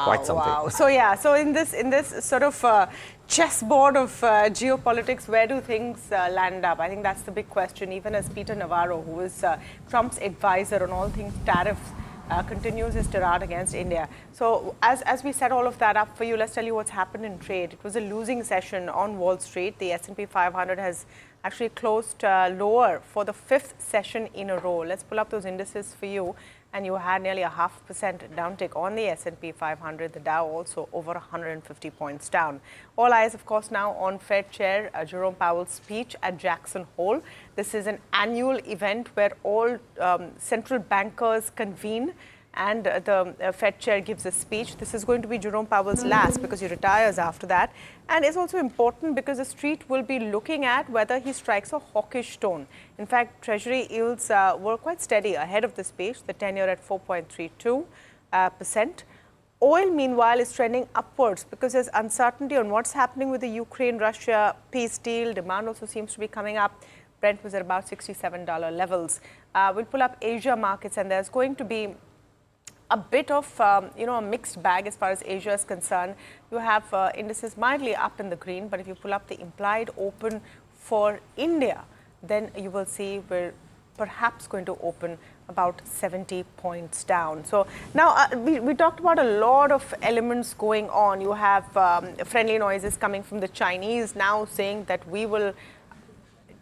quite something. Wow. So in this sort of chessboard of geopolitics, where do things land up? I think that's the big question. Even as Peter Navarro, who is Trump's advisor on all things tariffs, continues his tirade against India. So as we set all of that up for you, let's tell you what's happened in trade. It was a losing session on Wall Street. The S&P 500 has actually closed lower for the fifth session in a row. Let's pull up those indices for you. And you had nearly a 0.5% downtick on the S&P 500. The Dow also over 150 points down. All eyes, of course, now on Fed Chair Jerome Powell's speech at Jackson Hole. This is an annual event where all central bankers convene and the Fed Chair gives a speech. This is going to be Jerome Powell's last because he retires after that. And it's also important because the street will be looking at whether he strikes a hawkish tone. In fact, Treasury yields were quite steady ahead of the speech, the 10-year at 4.32%. Oil, meanwhile, is trending upwards because there's uncertainty on what's happening with the Ukraine-Russia peace deal. Demand also seems to be coming up. Brent was at about $67 levels. We'll pull up Asia markets, and there's going to be a bit of, a mixed bag as far as Asia is concerned. You have indices mildly up in the green, but if you pull up the implied open for India, then you will see we're perhaps going to open about 70 points down. So now we talked about a lot of elements going on. You have friendly noises coming from the Chinese now saying that we will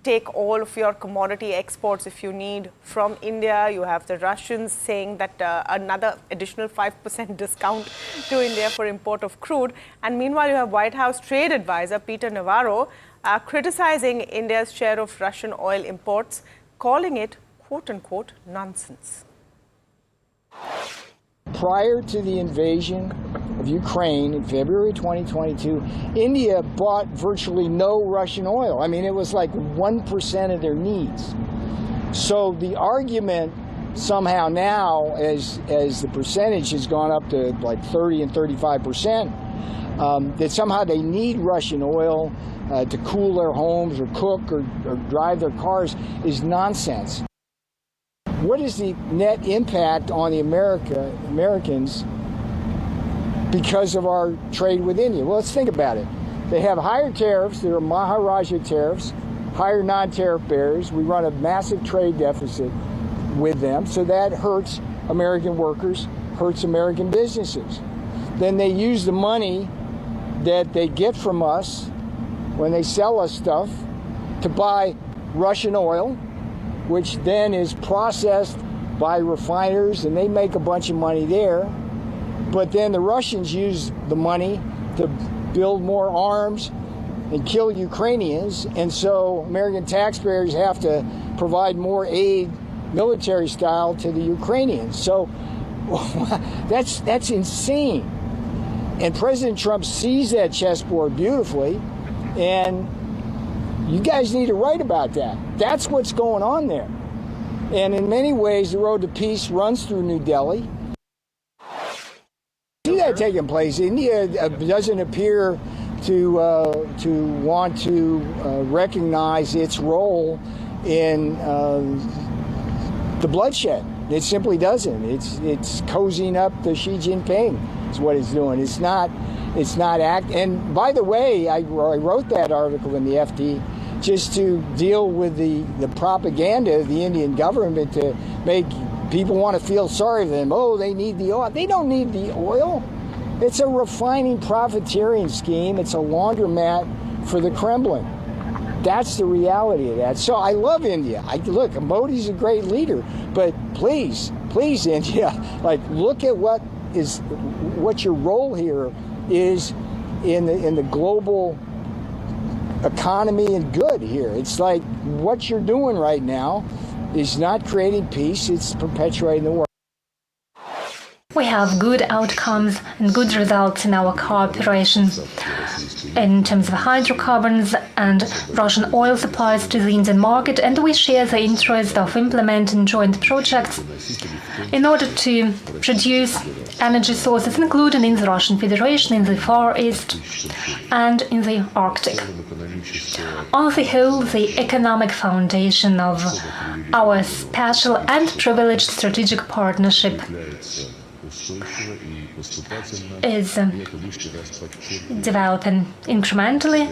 take all of your commodity exports if you need from India. You have the Russians saying that another additional 5% discount to India for import of crude. And meanwhile, you have White House trade advisor Peter Navarro criticizing India's share of Russian oil imports, calling it, quote unquote, nonsense. Prior to the invasion of Ukraine in February 2022, India bought virtually no Russian oil. I mean, it was like 1% of their needs. So the argument somehow now, as the percentage has gone up to like 30 and 35%, that somehow they need Russian oil to cool their homes or cook or drive their cars is nonsense. What is the net impact on the Americans because of our trade with India? Well, let's think about it. They have higher tariffs. There are Maharaja tariffs, higher non-tariff barriers. We run a massive trade deficit with them, so that hurts American workers, hurts American businesses. Then they use the money that they get from us when they sell us stuff to buy Russian oil, which then is processed by refiners, and they make a bunch of money there. But then the Russians use the money to build more arms and kill Ukrainians, and so American taxpayers have to provide more aid, military style, to the Ukrainians. So that's insane. And President Trump sees that chessboard beautifully, and you guys need to write about that. That's what's going on there. And in many ways, the road to peace runs through New Delhi. See that taking place. India doesn't appear to want to recognize its role in the bloodshed. It simply doesn't. It's cozying up to Xi Jinping is what it's doing. It's not act. And by the way, I wrote that article in the FT just to deal with the propaganda of the Indian government to make people want to feel sorry for them. Oh, they need the oil. They don't need the oil. It's a refining profiteering scheme. It's a laundromat for the Kremlin. That's the reality of that. So I love India. Look, Modi's a great leader, but please, India, look at what your role here is in the global economy and good here. It's like what you're doing right now is not creating peace, it's perpetuating the war. We have good outcomes and good results in our cooperation in terms of hydrocarbons and Russian oil supplies to the Indian market, and we share the interest of implementing joint projects in order to produce energy sources, including in the Russian Federation, in the Far East, and in the Arctic. On the whole, the economic foundation of our special and privileged strategic partnership is developing incrementally.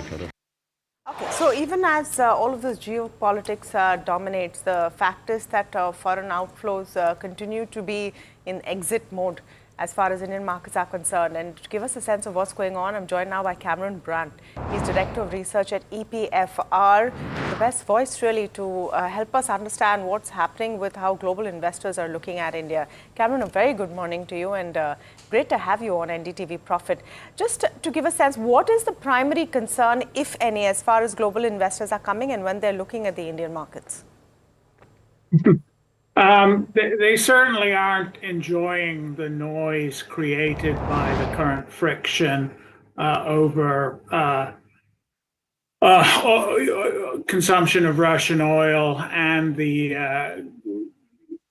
Okay, so even as all of this geopolitics dominates, the fact is that foreign outflows continue to be in exit mode as far as Indian markets are concerned. And to give us a sense of what's going on, I'm joined now by Cameron Brandt. He's Director of Research at EPFR, the best voice really to help us understand what's happening with how global investors are looking at India. Cameron, a very good morning to you, and great to have you on NDTV Profit. Just to give a sense, what is the primary concern, if any, as far as global investors are coming and when they're looking at the Indian markets? They certainly aren't enjoying the noise created by the current friction over consumption of Russian oil and the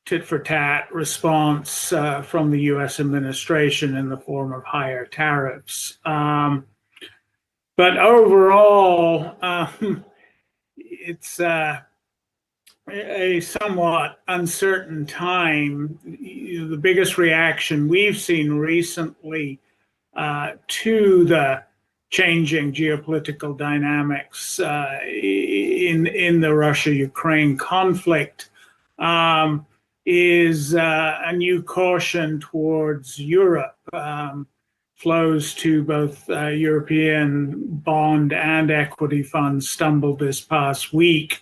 tit-for-tat response from the U.S. administration in the form of higher tariffs. But overall, it's a somewhat uncertain time. The biggest reaction we've seen recently to the changing geopolitical dynamics in the Russia-Ukraine conflict is a new caution towards Europe. Flows to both European bond and equity funds stumbled this past week.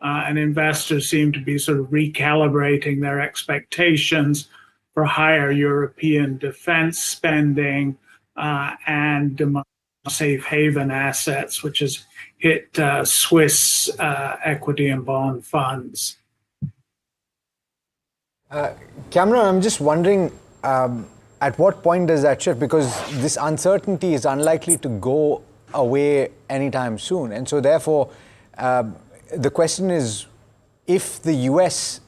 And investors seem to be sort of recalibrating their expectations for higher European defense spending and demand safe haven assets, which has hit Swiss equity and bond funds. Cameron, I'm just wondering, at what point does that shift? Because this uncertainty is unlikely to go away anytime soon. And so therefore, the question is, if the US,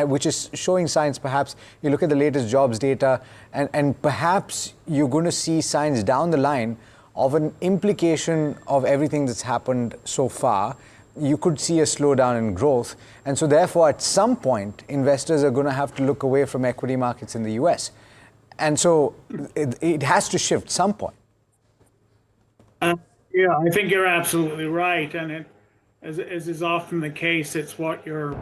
which is showing signs, perhaps you look at the latest jobs data, and perhaps you're going to see signs down the line of an implication of everything that's happened so far. You could see a slowdown in growth. And so therefore, at some point, investors are going to have to look away from equity markets in the US. And so it has to shift some point. Yeah, I think you're absolutely right. And as is often the case, it's what you're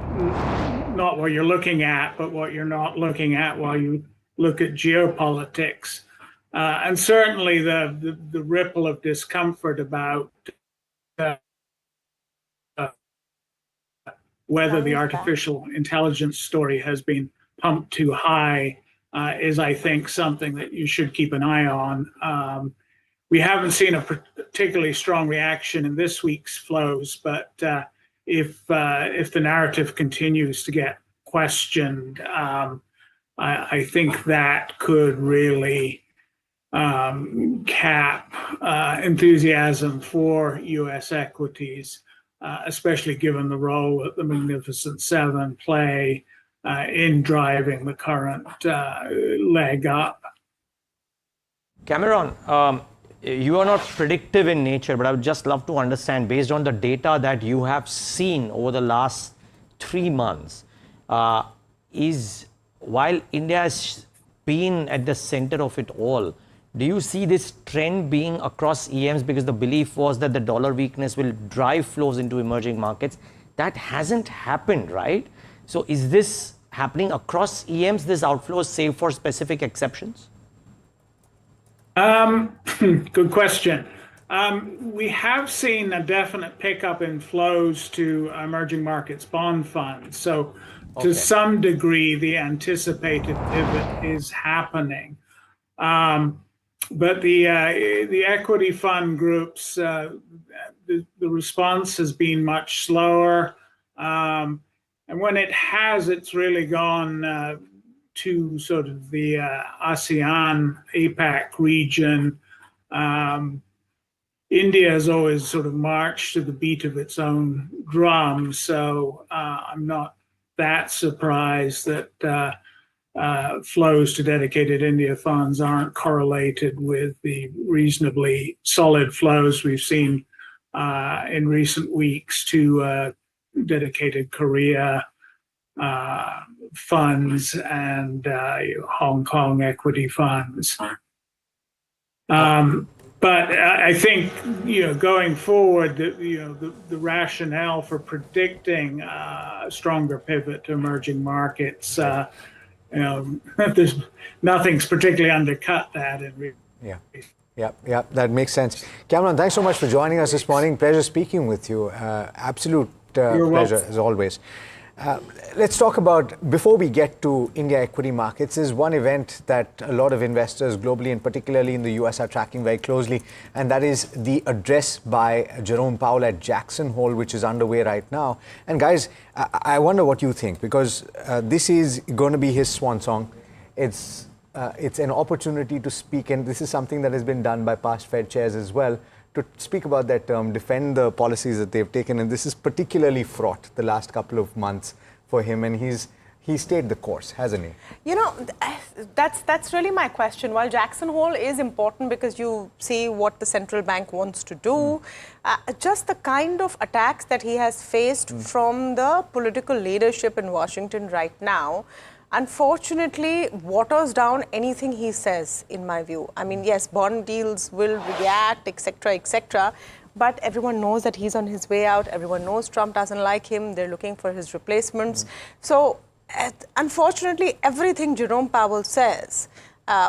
not what you're looking at, but what you're not looking at while you look at geopolitics. And certainly the ripple of discomfort about whether the artificial intelligence story has been pumped too high is, I think, something that you should keep an eye on. We haven't seen a particularly strong reaction in this week's flows, but if the narrative continues to get questioned, I think that could really cap enthusiasm for U.S. equities, especially given the role that the Magnificent Seven play in driving the current leg up. Cameron, you are not predictive in nature, but I would just love to understand, based on the data that you have seen over the last 3 months, while India has been at the center of it all, do you see this trend being across EMs? Because the belief was that the dollar weakness will drive flows into emerging markets. That hasn't happened, right? So is this happening across EMs, this outflows, save for specific exceptions? Good question. We have seen a definite pickup in flows to emerging markets bond funds. So to some degree, the anticipated pivot is happening. But the equity fund groups, the response has been much slower. And when it has, it's really gone to sort of the ASEAN, APAC region. India has always sort of marched to the beat of its own drum, so I'm not that surprised that flows to dedicated India funds aren't correlated with the reasonably solid flows we've seen in recent weeks to dedicated Korea funds and Hong Kong equity funds. But I think, going forward, the rationale for predicting a stronger pivot to emerging markets, there's nothing's particularly undercut that. Yeah, that makes sense. Cameron, thanks so much for joining us this morning. Pleasure speaking with you. Absolute pleasure, as always. Let's talk about, before we get to India equity markets, is one event that a lot of investors globally and particularly in the US are tracking very closely, and that is the address by Jerome Powell at Jackson Hole, which is underway right now. And guys, I wonder what you think, because this is going to be his swan song. It's an opportunity to speak, and this is something that has been done by past Fed chairs as well, to speak about that term, defend the policies that they've taken. And this is particularly fraught the last couple of months for him, and he's stayed the course, hasn't he? That's really my question. While Jackson Hole is important because you see what the central bank wants to do, just the kind of attacks that he has faced from the political leadership in Washington right now, unfortunately, waters down anything he says, in my view. I mean, yes, bond deals will react, etc., but everyone knows that he's on his way out. Everyone knows Trump doesn't like him. They're looking for his replacements. So, unfortunately, everything Jerome Powell says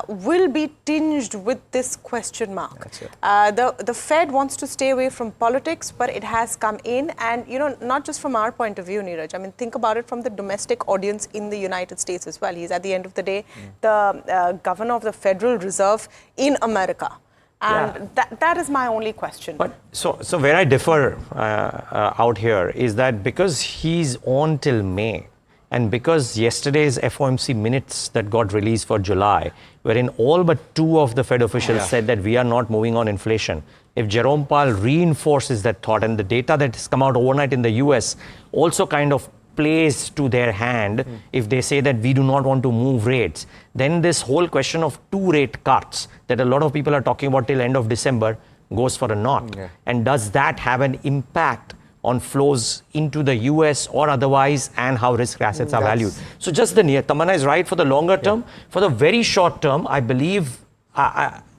will be tinged with this question mark. That's it. The Fed wants to stay away from politics, but it has come in, and not just from our point of view, Neeraj. I mean, think about it from the domestic audience in the United States as well. He's, at the end of the day, the governor of the Federal Reserve in America. And that is my only question. But so where I differ out here is that because he's on till May, and because yesterday's FOMC minutes that got released for July, wherein all but two of the Fed officials said that we are not moving on inflation, if Jerome Powell reinforces that thought, and the data that has come out overnight in the US also kind of plays to their hand, if they say that we do not want to move rates, then this whole question of 2 rate cuts that a lot of people are talking about till end of December goes for a knot. And does that have an impact on flows into the US or otherwise, and how risk assets are valued? So just the near, Tamanna is right for the longer term. For the very short term, I believe,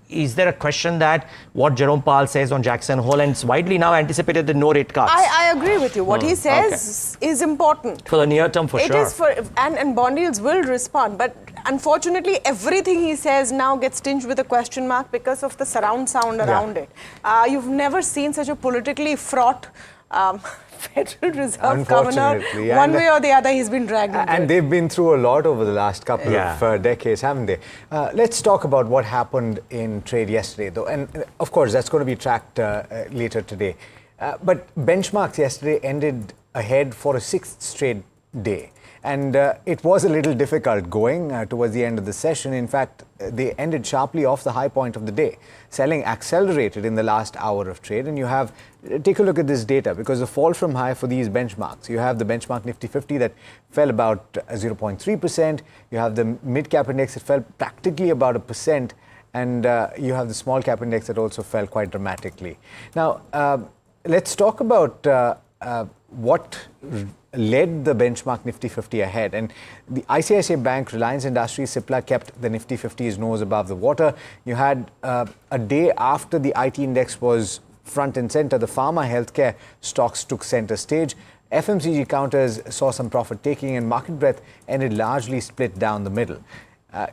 is there a question that what Jerome Powell says on Jackson Hole, and it's widely now anticipated the no rate cuts? I agree with you. What he says is important. For the near term, for sure. It is and bond yields will respond. But unfortunately, everything he says now gets tinged with a question mark because of the surround sound around it. You've never seen such a politically fraught Federal Reserve governor. One way or the other, he's been dragged into And it. they've been through a lot over the last couple of decades, haven't they? Let's talk about what happened in trade yesterday, though. And of course, that's going to be tracked later today. But benchmarks yesterday ended ahead for a 6th straight day. And it was a little difficult going towards the end of the session. In fact, they ended sharply off the high point of the day. Selling accelerated in the last hour of trade. And you have, take a look at this data, because the fall from high for these benchmarks, you have the benchmark Nifty 50 that fell about 0.3%. You have the mid-cap index that fell practically about 1%. And you have the small cap index that also fell quite dramatically. Now, let's talk about what led the benchmark Nifty 50 ahead. And the ICICI Bank, Reliance Industries, Cipla kept the Nifty 50's nose above the water. You had a day after the IT index was front and center, the pharma healthcare stocks took center stage. FMCG counters saw some profit taking, and market breadth ended largely split down the middle.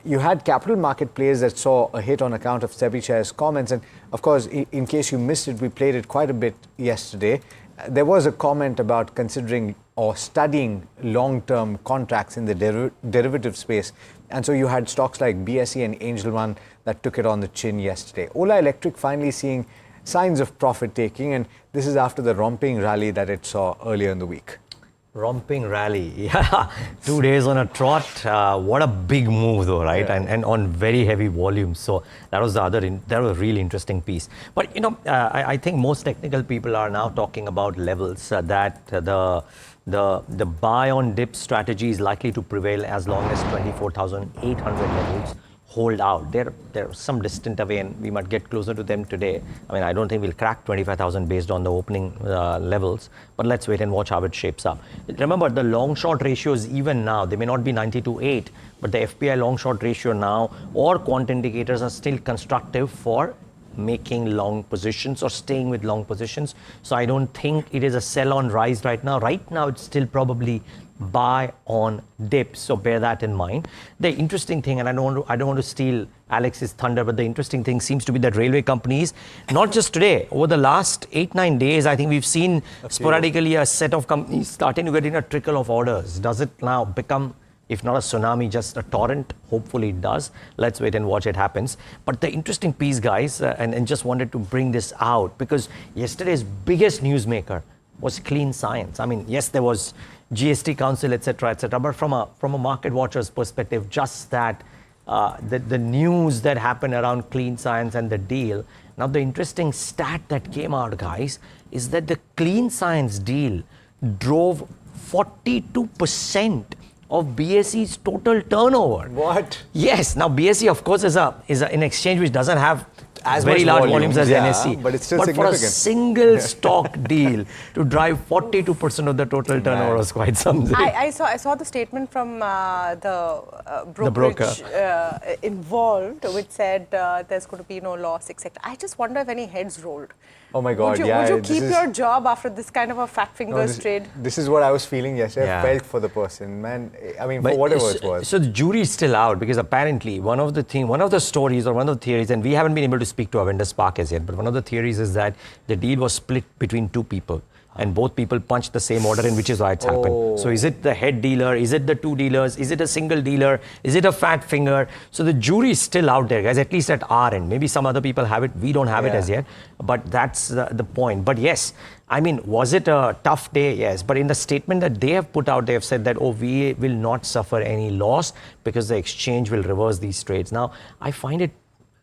You had capital market players that saw a hit on account of Sebi Chair's comments. And of course, in case you missed it, we played it quite a bit yesterday. There was a comment about considering or studying long-term contracts in the derivative space. And so you had stocks like BSE and Angel One that took it on the chin yesterday. OLA Electric finally seeing signs of profit taking, and this is after the romping rally that it saw earlier in the week. Romping rally, yeah. 2 days on a trot. What a big move, though, right? And on very heavy volumes. So that was that was a really interesting piece. But I think most technical people are now talking about levels that the buy on dip strategy is likely to prevail as long as 24,800 levels hold out. They're some distant away, and we might get closer to them today. I mean, I don't think we'll crack 25,000 based on the opening levels, but let's wait and watch how it shapes up. Remember, the long-short ratios even now, they may not be 90-8, but the FPI long-short ratio now or quant indicators are still constructive for making long positions or staying with long positions. So I don't think it is a sell on rise right now. Right now, it's still probably buy on dip. So bear that in mind. The interesting thing, and I don't want to steal Alex's thunder, but the interesting thing seems to be that railway companies, not just today, over the last 8-9 days, I think we've seen sporadically a set of companies starting to get in a trickle of orders. Does it now become, if not a tsunami, just a torrent? Hopefully it does. Let's wait and watch it happens. But the interesting piece, guys, and just wanted to bring this out, because yesterday's biggest newsmaker was clean science. I mean, yes, there was GST Council, etc., but from a market watcher's perspective, just that the news that happened around clean science and the deal. Now, the interesting stat that came out, guys, is that the clean science deal drove 42% of BSE's total turnover. What? Yes. Now, BSE, of course, is an exchange which doesn't have as very large volumes as NSE. But it's still but significant. For a single stock deal to drive 42% of the total turnover was quite something. I saw the statement from the brokerage involved, which said there's going to be no loss, etc. I just wonder if any heads rolled. Oh my God, would you keep your job after this kind of a fat fingers trade? This is what I was feeling yesterday. I felt for the person, man. I mean, for whatever it was. So the jury is still out, because apparently one of the stories or one of the theories, and we haven't been able to speak to Avendus Spark as yet, but one of the theories is that the deal was split between two people. And both people punched the same order in, which is why it's happened. So is it the head dealer? Is it the two dealers? Is it a single dealer? Is it a fat finger? So the jury is still out there, guys, at least at our end. Maybe some other people have it. We don't have it as yet. But that's the point. But yes, I mean, was it a tough day? Yes. But in the statement that they have put out, they have said that, we will not suffer any loss because the exchange will reverse these trades. Now, I find it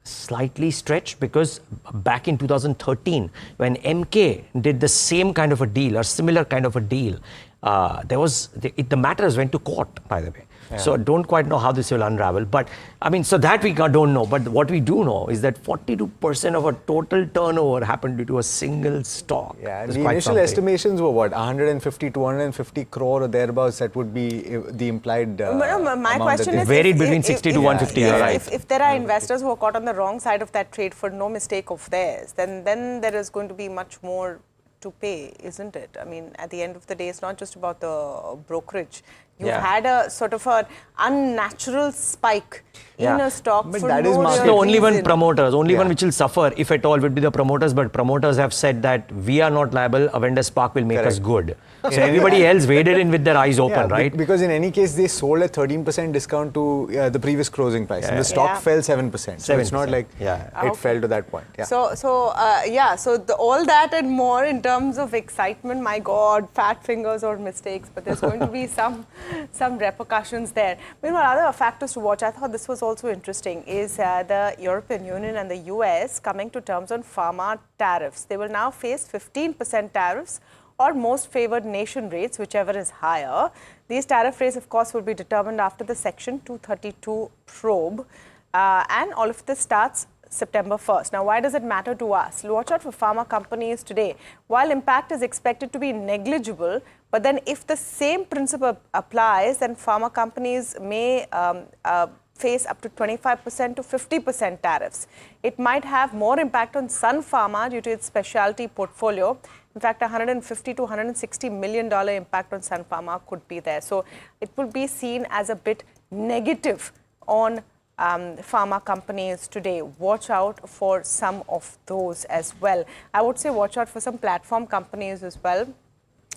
slightly stretched, because back in 2013, when MK did the same kind of a deal or similar kind of a deal, the matters went to court, by the way. So don't quite know how this will unravel. But I mean, so that we don't know. But what we do know is that 42% of our total turnover happened due to a single stock. Yeah, and the initial estimations were what, 150, 250 crore or thereabouts. That would be the implied my question is, varied between 60 to 150. If there are investors who are caught on the wrong side of that trade for no mistake of theirs, then there is going to be much more to pay, isn't it? I mean, at the end of the day, it's not just about the brokerage. You've had a sort of an unnatural spike in a stock but for that no is real market. The only reason. one promoters, only one which will suffer, if at all, will be the promoters. But promoters have said that we are not liable. Avendus Spark will make us good. So everybody else waded in with their eyes open, right? Because in any case, they sold at 13% discount to the previous closing price. And the stock fell 7%. So it's not like it fell to that point. Yeah. So all that and more in terms of excitement, my God, fat fingers or mistakes, but there's going to be some repercussions there. Meanwhile, other factors to watch, I thought this was also interesting, is the European Union and the US coming to terms on pharma tariffs. They will now face 15% tariffs or most favored nation rates, whichever is higher. These tariff rates, of course, will be determined after the Section 232 probe. And all of this starts September 1st. Now, why does it matter to us? Watch out for pharma companies today. While impact is expected to be negligible, but then if the same principle applies, then pharma companies may face up to 25% to 50% tariffs. It might have more impact on Sun Pharma due to its specialty portfolio. In fact, $150 to $160 million impact on Sun Pharma could be there. So it will be seen as a bit negative on pharma companies today. Watch out for some of those as well. I would say watch out for some platform companies as well.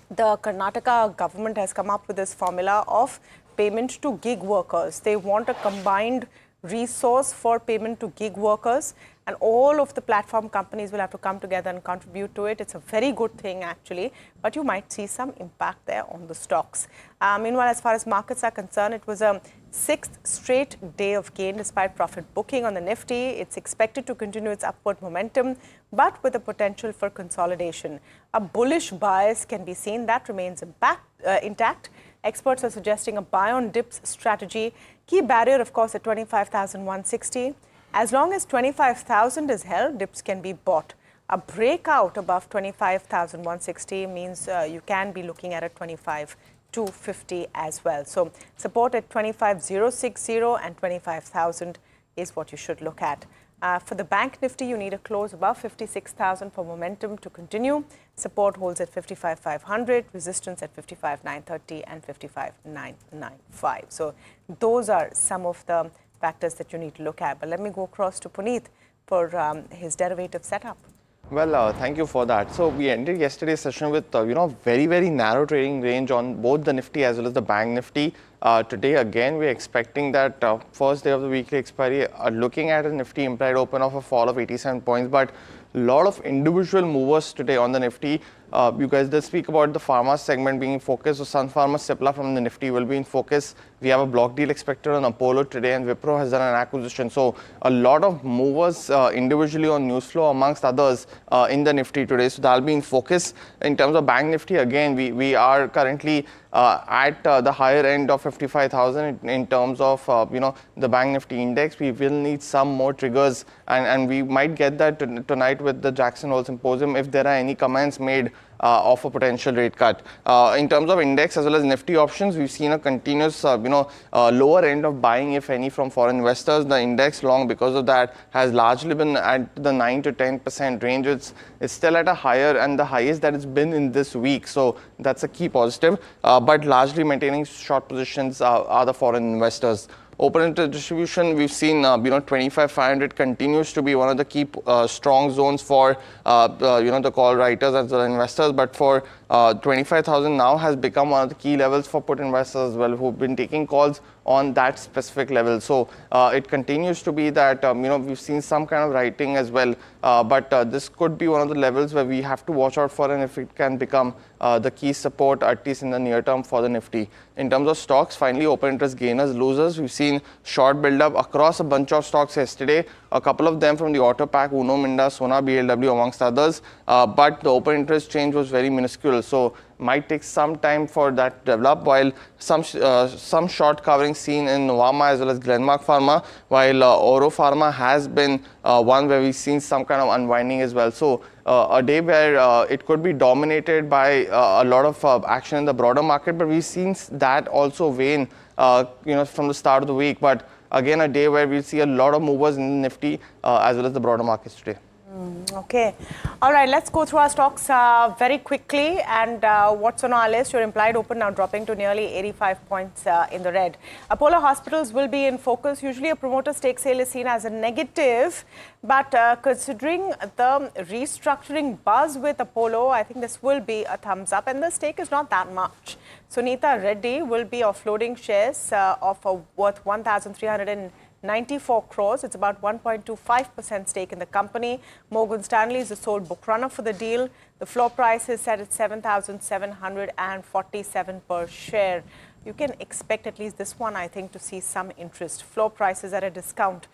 The Karnataka government has come up with this formula of payment to gig workers. They want a combined resource for payment to gig workers, and all of the platform companies will have to come together and contribute to it. It's a very good thing, actually, but you might see some impact there on the stocks. Meanwhile, as far as markets are concerned, it was a sixth straight day of gain despite profit booking on the Nifty. It's expected to continue its upward momentum, but with a potential for consolidation. A bullish bias can be seen. That remains intact. Experts are suggesting a buy on dips strategy. Key barrier, of course, at 25,160. As long as 25,000 is held, dips can be bought. A breakout above 25,160 means you can be looking at a 25,250 as well. So support at 25,060 and 25,000 is what you should look at. For the bank Nifty, you need a close above 56,000 for momentum to continue. Support holds at 55,500, resistance at 55,930 and 55,995. So those are some of the factors that you need to look at. But let me go across to Puneet for his derivative setup. Well, thank you for that. So we ended yesterday's session with very, very narrow trading range on both the Nifty as well as the Bank Nifty. Today again we're expecting that first day of the weekly expiry, looking at a Nifty implied open of a fall of 87 points, but a lot of individual movers today on the Nifty. You guys did speak about the pharma segment being in focus. So Sun Pharma, Cipla from the Nifty will be in focus. We have a block deal expected on Apollo today, and Wipro has done an acquisition. So a lot of movers individually on news flow amongst others in the Nifty today. So that'll be in focus. In terms of Bank Nifty, again, we are currently at the higher end of 55,000 in terms of the Bank Nifty index. We will need some more triggers, and we might get that tonight with the Jackson Hole Symposium if there are any comments made of a potential rate cut. In terms of index as well as Nifty options, we've seen a continuous lower end of buying, if any, from foreign investors. The index long, because of that, has largely been at the 9 to 10% range. It's still at a higher and the highest that it's been in this week. So that's a key positive. But largely maintaining short positions are the foreign investors. Open interest distribution, we've seen 25,500 continues to be one of the key strong zones for the call writers as well as investors. But for 25,000 now has become one of the key levels for put investors as well, who've been taking calls on that specific level. So it continues to be that we've seen some kind of writing as well, but this could be one of the levels where we have to watch out for, and if it can become the key support, at least in the near term, for the Nifty. In terms of stocks, finally, open interest gainers, losers. We've seen short build-up across a bunch of stocks yesterday. A couple of them from the auto pack, Uno Minda, Sona, BLW, amongst others. But the open interest change was very minuscule. So might take some time for that to develop, while some short covering seen in Novama as well as Glenmark Pharma, while Oro Pharma has been one where we've seen some kind of unwinding as well. So a day where it could be dominated by a lot of action in the broader market, but we've seen that also wane from the start of the week. But again, a day where we'll see a lot of movers in the Nifty as well as the broader markets today. Okay. All right, let's go through our stocks very quickly. And what's on our list? Your implied open now dropping to nearly 85 points in the red. Apollo Hospitals will be in focus. Usually a promoter stake sale is seen as a negative, but considering the restructuring buzz with Apollo, I think this will be a thumbs up, and the stake is not that much. Sunita Reddy will be offloading shares of worth 1,394 crores. It's about 1.25% stake in the company. Morgan Stanley is the sole book runner for the deal. The floor price is set at 7,747 per share. You can expect at least this one, I think, to see some interest. Floor price is at a discount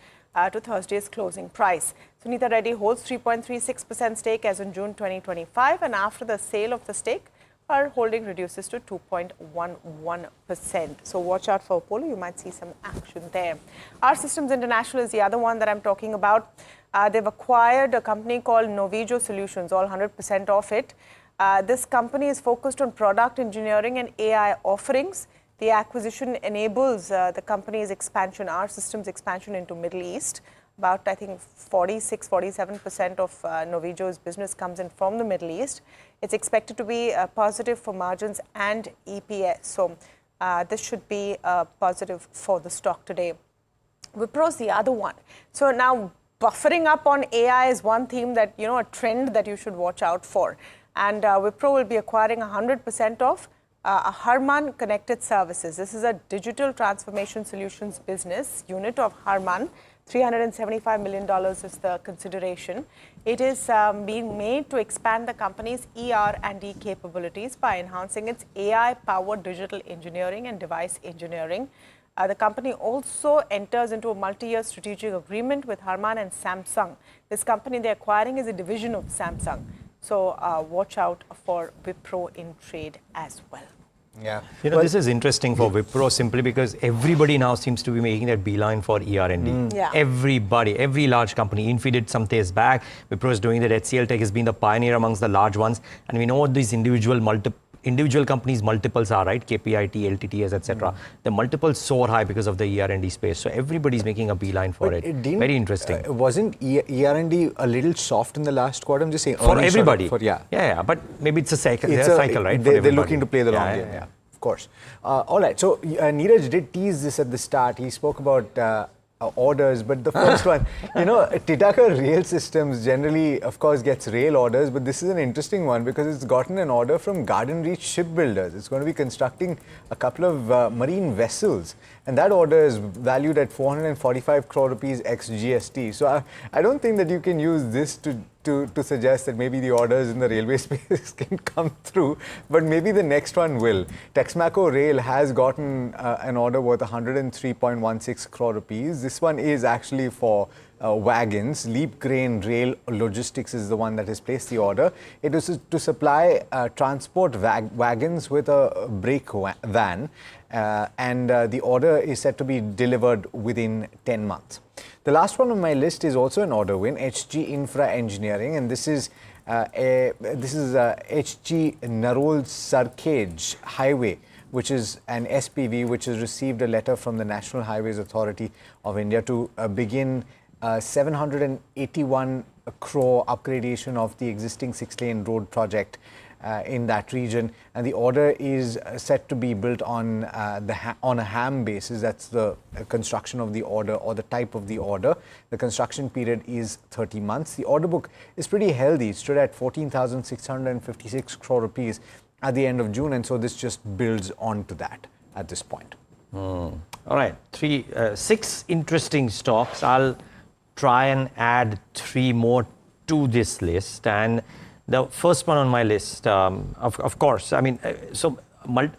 to Thursday's closing price. Sunita Reddy holds 3.36% stake as in June 2025, and after the sale of the stake, her holding reduces to 2.11%. So watch out for Apollo. You might see some action there. R Systems International is the other one that I'm talking about. They've acquired a company called Novijo Solutions, all 100% of it. This company is focused on product engineering and AI offerings. The acquisition enables the company's expansion, R Systems expansion into Middle East. About, I think, 46-47% of Novijo's business comes in from the Middle East. It's expected to be positive for margins and EPS. So this should be positive for the stock today. Wipro's the other one. So now buffering up on AI is one theme that, a trend that you should watch out for. And Wipro will be acquiring 100% of Harman Connected Services. This is a digital transformation solutions business unit of Harman. $375 million is the consideration. It is being made to expand the company's ER&D capabilities by enhancing its AI-powered digital engineering and device engineering. The company also enters into a multi-year strategic agreement with Harman and Samsung. This company they're acquiring is a division of Samsung. So watch out for Wipro in trade as well. Yeah. You know, this is interesting for Wipro simply because everybody now seems to be making that beeline for ER&D. Yeah. Everybody, every large company. Infi did some days back. Wipro is doing that. HCL Tech has been the pioneer amongst the large ones. And we know what these individual companies multiples are, right? KPIT, LTTS, etc. The multiples soar high because of the ER&D space. So everybody's making a beeline for it. Very interesting. Wasn't ER&D a little soft in the last quarter? I'm just saying. For everybody. Yeah. But maybe it's a cycle, right? They're looking to play the long game. Yeah. Of course. All right. So Neeraj did tease this at the start. He spoke about orders, but the first one, Titagarh Rail Systems generally, of course, gets rail orders, but this is an interesting one because it's gotten an order from Garden Reach Shipbuilders. It's going to be constructing a couple of marine vessels, and that order is valued at 445 crore rupees ex GST. So I don't think that you can use this to suggest that maybe the orders in the railway space can come through, but maybe the next one will. Texmaco Rail has gotten an order worth 103.16 crore rupees. This one is actually for wagons. Leap Grain Rail Logistics is the one that has placed the order. It is to supply transport wagons with a brake van, and the order is set to be delivered within 10 months. The last one on my list is also an order win, HG Infra Engineering, and this is HG Narol Sarkhej Highway, which is an SPV which has received a letter from the National Highways Authority of India to begin 781 crore upgradation of the existing 6-lane road project in that region, and the order is set to be built on on a HAM basis. That's the construction of the order or the type of the order. The construction period is 30 months. The order book is pretty healthy. It stood at 14,656 crore rupees at the end of June, and so this just builds on to that at this point. All right, 6 interesting stocks. I'll try and add 3 more to this list, and the first one on my list, of course, I mean,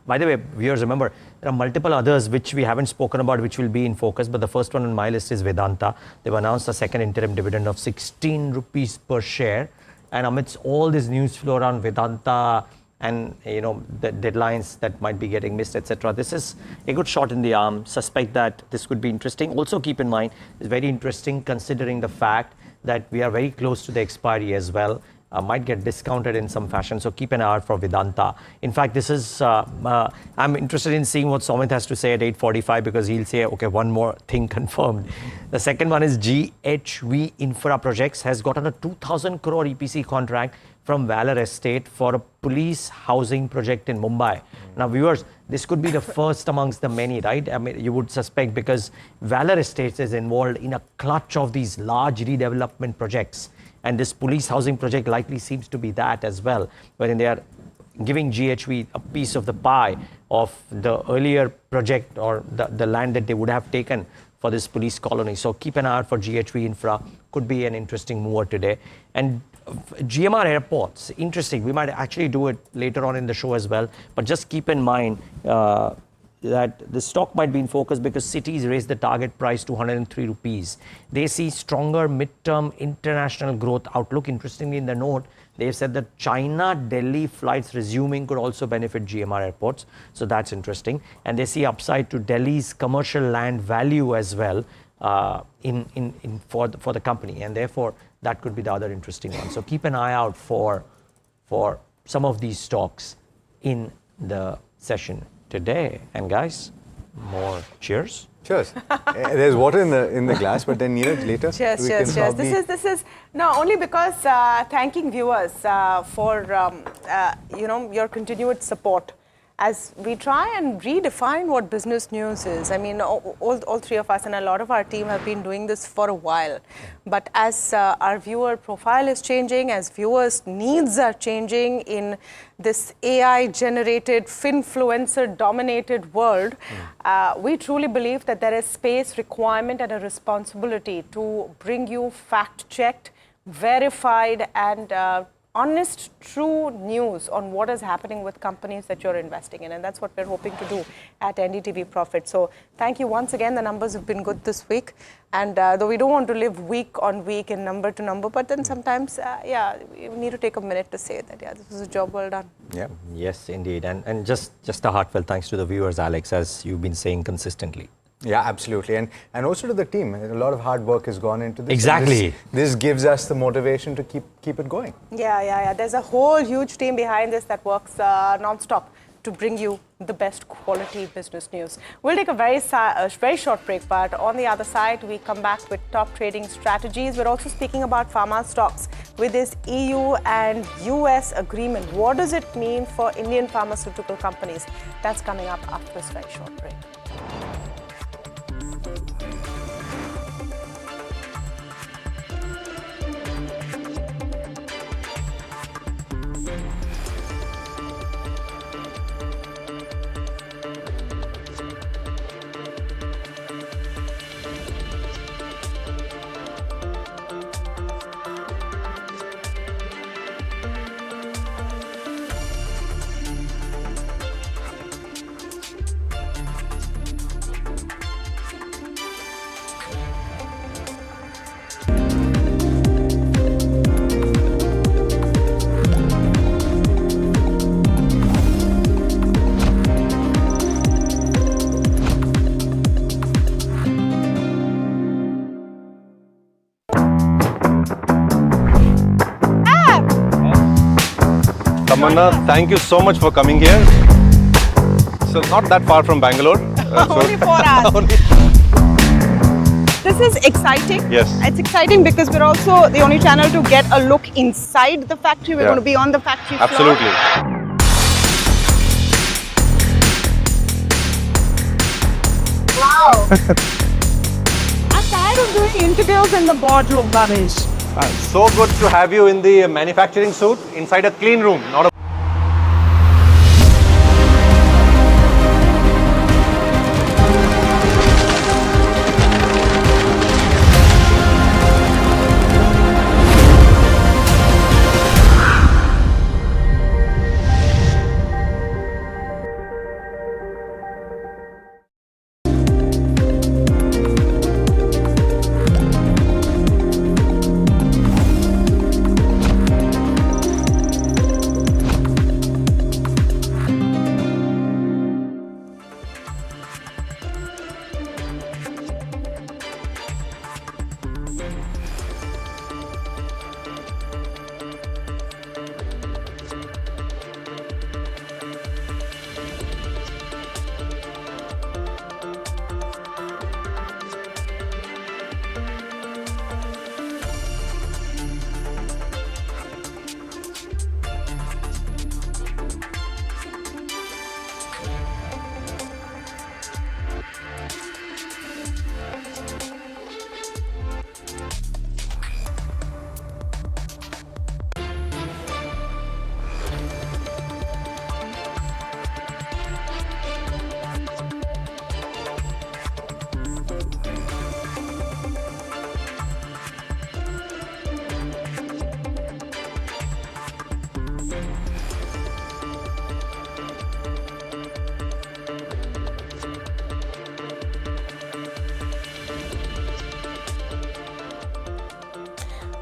by the way, viewers, remember, there are multiple others which we haven't spoken about, which will be in focus, but the first one on my list is Vedanta. They've announced a second interim dividend of 16 rupees per share, and amidst all this news flow around Vedanta and, the deadlines that might be getting missed, etc., this is a good shot in the arm. Suspect that this could be interesting. Also keep in mind, it's very interesting considering the fact that we are very close to the expiry as well. Might get discounted in some fashion, so keep an eye out for Vedanta. In fact, this is, I'm interested in seeing what Somit has to say at 8:45 because he'll say, okay, one more thing confirmed. The second one is GHV Infra Projects has gotten a 2,000 crore EPC contract from Valor Estate for a police housing project in Mumbai. Now, viewers, this could be the first amongst the many, right? I mean, you would suspect because Valor Estates is involved in a clutch of these large redevelopment projects. And this police housing project likely seems to be that as well, wherein they are giving GHV a piece of the pie of the earlier project or the land that they would have taken for this police colony. So keep an eye out for GHV Infra. Could be an interesting mover today. And GMR Airports, interesting. We might actually do it later on in the show as well. But just keep in mind that the stock might be in focus because cities raised the target price to 103 rupees. They see stronger midterm international growth outlook. Interestingly, in the note, they've said that China-Delhi flights resuming could also benefit GMR Airports. So that's interesting. And they see upside to Delhi's commercial land value as well for the company. And therefore, that could be the other interesting one. So keep an eye out for some of these stocks in the session today. And guys, more cheers. Cheers. There's water in the glass, but then Neeraj later. Cheers. This is no only because thanking viewers for your continued support as we try and redefine what business news is. I mean, all three of us and a lot of our team have been doing this for a while. But as our viewer profile is changing, as viewers' needs are changing in this AI-generated, Finfluencer-dominated world, we truly believe that there is space, requirement, and a responsibility to bring you fact-checked, verified, and honest, true news on what is happening with companies that you're investing in. And that's what we're hoping to do at NDTV Profit. So thank you once again. The numbers have been good this week. And though we don't want to live week on week and number to number, but then sometimes, yeah, we need to take a minute to say that, yeah, this was a job well done. Yeah. Yes, indeed. And just a heartfelt thanks to the viewers, Alex, as you've been saying consistently. Yeah, absolutely. And also to the team. A lot of hard work has gone into this. Exactly. This gives us the motivation to keep it going. Yeah. There's a whole huge team behind this that works non-stop to bring you the best quality business news. We'll take a very short break, but on the other side, we come back with top trading strategies. We're also speaking about pharma stocks with this EU and US agreement. What does it mean for Indian pharmaceutical companies? That's coming up after this very short break. Tamanna, thank you so much for coming here. So not that far from Bangalore. Only 4 hours. This is exciting. Yes. It's exciting because we're also the only channel to get a look inside the factory. We're going to be on the factory floor. Absolutely. Wow. I'm tired of doing interviews in the boardroom, Ramesh. So good to have you in the manufacturing suit inside a clean room, not a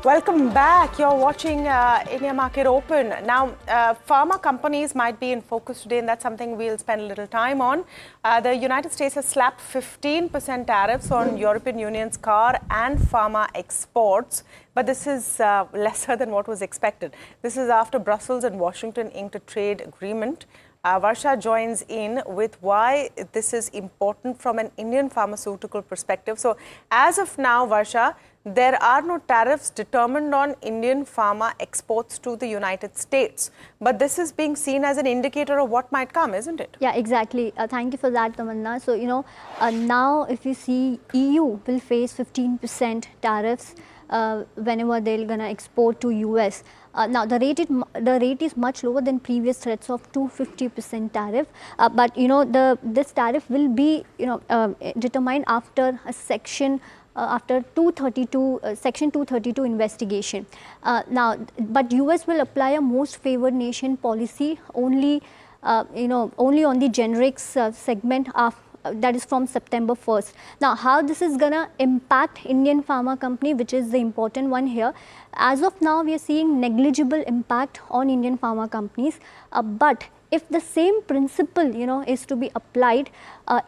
Welcome back. You're watching India Market Open. Now, pharma companies might be in focus today, and that's something we'll spend a little time on. The United States has slapped 15% tariffs on European Union's car and pharma exports, but this is lesser than what was expected. This is after Brussels and Washington inked a trade agreement. Varsha joins in with why this is important from an Indian pharmaceutical perspective. So, as of now, Varsha, there are no tariffs determined on Indian pharma exports to the United States. But this is being seen as an indicator of what might come, isn't it? Yeah, exactly. Thank you for that, Tamanna. So, now if you see EU will face 15% tariffs whenever they're going to export to US. Now, the rate is much lower than previous threats of 250% tariff. But, this tariff will be, determined after a Section after 232 Section 232 investigation. Now, but US will apply a most favored nation policy only, only on the generics segment of that is from September 1st. Now, how this is going to impact Indian pharma company, which is the important one here. As of now, we are seeing negligible impact on Indian pharma companies, but if the same principle, is to be applied,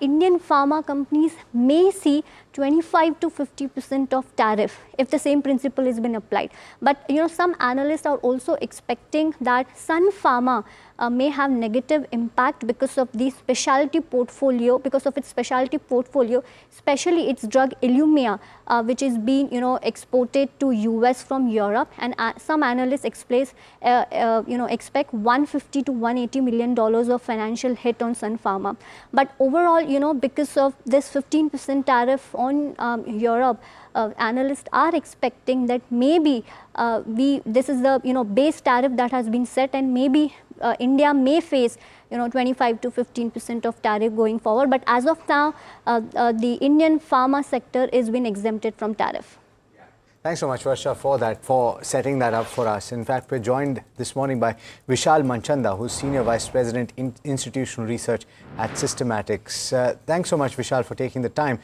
Indian pharma companies may see 25 to 50% of tariff if the same principle has been applied. But some analysts are also expecting that Sun Pharma may have negative impact because of the specialty portfolio, especially its drug Ilumya, which is being exported to US from Europe, and some analysts expect 150 to 180 million dollars of financial hit on Sun Pharma. But overall, because of this 15% tariff on Europe, analysts are expecting that maybe this is the base tariff that has been set, and maybe India may face 25 to 15% of tariff going forward. But as of now, the Indian pharma sector is being exempted from tariff. Thanks so much, Varsha, for setting that up for us. In fact, we're joined this morning by Vishal Manchanda, who's Senior Vice President in Institutional Research at Systematics. Thanks so much, Vishal, for taking the time.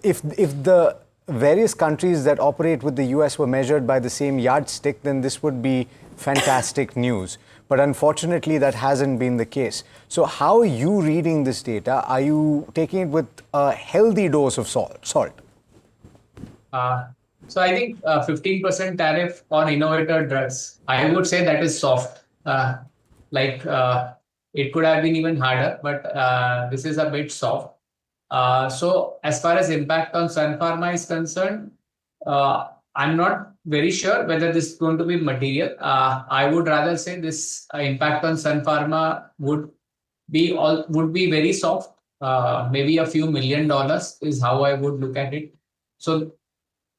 If the various countries that operate with the US were measured by the same yardstick, then this would be fantastic news. But unfortunately, that hasn't been the case. So how are you reading this data? Are you taking it with a healthy dose of salt? So I think 15% tariff on innovator drugs, I would say that is soft. It could have been even harder, but this is a bit soft. So as far as impact on Sun Pharma is concerned, I'm not very sure whether this is going to be material. I would rather say this impact on Sun Pharma would be very soft. Maybe a few $1 million is how I would look at it. So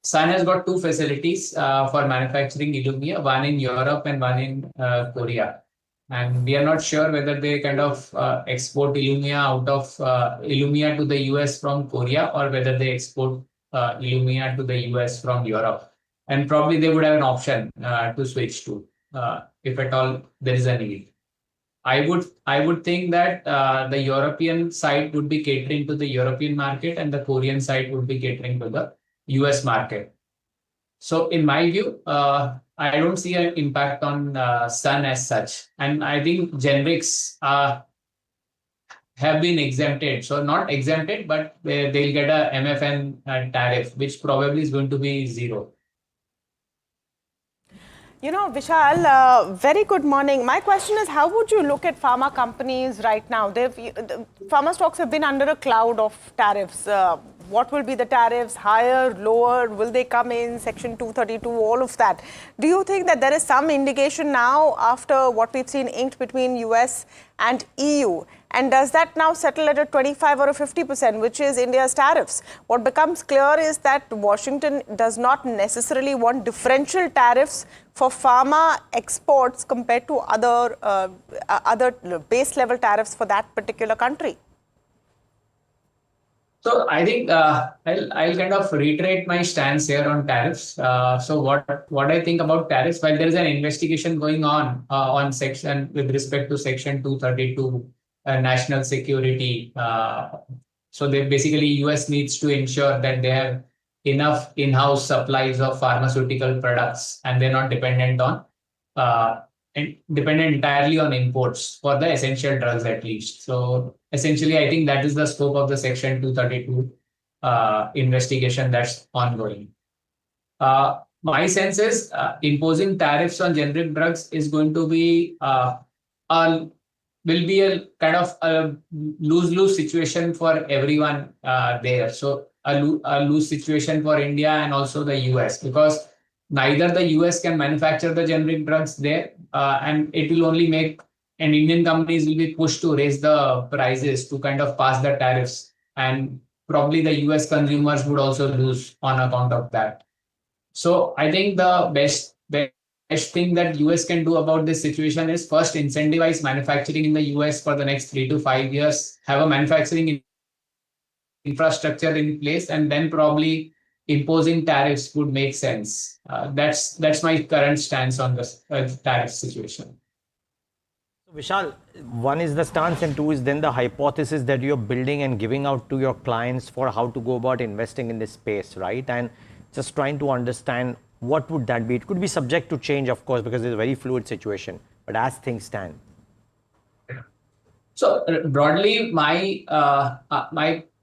Sun has got two facilities for manufacturing Ilumya, one in Europe and one in Korea. And we are not sure whether they kind of export Ilumya Ilumya to the US from Korea, or whether they export Ilumya to the US from Europe. And probably they would have an option to switch to, if at all there is a need. I would think that the European side would be catering to the European market, and the Korean side would be catering to the US market. So in my view, I don't see an impact on Sun as such. And I think generics have been exempted. So not exempted, but they'll get a MFN tariff, which probably is going to be zero. Vishal, very good morning. My question is, how would you look at pharma companies right now? The pharma stocks have been under a cloud of tariffs. What will be the tariffs? Higher, lower? Will they come in? Section 232, all of that. Do you think that there is some indication now after what we've seen inked between US and EU? And does that now settle at a 25 or a 50%, which is India's tariffs? What becomes clear is that Washington does not necessarily want differential tariffs for pharma exports compared to other base level tariffs for that particular country. So I think I'll kind of reiterate my stance here on tariffs. So what I think about tariffs, while there is an investigation going on section with respect to Section 232 national security. So they basically US needs to ensure that they have enough in-house supplies of pharmaceutical products, and they're not dependent entirely on imports for the essential drugs at least. So essentially, I think that is the scope of the Section 232 investigation that's ongoing. My sense is imposing tariffs on generic drugs is going to be will be a kind of a lose-lose situation for everyone there. So a lose situation for India and also the US, because neither the US can manufacture the generic drugs there, and it will only make, and Indian companies will be pushed to raise the prices to kind of pass the tariffs, and probably the US consumers would also lose on account of that. So I think the best thing that US can do about this situation is first incentivize manufacturing in the US for the next 3 to 5 years, have a manufacturing infrastructure in place, and then probably imposing tariffs would make sense. That's my current stance on this tariff situation. Vishal, one is the stance and two is then the hypothesis that you're building and giving out to your clients for how to go about investing in this space, right? And just trying to understand what would that be. It could be subject to change, of course, because it's a very fluid situation, but as things stand. So broadly, my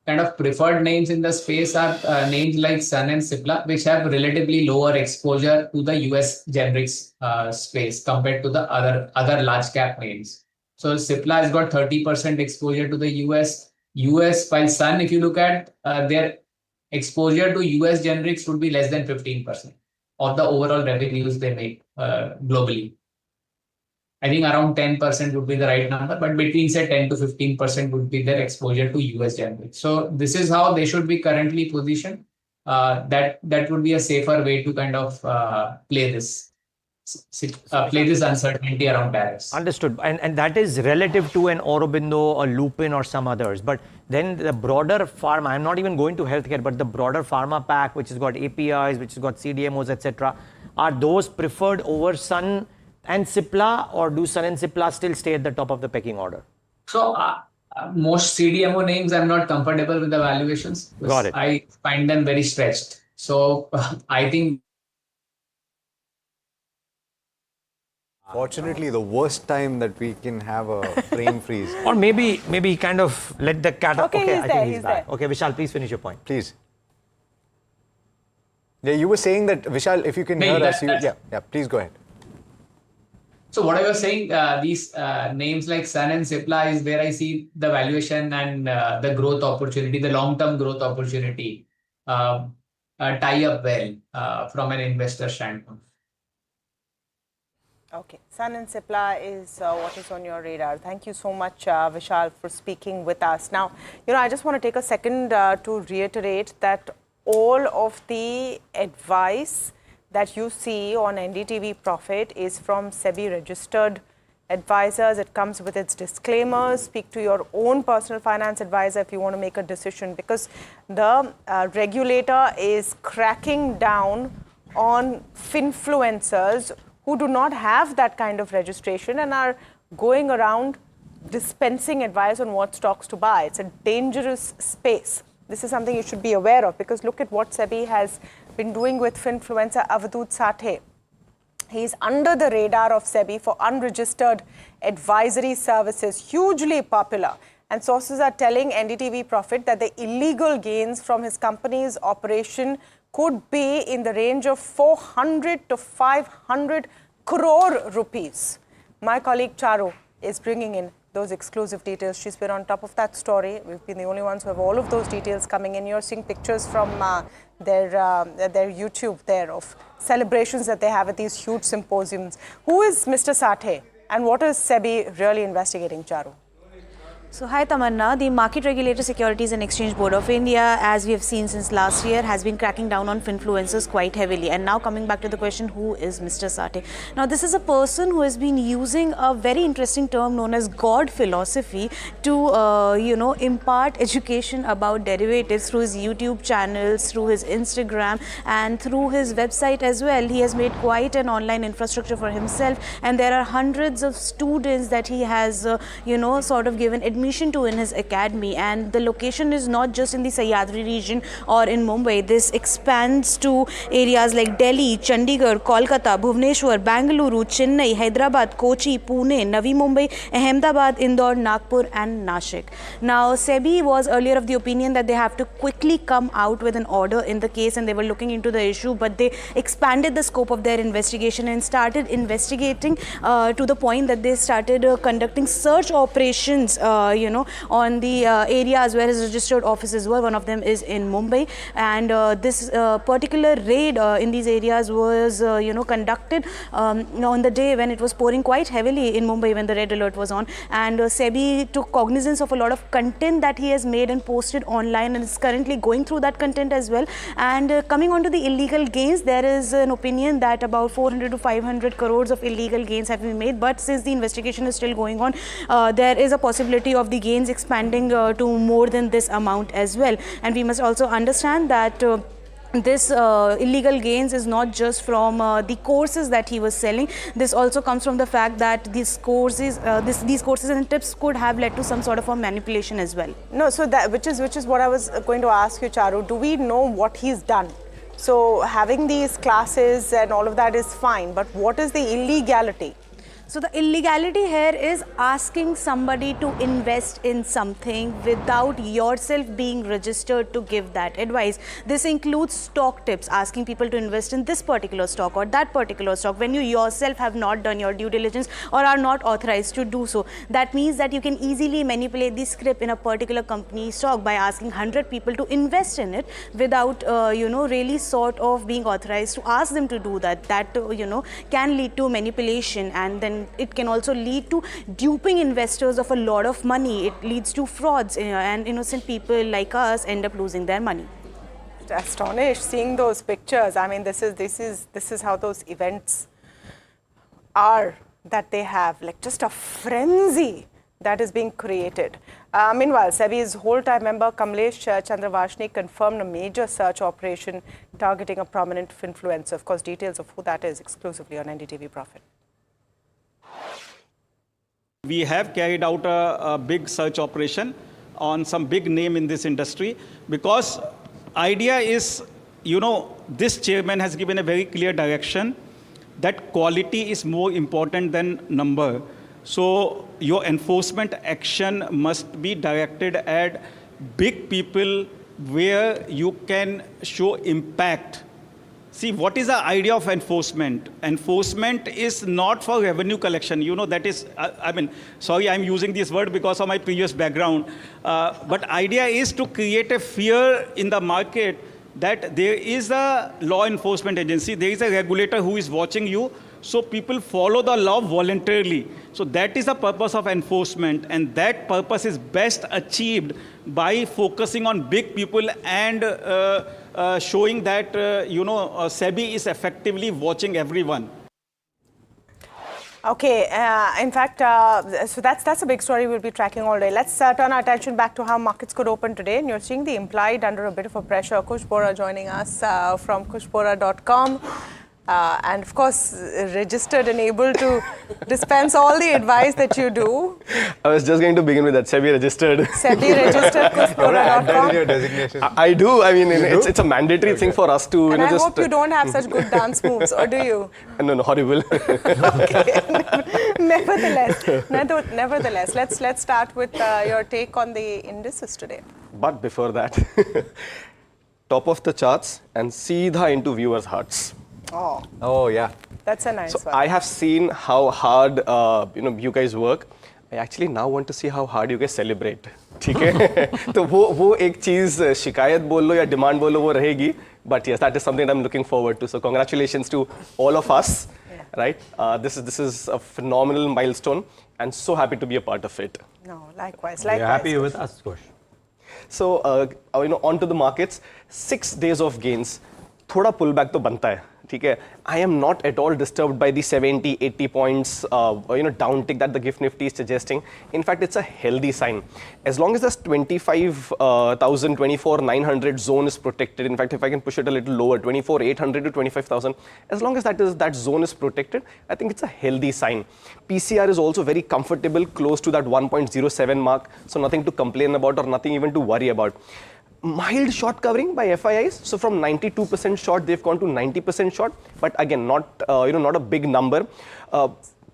kind of preferred names in the space are names like Sun and Cipla, which have relatively lower exposure to the US generics space compared to the other large cap names. So Cipla has got 30% exposure to the US, while Sun, if you look at their exposure to US generics, would be less than 15% of the overall revenues they make globally. I think around 10% would be the right number, but between say 10 to 15% would be their exposure to US generics. So this is how they should be currently positioned. That would be a safer way to kind of play this uncertainty around tariffs. Understood. And that is relative to an Aurobindo, a Lupin or some others. But then the broader pharma, I'm not even going to healthcare, but the broader pharma pack, which has got APIs, which has got CDMOs, etc., are those preferred over Sun and Cipla, or do Sun and Cipla still stay at the top of the pecking order? So most CDMO names, I'm not comfortable with the valuations. Got it. I find them very stretched. So I think. Fortunately, the worst time that we can have a brain freeze. Or maybe kind of let the cat... Okay, I think he's back. Okay, Vishal, please finish your point. Please. Yeah, you were saying that, Vishal, if you can hear us, yeah, please go ahead. So what I was saying, these names like Sun and Cipla is where I see the valuation and the growth opportunity, the long-term growth opportunity tie up well from an investor standpoint. Okay, Sun and Cipla is what is on your radar. Thank you so much, Vishal, for speaking with us. Now, I just want to take a second to reiterate that all of the advice that you see on NDTV Profit is from Sebi registered advisors. It comes with its disclaimers. Speak to your own personal finance advisor if you want to make a decision, because the regulator is cracking down on finfluencers who do not have that kind of registration and are going around dispensing advice on what stocks to buy. It's a dangerous space. This is something you should be aware of, because look at what Sebi has been doing with Finfluencer Abdul Sate. He's under the radar of Sebi for unregistered advisory services, hugely popular. And sources are telling NDTV Profit that the illegal gains from his company's operation could be in the range of 400 to 500 crore rupees. My colleague Charu is bringing in those exclusive details. She's been on top of that story. We've been the only ones who have all of those details coming in. You're seeing pictures from their YouTube there of celebrations that they have at these huge symposiums. Who is Mr. Sate and what is Sebi really investigating, Charu? So, hi Tamanna, the market regulator Securities and Exchange Board of India, as we have seen since last year, has been cracking down on finfluencers quite heavily. And now coming back to the question, who is Mr. Sate? Now, this is a person who has been using a very interesting term known as God philosophy to, impart education about derivatives through his YouTube channels, through his Instagram and through his website as well. He has made quite an online infrastructure for himself, and there are hundreds of students that he has, sort of given admission to in his academy. And the location is not just in the Sahyadri region or in Mumbai. This expands to areas like Delhi, Chandigarh, Kolkata, Bhubaneswar, Bangalore, Chennai, Hyderabad, Kochi, Pune, Navi Mumbai, Ahmedabad, Indore, Nagpur and Nashik. Now, Sebi was earlier of the opinion that they have to quickly come out with an order in the case, and they were looking into the issue, but they expanded the scope of their investigation and started investigating to the point that they started conducting search operations on the areas where his registered offices were. One of them is in Mumbai, and this particular raid in these areas was conducted on the day when it was pouring quite heavily in Mumbai, when the red alert was on. And Sebi took cognizance of a lot of content that he has made and posted online, and is currently going through that content as well. And coming on to the illegal gains, there is an opinion that about 400 to 500 crores of illegal gains have been made, but since the investigation is still going on, there is a possibility of the gains expanding to more than this amount as well. And we must also understand that this illegal gains is not just from the courses that he was selling. This also comes from the fact that these courses and tips could have led to some sort of a manipulation as well. No, so that which is what I was going to ask you, Charu. Do we know what he's done? So having these classes and all of that is fine, but what is the illegality? So the illegality here is asking somebody to invest in something without yourself being registered to give that advice. This includes stock tips, asking people to invest in this particular stock or that particular stock when you yourself have not done your due diligence or are not authorized to do so. That means that you can easily manipulate the script in a particular company stock by asking 100 people to invest in it without, really sort of being authorized to ask them to do that. That, can lead to manipulation, and then it can also lead to duping investors of a lot of money. It leads to frauds, and innocent people like us end up losing their money. Astonished seeing those pictures. I mean, this is how those events are that they have, like just a frenzy that is being created. Meanwhile, Sebi's whole-time member Kamlesh Chandravashni confirmed a major search operation targeting a prominent Finfluencer. Of course, details of who that is exclusively on NDTV Profit. We have carried out a big search operation on some big name in this industry, because idea is, this chairman has given a very clear direction that quality is more important than number. So your enforcement action must be directed at big people where you can show impact. See, what is the idea of enforcement? Enforcement is not for revenue collection. That is, sorry, I'm using this word because of my previous background. But idea is to create a fear in the market that there is a law enforcement agency, there is a regulator who is watching you, so people follow the law voluntarily. So that is the purpose of enforcement, and that purpose is best achieved by focusing on big people and showing that, Sebi is effectively watching everyone. Okay, in fact, so that's a big story we'll be tracking all day. Let's turn our attention back to how markets could open today. And you're seeing the implied under a bit of a pressure. Kush Bora joining us from kushbora.com. And of course, registered and able to dispense all the advice that you do. I was just going to begin with that. Sebi registered. Sebi registered, kushbora.com. I do. I mean, it's a mandatory thing for us to. And I hope you don't have such good dance moves, or do you? No, horrible. Okay. Nevertheless, let's start with your take on the indices today. But before that, top of the charts and seedha into viewers' hearts. Oh yeah. That's a nice one. I have seen how hard you guys work. I actually now want to see how hard you guys celebrate. ठीक है? तो वो एक चीज शिकायत बोल लो या demand बोल लो वो रहेगी. But yes, that is something that I'm looking forward to. So congratulations to all of us. Right? This is a phenomenal milestone, and so happy to be a part of it. No, likewise. You're happy with us, Kush. So on to the markets. 6 days of gains. थोड़ा pullback तो बनता है. ठीक है? I am not at all disturbed by the 70, 80 points downtick that the GIFT Nifty is suggesting. In fact, it's a healthy sign. As long as this 25,000, 24,900 zone is protected, in fact, if I can push it a little lower, 24,800 to 25,000, as long as that zone is protected, I think it's a healthy sign. PCR is also very comfortable, close to that 1.07 mark, so nothing to complain about or nothing even to worry about. Mild short covering by FIIs, so from 92% short they've gone to 90% short, but again not a big number.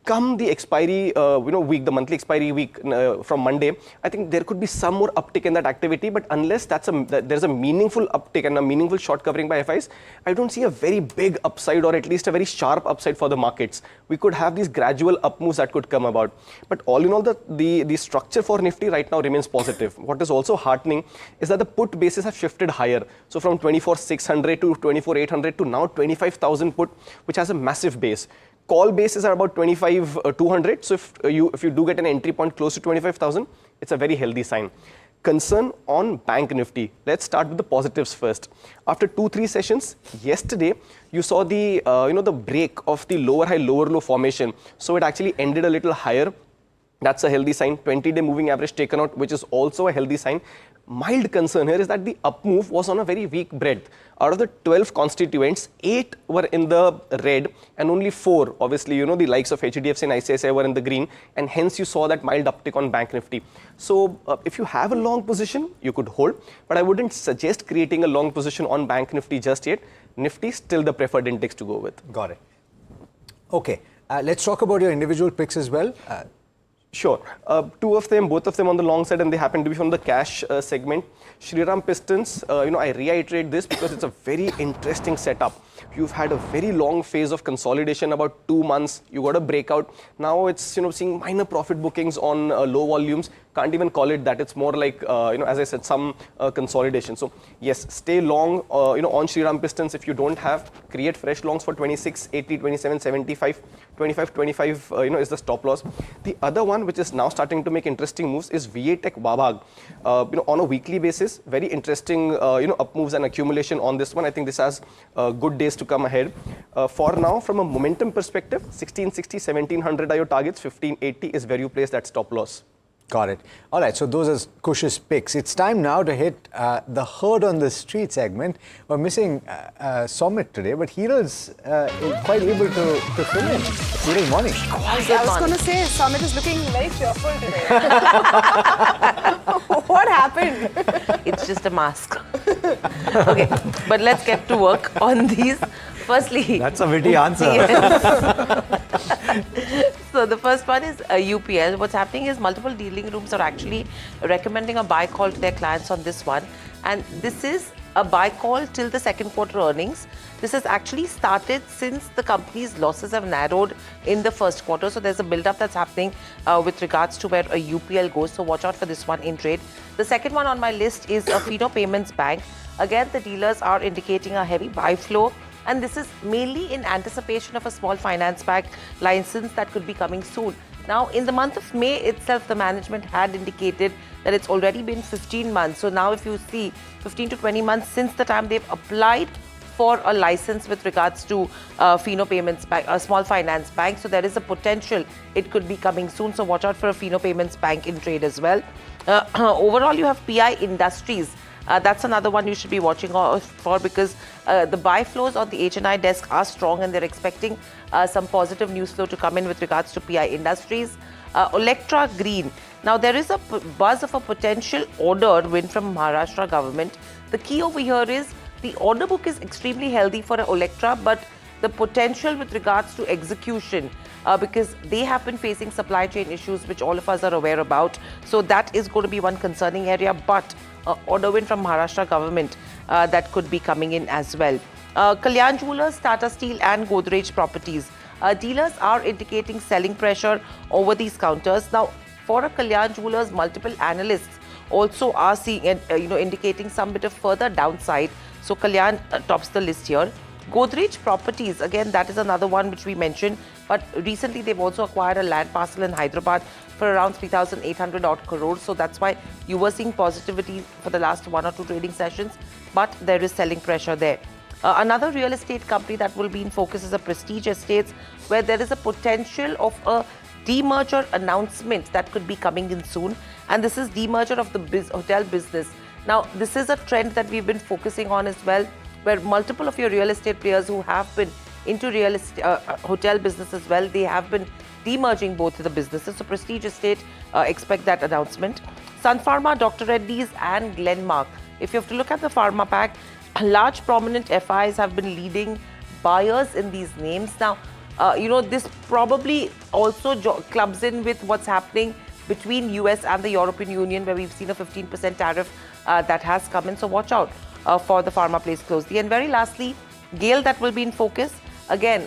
Come the expiry week, the monthly expiry week from Monday, I think there could be some more uptick in that activity, but unless there's a meaningful uptick and a meaningful short covering by FIs, I don't see a very big upside or at least a very sharp upside for the markets. We could have these gradual up moves that could come about. But all in all, the structure for Nifty right now remains positive. What is also heartening is that the put bases have shifted higher. So from 24,600 to 24,800 to now 25,000 put, which has a massive base. Call bases are about 25,200. So if you do get an entry point close to 25,000, it's a very healthy sign. Concern on Bank Nifty. Let's start with the positives first. After 2-3 sessions, yesterday you saw the the break of the lower high, lower low formation. So it actually ended a little higher. That's a healthy sign. 20-day moving average taken out, which is also a healthy sign. Mild concern here is that the up move was on a very weak breadth. Out of the 12 constituents, 8 were in the red and only 4, obviously, you know, the likes of HDFC and ICICI were in the green, and hence you saw that mild uptick on Bank Nifty. So if you have a long position, you could hold, but I wouldn't suggest creating a long position on Bank Nifty just yet. Nifty still the preferred index to go with. Got it. Okay, let's talk about your individual picks as well. Sure. Two of them, both of them on the long side, and they happen to be from the cash segment. Shriram Pistons, you know, I reiterate this because it's a very interesting setup. You've had a very long phase of consolidation, about 2 months. You got a breakout. Now it's, you know, seeing minor profit bookings on low volumes. Can't even call it that. It's more like, you know, as I said, some consolidation. So yes, stay long, you know, on Shriram Pistons. If you don't have, create fresh longs for 26, 80, 27, 75, 25, 25, you know, is the stop loss. The other one, which is now starting to make interesting moves, is VA Tech Wabag. You know, on a weekly basis, very interesting, you know, up moves and accumulation on this one. I think this has good days to come ahead. For now, from a momentum perspective, 1660, 1700 are your targets. 1580 is where you place that stop loss. Got it. All right, so those are Kush's picks. It's time now to hit the herd on the street segment. We're missing Somit today, but Heeral's quite able to fill in. Heeral, morning. I was going to say, Somit is looking very cheerful today. What happened? It's just a mask. Okay, but let's get to work on these. Firstly, that's a witty answer. So the first one is UPL. What's happening is multiple dealing rooms are actually recommending a buy call to their clients on this one. And this is a buy call till the second quarter earnings. This has actually started since the company's losses have narrowed in the first quarter. So there's a build-up that's happening with regards to where a UPL goes. So watch out for this one in trade. The second one on my list is a Fino Payments Bank. Again, the dealers are indicating a heavy buy flow. And this is mainly in anticipation of a small finance bank license that could be coming soon. Now, in the month of May itself, the management had indicated that it's already been 15 months. So now if you see 15 to 20 months since the time they've applied for a license with regards to Fino Payments Bank, a small finance bank. So there is a potential it could be coming soon. So watch out for a Fino Payments Bank in trade as well. Overall, you have PI Industries. That's another one you should be watching for because the buy flows on the HNI desk are strong and they're expecting some positive news flow to come in with regards to PI Industries. Electra Green. Now, there is a buzz of a potential order win from Maharashtra government. The key over here is the order book is extremely healthy for Electra, but the potential with regards to execution because they have been facing supply chain issues, which all of us are aware about. So that is going to be one concerning area, but order win from Maharashtra government that could be coming in as well. Kalyan Jewellers, Tata Steel and Godrej Properties. Dealers are indicating selling pressure over these counters. Now, for a Kalyan Jewellers, multiple analysts also are seeing and indicating some bit of further downside. So Kalyan tops the list here. Godrej Properties, again, that is another one which we mentioned, but recently they've also acquired a land parcel in Hyderabad for around 3,800 odd crores. So that's why you were seeing positivity for the last 1 or 2 trading sessions, but there is selling pressure there. Another real estate company that will be in focus is a Prestige Estates, where there is a potential of a demerger announcement that could be coming in soon. And this is demerger of the hotel business. Now, this is a trend that we've been focusing on as well, where multiple of your real estate players who have been into real estate, hotel business as well, they have been demerging both of the businesses. So Prestige Estate, expect that announcement. Sun Pharma, Dr. Reddy's and Glenmark. If you have to look at the pharma pack, large prominent FIs have been leading buyers in these names. Now, this probably also clubs in with what's happening between US and the European Union, where we've seen a 15% tariff that has come in. So watch out for the pharma plays closely. And very lastly, GAIL, that will be in focus. Again,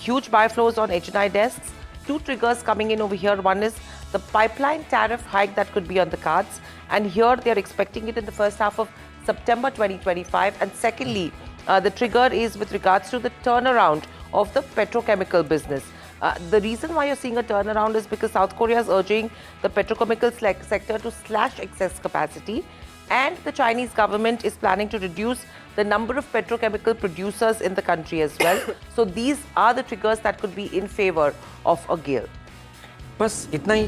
huge buy flows on HNI desks. 2 triggers coming in over here. One is the pipeline tariff hike that could be on the cards. And here they're expecting it in the first half of September 2025. And secondly, the trigger is with regards to the turnaround of the petrochemical business. The reason why you're seeing a turnaround is because South Korea is urging the petrochemical sector to slash excess capacity, and the Chinese government is planning to reduce the number of petrochemical producers in the country as well. So these are the triggers that could be in favor of a GAIL. बस इतना ही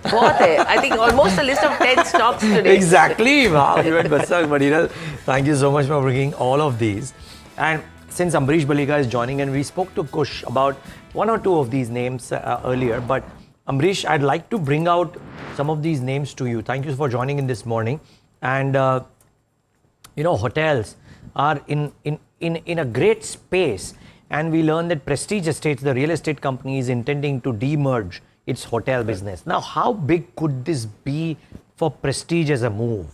बहुत है. I think almost a list of 10 stocks today. Exactly. Wow, you went Basak Madinal. Thank you so much for bringing all of these. And since Ambrish Baliga is joining, and we spoke to Kush about one or two of these names earlier, but Ambrish, I'd like to bring out some of these names to you. Thank you for joining in this morning. And hotels are in a great space, and we learned that Prestige Estates, the real estate company, is intending to demerge its hotel business. Now, how big could this be for Prestige as a move?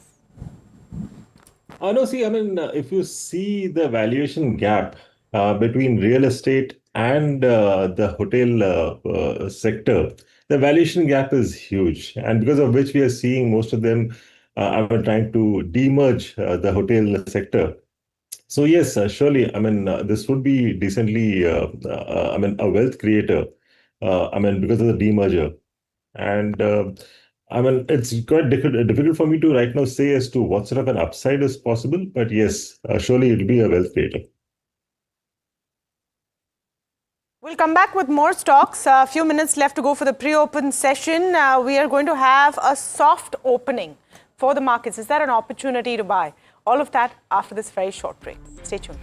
No, see, I mean, if you see the valuation gap between real estate and the hotel sector, the valuation gap is huge, and because of which we are seeing most of them are trying to demerge the hotel sector. So yes, surely, I mean, this would be decently, I mean, a wealth creator, I mean, because of the demerger. And I mean, it's quite difficult for me to right now say as to what sort of an upside is possible, but yes, surely it will be a wealth creator. We'll come back with more stocks. A few minutes left to go for the pre-open session. We are going to have a soft opening for the markets. Is there an opportunity to buy? All of that after this very short break. Stay tuned.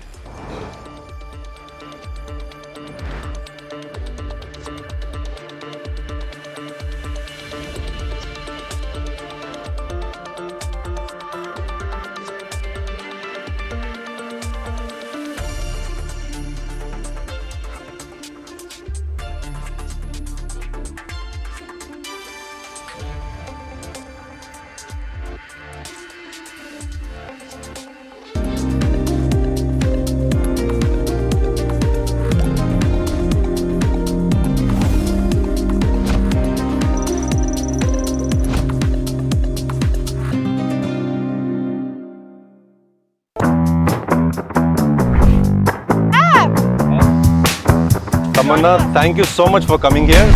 Tamanna, thank you so much for coming here.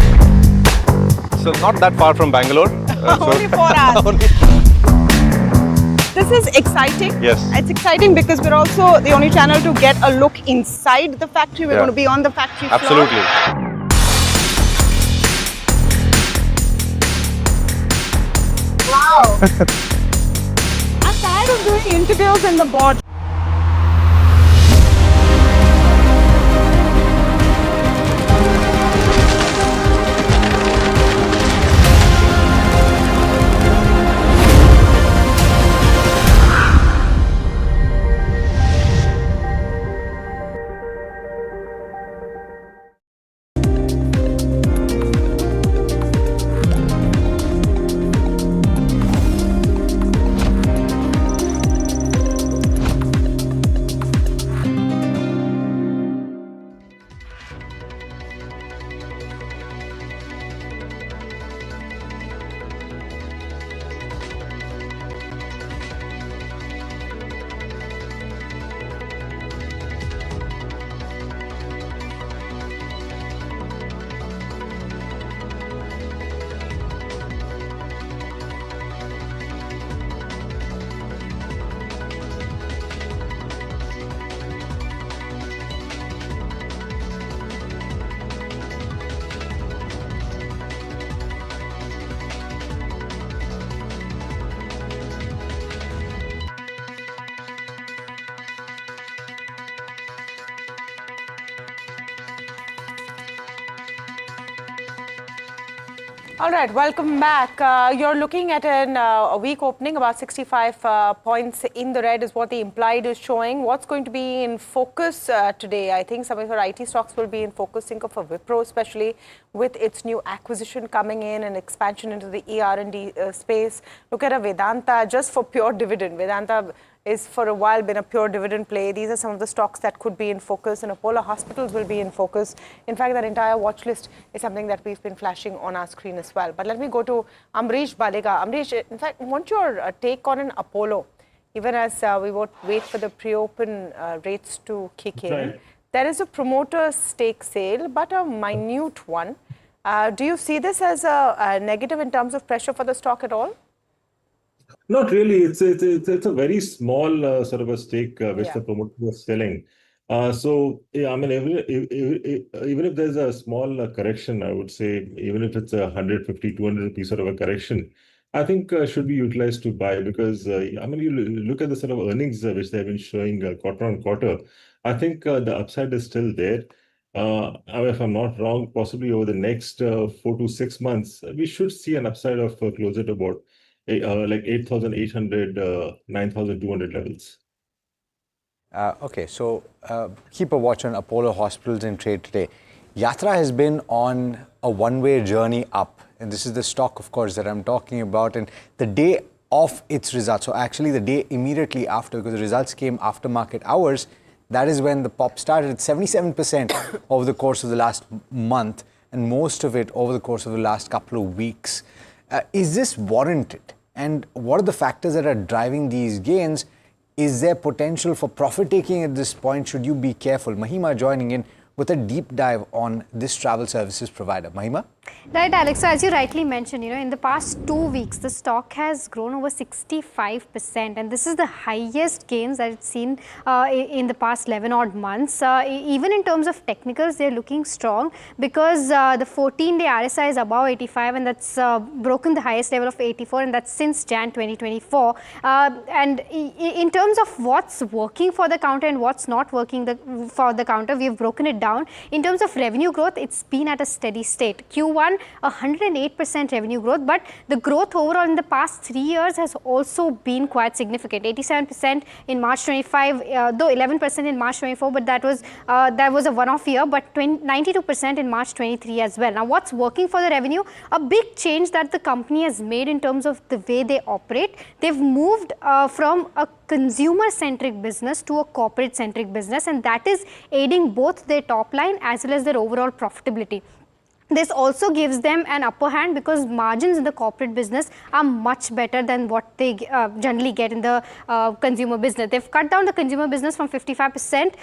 So not that far from Bangalore. Only 4 hours. This is exciting. Yes. It's exciting because we're also the only channel to get a look inside the factory. We're going to be on the factory floor. Absolutely. Wow. I'm tired of doing interviews in the board. All right, welcome back. You're looking at a weak opening, about 65 points in the red is what the implied is showing. What's going to be in focus today? I think some of your IT stocks will be in focus. Think of a Wipro, especially with its new acquisition coming in and expansion into the ER&D space. Look at a Vedanta just for pure dividend. Vedanta is for a while been a pure dividend play. These are some of the stocks that could be in focus, and Apollo Hospitals will be in focus. In fact, that entire watch list is something that we've been flashing on our screen as well. But let me go to Ambrish Baliga. Ambrish, in fact, I want your take on an Apollo, even as we wait for the pre-open rates to kick in. Right. There is a promoter stake sale, but a minute one. Do you see this as a negative in terms of pressure for the stock at all? Not really. It's a very small sort of a stake which the promoter was selling. So yeah, I mean, even if there's a small correction, I would say, even if it's 150, 200 rupee sort of a correction, I think should be utilized to buy because I mean, you look at the sort of earnings which they've been showing quarter on quarter. I think the upside is still there. If I'm not wrong, possibly over the next 4 to 6 months, we should see an upside of closer to about like 8,800, 9,200 levels. Okay, so keep a watch on Apollo Hospitals in trade today. Yatra has been on a one-way journey up, and this is the stock, of course, that I'm talking about. And the day of its results, so actually the day immediately after, because the results came after market hours, that is when the pop started at 77% over the course of the last month, and most of it over the course of the last couple of weeks. Is this warranted? And what are the factors that are driving these gains? Is there potential for profit taking at this point? Should you be careful? Mahima joining in with a deep dive on this travel services provider. Mahima? Right, Alex. So as you rightly mentioned, in the past 2 weeks, the stock has grown over 65%, and this is the highest gains that it's seen in the past 11 odd months. Even in terms of technicals, they're looking strong because the 14-day RSI is above 85, and that's broken the highest level of 84, and that's since Jan 2024. And in terms of what's working for the counter and what's not working for the counter, we've broken it down. In terms of revenue growth, it's been at a steady state. Q1, 108% revenue growth, but the growth overall in the past 3 years has also been quite significant. 87% in March 25, though 11% in March 24, but that was a one-off year, but 92% in March 23 as well. Now, what's working for the revenue? A big change that the company has made in terms of the way they operate. They've moved from a consumer-centric business to a corporate-centric business, and that is aiding both their top line as well as their overall profitability. This also gives them an upper hand because margins in the corporate business are much better than what they generally get in the consumer business. They've cut down the consumer business from 55%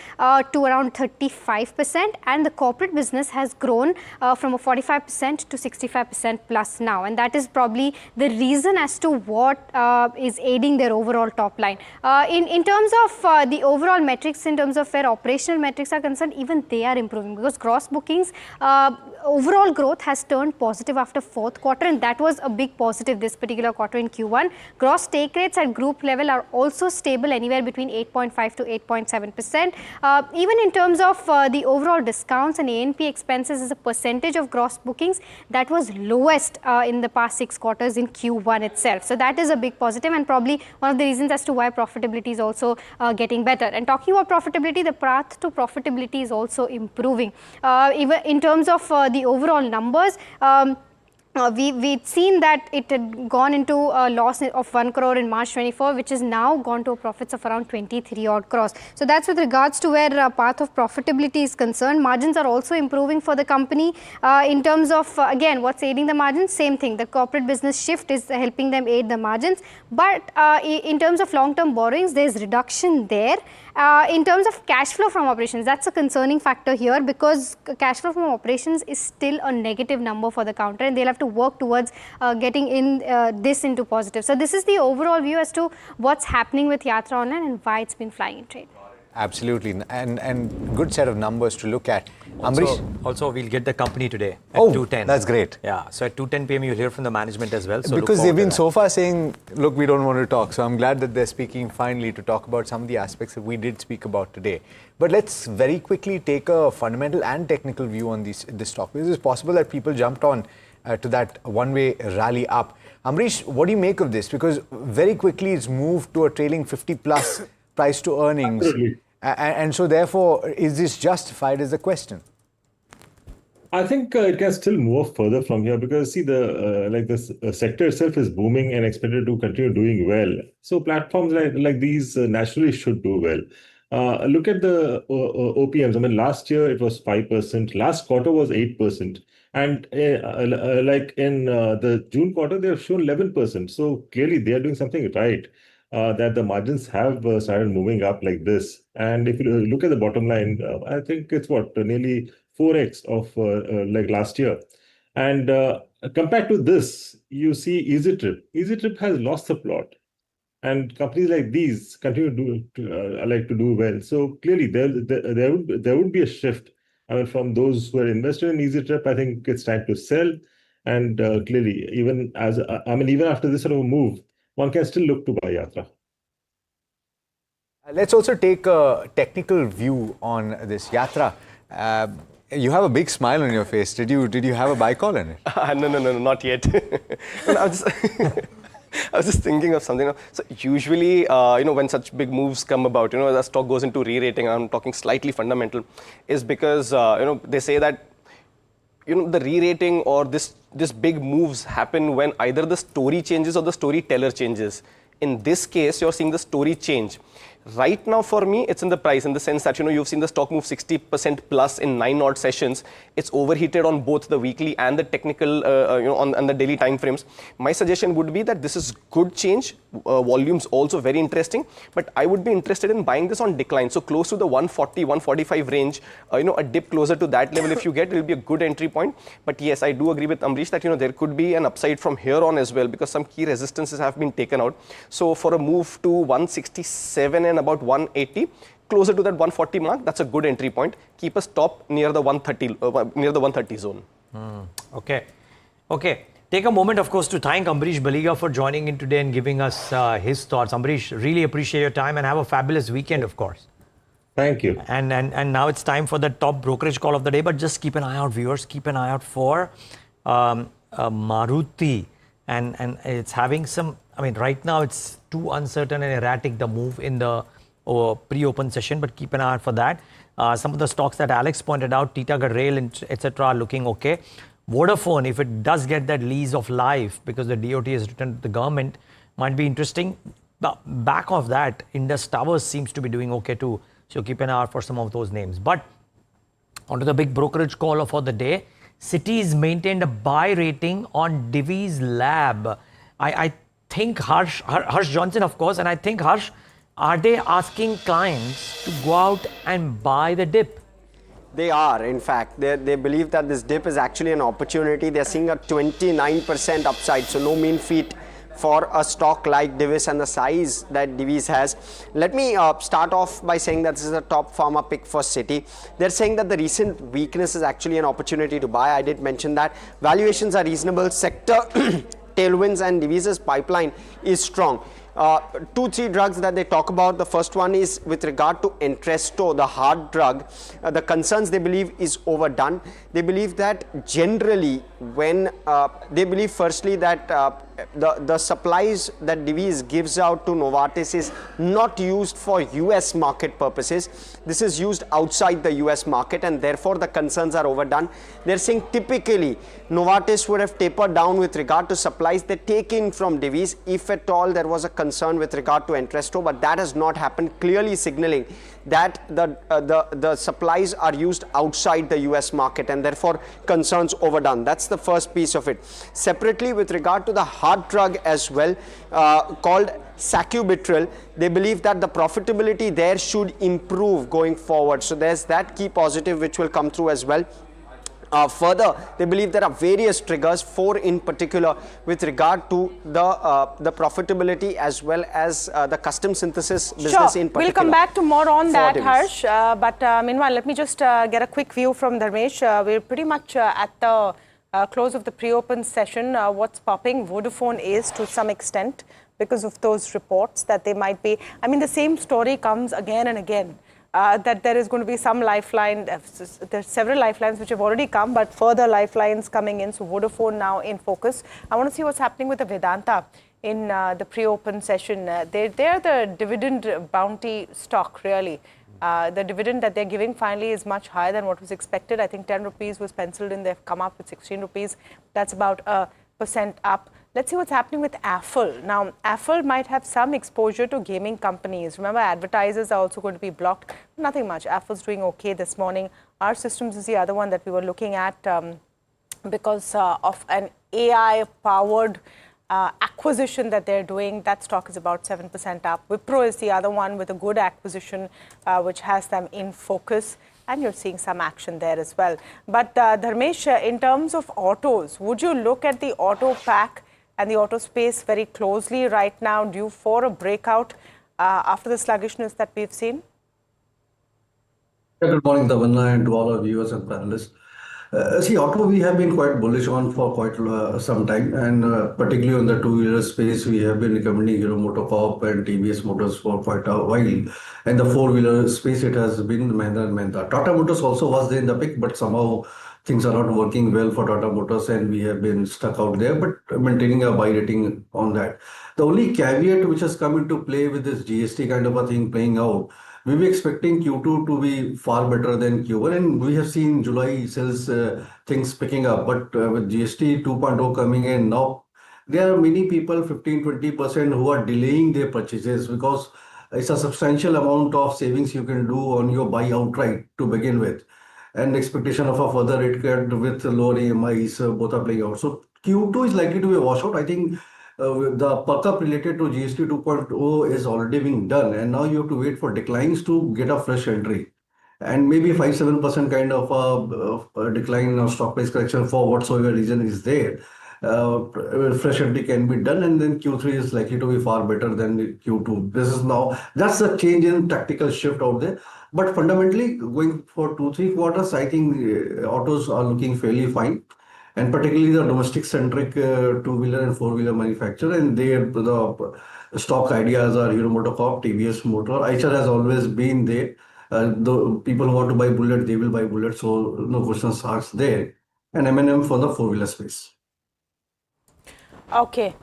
to around 35%, and the corporate business has grown from a 45% to 65% plus now, and that is probably the reason as to what is aiding their overall top line. In terms of the overall metrics, in terms of where operational metrics are concerned, even they are improving because gross bookings overall growth has turned positive after fourth quarter, and that was a big positive this particular quarter in Q1. Gross take rates at group level are also stable, anywhere between 8.5 to 8.7%. Even in terms of the overall discounts and A&P expenses as a percentage of gross bookings, that was lowest in the past 6 quarters in Q1 itself. So that is a big positive, and probably one of the reasons as to why profitability is also getting better. And talking about profitability, the path to profitability is also improving. Even in terms of the overall numbers, we'd seen that it had gone into a loss of 1 crore in March 24, which has now gone to profits of around 23 odd crores. So that's with regards to where path of profitability is concerned. Margins are also improving for the company. In terms of, again, what's aiding the margins? Same thing. The corporate business shift is helping them aid the margins. But in terms of long-term borrowings, there's reduction there. In terms of cash flow from operations, that's a concerning factor here because cash flow from operations is still a negative number for the counter, and they'll have to work towards getting this into positive. So this is the overall view as to what's happening with Yatra Online and why it's been flying in trade. Absolutely, and good set of numbers to look at. Also, we'll get the company today at 2:10. That's great. Yeah, so at 2:10 p.m. you'll hear from the management as well. So because they've been so far saying, look, we don't want to talk. So I'm glad that they're speaking finally to talk about some of the aspects that we did speak about today. But let's very quickly take a fundamental and technical view on this stock. Because it's possible that people jumped on to that one-way rally up. Amrish, what do you make of this? Because very quickly it's moved to a trailing 50 plus price to earnings. And so therefore, is this justified is the question? I think it can still move further from here because see the sector itself is booming and expected to continue doing well. So platforms like these naturally should do well. Look at the OPMs. I mean, last year it was 5%. Last quarter was 8%. And like in the June quarter, they have shown 11%. So clearly they are doing something right. That the margins have started moving up like this. And if you look at the bottom line, I think it's nearly 4x of like last year. And compared to this, you see EasyTrip. EasyTrip has lost the plot. And companies like these continue to do well. So clearly, there would be a shift. I mean, from those who are invested in EasyTrip, I think it's time to sell. And clearly, even after this sort of a move, one can still look to buy Yatra. Let's also take a technical view on this Yatra. You have a big smile on your face. Did you have a buy call in it? No, not yet. I was just thinking of something. So usually, when such big moves come about, the stock goes into re-rating. I'm talking slightly fundamental, is because they say that the re-rating or this big moves happen when either the story changes or the storyteller changes. In this case, you're seeing the story change. Right now, for me, it's in the price, in the sense that you've seen the stock move 60% plus in 9 odd sessions. It's overheated on both the weekly and the technical, on the daily time frames. My suggestion would be that this is good change. Volumes also very interesting, but I would be interested in buying this on decline. So close to the 140, 145 range, a dip closer to that level if you get, it will be a good entry point. But yes, I do agree with Amrish that there could be an upside from here on as well, because some key resistances have been taken out. So for a move to 167 and about 180, closer to that 140 mark, that's a good entry point. Keep a stop near the 130 zone. Okay. Take a moment, of course, to thank Amrish Baliga for joining in today and giving us his thoughts. Amrish, really appreciate your time and have a fabulous weekend, of course. Thank you. And now it's time for the top brokerage call of the day, but just keep an eye out, viewers. Keep an eye out for Maruti. And it's having some, right now it's too uncertain and erratic, the move in the pre-open session, but keep an eye out for that. Some of the stocks that Alex pointed out, Titagarh Rail, etc., are looking okay. Vodafone, if it does get that lease of life because the DOT has returned to the government, might be interesting. Back of that, Indus Towers seems to be doing okay too. So keep an eye out for some of those names. But onto the big brokerage call for the day. Cities maintained a buy rating on Divi's Lab. I think Harsh Johnson, of course, and I think Harsh, are they asking clients to go out and buy the dip? They are, in fact. They believe that this dip is actually an opportunity. They're seeing a 29% upside, so no mean feat for a stock like Divis and the size that Divis has. Let me start off by saying that this is a top pharma pick for Citi. They're saying that the recent weakness is actually an opportunity to buy. I did mention that. Valuations are reasonable. Sector tailwinds and Divis's pipeline is strong. 2-3 drugs that they talk about. The first one is with regard to Entresto, the heart drug. The concerns they believe is overdone. They believe that generally when they believe firstly that the supplies that Divi's gives out to Novartis is not used for US market purposes. This is used outside the US market, and therefore the concerns are overdone. They're saying typically Novartis would have tapered down with regard to supplies they take in from Divi's if at all there was a concern with regard to Entresto, but that has not happened, clearly signaling that the supplies are used outside the US market and therefore concerns overdone. That's the first piece of it. Separately, with regard to the heart drug as well, called sacubitril, they believe that the profitability there should improve going forward. So there's that key positive which will come through as well. Further, they believe there are various triggers, 4 in particular, with regard to the profitability as well as the custom synthesis business in particular. We'll come back to more on that, Harsh. But meanwhile, let me just get a quick view from Dharmesh. We're pretty much at the close of the pre-open session. What's popping? Vodafone is to some extent because of those reports that they might be. The same story comes again and again. That there is going to be some lifeline. There's several lifelines which have already come, but further lifelines coming in. So Vodafone now in focus. I want to see what's happening with the Vedanta in the pre-open session. They're the dividend bounty stock, really. The dividend that they're giving finally is much higher than what was expected. I think 10 rupees was penciled in. They've come up with 16 rupees. That's about 1% up. Let's see what's happening with Affle. Now, Affle might have some exposure to gaming companies. Remember, advertisers are also going to be blocked. Nothing much. Affle's doing okay this morning. Our Systems is the other one that we were looking at because of an AI-powered acquisition that they're doing. That stock is about 7% up. Wipro is the other one with a good acquisition which has them in focus. And you're seeing some action there as well. But Dharmesh, in terms of autos, would you look at the auto pack and the auto space very closely right now, due for a breakout after the sluggishness that we've seen? Good morning, Tamanna, and to all our viewers and panelists. See, auto we have been quite bullish on for quite some time, and particularly on the two-wheeler space, we have been recommending Hero MotoCorp and TVS Motors for quite a while. And the four-wheeler space, it has been Mahindra and Mahindra. Tata Motors also was there in the pick, but somehow things are not working well for Tata Motors, and we have been stuck out there, but maintaining a buy rating on that. The only caveat which has come into play with this GST kind of a thing playing out, we were expecting Q2 to be far better than Q1, and we have seen July sales things picking up. But with GST 2.0 coming in now, there are many people, 15-20%, who are delaying their purchases because it's a substantial amount of savings you can do on your buy outright to begin with, and expectation of a further rate cut with lower AMIs both are playing out. So Q2 is likely to be a washout. I think the perk up related to GST 2.0 is already being done, and now you have to wait for declines to get a fresh entry, and maybe 5-7% kind of a decline or stock price correction for whatsoever reason is there. Fresh entry can be done, and then Q3 is likely to be far better than Q2. That's a change in tactical shift out there. But fundamentally, going for 2-3 quarters, I think autos are looking fairly fine, and particularly the domestic-centric two-wheeler and four-wheeler manufacturer, and the stock ideas are Hero MotoCorp, TVS Motor. Eicher has always been there. The people who want to buy Bullet, they will buy Bullet, so no questions asked there. And M&M for the four-wheeler space. Okay.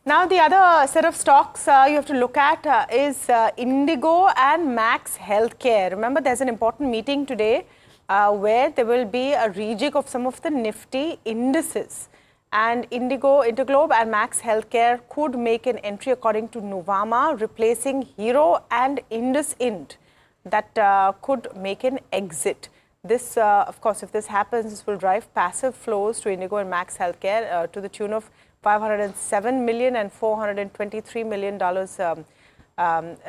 Now the other set of stocks you have to look at is Indigo and Max Healthcare. Remember, there's an important meeting today where there will be a rejig of some of the Nifty indices. And Indigo, Interglobe and Max Healthcare could make an entry according to Nuvama, replacing Hero and IndusInd. That could make an exit. This, of course, if this happens, this will drive passive flows to Indigo and Max Healthcare to the tune of $507 million and $423 million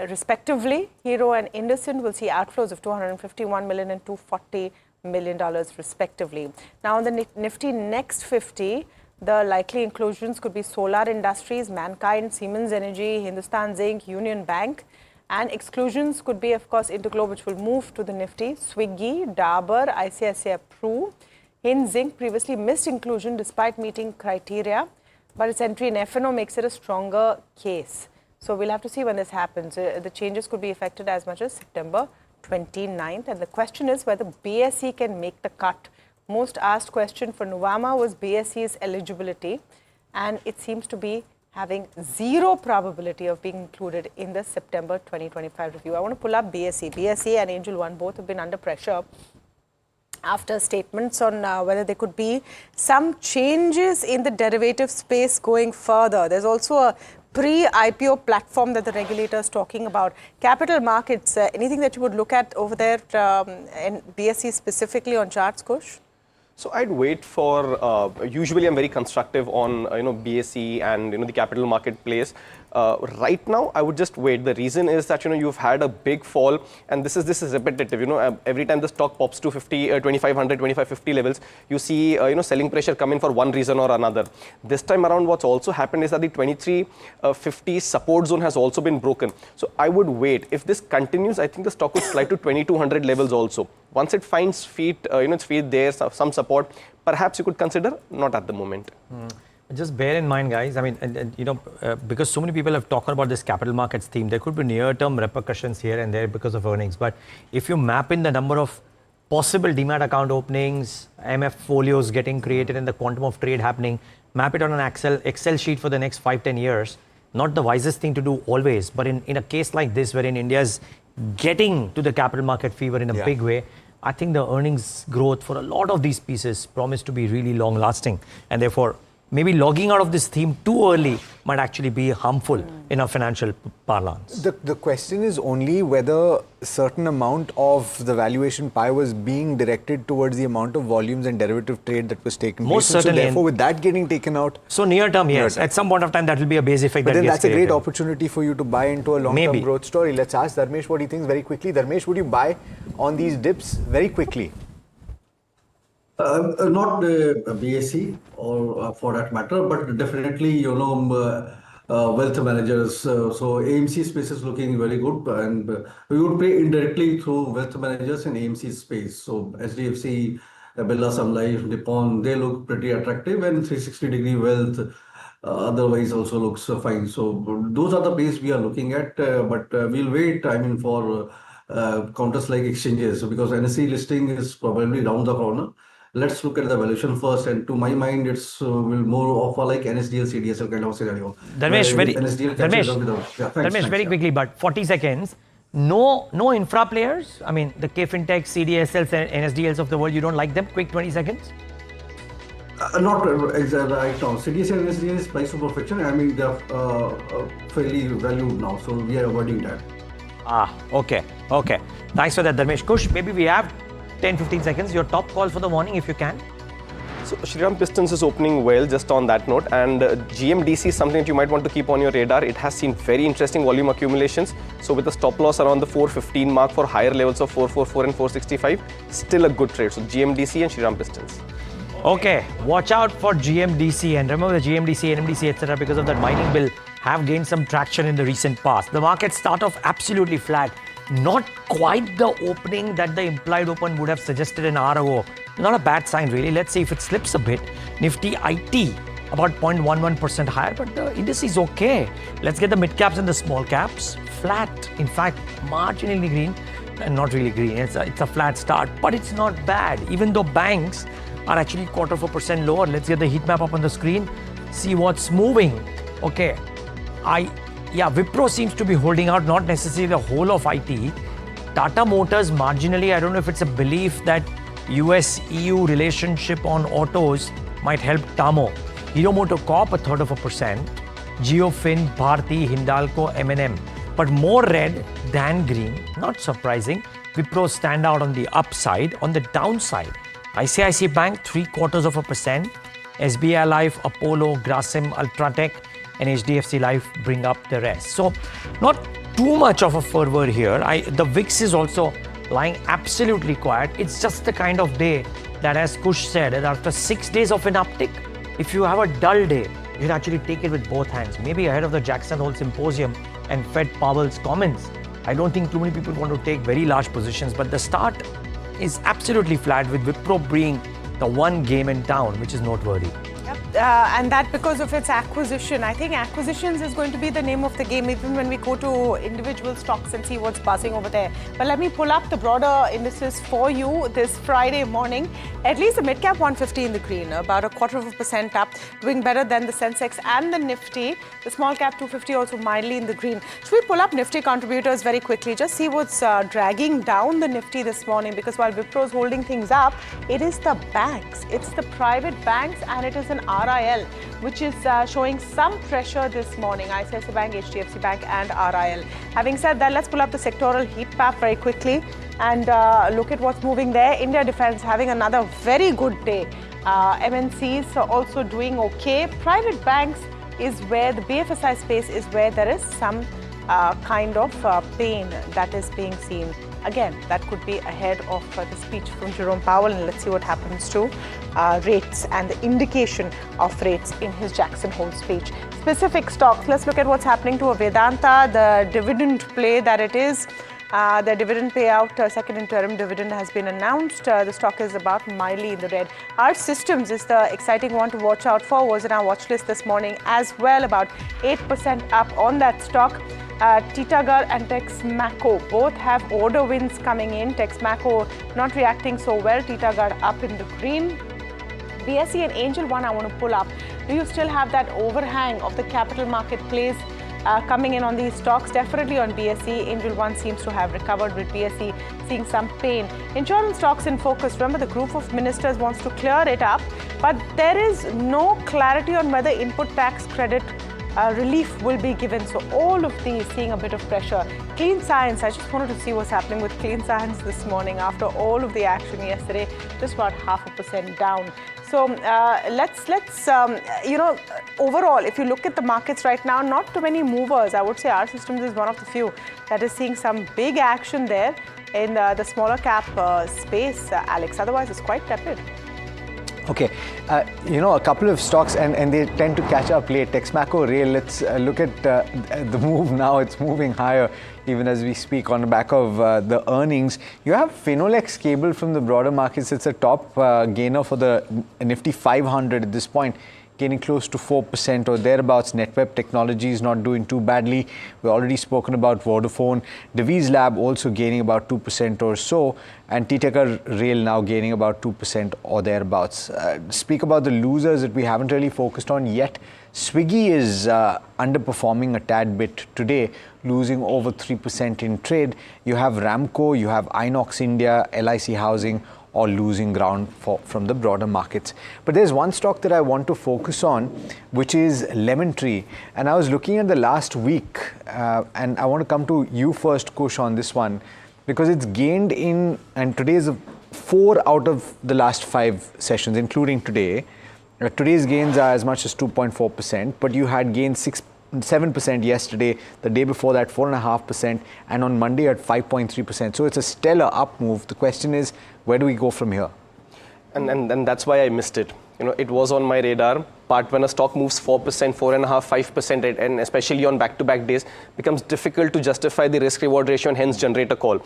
respectively. Hero and IndusInd will see outflows of $251 million and $240 million respectively. Now on the Nifty Next 50, the likely inclusions could be Solar Industries, Mankind, Siemens Energy, Hindustan Zinc, Union Bank. And exclusions could be, of course, Interglobe, which will move to the Nifty, Swiggy, Dabur, ICICI Pru. Hind Zinc previously missed inclusion despite meeting criteria, but its entry in F&O makes it a stronger case. So we'll have to see when this happens. The changes could be effected as much as September 29th. And the question is whether BSE can make the cut. Most asked question for Nuvama was BSE's eligibility, and it seems to be having zero probability of being included in the September 2025 review. I want to pull up BSE. BSE and Angel One both have been under pressure after statements on whether there could be some changes in the derivative space going further. There's also a pre-IPO platform that the regulator is talking about. Capital markets, anything that you would look at over there in BSE specifically on charts, Kush? So I'd wait for, usually I'm very constructive on, BSE and, the capital marketplace. Right now, I would just wait. The reason is that, you've had a big fall, and this is repetitive. Every time the stock pops to 2500, 2550 levels, you see, selling pressure come in for one reason or another. This time around, what's also happened is that the 2350 support zone has also been broken. So I would wait. If this continues, I think the stock would slide to 2200 levels also. Once it finds its feet there, some support, perhaps you could consider, not at the moment. Just bear in mind, guys, I mean, because so many people have talked about this capital markets theme, there could be near-term repercussions here and there because of earnings. But if you map in the number of possible demat account openings, MF folios getting created and the quantum of trade happening, map it on an Excel sheet for the next 5-10 years. Not the wisest thing to do always, but in a case like this, wherein India is getting to the capital market fever in a big way, I think the earnings growth for a lot of these pieces promise to be really long lasting, and therefore maybe logging out of this theme too early might actually be harmful in our financial parlance. The question is only whether a certain amount of the valuation pie was being directed towards the amount of volumes and derivative trade that was taken place. Most certainly. So therefore, with that getting taken out... So near term, yes. At some point of time, that will be a base effect. But then that's created. a great opportunity for you to buy into a long-term growth story. Let's ask Dharmesh what he thinks very quickly. Dharmesh, would you buy on these dips very quickly? Not BSE or for that matter, but definitely, wealth managers. So AMC space is looking very good, and we would play indirectly through wealth managers in AMC space. So HDFC, Birla Sun Life, Nippon, they look pretty attractive, and 360-degree wealth otherwise also looks fine. So those are the places we are looking at, but we'll wait, for counters like exchanges, because NSE listing is probably round the corner. Let's look at the valuation first, and to my mind, it's will more of a like NSDL, CDSL kind of scenario. Dharmesh, Thanks, very quickly, but 40 seconds. No infra players. I mean, the K-Fintech, CDSLs, and NSDLs of the world. You don't like them? Quick 20 seconds. Not exactly right now. CDSL and NSDL is price of perfection. I mean, they're fairly valued now, so we are avoiding that. Okay. Thanks for that, Dharmesh. Kush, maybe we have 10-15 seconds. Your top call for the morning, if you can. So Shriram Pistons is opening well, just on that note, and GMDC is something that you might want to keep on your radar. It has seen very interesting volume accumulations. So with a stop loss around the 415 mark for higher levels of 444 and 465, still a good trade. So GMDC and Shriram Pistons. Okay, watch out for GMDC, and remember the GMDC, NMDC, etc. because of that mining bill have gained some traction in the recent past. The markets start off absolutely flat. Not quite the opening that the implied open would have suggested an hour ago. Not a bad sign really. Let's see if it slips a bit. Nifty IT about 0.11% higher, but the index is okay. Let's get the mid caps and the small caps flat. In fact, marginally green, and not really green. It's a flat start, but it's not bad. Even though banks are actually 0.25% lower. Let's get the heat map up on the screen. See what's moving. Okay, Wipro seems to be holding out, not necessarily the whole of IT. Tata Motors marginally, I don't know if it's a belief that US-EU relationship on autos might help Tamo. Hero MotoCorp, 0.33%. Geofin, Bharti, Hindalco, M&M. But more red than green, not surprising. Wipro stand out on the upside. On the downside, ICICI Bank, 0.75%. SBI Life, Apollo, Grasim, Ultratech, and HDFC Life bring up the rest. So not too much of a fervor here. The VIX is also lying absolutely quiet. It's just the kind of day that, as Kush said, that after 6 days of an uptick, if you have a dull day, you should actually take it with both hands. Maybe ahead of the Jackson Hole Symposium and Fed Powell's comments. I don't think too many people want to take very large positions, but the start is absolutely flat, with Wipro being the one game in town, which is noteworthy. And that because of its acquisition. I think acquisitions is going to be the name of the game, even when we go to individual stocks and see what's passing over there. But let me pull up the broader indices for you this Friday morning. At least the mid-cap 150 in the green, about 0.25% up, doing better than the Sensex and the Nifty. The small-cap 250 also mildly in the green. Should we pull up Nifty contributors very quickly? Just see what's dragging down the Nifty this morning, because while Wipro is holding things up, it is the banks. It's the private banks, and it is an RIL, which is showing some pressure this morning. ICICI Bank, HDFC Bank and RIL. Having said that, let's pull up the sectoral heat map very quickly and look at what's moving there. India Defence having another very good day. MNCs are also doing okay. Private banks is where the BFSI space is where there is some kind of pain that is being seen. Again, that could be ahead of the speech from Jerome Powell, and let's see what happens to rates and the indication of rates in his Jackson Hole speech. Specific stocks, let's look at what's happening to a Vedanta, the dividend play that it is. The dividend payout, second interim dividend has been announced. The stock is about mildly in the red. Our Systems is the exciting one to watch out for, was in our watch list this morning as well, about 8% up on that stock. Titagarh and Texmaco both have order wins coming in. Texmaco not reacting so well. Titagarh up in the green. BSE and Angel One I want to pull up. Do you still have that overhang of the capital market plays coming in on these stocks? Definitely on BSE. Angel One seems to have recovered, with BSE seeing some pain. Insurance stocks in focus. Remember, the group of ministers wants to clear it up, but there is no clarity on whether input tax credit relief will be given. So all of these seeing a bit of pressure. Clean Science, I just wanted to see what's happening with Clean Science this morning after all of the action yesterday, just about 0.5% down. So overall, if you look at the markets right now, not too many movers. I would say our Systems is one of the few that is seeing some big action there in the smaller cap space, Alex. Otherwise, it's quite tepid. Okay, a couple of stocks and they tend to catch up late. Texmaco Rail, let's look at the move now. It's moving higher even as we speak on the back of the earnings. You have Finolex Cable from the broader markets. It's a top gainer for the Nifty 500 at this point, gaining close to 4% or thereabouts. Netweb Technologies not doing too badly. We've already spoken about Vodafone. Devi's Lab also gaining about 2% or so. And Titagar Rail now gaining about 2% or thereabouts. Speak about the losers that we haven't really focused on yet. Swiggy is underperforming a tad bit today, losing over 3% in trade. You have Ramco, you have Inox India, LIC Housing, or losing ground from the broader markets. But there's one stock that I want to focus on, which is Lemon Tree. And I was looking at the last week, and I want to come to you first, Kush, on this one, because it's gained and today is 4 out of the last 5 sessions, including today. Today's gains are as much as 2.4%, but you had gained 7% yesterday, the day before that 4.5%, and on Monday at 5.3%. So it's a stellar up move. The question is, where do we go from here? And that's why I missed it. It was on my radar. But when a stock moves 4%, 4.5%, 5%, and especially on back-to-back days, becomes difficult to justify the risk-reward ratio and hence generate a call.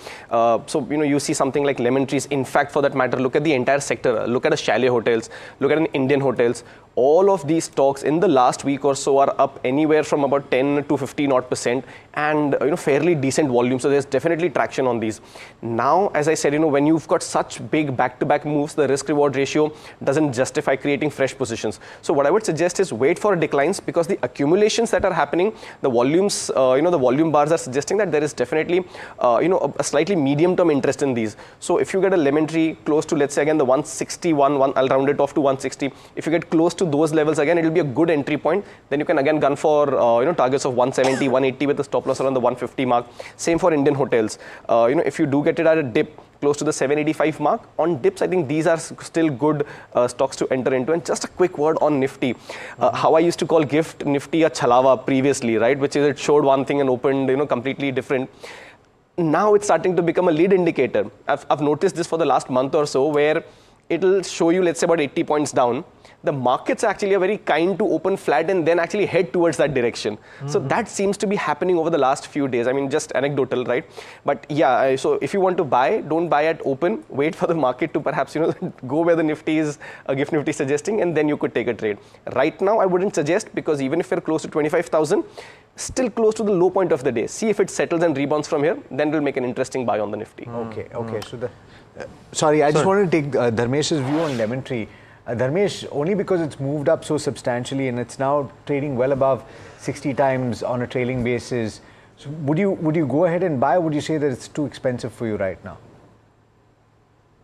So, you see something like Lemon Trees. In fact, for that matter, look at the entire sector. Look at the Chalet Hotels. Look at an Indian Hotels. All of these stocks in the last week or so are up anywhere from about 10 to 15% and fairly decent volume. So there's definitely traction on these. Now, as I said, when you've got such big back-to-back moves, the risk-reward ratio doesn't justify creating fresh positions. So what I would suggest is wait for declines, because the accumulations that are happening, the volumes, the volume bars are suggesting that there is definitely, a slightly medium-term interest in these. So if you get a Lemon Tree close to, let's say again, the 161, I'll round it off to 160. If you get close to those levels again, it will be a good entry point. Then you can again gun for, targets of 170, 180 with the stop loss around the 150 mark. Same for Indian Hotels. If you do get it at a dip, close to the 785 mark. On dips, I think these are still good stocks to enter into. And just a quick word on Nifty. How I used to call Gift Nifty a chalawa previously, right? Which is it showed one thing and opened, completely different. Now it's starting to become a lead indicator. I've noticed this for the last month or so, where it'll show you, let's say, about 80 points down. The markets actually are very kind to open flat and then actually head towards that direction. So that seems to be happening over the last few days. I mean, just anecdotal, right? But yeah, so if you want to buy, don't buy at open. Wait for the market to perhaps, go where the Nifty is, Gift Nifty suggesting, and then you could take a trade. Right now, I wouldn't suggest, because even if you're close to 25,000, still close to the low point of the day. See if it settles and rebounds from here, then we'll make an interesting buy on the Nifty. Okay. So sorry, I just wanted to take Dharmesh's view on Lemon Tree. Dharmesh, only because it's moved up so substantially and it's now trading well above 60 times on a trailing basis. So would you go ahead and buy, or would you say that it's too expensive for you right now?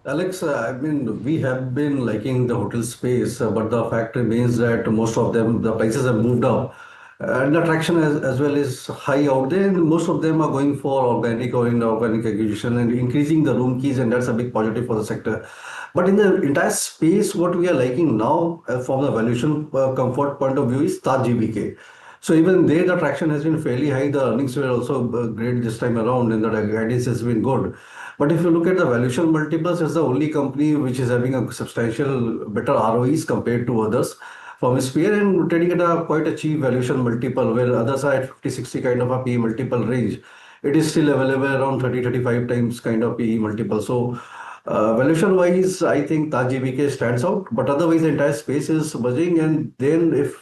Alex, I mean, we have been liking the hotel space, but the fact remains that most of them, the prices have moved up. And the traction as well is high out there, and most of them are going for organic or inorganic acquisition and increasing the room keys, and that's a big positive for the sector. But in the entire space, what we are liking now from the valuation comfort point of view is Taj GVK. So even there, the traction has been fairly high. The earnings were also great this time around, and the guidance has been good. But if you look at the valuation multiples, it's the only company which is having a substantial better ROEs compared to others from its peer, and trading at a quite a cheap valuation multiple, where others are at 50-60 kind of a PE multiple range. It is still available around 30-35 times kind of PE multiple. So valuation wise, I think Taj GVK stands out, but otherwise the entire space is buzzing. And then if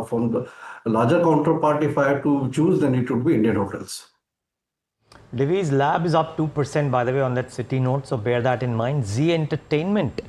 from the larger counterpart, if I have to choose, then it would be Indian Hotels. Divi's Lab is up 2%, by the way, on that City note, so bear that in mind. Z Entertainment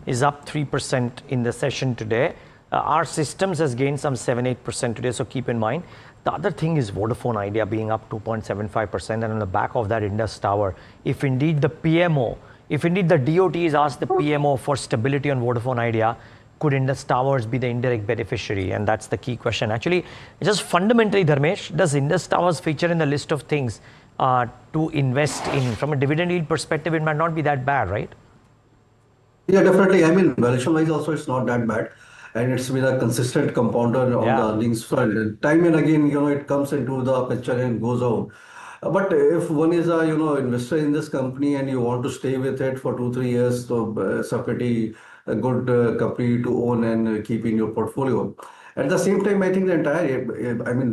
is up 3% in the session today. Our Systems has gained some 7-8% today, so keep in mind. The other thing is Vodafone Idea being up 2.75%, and on the back of that, Indus Tower. If indeed the DOT is asked the PMO for stability on Vodafone Idea, could Indus Towers be the indirect beneficiary? And that's the key question. Actually, just fundamentally, Dharmesh, does Indus Towers feature in the list of things to invest in? From a dividend yield perspective, it might not be that bad, right? Yeah, definitely. I mean, valuation-wise also, it's not that bad. And it's been a consistent compounder on the earnings front. And time and again, it comes into the picture and goes out. But if one is a investor in this company and you want to stay with it for 2-3 years, so it's a pretty a good company to own and keep in your portfolio. At the same time, I think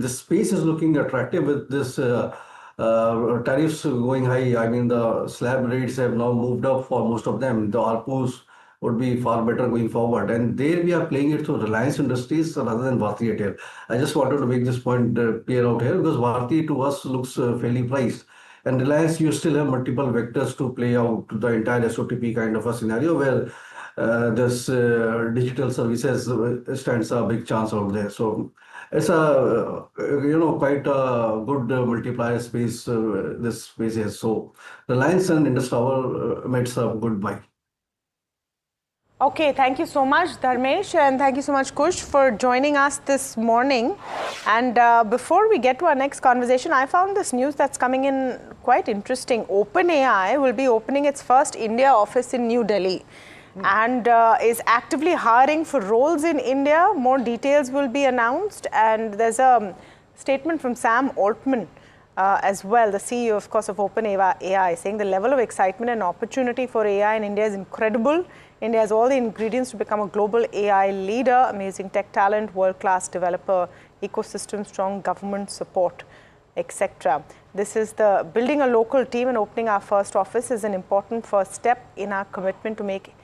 this space is looking attractive with this tariffs going high. I mean, the slab rates have now moved up for most of them. The ARPUs would be far better going forward. And there we are playing it through Reliance Industries rather than Bharti Airtel. I just wanted to make this point clear out here because Bharti to us looks fairly priced. And Reliance, you still have multiple vectors to play out the entire SOTP kind of a scenario where this digital services stands a big chance out there. So it's a quite a good multiplier space. This space is so Reliance and Indus Tower makes a good buy. Okay, thank you so much, Dharmesh, and thank you so much, Kush, for joining us this morning. And before we get to our next conversation, I found this news that's coming in quite interesting. OpenAI will be opening its first India office in New Delhi and is actively hiring for roles in India. More details will be announced, and there's a statement from Sam Altman as well, the CEO, of course, of OpenAI, saying the level of excitement and opportunity for AI in India is incredible. India has all the ingredients to become a global AI leader, amazing tech talent, world-class developer ecosystem, strong government support, etc. This is the building a local team and opening our first office is an important first step in our commitment to make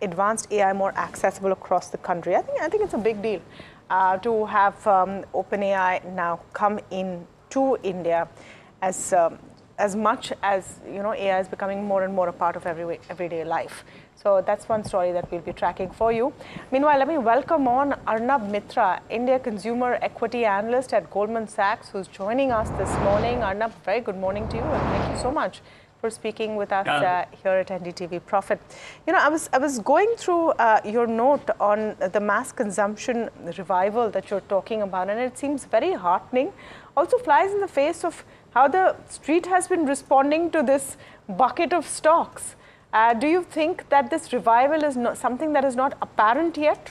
advanced AI more accessible across the country. I think it's a big deal to have OpenAI now come in to India as much as AI is becoming more and more a part of everyday life. So that's one story that we'll be tracking for you. Meanwhile, let me welcome on Arnab Mitra, India Consumer Equity Analyst at Goldman Sachs, who's joining us this morning. Arnab, very good morning to you, and thank you so much for speaking with us here at NDTV Profit. I was going through your note on the mass consumption revival that you're talking about, and it seems very heartening. Also flies in the face of how the street has been responding to this bucket of stocks. Do you think that this revival is not something that is not apparent yet?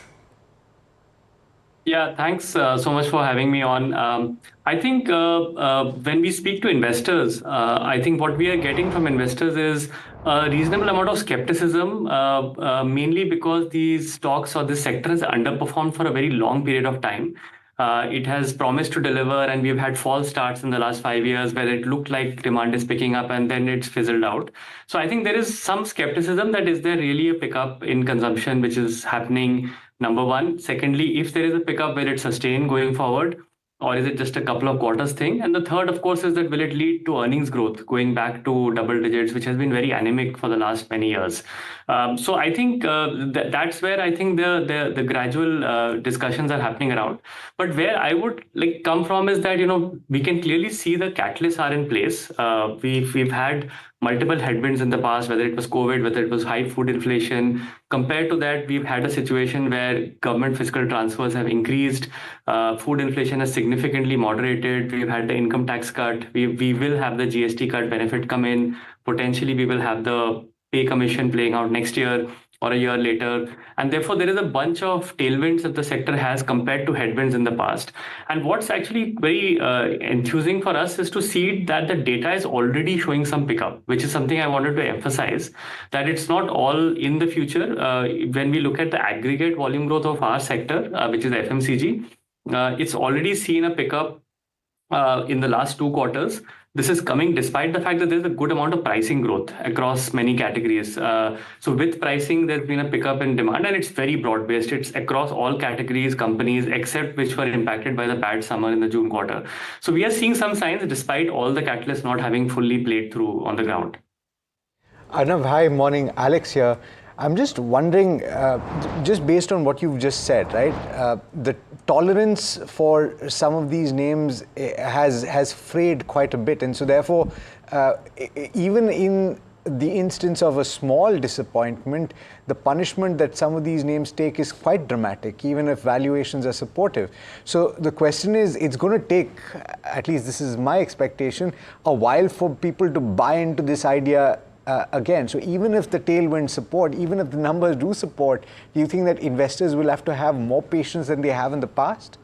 Yeah, thanks so much for having me on. I think when we speak to investors, I think what we are getting from investors is a reasonable amount of skepticism, mainly because these stocks or this sector has underperformed for a very long period of time. It has promised to deliver, and we've had false starts in the last 5 years where it looked like demand is picking up and then it's fizzled out. So I think there is some skepticism that is there really a pickup in consumption which is happening, number one. Secondly, if there is a pickup, will it sustain going forward? Or is it just a couple of quarters thing? And the third, of course, is that will it lead to earnings growth going back to double digits, which has been very anemic for the last many years. So I think that's where I think the gradual discussions are happening around. But where I would come from is that, we can clearly see the catalysts are in place. We've had multiple headwinds in the past, whether it was COVID, whether it was high food inflation. Compared to that, we've had a situation where government fiscal transfers have increased. Food inflation has significantly moderated. We've had the income tax cut. We will have the GST cut benefit come in. Potentially, we will have the pay commission playing out next year or a year later. And therefore, there is a bunch of tailwinds that the sector has compared to headwinds in the past. And what's actually very enthusing for us is to see that the data is already showing some pickup, which is something I wanted to emphasize, that it's not all in the future. When we look at the aggregate volume growth of our sector, which is FMCG, it's already seen a pickup in the last 2 quarters. This is coming despite the fact that there's a good amount of pricing growth across many categories. So with pricing, there's been a pickup in demand, and it's very broad-based. It's across all categories, companies, except which were impacted by the bad summer in the June quarter. So we are seeing some signs despite all the catalysts not having fully played through on the ground. Arnav, hi, morning. Alex here. I'm just wondering, just based on what you've just said, right? The tolerance for some of these names has frayed quite a bit, and so therefore, even in the instance of a small disappointment, the punishment that some of these names take is quite dramatic, even if valuations are supportive. So the question is, it's going to take, at least this is my expectation, a while for people to buy into this idea again. So even if the tailwind support, even if the numbers do support, do you think that investors will have to have more patience than they have in the past?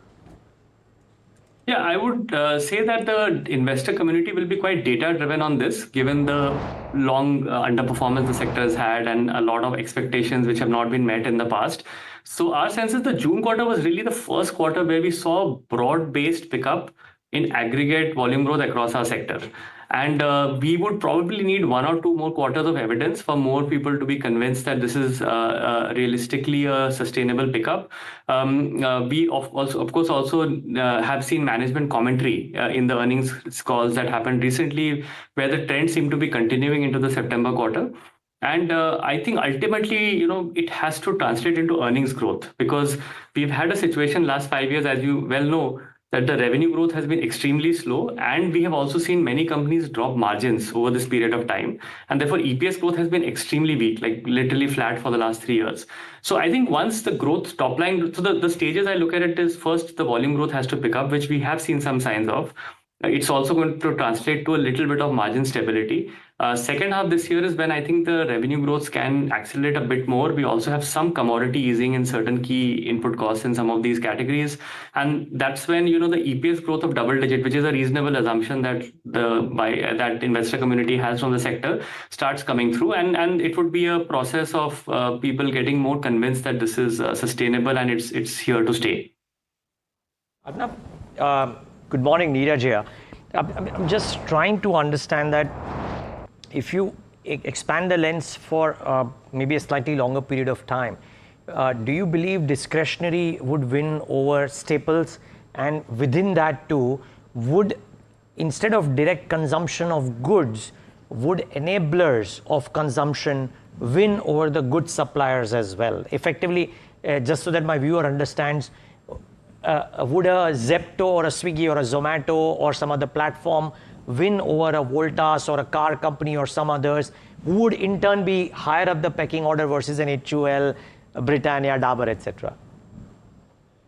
Yeah, I would say that the investor community will be quite data driven on this, given the long underperformance the sector has had and a lot of expectations which have not been met in the past. So our sense is the June quarter was really the first quarter where we saw broad-based pickup in aggregate volume growth across our sector. And we would probably need 1 or 2 more quarters of evidence for more people to be convinced that this is realistically a sustainable pickup. We of course also have seen management commentary in the earnings calls that happened recently, where the trend seemed to be continuing into the September quarter. And I think ultimately, it has to translate into earnings growth, because we've had a situation last 5 years, as you well know, that the revenue growth has been extremely slow, and we have also seen many companies drop margins over this period of time, and therefore EPS growth has been extremely weak, like literally flat for the last 3 years. So I think once the growth top line, so the stages I look at it is, first the volume growth has to pick up, which we have seen some signs of. It's also going to translate to a little bit of margin stability. Second half this year is when I think the revenue growth can accelerate a bit more. We also have some commodity easing in certain key input costs in some of these categories. And that's when, the EPS growth of double digit, which is a reasonable assumption that that investor community has from the sector, starts coming through. And it would be a process of people getting more convinced that this is sustainable and it's here to stay. Good morning, Neeraj here. I'm just trying to understand that if you expand the lens for maybe a slightly longer period of time, do you believe discretionary would win over staples? And within that too, would, instead of direct consumption of goods, would enablers of consumption win over the good suppliers as well? Effectively, just so that my viewer understands, would a Zepto or a Swiggy or a Zomato or some other platform win over a Voltas or a car company or some others, who would in turn be higher up the pecking order versus an HUL, Britannia, Dabur, etc.?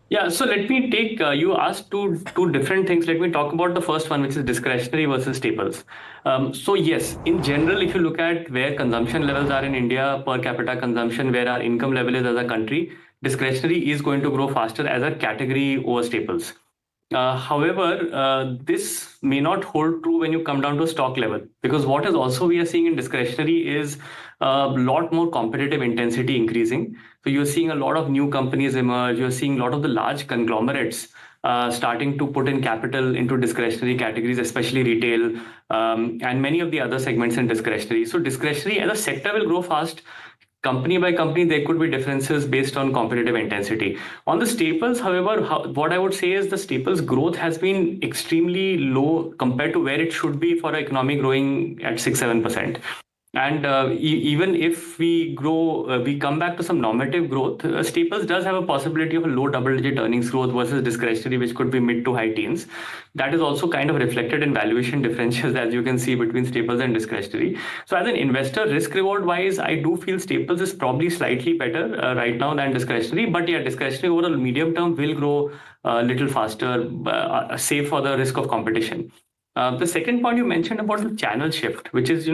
Yeah, so let me take, you asked two different things. Let me talk about the first one, which is discretionary versus staples. So yes, in general, if you look at where consumption levels are in India, per capita consumption, where our income level is as a country, discretionary is going to grow faster as a category over staples. However, this may not hold true when you come down to stock level, because what is also we are seeing in discretionary is a lot more competitive intensity increasing. So you're seeing a lot of new companies emerge. You're seeing a lot of the large conglomerates starting to put in capital into discretionary categories, especially retail, and many of the other segments in discretionary. So discretionary as a sector will grow fast. Company by company, there could be differences based on competitive intensity. On the staples, however, what I would say is the staples growth has been extremely low compared to where it should be for an economy growing at 6-7%. And even if we grow, we come back to some normative growth, staples does have a possibility of a low double-digit earnings growth versus discretionary, which could be mid to high teens. That is also kind of reflected in valuation differentials, as you can see, between staples and discretionary. So as an investor, risk-reward wise, I do feel staples is probably slightly better right now than discretionary. But yeah, discretionary over a medium term will grow a little faster, save for the risk of competition. The second point you mentioned about the channel shift, which is,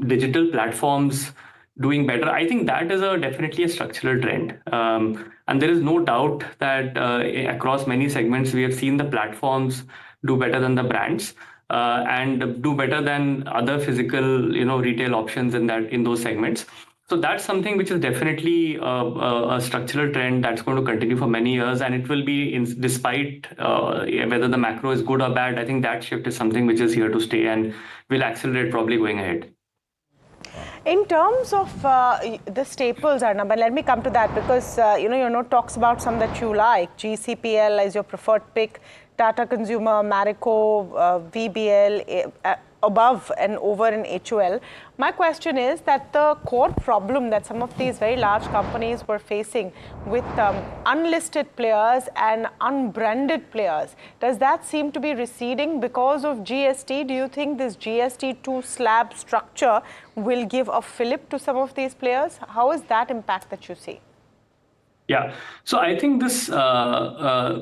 digital platforms doing better. I think that is definitely a structural trend. And there is no doubt that across many segments, we have seen the platforms do better than the brands and do better than other physical, retail options in those segments. So that's something which is definitely a structural trend that's going to continue for many years, and it will be despite whether the macro is good or bad. I think that shift is something which is here to stay and will accelerate probably going ahead. In terms of the staples, Arnab, let me come to that, because your note talks about some that you like. GCPL as your preferred pick, Tata Consumer, Marico, VBL, above and over in HUL. My question is that the core problem that some of these very large companies were facing with unlisted players and unbranded players, does that seem to be receding because of GST? Do you think this GST 2 slab structure will give a fillip to some of these players? How is that impact that you see? Yeah, so I think this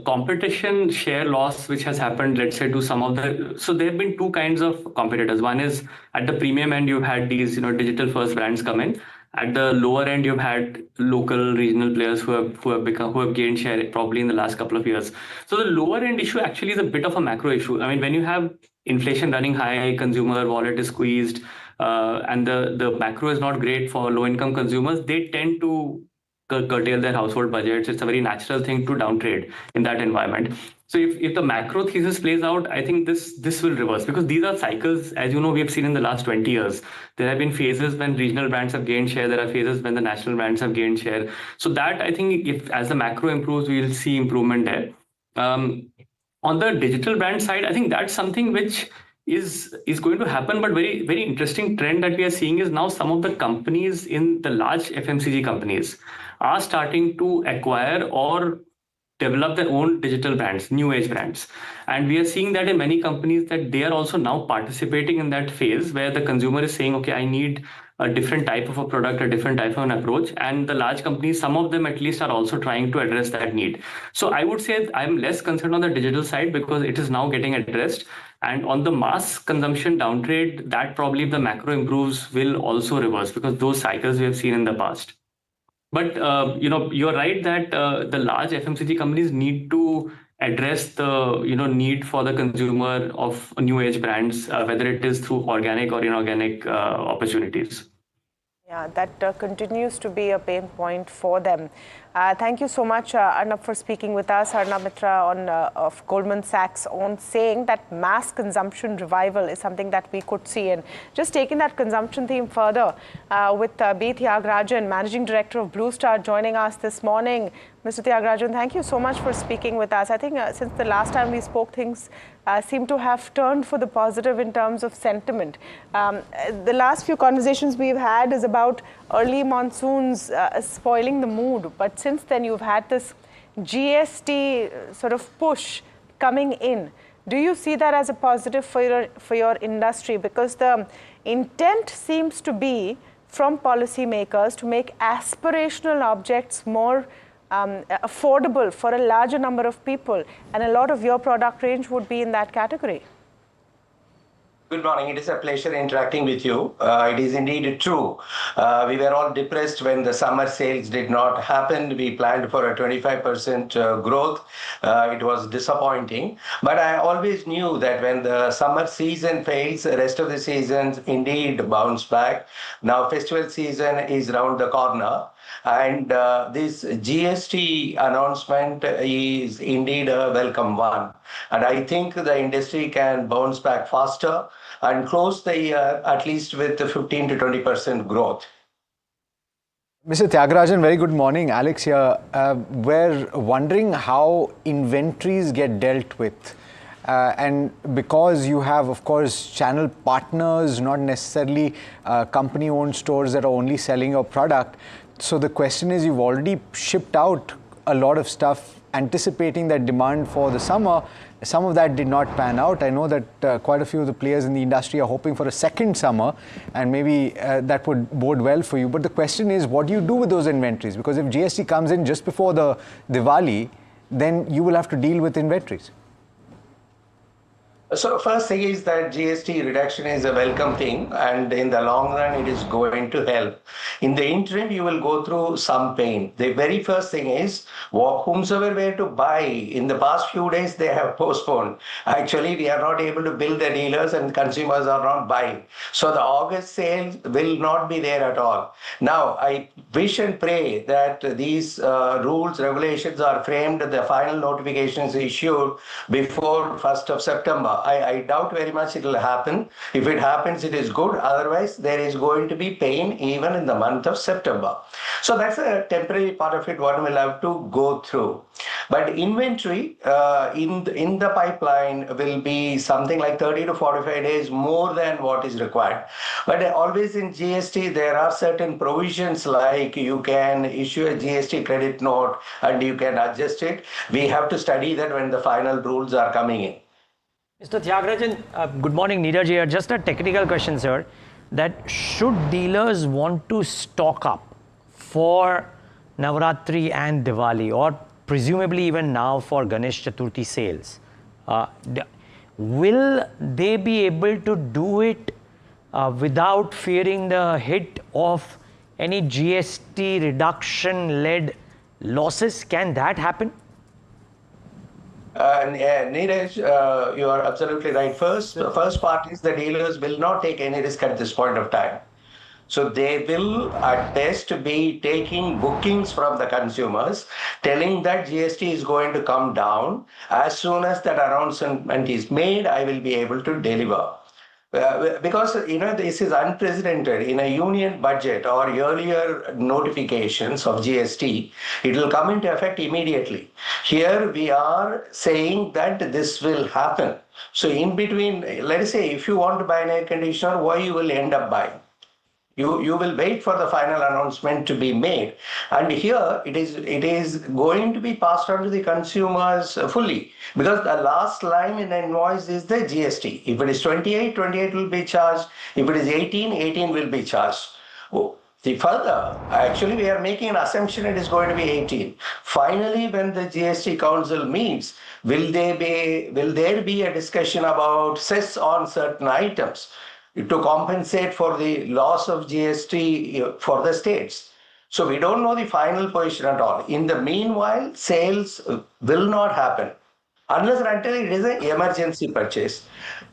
competition share loss, which has happened, let's say, to some of the, so there have been two kinds of competitors. One is at the premium end, you've had these, digital first brands come in. At the lower end, you've had local regional players who have gained share probably in the last couple of years. So the lower end issue actually is a bit of a macro issue. I mean, when you have inflation running high, consumer wallet is squeezed, and the macro is not great for low income consumers, they tend to curtail their household budgets. It's a very natural thing to downtrade in that environment. So if the macro thesis plays out, I think this will reverse, because these are cycles, as you know, we have seen in the last 20 years. There have been phases when regional brands have gained share. There are phases when the national brands have gained share. So that, I think, if as the macro improves, we will see improvement there. On the digital brand side, I think that's something which is going to happen, but very, very interesting trend that we are seeing is now some of the companies in the large FMCG companies are starting to acquire or develop their own digital brands, new age brands. And we are seeing that in many companies that they are also now participating in that phase where the consumer is saying, okay, I need a different type of a product, a different type of an approach. And the large companies, some of them at least, are also trying to address that need. So I would say I'm less concerned on the digital side because it is now getting addressed. And on the mass consumption downtrade, that probably if the macro improves will also reverse, because those cycles we have seen in the past. But you're right that the large FMCG companies need to address the need for the consumer of new age brands, whether it is through organic or inorganic opportunities. Yeah, that continues to be a pain point for them. Thank you so much, Arnab, for speaking with us. Arnab Mitra of Goldman Sachs on saying that mass consumption revival is something that we could see. And just taking that consumption theme further with B. Thiagarajan, Managing Director of Blue Star, joining us this morning. Mr. Thiagarajan, thank you so much for speaking with us. I think since the last time we spoke, things seem to have turned for the positive in terms of sentiment. The last few conversations we've had is about early monsoons spoiling the mood. But since then, you've had this GST sort of push coming in. Do you see that as a positive for your industry? Because the intent seems to be from policymakers to make aspirational objects more affordable for a larger number of people, and a lot of your product range would be in that category. Good morning. It is a pleasure interacting with you. It is indeed true. We were all depressed when the summer sales did not happen. We planned for a 25% growth. It was disappointing. But I always knew that when the summer season fails, the rest of the seasons indeed bounce back. Now festival season is around the corner. And this GST announcement is indeed a welcome one. And I think the industry can bounce back faster and close the year at least with 15 to 20% growth. Mr. Thiagarajan, very good morning. Alex here. We're wondering how inventories get dealt with. And because you have, of course, channel partners, not necessarily company-owned stores that are only selling your product. So the question is, you've already shipped out a lot of stuff anticipating that demand for the summer. Some of that did not pan out. I know that quite a few of the players in the industry are hoping for a second summer, and maybe that would bode well for you. But the question is, what do you do with those inventories? Because if GST comes in just before the Diwali, then you will have to deal with inventories. So first thing is that GST reduction is a welcome thing, and in the long run it is going to help. In the interim, you will go through some pain. The very first thing is, whomsoever were to buy, in the past few days they have postponed. Actually, we are not able to bill the dealers and consumers are not buying. So the August sales will not be there at all. Now, I wish and pray that these rules, regulations are framed, the final notifications issued before 1st of September. I doubt very much it will happen. If it happens, it is good. Otherwise, there is going to be pain even in the month of September. So that's a temporary part of it, what we'll have to go through. But inventory in the pipeline will be something like 30 to 45 days more than what is required. But always in GST, there are certain provisions like you can issue a GST credit note and you can adjust it. We have to study that when the final rules are coming in. Mr. Thiagarajan, good morning, Neeraj here. Just a technical question, sir. That should dealers want to stock up for Navaratri and Diwali, or presumably even now for Ganesh Chaturthi sales, will they be able to do it without fearing the hit of any GST reduction-led losses? Can that happen? Neeraj, you are absolutely right. The first part is the dealers will not take any risk at this point of time. So they will at best be taking bookings from the consumers, telling that GST is going to come down. As soon as that announcement is made, I will be able to deliver. Because this is unprecedented in a union budget or earlier notifications of GST, it will come into effect immediately. Here we are saying that this will happen. So in between, let us say if you want to buy an air conditioner, why you will end up buying? You will wait for the final announcement to be made, and here it is going to be passed on to the consumers fully, because the last line in the invoice is the GST. If it is 28, 28 will be charged. If it is 18, 18 will be charged. The further, actually we are making an assumption it is going to be 18. Finally, when the GST Council meets, will there be a discussion about cess on certain items to compensate for the loss of GST for the states? So we don't know the final position at all. In the meanwhile, sales will not happen unless and until it is an emergency purchase.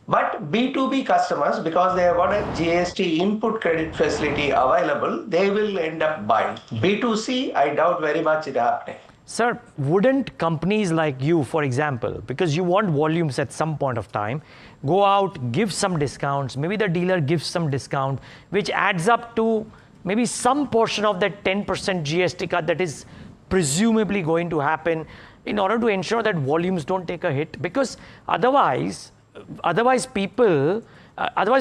But B2B customers, because they have got a GST input credit facility available, they will end up buying. B2C, I doubt very much it happening. Sir, wouldn't companies like you, for example, because you want volumes at some point of time, go out, give some discounts, maybe the dealer gives some discount, which adds up to maybe some portion of that 10% GST cut that is presumably going to happen in order to ensure that volumes don't take a hit? Because otherwise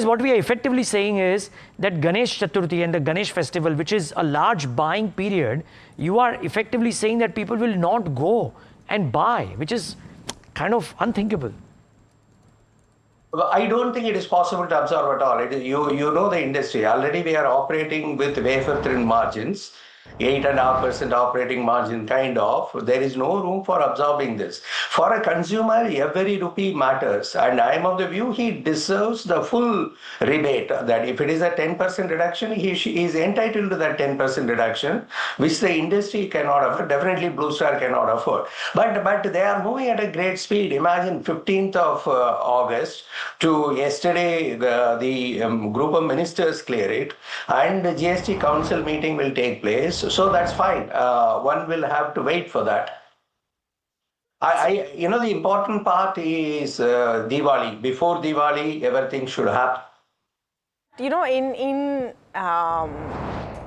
what we are effectively saying is that Ganesh Chaturthi and the Ganesh festival, which is a large buying period, you are effectively saying that people will not go and buy, which is kind of unthinkable. I don't think it is possible to absorb at all. You know the industry. Already we are operating with wafer thin margins, 8.5% operating margin kind of. There is no room for absorbing this. For a consumer, every rupee matters. And I am of the view he deserves the full rebate. That if it is a 10% reduction, he is entitled to that 10% reduction, which the industry cannot afford. Definitely Blue Star cannot afford. But they are moving at a great speed. Imagine 15th of August to yesterday, the group of ministers clear it, and the GST Council meeting will take place. So that's fine. One will have to wait for that. The important part is Diwali. Before Diwali, everything should happen. In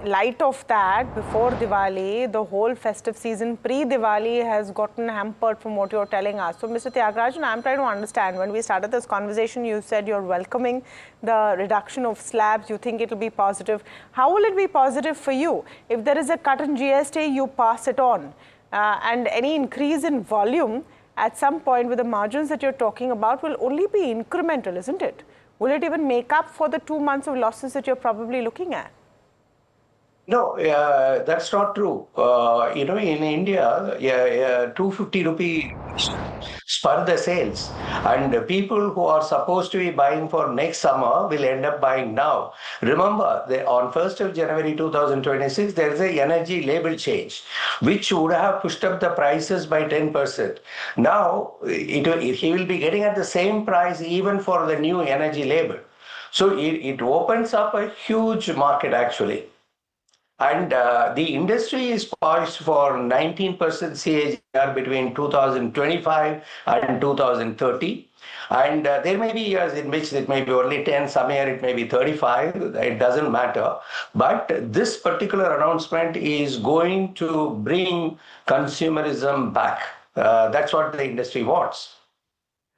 light of that, before Diwali, the whole festive season pre-Diwali has gotten hampered from what you're telling us. So, Mr. Tyagarajan, I'm trying to understand. When we started this conversation, you said you're welcoming the reduction of slabs. You think it will be positive. How will it be positive for you? If there is a cut in GST, you pass it on. And any increase in volume at some point with the margins that you're talking about will only be incremental, isn't it? Will it even make up for the 2 months of losses that you're probably looking at? No, that's not true. In India, 250 rupee spur the sales, and people who are supposed to be buying for next summer will end up buying now. Remember, on 1st of January 2026, there is a energy label change, which would have pushed up the prices by 10%. Now, he will be getting at the same price even for the new energy label. So it opens up a huge market actually. And the industry is poised for 19% CAGR between 2025 and 2030. And there may be years in which it may be only 10, some year it may be 35, it doesn't matter. But this particular announcement is going to bring consumerism back. That's what the industry wants.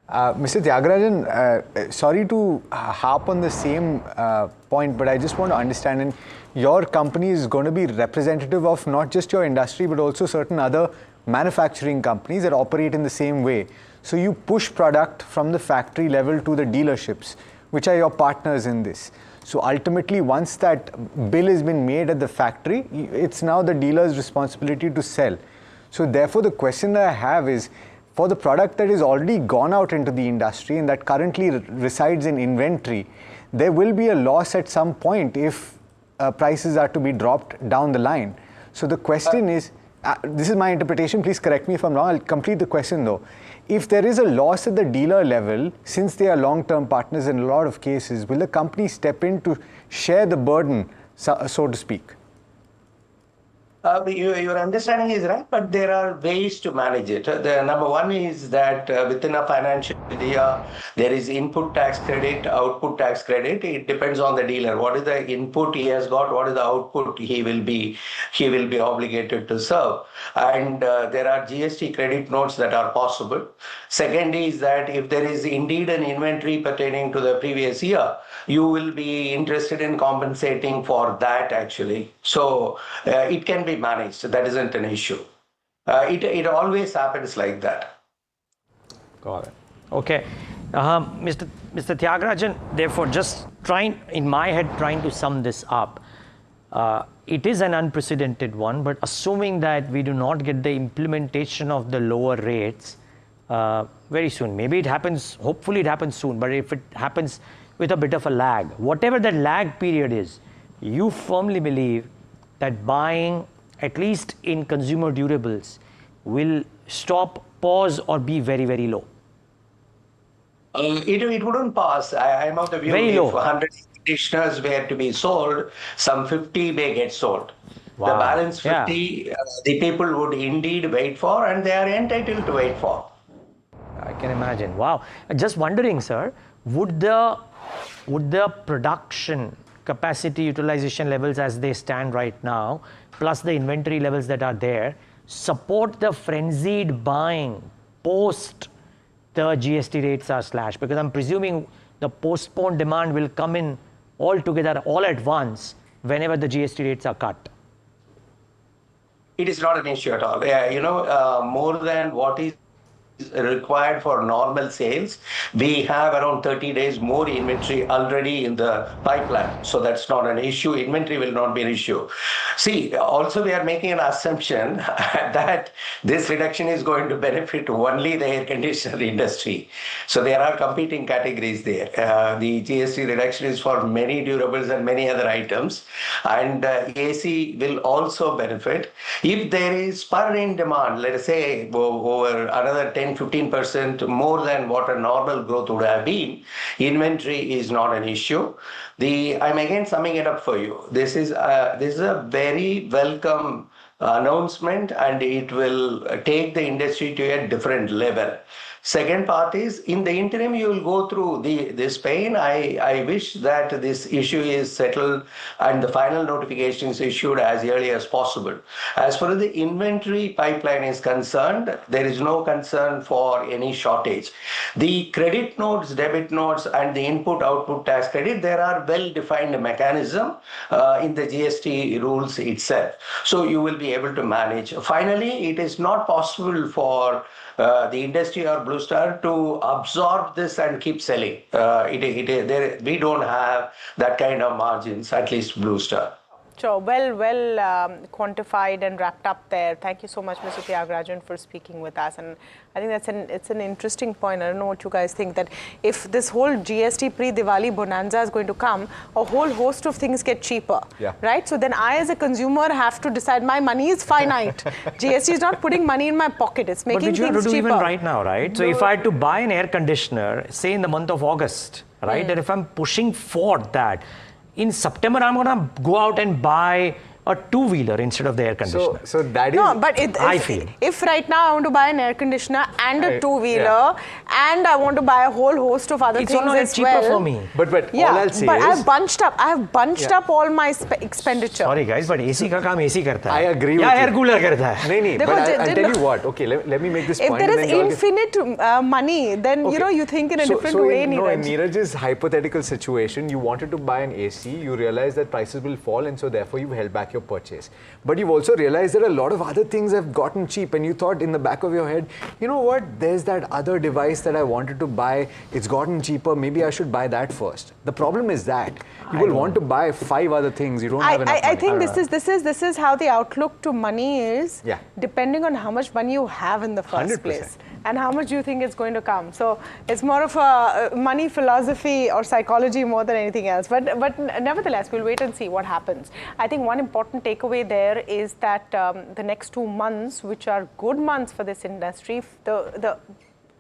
Mr. Tyagarajan, sorry to harp on the same point, but I just want to understand, and your company is going to be representative of not just your industry, but also certain other manufacturing companies that operate in the same way. So you push product from the factory level to the dealerships, which are your partners in this. So ultimately, once that bill has been made at the factory, it's now the dealer's responsibility to sell. So therefore, the question that I have is, for the product that is already gone out into the industry and that currently resides in inventory, there will be a loss at some point if prices are to be dropped down the line. So the question is, this is my interpretation, please correct me if I'm wrong, I'll complete the question though. If there is a loss at the dealer level, since they are long-term partners in a lot of cases, will the company step in to share the burden, so to speak? Your understanding is right, but there are ways to manage it. The number one is that within a financial year, there is input tax credit, output tax credit. It depends on the dealer. What is the input he has got? What is the output he will be obligated to serve? And there are GST credit notes that are possible. Second is that if there is indeed an inventory pertaining to the previous year, you will be interested in compensating for that actually. So it can be managed. That isn't an issue. It always happens like that. Got it. Okay. Mr. Tyagarajan, therefore, just trying to sum this up. It is an unprecedented one, but assuming that we do not get the implementation of the lower rates very soon, maybe it happens, hopefully it happens soon, but if it happens with a bit of a lag, whatever that lag period is, you firmly believe that buying, at least in consumer durables, will stop, pause, or be very, very low? It wouldn't pass. I'm of the view if 100 conditioners were to be sold, some 50 may get sold. Wow. The balance 50, the people would indeed wait for, and they are entitled to wait for. I can imagine. Wow. Just wondering, sir, would the production capacity utilization levels as they stand right now, plus the inventory levels that are there, support the frenzied buying post the GST rates are slashed? Because I'm presuming the postponed demand will come in all together, all at once, whenever the GST rates are cut. It is not an issue at all. More than what is required for normal sales, we have around 30 days more inventory already in the pipeline. So that's not an issue. Inventory will not be an issue. See, also we are making an assumption that this reduction is going to benefit only the air conditioner industry. So there are competing categories there. The GST reduction is for many durables and many other items. And AC will also benefit. If there is spur in demand, let us say over another 10-15% more than what a normal growth would have been, inventory is not an issue. I'm again summing it up for you. This is a very welcome announcement, and it will take the industry to a different level. Second part is, in the interim, you will go through this pain. I wish that this issue is settled and the final notification is issued as early as possible. As far as the inventory pipeline is concerned, there is no concern for any shortage. The credit notes, debit notes, and the input-output tax credit, there are well-defined mechanism in the GST rules itself. So you will be able to manage. Finally, it is not possible for the industry or Blue Star to absorb this and keep selling. We don't have that kind of margins, at least Blue Star. Sure, well quantified and wrapped up there. Thank you so much, Mr. Tyagarajan, for speaking with us. And I think it's an interesting point. I don't know what you guys think, that if this whole GST pre-Diwali bonanza is going to come, a whole host of things get cheaper, right? So then I, as a consumer, have to decide my money is finite. GST is not putting money in my pocket; it's making things cheaper. But which you have to do even right now, right? So if I had to buy an air conditioner, say in the month of August, right, and if I'm pushing for that, in September, I'm going to go out and buy a two-wheeler instead of the air conditioner. So that is... No, but if right now I want to buy an air conditioner and a two-wheeler, and I want to buy a whole host of other things as well. It's cheaper for me. But all I'll say is... I have bunched up all my expenditure. Sorry guys, but AC ka kaam AC karta hai. I agree with you. air cooler karta hai. No, but I'll tell you what. Okay, let me make this point. If there is infinite money, then you think in a different way. In Neeraj's hypothetical situation, you wanted to buy an AC, you realized that prices will fall, and so therefore you held back your purchase. But you've also realized that a lot of other things have gotten cheap, and you thought in the back of your head, you know what, there's that other device that I wanted to buy, it's gotten cheaper, maybe I should buy that first. The problem is that you will want to buy 5 other things, you don't have enough money. I think this is how the outlook to money is, depending on how much money you have in the first 100%. place. and how much do you think is going to come? So it's more of a money philosophy or psychology more than anything else. But nevertheless, we'll wait and see what happens. I think one important takeaway there is that the next 2 months, which are good months for this industry, the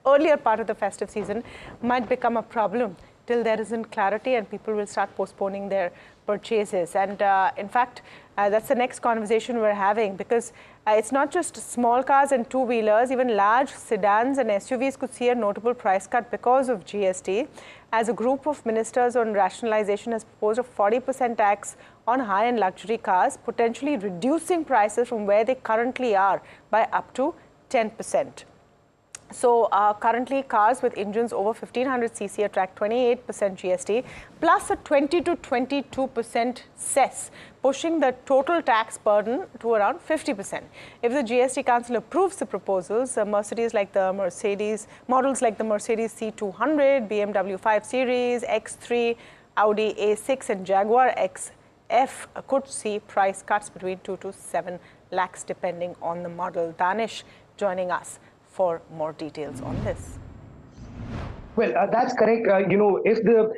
earlier part of the festive season might become a problem till there isn't clarity and people will start postponing their purchases. And in fact, that's the next conversation we're having, because it's not just small cars and two-wheelers, even large sedans and SUVs could see a notable price cut because of GST, as a group of ministers on rationalization has proposed a 40% tax on high-end luxury cars, potentially reducing prices from where they currently are by up to 10%. So currently cars with engines over 1500cc attract 28% GST plus a 20 to 22% cess, pushing the total tax burden to around 50%. If the GST Council approves the proposals, models like the Mercedes C200, BMW 5 Series, X3, Audi A6 and Jaguar XF could see price cuts between 2 to 7 lakhs depending on the model. Danish joining us for more details on this. Well, that's correct. If the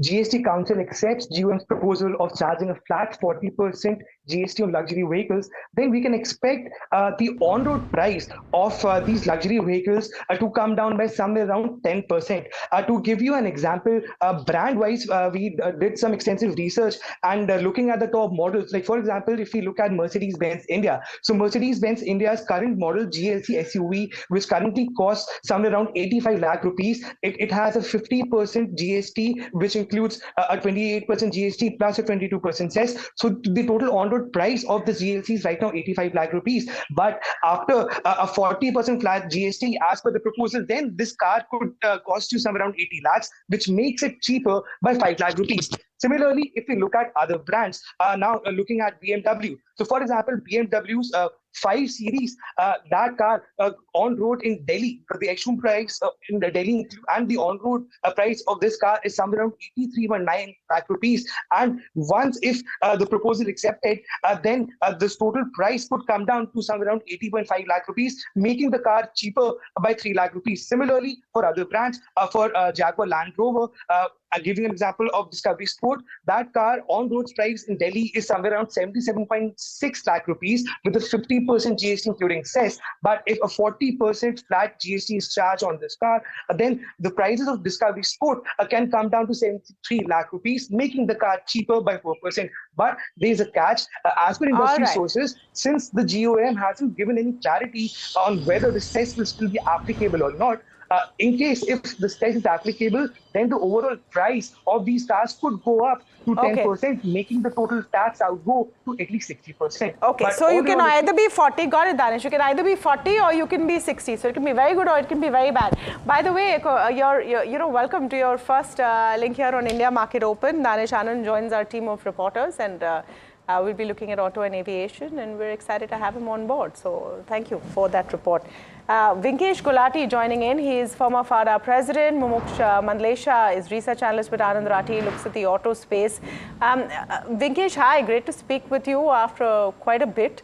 GST Council accepts GM's proposal of charging a flat 40% GST on luxury vehicles, then we can expect the on-road price of these luxury vehicles to come down by somewhere around 10%. To give you an example, brand-wise, we did some extensive research and looking at the top models. Like, for example, if we look at Mercedes-Benz India. So Mercedes-Benz India's current model GLC SUV, which currently costs somewhere around 85 lakh rupees, it has a 50% GST, which includes a 28% GST plus a 22% cess. So the total on-road price of the GLC is right now 85 lakh rupees. But after a 40% flat GST, as per the proposal, then this car could cost you somewhere around 80 lakhs, which makes it cheaper by 5 lakh rupees. Similarly, if we look at other brands, now looking at BMW. So for example, BMW's 5 Series, that car on road in Delhi, the actual price in the Delhi and the on road price of this car is somewhere around 83.9 lakh rupees. And once if the proposal accepted, then this total price could come down to somewhere around 80.5 lakh rupees, making the car cheaper by 3 lakh rupees. Similarly, for other brands, for Jaguar Land Rover, I'll give you an example of Discovery Sport. That car on road price in Delhi is somewhere around 77.6 lakh rupees with a 50% GST including cess. But if a 40% flat GST is charged on this car, then the prices of Discovery Sport can come down to 73 lakh rupees, making the car cheaper by 4%. But there's a catch. As per industry sources, since the GOM hasn't given any clarity on whether the cess will still be applicable or not, in case if the cess is applicable, then the overall price of these cars could go up to 10%, making the total tax outgo to at least 60%. Okay, so you can either be 40, got it, Danish, you can either be 40 or you can be 60. So it can be very good or it can be very bad. By the way, you're welcome to your first link here on India Market Open. Danish Anand joins our team of reporters, and we'll be looking at auto and aviation, and we're excited to have him on board. So thank you for that report. Vinkesh Gulati joining in. He is former FADA president. Mumuksh Mandlesha is research analyst with Anand Rathi, looks at the auto space. Vinkesh, hi, great to speak with you after quite a bit.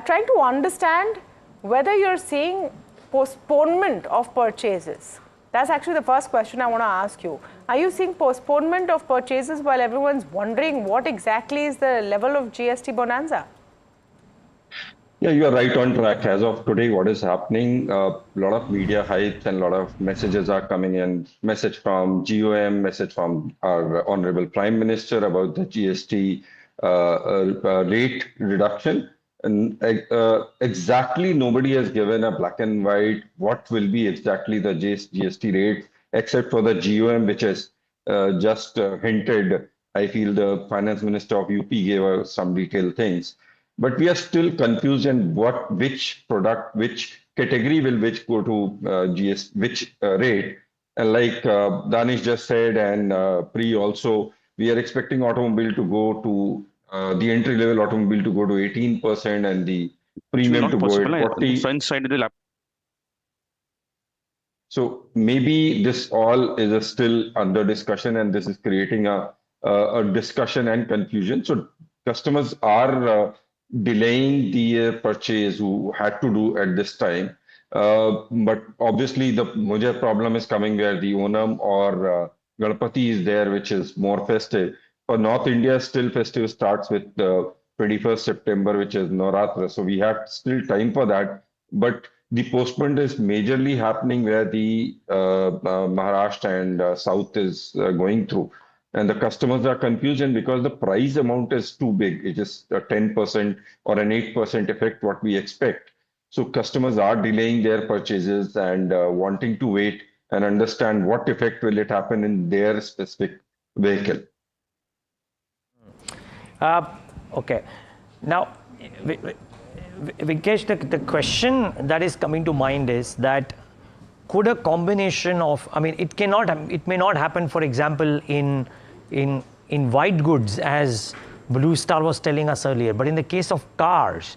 Trying to understand whether you're seeing postponement of purchases. That's actually the first question I want to ask you. Are you seeing postponement of purchases while everyone's wondering what exactly is the level of GST bonanza? Yeah, you are right on track. As of today, what is happening, a lot of media hype and a lot of messages are coming in. Message from GOM, message from our Honorable Prime Minister about the GST rate reduction. And exactly nobody has given a black and white what will be exactly the GST rate, except for the GOM, which has just hinted. I feel the Finance Minister of UP gave us some detailed things. But we are still confused in which product, which category will which go to which rate. And like Danish just said, and Pri also, we are expecting automobile to go to the entry level automobile to go to 18% and the premium to go at 40%. So maybe this all is still under discussion, and this is creating a discussion and confusion. So customers are delaying the purchase who had to do at this time. But obviously the major problem is coming where the Onam or Ganpati is there, which is more festive. For North India, still festive starts with 21st September, which is Navratra. So we have still time for that. But the postponement is majorly happening where the Maharashtra and South is going through. And the customers are confused, and because the price amount is too big, it is a 10% or an 8% effect what we expect. So customers are delaying their purchases and wanting to wait and understand what effect will it happen in their specific vehicle. Okay. Now, Vinkesh, the question that is coming to mind is that could a combination of, I mean, it may not happen, for example, in white goods, as Blue Star was telling us earlier, but in the case of cars,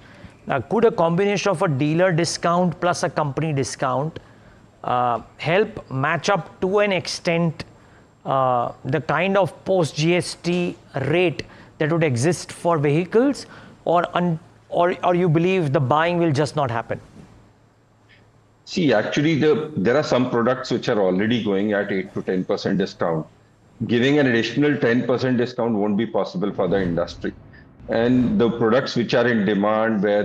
could a combination of a dealer discount plus a company discount help match up to an extent the kind of post GST rate that would exist for vehicles, or you believe the buying will just not happen? See, actually, there are some products which are already going at 8 to 10% discount. Giving an additional 10% discount won't be possible for the industry. And the products which are in demand, where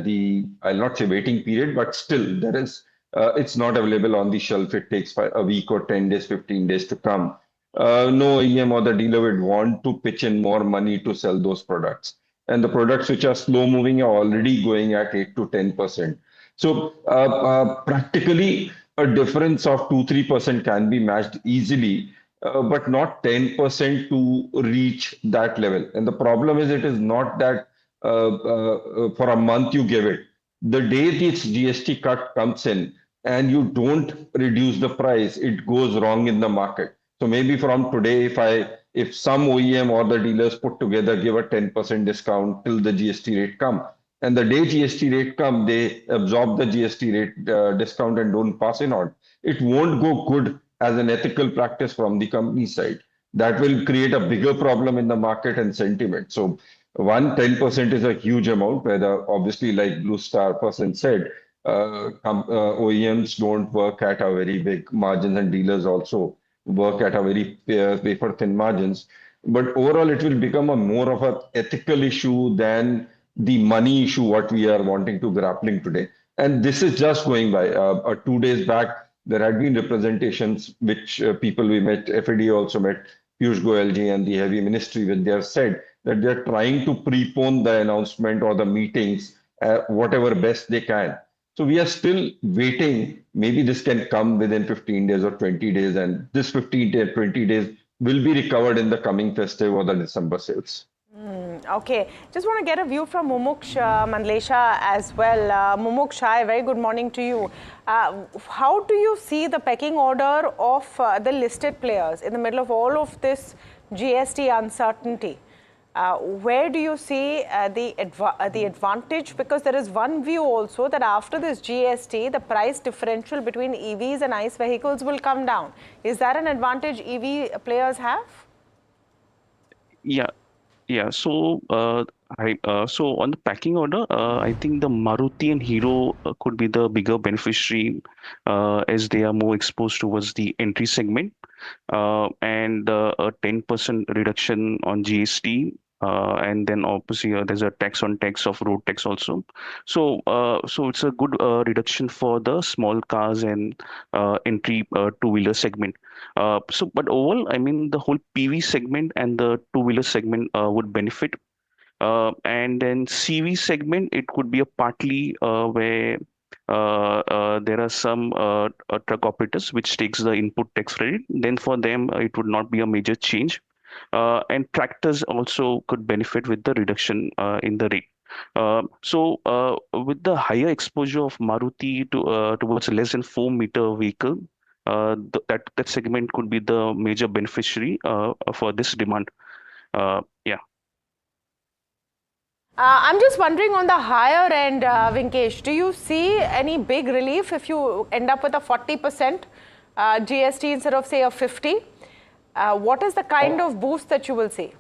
I'll not say waiting period, but still there is, it's not available on the shelf. It takes a week or 10 days, 15 days to come. No OEM or the dealer would want to pitch in more money to sell those products. And the products which are slow moving are already going at 8 to 10%. So practically a difference of 2-3% can be matched easily, but not 10% to reach that level. And the problem is, it is not that for a month you give it. The day this GST cut comes in and you don't reduce the price, it goes wrong in the market. So maybe from today, if some OEM or the dealers put together give a 10% discount till the GST rate come, and the day GST rate come, they absorb the GST rate discount and don't pass it on, it won't go good as an ethical practice from the company side. That will create a bigger problem in the market and sentiment. So 10% is a huge amount, where obviously, like Blue Star person said, OEMs don't work at a very big margins, and dealers also work at a very wafer thin margins. But overall, it will become a more of an ethical issue than the money issue what we are wanting to grappling today. And this is just going by. 2 days back, there had been representations which people we met, FAD also met, Piyush Goyalji and the Heavy Ministry, when they have said that they're trying to prepone the announcement or the meetings whatever best they can. So we are still waiting. Maybe this can come within 15 days or 20 days, and this 15 to 20 days will be recovered in the coming festive or the December sales. Okay, just want to get a view from Mumuksh Mandlesha as well. Mumuksh, hi, very good morning to you. How do you see the pecking order of the listed players in the middle of all of this GST uncertainty? Where do you see the advantage? Because there is one view also that after this GST, the price differential between EVs and ICE vehicles will come down. Is that an advantage EV players have? Yeah. So, so on the packing order, I think the Maruti and Hero could be the bigger beneficiary as they are more exposed towards the entry segment, and a 10% reduction on GST. And then obviously there's a tax on tax of road tax also. So it's a good reduction for the small cars and entry two-wheeler segment. But overall, I mean, the whole PV segment and the two-wheeler segment would benefit. And then CV segment, it could be a partly where there are some truck operators which takes the input tax credit. Then for them, it would not be a major change. And tractors also could benefit with the reduction in the rate. With the higher exposure of Maruti towards less than 4-meter vehicle, that segment could be the major beneficiary for this demand. Yeah. I'm just wondering, on the higher end, Vinkesh, do you see any big relief if you end up with a 40% GST instead of, say, a 50%? What is the kind of boost that you will see?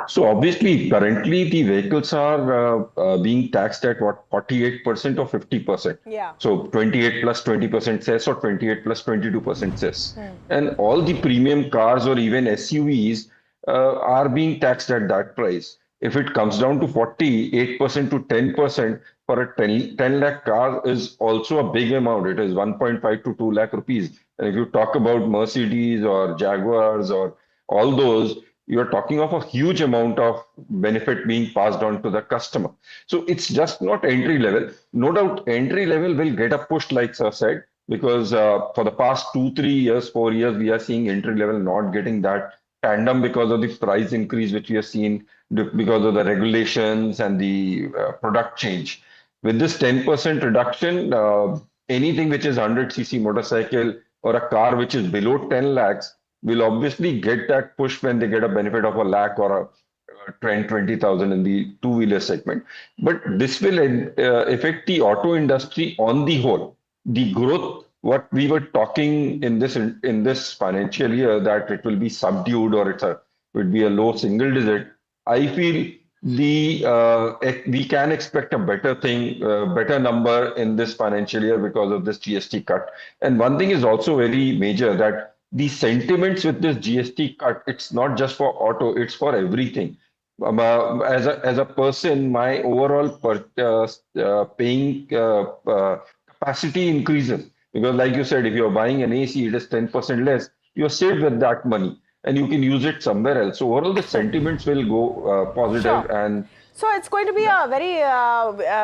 So obviously, currently the vehicles are being taxed at what, 48% or 50%. Yeah. So 28 plus 20% cess or 28 plus 22% cess. And all the premium cars or even SUVs are being taxed at that price. If it comes down to 48% to 10% for a 10 lakh car is also a big amount. It is 1.5 to 2 lakh rupees. And if you talk about Mercedes or Jaguars or all those, you're talking of a huge amount of benefit being passed on to the customer. So it's just not entry level. No doubt entry level will get a push, like Sir said, because for the past 2-3 years, 4 years, we are seeing entry level not getting that tandem because of the price increase which we have seen because of the regulations and the product change. With this 10% reduction, anything which is 100cc motorcycle or a car which is below 10 lakhs will obviously get that push when they get a benefit of a lakh or a 20,000 in the two-wheeler segment. But this will affect the auto industry on the whole. The growth, what we were talking in this financial year, that it will be subdued or it would be a low single digit. I feel we can expect a better number in this financial year because of this GST cut. And one thing is also very major, that the sentiments with this GST cut, it's not just for auto, it's for everything. As a person, my overall paying capacity increases. Because like you said, if you're buying an AC, it is 10% less, you're saved with that money and you can use it somewhere else. So overall, the sentiments will go positive. Sure. And so it's going to be a very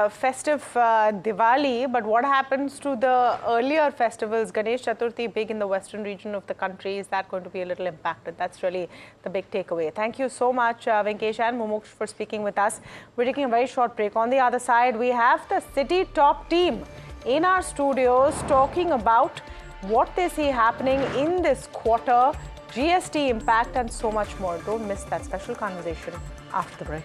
festive Diwali, but what happens to the earlier festivals? Ganesh Chaturthi, big in the western region of the country, is that going to be a little impacted? That's really the big takeaway. Thank you so much, Venkesh and Mumuksh, for speaking with us. We're taking a very short break. On the other side, we have the City Top team in our studios talking about what they see happening in this quarter, GST impact and so much more. Don't miss that special conversation after the break.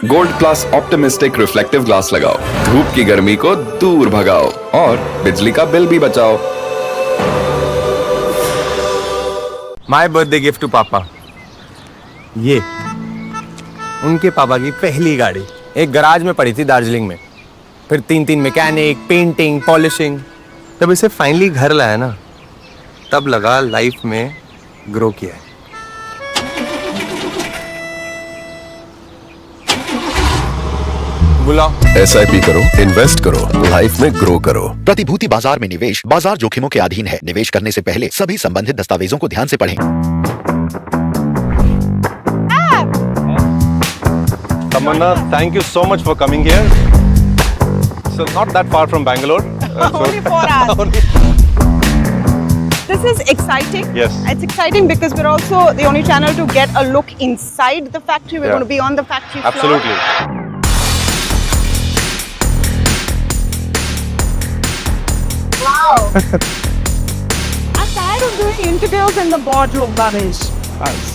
Gold plus optimistic reflective glass लगाओ, धूप की गर्मी को दूर भगाओ और बिजली का बिल भी बचाओ। माय बर्थडे गिफ्ट टू पापा, ये उनके पापा की पहली गाड़ी एक गराज में पड़ी थी दार्जिलिंग में, फिर 3 मैकेनिक, पेंटिंग, पॉलिशिंग। जब इसे फाइनली घर लाया ना, तब लगा लाइफ में ग्रो किया है। SIP करो, इन्वेस्ट करो, लाइफ में ग्रो करो। प्रतिभूति बाजार में निवेश बाजार जोखिमों के अधीन है। निवेश करने से पहले सभी संबंधित दस्तावेजों को ध्यान से पढ़ें। Tamanna, thank you so much for coming here. So not that far from Bangalore. Only 4 hours. The this is exciting. Yes. It's exciting because we're also the only channel to get a look inside the factory. We're going to be on the factory floor. Absolutely. Wow. I'm tired of doing interviews in the boardroom, Banish.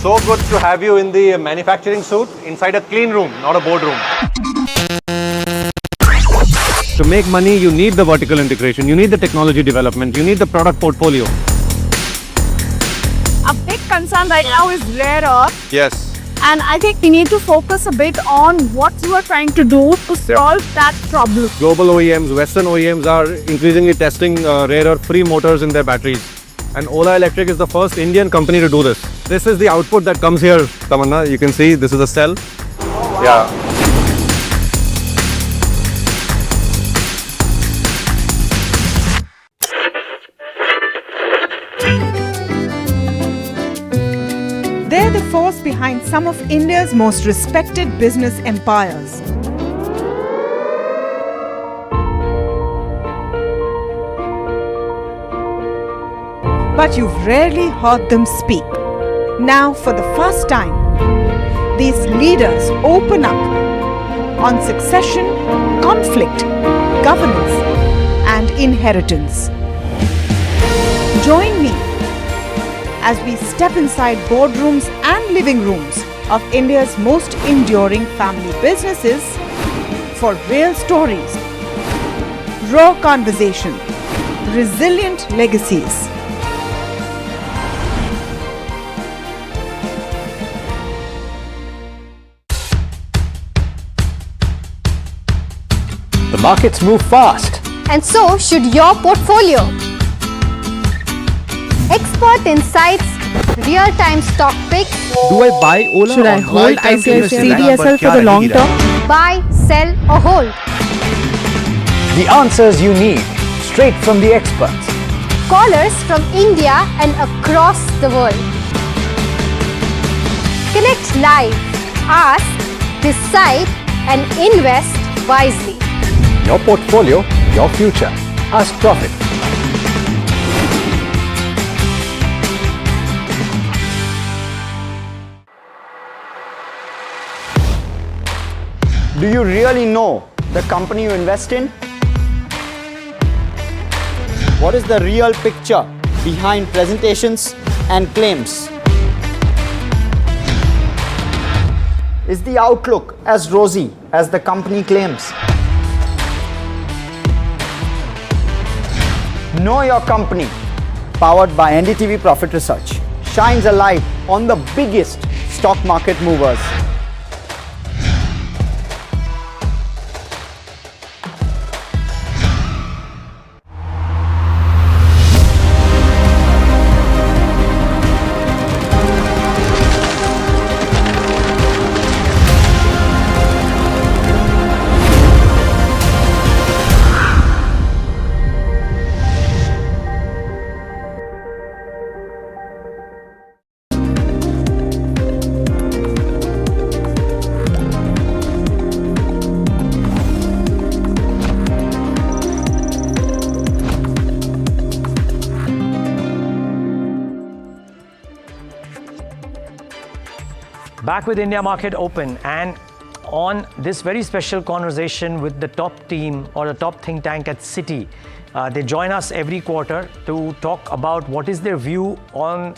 So good to have you in the manufacturing suit inside a clean room, not a boardroom. To make money, you need the vertical integration, you need the technology development, you need the product portfolio. A big concern right now is rare earth. Yes. And I think we need to focus a bit on what you are trying to do to solve that problem. Global OEMs, Western OEMs are increasingly testing rare earth-free motors in their batteries. And OLA Electric is the first Indian company to do this. This is the output that comes here, Tamanna. You can see this is a cell. Oh, wow. Yeah. They're the force behind some of India's most respected business empires. But you've rarely heard them speak. Now, for the first time, these leaders open up on succession, conflict, governance, and inheritance. Join me as we step inside boardrooms and living rooms of India's most enduring family businesses for real stories, raw conversation, resilient legacies. The markets move fast. And so should your portfolio. Expert insights, real-time stock picks. Do I buy Ola? Should I hold CDSL for the long term? Buy, sell or hold. The answers you need, straight from the experts. Callers from India and across the world. Connect live, ask, decide and invest wisely. Your portfolio, your future. Ask Profit. Do you really know the company you invest in? What is the real picture behind presentations and claims? Is the outlook as rosy as the company claims? Know Your Company, powered by NDTV Profit Research, shines a light on the biggest stock market movers. Back with India Market Open, and on this very special conversation with the top team or the top think tank at Citi. They join us every quarter to talk about what is their view on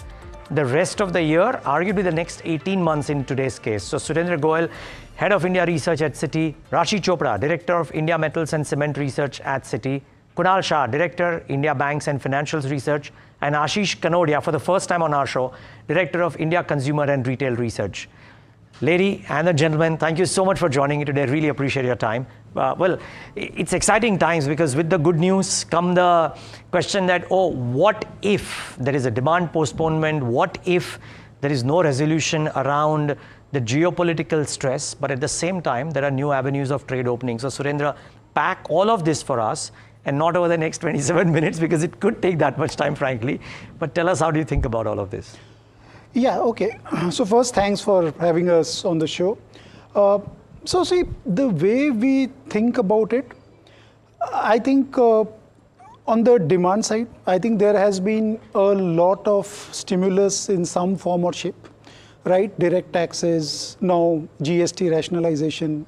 the rest of the year, arguably the next 18 months in today's case. So Surendra Goyal, Head of India Research at Citi, Rashi Chopra, Director of India Metals and Cement Research at Citi, Kunal Shah, Director, India Banks and Financials Research, and Ashish Kanodia, for the first time on our show, Director of India Consumer and Retail Research. Lady and the gentlemen, thank you so much for joining me today. Really appreciate your time. Well, it's exciting times because with the good news come the question that, oh, what if there is a demand postponement? What if there is no resolution around the geopolitical stress, but at the same time, there are new avenues of trade opening? So Surendra, pack all of this for us, and not over the next 27 minutes because it could take that much time, frankly. But tell us, how do you think about all of this? Yeah, okay. So first, thanks for having us on the show. So see, the way we think about it, I think On the demand side, I think there has been a lot of stimulus in some form or shape, right? Direct taxes, now GST rationalization,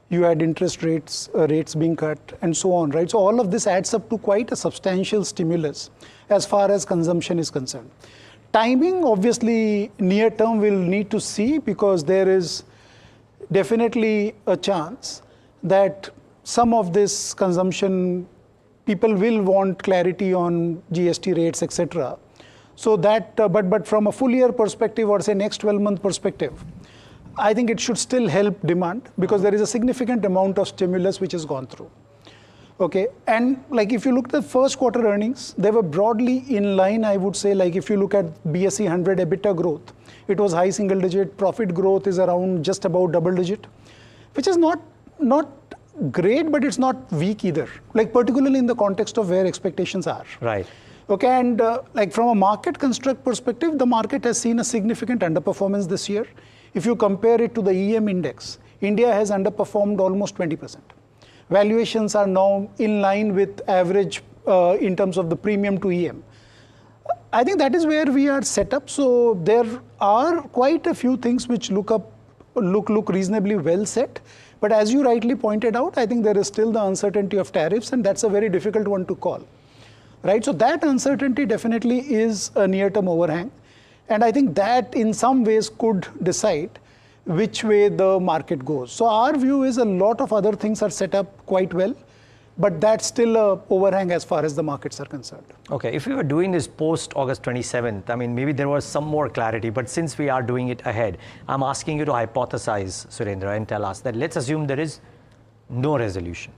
you had interest rates being cut, and so on, right? So all of this adds up to quite a substantial stimulus as far as consumption is concerned. Timing, obviously, near term we'll need to see, because there is definitely a chance that some of this consumption, people will want clarity on GST rates, etc. So that, but from a full year perspective, or say next 12-month perspective, I think it should still help demand, because there is a significant amount of stimulus which has gone through. Okay, and like if you look at the first quarter earnings, they were broadly in line, I would say. Like if you look at BSE 100 EBITDA growth, it was high single digit, profit growth is around just about double digit, which is not great, but it's not weak either, like particularly in the context of where expectations are. Right. Okay, and like from a market construct perspective, the market has seen a significant underperformance this year. If you compare it to the EM index, India has underperformed almost 20%. Valuations are now in line with average in terms of the premium to EM. I think that is where we are set up. So there are quite a few things which look reasonably well set. But as you rightly pointed out, I think there is still the uncertainty of tariffs, and that's a very difficult one to call. Right? So that uncertainty definitely is a near-term overhang. And I think that in some ways could decide which way the market goes. So our view is a lot of other things are set up quite well, but that's still a overhang as far as the markets are concerned. Okay, if we were doing this post August 27th, I mean, maybe there was some more clarity, but since we are doing it ahead, I'm asking you to hypothesize, Surendra, and tell us that let's assume there is no resolution,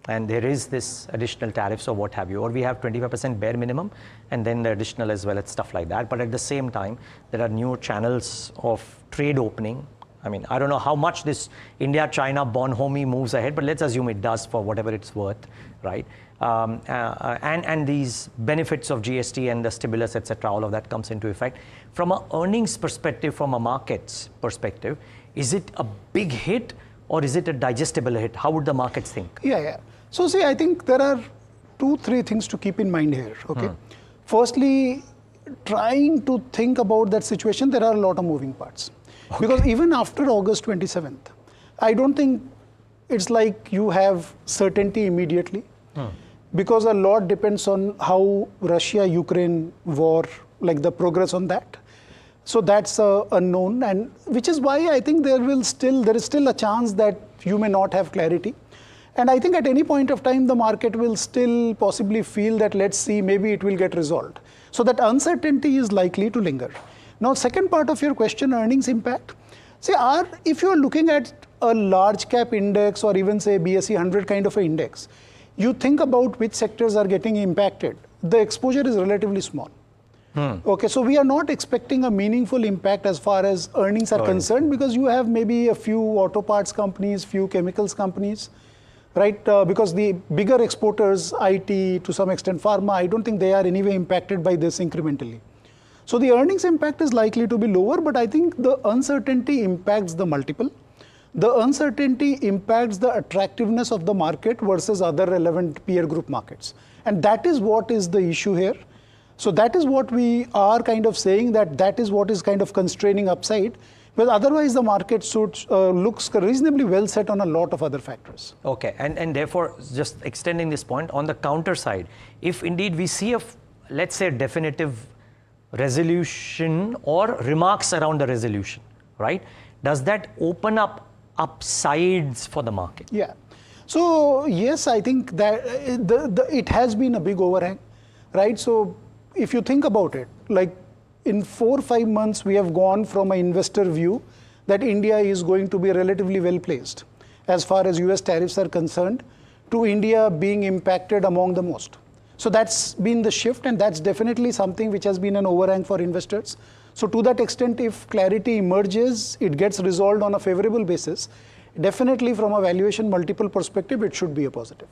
and there is this additional tariffs or what have you, or we have 25% bare minimum and then the additional as well, and stuff like that. But at the same time, there are new channels of trade opening. I mean, I don't know how much this India-China bonhomie moves ahead, but let's assume it does for whatever it's worth, right? And these benefits of GST and the stimulus, etc., all of that comes into effect. From an earnings perspective, from a markets perspective, is it a big hit or is it a digestible hit? How would the markets think? Yeah. So see, I think there are 2-3 things to keep in mind here. Okay. Firstly, trying to think about that situation, there are a lot of moving parts. Okay. Because even after August 27th, I don't think it's like you have certainty immediately. Because a lot depends on how Russia-Ukraine war, like the progress on that. So that's unknown, and which is why I think there is still a chance that you may not have clarity. And I think at any point of time, the market will still possibly feel that, let's see, maybe it will get resolved. So that uncertainty is likely to linger. Now, second part of your question, earnings impact. See, if you are looking at a large cap index or even say BSE 100 kind of an index, you think about which sectors are getting impacted. The exposure is relatively small. Okay, so we are not expecting a meaningful impact as far as earnings are concerned, because you have maybe a few auto parts companies, few chemicals companies, right? Because the bigger exporters, IT, to some extent Pharma, I don't think they are anyway impacted by this incrementally. So the earnings impact is likely to be lower, but I think the uncertainty impacts the multiple. The uncertainty impacts the attractiveness of the market versus other relevant peer group markets. And that is what is the issue here. So that is what we are kind of saying, that is what is kind of constraining upside. But otherwise, the market looks reasonably well set on a lot of other factors. Okay, and therefore, just extending this point, on the counter side, if indeed we see let's say, definitive resolution or remarks around the resolution, right? Does that open up upsides for the market? Yeah. So yes, I think that it has been a big overhang, right? So if you think about it, like in 4 or 5 months, we have gone from an investor view that India is going to be relatively well placed as far as US tariffs are concerned, to India being impacted among the most. So that's been the shift, and that's definitely something which has been an overhang for investors. So to that extent, if clarity emerges, it gets resolved on a favorable basis, definitely from a valuation multiple perspective, it should be a positive.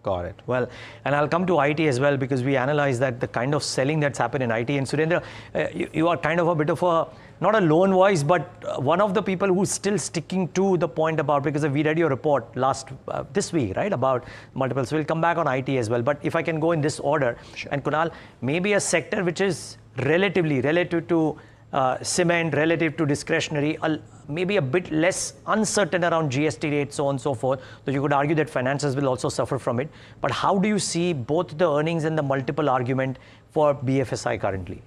Got it. Well, and I'll come to IT as well, because we analyze that the kind of selling that's happened in IT. And Surendra, you are kind of a bit of a, not a lone voice, but one of the people who's still sticking to the point about, because we read your report this week, right, about multiple. So we'll come back on IT as well. But if I can go in this order, and Kunal, maybe a sector which is relative to cement, relative to discretionary, maybe a bit less uncertain around GST rates, so on and so forth. So you could argue that finances will also suffer from it. But how do you see both the earnings and the multiple argument for BFSI currently?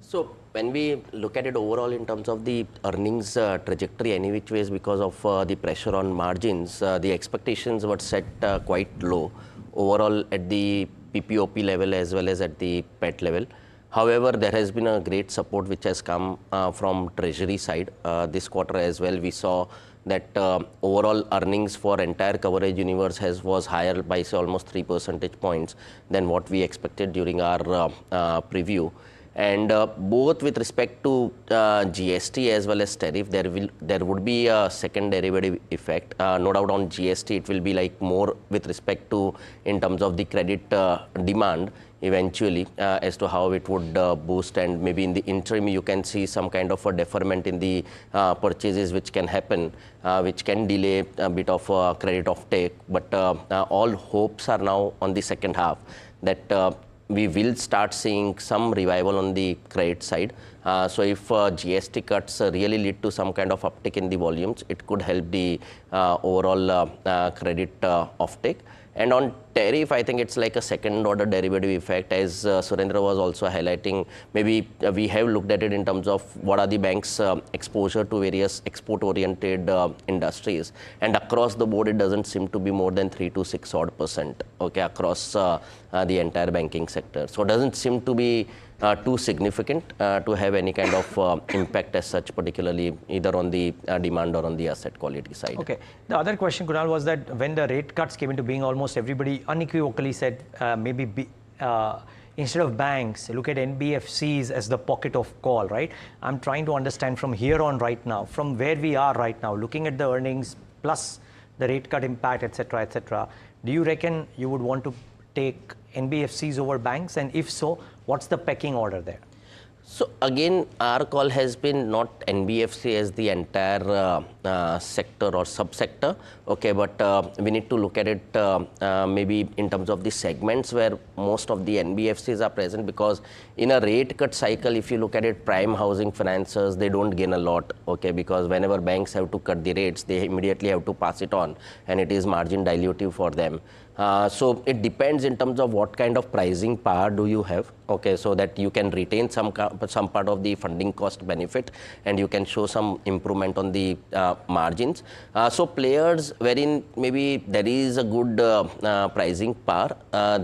So when we look at it overall in terms of the earnings trajectory, any which ways, because of the pressure on margins, the expectations were set quite low overall at the PPOP level as well as at the PET level. However, there has been a great support which has come from treasury side. This quarter as well, we saw that overall earnings for entire coverage universe was higher by say almost 3 percentage points than what we expected during our preview. And both with respect to GST as well as tariff, there would be a second derivative effect. No doubt on GST, it will be like more with respect to in terms of the credit demand eventually as to how it would boost, and maybe in the interim you can see some kind of a deferment in the purchases which can happen, which can delay a bit of credit offtake. But all hopes are now on the second half that we will start seeing some revival on the credit side. So if GST cuts really lead to some kind of uptick in the volumes, it could help the overall credit offtake. And on tariff, I think it's like a second order derivative effect, as Surendra was also highlighting. Maybe we have looked at it in terms of what are the bank's exposure to various export oriented industries, and across the board it doesn't seem to be more than 3 to 6 odd percent, okay, across the entire banking sector. So it doesn't seem to be too significant to have any kind of impact as such, particularly either on the demand or on the asset quality side. Okay. The other question, Kunal, was that when the rate cuts came into being, almost everybody unequivocally said instead of banks, look at NBFCs as the pocket of call, right? I'm trying to understand from here on right now, from where we are right now, looking at the earnings plus the rate cut impact, etc., do you reckon you would want to take NBFCs over banks? And if so, what's the pecking order there? So again, our call has been not NBFC as the entire sector or subsector, okay, but we need to look at it maybe in terms of the segments where most of the NBFCs are present, because in a rate cut cycle, if you look at it, prime housing financiers, they don't gain a lot, okay, because whenever banks have to cut the rates, they immediately have to pass it on, and it is margin dilutive for them. So it depends in terms of what kind of pricing power do you have, okay, so that you can retain some part of the funding cost benefit and you can show some improvement on the margins. So players wherein maybe there is a good pricing power,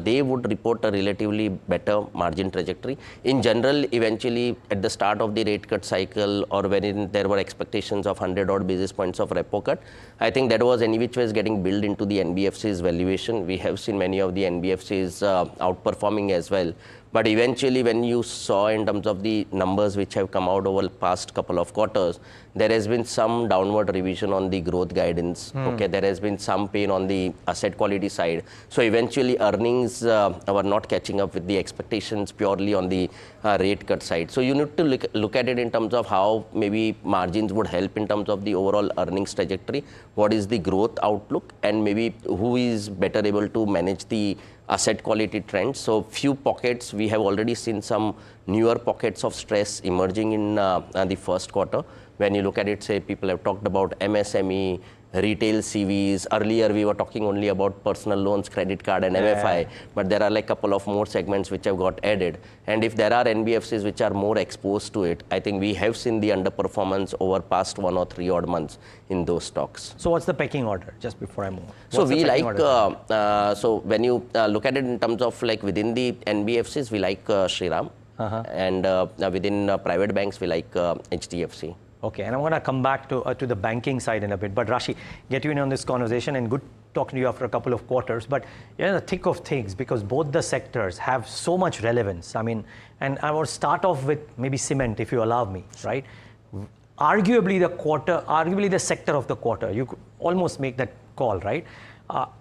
they would report a relatively better margin trajectory. In general, eventually at the start of the rate cut cycle, or wherein there were expectations of 100 odd basis points of repo cut, I think that was any which was getting built into the NBFC's valuation. We have seen many of the NBFCs outperforming as well. But eventually, when you saw in terms of the numbers which have come out over the past couple of quarters, there has been some downward revision on the growth guidance. Okay, there has been some pain on the asset quality side. So eventually, earnings were not catching up with the expectations purely on the rate cut side. So you need to look at it in terms of how maybe margins would help in terms of the overall earnings trajectory. What is the growth outlook, and maybe who is better able to manage the asset quality trends. So few pockets, we have already seen some newer pockets of stress emerging in the first quarter. When you look at it, say people have talked about MSME, retail CVs. Earlier we were talking only about personal loans, credit card and MFI, but there are like a couple of more segments which have got added. And if there are NBFCs which are more exposed to it, I think we have seen the underperformance over past 1 or 3 odd months in those stocks. So what's the pecking order, just before I move? So we like, so when you look at it in terms of like within the NBFCs, we like Shriram, and within private banks, we like HDFC. Okay, and I'm going to come back to the banking side in a bit. But Rashi, get you in on this conversation, and good talking to you after a couple of quarters. But you're in the thick of things because both the sectors have so much relevance. I mean, and I will start off with maybe cement, if you allow me, right? Arguably the sector of the quarter. You could almost make that call, right?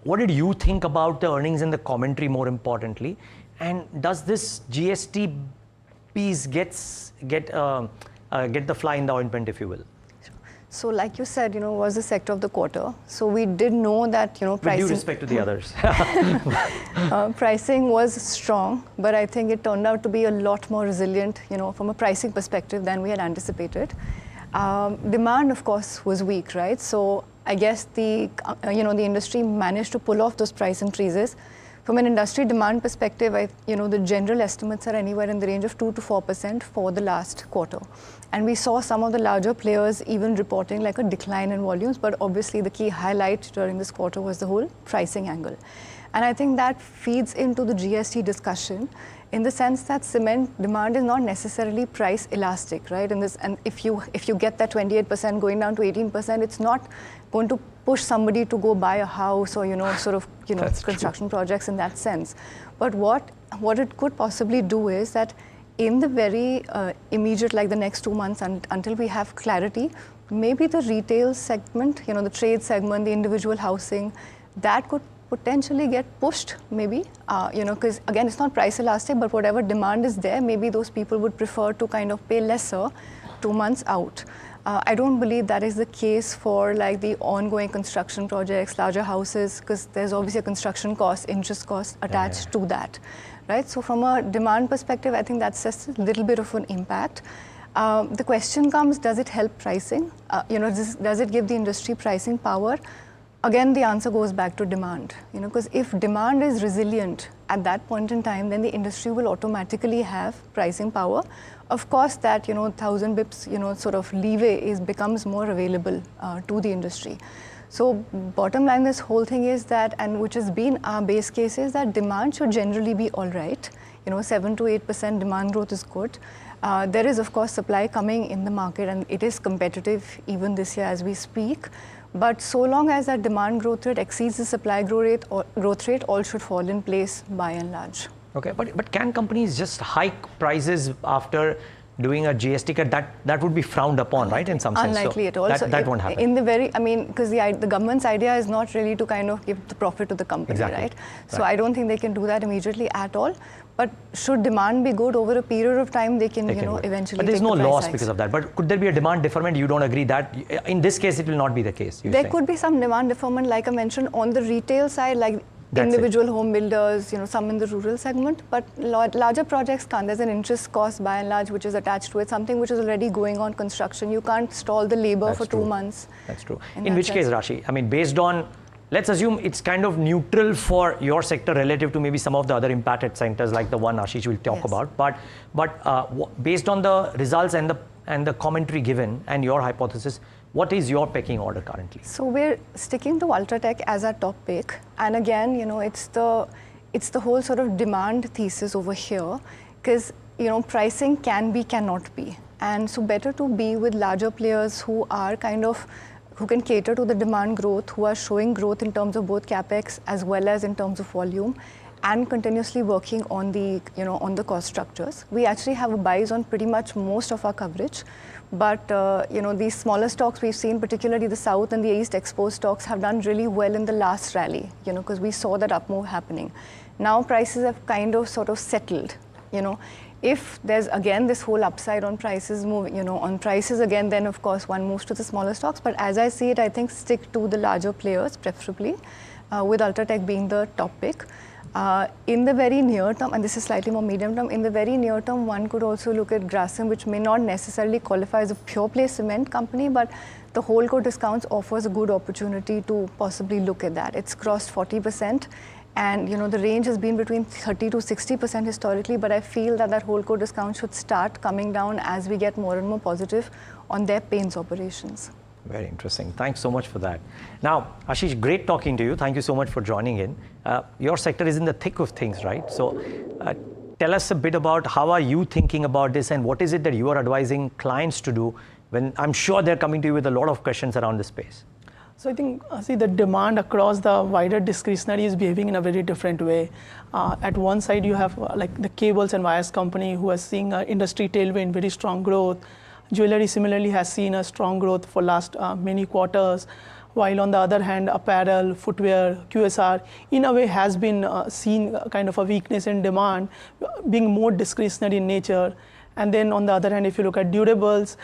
What did you think about the earnings and the commentary more importantly? And does this GST piece get the fly in the ointment, if you will? So like you said, was the sector of the quarter. So we did know that, pricing... With due respect to the others. Pricing was strong, but I think it turned out to be a lot more resilient, from a pricing perspective than we had anticipated. Demand, of course, was weak, right? So I guess the industry managed to pull off those price increases. From an industry demand perspective, the general estimates are anywhere in the range of 2 to 4% for the last quarter. And we saw some of the larger players even reporting like a decline in volumes, but obviously the key highlight during this quarter was the whole pricing angle. And I think that feeds into the GST discussion in the sense that cement demand is not necessarily price elastic, right? And if you get that 28% going down to 18%, it's not going to push somebody to go buy a house or construction projects in that sense. But what it could possibly do is that in the very immediate, like the next 2 months until we have clarity, maybe the retail segment, the trade segment, the individual housing, that could potentially get pushed maybe, because again, it's not price elastic, but whatever demand is there, maybe those people would prefer to kind of pay lesser 2 months out. I don't believe that is the case for like the ongoing construction projects, larger houses, because there's obviously a construction cost, interest cost attached to that, right? So from a demand perspective, I think that's just a little bit of an impact. The question comes, does it help pricing? Does it give the industry pricing power? Again, the answer goes back to demand, because if demand is resilient at that point in time, then the industry will automatically have pricing power. Of course, that 1,000 bips, sort of leeway becomes more available to the industry. So bottom line, this whole thing is that, and which has been our base case, is that demand should generally be all right. 7 to 8% demand growth is good. There is, of course, supply coming in the market, and it is competitive even this year as we speak. But so long as that demand growth rate exceeds the supply growth rate, all should fall in place by and large. Okay, but can companies just hike prices after doing a GST cut? That would be frowned upon, right, in some sense? Unlikely at all. That won't happen. Because the government's idea is not really to kind of give the profit to the company, right? So I don't think they can do that immediately at all. But should demand be good over a period of time, they can eventually. But there's no loss because of that. But could there be a demand deferment? You don't agree that in this case it will not be the case? There could be some demand deferment, like I mentioned, on the retail side, like individual home builders, some in the rural segment. But larger projects can't. There's an interest cost by and large which is attached to it. Something which is already going on construction. You can't stall the labor for 2 months. That's true. In which case, Rashi, I mean, based on, let's assume it's kind of neutral for your sector relative to maybe some of the other impacted sectors like the one Ashish will talk about. But based on the results and the commentary given and your hypothesis, what is your pecking order currently? So we're sticking to Ultratech as our top pick. And again, it's the whole sort of demand thesis over here, because pricing can be, cannot be. And so better to be with larger players who are who can cater to the demand growth, who are showing growth in terms of both capex as well as in terms of volume, and continuously working on the on the cost structures. We actually have a bias on pretty much most of our coverage, but these smaller stocks we've seen, particularly the South and the East exposed stocks, have done really well in the last rally, because we saw that up move happening. Now prices have kind of sort of settled, If there's again this whole upside on prices moving, on prices again, then of course one moves to the smaller stocks. But as I see it, I think stick to the larger players preferably, with Ultratech being the top pick. In the very near term, and this is slightly more medium term, in the very near term, one could also look at Grasim, which may not necessarily qualify as a pure play cement company, but the Holdco discounts offers a good opportunity to possibly look at that. It's crossed 40%. And the range has been between 30 to 60% historically, but I feel that Holdco discount should start coming down as we get more and more positive on their paints operations. Very interesting. Thanks so much for that. Now, Ashish, great talking to you. Thank you so much for joining in. Your sector is in the thick of things, right? So tell us a bit about how are you thinking about this and what is it that you are advising clients to do when I'm sure they're coming to you with a lot of questions around the space. So I think, the demand across the wider discretionary is behaving in a very different way. At one side, you have like the cables and wires company who are seeing industry tailwind, very strong growth. Jewelry similarly has seen a strong growth for last many quarters. while on the other hand, apparel, footwear, QSR, in a way has been seen kind of a weakness in demand, being more discretionary in nature. And then on the other hand, if you look at durables,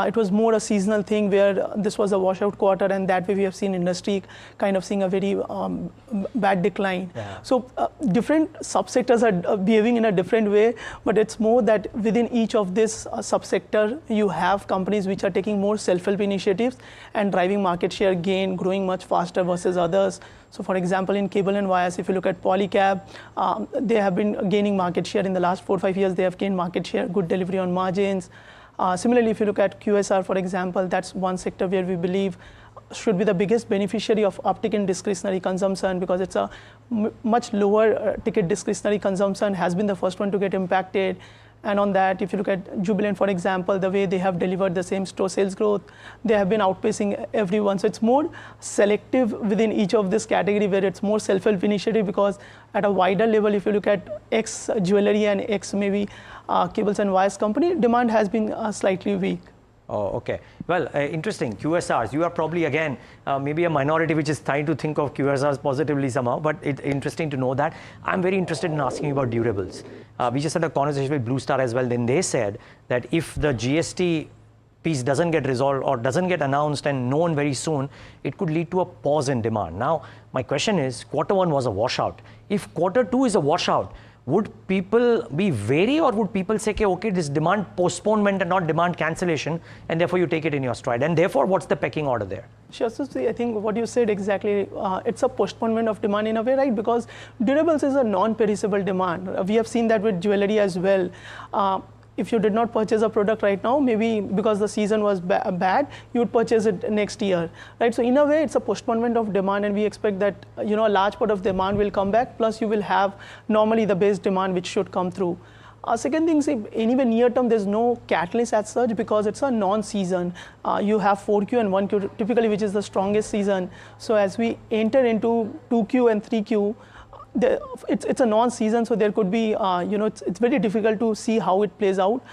it was more a seasonal thing where this was a washout quarter, and that way we have seen industry kind of seeing a very bad decline. Yeah. So different subsectors are behaving in a different way, but it's more that within each of this subsector, you have companies which are taking more self-help initiatives and driving market share gain, growing much faster versus others. So for example, in cable and wires, if you look at Polycab, they have been gaining market share in the last 4 or 5 years. They have gained market share, good delivery on margins. Similarly, if you look at QSR, for example, that's one sector where we believe should be the biggest beneficiary of uptick in discretionary consumption, because it's a much lower ticket discretionary consumption, has been the first one to get impacted. And on that, if you look at Jubilant, for example, the way they have delivered the same store sales growth, they have been outpacing everyone. So it's more selective within each of this category, where it's more self-help initiative, because at a wider level, if you look at X jewelry and X maybe cables and wires company, demand has been slightly weak. Oh, okay. Well, interesting. QSRs, you are probably, again, maybe a minority which is trying to think of QSRs positively somehow, but it's interesting to know that. I'm very interested in asking you about durables. We just had a conversation with Blue Star as well. Then they said that if the GST piece doesn't get resolved or doesn't get announced and known very soon, it could lead to a pause in demand. Now, my question is, Q1 was a washout. If Q2 is a washout, would people be wary, or would people say, okay, this demand postponement and not demand cancellation, and therefore you take it in your stride? And therefore, what's the pecking order there? Sure. So see, I think what you said exactly, it's a postponement of demand in a way, right? Because durables is a non-perishable demand. We have seen that with jewelry as well. If you did not purchase a product right now, maybe because the season was bad, you would purchase it next year, right? So in a way, it's a postponement of demand, and we expect that a large part of demand will come back. Plus, you will have normally the base demand which should come through. Second thing, see, anyway, near term, there's no catalyst as such, because it's a non-season. You have 4Q and 1Q typically, which is the strongest season. So as we enter into 2Q and 3Q, it's a non-season, so there could be, it's very difficult to see how it plays out.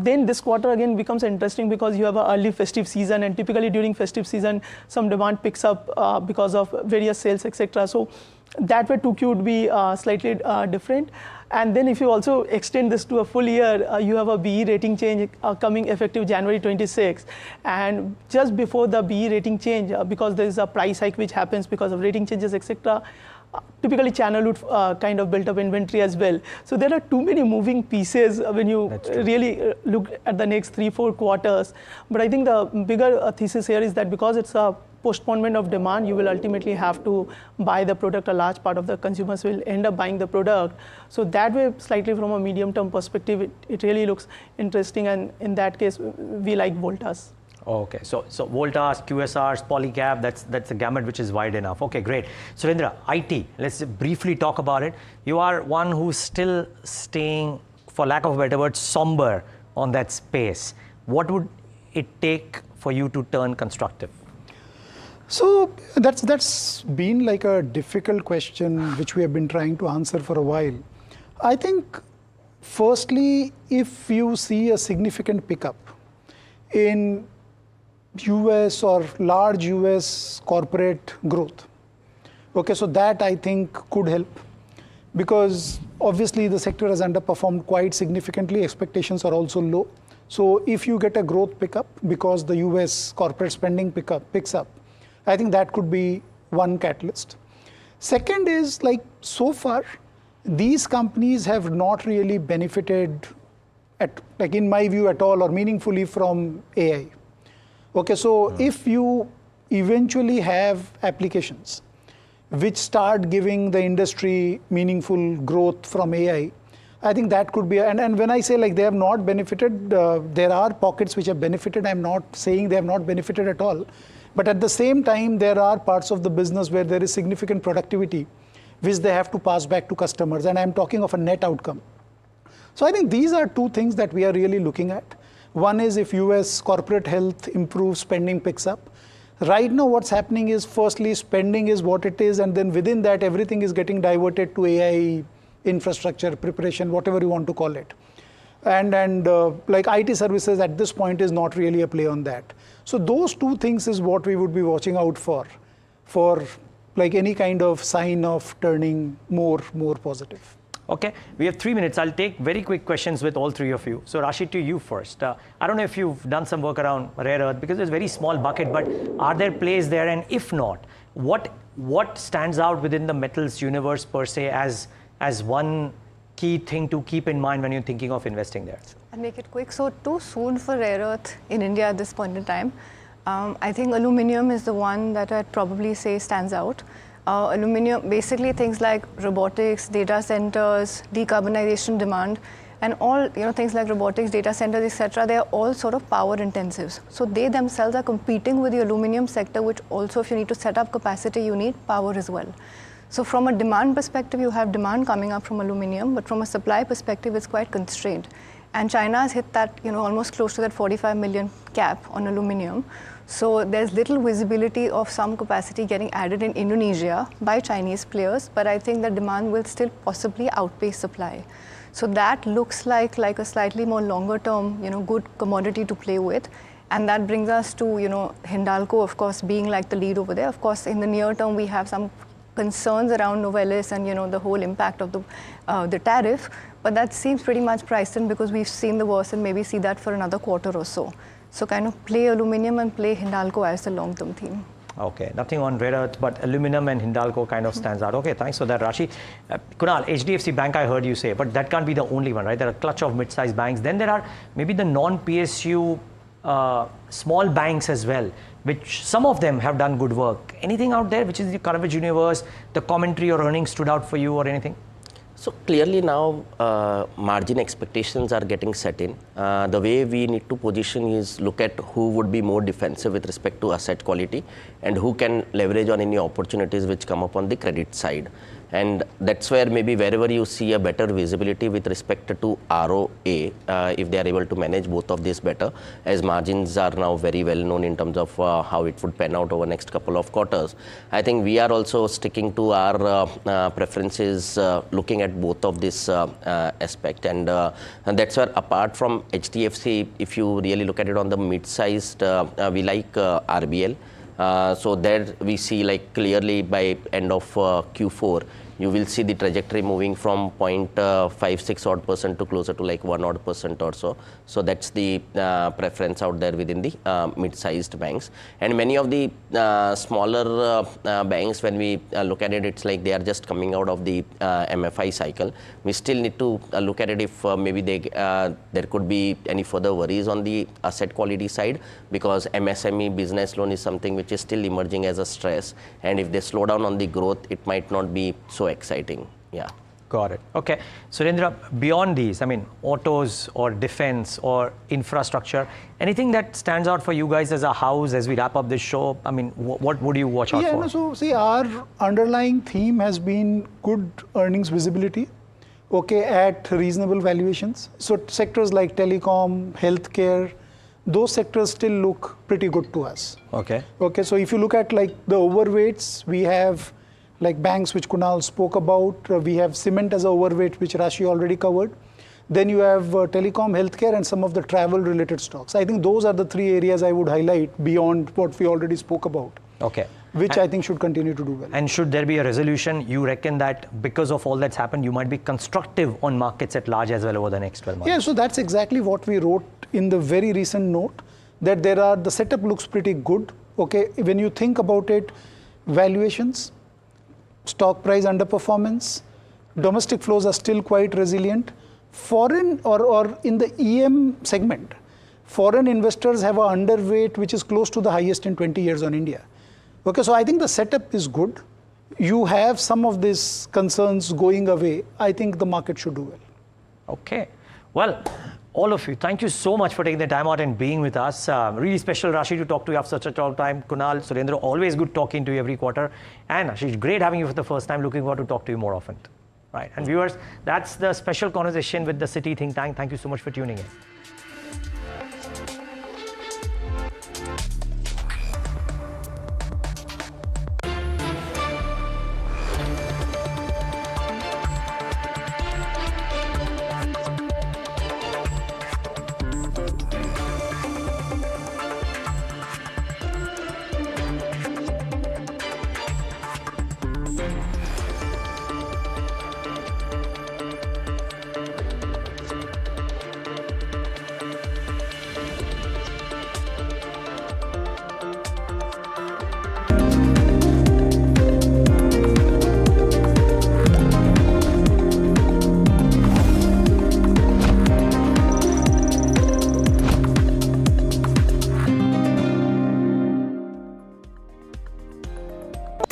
Then this quarter again becomes interesting, because you have an early festive season, and typically during festive season, some demand picks up because of various sales, etc. So that way 2Q would be slightly different. And then if you also extend this to a full year, you have a BE rating change coming effective January 26. And just before the BE rating change, because there is a price hike which happens because of rating changes, etc., typically channel would kind of build up inventory as well. So there are too many moving pieces when you really look at the next 3-4 quarters. But I think the bigger thesis here is that because it's a postponement of demand, you will ultimately have to buy the product. A large part of the consumers will end up buying the product. So that way, slightly from a medium-term perspective, it really looks interesting. And in that case, we like Voltas. Okay, so Voltas, QSRs, Polycab, that's a gamut which is wide enough. Okay, great. Surendra, IT, let's briefly talk about it. You are one who's still staying, for lack of a better word, somber on that space. What would it take for you to turn constructive? So that's been like a difficult question which we have been trying to answer for a while. I think, firstly, if you see a significant pickup in US or large US corporate growth, okay, so that I think could help, because obviously the sector has underperformed quite significantly. Expectations are also low. So if you get a growth pickup because the US corporate spending picks up, I think that could be one catalyst. Second is, like, so far, these companies have not really benefited, in my view, at all or meaningfully from AI. Okay, so if you eventually have applications which start giving the industry meaningful growth from AI, I think that could be, and when I say like they have not benefited, there are pockets which have benefited. I'm not saying they have not benefited at all. But at the same time, there are parts of the business where there is significant productivity, which they have to pass back to customers. And I'm talking of a net outcome. So I think these are two things that we are really looking at. One is if US corporate health improves, spending picks up. Right now, what's happening is, firstly, spending is what it is. And then within that, everything is getting diverted to AI infrastructure, preparation, whatever you want to call it. and like IT services at this point is not really a play on that. So those two things is what we would be watching out for like any kind of sign of turning more positive. Okay, we have 3 minutes. I'll take very quick questions with all three of you. So Rashid, to you first. I don't know if you've done some work around rare earth because it's a very small bucket, but are there plays there? And if not, what stands out within the metals universe per se as one key thing to keep in mind when you're thinking of investing there? I'll make it quick. So too soon for rare earth in India at this point in time. I think aluminium is the one that I'd probably say stands out. Aluminium, basically things like robotics, data centers, decarbonization demand, and all things like robotics, data centers, etc. They are all sort of power intensives. So they themselves are competing with the aluminium sector, which also, if you need to set up capacity, you need power as well. So from a demand perspective, you have demand coming up from aluminium, but from a supply perspective, it's quite constrained. And China has hit that, almost close to that 45 million cap on aluminium. So there's little visibility of some capacity getting added in Indonesia by Chinese players, but I think that demand will still possibly outpace supply. So that looks like a slightly more longer term, good commodity to play with. And that brings us to, Hindalco, of course, being like the lead over there. Of course, in the near term, we have some concerns around Novelis and, the whole impact of the tariff. But that seems pretty much priced in because we've seen the worst and maybe see that for another quarter or so. So kind of play aluminium and play Hindalco as the long-term theme. Okay, nothing on rare earth, but aluminum and Hindalco kind of stands out. Okay, thanks for that, Rashi. Kunal, HDFC Bank I heard you say, but that can't be the only one, right? There are a clutch of mid-sized banks. Then there are maybe the non-PSU small banks as well, which some of them have done good work. Anything out there which is the coverage universe, the commentary or earnings stood out for you or anything? So clearly now margin expectations are getting set in. The way we need to position is look at who would be more defensive with respect to asset quality and who can leverage on any opportunities which come up on the credit side. And that's where maybe wherever you see a better visibility with respect to ROA, if they are able to manage both of these better, as margins are now very well known in terms of how it would pan out over next couple of quarters. I think we are also sticking to our preferences, looking at both of this aspect. And that's where apart from HDFC, if you really look at it on the mid-sized, we like RBL. So there we see like clearly by end of Q4, you will see the trajectory moving from 0.56 odd% to closer to like 1 odd% or so. So that's the preference out there within the mid-sized banks. And many of the smaller banks, when we look at it, it's like they are just coming out of the MFI cycle. We still need to look at it if maybe there could be any further worries on the asset quality side, because MSME business loan is something which is still emerging as a stress. And if they slow down on the growth, it might not be so exciting. Yeah. Got it. Okay. Surendra, beyond these, I mean, autos or defense or infrastructure, anything that stands out for you guys as a house as we wrap up this show? I mean, what would you watch out for? No, so see, our underlying theme has been good earnings visibility, okay, at reasonable valuations. So sectors like telecom, healthcare, those sectors still look pretty good to us. Okay. Okay, so if you look at like the overweights, we have like banks which Kunal spoke about. We have cement as an overweight, which Rashi already covered. Then you have telecom, healthcare, and some of the travel-related stocks. I think those are the three areas I would highlight beyond what we already spoke about. Okay. Which I think should continue to do well. And should there be a resolution, you reckon that because of all that's happened, you might be constructive on markets at large as well over the next 12 months? Yeah, so that's exactly what we wrote in the very recent note, that the setup looks pretty good. Okay, when you think about it, valuations, stock price underperformance, domestic flows are still quite resilient. Foreign or in the EM segment, foreign investors have an underweight which is close to the highest in 20 years on India. Okay, so I think the setup is good. You have some of these concerns going away. I think the market should do well. Okay. Well, all of you, thank you so much for taking the time out and being with us. Really special, Rashi, to talk to you after such a long time. Kunal, Surendra, always good talking to you every quarter. And Ashish, great having you for the first time. Looking forward to talk to you more often. Right. And viewers, that's the special conversation with the City Think Tank. Thank you so much for tuning in.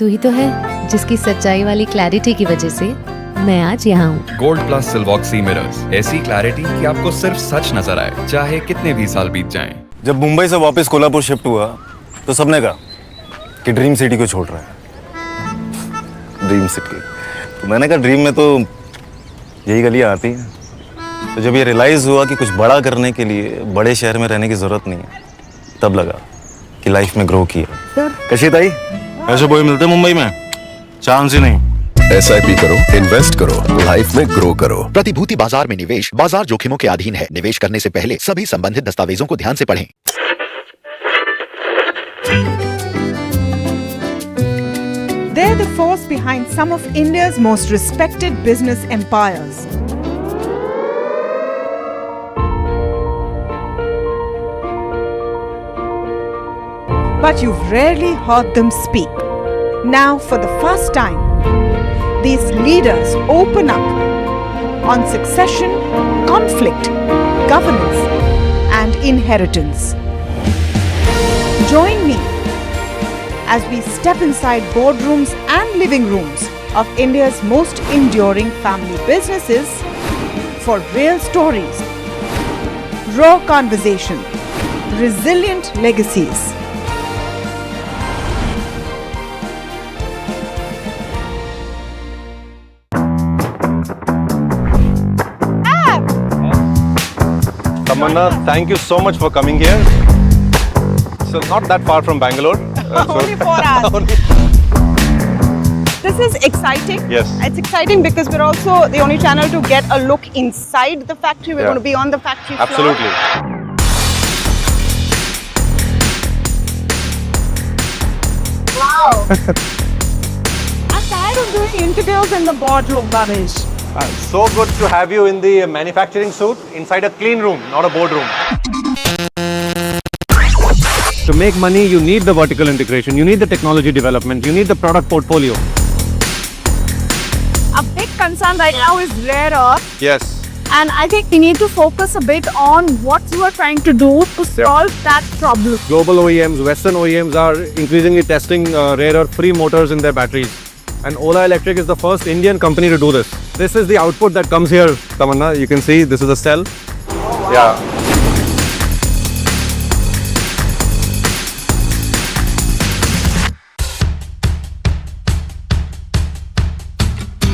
तू ही तो है जिसकी सच्चाई वाली clarity की वजह से मैं आज यहाँ हूँ। गोल्ड प्लस सिल्वॉक्सी मिरर्स, ऐसी क्लैरिटी कि आपको सिर्फ सच नजर आए, चाहे कितने भी साल बीत जाएं। जब मुंबई से वापस कोल्हापुर शिफ्ट हुआ तो सबने कहा कि ड्रीम सिटी को छोड़ रहा है। ड्रीम सिटी, तो मैंने कहा ड्रीम में तो यही गलियां आती हैं। तो जब ये रियलाइज हुआ कि कुछ बड़ा करने के लिए बड़े शहर में रहने की जरूरत नहीं है, तब लगा कि लाइफ में ग्रो किया। कशी ताई, ऐसे बॉय मिलते मुंबई में? चांस ही नहीं। SIP करो, इन्वेस्ट करो, लाइफ में ग्रो करो। प्रतिभूति बाजार में निवेश बाजार जोखिमों के अधीन है। निवेश करने से पहले सभी संबंधित दस्तावेजों को ध्यान से पढ़ें। They're the force behind some of India's most respected business empires. But you've rarely heard them speak. Now, for the first time, these leaders open up on succession, conflict, governance, and inheritance. Join me as we step inside boardrooms and living rooms of India's most enduring family businesses for real stories, raw conversation, resilient legacies. Tamanna, thank you so much for coming here. So not that far from Bangalore. Only 4 hours. This is exciting. Yes. It's exciting because we're also the only channel to get a look inside the factory. We're going to be on the factory floor. Absolutely. Wow. I'm tired of doing interviews in the boardroom, Babish. So good to have you in the manufacturing suit inside a clean room, not a boardroom. To make money, you need the vertical integration, you need the technology development, you need the product portfolio. A big concern right now is rare earth. Yes. And I think we need to focus a bit on what you are trying to do to solve that problem. Global OEMs, Western OEMs are increasingly testing rare earth-free motors in their batteries. And OLA Electric is the first Indian company to do this. This is the output that comes here, Tamanna. You can see this is a cell. Yeah.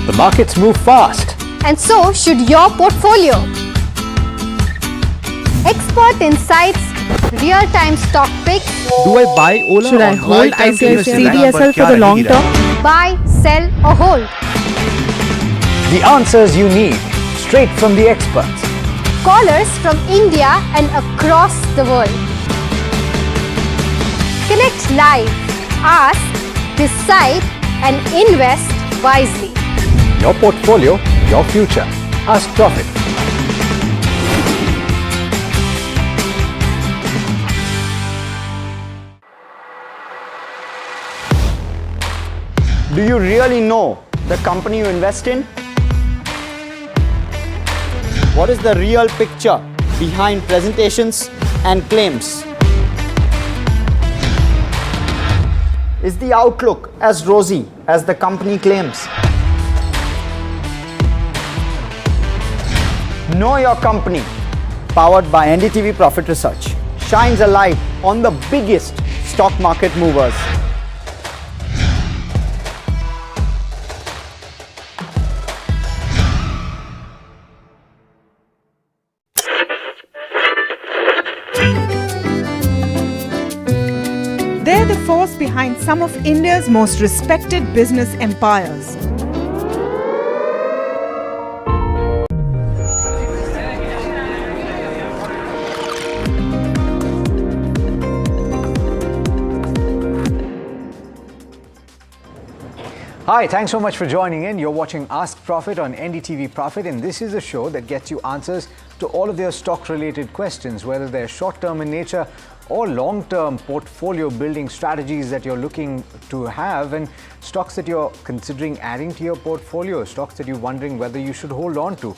The markets move fast. And so should your portfolio. Expert insights, real-time stock picks. Do I buy Ola? Should I hold CDSL for the long term? Buy, sell or hold. The answers you need, straight from the experts. Callers from India and across the world. Connect live, ask, decide and invest wisely. Your portfolio, your future. Ask Profit. Do you really know the company you invest in? What is the real picture behind presentations and claims? Is the outlook as rosy as the company claims? Know Your Company, powered by NDTV Profit Research, shines a light on the biggest stock market movers. They're the force behind some of India's most respected business empires. Hi, thanks so much for joining in. You're watching Ask Profit on NDTV Profit, and this is a show that gets you answers to all of your stock-related questions, whether they're short-term in nature or long-term portfolio building strategies that you're looking to have, and stocks that you're considering adding to your portfolio, stocks that you're wondering whether you should hold on to.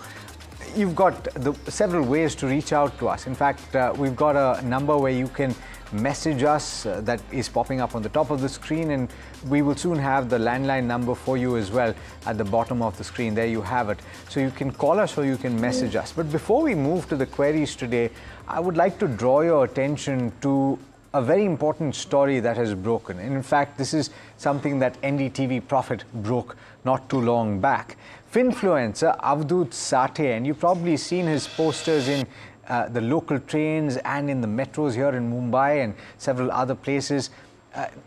you've got several ways to reach out to us. In fact, we've got a number where you can message us that is popping up on the top of the screen, and we will soon have the landline number for you as well at the bottom of the screen. There you have it. So you can call us or you can message us. But before we move to the queries today, I would like to draw your attention to a very important story that has broken. And in fact, this is something that NDTV Profit broke not too long back. Finfluencer Abdul Sate, and you've probably seen his posters in the local trains and in the metros here in Mumbai and several other places.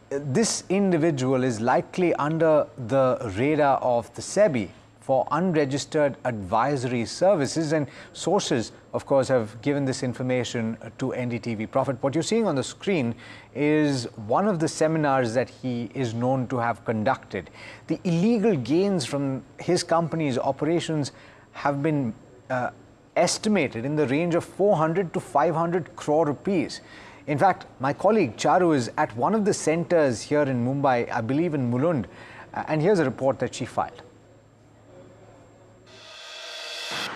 This individual is likely under the radar of the Sebi for unregistered advisory services, and sources, of course, have given this information to NDTV Profit. What you're seeing on the screen is one of the seminars that he is known to have conducted. The illegal gains from his company's operations have been estimated in the range of 400 to 500 crore rupees. In fact, my colleague Charu is at one of the centers here in Mumbai, I believe in Mulund, and here's a report that she filed.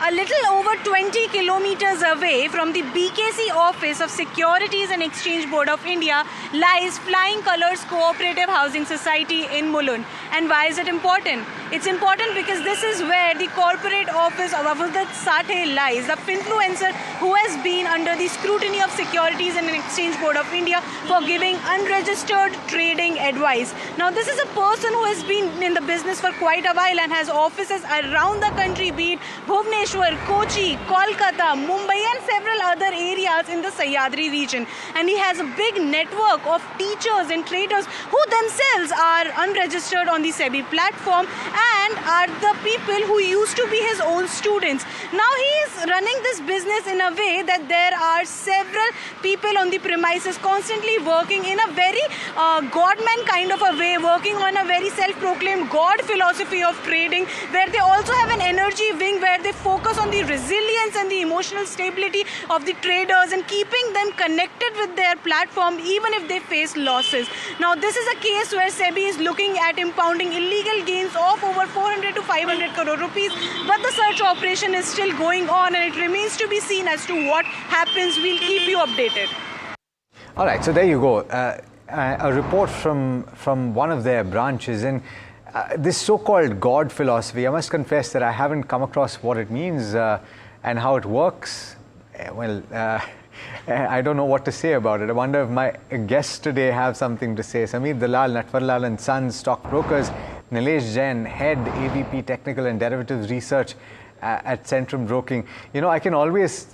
A little over 20 kilometers away from the BKC office of Securities and Exchange Board of India lies Flying Colours Cooperative Housing Society in Mulund. And why is it important? It's important because this is where the corporate office of Abdul Sate lies, the Finfluencer who has been under the scrutiny of Securities and Exchange Board of India for giving unregistered trading advice. Now, this is a person who has been in the business for quite a while and has offices around the country, be it Bhubaneswar, Kochi, Kolkata, Mumbai and several other areas in the Sahyadri region. And he has a big network of teachers and traders who themselves are unregistered on the Sebi platform and are the people who used to be his own students. Now he is running this business in a way that there are several people on the premises constantly working in a very godman kind of a way, working on a very self-proclaimed God philosophy of trading, where they also have an energy wing where they focus on the resilience and the emotional stability of the traders and keeping them connected with their platform even if they face losses. Now this is a case where Sebi is looking at impounding illegal gains of over 400 to 500 crore rupees, but the search operation is still going on and it remains to be seen as to what happens. We'll keep you updated. All right, so there you go. A report from one of their branches. And this so-called God philosophy, I must confess that I haven't come across what it means and how it works. Well, I don't know what to say about it. I wonder if my guests today have something to say. Sameer Dalal, Natwarlal and Sons Stockbrokers, Nilesh Jain, Head AVP Technical and Derivatives Research at Centrum Broking. You know, I can always,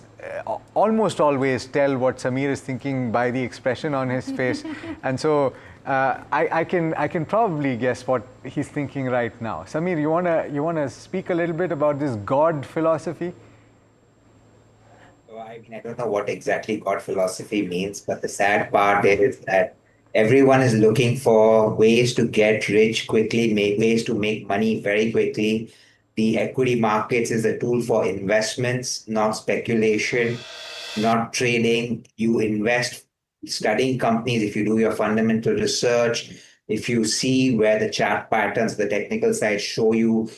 almost always tell what Sameer is thinking by the expression on his face. And so I can probably guess what he's thinking right now. Sameer, you wanna speak a little bit about this God philosophy? I mean, I don't know what exactly God philosophy means, but the sad part is that everyone is looking for ways to get rich quickly, ways to make money very quickly. The equity markets is a tool for investments, not speculation, not trading. You invest studying companies. If you do your fundamental research, if you see where the chart patterns, the technical side show you,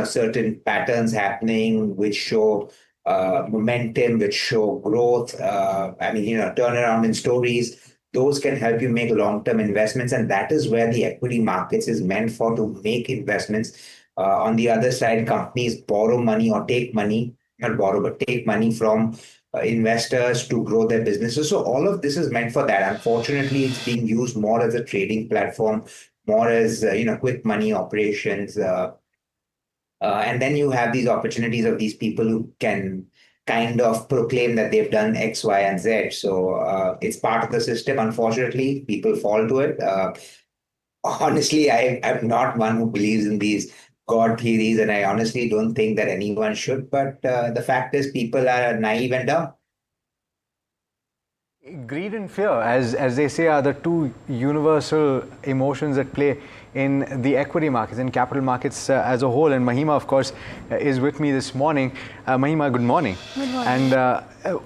certain patterns happening which show momentum, which show growth, turnaround in stories, those can help you make long-term investments. And that is where the equity markets is meant for, to make investments. On the other side, companies borrow money or take money, not borrow, but take money from investors to grow their businesses. So all of this is meant for that. Unfortunately, it's being used more as a trading platform, more as, quick money operations. And then you have these opportunities of these people who can kind of proclaim that they've done X, Y, and Z. So it's part of the system. Unfortunately, people fall to it. Honestly, I'm not one who believes in these God theories, and I honestly don't think that anyone should. But the fact is, people are naive and dumb. Greed and fear, as they say, are the two universal emotions at play in the equity markets and capital markets as a whole. And Mahima, of course, is with me this morning. Mahima, good morning. Good morning. And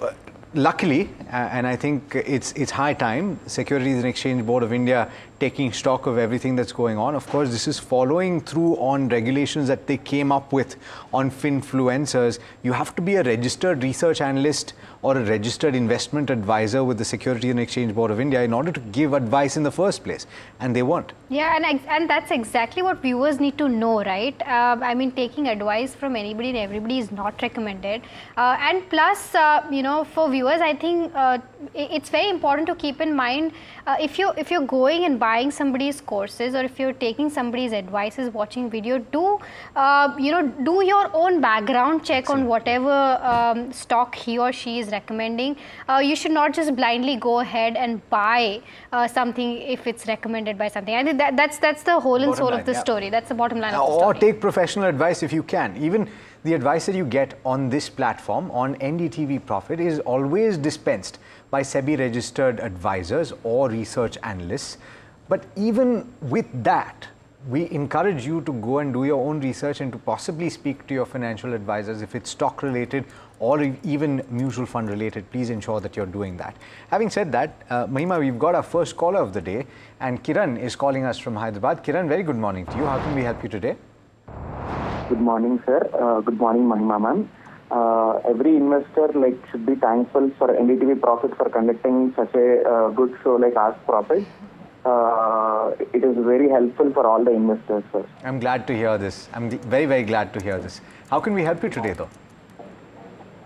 luckily, and I think it's high time, Securities and Exchange Board of India taking stock of everything that's going on. Of course, this is following through on regulations that they came up with on Finfluencers. You have to be a registered research analyst or a registered investment advisor with the Securities and Exchange Board of India in order to give advice in the first place, and they weren't. Yeah, and that's exactly what viewers need to know, right? I mean, taking advice from anybody and everybody is not recommended. And plus, you know, for viewers, I think it's very important to keep in mind if you're going and buying somebody's courses, or if you're taking somebody's advices, watching video, do do your own background check on whatever stock he or she is recommending. You should not just blindly go ahead and buy something if it's recommended by something. I think that's the whole and soul of the story. That's the bottom line of the story. Or take professional advice if you can. Even the advice that you get on this platform, on NDTV Profit, is always dispensed by Sebi registered advisors or research analysts. But even with that, we encourage you to go and do your own research and to possibly speak to your financial advisors. If it's stock related or even mutual fund related, please ensure that you're doing that. Having said that, Mahima, we've got our first caller of the day, and Kiran is calling us from Hyderabad. Kiran, very good morning to you. How can we help you today? Good morning, sir. Good morning, Mahima ma'am. Every investor should be thankful for NDTV Profit for conducting such a good show like Ask Profit. It is very helpful for all the investors, sir. I'm glad to hear this. I'm very, very glad to hear this. How can we help you today, though?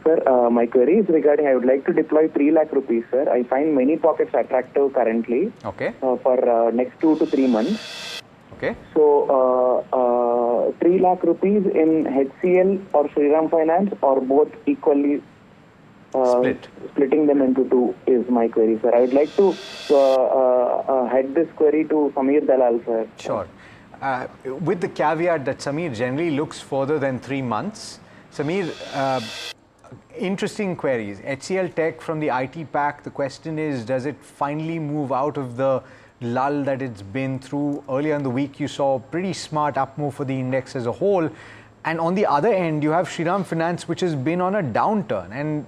Sir, my query is regarding, I would like to deploy 3 lakh rupees, sir. I find many pockets attractive currently. Okay. For next 2 to 3 months. Okay. So, 3 lakh rupees in HCL or Shriram Finance, or both equally splitting them into 2 is my query, sir. I would like to head this query to Samir Dalal, sir. Sure. With the caveat that Samir generally looks further than 3 months. Samir, interesting queries. HCL Tech from the IT pack, the question is, does it finally move out of the lull that it's been through? Earlier in the week, you saw a pretty smart up move for the index as a whole. And on the other end, you have Shriram Finance, which has been on a downturn. And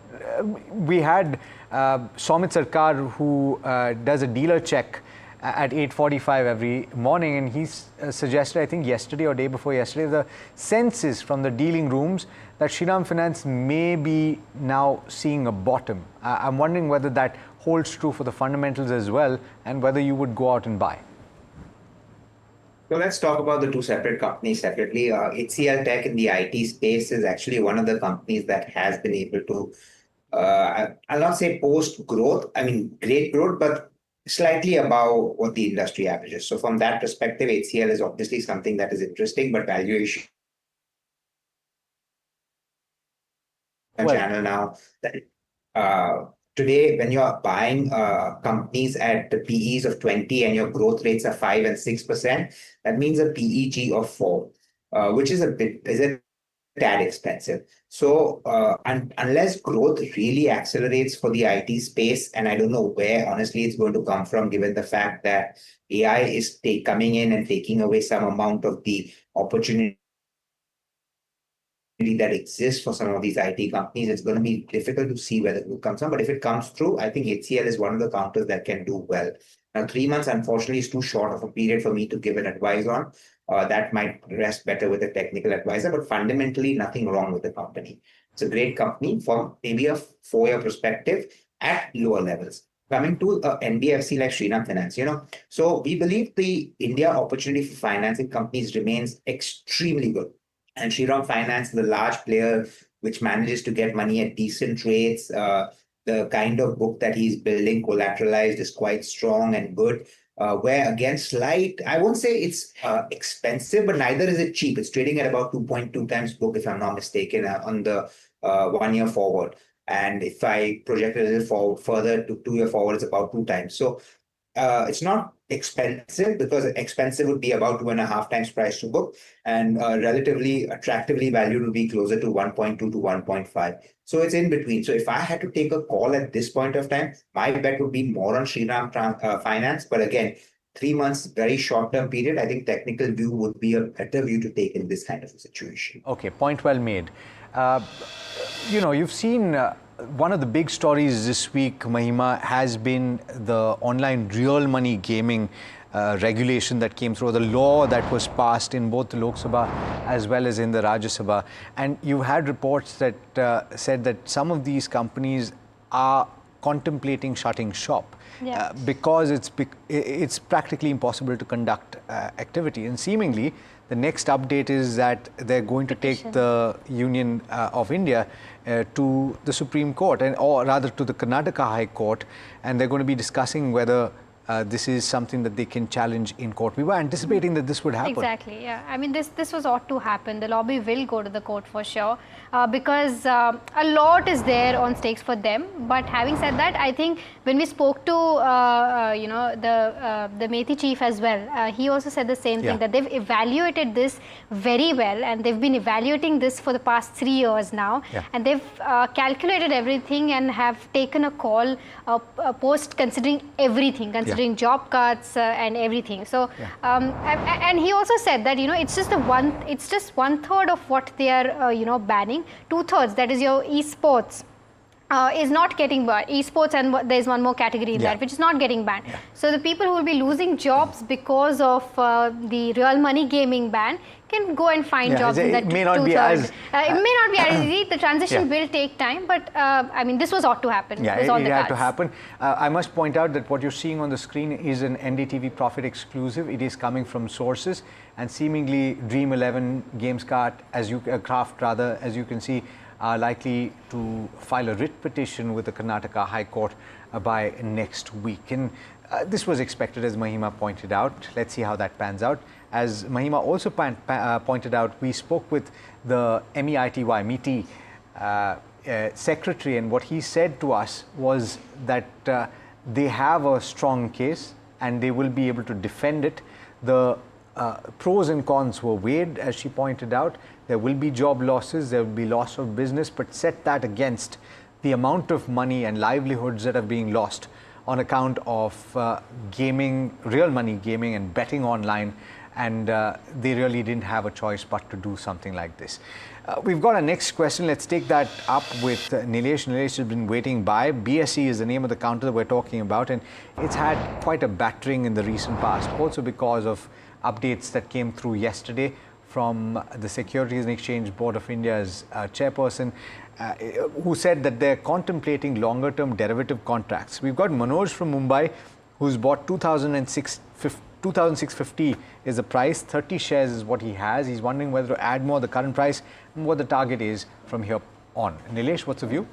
we had Soumit Sarkar, who does a dealer check at 8:45 every morning, and he suggested, I think yesterday or day before yesterday, the senses from the dealing rooms that Shriram Finance may be now seeing a bottom. I'm wondering whether that holds true for the fundamentals as well, and whether you would go out and buy. So let's talk about the two separate companies separately. HCL Tech in the IT space is actually one of the companies that has been able to, I'll not say post growth, I mean great growth, but slightly above what the industry averages. So from that perspective, HCL is obviously something that is interesting, but valuation channel now that today, when you're buying companies at the PEs of 20 and your growth rates are 5 and 6%, that means a PEG of 4, which is a tad expensive. So unless growth really accelerates for the IT space, and I don't know where honestly it's going to come from, given the fact that AI is coming in and taking away some amount of the opportunity that exists for some of these IT companies, it's going to be difficult to see where the growth comes from. But if it comes through, I think HCL is one of the counters that can do well. Now, 3 months, unfortunately, is too short of a period for me to give an advice on. That might rest better with a technical advisor, but fundamentally, nothing wrong with the company. It's a great company from maybe a 4-year perspective at lower levels. Coming to NBFC like Shriram Finance, so we believe the India opportunity for financing companies remains extremely good. And Shriram Finance is a large player which manages to get money at decent rates. The kind of book that he's building collateralized is quite strong and good. Where again, I won't say it's expensive, but neither is it cheap. It's trading at about 2.2 times book, if I'm not mistaken, on the 1 year forward. And if I project it a little further to 2 year forward, it's about 2 times. So it's not expensive, because expensive would be about 2.5 times price to book, and relatively attractively valued would be closer to 1.2 to 1.5. So it's in between. So if I had to take a call at this point of time, my bet would be more on Shriram Finance. But again, 3 months, very short-term period. I think technical view would be a better view to take in this kind of a situation. Okay, point well made. You've seen one of the big stories this week, Mahima, has been the online real money gaming regulation that came through, the law that was passed in both the Lok Sabha as well as in the Rajya Sabha. And you had reports that said that some of these companies are contemplating shutting shop because it's practically impossible to conduct activity. And seemingly, the next update is that they're going to take the Union of India to the Supreme Court, or rather to the Karnataka High Court, and they're going to be discussing whether this is something that they can challenge in court. We were anticipating that this would happen. Exactly, yeah. I mean, this was ought to happen. The lobby will go to the court for sure because a lot is there on stakes for them. But having said that, I think when we spoke to the Methi chief as well, he also said the same thing, that they've evaluated this very well, and they've been evaluating this for the past 3 years now, and they've calculated everything and have taken a call post considering everything, considering job cuts and everything. So, and he also said that it's just one third of what they are banning. 2/3, that is your esports, is not getting banned. Esports, and there's one more category in that which is not getting banned. So the people who will be losing jobs because of the real money gaming ban can go and find jobs in that it may not be as it may not be as easy. The transition will take time, but I mean, this was ought to happen. Yeah, it was on it the had to cards. happen. I must point out that what you're seeing on the screen is an NDTV Profit exclusive. It is coming from sources, and seemingly Dream 11, Gamescart, as you can see, are likely to file a writ petition with the Karnataka High Court by next week. And this was expected, as Mahima pointed out. Let's see how that pans out. As Mahima also pointed out, we spoke with the MEITY secretary, and what he said to us was that they have a strong case and they will be able to defend it. The pros and cons were weighed, as she pointed out. There will be job losses, there will be loss of business, but set that against the amount of money and livelihoods that are being lost on account of gaming, real money gaming and betting online, and they really didn't have a choice but to do something like this. We've got our next question. Let's take that up with Nilesh. Nilesh has been waiting by. BSE is the name of the counter that we're talking about, and it's had quite a battering in the recent past, also because of updates that came through yesterday from the Securities and Exchange Board of India's chairperson, who said that they're contemplating longer-term derivative contracts. We've got Manoj from Mumbai, who's bought 2,650 is the price, 30 shares is what he has. He's wondering whether to add more, the current price, and what the target is from here on. Nilesh, what's the view?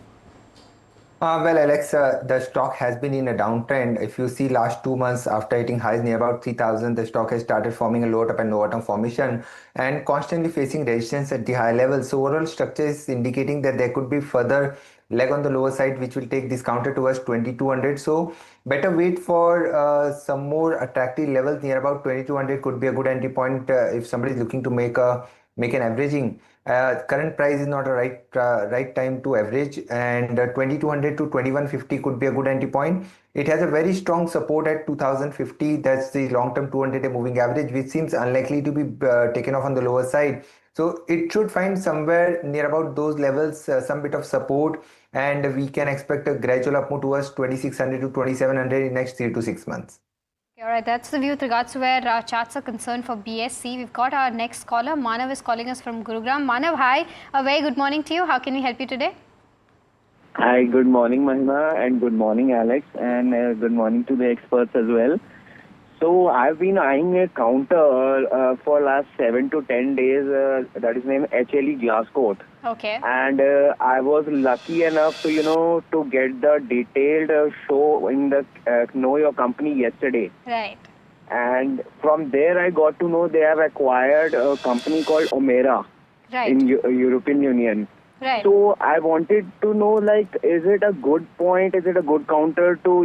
Well, Alex, the stock has been in a downtrend. If you see last 2 months after hitting highs near about 3,000, the stock has started forming a lower top and lower down formation and constantly facing resistance at the high level. So overall structure is indicating that there could be further leg on the lower side, which will take this counter towards 2,200. So better wait for some more attractive levels near about 2,200 could be a good entry point if somebody is looking to make an averaging. Current price is not a right time to average, and 2,200 to 2,150 could be a good entry point. It has a very strong support at 2,050. That's the long-term 200-day moving average, which seems unlikely to be taken off on the lower side. So it should find somewhere near about those levels some bit of support, and we can expect a gradual up move towards 2,600 to 2,700 in next 3 to 6 months. All right, that's the view with regards to where charts are concerned for BSE. We've got our next caller. Manav is calling us from Gurugram. Manav, hi. A very good morning to you. How can we help you today? Hi, good morning, Mahima, and good morning, Alex, and good morning to the experts as well. So I've been eyeing a counter for last 7 to 10 days. That is named HLE Glasscoat. Okay. And I was lucky enough to to get the detailed show in the Know Your Company yesterday. Right. And from there I got to know they have acquired a company called Omera in European Union. Right. So I wanted to know, like, is it a good point? Is it a good counter to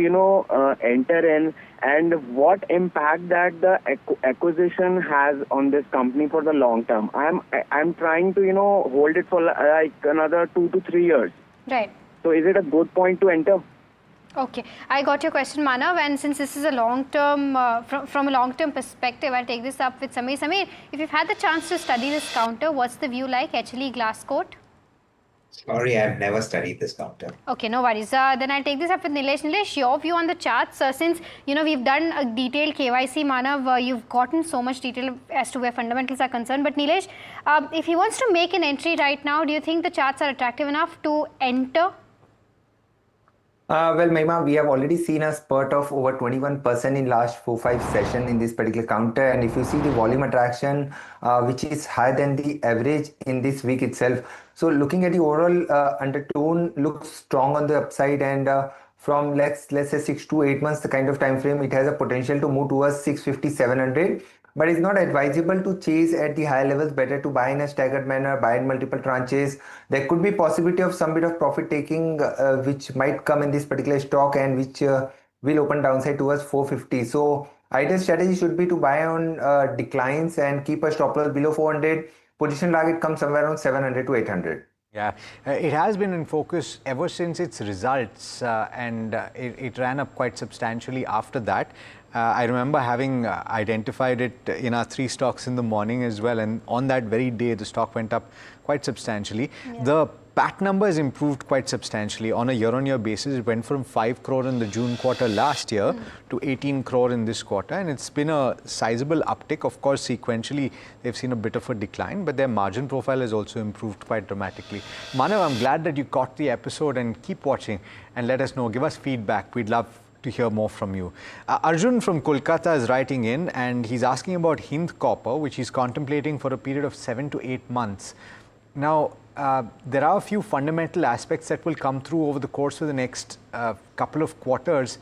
enter in? And what impact that the acquisition has on this company for the long term? I'm trying to hold it for like another 2 to 3 years. Right. So is it a good point to enter? Okay, I got your question, Manav, and since this is a long-term, from a long-term perspective, I'll take this up with Samir. Samir, if you've had the chance to study this counter, what's the view like, HLE Glasscoat? Sorry, I've never studied this counter. Okay, no worries. Then I'll take this up with Nilesh. Nilesh, your view on the charts, since we've done a detailed KYC, Manav, you've gotten so much detail as to where fundamentals are concerned. But Nilesh, if he wants to make an entry right now, do you think the charts are attractive enough to enter? Well, Mahima, we have already seen a spurt of over 21% in last 4-5 sessions in this particular counter. And if you see the volume attraction, which is higher than the average in this week itself. So looking at the overall undertone looks strong on the upside, and from let's say 6 to 8 months, the kind of time frame, it has a potential to move towards 650, 700. But it's not advisable to chase at the higher levels. Better to buy in a staggered manner, buy in multiple tranches. There could be possibility of some bit of profit taking, which might come in this particular stock, and which will open downside towards 450. So ideal strategy should be to buy on declines and keep a stop loss below 400. Position target comes somewhere around 700 to 800. Yeah, it has been in focus ever since its results, and it ran up quite substantially after that. I remember having identified it in our 3 stocks in the morning as well, and on that very day the stock went up quite substantially. Yeah. The PAT numbers improved quite substantially on a year-on-year basis. It went from 5 crore in the June quarter last year to 18 crore in this quarter, and it's been a sizable uptick. Of course, sequentially they've seen a bit of a decline, but their margin profile has also improved quite dramatically. Manav, I'm glad that you caught the episode, and keep watching and let us know. Give us feedback. We'd love to hear more from you. Arjun from Kolkata is writing in, and he's asking about Hind Copper, which he's contemplating for a period of 7 to 8 months. Now, there are a few fundamental aspects that will come through over the course of the next couple of quarters.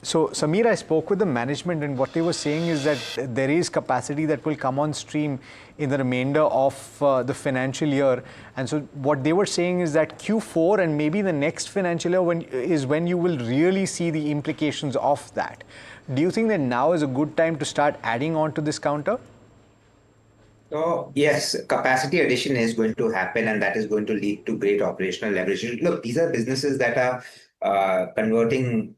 So, Samir, I spoke with the management, and what they were saying is that there is capacity that will come on stream in the remainder of the financial year. And so what they were saying is that Q4 and maybe the next financial year is when you will really see the implications of that. Do you think that now is a good time to start adding on to this counter? So yes, capacity addition is going to happen, and that is going to lead to great operational leverage. Look, these are businesses that are converting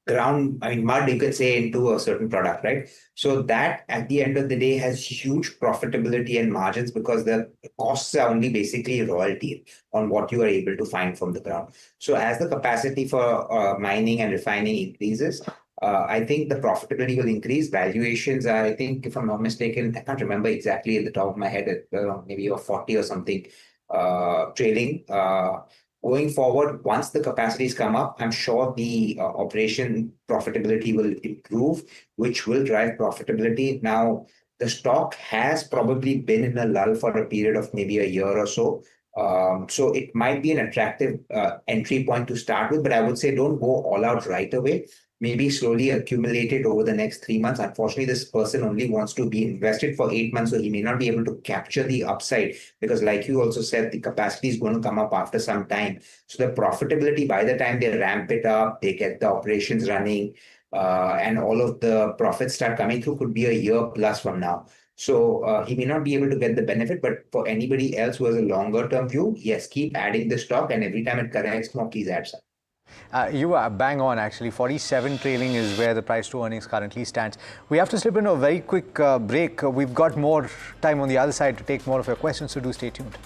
mud, you could say, into a certain product, right? So that at the end of the day has huge profitability and margins, because the costs are only basically royalty on what you are able to find from the ground. So as the capacity for mining and refining increases, I think the profitability will increase. Valuations are, I think, if I'm not mistaken, I can't remember exactly at the top of my head, maybe a 40 or something trailing. Going forward, once the capacities come up, I'm sure the operation profitability will improve, which will drive profitability. Now, the stock has probably been in a lull for a period of maybe a year or so. So it might be an attractive entry point to start with, but I would say don't go all out right away. Maybe slowly accumulate it over the next 3 months. Unfortunately, this person only wants to be invested for 8 months, so he may not be able to capture the upside, because like you also said, the capacity is going to come up after some time. So the profitability, by the time they ramp it up, they get the operations running, and all of the profits start coming through, could be a year plus from now. So he may not be able to get the benefit, but for anybody else who has a longer term view, yes, keep adding the stock, and every time it corrects more, please add some. You are bang on, actually. 47 trailing is where the price to earnings currently stands. We have to slip into a very quick break. We've got more time on the other side to take more of your questions, so do stay tuned.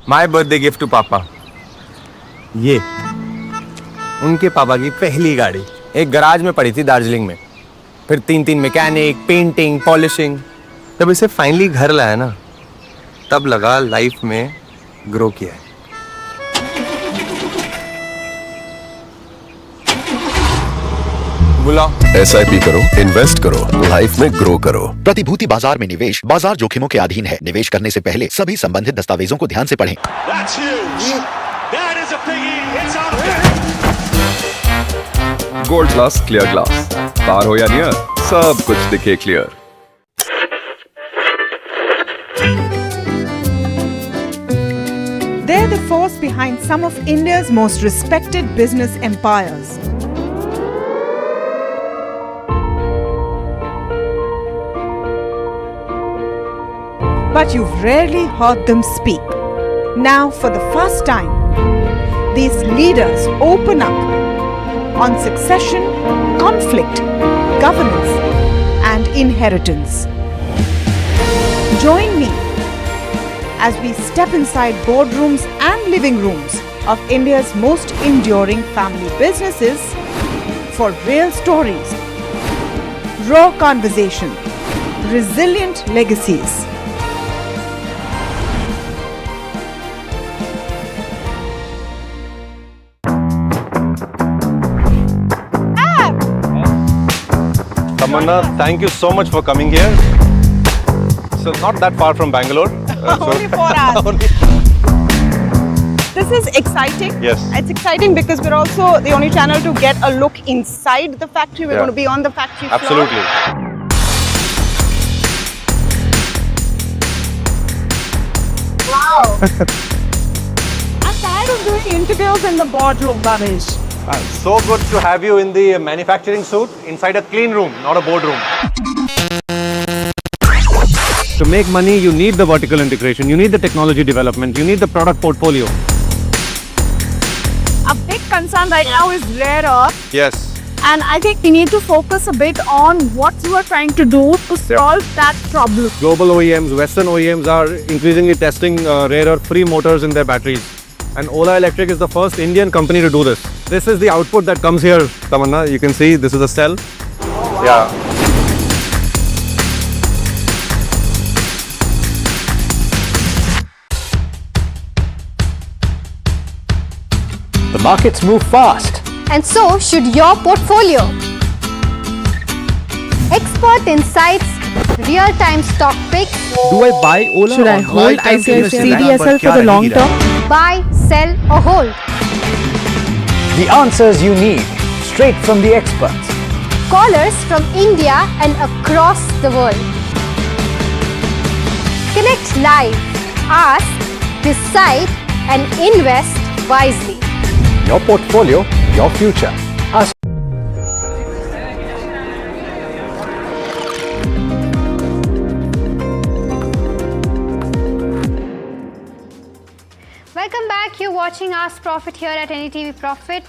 My birthday gift to पापा, ये उनके पापा की पहली गाड़ी एक garage में पड़ी थी दार्जिलिंग में। फिर 3 मैकेनिक, पेंटिंग, पॉलिशिंग। जब इसे फाइनली घर लाया ना, तब लगा लाइफ में ग्रो किया है। बुलाओ। SIP करो, इन्वेस्ट करो, लाइफ में ग्रो करो। प्रतिभूति बाजार में निवेश बाजार जोखिमों के अधीन है। निवेश करने से पहले सभी संबंधित दस्तावेजों को ध्यान से पढ़ें। गोल्ड ग्लास, क्लियर ग्लास, पार हो या नियर, सब कुछ दिखे clear. They're the force behind some of India's most respected business empires. But you've rarely heard them speak. Now, for the first time, these leaders open up on succession, conflict, governance, and inheritance. Join me as we step inside boardrooms and living rooms of India's most enduring family businesses for real stories, raw conversation, resilient legacies. Tamanna, thank you so much for coming here. So not that far from Bangalore. Only 4 hours. This is exciting. Yes. It's exciting because we're also the only channel to get a look inside the factory. We're going to be on the factory floor. Absolutely. Wow. I'm tired of doing interviews in the boardroom, Bhavesh. So good to have you in the manufacturing suit inside a clean room, not a boardroom. To make money, you need the vertical integration, you need the technology development, you need the product portfolio. A big concern right now is rare earth. Yes. And I think we need to focus a bit on what you are trying to do to solve that problem. Global OEMs, Western OEMs are increasingly testing rare earth-free motors in their batteries. And OLA Electric is the first Indian company to do this. This is the output that comes here, Tamanna. You can see this is a cell. Oh, wow. Yeah. The markets move fast. And so should your portfolio. Expert insights, real-time stock picks. Do I buy Ola? Should I hold CDSL for the long term? Buy, sell or hold. The answers you need, straight from the experts. Callers from India and across the world. Connect live, ask, decide and invest wisely. Your portfolio, your future. Us. Welcome back. You're watching Ask Profit here at NDTV Profit.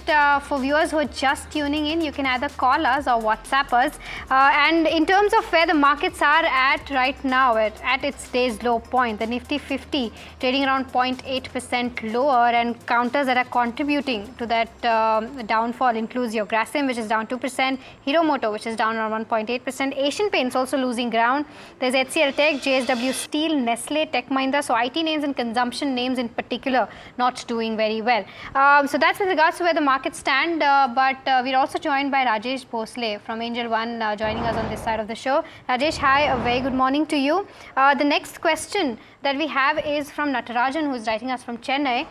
For viewers who are just tuning in, you can either call us or WhatsApp us. And in terms of where the markets are at right now, at its day's low point, the Nifty 50 trading around 0.8% lower, and counters that are contributing to that downfall includes your Grasim, which is down 2%, Hero Moto, which is down around 1.8%, Asian Paints also losing ground. There's HCL Tech, JSW Steel, Nestle, Tech Mahindra. So IT names and consumption names in particular not doing very well. So that's with regards to where the markets stand, but we're also joined by Rajesh Bhosle from Angel One joining us on this side of the show. Rajesh, hi, a very good morning to you. The next question that we have is from Natarajan, who is writing us from Chennai.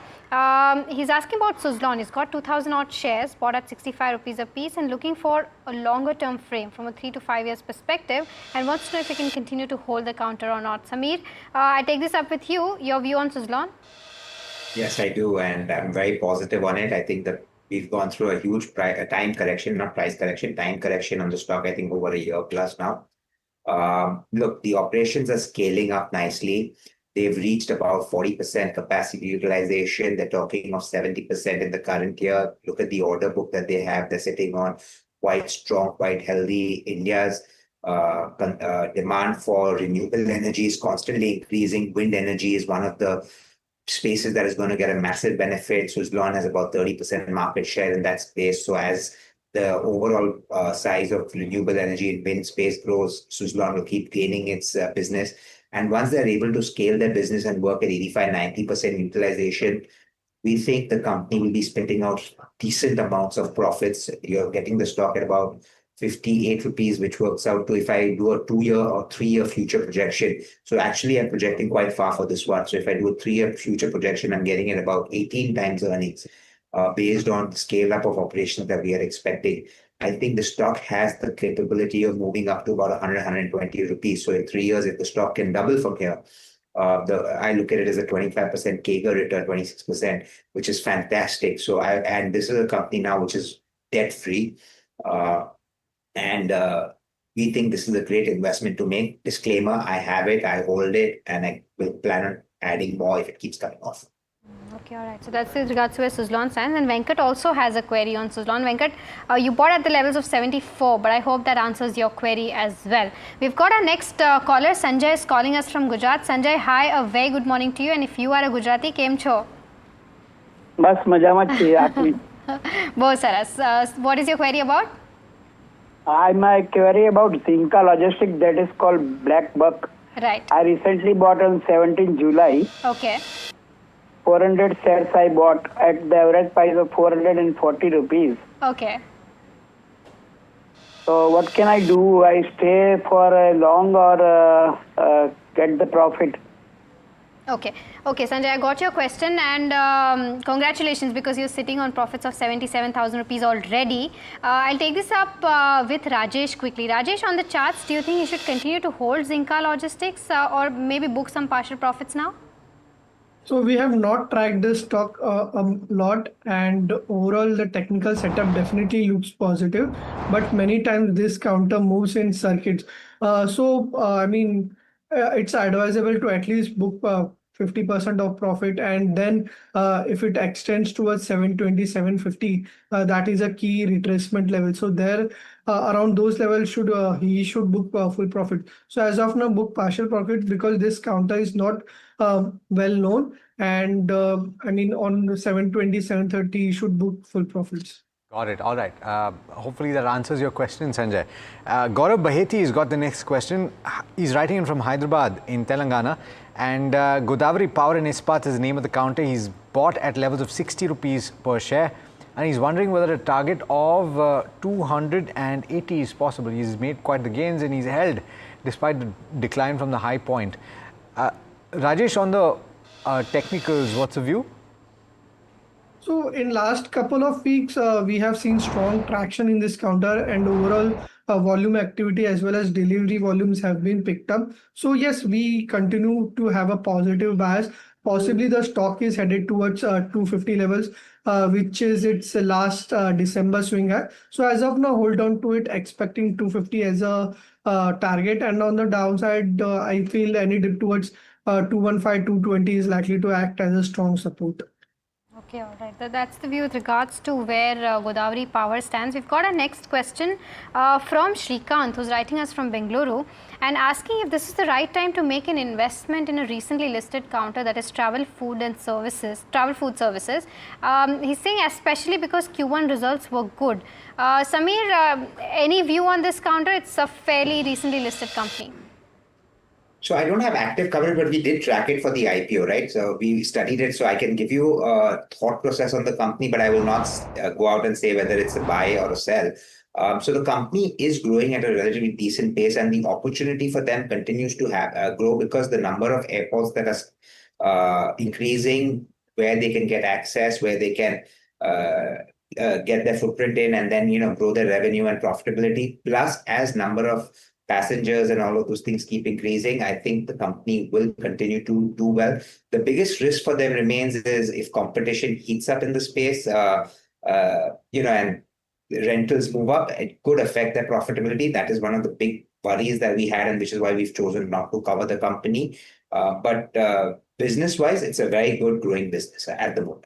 He's asking about Suzlon. He's got 2,000 odd shares bought at 65 rupees a piece and looking for a longer term frame from a 3 to 5 years perspective, and wants to know if he can continue to hold the counter or not. Samir, I take this up with you. Your view on Suzlon? Yes, I do, and I'm very positive on it. I think that we've gone through a huge time correction, not price correction, time correction on the stock, I think over a year plus now. Look, the operations are scaling up nicely. They've reached about 40% capacity utilization. They're talking of 70% in the current year. Look at the order book that they have. They're sitting on quite strong, quite healthy. India's demand for renewable energy is constantly increasing. Wind energy is one of the spaces that is going to get a massive benefit. Suzlon has about 30% market share in that space. So as the overall size of renewable energy and wind space grows, Suzlon will keep gaining its business. And once they're able to scale their business and work at 85-90% utilization, we think the company will be spitting out decent amounts of profits. You're getting the stock at about 58 rupees, which works out to, if I do a 2-year or 3-year future projection. So actually, I'm projecting quite far for this one. So if I do a 3-year future projection, I'm getting at about 18 times earnings based on the scale up of operations that we are expecting. I think the stock has the capability of moving up to about 120 rupees. So in 3 years, if the stock can double from here, I look at it as a 25% CAGR return, 26%, which is fantastic. So and this is a company now which is debt free. And we think this is a great investment to make. Disclaimer, I have it, I hold it, and I will plan on adding more if it keeps coming off. Okay, all right. So that's with regards to where Suzlon stands. And Venkat also has a query on Suzlon. Venkat, you bought at the levels of 74, but I hope that answers your query as well. We've got our next caller. Sanjay is calling us from Gujarat. Sanjay, hi, a very good morning to you. And if you are a Gujarati, kem cho? Bas majama chiye. Bahut saras. What is your query about? My query about Zinka Logistics, that is called Black Buck. Right. I recently bought on 17 July. Okay. 400 shares I bought at the average price of 440 rupees. Okay. So what can I do? I stay for a long or get the profit? Okay. Okay, Sanjay, I got your question, and congratulations, because you're sitting on profits of 77,000 rupees already. I'll take this up with Rajesh quickly. Rajesh, on the charts, do you think you should continue to hold Zinka Logistics or maybe book some partial profits now? So we have not tracked this stock a lot, and overall the technical setup definitely looks positive, but many times this counter moves in circuits. I mean, it's advisable to at least book 50% of profit, and then if it extends towards 720, 750, that is a key retracement level. So there, around those levels, he should book full profit. So as of now, book partial profit, because this counter is not well known, and I mean on 720, 730, you should book full profits. Got it. All right. Hopefully that answers your question, Sanjay. Gaurav Baheti has got the next question. He's writing in from Hyderabad in Telangana, and Godavari Power and Ispat is the name of the counter. He's bought at levels of 60 rupees per share, and he's wondering whether a target of 280 is possible. He's made quite the gains, and he's held despite the decline from the high point. Rajesh, on the technicals, what's the view? So in last couple of weeks, we have seen strong traction in this counter, and overall volume activity as well as delivery volumes have been picked up. So yes, we continue to have a positive bias. Possibly the stock is headed towards 250 levels, which is its last December swing high. So as of now, hold on to it, expecting 250 as a target. And on the downside, I feel any dip towards 215, 220 is likely to act as a strong support. Okay, all right. That's the view with regards to where Godavari Power stands. We've got our next question from Shrikant, who's writing us from Bengaluru, and asking if this is the right time to make an investment in a recently listed counter, that is Travel Food Services. He's saying especially because Q1 results were good. Samir, any view on this counter? It's a fairly recently listed company. So I don't have active coverage, but we did track it for the IPO, right? So we studied it. So I can give you a thought process on the company, but I will not go out and say whether it's a buy or a sell. So the company is growing at a relatively decent pace, and the opportunity for them continues to grow because the number of airports that are increasing, where they can get access, where they can get their footprint in, and then grow their revenue and profitability. Plus, as number of passengers and all of those things keep increasing, I think the company will continue to do well. The biggest risk for them remains is if competition heats up in the space, and rentals move up, it could affect their profitability. That is one of the big worries that we had, and which is why we've chosen not to cover the company. But business-wise, it's a very good growing business at the moment.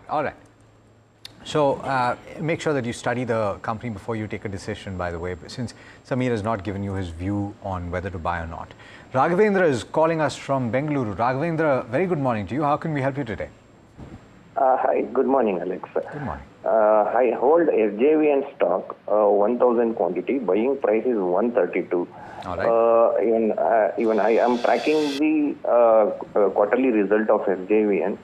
All right. So make sure that you study the company before you take a decision, by the way, since Samir has not given you his view on whether to buy or not. Raghavendra is calling us from Bengaluru. Raghavendra, very good morning to you. How can we help you today? Hi, good morning, Alex. Good morning. I hold SJVN stock, 1000 quantity, buying price is 132. All right. Even I am tracking the quarterly result of SJVN.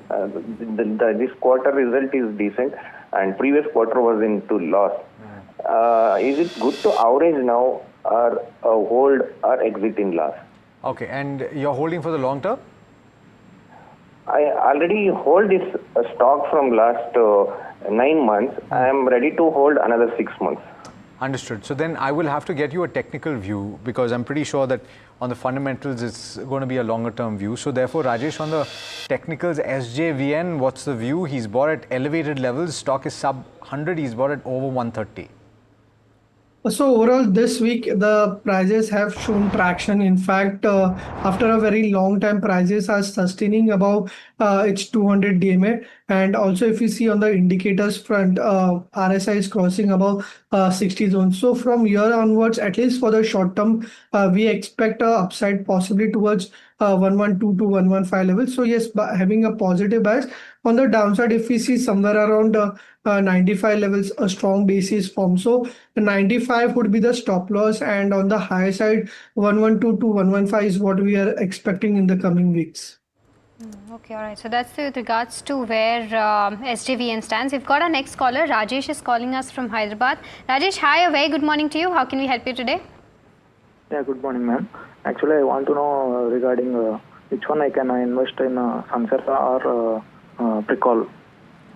This quarter result is decent, and previous quarter was into loss. Is it good to average now, or hold or exit in loss? Okay, and you're holding for the long term? I already hold this stock from last 9 months. I am ready to hold another 6 months. Understood. So then I will have to get you a technical view, because I'm pretty sure that on the fundamentals it's going to be a longer term view. So therefore, Rajesh, on the technicals, SJVN, what's the view? He's bought at elevated levels. Stock is sub 100. He's bought at over 130. So overall, this week the prices have shown traction. In fact, after a very long time, prices are sustaining above its 200 DMA. And also, if you see on the indicators front, RSI is crossing above 60 zones. So from here onwards, at least for the short term, we expect a upside possibly towards 112 to 115 levels. So yes, having a positive bias. On the downside, if we see somewhere around 95 levels, a strong basis form. So 95 would be the stop loss, and on the high side, 112 to 115 is what we are expecting in the coming weeks. Okay, all right. So that's with regards to where SJVN stands. We've got our next caller. Rajesh is calling us from Hyderabad. Rajesh, hi, a very good morning to you. How can we help you today? Yeah, good morning, ma'am. Actually, I want to know regarding which one I can invest in Sansera or Precall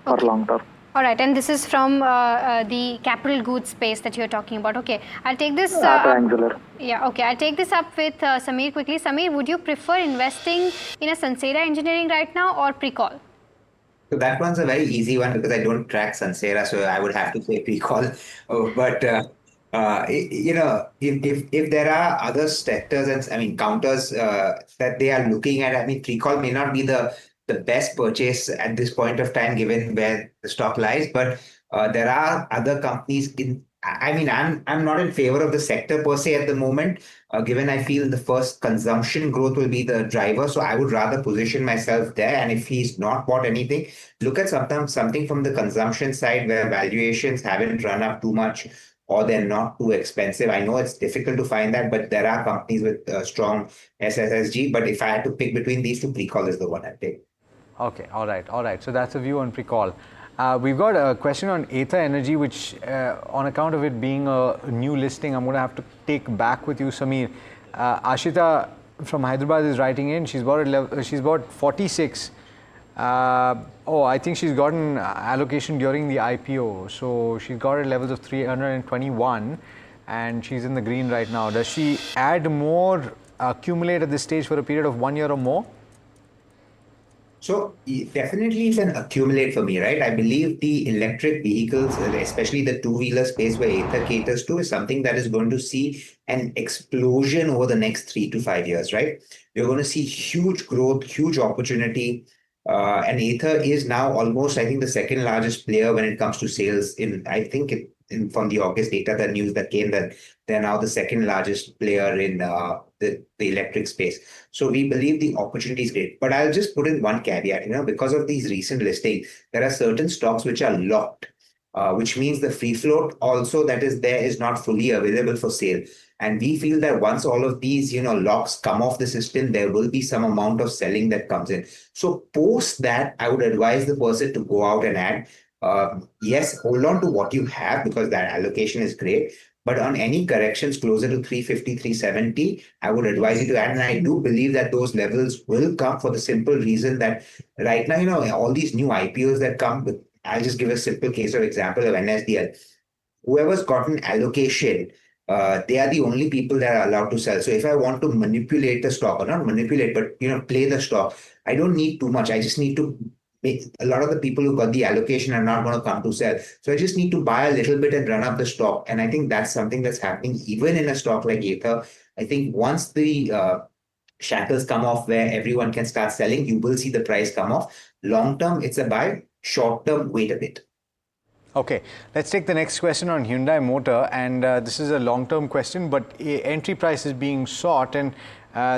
for long term. All right, and this is from the capital goods space that you're talking about. Okay, I'll take this. Triangular. Yeah, okay, I'll take this up with Samir quickly. Samir, would you prefer investing in a Sansera Engineering right now or Precall? So that one's a very easy one because I don't track Sansera, so I would have to say Precall. But you know, if there are other sectors and I mean counters that they are looking at, I mean Precall may not be the best purchase at this point of time given where the stock lies, but there are other companies in. I mean, I'm not in favor of the sector per se at the moment, given I feel the first consumption growth will be the driver. So I would rather position myself there. And if he's not bought anything, look at something from the consumption side where valuations haven't run up too much or they're not too expensive. I know it's difficult to find that, but there are companies with strong SSSG. But if I had to pick between these two, Precall is the one I'd take. Okay, all right. So that's a view on Precall. We've got a question on Ather Energy, which on account of it being a new listing, I'm going to have to take back with you, Samir. Ashita from Hyderabad is writing in. She's bought 46. I think she's gotten allocation during the IPO. So she's got at levels of 321 and she's in the green right now. Does she add more, accumulate at this stage for a period of 1 year or more? So definitely it's an accumulate for me, right? I believe the electric vehicles, especially the two-wheeler space where Ather caters to, is something that is going to see an explosion over the next 3 to 5 years, right? You're going to see huge growth, huge opportunity. And Ather is now almost, I think, the second largest player when it comes to sales from the August data, the news that came that they're now the second largest player in the electric space. So we believe the opportunity is great. But I'll just put in one caveat, because of these recent listings, there are certain stocks which are locked, which means the free float also that is there is not fully available for sale. And we feel that once all of these, locks come off the system, there will be some amount of selling that comes in. So post that, I would advise the person to go out and add. Yes, hold on to what you have because that allocation is great. But on any corrections closer to 350, 370, I would advise you to add. And I do believe that those levels will come for the simple reason that right now, all these new IPOs that come with, I'll just give a simple case of example of NSDL. Whoever's gotten allocation, they are the only people that are allowed to sell. So if I want to manipulate the stock, or not manipulate, but play the stock, I don't need too much. I just need to a lot of the people who got the allocation are not going to come to sell. So I just need to buy a little bit and run up the stock. And I think that's something that's happening even in a stock like Ather. I think once the shackles come off where everyone can start selling, you will see the price come off. Long term, it's a buy. Short term, wait a bit. Okay, let's take the next question on Hyundai Motor, and this is a long-term question, but entry price is being sought, and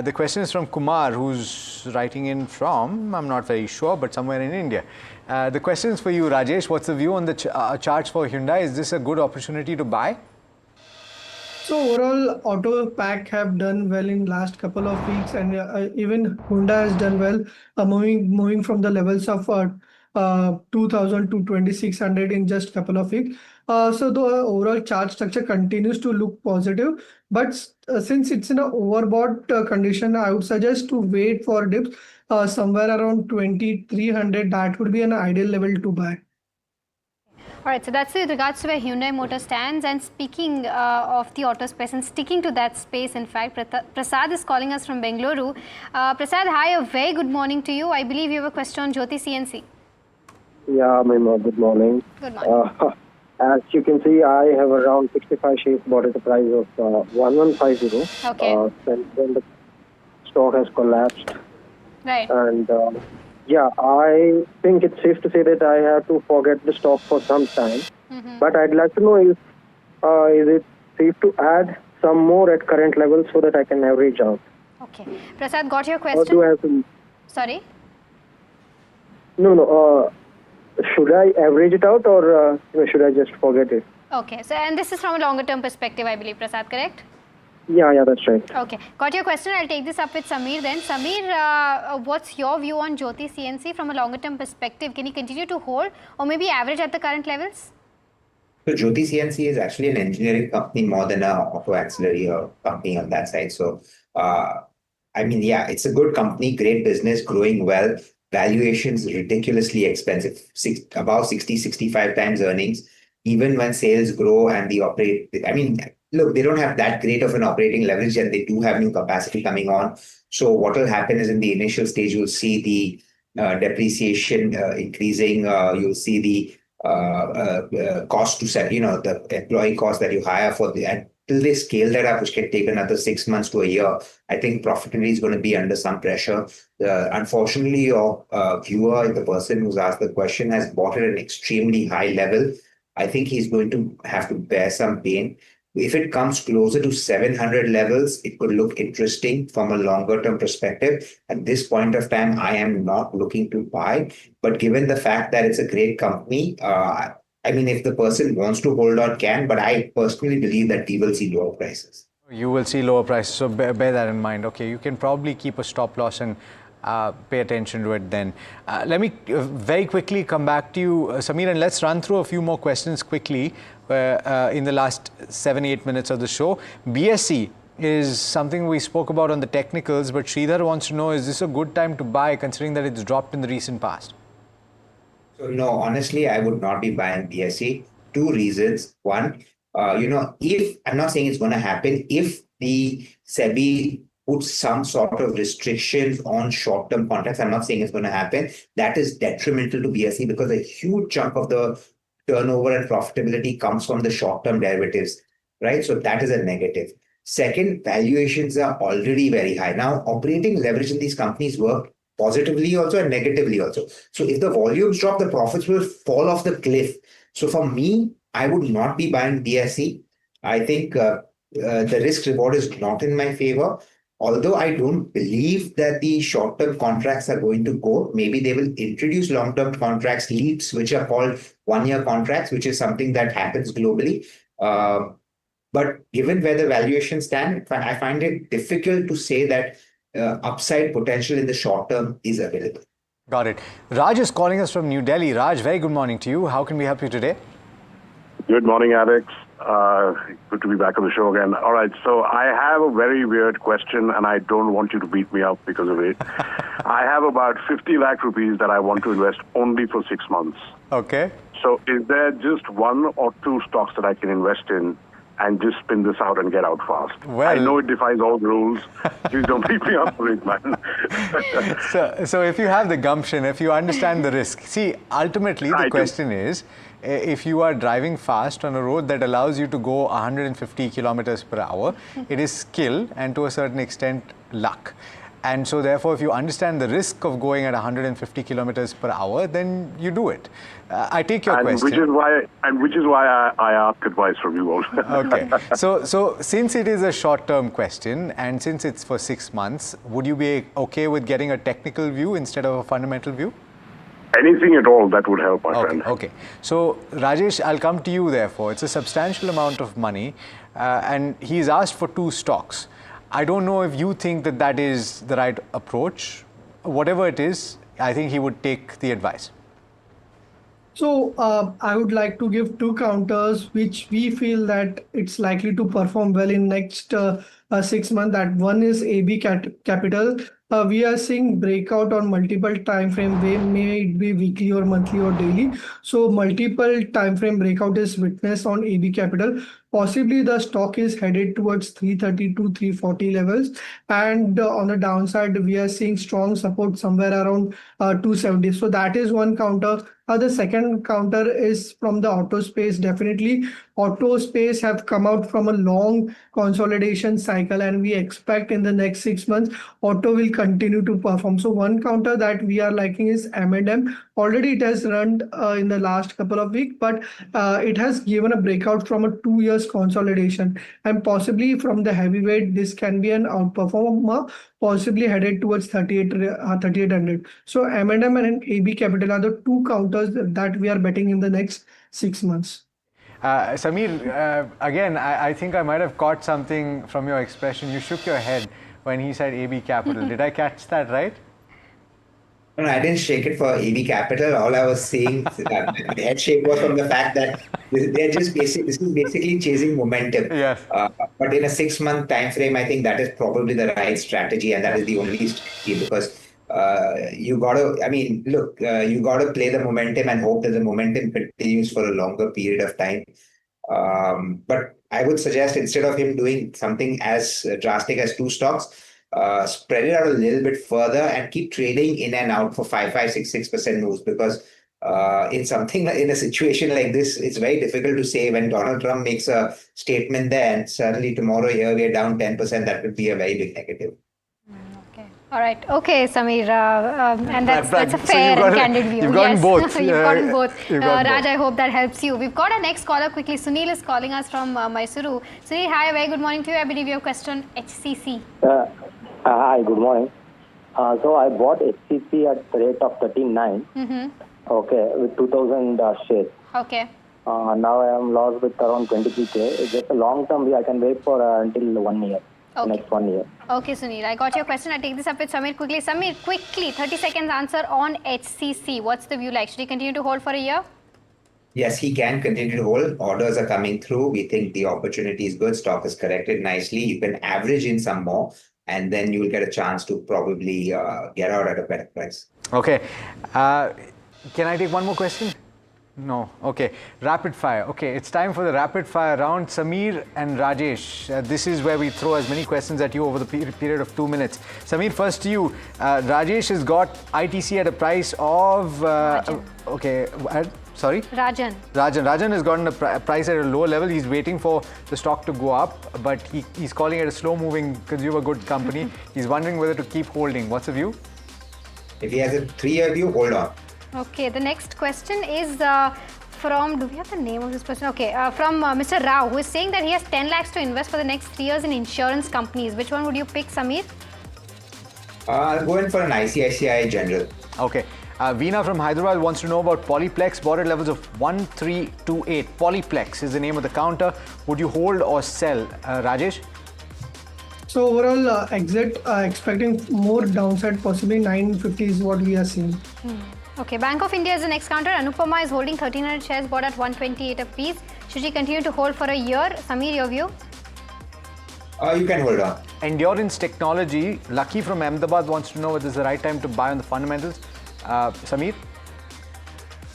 the question is from Kumar, who's writing in from, I'm not very sure, but somewhere in India. The question is for you, Rajesh. What's the view on the charts for Hyundai? Is this a good opportunity to buy? So overall, auto pack have done well in last couple of weeks, and even Honda has done well, moving from the levels of 2,000 to 2,600 in just couple of weeks. So the overall chart structure continues to look positive, but since it's in an overbought condition, I would suggest to wait for dips somewhere around 2,300. That would be an ideal level to buy. All right, so that's with regards to where Hyundai Motor stands. And speaking of the auto space and sticking to that space, in fact, Prasad is calling us from Bengaluru. Prasad, hi, a very good morning to you. I believe you have a question on Jyoti CNC. Yeah, good morning. Good morning. As you can see, I have around 65 shares bought at the price of 1150. Okay. Then the stock has collapsed. Right. And yeah, I think it's safe to say that I have to forget the stock for some time. But I'd like to know if is it safe to add some more at current levels so that I can average out? Okay. Prasad, got your Or question? do I have to... Sorry? No. Should I average it out or should I just forget it? Okay. So, and this is from a longer term perspective, I believe, Prasad, correct? Yeah, that's right. Okay. Got your question. I'll take this up with Samir then. Samir, what's your view on Jyoti CNC from a longer term perspective? Can you continue to hold or maybe average at the current levels? So Jyoti CNC is actually an engineering company more than an auto ancillary or company on that side. So, it's a good company, great business, growing well. Valuations ridiculously expensive, about 60, 65 times earnings. Even when sales grow and look, they don't have that great of an operating leverage and they do have new capacity coming on. So what will happen is in the initial stage, you'll see the depreciation increasing. You'll see the cost to set, the employee cost that you hire for until they scale that up, which can take another 6 months to a year. I think profitability is going to be under some pressure. Unfortunately, your viewer, the person who's asked the question, has bought at an extremely high level. I think he's going to have to bear some pain. If it comes closer to 700 levels, it could look interesting from a longer term perspective. At this point of time, I am not looking to buy. But given the fact that it's a great company, if the person wants to hold on, can. But I personally believe that we will see lower prices. You will see lower prices, so bear that in mind. Okay, you can probably keep a stop loss and pay attention to it then. Let me very quickly come back to you, Samir, and let's run through a few more questions quickly in the last 7-8 minutes of the show. BSE is something we spoke about on the technicals, but Sridhar wants to know, is this a good time to buy considering that it's dropped in the recent past? So no, honestly, I would not be buying BSE. 2 reasons. One, if I'm not saying it's going to happen, if the Sebi puts some sort of restrictions on short-term contracts, I'm not saying it's going to happen. That is detrimental to BSE because a huge chunk of the turnover and profitability comes from the short-term derivatives, right? So that is a negative. Second, valuations are already very high. Now, operating leverage in these companies work positively also and negatively also. So if the volumes drop, the profits will fall off the cliff. So for me, I would not be buying BSE. I think the risk reward is not in my favor. Although I don't believe that the short-term contracts are going to go, maybe they will introduce long-term contracts, leaps, which are called one-year contracts, which is something that happens globally. But given where the valuations stand, I find it difficult to say that upside potential in the short term is available. Got it. Raj is calling us from New Delhi. Raj, very good morning to you. How can we help you today? Good morning, Alex. Good to be back on the show again. All right, so I have a very weird question, and I don't want you to beat me up because of it. I have about 50 lakh rupees that I want to invest only for 6 months. Okay. So is there just 1 or 2 stocks that I can invest in and just spin this out and get out fast? Well, I know it defies all rules. Please don't beat me up for it, man. So if you have the gumption, if you understand the risk. See, ultimately, the question is, if you are driving fast on a road that allows you to go 150 kilometers per hour, it is skill and to a certain extent luck. And so therefore, if you understand the risk of going at 150 kilometers per hour, then you do it. I take your question. Which is why I ask advice from you also. Okay. So since it is a short-term question and since it's for 6 months, would you be okay with getting a technical view instead of a fundamental view? Anything at all that would help, my friend. Okay. So Rajesh, I'll come to you therefore. It's a substantial amount of money and he's asked for 2 stocks. I don't know if you think that that is the right approach. Whatever it is, I think he would take the advice. So I would like to give 2 counters which we feel that it's likely to perform well in next 6 months. That one is AB Capital. We are seeing breakout on multiple time frame. May it be weekly or monthly or daily. So multiple time frame breakout is witnessed on AB Capital. Possibly the stock is headed towards 330 to 340 levels. And on the downside, we are seeing strong support somewhere around 270. So that is one counter. The second counter is from the auto space. Definitely auto space have come out from a long consolidation cycle and we expect in the next 6 months auto will continue to perform. So one counter that we are liking is M&M. Already it has run in the last couple of weeks, but it has given a breakout from a 2 years consolidation and possibly from the heavyweight this can be an outperformer, possibly headed towards 3800. So M&M and AB Capital are the 2 counters that we are betting in the next 6 months. Samir, again, I think I might have caught something from your expression. You shook your head when he said AB Capital. Did I catch that right? No, I didn't shake it for AB Capital. All I was saying, the head shake was from the fact that they're just this is basically chasing momentum. Yes. But in a 6-month time frame, I think that is probably the right strategy, and that is the only strategy because you got to, you got to play the momentum and hope that the momentum continues for a longer period of time. But I would suggest instead of him doing something as drastic as 2 stocks, spread it out a little bit further and keep trading in and out for 6% moves because in a situation like this, it's very difficult to say when Donald Trump makes a statement there and suddenly tomorrow here we are down 10%, that would be a very big negative. All right. Okay, Samir. And that's a fair and candid view. You've gotten both. You've gotten both. Raj, both. I hope that helps you. We've got our next caller quickly. Sunil is calling us from Mysuru. Sunil, hi. Very good morning to you. I believe you have a question HCC. Hi, good morning. So I bought HCC at the rate of 39. Okay, with 2,000 shares. Okay. Now I am lost with around 23k. It's just a long-term view. I can wait for until 1 year. Okay. Next 1 year. Okay, Sunil. I got your question. I'll take this up with Samir quickly. Samir, quickly, 30 seconds answer on HCC. What's the view like? Should he continue to hold for a year? Yes, he can continue to hold. Orders are coming through. We think the opportunity is good. Stock is corrected nicely. You can average in some more, and then you will get a chance to probably get out at a better price. Okay. Can I take one more question? No. Okay. Rapid fire. Okay. It's time for the rapid fire round. Samir and Rajesh. This is where we throw as many questions at you over the period of 2 minutes. Samir, first to you. Rajesh has got ITC at a price of... okay. Sorry? Rajan. Rajan has gotten a price at a lower level. He's waiting for the stock to go up, but he's calling it a slow-moving consumer good company. He's wondering whether to keep holding. What's the view? If he has a 3-year view, hold on. Okay, the next question is from, do we have the name of this person? Okay, from Mr. Rao, who is saying that he has 10 lakhs to invest for the next 3 years in insurance companies. Which one would you pick, Samir? I'll go in for an ICICI General. Okay. Veena from Hyderabad wants to know about Polyplex, border levels of 1328. Polyplex is the name of the counter. Would you hold or sell? Rajesh? So overall exit, expecting more downside, possibly 950 is what we are seeing. Okay, Bank of India is the next counter. Anupama is holding 1300 shares bought at 128 a piece. Should she continue to hold for a year? Samir, your view? You can hold on. Endurance Technology, Lucky from Ahmedabad wants to know whether it's the right time to buy on the fundamentals. Samir?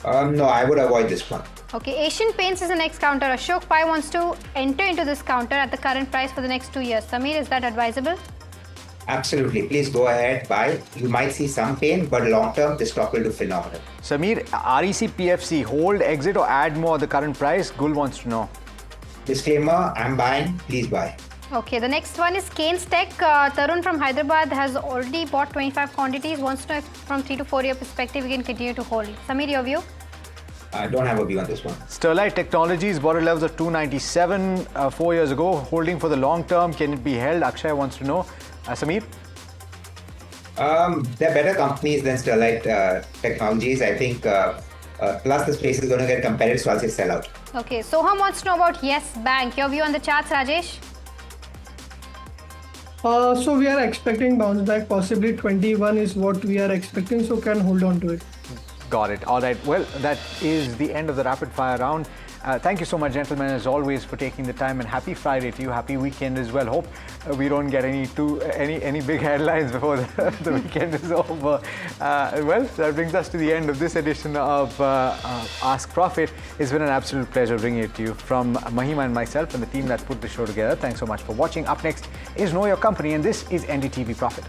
No, I would avoid this one. Okay, Asian Paints is the next counter. Ashok Pai wants to enter into this counter at the current price for the next 2 years. Samir, is that advisable? Absolutely. Please go ahead, buy. You might see some pain, but long term, this stock will do phenomenal. Samir, REC PFC, hold, exit or add more at the current price? Gul wants to know. Disclaimer, I'm buying. Please buy. Okay, the next one is Keynes Tech. Tarun from Hyderabad has already bought 25 quantities. Wants to know if from 3 to 4 year perspective we can continue to hold. Samir, your view? I don't have a view on this one. Sterlite Technologies bought at levels of 297 4 years ago, holding for the long term. Can it be held? Akshay wants to know. Samir? They're better companies than Sterlite Technologies. I think plus the space is going to get competitive, so I'll say sell out. Okay, Soham wants to know about Yes Bank. Your view on the charts, Rajesh? So we are expecting bounce back. Possibly 21 is what we are expecting. So can hold on to it. Got it. All right. Well, that is the end of the rapid fire round. Thank you so much, gentlemen, as always, for taking the time, and happy Friday to you. Happy weekend as well. Hope we don't get any big headlines before the weekend is over. Well, that brings us to the end of this edition of Ask Profit. It's been an absolute pleasure bringing it to you from Mahima and myself and the team that put the show together. Thanks so much for watching. Up next is Know Your Company, and this is NDTV Profit.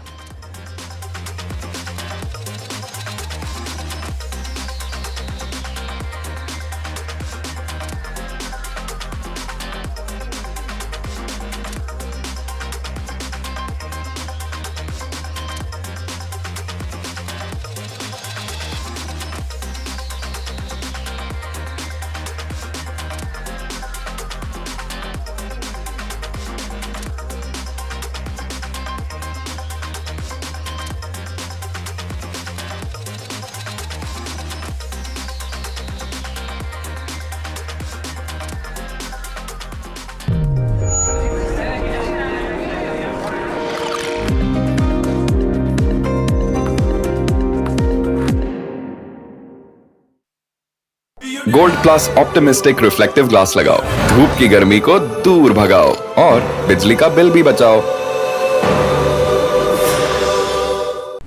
Gold plus optimistic reflective glass लगाओ, धूप की गर्मी को दूर भगाओ और बिजली का बिल भी बचाओ।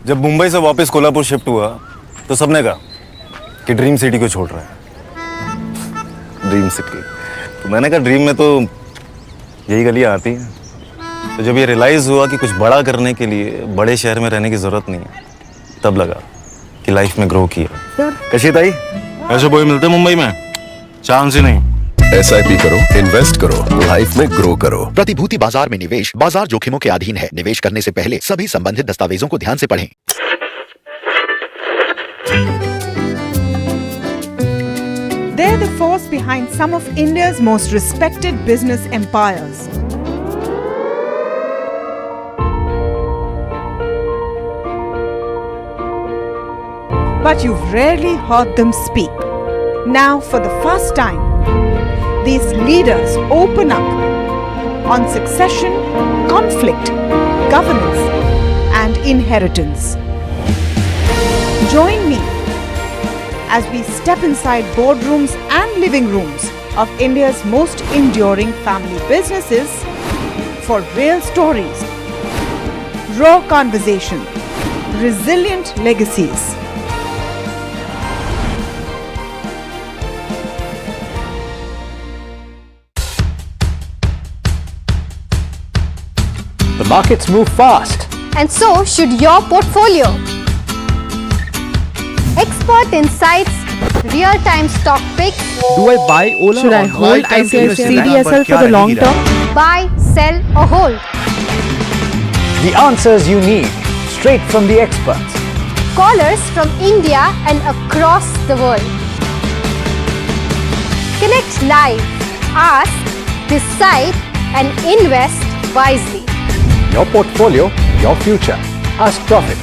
जब मुंबई से वापस कोल्हापुर शिफ्ट हुआ तो सबने कहा कि ड्रीम सिटी को छोड़ रहा है। ड्रीम सिटी, तो मैंने कहा ड्रीम में तो यही गलियां आती हैं। तो जब ये रियलाइज हुआ कि कुछ बड़ा करने के लिए बड़े शहर में रहने की जरूरत नहीं है, तब लगा कि लाइफ में ग्रो किया। कशी ताई, ऐसे बॉय मिलते मुंबई में? चांस ही नहीं। SIP करो, इन्वेस्ट करो, लाइफ में ग्रो करो। प्रतिभूति बाजार में निवेश बाजार जोखिमों के अधीन है। निवेश करने से पहले सभी संबंधित दस्तावेजों को ध्यान से पढ़ें। They're the force behind some of India's most respected business empires. But you've rarely heard them speak. Now, for the first time, these leaders open up on succession, conflict, governance, and inheritance. Join me as we step inside boardrooms and living rooms of India's most enduring family businesses for real stories, raw conversation, resilient legacies. The markets move fast. And so should your portfolio. Expert insights, real-time stock picks. Do I buy Ola? Should I hold CDSL for the long term? Buy, sell or hold. The answers you need, straight from the experts. Callers from India and across the world. Connect live, ask, decide and invest wisely. Your portfolio, your future. Ask Profit.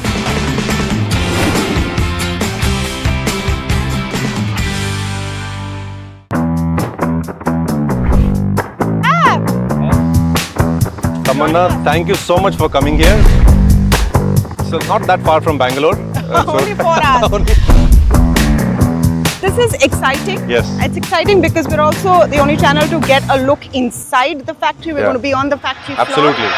Tamanna, thank you so much for coming here. So not that far from Bangalore. Only 4 hours. This is exciting. Yes. It's exciting because we're also the only channel to get a look inside the factory. We're going to be on the factory floor. Absolutely.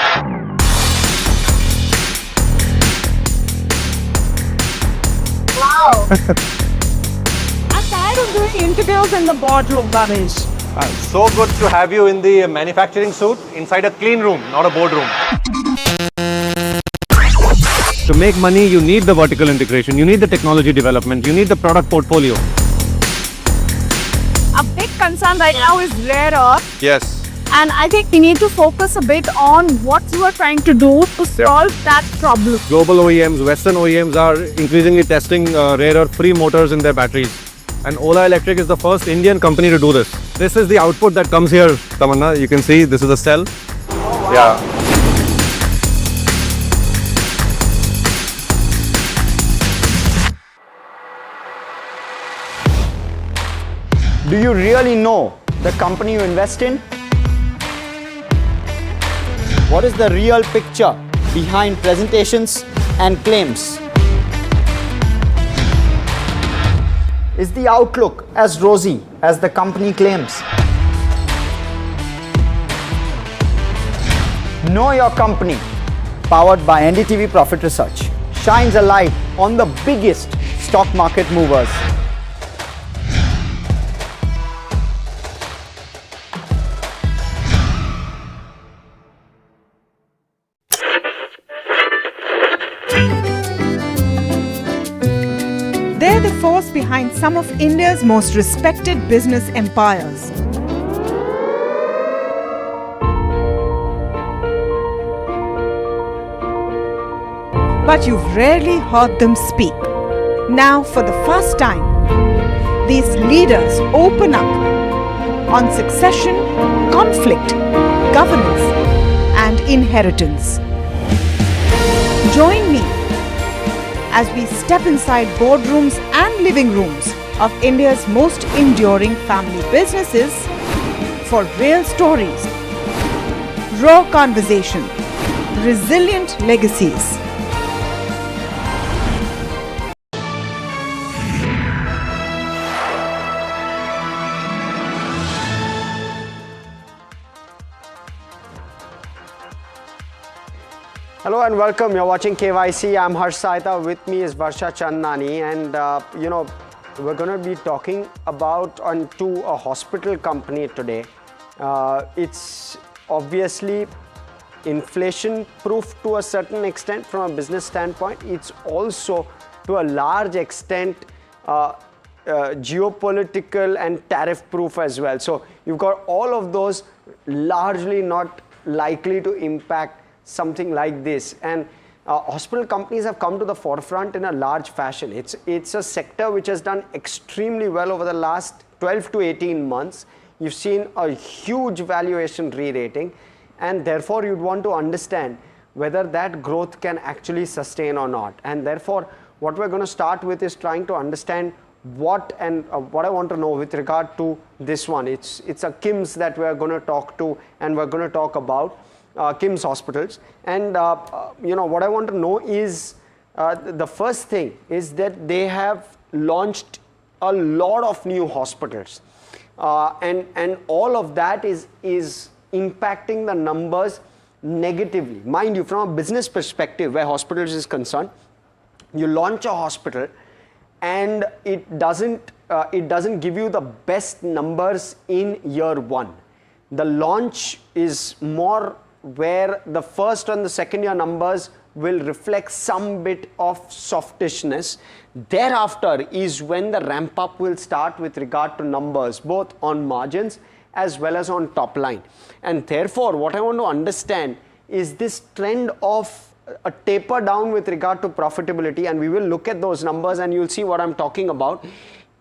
Wow. I'm tired of doing interviews in the boardroom, Ganesh. So good to have you in the manufacturing suit inside a clean room, not a boardroom. To make money, you need the vertical integration, you need the technology development, you need the product portfolio. A big concern right now is rare earth. Yes. And I think we need to focus a bit on what you are trying to do to solve that problem. Global OEMs, Western OEMs are increasingly testing rare earth free motors in their batteries. And OLA Electric is the first Indian company to do this. This is the output that comes here, Tamanna. You can see this is a cell. Yeah. Do you really know the company you invest in? What is the real picture behind presentations and claims? Is the outlook as rosy as the company claims? Know Your Company, powered by NDTV Profit Research, shines a light on the biggest stock market movers. They're the force behind some of India's most respected business empires. But you've rarely heard them speak. Now, for the first time, these leaders open up on succession, conflict, governance, and inheritance. Join me as we step inside boardrooms and living rooms of India's most enduring family businesses for real stories, raw conversation, resilient legacies. Hello and welcome. You're watching KYC. I'm Harsh Saita. With me is Varsha Chandnani, and we're going to be talking about onto a hospital company today. It's obviously inflation-proof to a certain extent from a business standpoint. It's also to a large extent geopolitical and tariff-proof as well. So you've got all of those largely not likely to impact something like this, and hospital companies have come to the forefront in a large fashion. It's a sector which has done extremely well over the last 12 to 18 months. You've seen a huge valuation re-rating, and therefore you'd want to understand whether that growth can actually sustain or not. And therefore what we're going to start with is trying to understand what I want to know with regard to this one. It's a KIMS that we're going to talk to, and we're going to talk about KIMS hospitals. And what I want to know is the first thing is that they have launched a lot of new hospitals, and all of that is impacting the numbers negatively. Mind you, from a business perspective where hospitals is concerned, you launch a hospital and it doesn't give you the best numbers in year one. The launch is more where the first and the second year numbers will reflect some bit of softishness. Thereafter is when the ramp up will start with regard to numbers, both on margins as well as on top line. And therefore what I want to understand is this trend of a taper down with regard to profitability, and we will look at those numbers and you'll see what I'm talking about.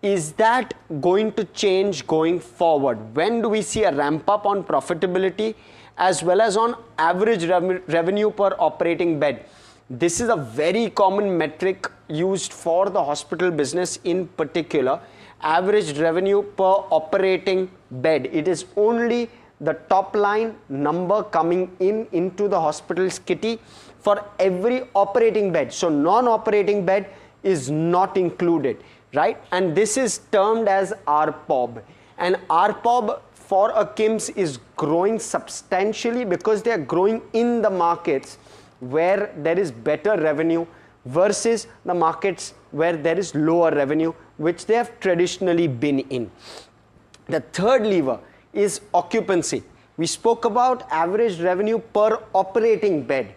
Is that going to change going forward? When do we see a ramp up on profitability as well as on average revenue per operating bed? This is a very common metric used for the hospital business in particular. Average revenue per operating bed. It is only the top line number coming into the hospital's kitty for every operating bed. So non-operating bed is not included, right? And this is termed as RPOB. And RPOB for a KIMS is growing substantially because they are growing in the markets where there is better revenue versus the markets where there is lower revenue, which they have traditionally been in. The third lever is occupancy. We spoke about average revenue per operating bed.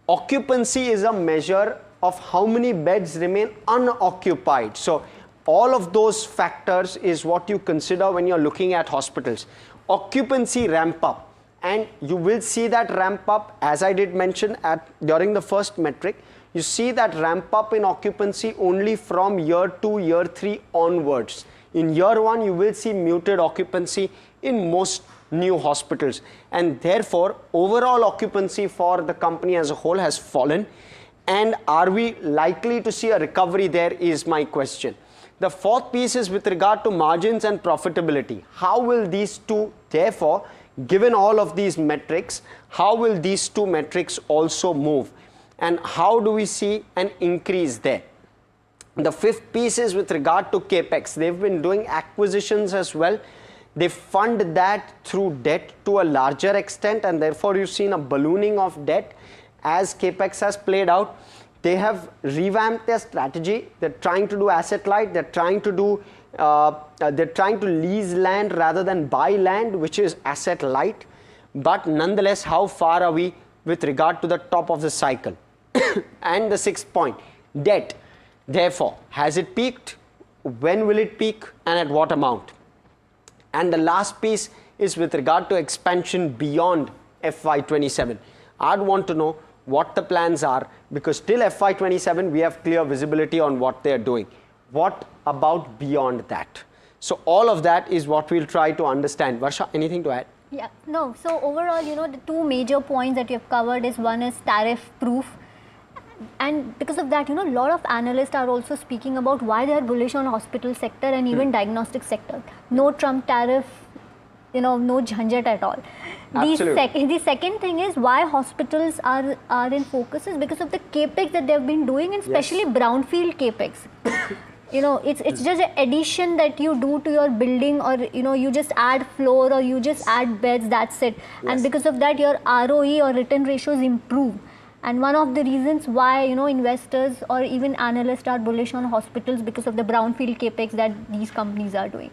Occupancy is a measure of how many beds remain unoccupied. So all of those factors is what you consider when you're looking at hospitals. occupancy ramp up, and you will see that ramp up, as I did mention during the first metric. You see that ramp up in occupancy only from year 2, year 3 onwards. In year 1, you will see muted occupancy in most new hospitals, and therefore overall occupancy for the company as a whole has fallen. And are we likely to see a recovery there is my question. The fourth piece is with regard to margins and profitability. How will these two, therefore, given all of these metrics, how will these two metrics also move? And how do we see an increase there? The fifth piece is with regard to capex. They've been doing acquisitions as well. They fund that through debt to a larger extent, and therefore you've seen a ballooning of debt as capex has played out. They have revamped their strategy. They're trying to do asset light. They're trying to lease land rather than buy land, which is asset light. But nonetheless, how far are we with regard to the top of the cycle? And the sixth point, debt. Therefore, has it peaked? When will it peak, and at what amount? And the last piece is with regard to expansion beyond FY27. I'd want to know what the plans are, because till FY27 we have clear visibility on what they're doing. What about beyond that? So all of that is what we'll try to understand. Varsha, anything to add? Yeah, no. So overall, the two major points that you have covered is, one is tariff proof. And because of that, a lot of analysts are also speaking about why they are bullish on hospital sector and even diagnostic sector. No Trump tariff, no jhanjat at all. The second thing is why hospitals are in focus is because of the capex that they have been doing, and especially brownfield capex. It's just an addition that you do to your building, or you just add floor or you just add beds, that's it. And because of that, your ROE or return ratios improve. And one of the reasons why investors or even analysts are bullish on hospitals because of the brownfield capex that these companies are doing.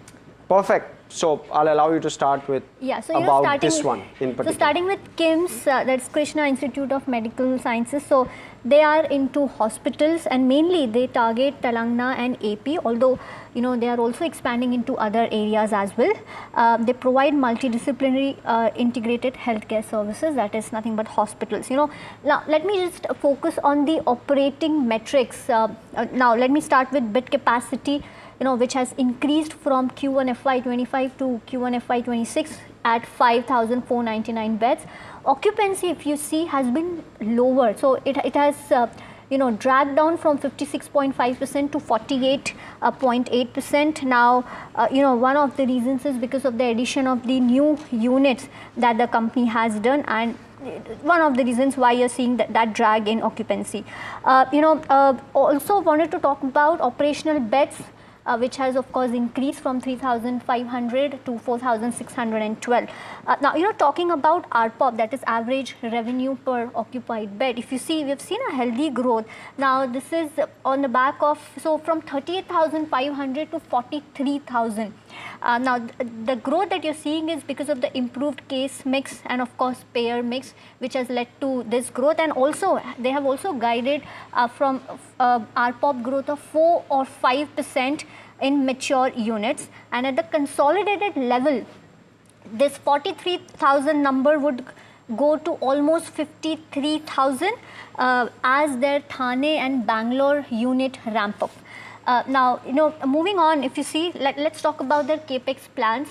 Perfect. So I'll allow you to start with about this one in particular. So starting with KIMS, that's Krishna Institute of Medical Sciences. So they are into hospitals, and mainly they target Telangana and AP, although they are also expanding into other areas as well. They provide multidisciplinary integrated healthcare services, that is nothing but hospitals. Now let me just focus on the operating metrics. Now let me start with bed capacity, which has increased from Q1 FY25 to Q1 FY26 at 5,499 beds. Occupancy, if you see, has been lower. So it has dragged down from 56.5% to 48.8%. Now, one of the reasons is because of the addition of the new units that the company has done, and one of the reasons why you're seeing that drag in occupancy. Also wanted to talk about operational beds, which has of course increased from 3,500 to 4,612. Now, talking about ARPOB, that is average revenue per occupied bed. If you see, we've seen a healthy growth. Now, this is on the back of, so from 38,500 to 43,000. Now, the growth that you're seeing is because of the improved case mix and of course payer mix, which has led to this growth. And also, they have also guided from ARPOB growth of 4 or 5% in mature units. And at the consolidated level, this 43,000 number would go to almost 53,000 as their Thane and Bangalore unit ramp up. Now, moving on, if you see, let's talk about their capex plans.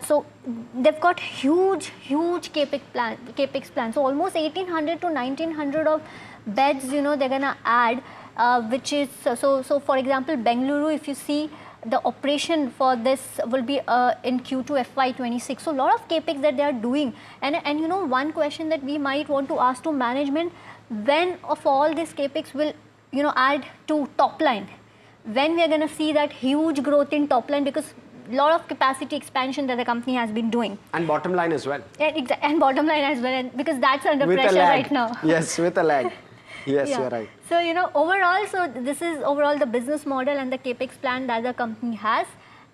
So they've got huge capex plan. So almost 1,800 to 1,900 of beds, they're gonna add, which is so. For example, Bengaluru, if you see, the operation for this will be in Q2 FY26. So a lot of capex that they are doing, and one question that we might want to ask to management: when of all this capex will add to top line? When we are going to see that huge growth in top line, because a lot of capacity expansion that the company has been doing. And bottom line as well. And bottom line as well, and because that's under pressure right now. Yes, with a lag. Yes, yeah. You're right. So, overall, so this is overall the business model and the capex plan that the company has.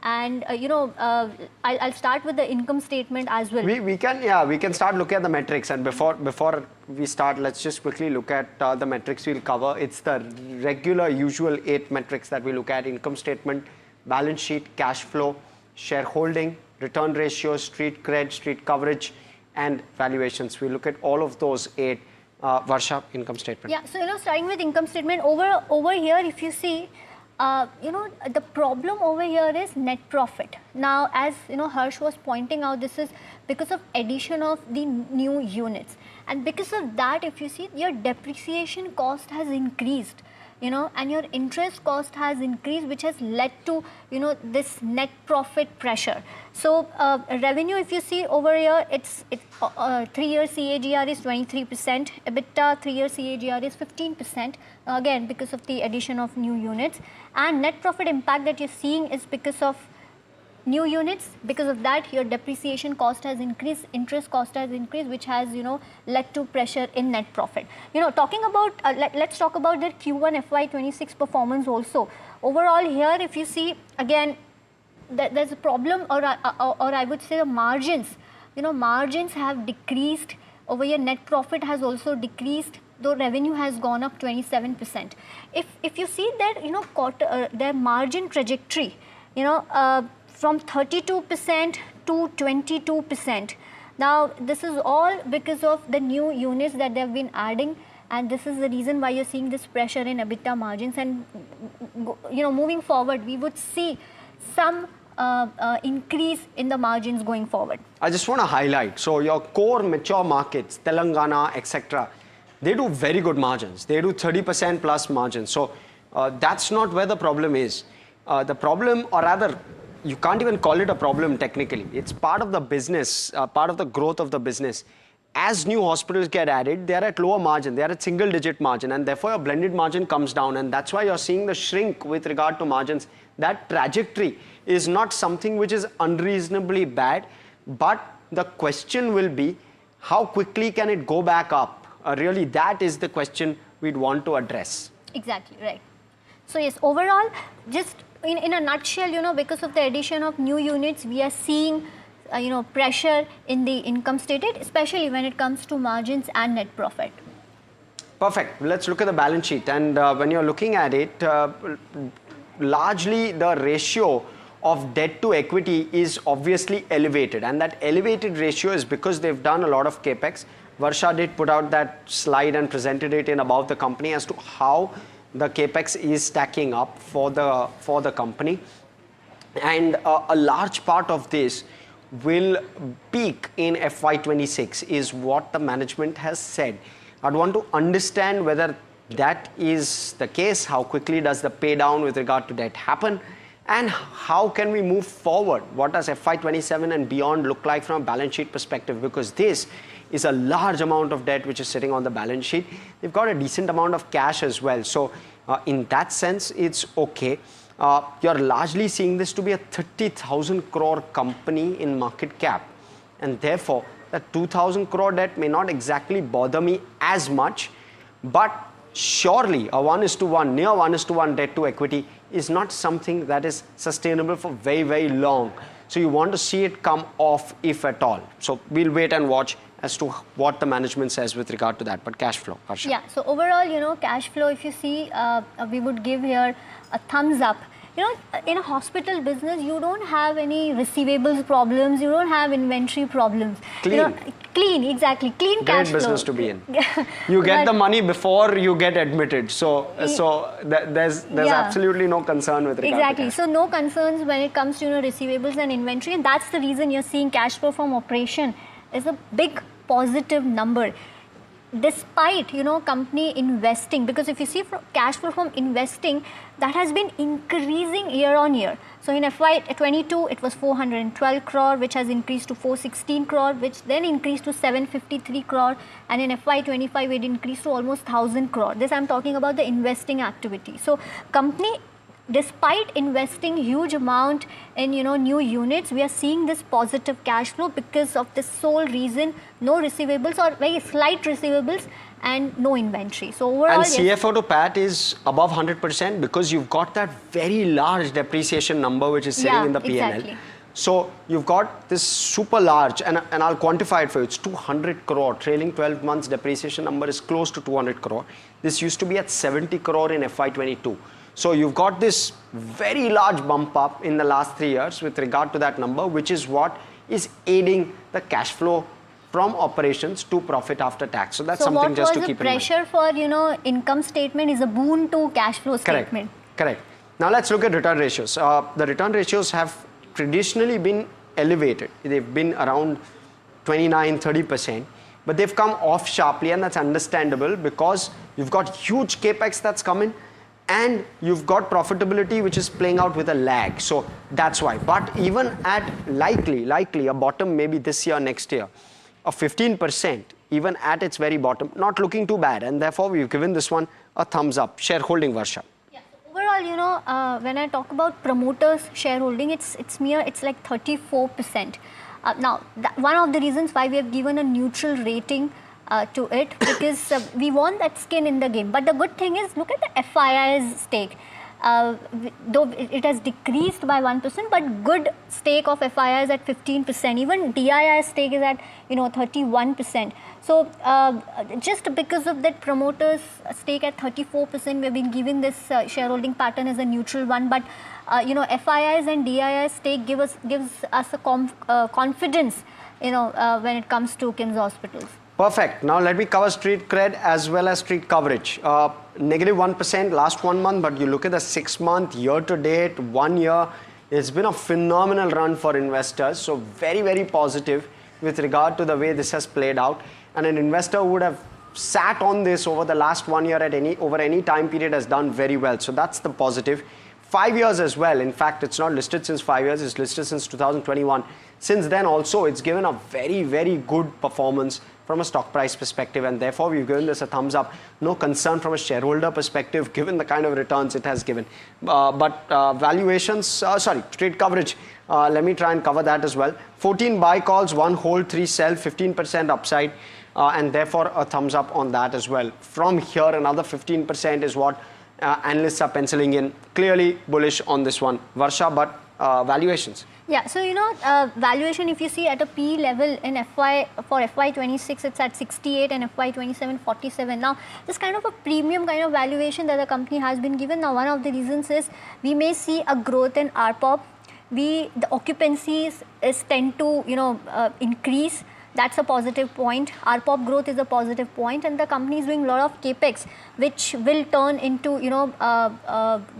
And, I'll start with the income statement as well. We can start looking at the metrics. And before we start, let's just quickly look at the metrics we'll cover. It's the regular, usual 8 metrics that we look at: income statement, balance sheet, cash flow, shareholding, return ratios, street cred, street coverage, and valuations. We look at all of those 8. Varsha, income statement. Yeah, so starting with income statement, over here, if you see, the problem over here is net profit. Now, as Harsh was pointing out, this is because of addition of the new units, and because of that, if you see, your depreciation cost has increased. And your interest cost has increased, which has led to, this net profit pressure. So, revenue, if you see over here, it's 3-year CAGR is 23%, EBITDA 3-year CAGR is 15%, again, because of the addition of new units. And net profit impact that you're seeing is because of new units. Because of that, your depreciation cost has increased, interest cost has increased, which has led to pressure in net profit. Talking about let's talk about the Q1 FY26 performance also. Overall here, if you see, again, there's a problem, or I would say the margins. Margins have decreased over here. Net profit has also decreased, though revenue has gone up 27%. If you see that their margin trajectory, from 32% to 22%. Now, this is all because of the new units that they've been adding, and this is the reason why you're seeing this pressure in EBITDA margins. And moving forward, we would see some increase in the margins going forward. I just want to highlight, so your core mature markets, Telangana, etc., they do very good margins. They do 30% plus margins. So that's not where the problem is. The problem, or rather, you can't even call it a problem technically. It's part of the business, part of the growth of the business. As new hospitals get added, they are at lower margin, they are at single digit margin, and therefore your blended margin comes down, and that's why you're seeing the shrink with regard to margins. That trajectory is not something which is unreasonably bad, but the question will be, how quickly can it go back up? Really, that is the question we'd want to address. Exactly, right. So yes, overall, just in a nutshell, because of the addition of new units, we are seeing, pressure in the income statement, especially when it comes to margins and net profit. Perfect. Let's look at the balance sheet. And when you're looking at it, largely the ratio of debt to equity is obviously elevated. And that elevated ratio is because they've done a lot of capex. Varsha did put out that slide and presented it in About the Company as to how the capex is stacking up for the company, and a large part of this will peak in FY26 is what the management has said. I'd want to understand whether that is the case, how quickly does the pay down with regard to debt happen, and how can we move forward? What does FY27 and beyond look like from a balance sheet perspective? Because this is a large amount of debt which is sitting on the balance sheet. They've got a decent amount of cash as well. So in that sense, it's okay. You're largely seeing this to be a 30,000 crore company in market cap. And therefore, that 2,000 crore debt may not exactly bother me as much, but surely a 1:1, near 1:1 debt to equity is not something that is sustainable for very, very long. So you want to see it come off, if at all. So we'll wait and watch as to what the management says with regard to that. But cash flow, Harsha. Yeah, so overall, cash flow, if you see, we would give here a thumbs up. In a hospital business, you don't have any receivables problems, you don't have inventory problems. Clean. Clean, exactly. Clean cash flow. Great business to be in. You get the money before you get admitted. So there's absolutely no concern with regard exactly. to that. So no concerns when it comes to receivables and inventory, and that's the reason you're seeing cash flow from operation is a big positive number. Despite company investing, because if you see cash flow from investing, that has been increasing year on year. So in FY22 it was 412 crore, which has increased to 416 crore, which then increased to 753 crore, and in FY25 it increased to almost 1000 crore. This I'm talking about the investing activity. So company, despite investing huge amount in new units, we are seeing this positive cash flow because of the sole reason, no receivables or very slight receivables and no inventory. So overall, and CFO to PAT is above 100% because you've got that very large depreciation number which is sitting in the P&L. Exactly. So you've got this super large, and I'll quantify it for you, it's 200 crore, trailing 12 months depreciation number is close to 200 crore. This used to be at 70 crore in FY22. So you've got this very large bump up in the last 3 years with regard to that number, which is what is aiding the cash flow from operations to profit after tax. So that's something just to keep in mind. So what was the pressure for, income statement is a boon to cash flow statement. Correct. Now let's look at return ratios. The return ratios have traditionally been elevated. They've been around 29-30%, but they've come off sharply, and that's understandable because you've got huge capex that's coming and you've got profitability which is playing out with a lag. So that's why. But even at likely a bottom maybe this year, next year, of 15%, even at its very bottom, not looking too bad, and therefore we've given this one a thumbs up. Shareholding, Varsha. Overall, when I talk about promoters shareholding, it's like 34%. Now, one of the reasons why we have given a neutral rating to it, because we want that skin in the game. But the good thing is, look at the FII's stake. Though it has decreased by 1%, but good stake of FII is at 15%. Even DII stake is at 31%. So just because of that promoter's stake at 34%, we have been giving this shareholding pattern as a neutral one. But FIIs and DII stake gives us a confidence when it comes to KIMS Hospitals. Perfect. Now let me cover street cred as well as street coverage. Negative 1% last 1 month, but you look at the 6 month, year to date, 1 year, it's been a phenomenal run for investors. So very, very positive with regard to the way this has played out. And an investor would have sat on this over the last 1 year over any time period has done very well. So that's the positive. 5 years as well. In fact, it's not listed since 5 years, it's listed since 2021. Since then also, it's given a very, very good performance from a stock price perspective, and therefore we've given this a thumbs up. No concern from a shareholder perspective given the kind of returns it has given. But valuations, trade coverage, let me try and cover that as well. 14 buy calls, 1 hold, 3 sell, 15% upside, and therefore a thumbs up on that as well. From here, another 15% is what analysts are penciling in. Clearly bullish on this one, Varsha, but valuations. Yeah, so valuation, if you see at a P level in for FY26, it's at 68, and FY27, 47. Now, this kind of a premium kind of valuation that the company has been given. Now, one of the reasons is we may see a growth in ARPOB. The occupancies tend to increase. That's a positive point. ARPOB growth is a positive point, and the company is doing a lot of capex, which will turn into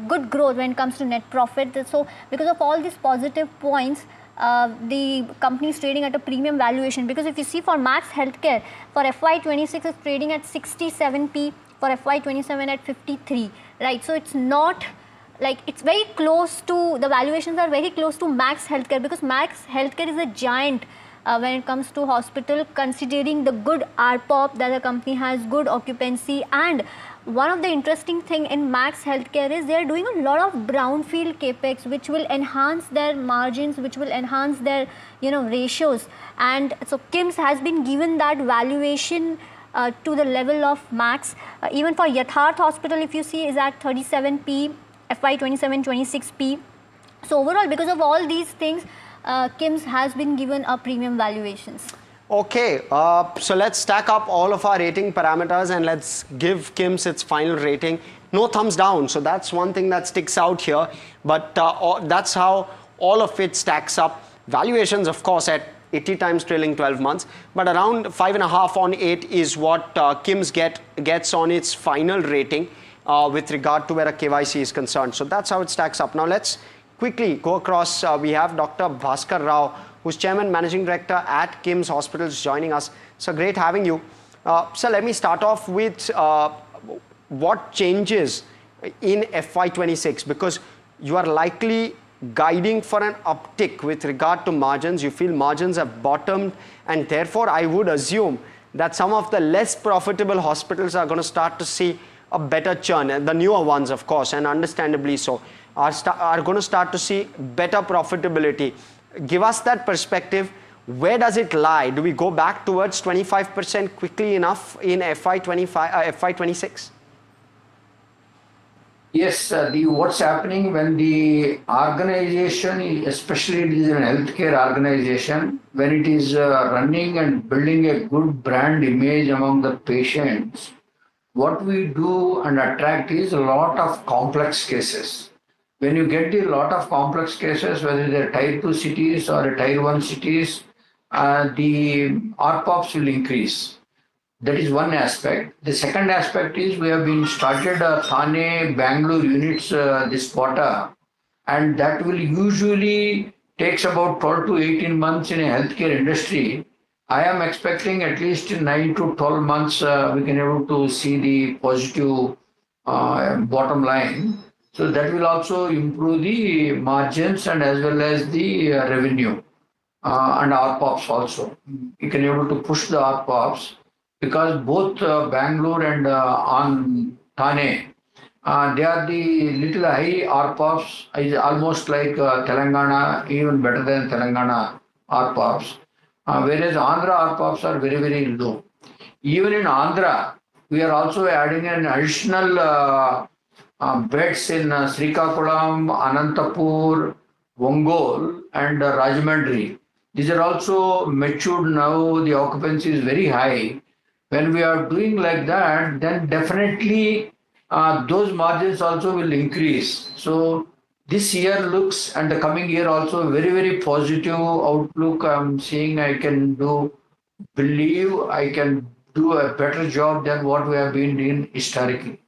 good growth when it comes to net profit. So because of all these positive points, the company is trading at a premium valuation. Because if you see for Max Healthcare, for FY26 it's trading at 67p, for FY27 at 53, right? So it's not like, it's very close to, the valuations are very close to Max Healthcare, because Max Healthcare is a giant when it comes to hospital, considering the good ARPOB that the company has, good occupancy. And one of the interesting thing in Max Healthcare is they are doing a lot of brownfield capex, which will enhance their margins, which will enhance their ratios. And so KIMS has been given that valuation to the level of Max. Even for Yatharth Hospital, if you see, is at 37p, FY27 26p. So overall, because of all these things, KIMS has been given a premium valuations. Okay, so let's stack up all of our rating parameters and let's give KIMS its final rating. No thumbs down, so that's one thing that sticks out here, but that's how all of it stacks up. Valuations, of course, at 80 times trailing 12 months, but around 5.5 on 8 is what KIMS gets on its final rating with regard to where a KYC is concerned. So that's how it stacks up. Now let's quickly go across. We have Dr. Bhaskar Rao, who's Chairman Managing Director at KIMS Hospitals, joining us. So great having you. So let me start off with what changes in FY26, because you are likely guiding for an uptick with regard to margins. You feel margins have bottomed, and therefore I would assume that some of the less profitable hospitals are going to start to see a better churn, and the newer ones, of course, and understandably so, are going to start to see better profitability. Give us that perspective. Where does it lie? Do we go back towards 25% quickly enough in FY26? Yes, what's happening when the organization, especially it is an healthcare organization, when it is running and building a good brand image among the patients, what we do and attract is a lot of complex cases. When you get a lot of complex cases, whether they're tier 2 cities or tier 1 cities, the RPOPs will increase. That is one aspect. The second aspect is we have been started Thane, Bangalore units this quarter, and that will usually takes about 12 to 18 months in a healthcare industry. I am expecting at least 9 to 12 months we can able to see the positive bottom line. So that will also improve the margins and as well as the revenue and RPOPs also. You can able to push the RPOPs because both Bangalore and on Thane, they are the little high RPOPs, is almost like Telangana, even better than Telangana RPOPs. Whereas Andhra RPOPs are very, very low. Even in Andhra, we are also adding an additional beds in Srikakulam, Anantapur, Ongole, and Rajahmundry. These are also matured now. The occupancy is very high. When we are doing like that, then definitely those margins also will increase. So this year looks and the coming year also very, very positive outlook. I'm seeing I can believe I can do a better job than what we have been doing historically.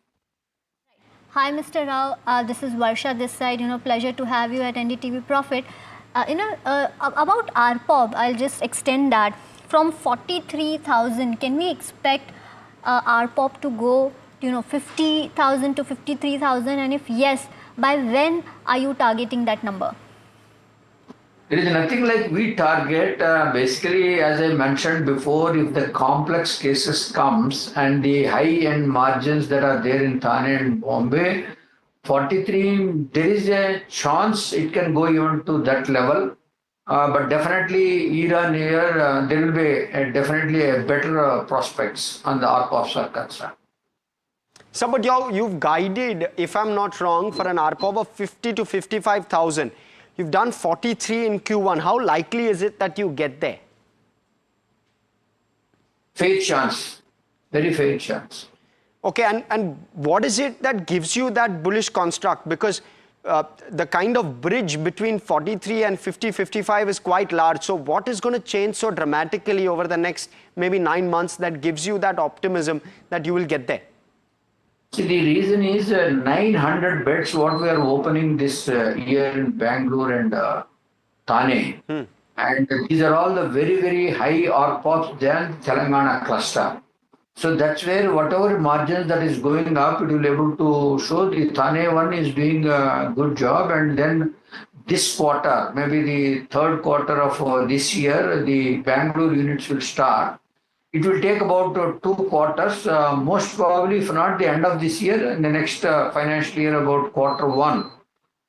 Hi, Mr. Rao. This is Varsha this side. Pleasure to have you at NDTV Profit. About RPOB, I'll just extend that. From 43,000, can we expect RPOB to go, 50,000 to 53,000? And if yes, by when are you targeting that number? There is nothing like we target. Basically, as I mentioned before, if the complex cases comes and the high-end margins that are there in Thane and Bombay, 43, there is a chance it can go even to that level. But definitely year on year, there will be definitely a better prospects on the RPOPs are concerned. So, but you've guided, if I'm not wrong, for an RPOB of 50 to 55,000. You've done 43 in Q1. How likely is it that you get there? Fair chance. Very fair chance. Okay, and what is it that gives you that bullish construct? Because the kind of bridge between 43 and 50, 55 is quite large. So what is going to change so dramatically over the next maybe 9 months that gives you that optimism that you will get there? See, the reason is 900 beds what we are opening this year in Bangalore and Thane. And these are all the very, very high RPOPs than Telangana cluster. So that's where whatever margins that is going up, it will be able to show the Thane one is doing a good job. And then this quarter, maybe the third quarter of this year, the Bangalore units will start. It will take about 2 quarters, most probably, if not the end of this year, and the next financial year, about Q1,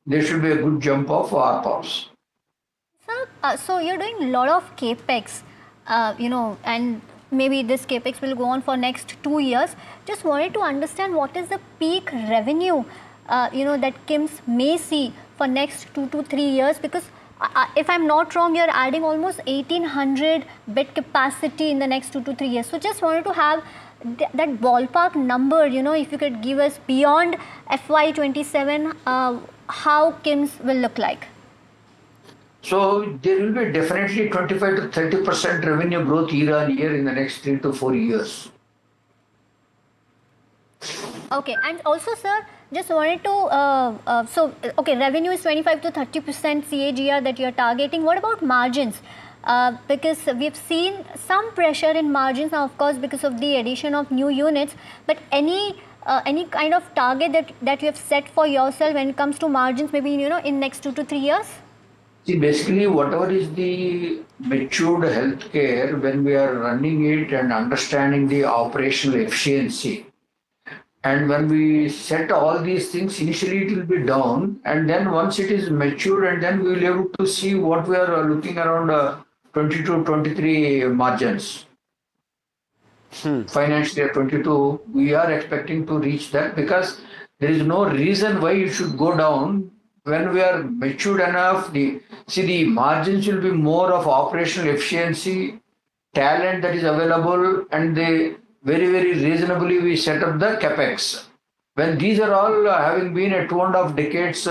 there should be a good jump of RPOPs. Sir, so you're doing a lot of capex, and maybe this capex will go on for next 2 years. Just wanted to understand what is the peak revenue, that KIMS may see for next 2 to 3 years, because if I'm not wrong, you're adding almost 1,800 bed capacity in the next 2 to 3 years. So just wanted to have that ballpark number, if you could give us beyond FY27, how KIMS will look like. So there will be definitely 25 to 30% revenue growth year on year in the next 3 to 4 years. Okay, and also, sir, just wanted to, revenue is 25 to 30% CAGR that you're targeting. What about margins? Because we've seen some pressure in margins now, of course, because of the addition of new units. But any kind of target that you have set for yourself when it comes to margins, maybe, in next 2 to 3 years? See, basically, whatever is the matured healthcare, when we are running it and understanding the operational efficiency, and when we set all these things, initially it will be down, and then once it is matured, and then we will be able to see what we are looking around 22, 23 margins. Financial year 22, we are expecting to reach that because there is no reason why it should go down. When we are matured enough, the margins will be more of operational efficiency, talent that is available, and the very, very reasonably we set up the capex. When these are all having been a 2.5 decades,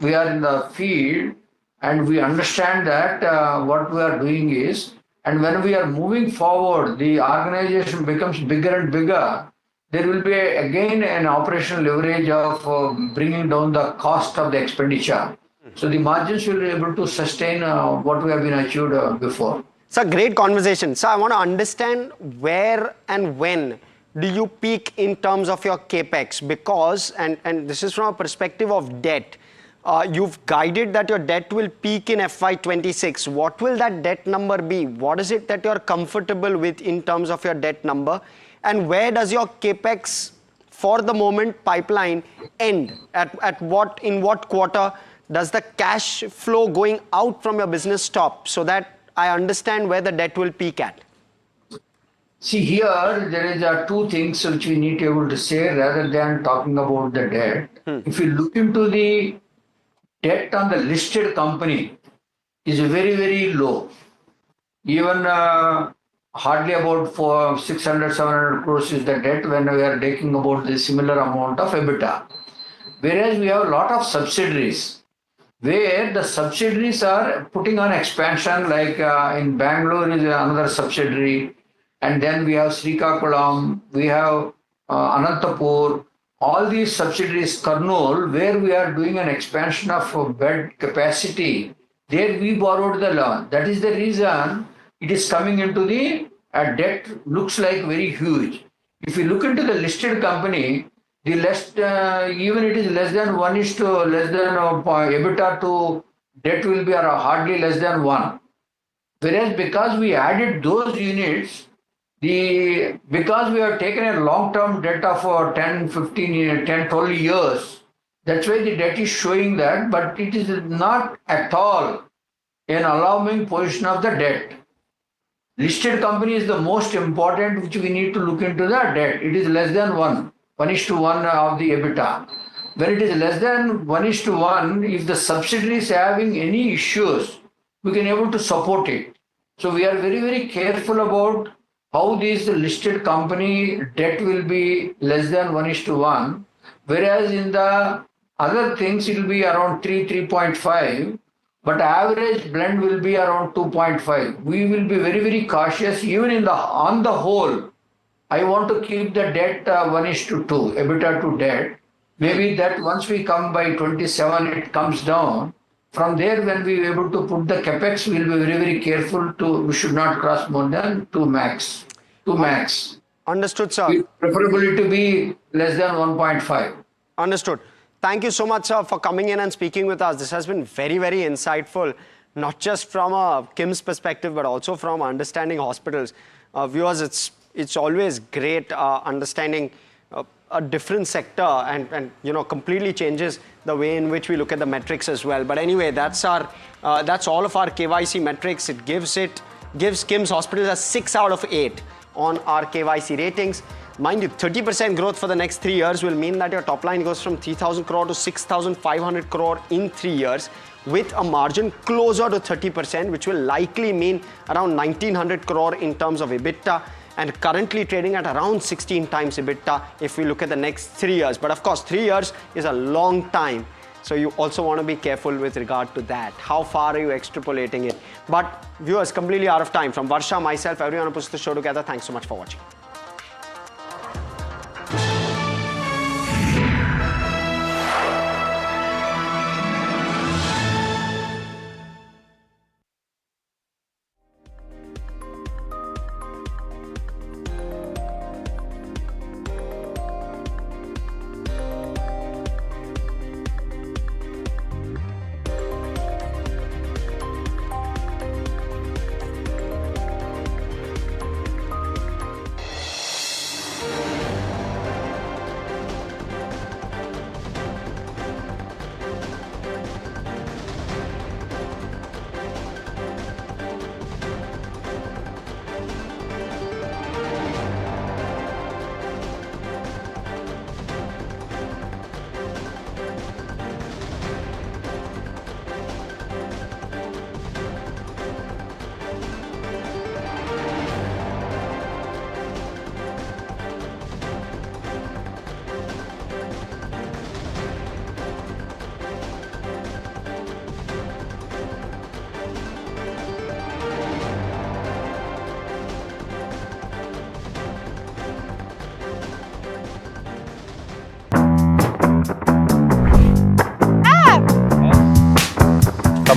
we are in the field and we understand that what we are doing is, and when we are moving forward, the organization becomes bigger and bigger. There will be again an operational leverage of bringing down the cost of the expenditure. So the margins will be able to sustain what we have been achieved before. It's a great conversation. So I want to understand where and when do you peak in terms of your capex, because, and this is from a perspective of debt, you've guided that your debt will peak in FY26. What will that debt number be? What is it that you're comfortable with in terms of your debt number? And where does your capex for the moment pipeline end? In what quarter does the cash flow going out from your business stop, so that I understand where the debt will peak at? See, here there is two things which we need to be able to say rather than talking about the debt. If you look into the debt on the listed company, is very, very low. Even hardly about 600, 700 crores is the debt when we are taking about the similar amount of EBITDA. Whereas we have a lot of subsidiaries, where the subsidiaries are putting on expansion, like in Bangalore is another subsidiary, and then we have Srikakulam, we have Anantapur, all these subsidiaries, Kurnool, where we are doing an expansion of bed capacity. There we borrowed the loan. That is the reason it is coming into the debt looks like very huge. If you look into the listed company, the even it is less than 1 is to less than EBITDA to debt will be hardly less than 1. Whereas because we added those units, because we have taken a long-term debt of 10, 15, 10, 12 years, that's why the debt is showing that, but it is not at all an alarming position of the debt. Listed company is the most important, which we need to look into the debt. It is less than 1:1 of the EBITDA. When it is less than 1:1, if the subsidiary is having any issues, we can able to support it. So we are very, very careful about how this listed company debt will be less than 1:1, whereas in the other things it will be around 3.5, but average blend will be around 2.5. We will be very, very cautious even on the whole. I want to keep the debt 1:2, EBITDA to debt. Maybe that once we come by 27, it comes down. From there, when we are able to put the capex, we will be very, very careful we should not cross more than 2 max. Understood, sir. Preferably to be less than 1.5. Understood. Thank you so much, sir, for coming in and speaking with us. This has been very, very insightful, not just from a KIMS perspective, but also from understanding hospitals. Viewers, it's always great understanding a different sector and completely changes the way in which we look at the metrics as well. But anyway, that's all of our KYC metrics. It gives KIMS Hospitals a 6 out of 8 on our KYC ratings. Mind you, 30% growth for the next 3 years will mean that your top line goes from 3,000 crore to 6,500 crore in 3 years, with a margin closer to 30%, which will likely mean around 1,900 crore in terms of EBITDA, and currently trading at around 16 times EBITDA if we look at the next 3 years. But of course, 3 years is a long time. So you also want to be careful with regard to that. How far are you extrapolating it? But viewers, completely out of time. From Varsha, myself, everyone who puts the show together, thanks so much for watching.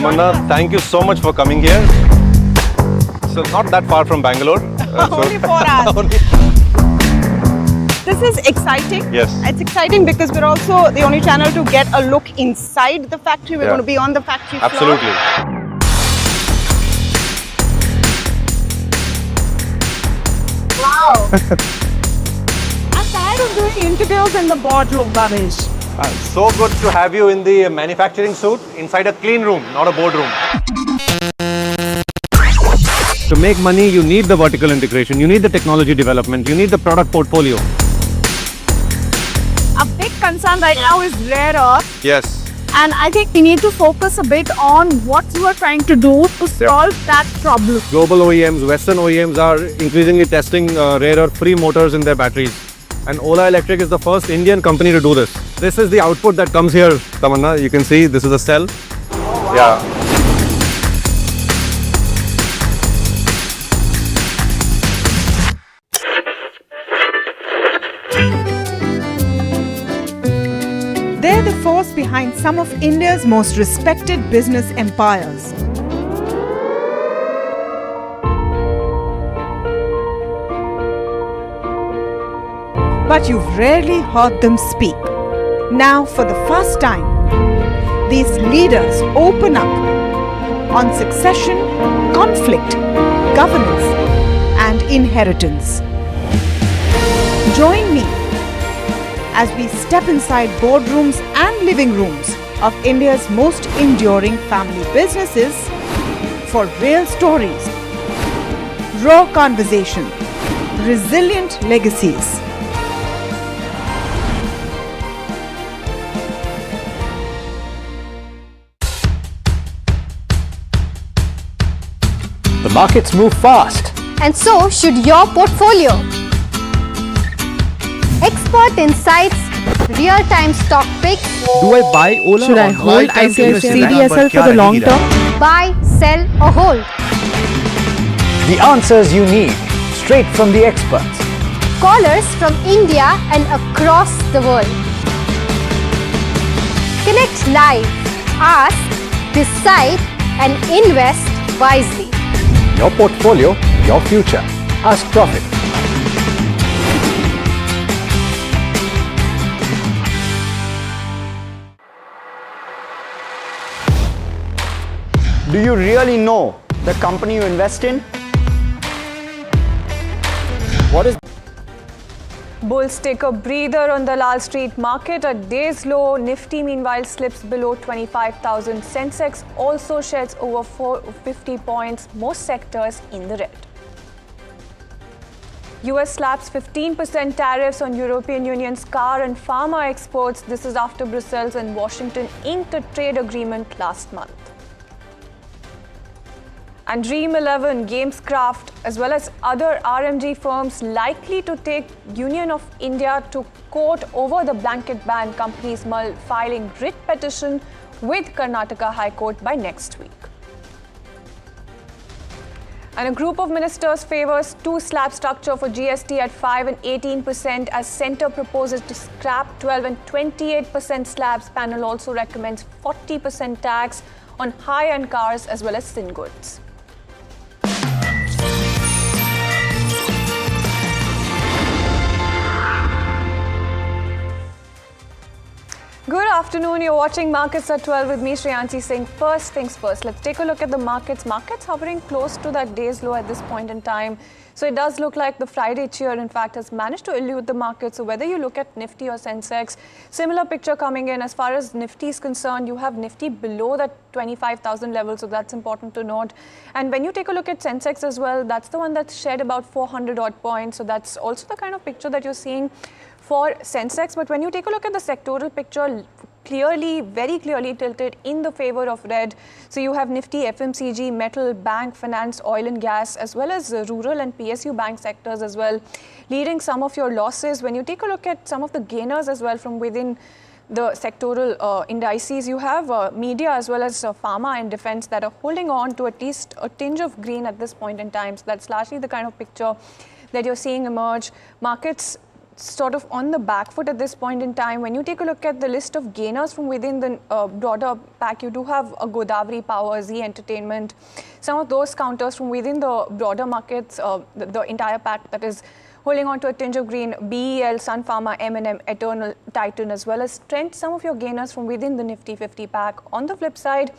Tamanna, thank you so much for coming here. So not that far from Bangalore. Only 4 hours. This is exciting. Yes. It's exciting because we're also the only channel to get a look inside the factory. We're going to be on the factory floor. Absolutely. Wow. I'm tired of doing interviews in the boardroom, Bhavesh. So good to have you in the manufacturing suit inside a clean room, not a boardroom. To make money, you need the vertical integration, you need the technology development, you need the product portfolio. A big concern right now is rare earth. Yes. And I think we need to focus a bit on what you are trying to do to solve that problem. Global OEMs, Western OEMs are increasingly testing rare earth-free motors in their batteries. And Ola Electric is the first Indian company to do this. This is the output that comes here, Tamanna. You can see this is a cell. Oh, wow. Yeah. They're the force behind some of India's most respected business empires. But you've rarely heard them speak. Now, for the first time, these leaders open up on succession, conflict, governance, and inheritance. Join me as we step inside boardrooms and living rooms of India's most enduring family businesses for real stories, raw conversation, resilient legacies. The markets move fast. And so should your portfolio. Expert insights, real-time stock picks. Do I buy Ola? Should I hold CDSL for the long term? Buy, sell or hold. The answers you need, straight from the experts. Callers from India and across the world. Connect live, ask, decide and invest wisely. Your portfolio, your future. Ask Profit. Do you really know the company you invest in? What is Bulls take a breather on the Lal Street market. A day's low. Nifty meanwhile slips below 25,000. Sensex also sheds over 450 points. Most sectors in the red. US slaps 15% tariffs on European Union's car and pharma exports. This is after Brussels and Washington inked a trade agreement last month. And Dream 11, Gamescraft, as well as other RMG firms likely to take Union of India to court over the blanket ban. Companies filing writ petition with Karnataka High Court by next week. And a group of ministers favors two-slab structure for GST at 5 and 18% as Centre proposes to scrap 12 and 28% slabs. Panel also recommends 40% tax on high-end cars as well as thin goods. Good afternoon. You're watching Markets at 12 with me, Shreyanshi Singh. First things first, let's take a look at the markets. Markets hovering close to that day's low at this point in time. So it does look like the Friday cheer, in fact, has managed to elude the market. So whether you look at Nifty or Sensex, similar picture coming in. As far as Nifty is concerned, you have Nifty below that 25,000 level. So that's important to note. And when you take a look at Sensex as well, that's the one that's shed about 400 odd points. So that's also the kind of picture that you're seeing for Sensex. But when you take a look at the sectoral picture, clearly, very clearly tilted in the favor of red. So you have Nifty, FMCG, metal, bank, finance, oil and gas, as well as rural and PSU bank sectors as well, leading some of your losses. When you take a look at some of the gainers as well from within the sectoral indices, you have media as well as pharma and defense that are holding on to at least a tinge of green at this point in time. So that's largely the kind of picture that you're seeing emerge. Markets sort of on the back foot at this point in time. When you take a look at the list of gainers from within the broader pack, you do have a Godavari Power, Z Entertainment, some of those counters from within the broader markets, the entire pack that is holding on to a tinge of green, BEL, Sun Pharma, M&M, Eternal, Titan, as well as Trent, some of your gainers from within the Nifty 50 pack. On the flip side,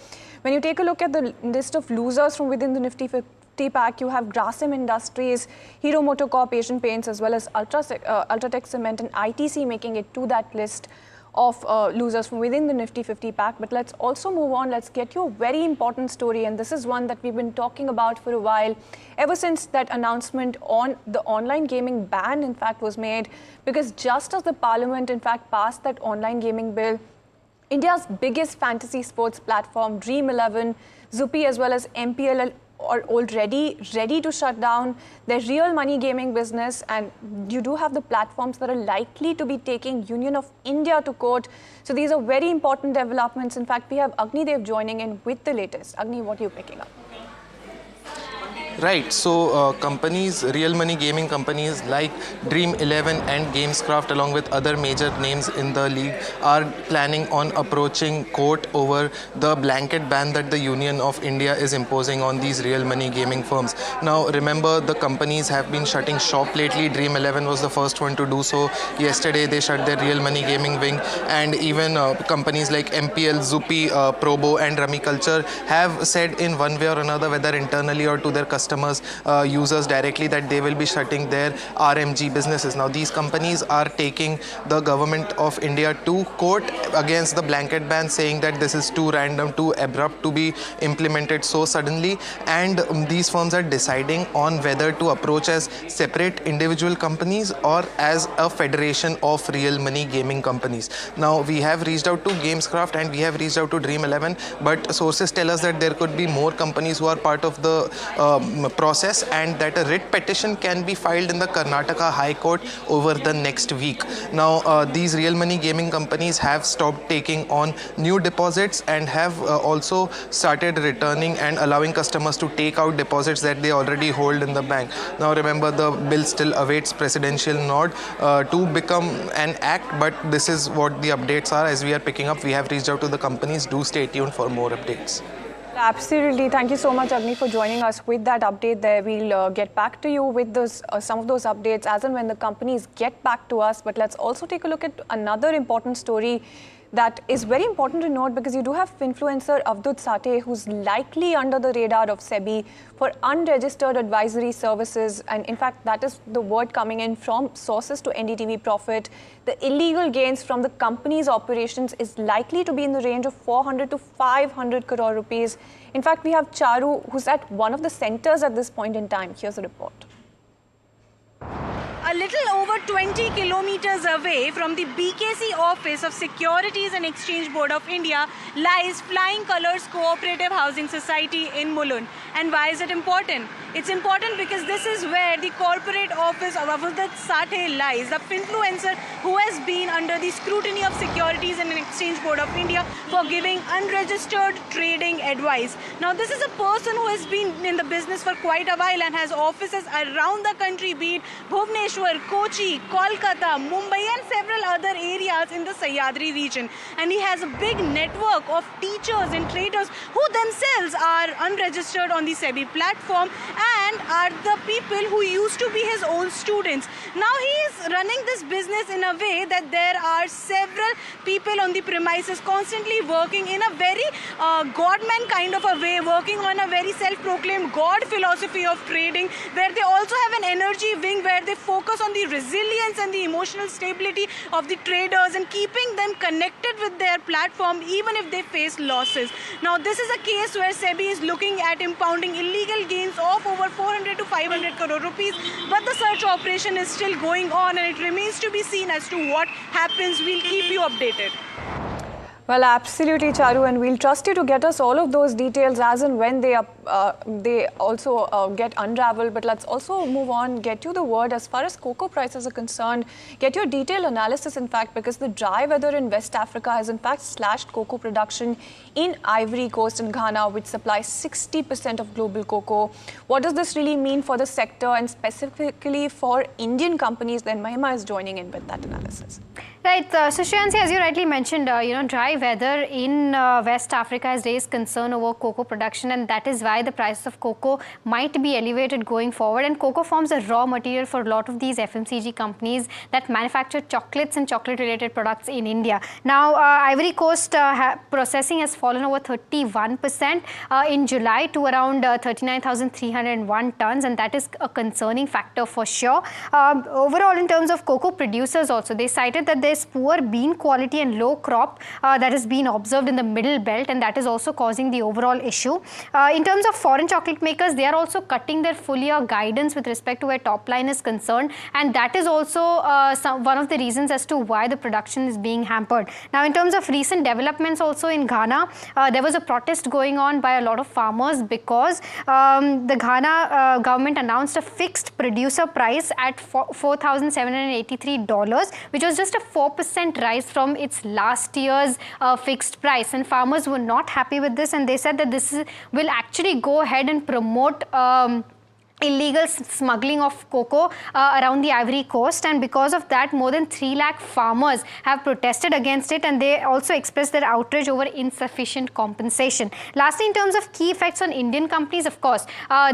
when you take a look at the list of losers from within the Nifty 50 pack, you have Grasim Industries, Hero Motocorp, Asian Paints, as well as Ultratech Cement and ITC making it to that list of losers from within the Nifty 50 pack. But let's also move on. Let's get you a very important story, and this is one that we've been talking about for a while, ever since that announcement on the online gaming ban, in fact, was made, because just as the Parliament, in fact, passed that online gaming bill, India's biggest fantasy sports platform, Dream11, Zupi, as well as MPL are already ready to shut down their real money gaming business, and you do have the platforms that are likely to be taking Union of India to court. So these are very important developments. In fact, we have Agni Dev joining in with the latest. Agni, what are you picking up? Right, so companies, real money gaming companies like Dream11 and Gamescraft, along with other major names in the league, are planning on approaching court over the blanket ban that the Union of India is imposing on these real money gaming firms. Now, remember, the companies have been shutting shop lately. Dream11 was the first one to do so. Yesterday, they shut their real money gaming wing, and even companies like MPL, Zupi, Probo, and Rummy Culture have said in one way or another, whether internally or to their customers, users directly, that they will be shutting their RMG businesses. Now, these companies are taking the government of India to court against the blanket ban, saying that this is too random, too abrupt to be implemented so suddenly, and these firms are deciding on whether to approach as separate individual companies or as a federation of real money gaming companies. Now, we have reached out to Gamescraft and we have reached out to Dream11, but sources tell us that there could be more companies who are part of the process, and that a writ petition can be filed in the Karnataka High Court over the next week. Now, these real money gaming companies have stopped taking on new deposits and have also started returning and allowing customers to take out deposits that they already hold in the bank. Now, remember, the bill still awaits presidential nod to become an act, but this is what the updates are as we are picking up. We have reached out to the companies. Do stay tuned for more updates. Absolutely. Thank you so much, Agni, for joining us with that update there. We'll get back to you with those, some of those updates as and when the companies get back to us. But let's also take a look at another important story that is very important to note, because you do have Finfluencer Abdul Sate, who's likely under the radar of Sebi for unregistered advisory services. And in fact, that is the word coming in from sources to NDTV Profit. The illegal gains from the company's operations is likely to be in the range of 400 to 500 crore rupees. In fact, we have Charu, who's at one of the centers at this point in time. Here's a report. A little over 20 kilometers away from the BKC office of Securities and Exchange Board of India lies Flying Colours Cooperative Housing Society in Mulund. And why is it important? It's important because this is where the corporate office of Abdul Sate lies, the Finfluencer who has been under the scrutiny of Securities and Exchange Board of India for giving unregistered trading advice. Now, this is a person who has been in the business for quite a while and has offices around the country, be it Bhubaneswar, Kochi, Kolkata, Mumbai and several other areas in the Sahyadri region. And he has a big network of teachers and traders who themselves are unregistered on the Sebi platform and are the people who used to be his own students. Now he is running this business in a way that there are several people on the premises constantly working in a very godman kind of a way, working on a very self-proclaimed God philosophy of trading, where they also have an energy wing where they focus on the resilience and the emotional stability of the traders and keeping them connected with their platform even if they face losses. Now this is a case where Sebi is looking at impounding illegal gains of over 400 to 500 crore rupees, but the search operation is still going on and it remains to be seen as to what happens. We'll keep you updated. Well, absolutely, Charu, and we'll trust you to get us all of those details as and when they also get unraveled. But let's also move on, get you the word as far as cocoa prices are concerned, get your detailed analysis, in fact, because the dry weather in West Africa has in fact slashed cocoa production in Ivory Coast and Ghana, which supplies 60% of global cocoa. What does this really mean for the sector and specifically for Indian companies? Then Mahima is joining in with that analysis. Right, so Shreyanshi, as you rightly mentioned, dry weather in West Africa has raised concern over cocoa production, and that is why the price of cocoa might be elevated going forward. And cocoa forms a raw material for a lot of these FMCG companies that manufacture chocolates and chocolate-related products in India. Now, Ivory Coast processing has fallen over 31% in July to around 39,301 tons, and that is a concerning factor for sure. Overall, in terms of cocoa producers also, they cited that there's poor bean quality and low crop that has been observed in the middle belt, and that is also causing the overall issue. In terms of foreign chocolate makers, they are also cutting their full year guidance with respect to where top line is concerned, and that is also one of the reasons as to why the production is being hampered. Now, in terms of recent developments also in Ghana, there was a protest going on by a lot of farmers because the Ghana government announced a fixed producer price at $4,783, which was just a 4% rise from its last year's fixed price, and farmers were not happy with this, and they said that this will actually go ahead and promote illegal smuggling of cocoa around the Ivory Coast, and because of that more than 3 lakh farmers have protested against it, and they also expressed their outrage over insufficient compensation. Lastly, in terms of key effects on Indian companies, of course,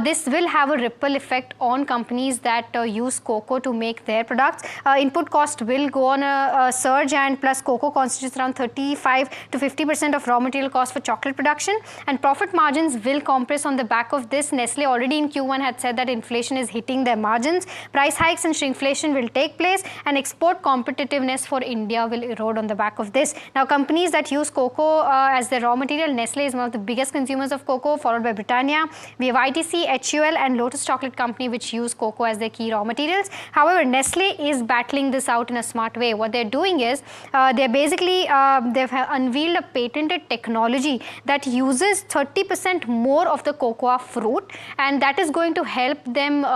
this will have a ripple effect on companies that use cocoa to make their products. Input cost will go on a surge, and plus cocoa constitutes around 35 to 50% of raw material cost for chocolate production, and profit margins will compress on the back of this. Nestle already in Q1 had said that inflation is hitting their margins. Price hikes and shrinkflation will take place, and export competitiveness for India will erode on the back of this. Now, companies that use cocoa as their raw material, Nestle is one of the biggest consumers of cocoa, followed by Britannia. We have ITC, HUL and Lotus Chocolate Company, which use cocoa as their key raw materials. However, Nestle is battling this out in a smart way. What they're doing is they're basically they've unveiled a patented technology that uses 30% more of the cocoa fruit, and that is going to help them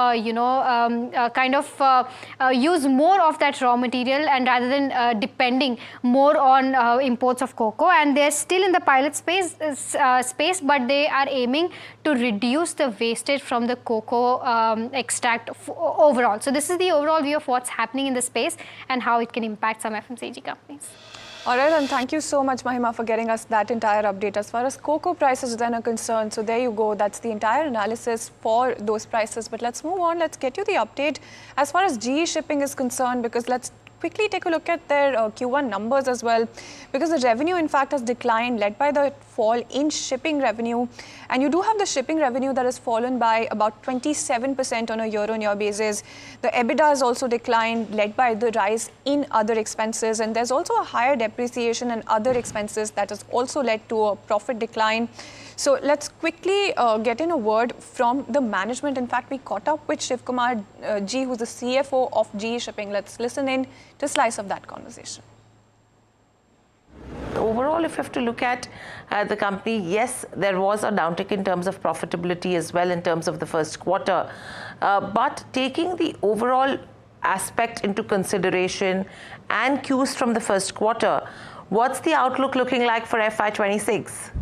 use more of that raw material, and rather than depending more on imports of cocoa. And they're still in the pilot space, but they are aiming to reduce the wastage from the cocoa extract overall. So this is the overall view of what's happening in the space and how it can impact some FMCG companies. All right, and thank you so much, Mahima, for getting us that entire update as far as cocoa prices then are concerned. So there you go. That's the entire analysis for those prices. But let's move on. Let's get you the update as far as GE Shipping is concerned, because let's quickly take a look at their Q1 numbers as well, because the revenue in fact has declined, led by the fall in shipping revenue. And you do have the shipping revenue that has fallen by about 27% on a year-on-year basis. The EBITDA has also declined, led by the rise in other expenses, and there's also a higher depreciation and other expenses that has also led to a profit decline. So let's quickly get in a word from the management. In fact, we caught up with Shivkumar G, who's the CFO of GE Shipping. Let's listen in to a slice of that conversation. Overall, if you have to look at the company, yes, there was a downtick in terms of profitability as well in terms of the first quarter. But taking the overall aspect into consideration and cues from the first quarter, what's the outlook looking like for FY26?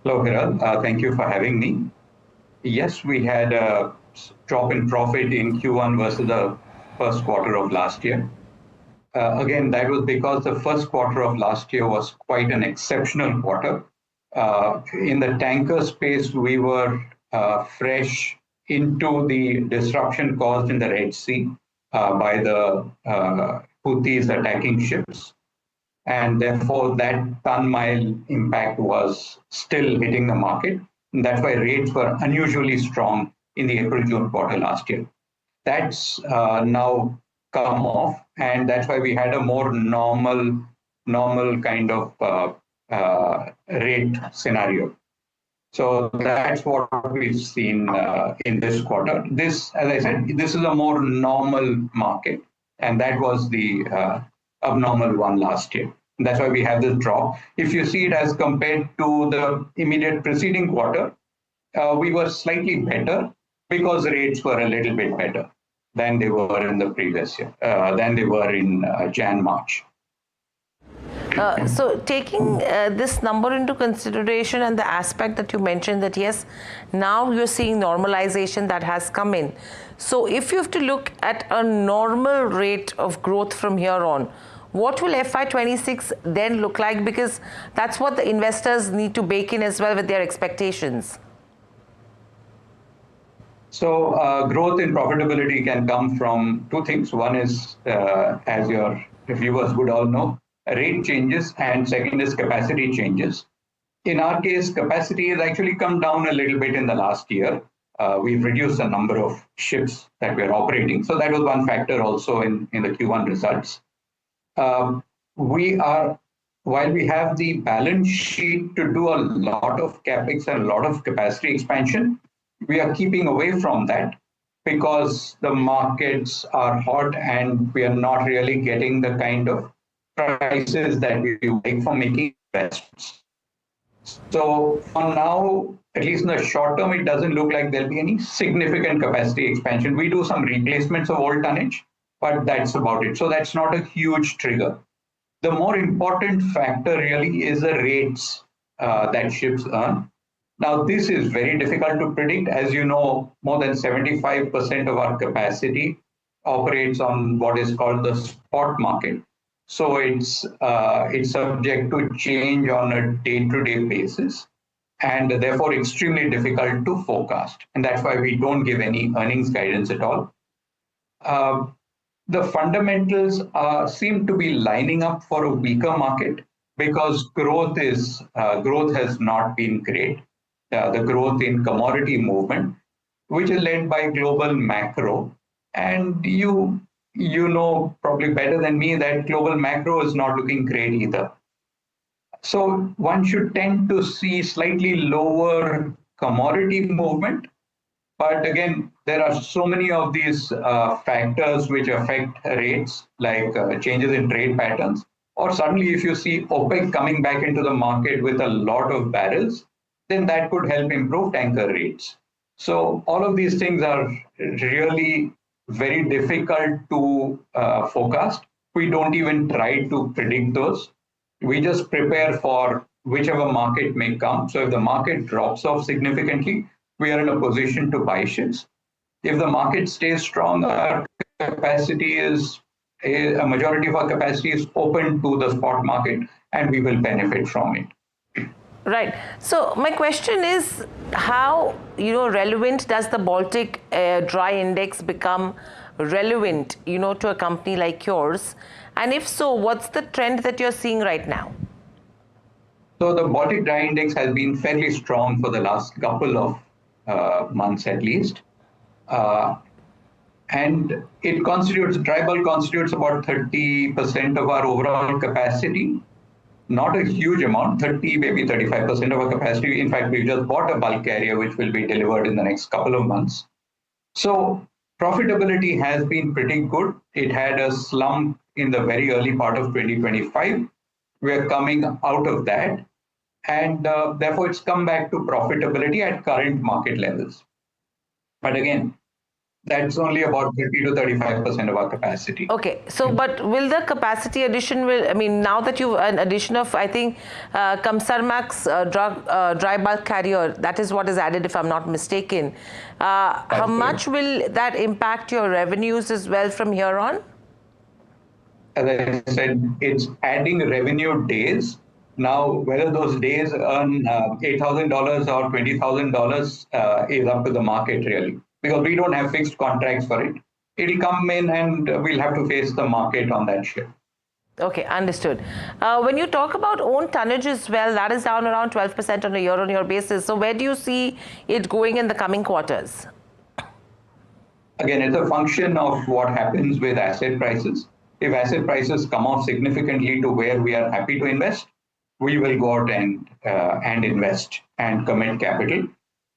Hello, Hiral. Thank you for having me. Yes, we had a drop in profit in Q1 versus the first quarter of last year. Again, that was because the first quarter of last year was quite an exceptional quarter. In the tanker space, we were fresh into the disruption caused in the Red Sea by the Houthis attacking ships. And therefore, that ton-mile impact was still hitting the market. And that's why rates were unusually strong in the April-June quarter last year. That's now come off, and that's why we had a more normal kind of rate scenario. So that's what we've seen in this quarter. This, as I said, this is a more normal market, and that was the abnormal one last year. That's why we have this drop. If you see it as compared to the immediate preceding quarter, we were slightly better because rates were a little bit better than they were in the previous year, than they were in Jan-March. So taking this number into consideration and the aspect that you mentioned that yes, now you're seeing normalization that has come in. So if you have to look at a normal rate of growth from here on, what will FY26 then look like? Because that's what the investors need to bake in as well with their expectations. So growth in profitability can come from two things. One is, as your viewers would all know, rate changes, and second is capacity changes. In our case, capacity has actually come down a little bit in the last year. We've reduced the number of ships that we're operating. So that was one factor also in the Q1 results. While we have the balance sheet to do a lot of capex and a lot of capacity expansion, we are keeping away from that because the markets are hot and we are not really getting the kind of prices that we like for making investments. So for now, at least in the short term, it doesn't look like there'll be any significant capacity expansion. We do some replacements of old tonnage, but that's about it. So that's not a huge trigger. The more important factor really is the rates that ships earn. Now, this is very difficult to predict. As you know, more than 75% of our capacity operates on what is called the spot market. So it's subject to change on a day-to-day basis and therefore extremely difficult to forecast. And that's why we don't give any earnings guidance at all. The fundamentals seem to be lining up for a weaker market because growth has not been great. The growth in commodity movement, which is led by global macro. And you know probably better than me that global macro is not looking great either. So one should tend to see slightly lower commodity movement. But again, there are so many of these factors which affect rates, like changes in trade patterns. Or suddenly if you see OPEC coming back into the market with a lot of barrels, then that could help improve tanker rates. So all of these things are really very difficult to forecast. We don't even try to predict those. We just prepare for whichever market may come. So if the market drops off significantly, we are in a position to buy ships. If the market stays strong, our capacity is, a majority of our capacity is open to the spot market and we will benefit from it. Right. So my question is, how relevant does the Baltic Dry Index become relevant to a company like yours? And if so, what's the trend that you're seeing right now? So the Baltic Dry Index has been fairly strong for the last couple of months at least. And it dry bulk constitutes about 30% of our overall capacity. Not a huge amount, 30, maybe 35% of our capacity. In fact, we just bought a bulk carrier which will be delivered in the next couple of months. So profitability has been pretty good. It had a slump in the very early part of 2025. We're coming out of that. And therefore, it's come back to profitability at current market levels. But again, that's only about 30 to 35% of our capacity. Okay, so but will the capacity addition, now that you've an addition of, I think, Kamsarmax dry bulk carrier, that is what is added if I'm not mistaken. How much will that impact your revenues as well from here on? As I said, it's adding revenue days. Now, whether those days earn $8,000 or $20,000 is up to the market really. Because we don't have fixed contracts for it. It'll come in and we'll have to face the market on that ship. Okay, understood. When you talk about own tonnage as well, that is down around 12% on a year-on-year basis. So where do you see it going in the coming quarters? Again, it's a function of what happens with asset prices. If asset prices come off significantly to where we are happy to invest, we will go out and invest and commit capital.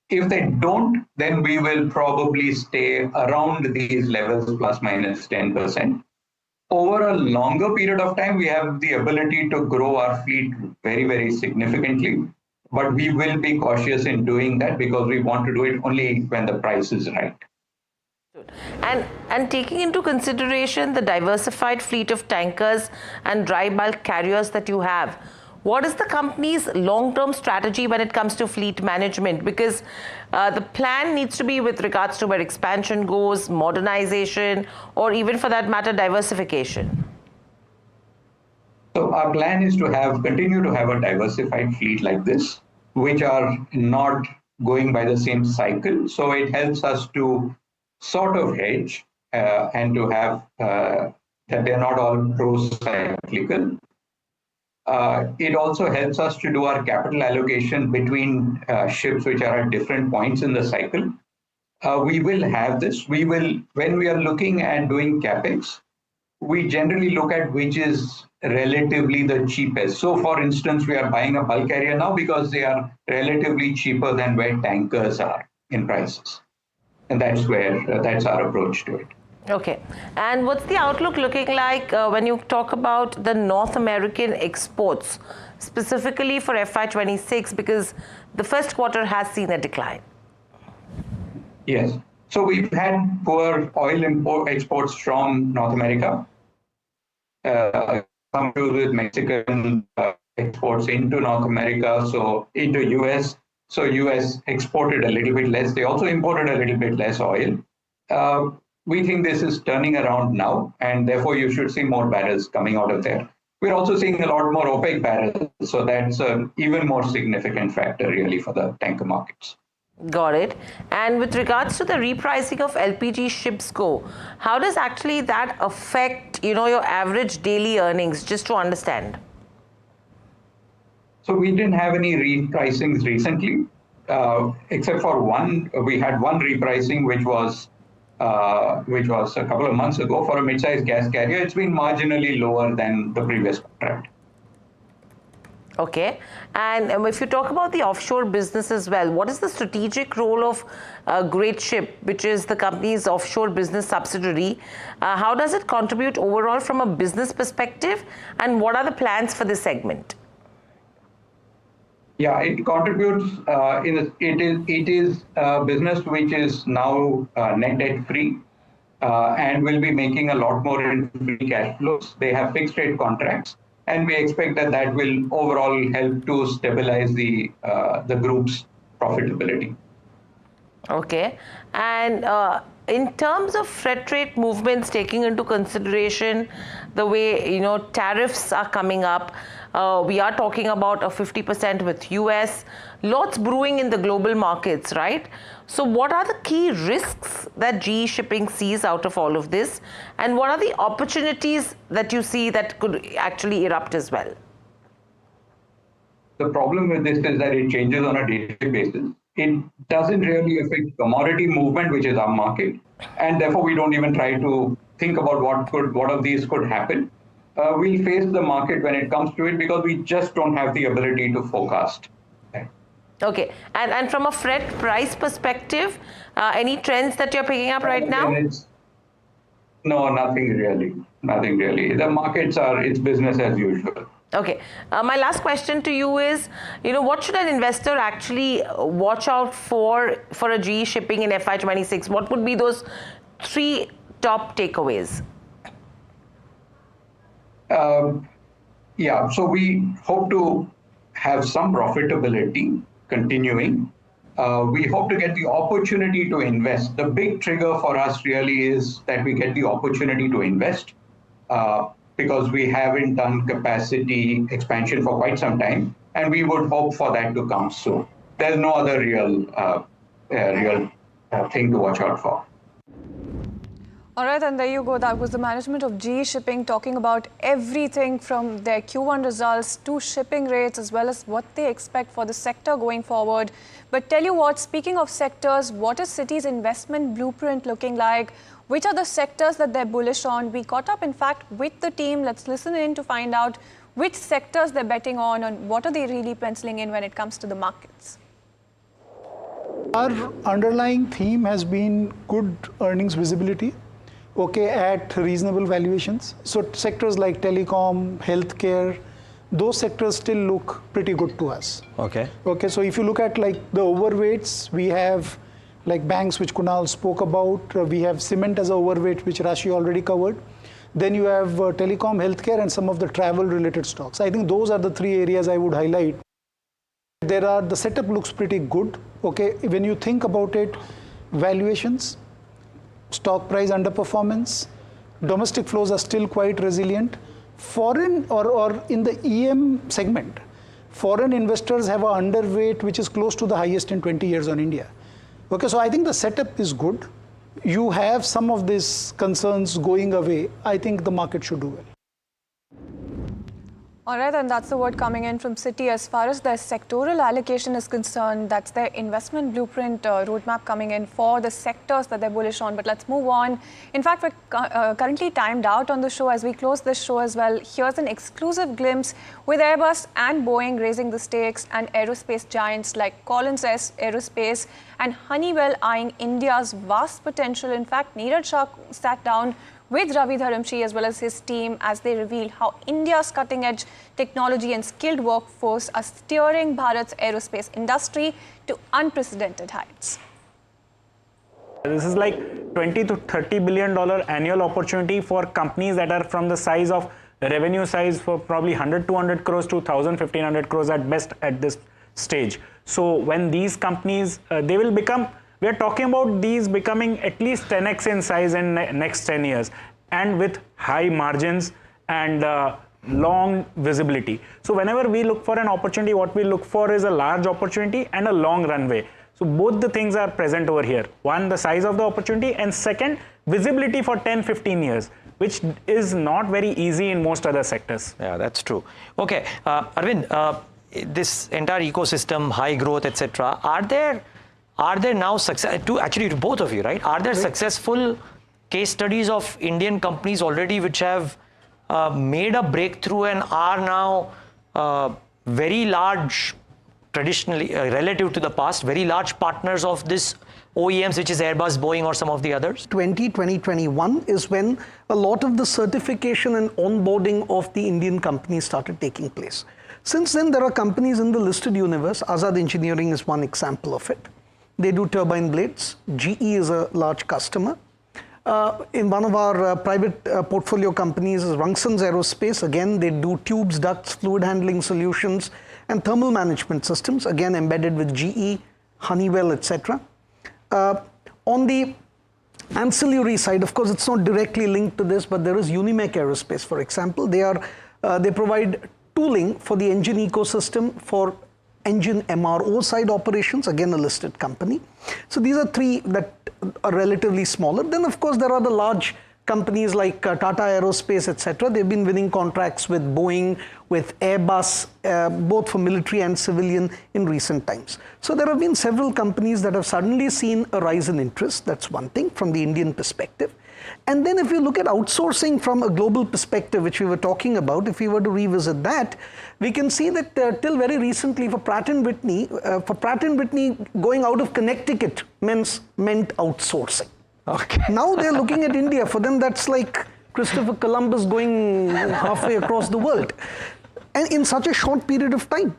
If they don't, then we will probably stay around these levels plus minus 10%. over a longer period of time, we have the ability to grow our fleet very, very significantly. But we will be cautious in doing that because we want to do it only when the price is right. And taking into consideration the diversified fleet of tankers and dry bulk carriers that you have, what is the company's long-term strategy when it comes to fleet management? Because the plan needs to be with regards to where expansion goes, modernization, or even for that matter, diversification. So our plan is to continue to have a diversified fleet like this, which are not going by the same cycle. So it helps us to sort of hedge and to have that they're not all pro-cyclical. It also helps us to do our capital allocation between ships which are at different points in the cycle. We will have this. We will, when we are looking at doing capex, we generally look at which is relatively the cheapest. So for instance, we are buying a bulk carrier now because they are relatively cheaper than where tankers are in prices. And that's our approach to it. Okay. And what's the outlook looking like when you talk about the North American exports, specifically for FY26, because the first quarter has seen a decline? Yes. So we've had poor oil exports from North America. Some to with Mexican exports into North America, so into US. So US exported a little bit less. They also imported a little bit less oil. We think this is turning around now, and therefore you should see more barrels coming out of there. We're also seeing a lot more OPEC barrels, so that's an even more significant factor really for the tanker markets. Got it. And with regards to the repricing of LPG ships go, how does actually that affect, your average daily earnings, just to understand? So we didn't have any repricings recently, except for one. We had one repricing, which was a couple of months ago for a mid-sized gas carrier. It's been marginally lower than the previous contract. Okay. And if you talk about the offshore business as well, what is the strategic role of Great Ship, which is the company's offshore business subsidiary? How does it contribute overall from a business perspective? And what are the plans for this segment? Yeah, it contributes. It is a business which is now net debt free and will be making a lot more in free cash flows. They have fixed rate contracts, and we expect that will overall help to stabilize the group's profitability. Okay. And in terms of freight rate movements, taking into consideration the way, tariffs are coming up, we are talking about a 50% with US, lots brewing in the global markets, right? So what are the key risks that GE Shipping sees out of all of this? And what are the opportunities that you see that could actually erupt as well? The problem with this is that it changes on a daily basis. It doesn't really affect commodity movement, which is our market. And therefore, we don't even try to think about what of these could happen. We'll face the market when it comes to it because we just don't have the ability to forecast. Okay. And from a freight price perspective, any trends that you're picking up right now? No, nothing really. Nothing really. The markets it's business as usual. Okay. My last question to you is, what should an investor actually watch out for a GE Shipping in FY26? What would be those 3 top takeaways? Yeah, so we hope to have some profitability continuing. We hope to get the opportunity to invest. The big trigger for us really is that we get the opportunity to invest because we haven't done capacity expansion for quite some time, and we would hope for that to come soon. There's no other real thing to watch out for. All right, and there you go. That was the management of GE Shipping talking about everything from their Q1 results to shipping rates as well as what they expect for the sector going forward. But tell you what, speaking of sectors, what is Citi's investment blueprint looking like? Which are the sectors that they're bullish on? We caught up, in fact, with the team. Let's listen in to find out which sectors they're betting on and what are they really penciling in when it comes to the markets. Our underlying theme has been good earnings visibility. okay, at reasonable valuations. So sectors like telecom, healthcare, those sectors still look pretty good to us. Okay. Okay, so if you look at like the overweights, we have like banks, which Kunal spoke about. We have cement as an overweight, which Rashi already covered. Then you have telecom, healthcare, and some of the travel related stocks. I think those are the three areas I would highlight. The setup looks pretty good. Okay, when you think about it, valuations, stock price underperformance, domestic flows are still quite resilient. Foreign or in the EM segment, foreign investors have an underweight which is close to the highest in 20 years on India. Okay, so I think the setup is good. You have some of these concerns going away. I think the market should do well. All right, and that's the word coming in from Citi. As far as their sectoral allocation is concerned, that's their investment blueprint roadmap coming in for the sectors that they're bullish on. But let's move on. In fact, we're currently timed out on the show as we close this show as well. Here's an exclusive glimpse with Airbus and Boeing raising the stakes and aerospace giants like Collins Aerospace and Honeywell eyeing India's vast potential. In fact, Neeraj Shah sat down with Ravi Dharamshi as well as his team as they reveal how India's cutting-edge technology and skilled workforce are steering Bharat's aerospace industry to unprecedented heights. This is like $20 to $30 billion annual opportunity for companies that are from the size of revenue size for probably 100, 200 crores to 1,000, 1,500 crores at best at this stage. So when these companies, they will become, we are talking about these becoming at least 10x in size in next 10 years and with high margins and long visibility. So whenever we look for an opportunity, what we look for is a large opportunity and a long runway. So both the things are present over here. One, the size of the opportunity, and second, visibility for 10, 15 years, which is not very easy in most other sectors. Yeah, that's true. Okay, Arvind, this entire ecosystem, high growth, etc. Are there now to both of you, right? Are there successful case studies of Indian companies already which have made a breakthrough and are now very large, traditionally relative to the past, very large partners of this OEMs, which is Airbus, Boeing, or some of the others? 2021 is when a lot of the certification and onboarding of the Indian companies started taking place. Since then, there are companies in the listed universe. Azad Engineering is one example of it. They do turbine blades. GE is a large customer. In one of our private portfolio companies is Rungsons Aerospace. Again, they do tubes, ducts, fluid handling solutions, and thermal management systems, again embedded with GE, Honeywell, etc. On the ancillary side, of course, it's not directly linked to this, but there is Unimec Aerospace, for example. They provide tooling for the engine ecosystem for engine MRO side operations, again a listed company. So these are three that are relatively smaller. Then of course there are the large companies like Tata Aerospace, etc. They've been winning contracts with Boeing, with Airbus, both for military and civilian in recent times. So there have been several companies that have suddenly seen a rise in interest. That's one thing from the Indian perspective. And then if you look at outsourcing from a global perspective, which we were talking about, if we were to revisit that, we can see that till very recently for Pratt & Whitney, going out of Connecticut meant outsourcing. Okay. Now they're looking at India. For them, that's like Christopher Columbus going halfway across the world. And in such a short period of time.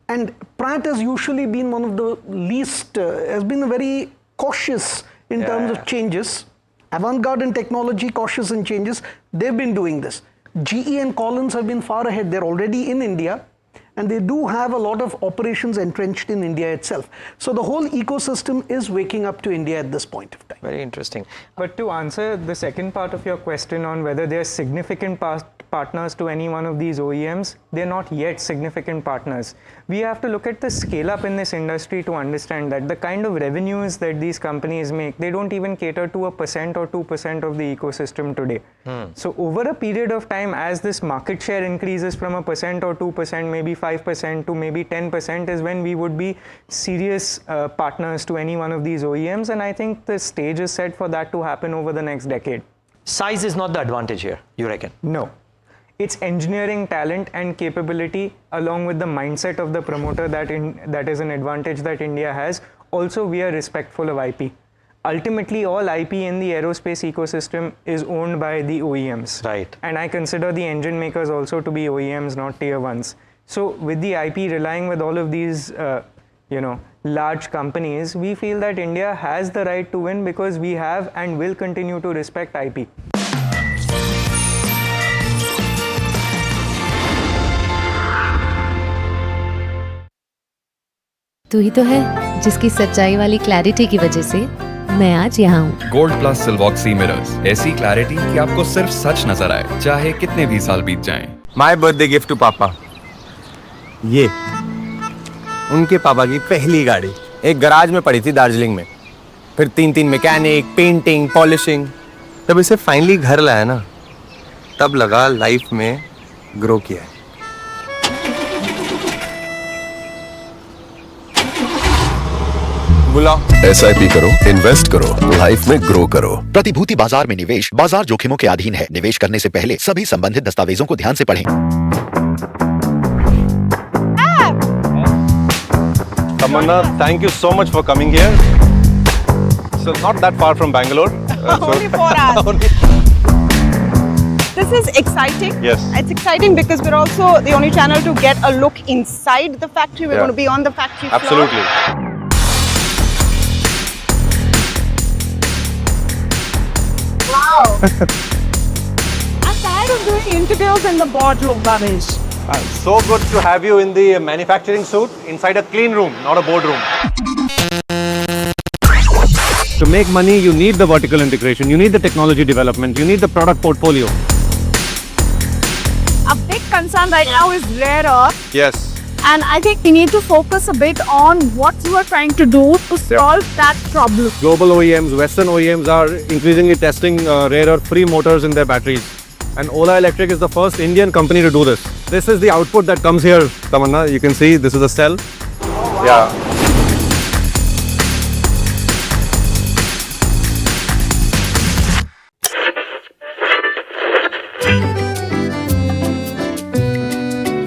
And Pratt has usually been one of the least, has been very cautious in terms of changes. Avant-garde in technology, cautious in changes. They've been doing this. GE and Collins have been far ahead. They're already in India. And they do have a lot of operations entrenched in India itself. So the whole ecosystem is waking up to India at this point of time. Very interesting. But to answer the second part of your question on whether they're significant partners to any one of these OEMs, they're not yet significant partners. We have to look at the scale up in this industry to understand that the kind of revenues that these companies make, they don't even cater to 1% or 2% of the ecosystem today. So over a period of time, as this market share increases from 1% or 2%, maybe 5% to maybe 10% is when we would be serious partners to any one of these OEMs. And I think the stage is set for that to happen over the next decade. Size is not the advantage here, you reckon? No. It's engineering talent and capability along with the mindset of the promoter that is an advantage that India has. Also, we are respectful of IP. ultimately all IP in the aerospace ecosystem is owned by the OEMs. Right. And I consider the engine makers also to be OEMs, not tier ones. So with the IP relying with all of these, large companies, we feel that India has the right to win because we have and will continue to respect IP. तू ही तो है जिसकी सच्चाई वाली clarity की वजह से मैं आज यहाँ हूँ। गोल्ड प्लस सिल्वॉक्सी मिरर्स, ऐसी क्लैरिटी कि आपको सिर्फ सच नजर आए, चाहे कितने भी साल बीत जाएं। माय बर्थडे गिफ्ट टू पापा, ये उनके पापा की पहली गाड़ी एक गराज में पड़ी थी दार्जिलिंग में, फिर 3 मैकेनिक, पेंटिंग, पॉलिशिंग, जब इसे फाइनली घर लाया ना, तब लगा लाइफ में ग्रो किया है। बुलाओ। SIP करो, इन्वेस्ट करो, लाइफ में ग्रो करो। प्रतिभूति बाजार में निवेश बाजार जोखिमों के अधीन है। निवेश करने से पहले सभी संबंधित दस्तावेजों को ध्यान से पढ़ें। Tamanna, thank you so much for coming here. So not that far from Bangalore. Only 4 hours. This is exciting. Yes. It's exciting because we're also the only channel to get a look inside the factory. We're going to be on the factory floor. Absolutely. Wow. I'm tired of doing interviews in the boardroom, Ramesh. So good to have you in the manufacturing suit inside a clean room, not a boardroom. To make money, you need the vertical integration, you need the technology development, you need the product portfolio. A big concern right now is rare earth. Yes. And I think we need to focus a bit on what you are trying to do to solve that problem. Global OEMs, Western OEMs are increasingly testing rare earth-free motors in their batteries. And OLA Electric is the first Indian company to do this. This is the output that comes here, Tamanna. You can see this is a cell. Oh, wow. Yeah.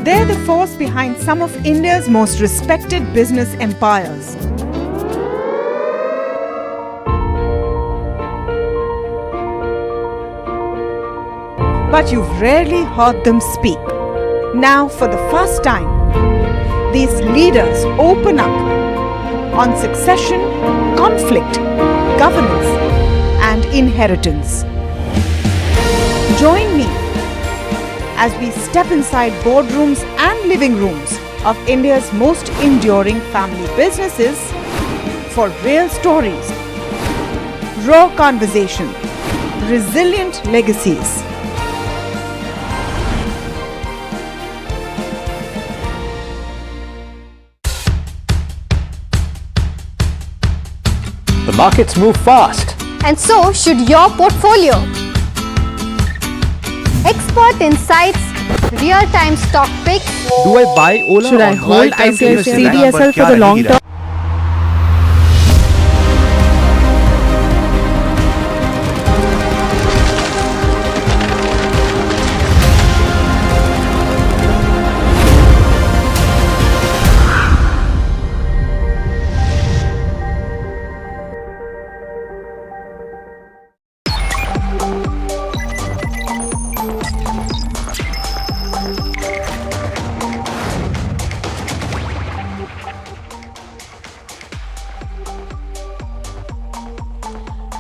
They're the force behind some of India's most respected business empires. But you've rarely heard them speak. Now, for the first time, these leaders open up on succession, conflict, governance, and inheritance. Join me as we step inside boardrooms and living rooms of India's most enduring family businesses for real stories, raw conversation, resilient legacies. The markets move fast. And so should your portfolio. Expert insights, real-time stock picks. Do I buy Ola? Should I hold CDSL for the long term?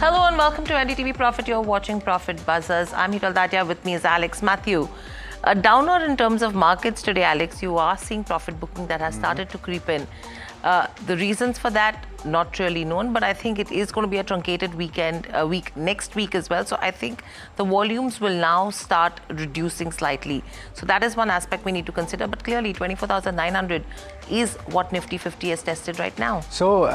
Hello and welcome to NDTV Profit. You're watching Profit Buzzers. I'm Hital Datia. With me is Alex Matthew. A downer in terms of markets today, Alex. You are seeing profit booking that has started to creep in. The reasons for that, not really known, but I think it is going to be a truncated week next week as well. So I think the volumes will now start reducing slightly. So that is one aspect we need to consider. But clearly, 24,900 is what Nifty 50 has tested right now. So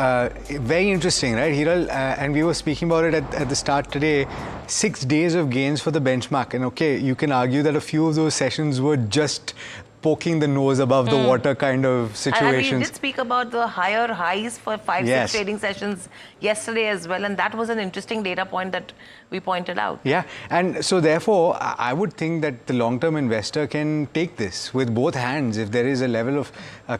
very interesting, right, Hiral? And we were speaking about it at the start today. 6 days of gains for the benchmark. And okay, you can argue that a few of those sessions were just poking the nose above the water kind of situations. And we did speak about the higher highs for 5-6 trading sessions yesterday as well, and that was an interesting data point that we pointed out. Yeah, and so therefore, I would think that the long-term investor can take this with both hands if there is a level of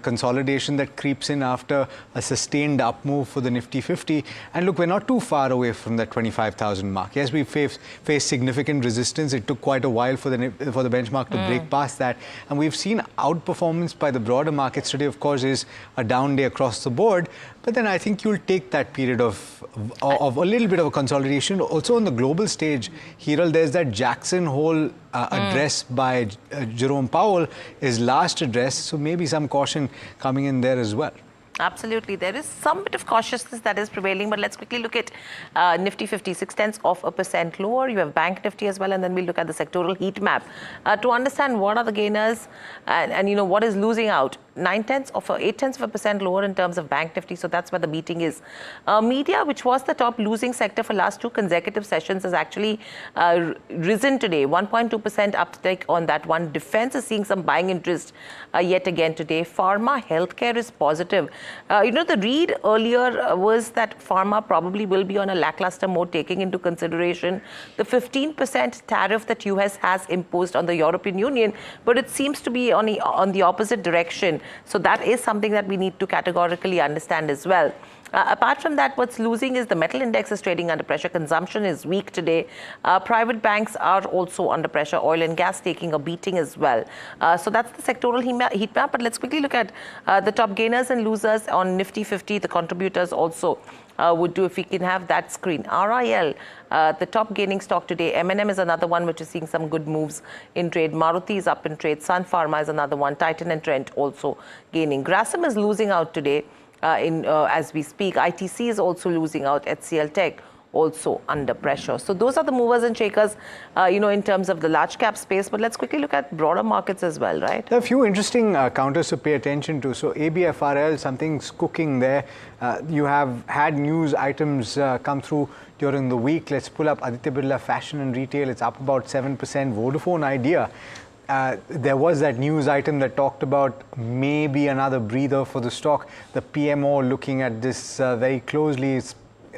consolidation that creeps in after a sustained up move for the Nifty 50. And look, we're not too far away from that 25,000 mark. Yes, we faced significant resistance. It took quite a while for the benchmark to break past that, and we've seen outperformance by the broader markets today. Of course, is a down day across the board, but then I think you'll take that period of a little bit of a consolidation. Also on the global stage, Hiral, there's that Jackson Hole address by Jerome Powell, his last address, so maybe some caution coming in there as well. Absolutely. There is some bit of cautiousness that is prevailing, but let's quickly look at Nifty 50, 0.6% lower. You have Bank Nifty as well, and then we'll look at the sectoral heat map to understand what are the gainers and you know, what is losing out. 0.8% lower in terms of Bank Nifty, so that's where the beating is. Media, which was the top losing sector for last 2 consecutive sessions, has actually risen today. 1.2% uptick on that one. Defense is seeing some buying interest yet again today. Pharma, healthcare is positive. You know, the read earlier was that Pharma probably will be on a lackluster mode, taking into consideration the 15% tariff that US has imposed on the European Union, but it seems to be on the opposite direction. So that is something that we need to categorically understand as well. Apart from that, what's losing is the metal index is trading under pressure. Consumption is weak today. Private banks are also under pressure. Oil and gas taking a beating as well. So that's the sectoral heat map. But let's quickly look at the top gainers and losers on Nifty 50. The contributors also would do if we can have that screen. RIL, the top gaining stock today. M&M is another one which is seeing some good moves in trade. Maruti is up in trade. Sun Pharma is another one. Titan and Trent also gaining. Grasim is losing out today. As we speak. ITC is also losing out. HCL Tech also under pressure. So those are the movers and shakers, you know, in terms of the large cap space. But let's quickly look at broader markets as well, right? There are a few interesting counters to pay attention to. So ABFRL, something's cooking there. You have had news items come through during the week. Let's pull up Aditya Birla Fashion and Retail. It's up about 7%. Vodafone Idea. There was that news item that talked about maybe another breather for the stock. The PMO looking at this very closely is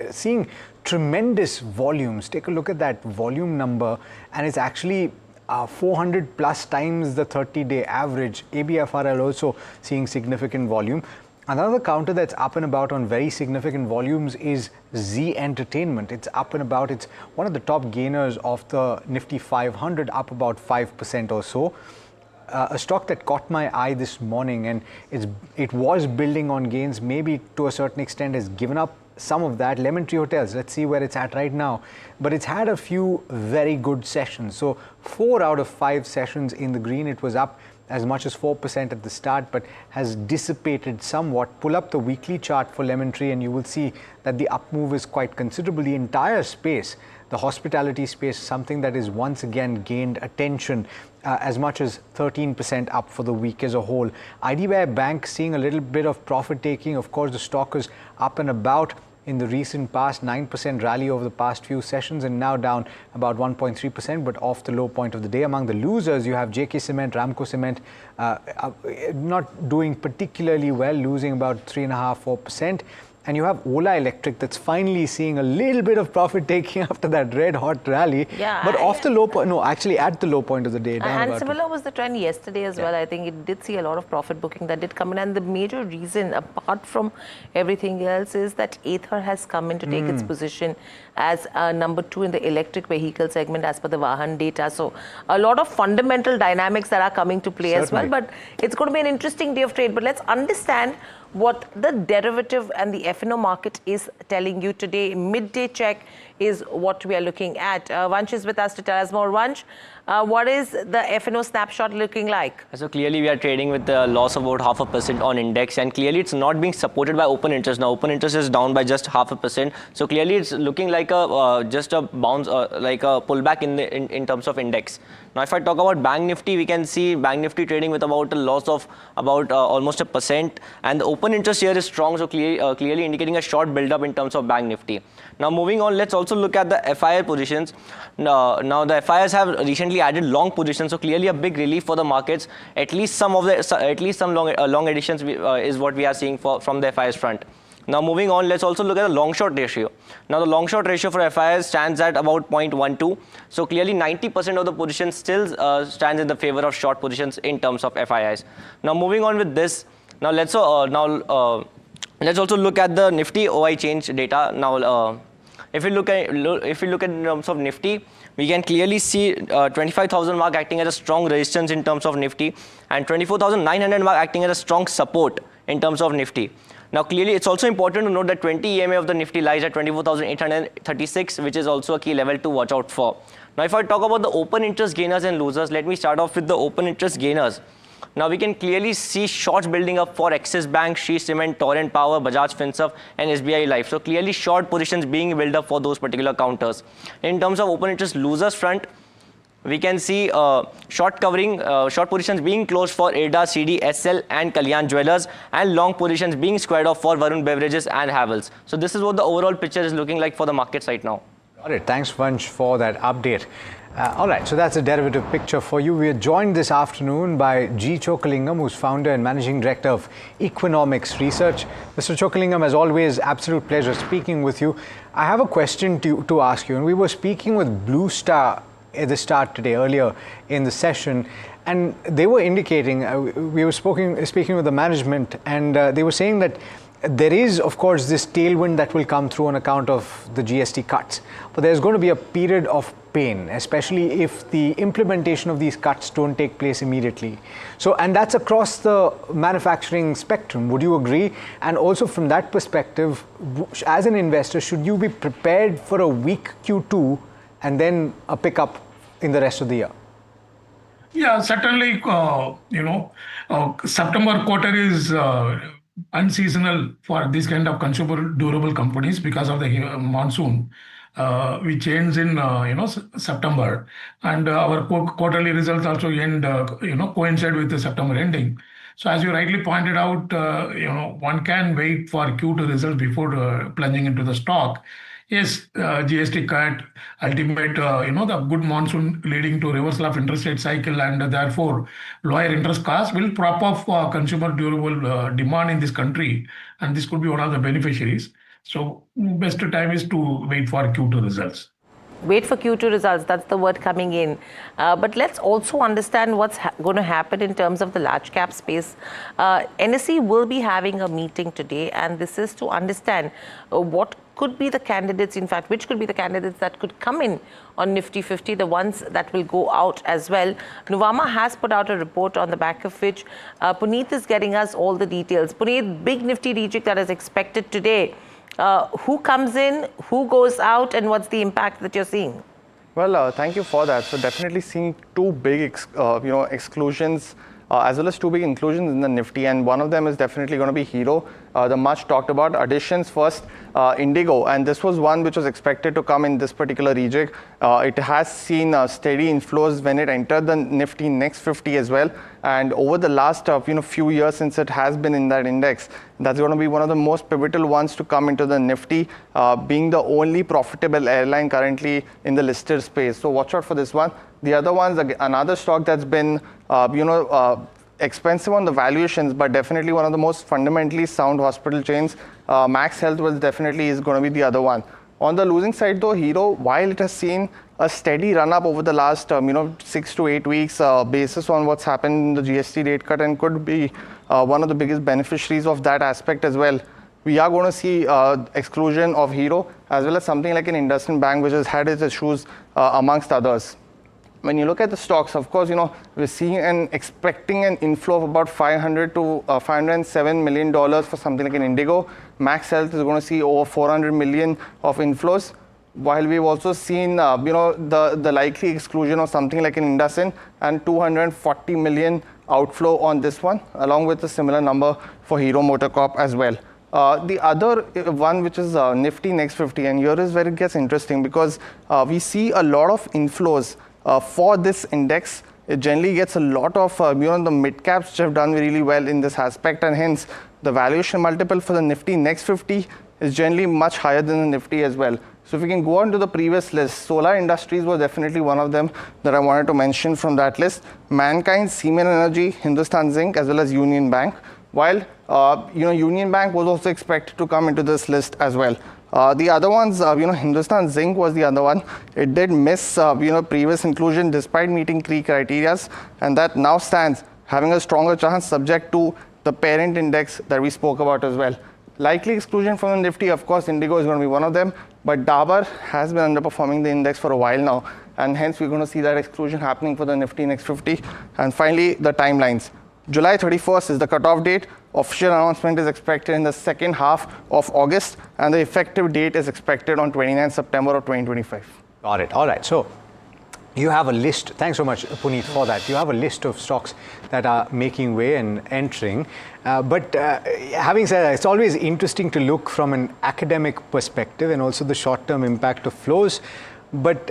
seeing tremendous volumes. Take a look at that volume number, and it's actually 400 plus times the 30-day average. ABFRL also seeing significant volume. Another counter that's up and about on very significant volumes is Z Entertainment. It's up and about. It's one of the top gainers of the Nifty 500, up about 5% or so. A stock that caught my eye this morning, and it was building on gains, maybe to a certain extent has given up some of that. Lemon Tree Hotels, let's see where it's at right now. But it's had a few very good sessions. So 4 out of 5 sessions in the green. It was up as much as 4% at the start, but has dissipated somewhat. Pull up the weekly chart for Lemon Tree and you will see that the up move is quite considerable. The entire space, the hospitality space, something that is once again gained attention, as much as 13% up for the week as a whole. IDBI Bank seeing a little bit of profit taking. Of course, the stock is up and about in the recent past, 9% rally over the past few sessions and now down about 1.3%, but off the low point of the day. Among the losers, you have JK Cement, Ramco Cement, not doing particularly well, losing about 3.5–4%. And you have Ola Electric that's finally seeing a little bit of profit taking after that red hot rally. Yeah, but off the low point, no, actually at the low point of the day. Down and similar was the trend yesterday as well. I think it did see a lot of profit booking that did come in. And the major reason, apart from everything else, is that Ather has come in to take its position as number 2 in the electric vehicle segment as per the Vahan data. So a lot of fundamental dynamics that are coming to play as well. But it's going to be an interesting day of trade. But let's understand what the derivative and the F&O market is telling you today. Midday check is what we are looking at. Vansh is with us to tell us more. Vansh, what is the F&O snapshot looking like? So clearly we are trading with a loss of about 0.5% on index, and clearly it's not being supported by open interest. Now open interest is down by just 0.5%. So clearly it's looking like a just a bounce, like a pullback in terms of index. Now if I talk about Bank Nifty, we can see Bank Nifty trading with about a loss of about almost 1%, and the open interest here is strong, so clearly indicating a short build up in terms of Bank Nifty. Now moving on, let's also also look at the FII positions. Now the FIIs have recently added long positions, so clearly a big relief for the markets. At least some long additions is what we are seeing from the FIIs front. Now moving on, let's also look at the long-short ratio. Now the long-short ratio for FIIs stands at about 0.12. So clearly 90% of the positions still stands in the favor of short positions in terms of FIIs. Now moving on with this, now let's also look at the Nifty OI change data. Now if we look at in terms of Nifty, we can clearly see 25,000 mark acting as a strong resistance in terms of Nifty, and 24,900 mark acting as a strong support in terms of Nifty. Now clearly it's also important to note that 20 EMA of the Nifty lies at 24,836, which is also a key level to watch out for. Now if I talk about the open interest gainers and losers, let me start off with the open interest gainers. Now we can clearly see shorts building up for Axis Bank, Shree Cement, Torrent Power, Bajaj Finserv and SBI Life. So clearly short positions being built up for those particular counters. In terms of open interest losers front, we can see short positions being closed for IRDA, CD, SL and Kalyan Jewellers, and long positions being squared off for Varun Beverages and Havels. So this is what the overall picture is looking like for the markets right now. Got it. Thanks, Vansh, for that update. All right, so that's a derivative picture for you. We are joined this afternoon by G. Chokalingam, who's founder and managing director of Economics Research. Mr. Chokalingam, as always, absolute pleasure speaking with you. I have a question to ask you, and we were speaking with Blue Star at the start today, earlier in the session, and they were indicating, we were speaking with the management, and they were saying that there is, of course, this tailwind that will come through on account of the GST cuts, but there's going to be a period of pain, especially if the implementation of these cuts don't take place immediately. So, and that's across the manufacturing spectrum. Would you agree? And also from that perspective, as an investor, should you be prepared for a weak Q2 and then a pickup in the rest of the year? Yeah, certainly, September quarter is unseasonal for this kind of consumer durable companies because of the monsoon, which ends in, September. And our quarterly results also end, coincide with the September ending. So as you rightly pointed out, one can wait for Q2 results before plunging into the stock. Yes, GST cut, ultimate, the good monsoon leading to reversal of interest rate cycle, and therefore lower interest costs will prop up consumer durable demand in this country, and this could be one of the beneficiaries. So best time is to wait for Q2 results. Wait for Q2 results, that's the word coming in. But let's also understand what's going to happen in terms of the large cap space. NSE will be having a meeting today, and this is to understand what could be the candidates, in fact, which could be the candidates that could come in on Nifty 50, the ones that will go out as well. Nuvama has put out a report on the back of which Puneet is getting us all the details. Puneet, big Nifty rejig that is expected today. Who comes in, who goes out, and what's the impact that you're seeing? Well, thank you for that. So definitely seeing two big, exclusions as well as two big inclusions in the Nifty, and one of them is definitely going to be Hero. The much talked about additions first, Indigo, and this was one which was expected to come in this particular rejig. It has seen steady inflows when it entered the Nifty Next 50 as well, and over the last few years since it has been in that index, that's going to be one of the most pivotal ones to come into the Nifty, being the only profitable airline currently in the listed space. So watch out for this one. The other one's another stock that's been expensive on the valuations, but definitely one of the most fundamentally sound hospital chains. Max Health is going to be the other one. On the losing side though, Hero, while it has seen a steady run up over the last 6 to 8 weeks basis on what's happened in the GST rate cut, and could be one of the biggest beneficiaries of that aspect as well, we are going to see exclusion of Hero, as well as something like an IndusInd Bank, which has had its issues amongst others. When you look at the stocks, of course, we're seeing and expecting an inflow of about $500 to $507 million for something like an Indigo. Max Health is going to see over 400 million of inflows, while we've also seen, the likely exclusion of something like an IndusInd and 240 million outflow on this one, along with a similar number for Hero MotoCorp as well. The other one, which is Nifty Next 50, and here is where it gets interesting, because we see a lot of inflows for this index. It generally gets a lot of the mid caps which have done really well in this aspect, and hence the valuation multiple for the Nifty Next 50 is generally much higher than the Nifty as well. So if we can go on to the previous list, solar industries was definitely one of them that I wanted to mention from that list. Mankind, Siemens Energy, Hindustan Zinc, as well as Union Bank. While Union Bank was also expected to come into this list as well. The other ones, Hindustan Zinc was the other one. It did miss, previous inclusion despite meeting key criteria, and that now stands having a stronger chance subject to the parent index that we spoke about as well. Likely exclusion from the Nifty, of course, Indigo is going to be one of them, but Dabur has been underperforming the index for a while now, and hence we're going to see that exclusion happening for the Nifty Next 50. And finally, the timelines. July 31st is the cutoff date. Official announcement is expected in the second half of August, and the effective date is expected on 29 September of 2025. Got it. All right. So you have a list. Thanks so much, Puneet, for that. You have a list of stocks that are making way and entering. But having said that, it's always interesting to look from an academic perspective and also the short-term impact of flows. But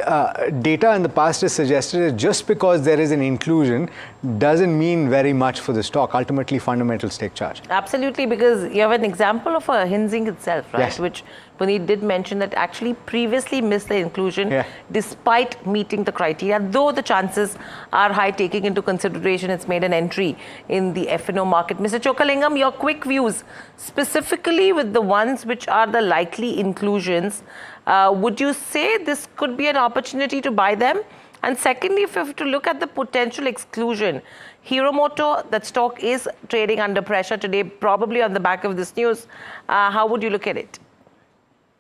data in the past has suggested that just because there is an inclusion doesn't mean very much for the stock. Ultimately, fundamentals take charge. Absolutely, because you have an example of a Hinzing itself, right? Yes. Which Puneet did mention that actually previously missed the inclusion despite meeting the criteria, though the chances are high taking into consideration it's made an entry in the F&O market. Mr. Chokalingam, your quick views, specifically with the ones which are the likely inclusions, would you say this could be an opportunity to buy them? And secondly, if you have to look at the potential exclusion, Hero Motor, that stock is trading under pressure today, probably on the back of this news. How would you look at it?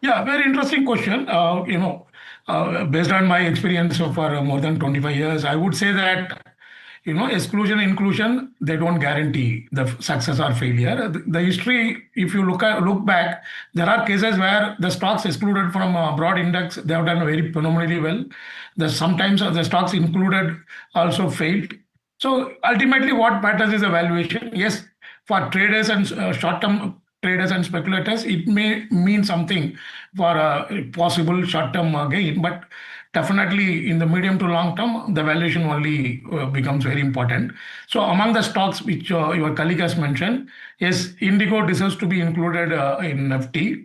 Yeah, very interesting question. Based on my experience for more than 25 years, I would say that, exclusion, inclusion, they don't guarantee the success or failure. The history, if you look back, there are cases where the stocks excluded from a broad index, they have done very phenomenally well. Sometimes the stocks included also failed. So ultimately what matters is the valuation. Yes, for traders and short-term traders and speculators, it may mean something for a possible short-term gain, but definitely in the medium to long term, the valuation only becomes very important. So among the stocks which your colleague has mentioned, yes, Indigo deserves to be included in Nifty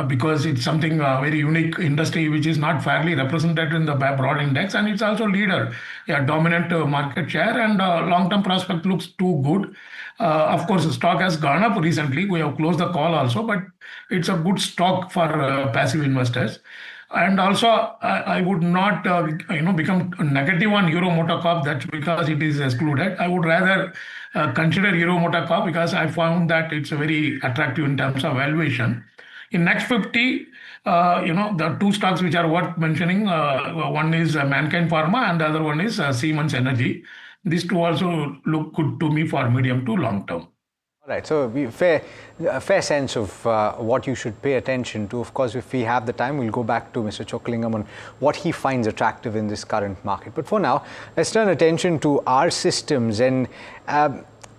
because it's something very unique industry which is not fairly represented in the broad index, and it's also leader, dominant market share, and long-term prospect looks too good. Of course, the stock has gone up recently. We have closed the call also, but it's a good stock for passive investors. And also, I would not, become negative on Hero MotoCorp. That's because it is excluded. I would rather consider Hero MotoCorp because I found that it's very attractive in terms of valuation. In next 50, the two stocks which are worth mentioning, one is Mankind Pharma and the other one is Siemens Energy. These two also look good to me for medium to long term. All right, so a fair sense of what you should pay attention to. Of course, if we have the time, we'll go back to Mr. Chokalingam on what he finds attractive in this current market. But for now, let's turn attention to our systems. And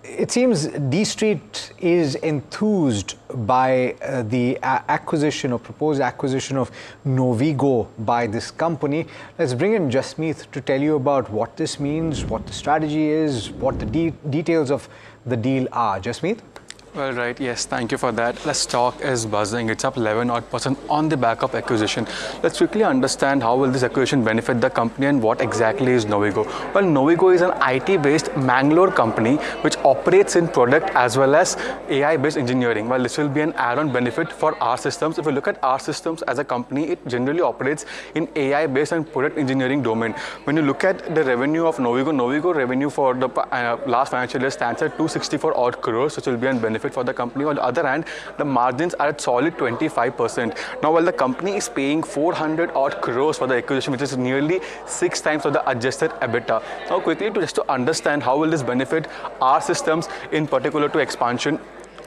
it seems D Street is enthused by the acquisition or proposed acquisition of Novigo by this company. Let's bring in Jasmeet to tell you about what this means, what the strategy is, what the details of the deal are. Jasmeet? Well, right, yes, thank you for that. The stock is buzzing. It's up 11% on the back of acquisition. Let's quickly understand how will this acquisition benefit the company and what exactly is Novigo. Well, Novigo is an IT-based Mangalore company which operates in product as well as AI-based engineering. Well, this will be an add-on benefit for our systems. If you look at our systems as a company, it generally operates in AI-based and product engineering domain. When you look at the revenue of Novigo revenue for the last financial year stands at 264 odd crores, which will be a benefit for the company. On the other hand, the margins are at solid 25%. Now, while the company is paying 400 odd crores for the acquisition, which is nearly 6 times of the adjusted EBITDA. Now, quickly just to understand how will this benefit our systems, in particular to expansion.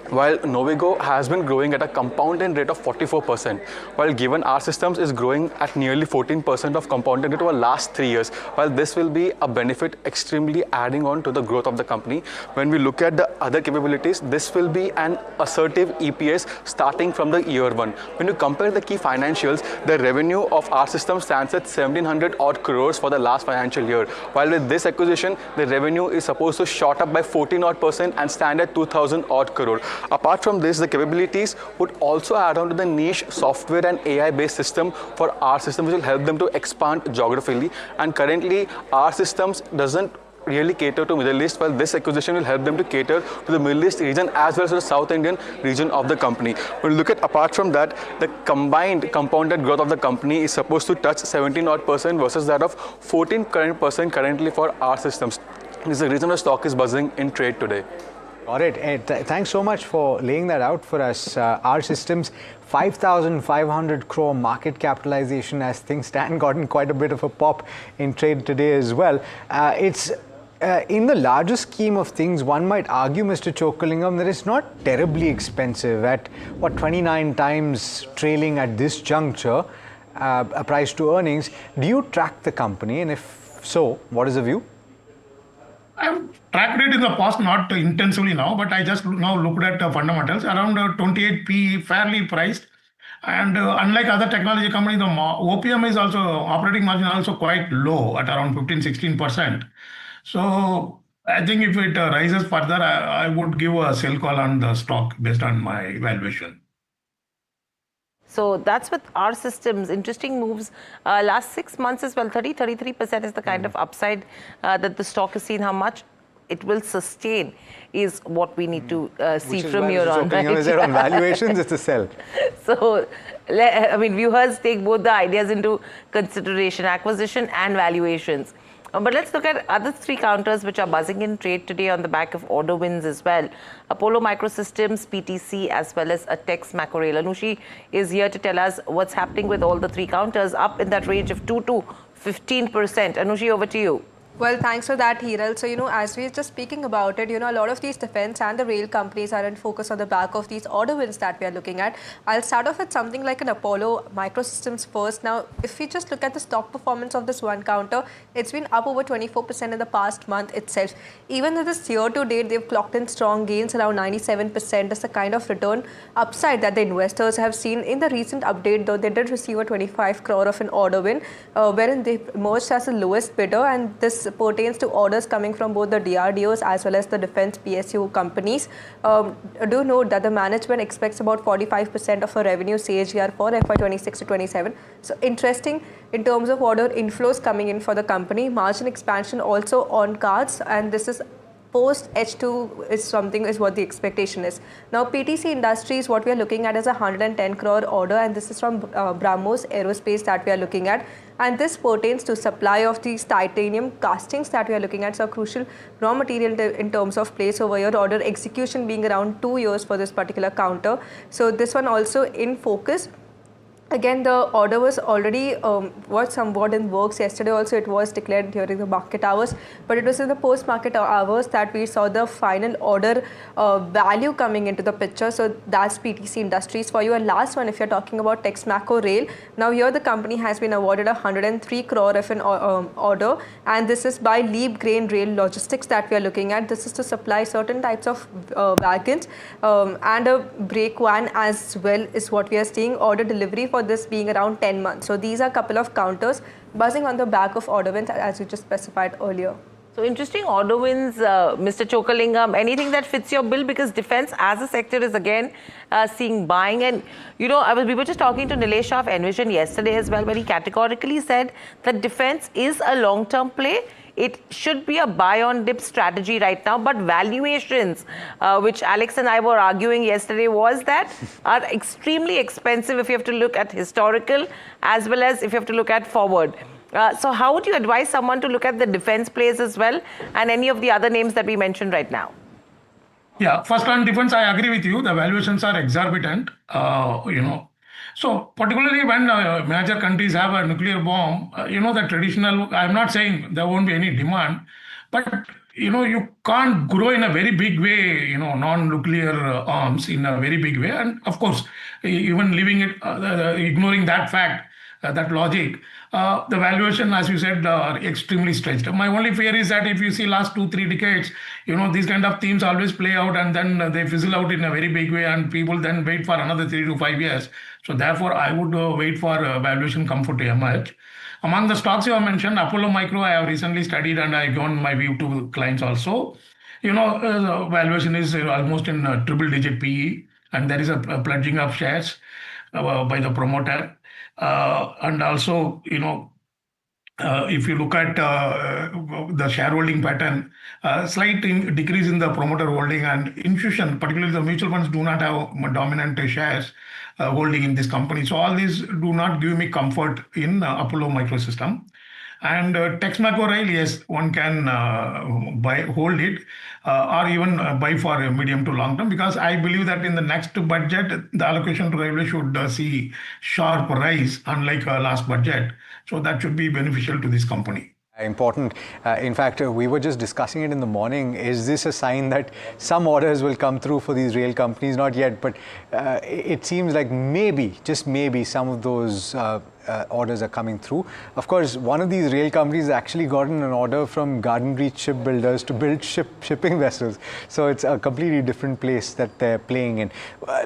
While Novigo has been growing at a compounded rate of 44%, while given our systems is growing at nearly 14% of compounded rate over the last 3 years, while this will be a benefit extremely adding on to the growth of the company. When we look at the other capabilities, this will be an assertive EPS starting from the year 1. When you compare the key financials, the revenue of our system stands at 1700 odd crores for the last financial year, while with this acquisition, the revenue is supposed to shot up by 14% and stand at 2000 odd crore. Apart from this, the capabilities would also add on to the niche software and AI-based system for our system, which will help them to expand geographically. And currently, our systems doesn't really cater to Middle East, while this acquisition will help them to cater to the Middle East region as well as to the South Indian region of the company. When you look at, apart from that, the combined compounded growth of the company is supposed to touch 17% versus that of 14% currently for our systems. This is the reason the stock is buzzing in trade today. Got it. Thanks so much for laying that out for us. Our systems, 5,500 crore market capitalization as things stand, gotten quite a bit of a pop in trade today as well. It's in the larger scheme of things, one might argue, Mr. Chokalingam, that it's not terribly expensive at, 29 times trailing at this juncture, a price to earnings. Do you track the company? And if so, what is the view? I've tracked it in the past, not intensively now, but I just now looked at fundamentals around 28 P, fairly priced. And unlike other technology companies, the OPM is also, operating margin also quite low at around 15-16%. So I think if it rises further, I would give a sell call on the stock based on my valuation. So that's with our systems. Interesting moves last 6 months as well. 33% is the kind of upside that the stock has seen. How much it will sustain is what we need to see from here on. Right? Is it on valuations? It's a sell. So, I mean, viewers take both the ideas into consideration, acquisition and valuations. But let's look at other three counters which are buzzing in trade today on the back of order wins as well. Apollo Microsystems, PTC, as well as a Tex Mackerel. Anushi is here to tell us what's happening with all the three counters up in that range of 2 to 15%. Anushi, over to you. Well, thanks for that, Hiral. So, as we were just speaking about it, a lot of these defense and the rail companies are in focus on the back of these order wins that we are looking at. I'll start off with something like an Apollo Microsystems first. Now, if we just look at the stock performance of this one counter, it's been up over 24% in the past month itself. Even though this year to date, they've clocked in strong gains around 97%. That's the kind of return upside that the investors have seen. In the recent update, though, they did receive a 25 crore of an order win, wherein they emerged as the lowest bidder, and this pertains to orders coming from both the DRDOs as well as the defense PSU companies. Do note that the management expects about 45% of a revenue CAGR for FY26 to 27. So interesting in terms of order inflows coming in for the company. Margin expansion also on cards, and this is post H2 is what the expectation is. Now PTC Industries, what we are looking at is a 110 crore order, and this is from BrahMos Aerospace that we are looking at. And this pertains to supply of these titanium castings that we are looking at. So crucial raw material in terms of place over here, order execution being around 2 years for this particular counter. So this one also in focus. Again, the order was already was somewhat in works. Yesterday also it was declared during the market hours, but it was in the post-market hours that we saw the final order value coming into the picture. So that's PTC Industries for you. And last one, if you're talking about Tex Mackerel, now here the company has been awarded a 103 crore of an order, and this is by Leap Grain Rail Logistics that we are looking at. This is to supply certain types of wagons and a brake van as well is what we are seeing. Order delivery for this being around 10 months. So these are a couple of counters buzzing on the back of order wins as you just specified earlier. So interesting order wins, Mr. Chokalingam. Anything that fits your bill, because defense as a sector is again seeing buying. And we were just talking to Nilesh Shah of Envision yesterday as well, where he categorically said that defense is a long-term play. It should be a buy on dip strategy right now, but valuations, which Alex and I were arguing yesterday, was that are extremely expensive if you have to look at historical as well as if you have to look at forward. So how would you advise someone to look at the defense plays as well and any of the other names that we mentioned right now? Yeah, first on defense, I agree with you. The valuations are exorbitant, So particularly when major countries have a nuclear bomb, the traditional, I'm not saying there won't be any demand, but you can't grow in a very big way, non-nuclear arms in a very big way. And of course, even leaving it, ignoring that fact, that logic, the valuation, as you said, are extremely stretched. My only fear is that if you see last 2-3 decades, these kind of themes always play out and then they fizzle out in a very big way and people then wait for another 3 to 5 years. So therefore, I would wait for valuation comfort to emerge. Among the stocks you have mentioned, Apollo Micro, I have recently studied and I have given my view to clients also. Valuation is almost in triple digit PE, and there is a pledging of shares by the promoter. And also, if you look at the shareholding pattern, slight decrease in the promoter holding and infusion, particularly the mutual funds do not have dominant shares holding in this company. So all these do not give me comfort in Apollo Microsystem. And Texmaco Rail, yes, one can hold it or even buy for a medium to long term, because I believe that in the next budget, the allocation to railway should see sharp rise, unlike last budget. So that should be beneficial to this company. Important. In fact, we were just discussing it in the morning. Is this a sign that some orders will come through for these rail companies? Not yet, but it seems like maybe, just maybe, some of those orders are coming through. Of course, one of these rail companies actually gotten an order from Garden Reach shipbuilders to build shipping vessels. So it's a completely different place that they're playing in.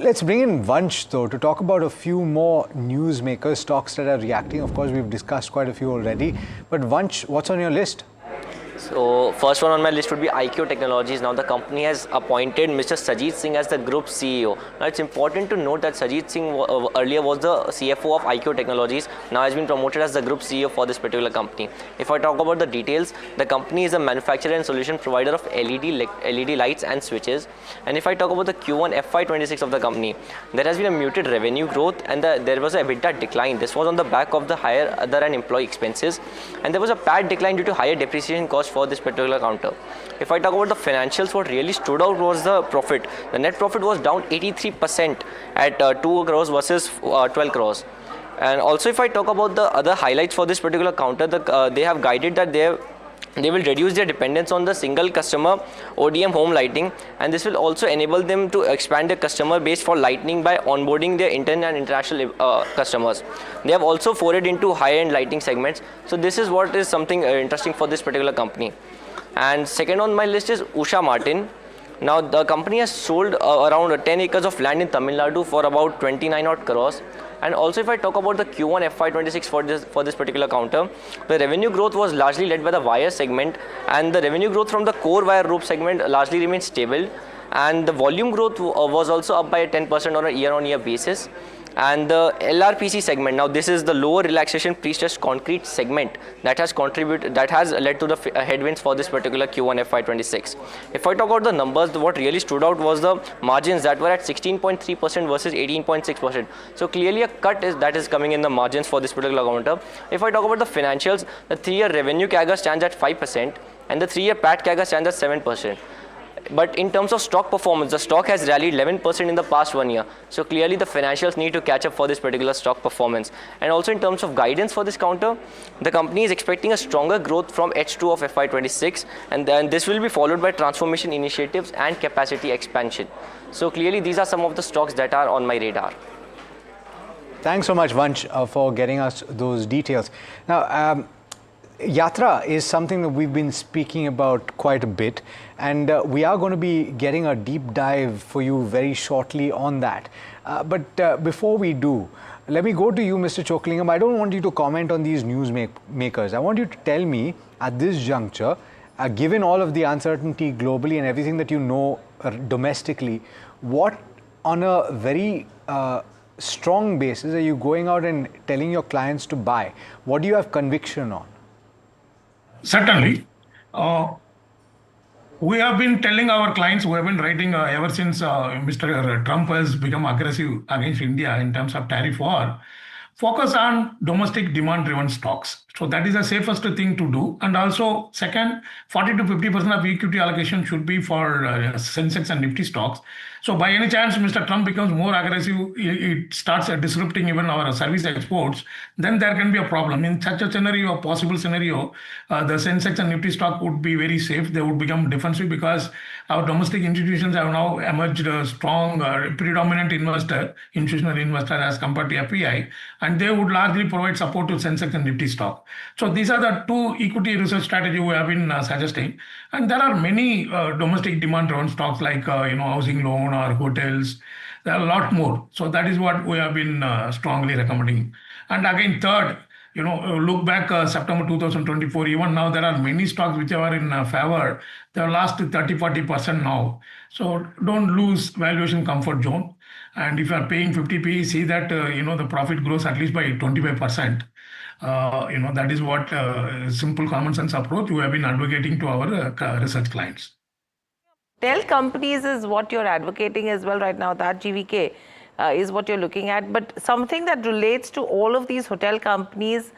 Let's bring in Vansh, though, to talk about a few more newsmakers, stocks that are reacting. Of course, we've discussed quite a few already. But Vansh, what's on your list? So first one on my list would be IQ Technologies. Now the company has appointed Mr. Sajid Singh as the group CEO. Now it's important to note that Sajid Singh earlier was the CFO of IQ Technologies. Now has been promoted as the group CEO for this particular company. If I talk about the details, the company is a manufacturer and solution provider of LED lights and switches. And if I talk about the Q1 FY26 of the company, there has been a muted revenue growth and there was a EBITDA decline. This was on the back of the higher other and employee expenses. And there was a PAT decline due to higher depreciation costs for this particular counter. If I talk about the financials, what really stood out was the profit. The net profit was down 83% at 2 crores versus 12 crores. And also if I talk about the other highlights for this particular counter, they have guided that they will reduce their dependence on the single customer ODM home lighting, and this will also enable them to expand their customer base for lighting by onboarding their Indian and international customers. They have also forayed into high-end lighting segments. So this is what is something interesting for this particular company. And second on my list is Usha Martin. Now the company has sold around 10 acres of land in Tamil Nadu for about 29 odd crores. And also if I talk about the Q1 FY26 for this particular counter, the revenue growth was largely led by the wire segment, and the revenue growth from the core wire rope segment largely remained stable, and the volume growth was also up by 10% on a year-on-year basis. And the LRPC segment, now this is the lower relaxation pre-stressed concrete segment that has led to the headwinds for this particular Q1 FY26. If I talk about the numbers, what really stood out was the margins that were at 16.3% versus 18.6%. So clearly a cut that is coming in the margins for this particular counter. If I talk about the financials, the 3-year revenue CAGR stands at 5% and the 3-year PAT CAGR stands at 7%. But in terms of stock performance, the stock has rallied 11% in the past 1 year. So clearly the financials need to catch up for this particular stock performance. And also in terms of guidance for this counter, the company is expecting a stronger growth from H2 of FY26, and then this will be followed by transformation initiatives and capacity expansion. So clearly these are some of the stocks that are on my radar. Thanks so much, Vansh, for getting us those details. Now, Yatra is something that we've been speaking about quite a bit, and we are going to be getting a deep dive for you very shortly on that. But before we do, let me go to you, Mr. Chokalingam. I don't want you to comment on these news makers. I want you to tell me at this juncture, given all of the uncertainty globally and everything that you know domestically, what on a very strong basis are you going out and telling your clients to buy? What do you have conviction on? Certainly. We have been telling our clients, who have been writing ever since Mr. Trump has become aggressive against India in terms of tariff war, focus on domestic demand-driven stocks. So that is the safest thing to do. And also, second, 40 to 50% of equity allocation should be for Sensex and Nifty stocks. So by any chance, Mr. Trump becomes more aggressive, it starts disrupting even our service exports, then there can be a problem. In such a scenario, a possible scenario, the Sensex and Nifty stock would be very safe. They would become defensive because our domestic institutions have now emerged a strong, predominant institutional investor as compared to FPI, and they would largely provide support to Sensex and Nifty stock. So these are the two equity research strategies we have been suggesting. And there are many domestic demand-driven stocks like housing loan or hotels. There are a lot more. So that is what we have been strongly recommending. And again, third, look back September 2024, even now there are many stocks which are in favor. They have lost 30-40% now. So don't lose valuation comfort zone. And if you are paying 50p, see that the profit grows at least by 25%. That is what simple common sense approach we have been advocating to our research clients. Hotel companies is what you're advocating as well right now. That GVK is what you're looking at. But something that relates to all of these hotel companies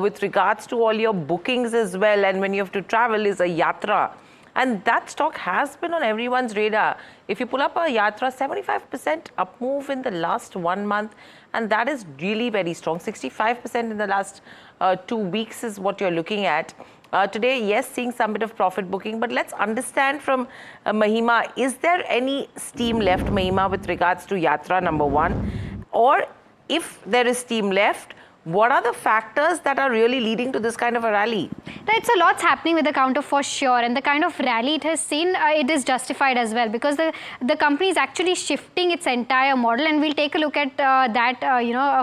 with regards to all your bookings as well, and when you have to travel, is a Yatra. And that stock has been on everyone's radar. If you pull up a Yatra, 75% up move in the last 1 month, and that is really very strong. 65% in the last 2 weeks is what you're looking at. Today, yes, seeing some bit of profit booking, but let's understand from Mahima, is there any steam left, Mahima, with regards to Yatra, number one? Or if there is steam left, what are the factors that are really leading to this kind of a rally? Right, so lots happening with the counter for sure, and the kind of rally it has seen, it is justified as well, because the company is actually shifting its entire model, and we'll take a look at that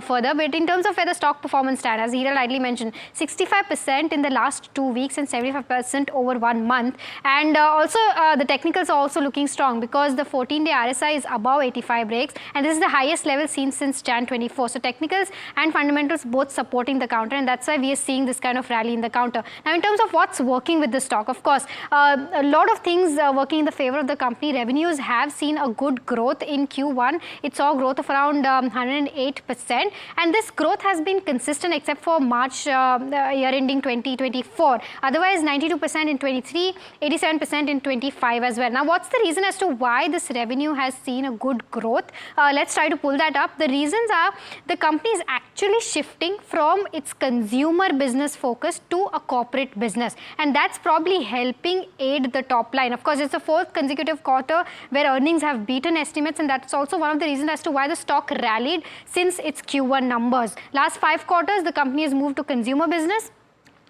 further. But in terms of where the stock performance stand, as Hiral rightly mentioned, 65% in the last 2 weeks and 75% over 1 month, and also the technicals are also looking strong, because the 14-day RSI is above 85 breaks, and this is the highest level seen since Jan 24. So technicals and fundamentals both supporting the counter, and that's why we are seeing this kind of rally in the counter. Now, in terms of what's working with the stock, of course, a lot of things working in the favor of the company. Revenues have seen a good growth in Q1. It saw growth of around 108%, and this growth has been consistent except for March year ending 2024. Otherwise, 92% in 23, 87% in 25 as well. Now, what's the reason as to why this revenue has seen a good growth? Let's try to pull that up. The reasons are the company is actually shifting from its consumer business focus to a corporate business, and that's probably helping aid the top line. Of course, it's the 4th consecutive quarter where earnings have beaten estimates, and that's also one of the reasons as to why the stock rallied since its Q1 numbers. Last 5 quarters, the company has moved to consumer business.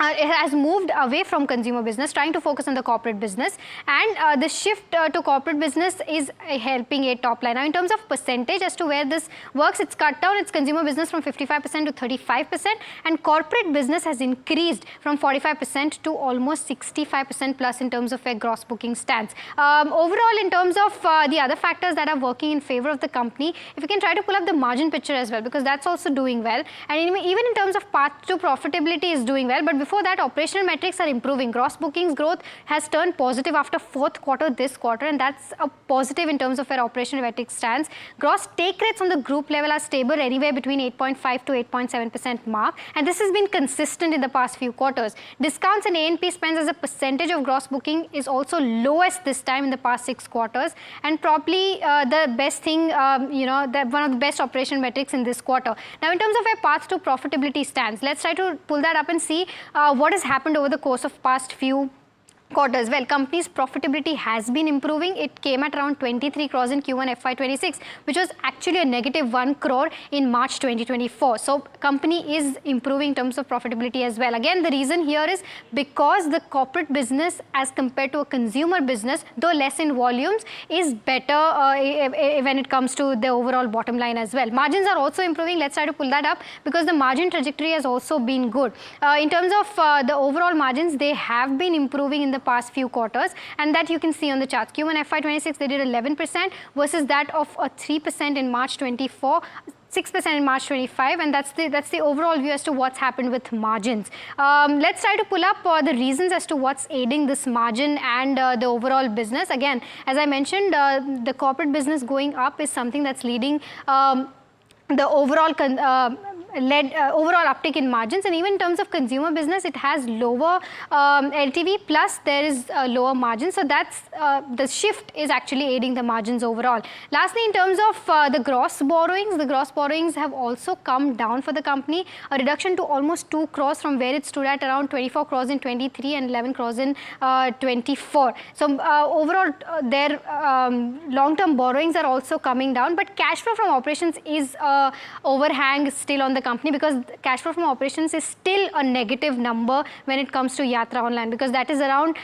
It has moved away from consumer business, trying to focus on the corporate business, and the shift to corporate business is helping a top line. Now, in terms of percentage as to where this works, it's cut down its consumer business from 55% to 35%, and corporate business has increased from 45% to almost 65% plus in terms of where gross booking stands. Overall, in terms of the other factors that are working in favor of the company, if you can try to pull up the margin picture as well, because that's also doing well, and even in terms of path to profitability is doing well. But before that, operational metrics are improving. Gross bookings growth has turned positive after 4th quarter this quarter, and that's a positive in terms of where operational metrics stands. Gross take rates on the group level are stable anywhere between 8.5 to 8.7% mark, and this has been consistent in the past few quarters. Discounts and A&P spends as a percentage of gross booking is also lowest this time in the past 6 quarters, and probably the best thing, one of the best operational metrics in this quarter. Now, in terms of where path to profitability stands, let's try to pull that up and see what has happened over the course of past few quarters. Well, company's profitability has been improving. It came at around 23 crores in Q1 FY26, which was actually a negative 1 crore in March 2024. So company is improving in terms of profitability as well. Again, the reason here is because the corporate business as compared to a consumer business, though less in volumes, is better when it comes to the overall bottom line as well. Margins are also improving. Let's try to pull that up, because the margin trajectory has also been good. In terms of the overall margins, they have been improving in the past few quarters, and that you can see on the charts. Q1 FY26 they did 11% versus that of a 3% in March 24, 6% in March 25, and that's the overall view as to what's happened with margins. Let's try to pull up the reasons as to what's aiding this margin and the overall business. Again, as I mentioned, the corporate business going up is something that's leading the overall overall uptick in margins, and even in terms of consumer business, it has lower LTV plus there is lower margin. So that's the shift is actually aiding the margins overall. Lastly, in terms of the gross borrowings have also come down for the company, a reduction to almost 2 crores from where it stood at around 24 crores in 23 and 11 crores in 24. So overall, their long-term borrowings are also coming down, but cash flow from operations is overhang still on the company, because cash flow from operations is still a negative number when it comes to Yatra Online, because that is around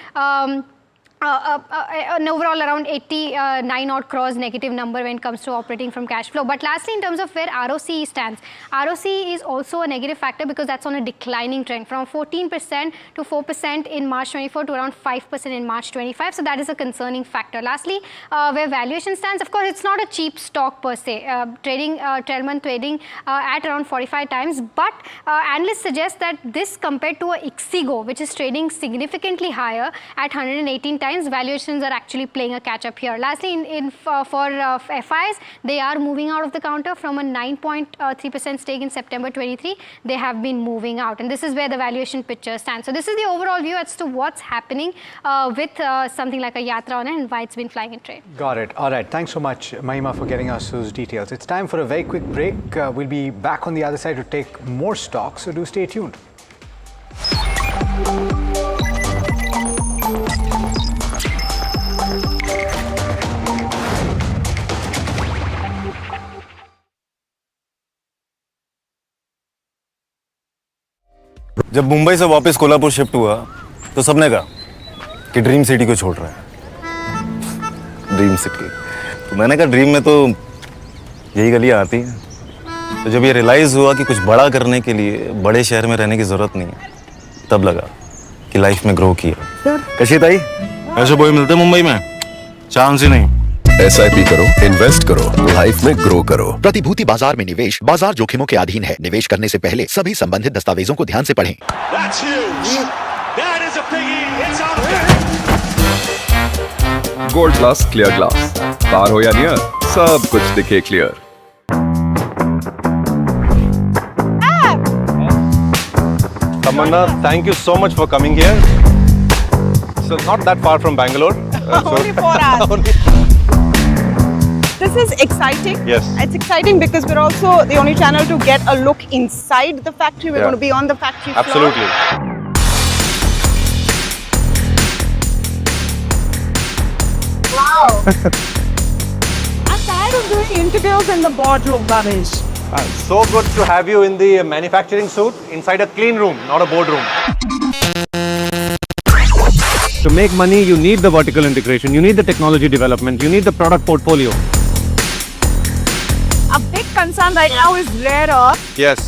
an overall around 89 odd crores negative number when it comes to operating from cash flow. But lastly, in terms of where ROCE stands, ROCE is also a negative factor because that's on a declining trend from 14% to 4% in March 24 to around 5% in March 25. So that is a concerning factor. Lastly, where valuation stands, of course, it's not a cheap stock per se. Trading 12-month trading at around 45 times, but analysts suggest that this compared to a Ixigo, which is trading significantly higher at 118 times, valuations are actually playing a catch-up here. Lastly, for FIs, they are moving out of the counter from a 9.3% stake in September 23. They have been moving out, and this is where the valuation picture stands. So this is the overall view as to what's happening with something like a Yatra Online and why it's been flying in trade. Got it. All right. Thanks so much, Mahima, for getting us those details. It's time for a very quick break. We'll be back on the other side to take more stocks, so do stay tuned. जब मुंबई से वापस Kolhapur shift हुआ तो सबने कहा कि dream city को छोड़ रहा है। ड्रीम सिटी, तो मैंने कहा ड्रीम में तो यही गलियां आती हैं। तो जब ये रियलाइज हुआ कि कुछ बड़ा करने के लिए बड़े शहर में रहने की जरूरत नहीं है, तब लगा कि लाइफ में ग्रो किया। कशी ताई, ऐसे बॉय मिलते मुंबई में? चांस ही नहीं। SIP करो, इन्वेस्ट करो, लाइफ में ग्रो करो। प्रतिभूति बाजार में निवेश बाजार जोखिमों के अधीन है। निवेश करने से पहले सभी संबंधित दस्तावेजों को ध्यान से पढ़ें। गोल्ड प्लस क्लियर ग्लास, पार हो या नियर, सब कुछ दिखे clear. Tamanna, thank you so much for coming here. So not that far from Bangalore. Only 4 hours. This is exciting. Yes. It's exciting because we're also the only channel to get a look inside the factory. We're going to be on the factory floor. Absolutely. Wow. I'm tired of doing interviews in the boardroom, Ganesh. So good to have you in the manufacturing suit inside a clean room, not a boardroom. To make money, you need the vertical integration, you need the technology development, you need the product portfolio. A big concern right now is rare earth. Yes.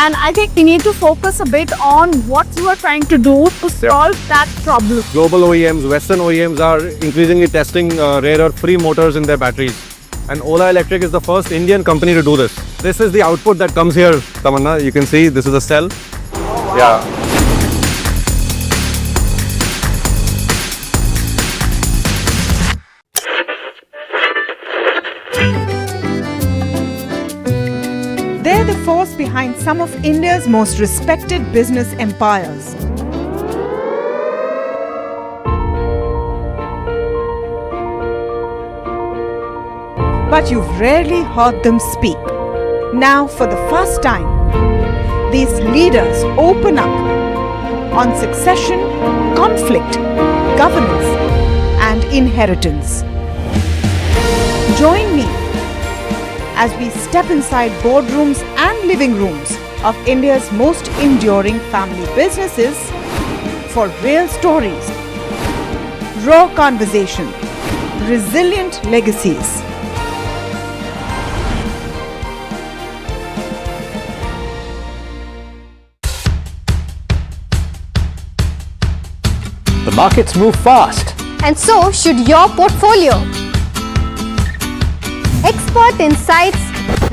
And I think we need to focus a bit on what you are trying to do to solve that problem. Global OEMs, Western OEMs are increasingly testing rare earth-free motors in their batteries. And Ola Electric is the first Indian company to do this. This is the output that comes here, Tamanna. You can see this is a cell. Oh, wow. Yeah. They're the force behind some of India's most respected business empires. But you've rarely heard them speak. Now, for the first time, these leaders open up on succession, conflict, governance, and inheritance. Join me as we step inside boardrooms and living rooms of India's most enduring family businesses for real stories, raw conversation, resilient legacies. The markets move fast. And so should your portfolio. Expert insights,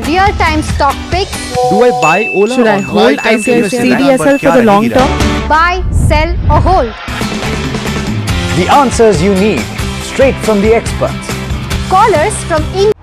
real-time stock picks. Do I buy Ola? Should I hold CDSL for the long term? Buy, sell or hold. The answers you need, straight from the experts. Callers from India.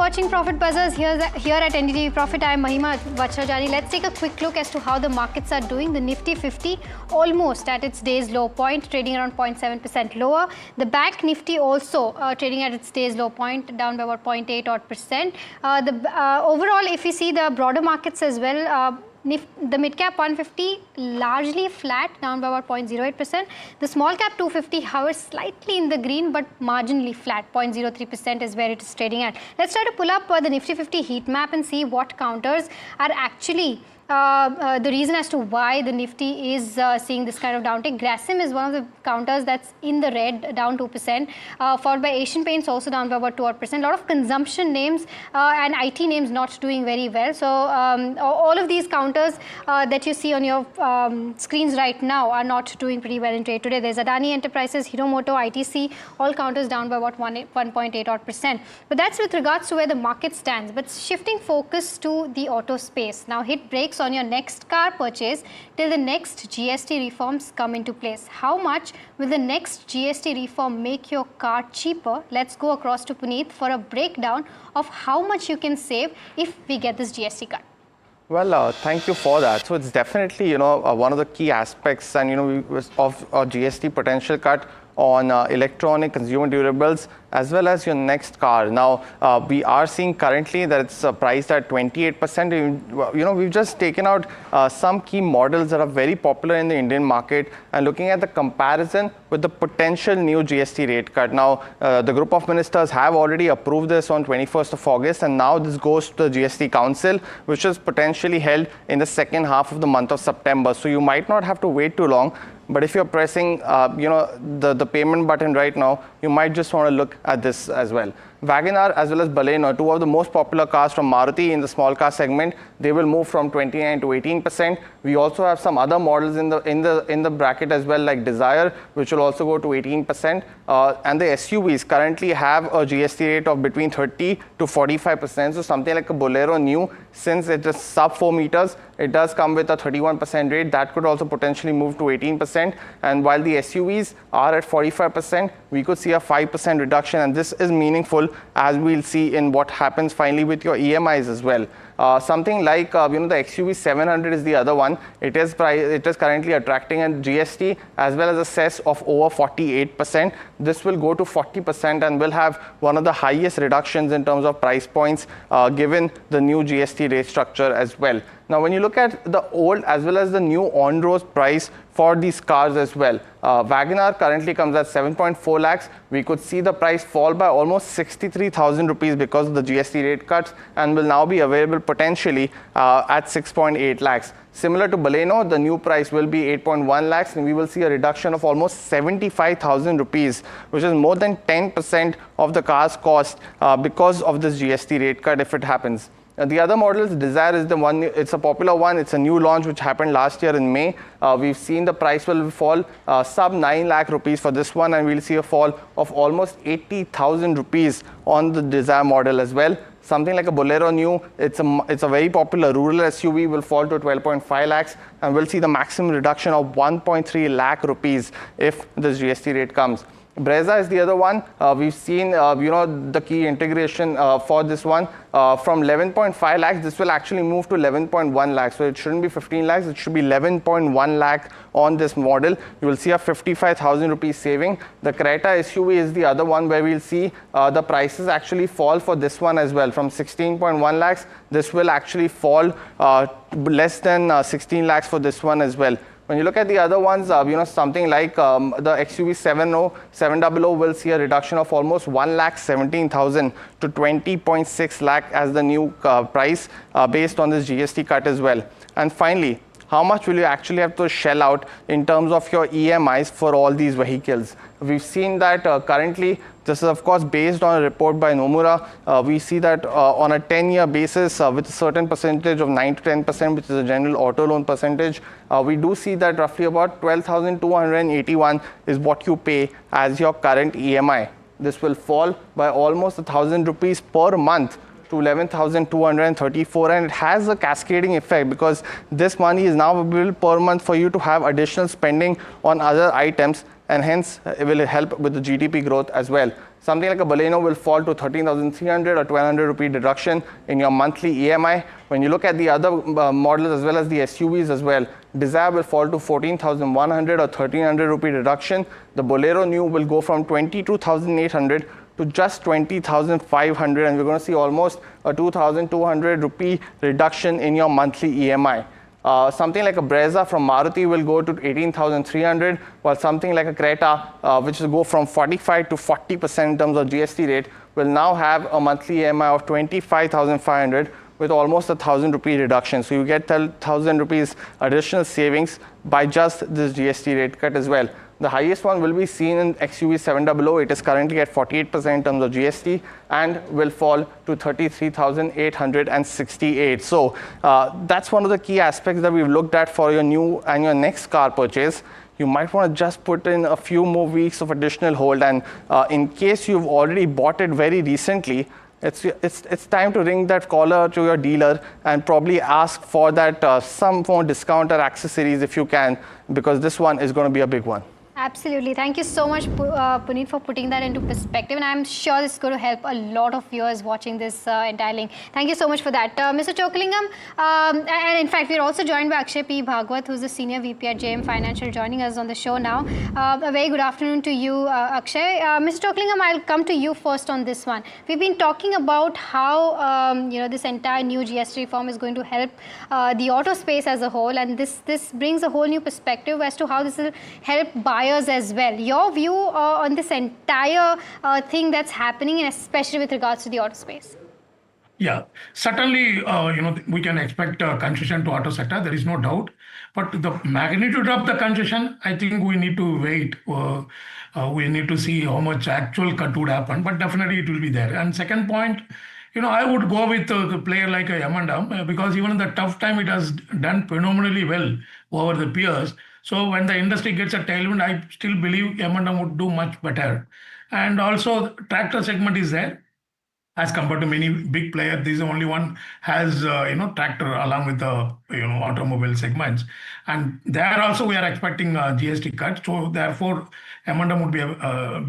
watching Profit Buzzers here at NDTV Profit. I am Mahima Vachrajani. Let's take a quick look as to how the markets are doing. The Nifty 50 almost at its day's low point, trading around 0.7% lower. The Bank Nifty also trading at its day's low point, down by about 0.8 odd percent. Overall, if you see the broader markets as well, the mid cap 150 largely flat, down by about 0.08%. The small cap 250 hovers slightly in the green but marginally flat, 0.03% is where it is trading at. Let's try to pull up the Nifty 50 heat map and see what counters are actually the reason as to why the Nifty is seeing this kind of downtick. Grasim is one of the counters that's in the red, down 2%, followed by Asian Paints also down by about 2%. A lot of consumption names and IT names not doing very well. So all of these counters that you see on your screens right now are not doing pretty well in trade today. There's Adani Enterprises, Hiromoto, ITC, all counters down by about 1.8 odd percent. But that's with regards to where the market stands. But shifting focus to the auto space. Now hit brakes on your next car purchase till the next GST reforms come into place. How much will the next GST reform make your car cheaper? Let's go across to Puneet for a breakdown of how much you can save if we get this GST cut. Well, thank you for that. So it's definitely, one of the key aspects and, of a GST potential cut on electronic consumer durables as well as your next car. Now, we are seeing currently that it's priced at 28%. We've just taken out some key models that are very popular in the Indian market and looking at the comparison with the potential new GST rate cut. Now, the group of ministers have already approved this on 21st of August, and now this goes to the GST Council, which is potentially held in the second half of the month of September. So you might not have to wait too long. But if you're pressing, the payment button right now, you might just want to look at this as well. WagonR as well as Baleno, two of the most popular cars from Maruti in the small car segment, they will move from 29 to 18%. We also have some other models in the bracket as well, like Desire, which will also go to 18%. And the SUVs currently have a GST rate of between 30 to 45%. So something like a Bolero New, since it is sub 4 meters, it does come with a 31% rate. That could also potentially move to 18%. And while the SUVs are at 45%, we could see a 5% reduction. And this is meaningful, as we'll see in what happens finally with your EMIs as well. Something like the XUV 700 is the other one. It is currently attracting a GST as well as a cess of over 48%. This will go to 40% and will have one of the highest reductions in terms of price points given the new GST rate structure as well. Now, when you look at the old as well as the new on-road price for these cars as well, WagonR currently comes at 7.4 lakhs. We could see the price fall by almost 63,000 rupees because of the GST rate cuts and will now be available potentially at 6.8 lakhs. Similar to Baleno, the new price will be 8.1 lakhs and we will see a reduction of almost 75,000 rupees, which is more than 10% of the car's cost because of this GST rate cut if it happens. The other models, Desire is the one, it's a popular one. It's a new launch which happened last year in May. We've seen the price will fall sub 9 lakh rupees for this one, and we'll see a fall of almost 80,000 rupees on the Desire model as well. Something like a Bolero New, it's a very popular rural SUV, will fall to 12.5 lakhs, and we'll see the maximum reduction of 1.3 lakh rupees if this GST rate comes. Brezza is the other one. We've seen, the key integration for this one. From 11.5 lakhs, this will actually move to 11.1 lakhs. So it shouldn't be 15 lakhs, it should be 11.1 lakh on this model. You will see a 55,000 rupees saving. The Creta SUV is the other one where we'll see the prices actually fall for this one as well. From 16.1 lakhs, this will actually fall less than 16 lakhs for this one as well. When you look at the other ones, something like the XUV 700 will see a reduction of almost 1,17,000 to 20.6 lakh as the new price based on this GST cut as well. And finally, how much will you actually have to shell out in terms of your EMIs for all these vehicles? We've seen that currently, this is of course based on a report by Nomura. We see that on a 10-year basis with a certain percentage of 9 to 10%, which is a general auto loan percentage, we do see that roughly about 12,281 is what you pay as your current EMI. This will fall by almost 1,000 rupees per month to 11,234, and it has a cascading effect because this money is now available per month for you to have additional spending on other items, and hence it will help with the GDP growth as well. Something like a Baleno will fall to 13,300 or 1,200 rupee deduction in your monthly EMI. When you look at the other models as well as the SUVs as well, Desire will fall to 14,100 or 1,300 rupee reduction. The Bolero New will go from 22,800 to just 20,500, and we're going to see almost a 2,200 rupee reduction in your monthly EMI. Something like a Brezza from Maruti will go to 18,300, while something like a Creta, which will go from 45 to 40% in terms of GST rate, will now have a monthly EMI of 25,500 with almost 1,000 rupee reduction. So you get 1,000 rupees additional savings by just this GST rate cut as well. The highest one will be seen in XUV 700. It is currently at 48% in terms of GST and will fall to 33,868. So that's one of the key aspects that we've looked at for your new and your next car purchase. You might want to just put in a few more weeks of additional hold, and in case you've already bought it very recently, it's time to ring that caller to your dealer and probably ask for that some more discount or accessories if you can, because this one is going to be a big one. Absolutely. Thank you so much, Puneet, for putting that into perspective. And I'm sure this is going to help a lot of viewers watching this entire link. Thank you so much for that. Mr. Chokalingam, and in fact, we're also joined by Akshay P. Bhagwat, who's the Senior VP at JM Financial, joining us on the show now. A very good afternoon to you, Akshay. Mr. Chokalingam, I'll come to you first on this one. We've been talking about how this entire new GST reform is going to help the auto space as a whole, and this brings a whole new perspective as to how this will help buyers as well. Your view on this entire thing that's happening, and especially with regards to the auto space? Yeah, certainly, we can expect concession to auto sector. There is no doubt. But the magnitude of the concession, I think we need to wait. We need to see how much actual cut would happen. But definitely it will be there. And second point, I would go with a player like a M&M, because even in the tough time, it has done phenomenally well over the peers. So when the industry gets a tailwind, I still believe M&M would do much better. And also, tractor segment is there. As compared to many big players, this is the only one has tractor along with the automobile segments, and there also we are expecting a GST cut. So therefore, M&M would be a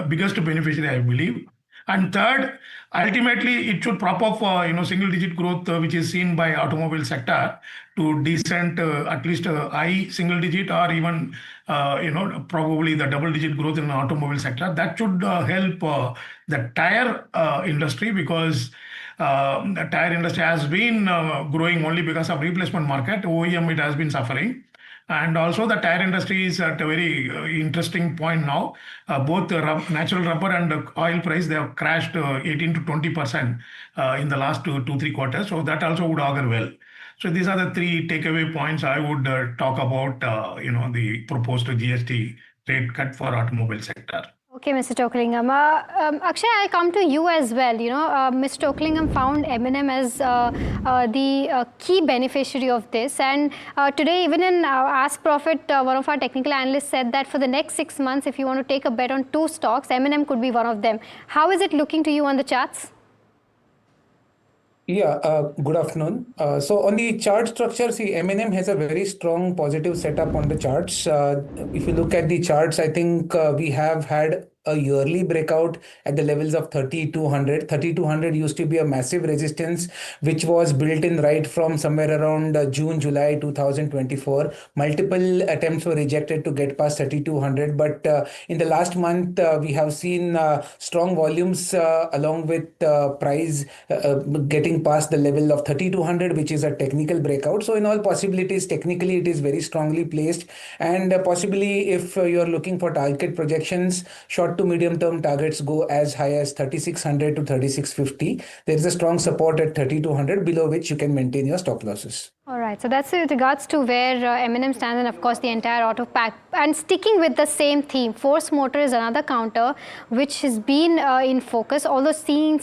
biggest beneficiary, I believe. And third, ultimately, it should prop up single-digit growth, which is seen by automobile sector, to decent at least high single-digit or even probably the double-digit growth in the automobile sector. That should help the tire industry, because the tire industry has been growing only because of replacement market. OEM, it has been suffering. And also the tire industry is at a very interesting point now. Both the natural rubber and the oil price, they have crashed 18 to 20% in the last 2-3 quarters. So that also would augur well. So these are the three takeaway points I would talk about, the proposed GST rate cut for automobile sector. Okay, Mr. Chokalingam. Akshay, I'll come to you as well. Mr. Chokalingam found M&M as the key beneficiary of this. And today, even in Ask Profit, one of our technical analysts said that for the next 6 months, if you want to take a bet on 2 stocks, M&M could be one of them. How is it looking to you on the charts? Yeah, good afternoon. So on the chart structure, see, M&M has a very strong positive setup on the charts. If you look at the charts, I think we have had a yearly breakout at the levels of 3,200. 3,200 used to be a massive resistance, which was built in right from somewhere around June, July 2024. Multiple attempts were rejected to get past 3,200. But in the last month, we have seen strong volumes along with price getting past the level of 3,200, which is a technical breakout. So in all possibilities, technically, it is very strongly placed. And possibly if you're looking for target projections, short to medium term targets go as high as 3,600 to 3,650. There is a strong support at 3,200, below which you can maintain your stop losses. All right, so that's with regards to where M&M stands, and of course the entire auto pack. And sticking with the same theme, Force Motor is another counter which has been in focus, although seeing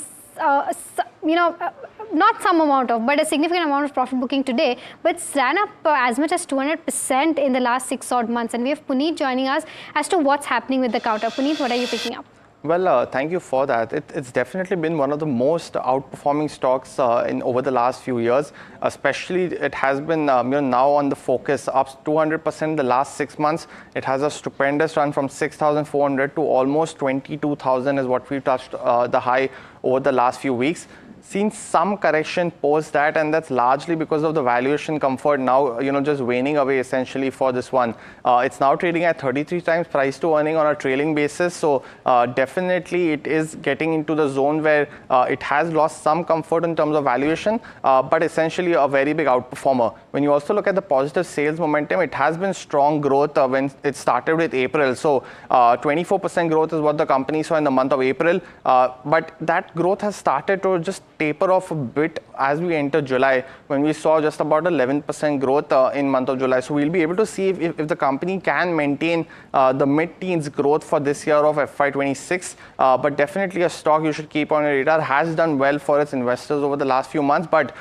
not some amount of, but a significant amount of profit booking today, but it's ran up as much as 200% in the last 6 odd months. And we have Puneet joining us as to what's happening with the counter. Puneet, what are you picking up? Well, thank you for that. It's definitely been one of the most outperforming stocks in over the last few years. Especially, it has been now on the focus, up 200% in the last 6 months. It has a stupendous run from 6,400 to almost 22,000 is what we touched the high over the last few weeks. Seen some correction post that, and that's largely because of the valuation comfort now, just waning away essentially for this one. It's now trading at 33 times price to earning on a trailing basis. So definitely it is getting into the zone where it has lost some comfort in terms of valuation, but essentially a very big outperformer. When you also look at the positive sales momentum, it has been strong growth when it started with April. So 24% growth is what the company saw in the month of April. But that growth has started to just taper off a bit as we enter July, when we saw just about 11% growth in month of July. So we'll be able to see if the company can maintain the mid-teens growth for this year of FY26. But definitely a stock you should keep on your radar. Has done well for its investors over the last few months, but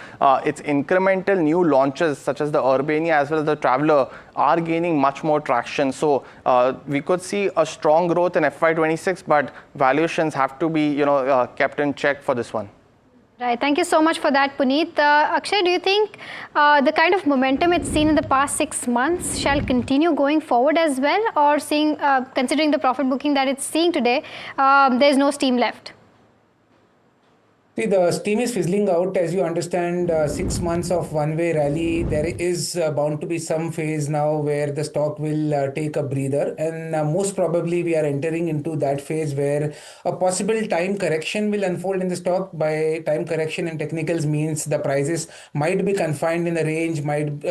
its incremental new launches such as the Urbania as well as the Traveller are gaining much more traction. So we could see a strong growth in FY26, but valuations have to be kept in check for this one. Right. Thank you so much for that, Puneet. Akshay, do you think the kind of momentum it's seen in the past 6 months shall continue going forward as well, or considering the profit booking that it's seeing today, there's no steam left? See, the steam is fizzling out. As you understand, 6 months of one-way rally, there is bound to be some phase now where the stock will take a breather. And most probably we are entering into that phase where a possible time correction will unfold in the stock. By time correction in technicals means the prices might be confined in a range, might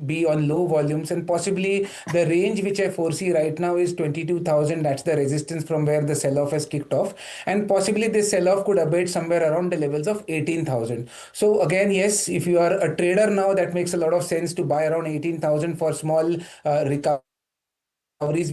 be on low volumes, and possibly the range which I foresee right now is 22,000. That's the resistance from where the sell-off has kicked off. And possibly this sell-off could abate somewhere around the levels of 18,000. So again, yes, if you are a trader now, that makes a lot of sense to buy around 18,000 for small recoveries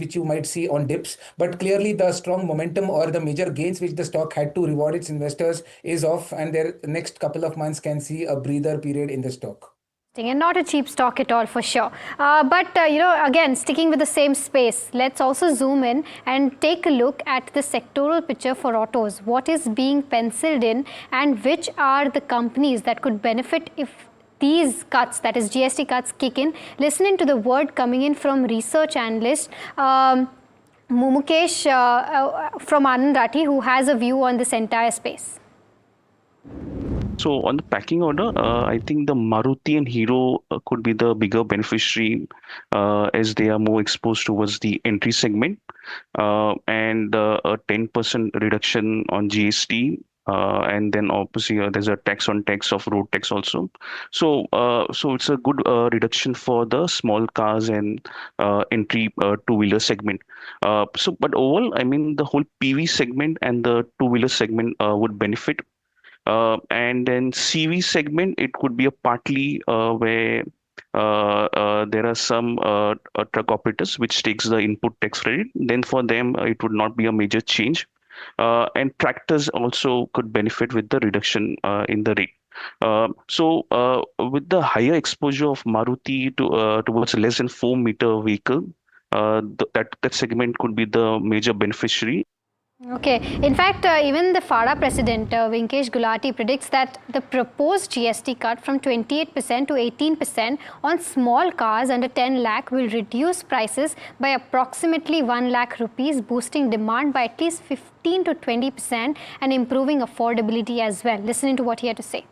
which you might see on dips. But clearly the strong momentum or the major gains which the stock had to reward its investors is off, and their next couple of months can see a breather period in the stock. And not a cheap stock at all, for sure. But again, sticking with the same space, let's also zoom in and take a look at the sectoral picture for autos. What is being penciled in, and which are the companies that could benefit if these cuts, that is GST cuts, kick in? Listening to the word coming in from research analyst Mukesh from Anand Rathi, who has a view on this entire space. So on the packing order, I think the Maruti and Hero could be the bigger beneficiary as they are more exposed towards the entry segment, and a 10% reduction on GST. And then obviously there's a tax on tax of road tax also. So it's a good reduction for the small cars and entry two-wheeler segment. But overall, I mean, the whole PV segment and the two-wheeler segment would benefit. And then CV segment, it could be a partly where there are some truck operators which takes the input tax credit. Then for them, it would not be a major change. And tractors also could benefit with the reduction in the rate. So with the higher exposure of Maruti towards less than 4-meter vehicle, that segment could be the major beneficiary. Okay. In fact, even the FADA president, Venkesh Gulati, predicts that the proposed GST cut from 28% to 18% on small cars under 10 lakh will reduce prices by approximately 1 lakh rupees, boosting demand by at least 15 to 20% and improving affordability as well. Listening to what he had to say.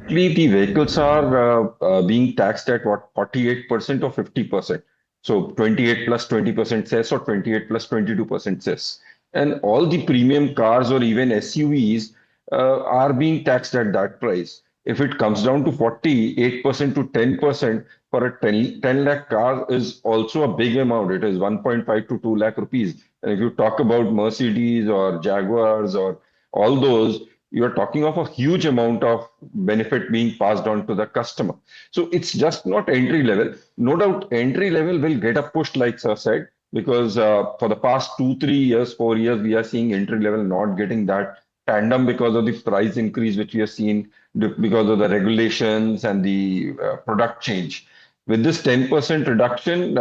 The vehicles are being taxed at what, 48% or 50%. So 28 plus 20% cess or 28 plus 22% cess. And all the premium cars or even SUVs are being taxed at that price. If it comes down to 48% to 10% for a 10 lakh car is also a big amount. It is 1.5 to 2 lakh rupees. And if you talk about Mercedes or Jaguars or all those, you're talking of a huge amount of benefit being passed on to the customer. So it's just not entry level. No doubt entry level will get a push, like Sir said, because for the past 2, 3 years, 4 years, we are seeing entry level not getting that tandem because of the price increase, which we have seen because of the regulations and the product change. With this 10% reduction,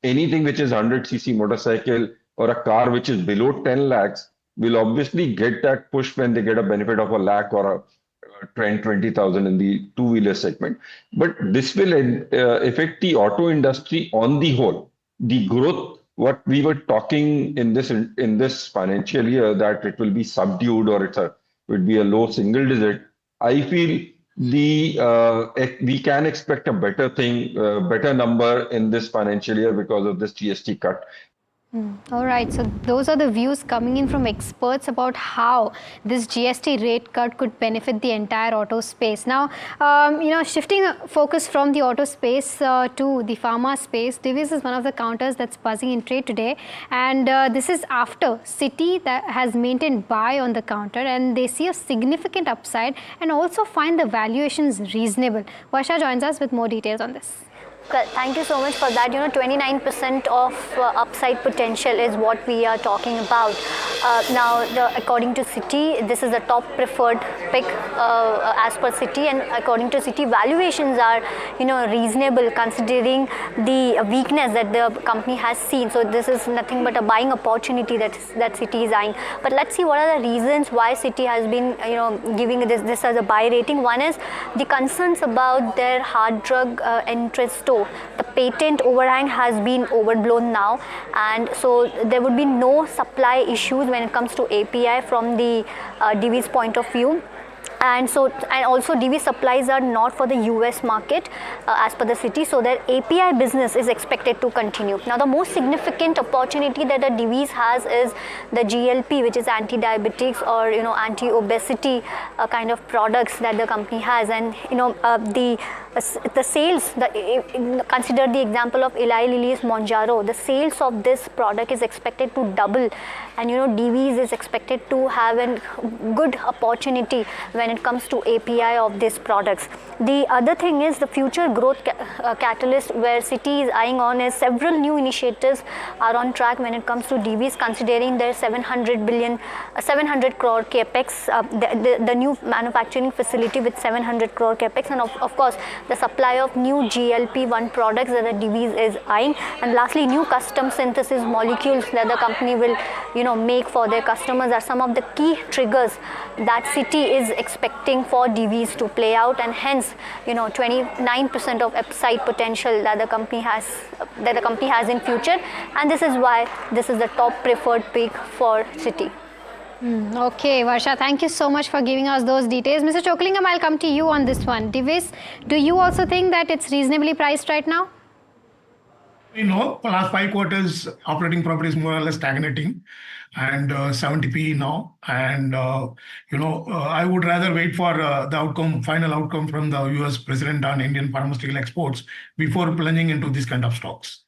anything which is 100cc motorcycle or a car which is below 10 lakhs will obviously get that push when they get a benefit of a lakh or a 20,000 in the two-wheeler segment. But this will affect the auto industry on the whole. The growth, what we were talking in this financial year, that it will be subdued or it would be a low single digit. I feel we can expect a better number in this financial year because of this GST cut. All right, so those are the views coming in from experts about how this GST rate cut could benefit the entire auto space. Now, shifting focus from the auto space to the pharma space, Divis is one of the counters that's buzzing in trade today, and this is after Citi that has maintained buy on the counter, and they see a significant upside and also find the valuations reasonable. Varsha joins us with more details on this. Thank you so much for that. 29% of upside potential is what we are talking about. Now, according to Citi, this is the top preferred pick as per Citi, and according to Citi, valuations are reasonable considering the weakness that the company has seen. So this is nothing but a buying opportunity that Citi is eyeing. But let's see what are the reasons why Citi has been giving this as a buy rating. One is the concerns about their hard drug interest store. The patent overhang has been overblown now, and so there would be no supply issues when it comes to API from the Divi's point of view. And also Divi supplies are not for the US market as per the Citi, so their API business is expected to continue. Now, the most significant opportunity that the Divi's has is the GLP, which is anti-diabetics or anti-obesity kind of products that the company has, and the sales. Consider the example of Eli Lilly's Mounjaro. The sales of this product is expected to double, and Divi's is expected to have a good opportunity when it comes to API of these products. The other thing is the future growth catalyst where Citi is eyeing on is several new initiatives are on track when it comes to Divi's, considering their 700 crore capex, the new manufacturing facility with 700 crore capex, and of course the supply of new GLP-1 products that the Divi's is eyeing, and lastly new custom synthesis molecules that the company will make for their customers are some of the key triggers that Citi is expecting for Divi's to play out, and hence 29% of upside potential that the company has in future, and this is why this is the top preferred pick for Citi. Okay, Varsha, thank you so much for giving us those details. Mr. Chokalingam, I'll come to you on this one. Divis, do you also think that it's reasonably priced right now? For last 5 quarters, operating profit is more or less stagnating, and 70p now. And I would rather wait for the final outcome from the US president on Indian pharmaceutical exports before plunging into this kind of stocks.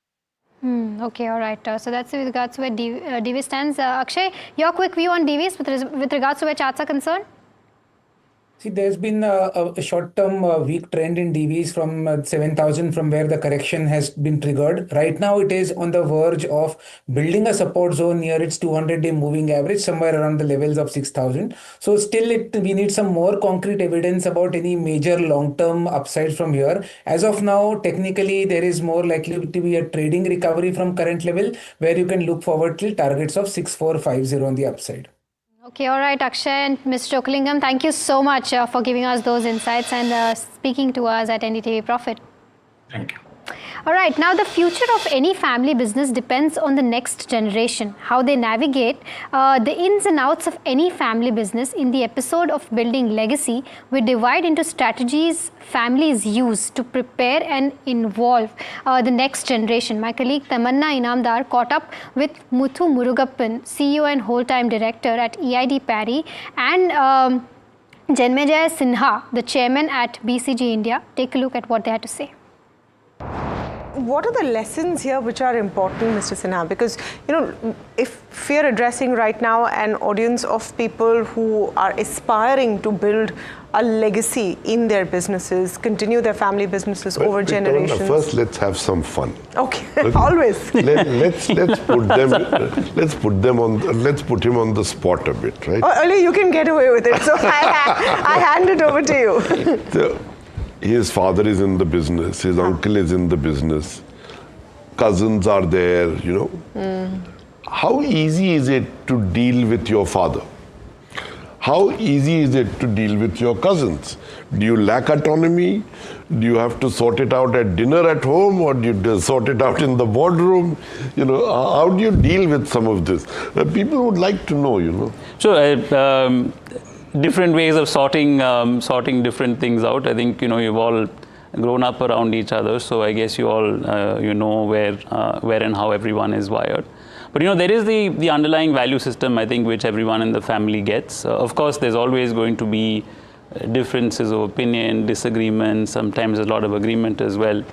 Okay, all right. So that's with regards to where Divis stands. Akshay, your quick view on Divis with regards to where charts are concerned? See, there's been a short-term weak trend in Divis from 7,000 from where the correction has been triggered. Right now, it is on the verge of building a support zone near its 200-day moving average, somewhere around the levels of 6,000. So still, we need some more concrete evidence about any major long-term upside from here. As of now, technically, there is more likely to be a trading recovery from current level where you can look forward to targets of 6,450 on the upside. Okay, all right, Akshay and Mr. Chokalingam, thank you so much for giving us those insights and speaking to us at NDTV Profit. Thank you. All right, now the future of any family business depends on the next generation, how they navigate the ins and outs of any family business. In the episode of Building Legacy, we divide into strategies families use to prepare and involve the next generation. My colleague Tamanna Inamdar caught up with Muthu Murugappan, CEO and whole-time director at EID Parry, and Janmejaya Sinha, the chairman at BCG India. Take a look at what they had to say. What are the lessons here which are important, Mr. Sinha? Because, if we are addressing right now an audience of people who are aspiring to build a legacy in their businesses, continue their family businesses over generations. First, let's have some fun. Okay, always. Let's put him on the spot a bit, right? Earlier you can get away with it, so I hand it over to you. So, his father is in the business, his uncle is in the business, cousins are there, how easy is it to deal with your father? How easy is it to deal with your cousins? Do you lack autonomy? Do you have to sort it out at dinner at home, or do you sort it out in the boardroom? You know, how do you deal with some of this? People would like to know, you know. Sure. Different ways of sorting different things out. I think, you know, you've all grown up around each other, so I guess you all you know where and how everyone is wired. But, you know, there is the underlying value system, I think, which everyone in the family gets. Of course, there's always going to be differences of opinion, disagreements, sometimes a lot of agreement as well.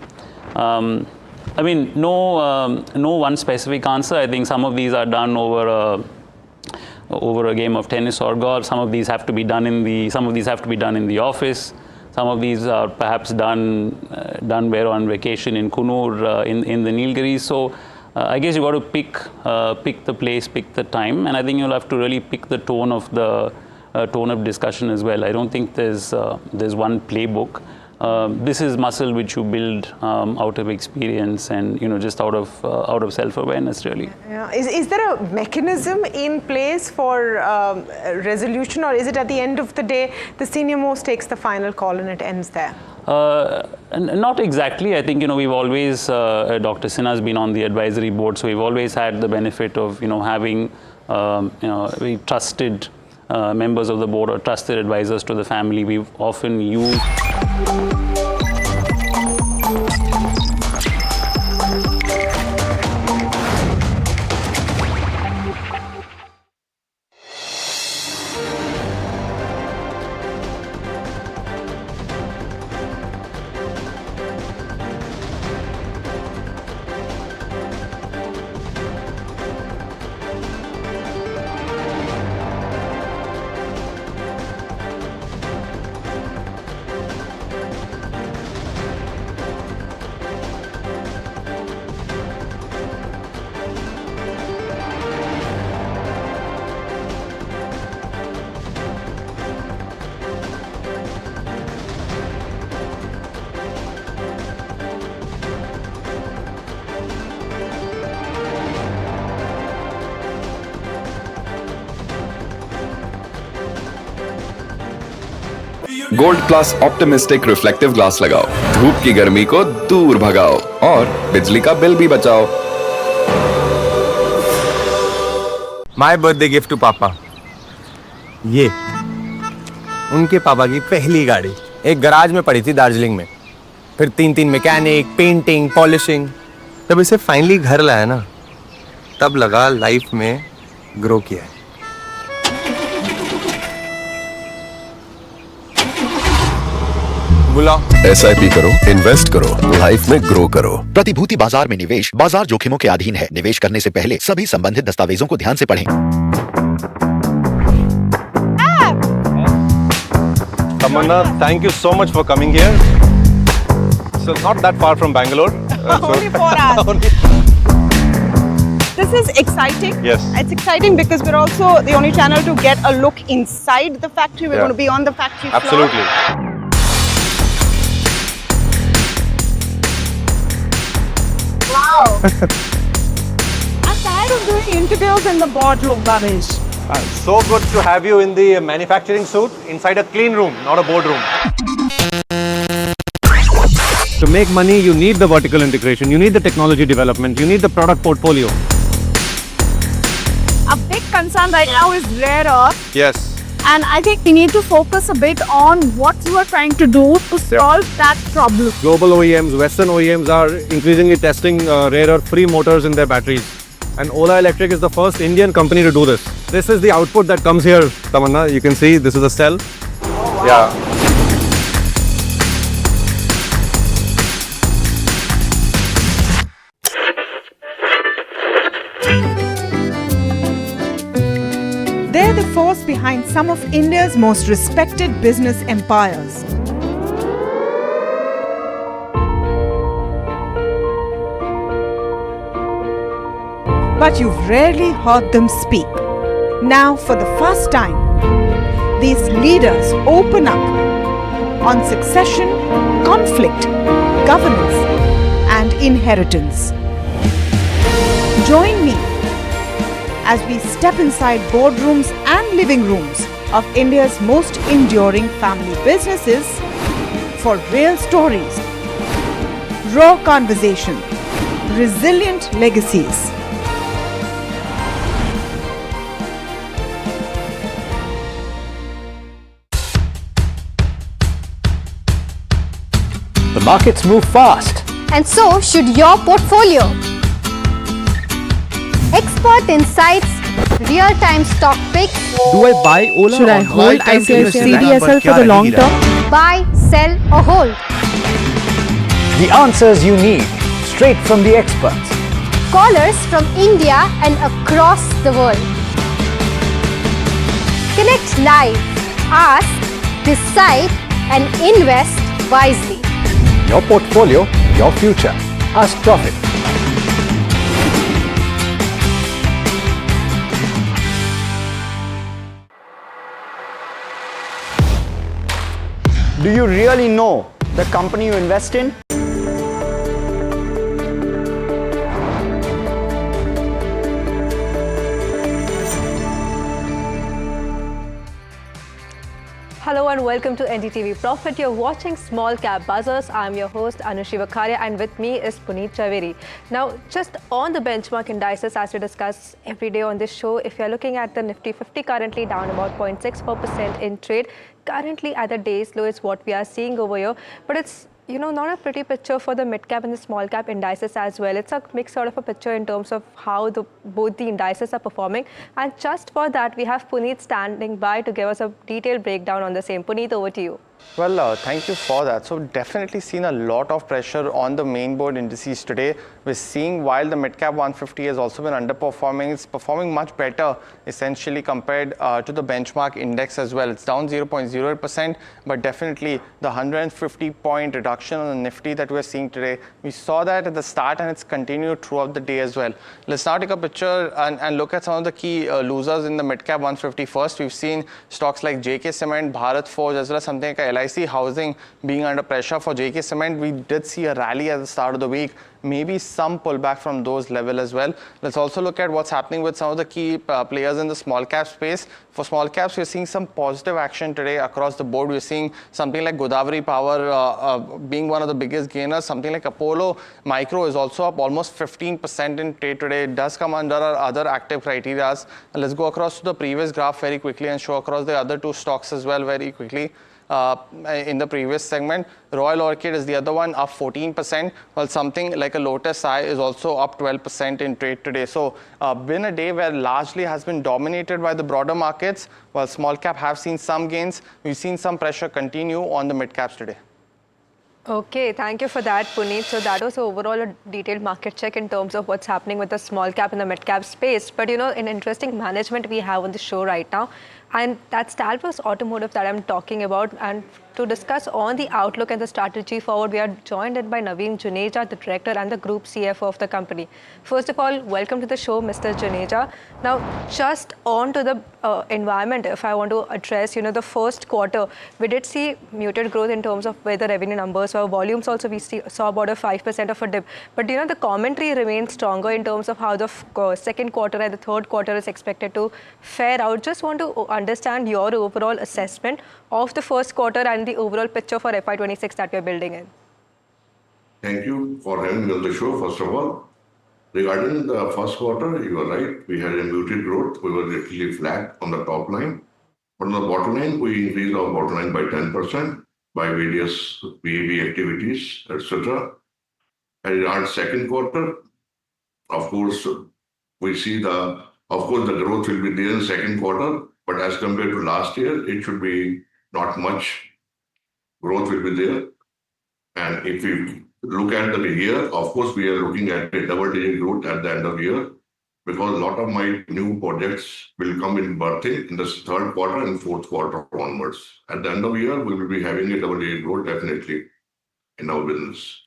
I mean, no one specific answer. I think some of these are done over a game of tennis or golf. Some of these have to be done in the office. Some of these are perhaps done where on vacation in Kunur, in the Nilgiris. So I guess you got to pick the place, pick the time, and I think you'll have to really pick the tone of discussion as well. I don't think there's one playbook. This is muscle which you build out of experience and, you know, just out of self-awareness, really. Yeah. Is there a mechanism in place for resolution, or is it at the end of the day the senior most takes the final call and it ends there? Not exactly. I think, you know, we've always, Dr. Sinha has been on the advisory board, so we've always had the benefit of, you know, having, you know, very trusted members of the board or trusted advisors to the family. We've often used gold plus optimistic reflective glass लगाओ, धूप की गर्मी को दूर भगाओ और बिजली का बिल भी बचाओ। माय बर्थडे गिफ्ट टू पापा, ये उनके पापा की पहली गाड़ी एक गराज में पड़ी थी दार्जिलिंग में, फिर 3 मैकेनिक, पेंटिंग, पॉलिशिंग। जब इसे फाइनली घर लाया ना, तब लगा लाइफ में ग्रो किया है। SIP करो, इन्वेस्ट करो, लाइफ में ग्रो करो। प्रतिभूति बाजार में निवेश बाजार जोखिमों के अधीन है। निवेश करने से पहले सभी संबंधित दस्तावेजों को ध्यान से पढ़ें। Tamanna, thank you so much for coming here. So not that far from Bangalore. Only 4 hours. This is exciting. Yes. It's exciting because we're also the only channel to get a look inside the factory. We're going to be on the factory floor. Absolutely. Wow. I'm tired of doing interviews in the boardroom, Bhavesh. So good to have you in the manufacturing suit inside a clean room, not a boardroom. To make money, you need the vertical integration, you need the technology development, you need the product portfolio. A big concern right now is rare earth. Yes. And I think we need to focus a bit on what you are trying to do to solve that problem. Global OEMs, Western OEMs are increasingly testing rare earth-free motors in their batteries. And Ola Electric is the first Indian company to do this. This is the output that comes here, Tamanna. You can see this is a cell. Oh, wow. Yeah. They're the force behind some of India's most respected business empires. But you've rarely heard them speak. Now, for the first time, these leaders open up on succession, conflict, governance, and inheritance. Join me as we step inside boardrooms and living rooms of India's most enduring family businesses for real stories, raw conversation, resilient legacies. The markets move fast. And so should your portfolio. Expert insights, real-time stock picks. Do I buy Ola? Should I or hold buy time to invest in CDSL that? for the long term? Buy, sell or hold. The answers you need, straight from the experts. Callers from India and across the world. Connect live, ask, decide and invest wisely. Your portfolio, your future. Ask Profit. Do you really know the company you invest in? Hello and welcome to NDTV Profit. You're watching Small Cap Buzzers. I'm your host Anushi Vakharia and with me is Puneet Chaveri. Now, just on the benchmark indices, as we discuss every day on this show, if you're looking at the Nifty 50 currently down about 0.64% in trade, currently at the day's low is what we are seeing over here, but it's not a pretty picture for the mid-cap and the small-cap indices as well. It's a mixed sort of a picture in terms of how both the indices are performing. And just for that, we have Puneet standing by to give us a detailed breakdown on the same. Puneet, over to you. Well, thank you for that. So definitely seen a lot of pressure on the main board indices today. We're seeing while the mid-cap 150 has also been underperforming, it's performing much better essentially compared to the benchmark index as well. It's down 0.08%, but definitely the 150-point reduction on the Nifty that we're seeing today, we saw that at the start and it's continued throughout the day as well. Let's now take a picture and look at some of the key losers in the mid-cap 150 first. We've seen stocks like JK Cement, Bharat Forge, as well as something like LIC Housing being under pressure. For JK Cement, we did see a rally at the start of the week, maybe some pullback from those levels as well. Let's also look at what's happening with some of the key players in the small cap space. For small caps, we're seeing some positive action today across the board. We're seeing something like Godavari Power being one of the biggest gainers. Something like Apollo Micro is also up almost 15% in trade today. It does come under our other active criteria. Let's go across to the previous graph very quickly and show across the other two stocks as well very quickly. In the previous segment, Royal Orchid is the other one, up 14%, while something like a Lotus Eye is also up 12% in trade today. So been a day where largely has been dominated by the broader markets, while small cap have seen some gains. We've seen some pressure continue on the mid caps today. Okay, thank you for that, Puneet. So that was overall a detailed market check in terms of what's happening with the small cap and the mid cap space. But an interesting management we have on the show right now, and that's Talbot's Automotive that I'm talking about. And to discuss on the outlook and the strategy forward, we are joined in by Naveen Juneja, the director and the group CFO of the company. First of all, welcome to the show, Mr. Juneja. Now, just on to the environment, if I want to address, the first quarter, we did see muted growth in terms of where the revenue numbers were. Volumes also we saw about a 5% of a dip. But the commentary remains stronger in terms of how the second quarter and the third quarter is expected to fare out. Just want to understand your overall assessment of the first quarter and the overall picture for FY26 that we are building in. Thank you for having me on the show, first of all. Regarding the first quarter, you are right. We had a muted growth. We were literally flat on the top line. But on the bottom line, we increased our bottom line by 10% by various VAB activities, etc. And in our second quarter, of course, we see the growth will be there in the second quarter. But as compared to last year, it should be not much growth will be there. And if we look at the year, of course, we are looking at a double-digit growth at the end of the year because a lot of my new projects will come in birthing in the third quarter and fourth quarter onwards. At the end of the year, we will be having a double-digit growth definitely in our business.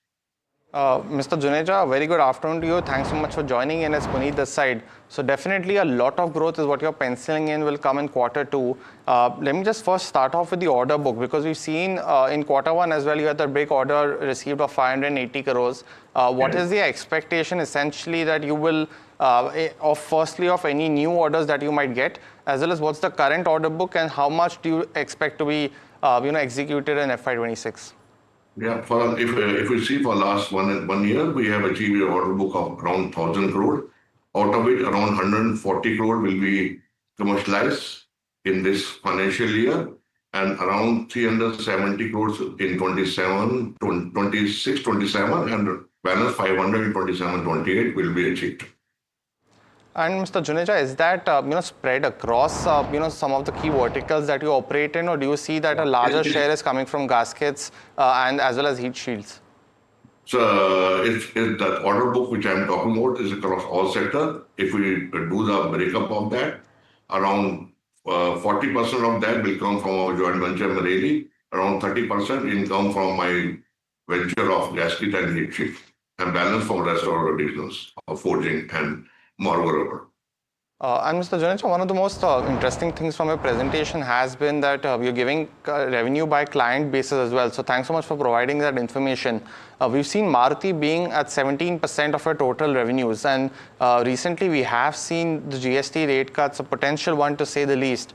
Mr. Juneja, very good afternoon to you. Thanks so much for joining in as Puneet this side. So definitely a lot of growth is what you're penciling in will come in quarter 2. Let me just first start off with the order book, because we've seen in quarter 1 as well, you had the big order received of 580 crores. What is the expectation essentially that you will, firstly of any new orders that you might get, as well as what's the current order book and how much do you expect to be executed in FY26? Yeah, if we see for last one year, we have achieved an order book of around 1,000 crore. Out of it, around 140 crore will be commercialized in this financial year, and around 370 crores in 26, 27, and balance 500 in 27, 28 will be achieved. And Mr. Juneja, is that spread across some of the key verticals that you operate in, or do you see that a larger share is coming from gaskets and as well as heat shields? So if that order book which I'm talking about is across all sectors. If we do the breakup of that, around 40% of that will come from our joint venture Marelli, around 30% income from my venture of gasket and heat shield, and balance from rest of our business of forging and marble rubber. And Mr. Juneja, one of the most interesting things from your presentation has been that you're giving revenue by client basis as well. So thanks so much for providing that information. We've seen Maruti being at 17% of our total revenues, and recently we have seen the GST rate cuts, a potential one to say the least,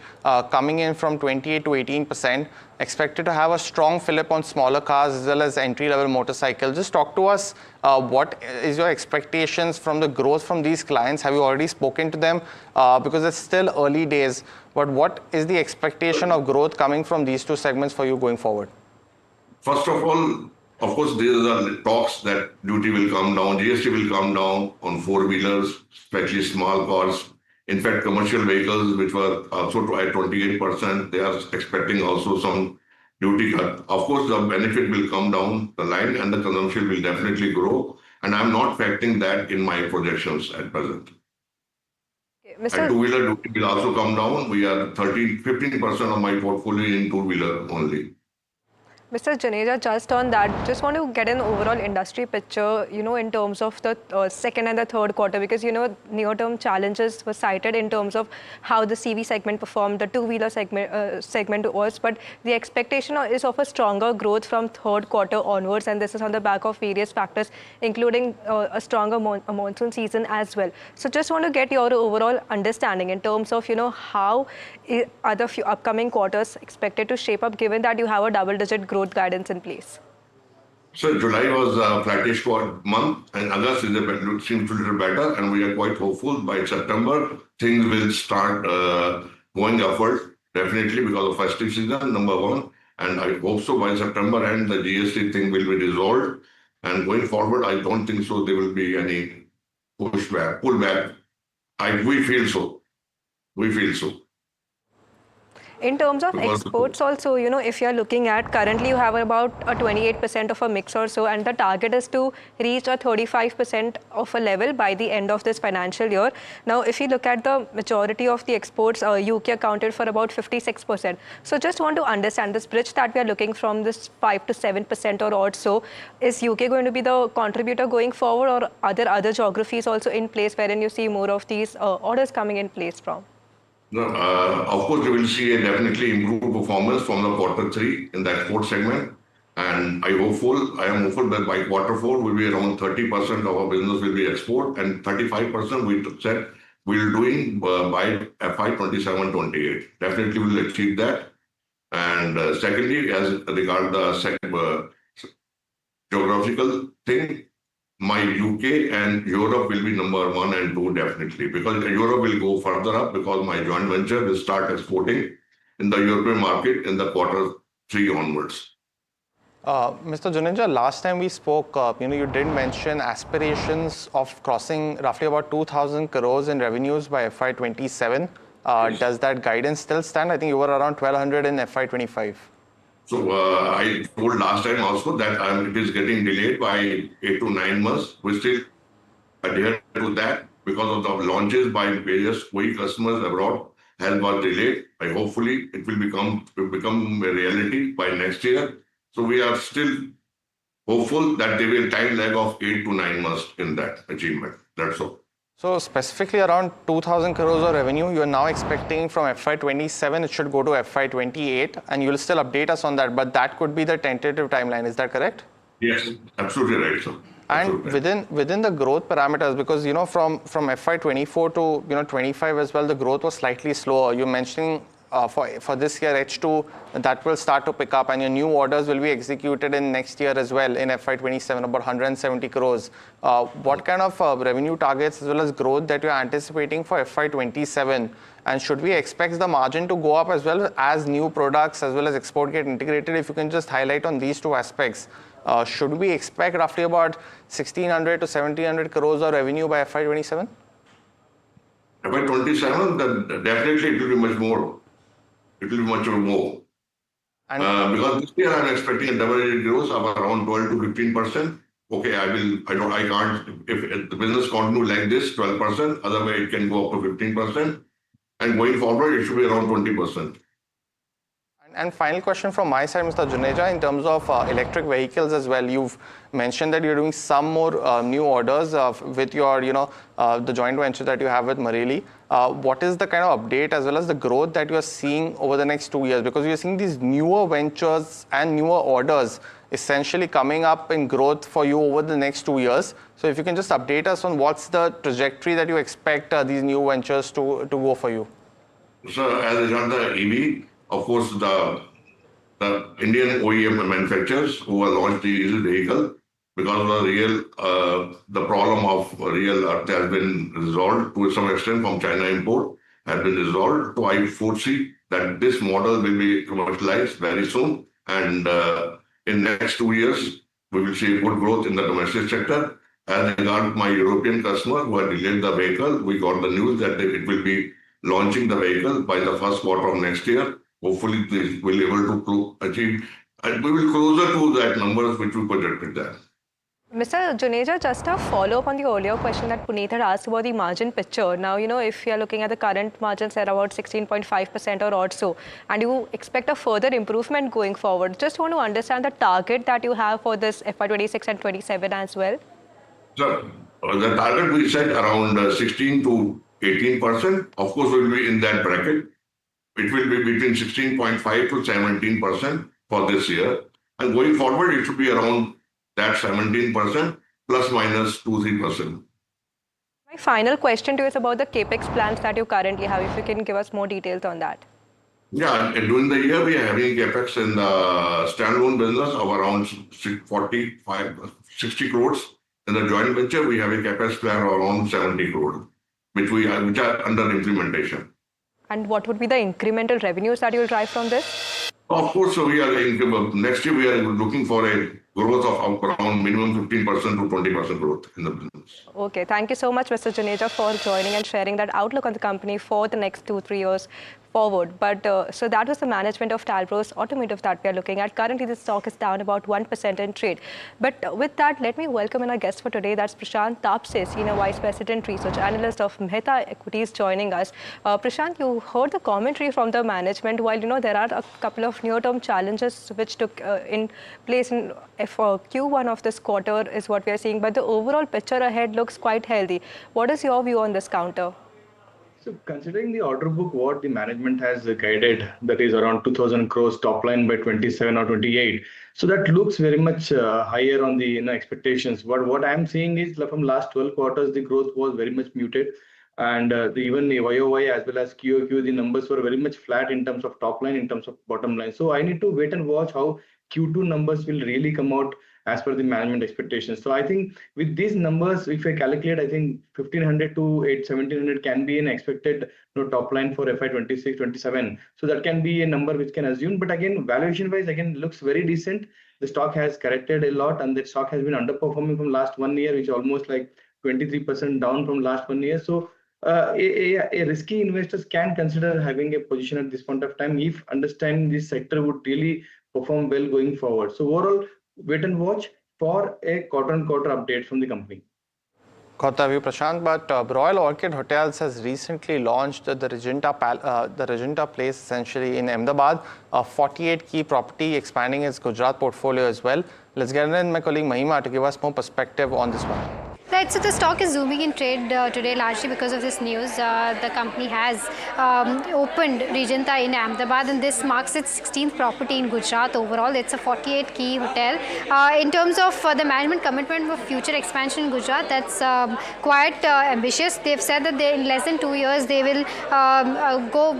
coming in from 28 to 18%, expected to have a strong fillip on smaller cars as well as entry-level motorcycles. Just talk to us, what is your expectations from the growth from these clients? Have you already spoken to them? Because it's still early days, but what is the expectation of growth coming from these two segments for you going forward? First of all, of course, these are the talks that duty will come down, GST will come down on four-wheelers, especially small cars. In fact, commercial vehicles, which were also at 28%, they are expecting also some duty cut. Of course, the benefit will come down the line and the consumption will definitely grow. And I'm not factoring that in my projections at present. And two-wheeler duty will also come down. We are 15% of my portfolio in two-wheeler only. Mr. Juneja, just on that, just want to get an overall industry picture, in terms of the second and the third quarter, because, near-term challenges were cited in terms of how the CV segment performed, the two-wheeler segment was, but the expectation is of a stronger growth from third quarter onwards, and this is on the back of various factors, including a stronger monsoon season as well. So just want to get your overall understanding in terms of, how are the few upcoming quarters expected to shape up, given that you have a double-digit growth guidance in place? So July was a flattish month, and August seems a little better, and we are quite hopeful by September things will start going upward, definitely because of festive season, number one. And I hope so by September and the GST thing will be resolved. And going forward, I don't think so there will be any pullback. We feel so. We feel so. In terms of exports also, if you're looking at, currently you have about a 28% of a mix or so, and the target is to reach a 35% of a level by the end of this financial year. Now, if you look at the majority of the exports, UK accounted for about 56%. So just want to understand this bridge that we are looking from this 5 to 7% or so. Is UK going to be the contributor going forward, or are there other geographies also in place wherein you see more of these orders coming in place from? No, of course, you will see a definitely improved performance from the quarter 3 in the export segment. And I am hopeful that by quarter 4 will be around 30% of our business will be export, and 35% we said we'll doing by FY 27-28. Definitely will achieve that. And secondly, as regard the geographical thing, my UK and Europe will be number 1 and 2 definitely, because Europe will go further up because my joint venture will start exporting in the European market in the quarter 3 onwards. Mr. Juneja, last time we spoke, you did mention aspirations of crossing roughly about 2,000 crores in revenues by FY27. Does that guidance still stand? I think you were around 1,200 in FY25. So I told last time also that it is getting delayed by 8 to 9 months. We still adhere to that because of the launches by various quick customers abroad has got delayed. Hopefully it will become a reality by next year. So we are still hopeful that there will be a time lag of 8 to 9 months in that achievement. That's all. So specifically around 2,000 crores of revenue, you are now expecting from FY27, it should go to FY28, and you'll still update us on that, but that could be the tentative timeline. Is that correct? Yes, absolutely right, sir. And within the growth parameters, because from FY24 to 25 as well, the growth was slightly slower. You're mentioning for this year H2 that will start to pick up, and your new orders will be executed in next year as well in FY27, about 170 crores. What kind of revenue targets as well as growth that you're anticipating for FY27? And should we expect the margin to go up as well as new products as well as export get integrated? If you can just highlight on these two aspects. Should we expect roughly about 1,600 to 1,700 crores of revenue by FY27? FY27, then definitely it will be much more. It will be much more. Because this year I'm expecting a double-digit growth of around 12 to 15%. Okay, I can't, if the business continue like this, 12%, otherwise it can go up to 15%. And going forward, it should be around 20%. And final question from my side, Mr. Juneja, in terms of electric vehicles as well. You've mentioned that you're doing some more new orders with your, the joint venture that you have with Marelli. What is the kind of update as well as the growth that you're seeing over the next 2 years? Because you're seeing these newer ventures and newer orders essentially coming up in growth for you over the next 2 years. So if you can just update us on what's the trajectory that you expect these new ventures to go for you. So as regards the EV, of course, the Indian OEM manufacturers who have launched the diesel vehicle, because of the problem of real earth has been resolved to some extent from China import has been resolved. So I foresee that this model will be commercialized very soon, and in next 2 years we will see good growth in the domestic sector. As regards my European customer who had delayed the vehicle, we got the news that it will be launching the vehicle by the first quarter of next year. Hopefully, they will be able to achieve, and we will closer to that numbers which we projected there. Mr. Juneja, just a follow-up on the earlier question that Puneet had asked about the margin picture. Now, if you're looking at the current margins at about 16.5% or odd so, and you expect a further improvement going forward, just want to understand the target that you have for this FY26 and 27 as well. So, the target we set around 16 to 18%, of course, will be in that bracket. It will be between 16.5 to 17% for this year. And going forward, it should be around that 17% plus minus 2-3%. My final question to you is about the capex plans that you currently have. If you can give us more details on that. Yeah, during the year, we are having capex in the standalone business of around 60 crores. In the joint venture, we have a capex plan of around 70 crores, which are under implementation. And what would be the incremental revenues that you will drive from this? Of course, so next year we are looking for a growth of around minimum 15% to 20% growth in the business. Okay, thank you so much, Mr. Juneja, for joining and sharing that outlook on the company for the next 2-3 years forward. But so that was the management of Talbros Automotive that we are looking at. Currently, the stock is down about 1% in trade. But with that, let me welcome in our guest for today. That's Prashant Tapse, Senior Vice President, Research Analyst of Mehta Equities, joining us. Prashant, you heard the commentary from the management. While there are a couple of near-term challenges which took in place in Q1 of this quarter is what we are seeing. But the overall picture ahead looks quite healthy. What is your view on this counter? So considering the order book, what the management has guided, that is around 2,000 crores top line by 27 or 28. So that looks very much higher on the expectations. But what I'm seeing is from last 12 quarters, the growth was very much muted. And even the YOY as well as QOQ, the numbers were very much flat in terms of top line, in terms of bottom line. So I need to wait and watch how Q2 numbers will really come out as per the management expectations. So I think with these numbers, if I calculate, I think 1,500 to 1,700 can be an expected top line for FY26, 27. So that can be a number which can assume. But again, valuation wise, again, looks very decent. The stock has corrected a lot, and the stock has been underperforming from last 1 year, which is almost like 23% down from last 1 year. So a risky investors can consider having a position at this point of time if understanding this sector would really perform well going forward. So overall, wait and watch for a quarter-on-quarter update from the company. Got the view, Prashant, but Royal Orchid Hotels has recently launched the Regenta Place essentially in Ahmedabad, a 48 key property, expanding its Gujarat portfolio as well. Let's get in my colleague Mahima to give us more perspective on this one. Right, so the stock is zooming in trade today largely because of this news. The company has opened Regenta in Ahmedabad, and this marks its 16th property in Gujarat overall. It's a 48-key hotel. In terms of the management commitment for future expansion in Gujarat, that's quite ambitious. They've said that in less than 2 years they will go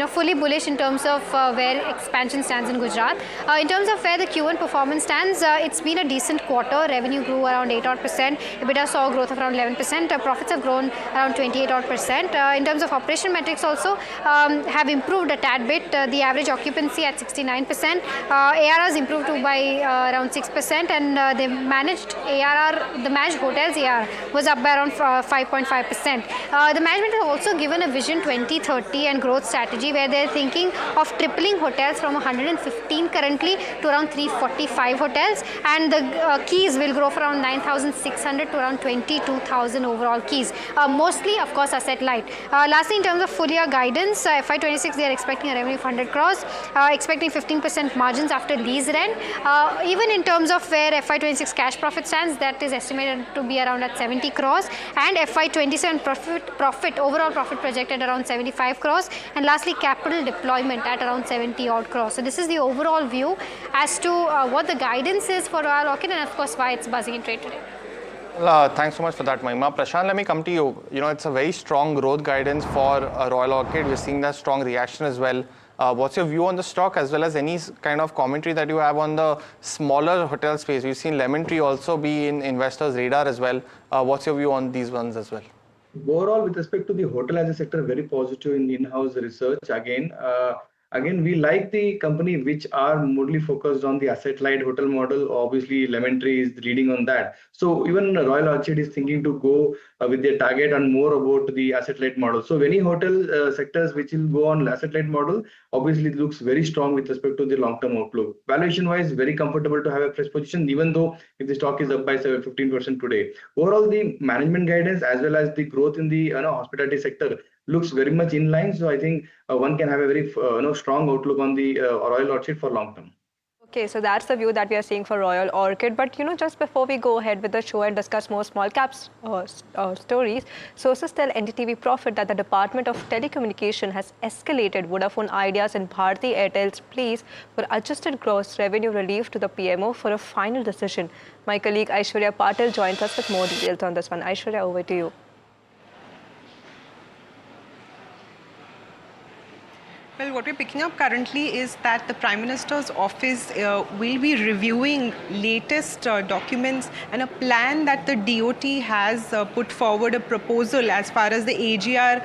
fully bullish in terms of where expansion stands in Gujarat. In terms of where the Q1 performance stands, it's been a decent quarter. Revenue grew around 8%. EBITDA saw growth of around 11%. Profits have grown around 28%. In terms of operation metrics also have improved a tad bit. The average occupancy at 69%. ARR has improved by around 6%, and the managed hotels ARR was up by around 5.5%. The management has also given a Vision 2030 and growth strategy where they're thinking of tripling hotels from 115 currently to around 345 hotels, and the keys will grow from around 9,600 to around 22,000 overall keys. Mostly, of course, asset light. Lastly, in terms of full year guidance, FY26 they are expecting a revenue of 100 crores, expecting 15% margins after lease rent. Even in terms of where FY26 cash profit stands, that is estimated to be around at 70 crores, and FY27 profit overall profit projected around 75 crores, and lastly capital deployment at around 70 odd crores. So this is the overall view as to what the guidance is for Royal Orchid, and of course why it's buzzing in trade today. Thanks so much for that, Mahima. Prashant, let me come to you. It's a very strong growth guidance for Royal Orchid. We're seeing that strong reaction as well. What's your view on the stock, as well as any kind of commentary that you have on the smaller hotel space? We've seen Lemon Tree also be in investors' radar as well. What's your view on these ones as well? Overall, with respect to the hotel as a sector, very positive in in-house research. Again, we like the company which are mostly focused on the asset-light hotel model. Obviously, Lemon Tree is leading on that. So even Royal Orchid is thinking to go with their target and more about the asset-light model. So any hotel sectors which will go on asset-light model, obviously it looks very strong with respect to the long-term outlook. Valuation-wise, very comfortable to have a fresh position, even though if the stock is up by 15% today. Overall, the management guidance as well as the growth in the hospitality sector looks very much in line. So I think one can have a very strong outlook on the Royal Orchid for long term. Okay, so that's the view that we are seeing for Royal Orchid. But just before we go ahead with the show and discuss more small caps stories, sources tell NDTV Profit that the Department of Telecommunication has escalated Vodafone Idea's and Bharti Airtel's pleas for adjusted gross revenue relief to the PMO for a final decision. My colleague Aishwarya Patil joins us with more details on this one. Aishwarya, over to you. Well, what we're picking up currently is that the Prime Minister's office will be reviewing latest documents and a plan that the DOT has put forward, a proposal as far as the AGR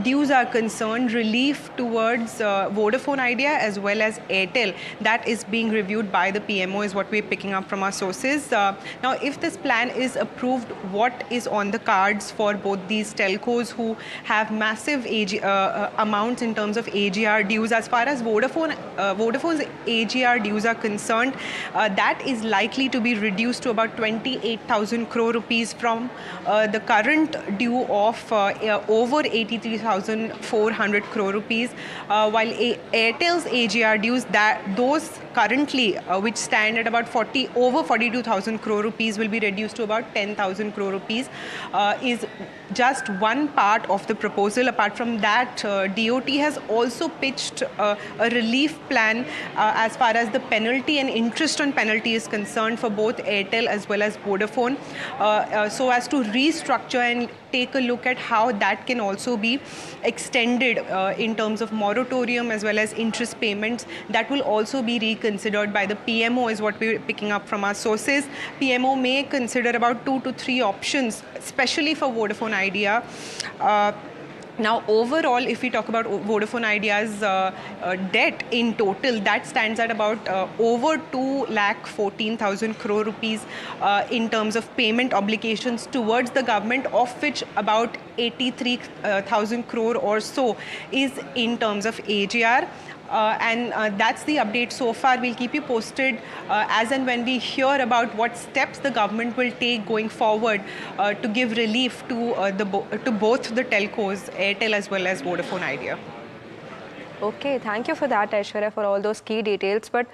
dues are concerned, relief towards Vodafone Idea as well as Airtel. That is being reviewed by the PMO is what we're picking up from our sources. Now, if this plan is approved, what is on the cards for both these telcos who have massive amounts in terms of AGR dues? As far as Vodafone's AGR dues are concerned, that is likely to be reduced to about 28,000 crore rupees from the current due of over 83,400 crore rupees, while Airtel's AGR dues, those currently which stand at about over 42,000 crore rupees will be reduced to about 10,000 crore rupees, is just one part of the proposal. Apart from that, DOT has also pitched a relief plan as far as the penalty and interest on penalty is concerned for both Airtel as well as Vodafone, so as to restructure and take a look at how that can also be extended in terms of moratorium as well as interest payments. That will also be reconsidered by the PMO is what we're picking up from our sources. PMO may consider about 2 to 3 options, especially for Vodafone Idea. Now, overall, if we talk about Vodafone Idea's debt in total, that stands at about over 2,14,000 crore rupees in terms of payment obligations towards the government, of which about 83,000 crore or so is in terms of AGR. and that's the update so far. We'll keep you posted as and when we hear about what steps the government will take going forward to give relief to both the telcos, Airtel as well as Vodafone Idea. Okay, thank you for that, Aishwarya, for all those key details. But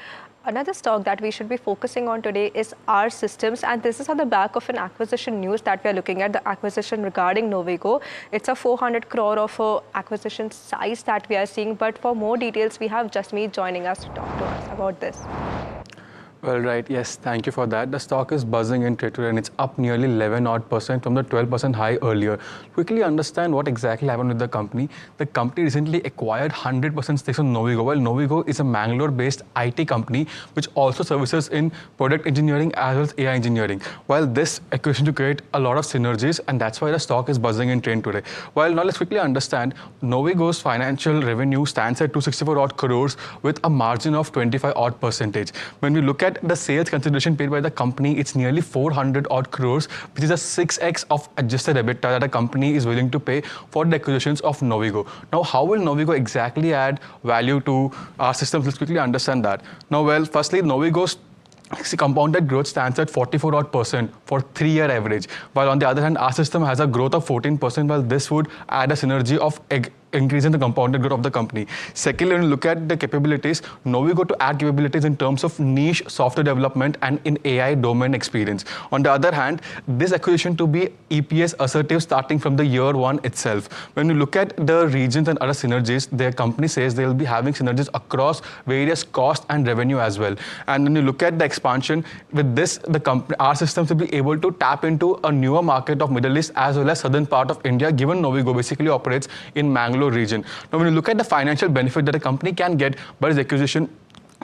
another stock that we should be focusing on today is R Systems, and this is on the back of an acquisition news that we are looking at, the acquisition regarding Novigo. It's a 400 crore of acquisition size that we are seeing, but for more details, we have Jasmeet joining us to talk to us about this. Well, right. Yes, thank you for that. The stock is buzzing in trade today and it's up nearly 11% from the 12% high earlier. Quickly understand what exactly happened with the company. The company recently acquired 100% stakes on Novigo. Well, Novigo is a Mangalore-based IT company which also services in product engineering as well as AI engineering. While this acquisition to create a lot of synergies, and that's why the stock is buzzing in trade today. Well, now let's quickly understand. Novigo's financial revenue stands at 264 odd crores with a margin of 25 odd percentage. When we look at the sales consideration paid by the company, it's nearly 400 odd crores, which is a 6x of adjusted EBITDA that a company is willing to pay for the acquisitions of Novigo. Now, how will Novigo exactly add value to our systems? Let's quickly understand that. Now, well, firstly, Novigo's compounded growth stands at 44 odd percent for 3-year average, while on the other hand, our system has a growth of 14%, while this would add a synergy of increasing the compounded growth of the company. Secondly, when you look at the capabilities, Novigo to add capabilities in terms of niche software development and in AI domain experience. On the other hand, this acquisition to be EPS assertive starting from the year 1 itself. When you look at the regions and other synergies, their company says they will be having synergies across various cost and revenue as well. And when you look at the expansion, with this, the company, our systems will be able to tap into a newer market of Middle East as well as southern part of India, given Novigo basically operates in Mangalore region. Now, when you look at the financial benefit that a company can get by this acquisition,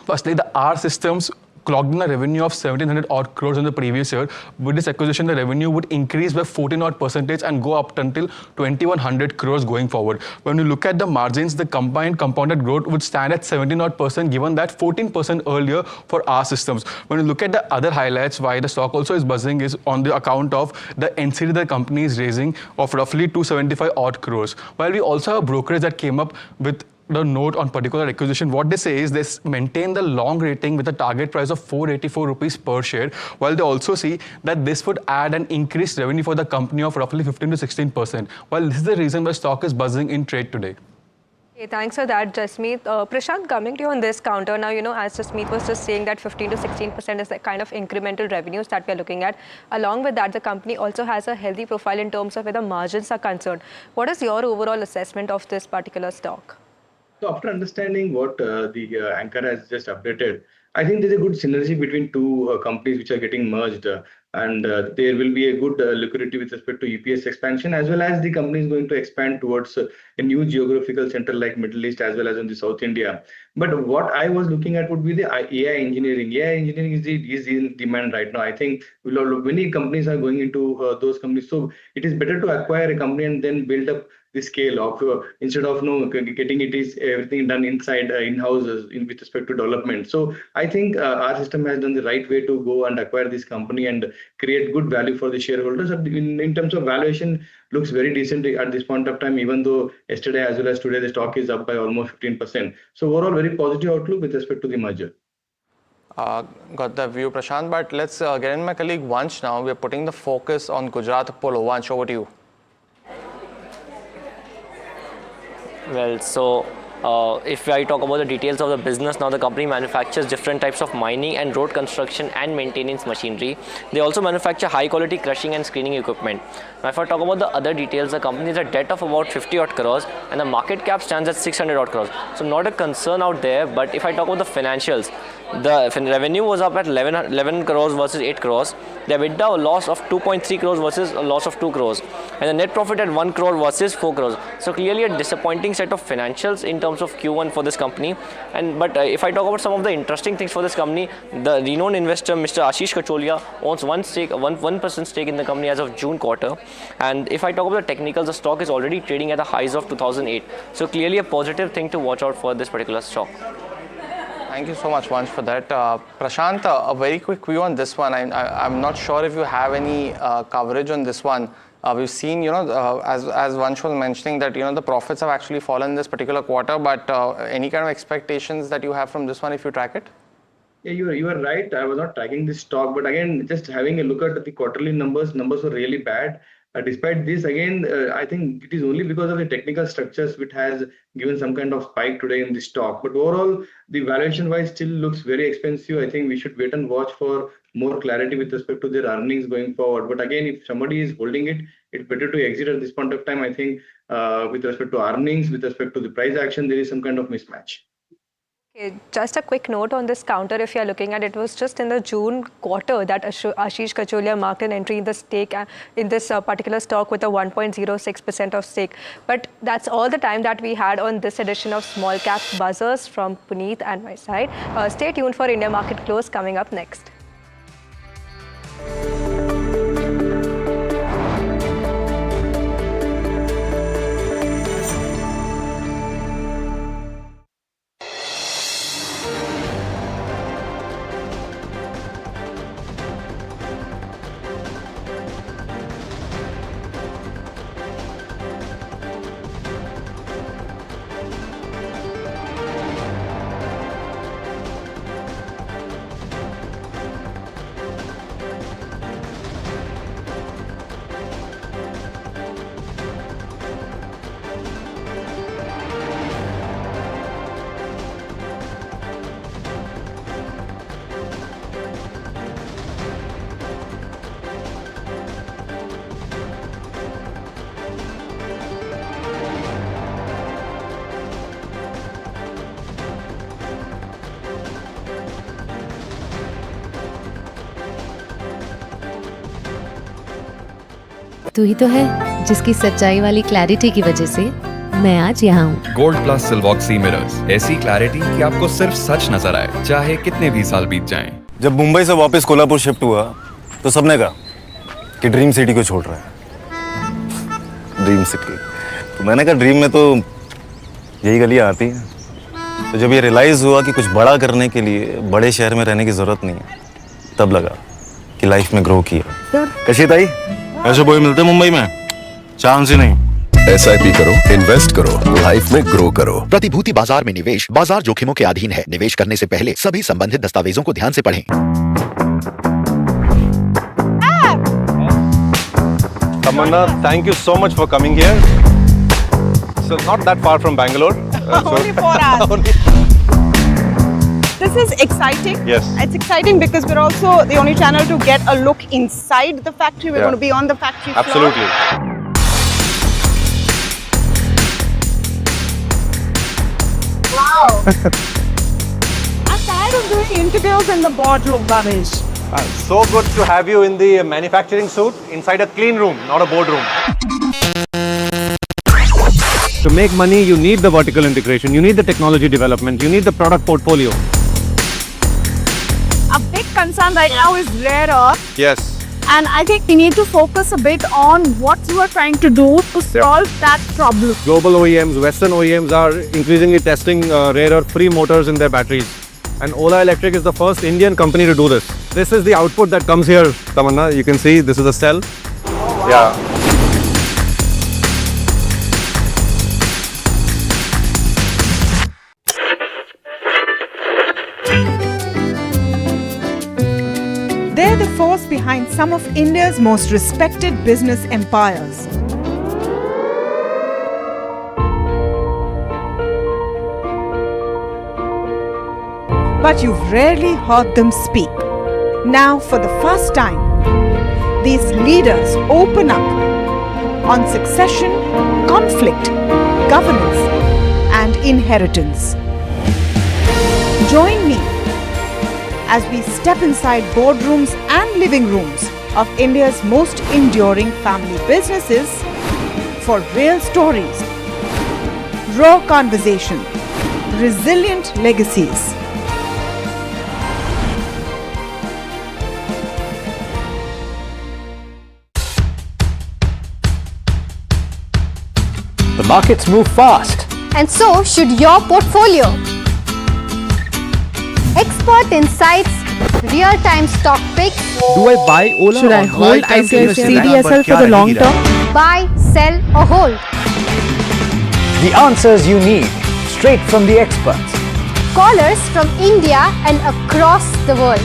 firstly, the R Systems clocked in a revenue of 1700 odd crores in the previous year. With this acquisition, the revenue would increase by 14 odd percentage and go up until 2100 crores going forward. When you look at the margins, the combined compounded growth would stand at 17 odd percent, given that 14% earlier for our systems. When you look at the other highlights, why the stock also is buzzing is on the account of the NCD the company is raising of roughly 275 odd crores. While we also have a brokerage that came up with the note on particular acquisition, what they say is they maintain the long rating with a target price of 484 rupees per share, while they also see that this would add an increased revenue for the company of roughly 15 to 16%. Well, this is the reason why stock is buzzing in trade today. Okay, thanks for that, Jasmeet. Prashant, coming to you on this counter, now, as Jasmeet was just saying that 15 to 16% is the kind of incremental revenues that we're looking at. Along with that, the company also has a healthy profile in terms of where the margins are concerned. What is your overall assessment of this particular stock? So after understanding what the anchor has just updated, I think there's a good synergy between two companies which are getting merged, and there will be a good liquidity with respect to EPS expansion, as well as the company is going to expand towards a new geographical center like Middle East as well as in the South India. But what I was looking at would be the AI engineering. AI engineering is in demand right now. I think many companies are going into those companies. So it is better to acquire a company and then build up the scale of instead of getting it is everything done inside in-house with respect to development. So I think our system has done the right way to go and acquire this company and create good value for the shareholders. In terms of valuation, looks very decent at this point of time, even though yesterday as well as today the stock is up by almost 15%. So overall, very positive outlook with respect to the merger. Got the view, Prashant, but let's get in my colleague Vansh now. We're putting the focus on Gujarat Apollo. Vansh, over to you. Well, so if I talk about the details of the business, now the company manufactures different types of mining and road construction and maintenance machinery. They also manufacture high quality crushing and screening equipment. Now if I talk about the other details, the company has a debt of about 50 odd crores and the market cap stands at 600 odd crores. So not a concern out there, but if I talk about the financials, the revenue was up at 11 crores versus 8 crores. The EBITDA loss of 2.3 crores versus a loss of 2 crores. And the net profit at 1 crore versus 4 crores. So clearly a disappointing set of financials in terms of Q1 for this company. But if I talk about some of the interesting things for this company, the renowned investor Mr. Ashish Kacholia owns 1% stake in the company as of June quarter. And if I talk about the technicals, the stock is already trading at the highs of 2008. So clearly a positive thing to watch out for this particular stock. Thank you so much, Vansh, for that. Prashant, a very quick view on this one. I'm not sure if you have any coverage on this one. We've seen, as Vansh was mentioning, that, the profits have actually fallen this particular quarter, but any kind of expectations that you have from this one if you track it? Yeah, you are right. I was not tracking this stock, but again, just having a look at the quarterly numbers were really bad. Despite this, again, I think it is only because of the technical structures which has given some kind of spike today in the stock. But overall, the valuation-wise still looks very expensive. I think we should wait and watch for more clarity with respect to their earnings going forward. But again, if somebody is holding it, it's better to exit at this point of time. I think with respect to earnings, with respect to the price action, there is some kind of mismatch. Okay, just a quick note on this counter, if you're looking at it, was just in the June quarter that Ashish Kacholia marked an entry in the stake in this particular stock with a 1.06% of stake. But that's all the time that we had on this edition of Small Cap Buzzers from Puneet and my side. Stay tuned for India Market Close coming up next. तू ही तो है जिसकी सच्चाई वाली clarity की वजह से मैं आज यहाँ हूँ। गोल्ड प्लस सिल्वॉक्सी मिरर्स, ऐसी क्लैरिटी कि आपको सिर्फ सच नजर आए, चाहे कितने भी साल बीत जाएं। जब मुंबई से वापस कोल्हापुर शिफ्ट हुआ तो सबने कहा कि ड्रीम सिटी को छोड़ रहा है। ड्रीम सिटी, तो मैंने कहा ड्रीम में तो यही गलियाँ आती हैं। तो जब ये रियलाइज हुआ कि कुछ बड़ा करने के लिए बड़े शहर में रहने की जरूरत नहीं है, तब लगा कि लाइफ में ग्रो किया। कशी ताई, ऐसे बॉय मिलते मुंबई में? चांस ही नहीं। SIP करो, इन्वेस्ट करो, लाइफ में ग्रो करो। प्रतिभूति बाजार में निवेश बाजार जोखिमों के अधीन है। निवेश करने से पहले सभी संबंधित दस्तावेजों को ध्यान से पढ़ें। Tamanna, thank you so much for coming here. So not that far from Bangalore. Only 4 hours. This is exciting. Yes. It's exciting because we're also the only channel to get a look inside the factory. We're going to be on the factory floor. Absolutely. Wow. I'm tired of doing interviews in the boardroom, Ramesh. So good to have you in the manufacturing suit inside a clean room, not a boardroom. To make money, you need the vertical integration, you need the technology development, you need the product portfolio. A big concern right now is rare earth. Yes. And I think we need to focus a bit on what you are trying to do to solve that problem. Global OEMs, Western OEMs are increasingly testing rare earth-free motors in their batteries. And OLA Electric is the first Indian company to do this. This is the output that comes here, Tamanna. You can see this is a cell. Oh, wow. Yeah. They're the force behind some of India's most respected business empires. But you've rarely heard them speak. Now, for the first time, these leaders open up on succession, conflict, governance, and inheritance. Join me as we step inside boardrooms and living rooms of India's most enduring family businesses for real stories, raw conversation, resilient legacies. The markets move fast. And so should your portfolio. expert insights, real-time stock picks. Do I buy Ola? Should I hold CDSL for the long term? Buy, sell or hold. The answers you need, straight from the experts. Callers from India and across the world.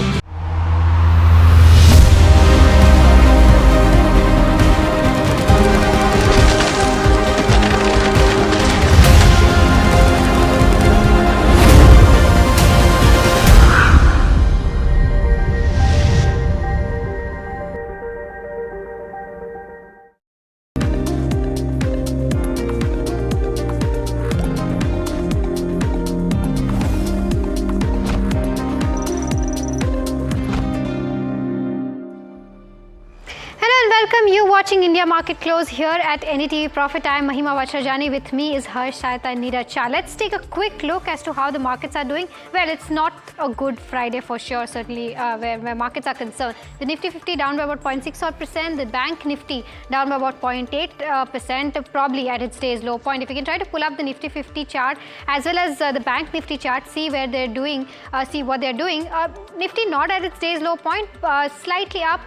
Welcome, you watching India Market Close here at NDTV Profit. I am Mahima Vachrajani. With me is Harsh Saita and Neeraj Shah. Let's take a quick look as to how the markets are doing. Well, it's not a good Friday for sure, certainly where markets are concerned. The Nifty 50 down by about 0.6%. The Bank Nifty down by about 0.8%, probably at its day's low point. If you can try to pull up the Nifty 50 chart as well as the Bank Nifty chart, see where they're doing, see what they're doing. Nifty not at its day's low point, slightly up,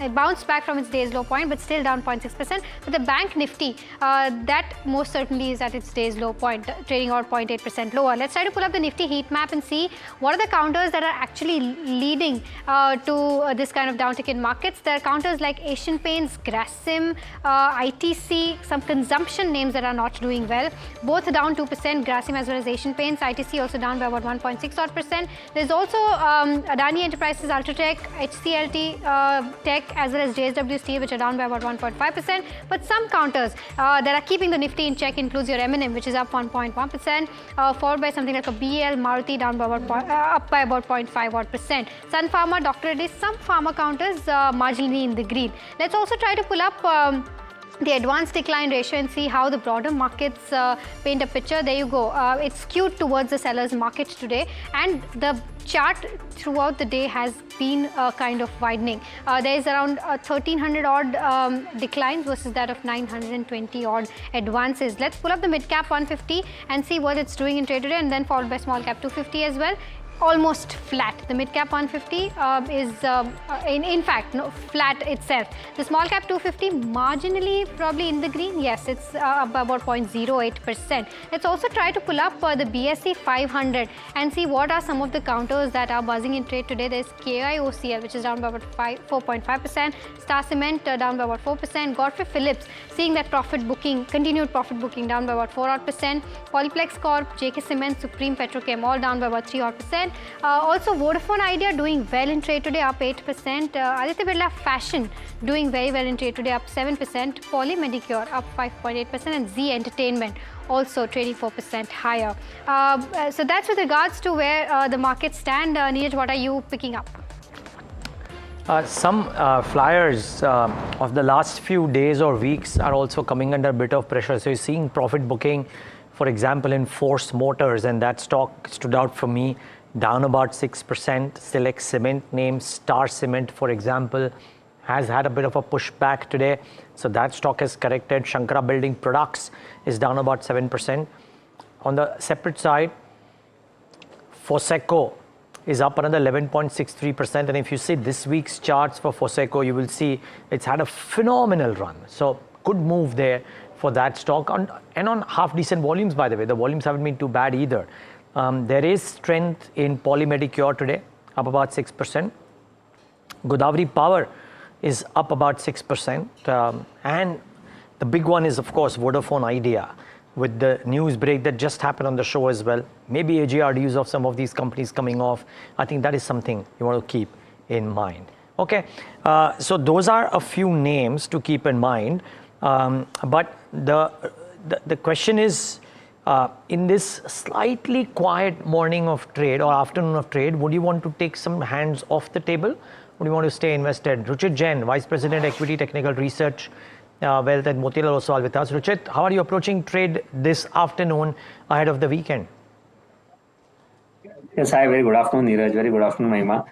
it bounced back from its day's low point, but still down 0.6%. But the Bank Nifty, that most certainly is at its day's low point, trading out 0.8% lower. Let's try to pull up the Nifty heat map and see what are the counters that are actually leading to this kind of downtick in markets. There are counters like Asian Paints, Grasim, ITC, some consumption names that are not doing well. Both down 2%, Grasim as well as Asian Paints. ITC also down by about 1.6%. There's also Adani Enterprises, Ultratech, HCLT Tech as well as JSW Steel, which are down by about 1.5%. But some counters that are keeping the Nifty in check includes your M&M, which is up 1.1%, followed by something like a BL, Maruti down by about up by about 0.5%. Sun Pharma, Dr. Reddy's, some pharma counters marginally in the green. Let's also try to pull up the advanced decline ratio and see how the broader markets paint a picture. There you go. It's skewed towards the sellers market today, and the chart throughout the day has been kind of widening. There is around 1300 odd declines versus that of 920 odd advances. Let's pull up the mid cap 150 and see what it's doing in trade today, and then followed by small cap 250 as well. Almost flat. The mid cap 150 is in fact flat itself. The small cap 250 marginally probably in the green. Yes, it's up by about 0.08%. Let's also try to pull up the BSE 500 and see what are some of the counters that are buzzing in trade today. There's KIOCL, which is down by about 4.5%. Star Cement down by about 4%. Godfrey Phillips seeing that profit booking, continued profit booking down by about 4%. Polyplex Corp, JK Cement, Supreme Petrochem all down by about 3%. Also Vodafone Idea doing well in trade today, up 8%. Aditya Birla Fashion doing very well in trade today, up 7%. Poly Medicure up 5.8%, and Z Entertainment also trading 4% higher. So that's with regards to where the markets stand. Neeraj, what are you picking up? Some flyers of the last few days or weeks are also coming under a bit of pressure. So you're seeing profit booking, for example, in Force Motors, and that stock stood out for me, down about 6%. Select cement names, Star Cement, for example, has had a bit of a pushback today. So that stock has corrected. Shankara Building Products is down about 7%. On the separate side, Foseco is up another 11.63%. And if you see this week's charts for Foseco, you will see it's had a phenomenal run. So good move there for that stock. And on half decent volumes, by the way. The volumes haven't been too bad either. There is strength in Poly Medicure today, up about 6%. Godavari Power is up about 6%. And the big one is, of course, Vodafone Idea, with the news break that just happened on the show as well. Maybe AGRDs of some of these companies coming off. I think that is something you want to keep in mind. Okay, so those are a few names to keep in mind. But the question is, in this slightly quiet morning of trade or afternoon of trade, would you want to take some hands off the table? Would you want to stay invested? Ruchit Jain, Vice President, Equity Technical Research, Wealth at Motilal Oswal with us. Ruchit, how are you approaching trade this afternoon ahead of the weekend? Yes, hi, very good afternoon, Neeraj. Very good afternoon, Mahima.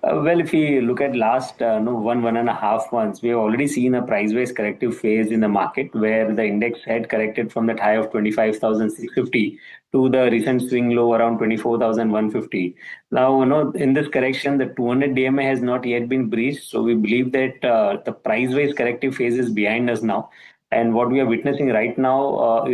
Well, if we look at last no, 1.5 months, we have already seen a price-wise corrective phase in the market where the index had corrected from that high of 25,650 to the recent swing low around 24,150. Now, in this correction, the 200 DMA has not yet been breached. So we believe that the price-wise corrective phase is behind us now. And what we are witnessing right now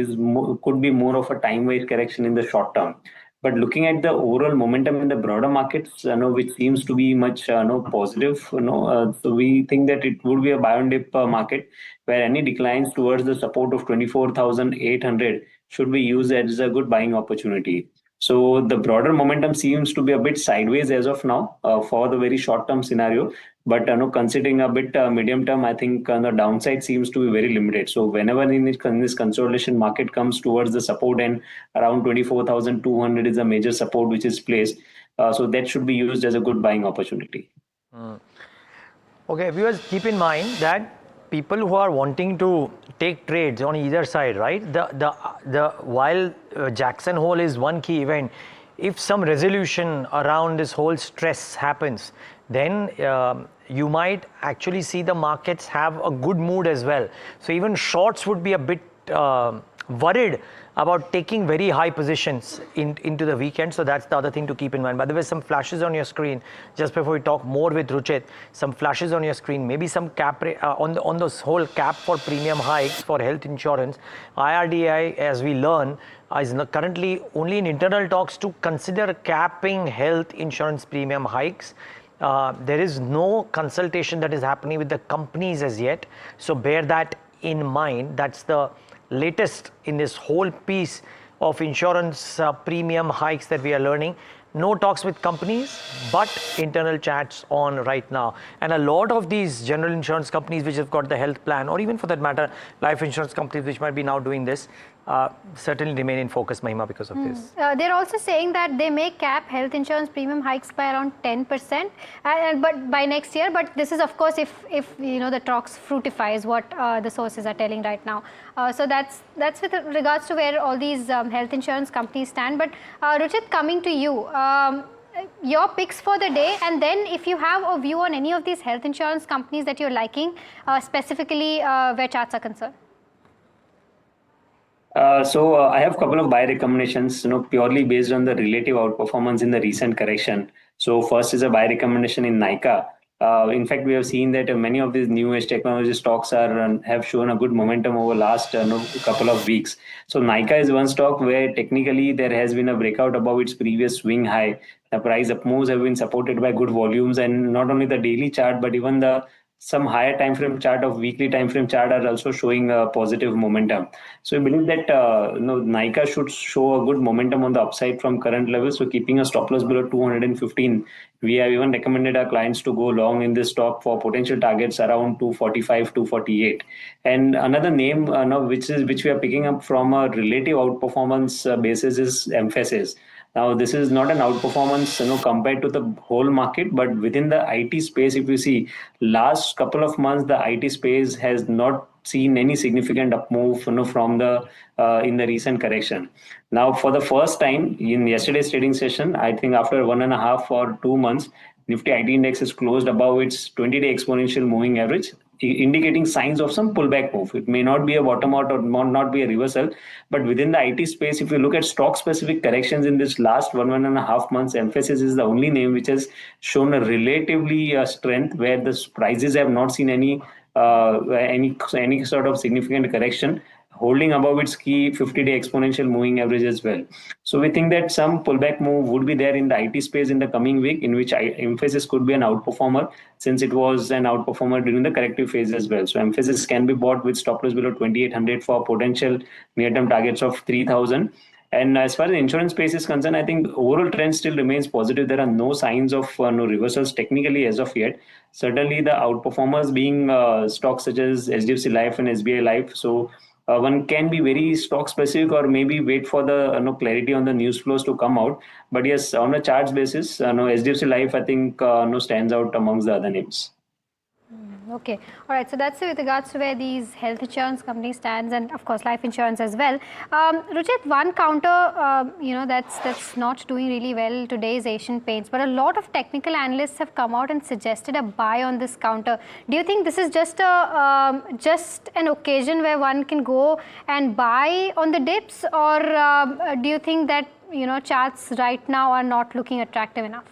could be more of a time-wise correction in the short term. But looking at the overall momentum in the broader markets, which seems to be much positive, so we think that it would be a buy and dip market where any declines towards the support of 24,800 should be used as a good buying opportunity. So the broader momentum seems to be a bit sideways as of now for the very short term scenario. But considering a bit medium term, I think the downside seems to be very limited. So whenever in this consolidation market comes towards the support and around 24,200 is a major support which is placed. So that should be used as a good buying opportunity. Okay, viewers, keep in mind that people who are wanting to take trades on either side, right? While Jackson Hole is one key event, if some resolution around this whole stress happens, then you might actually see the markets have a good mood as well. So even shorts would be a bit worried about taking very high positions into the weekend. So that's the other thing to keep in mind. By the way, some flashes on your screen just before we talk more with Ruchit. Some flashes on your screen. Maybe some cap on this whole cap for premium hikes for health insurance. IRDAI, as we learn, is currently only in internal talks to consider capping health insurance premium hikes. There is no consultation that is happening with the companies as yet. So bear that in mind. That's the latest in this whole piece of insurance premium hikes that we are learning. No talks with companies, but internal chats on right now. And a lot of these general insurance companies which have got the health plan, or even for that matter, life insurance companies which might be now doing this, certainly remain in focus, Mahima, because of this. They're also saying that they may cap health insurance premium hikes by around 10%, but by next year. But this is, of course, if the talks fructify, is what the sources are telling right now. So that's with regards to where all these health insurance companies stand. But Ruchit, coming to you. Your picks for the day, and then if you have a view on any of these health insurance companies that you're liking, specifically where charts are concerned. So I have a couple of buy recommendations, purely based on the relative outperformance in the recent correction. So first is a buy recommendation in Nykaa. In fact, we have seen that many of these new age technology stocks have shown a good momentum over last couple of weeks. So Nykaa is one stock where technically there has been a breakout above its previous swing high. The price up moves have been supported by good volumes, and not only the daily chart, but even some higher time frame chart of weekly time frame chart are also showing a positive momentum. So I believe that Nykaa should show a good momentum on the upside from current levels. So keeping a stop loss below 215, we have even recommended our clients to go long in this stock for potential targets around 245, 248. And another name which we are picking up from a relative outperformance basis is Emphasis. Now, this is not an outperformance, compared to the whole market, but within the IT space, if you see, last couple of months, the IT space has not seen any significant up move, from in the recent correction. Now, for the first time in yesterday's trading session, I think after 1.5 or 2 months, Nifty IT index is closed above its 20-day exponential moving average, indicating signs of some pullback move. It may not be a bottom out or not be a reversal, but within the IT space, if you look at stock-specific corrections in this last 1.5 months, Emphasis is the only name which has shown a relatively strength where the prices have not seen any sort of significant correction, holding above its key 50-day exponential moving average as well. So we think that some pullback move would be there in the IT space in the coming week, in which Emphasis could be an outperformer, since it was an outperformer during the corrective phase as well. So Emphasis can be bought with stop loss below 2,800 for potential near-term targets of 3,000. And as far as the insurance space is concerned, I think overall trend still remains positive. There are no signs of no reversals technically as of yet. Certainly the outperformers being stocks such as HDFC Life and SBI Life. So one can be very stock specific, or maybe wait for the clarity on the news flows to come out. But yes, on a charts basis, HDFC Life I think stands out amongst the other names. Okay, all right. So that's with regards to where these health insurance companies stands, and of course life insurance as well. Rujit, one counter, that's not doing really well today is Asian Paints, but a lot of technical analysts have come out and suggested a buy on this counter. Do you think this is just an occasion where one can go and buy on the dips, or do you think that charts right now are not looking attractive enough?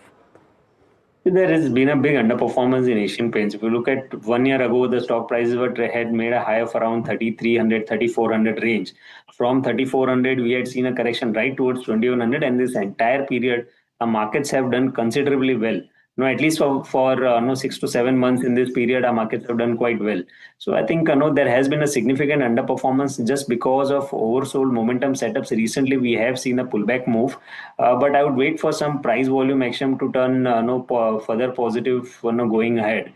There has been a big underperformance in Asian Paints. If you look at 1 year ago, the stock prices had made a high of around 3,300, 3,400 range. From 3,400, we had seen a correction right towards 2,100, and this entire period, our markets have done considerably well. At least for 6 to 7 months in this period, our markets have done quite well. So I think there has been a significant underperformance just because of oversold momentum setups. Recently, we have seen a pullback move, but I would wait for some price volume action to turn further positive going ahead.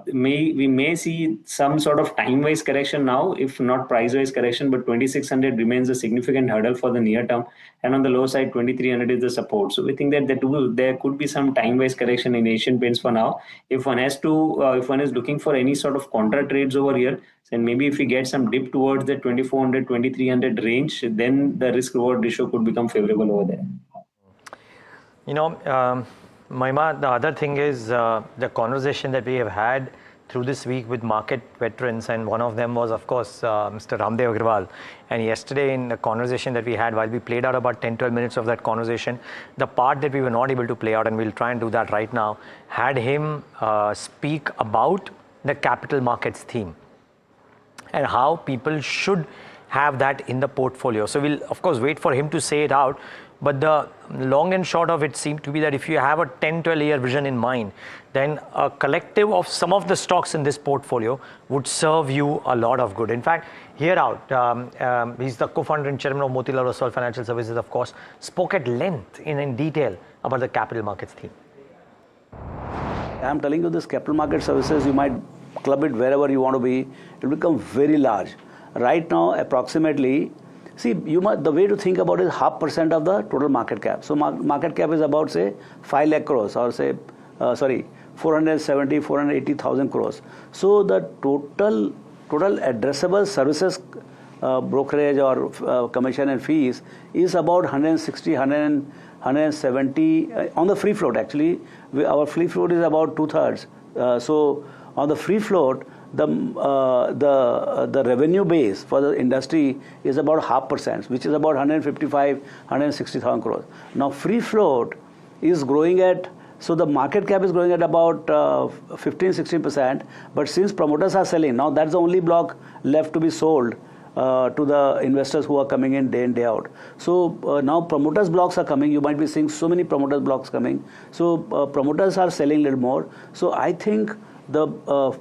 We may see some sort of time-wise correction now, if not price-wise correction, but 2,600 remains a significant hurdle for the near term, and on the low side, 2,300 is the support. So we think that there could be some time-wise correction in Asian Paints for now. If one is looking for any sort of contra trades over here, then maybe if we get some dip towards the 2,400, 2,300 range, then the risk-reward ratio could become favorable over there. Mahima, the other thing is the conversation that we have had through this week with market veterans, and one of them was, of course, Mr. Ramdev Agrawal. And yesterday in the conversation that we had, while we played out about 10-12 minutes of that conversation, the part that we were not able to play out, and we'll try and do that right now, had him speak about the capital markets theme and how people should have that in the portfolio. So we'll, of course, wait for him to say it out. But the long and short of it seemed to be that if you have a 10-12 year vision in mind, then a collective of some of the stocks in this portfolio would serve you a lot of good. In fact, he's the co-founder and chairman of Motilal Oswal Financial Services, of course, spoke at length in detail about the capital markets theme. I'm telling you, this capital market services, you might club it wherever you want to be. It will become very large. Right now, approximately, see, the way to think about it is 0.5% of the total market cap. So market cap is about, say, 5 lakh crores, or say, 470, 480,000 crores. So the total addressable services, brokerage or commission and fees is about 160, 170 on the free float. Actually, our free float is about 2/3. So on the free float, the revenue base for the industry is about 0.5%, which is about 155, 160,000 crores. Now, free float is growing at, so the market cap is growing at about 15-16%. But since promoters are selling, now that's the only block left to be sold to the investors who are coming in day out. So now promoters blocks are coming. You might be seeing so many promoters blocks coming. So promoters are selling a little more. So I think the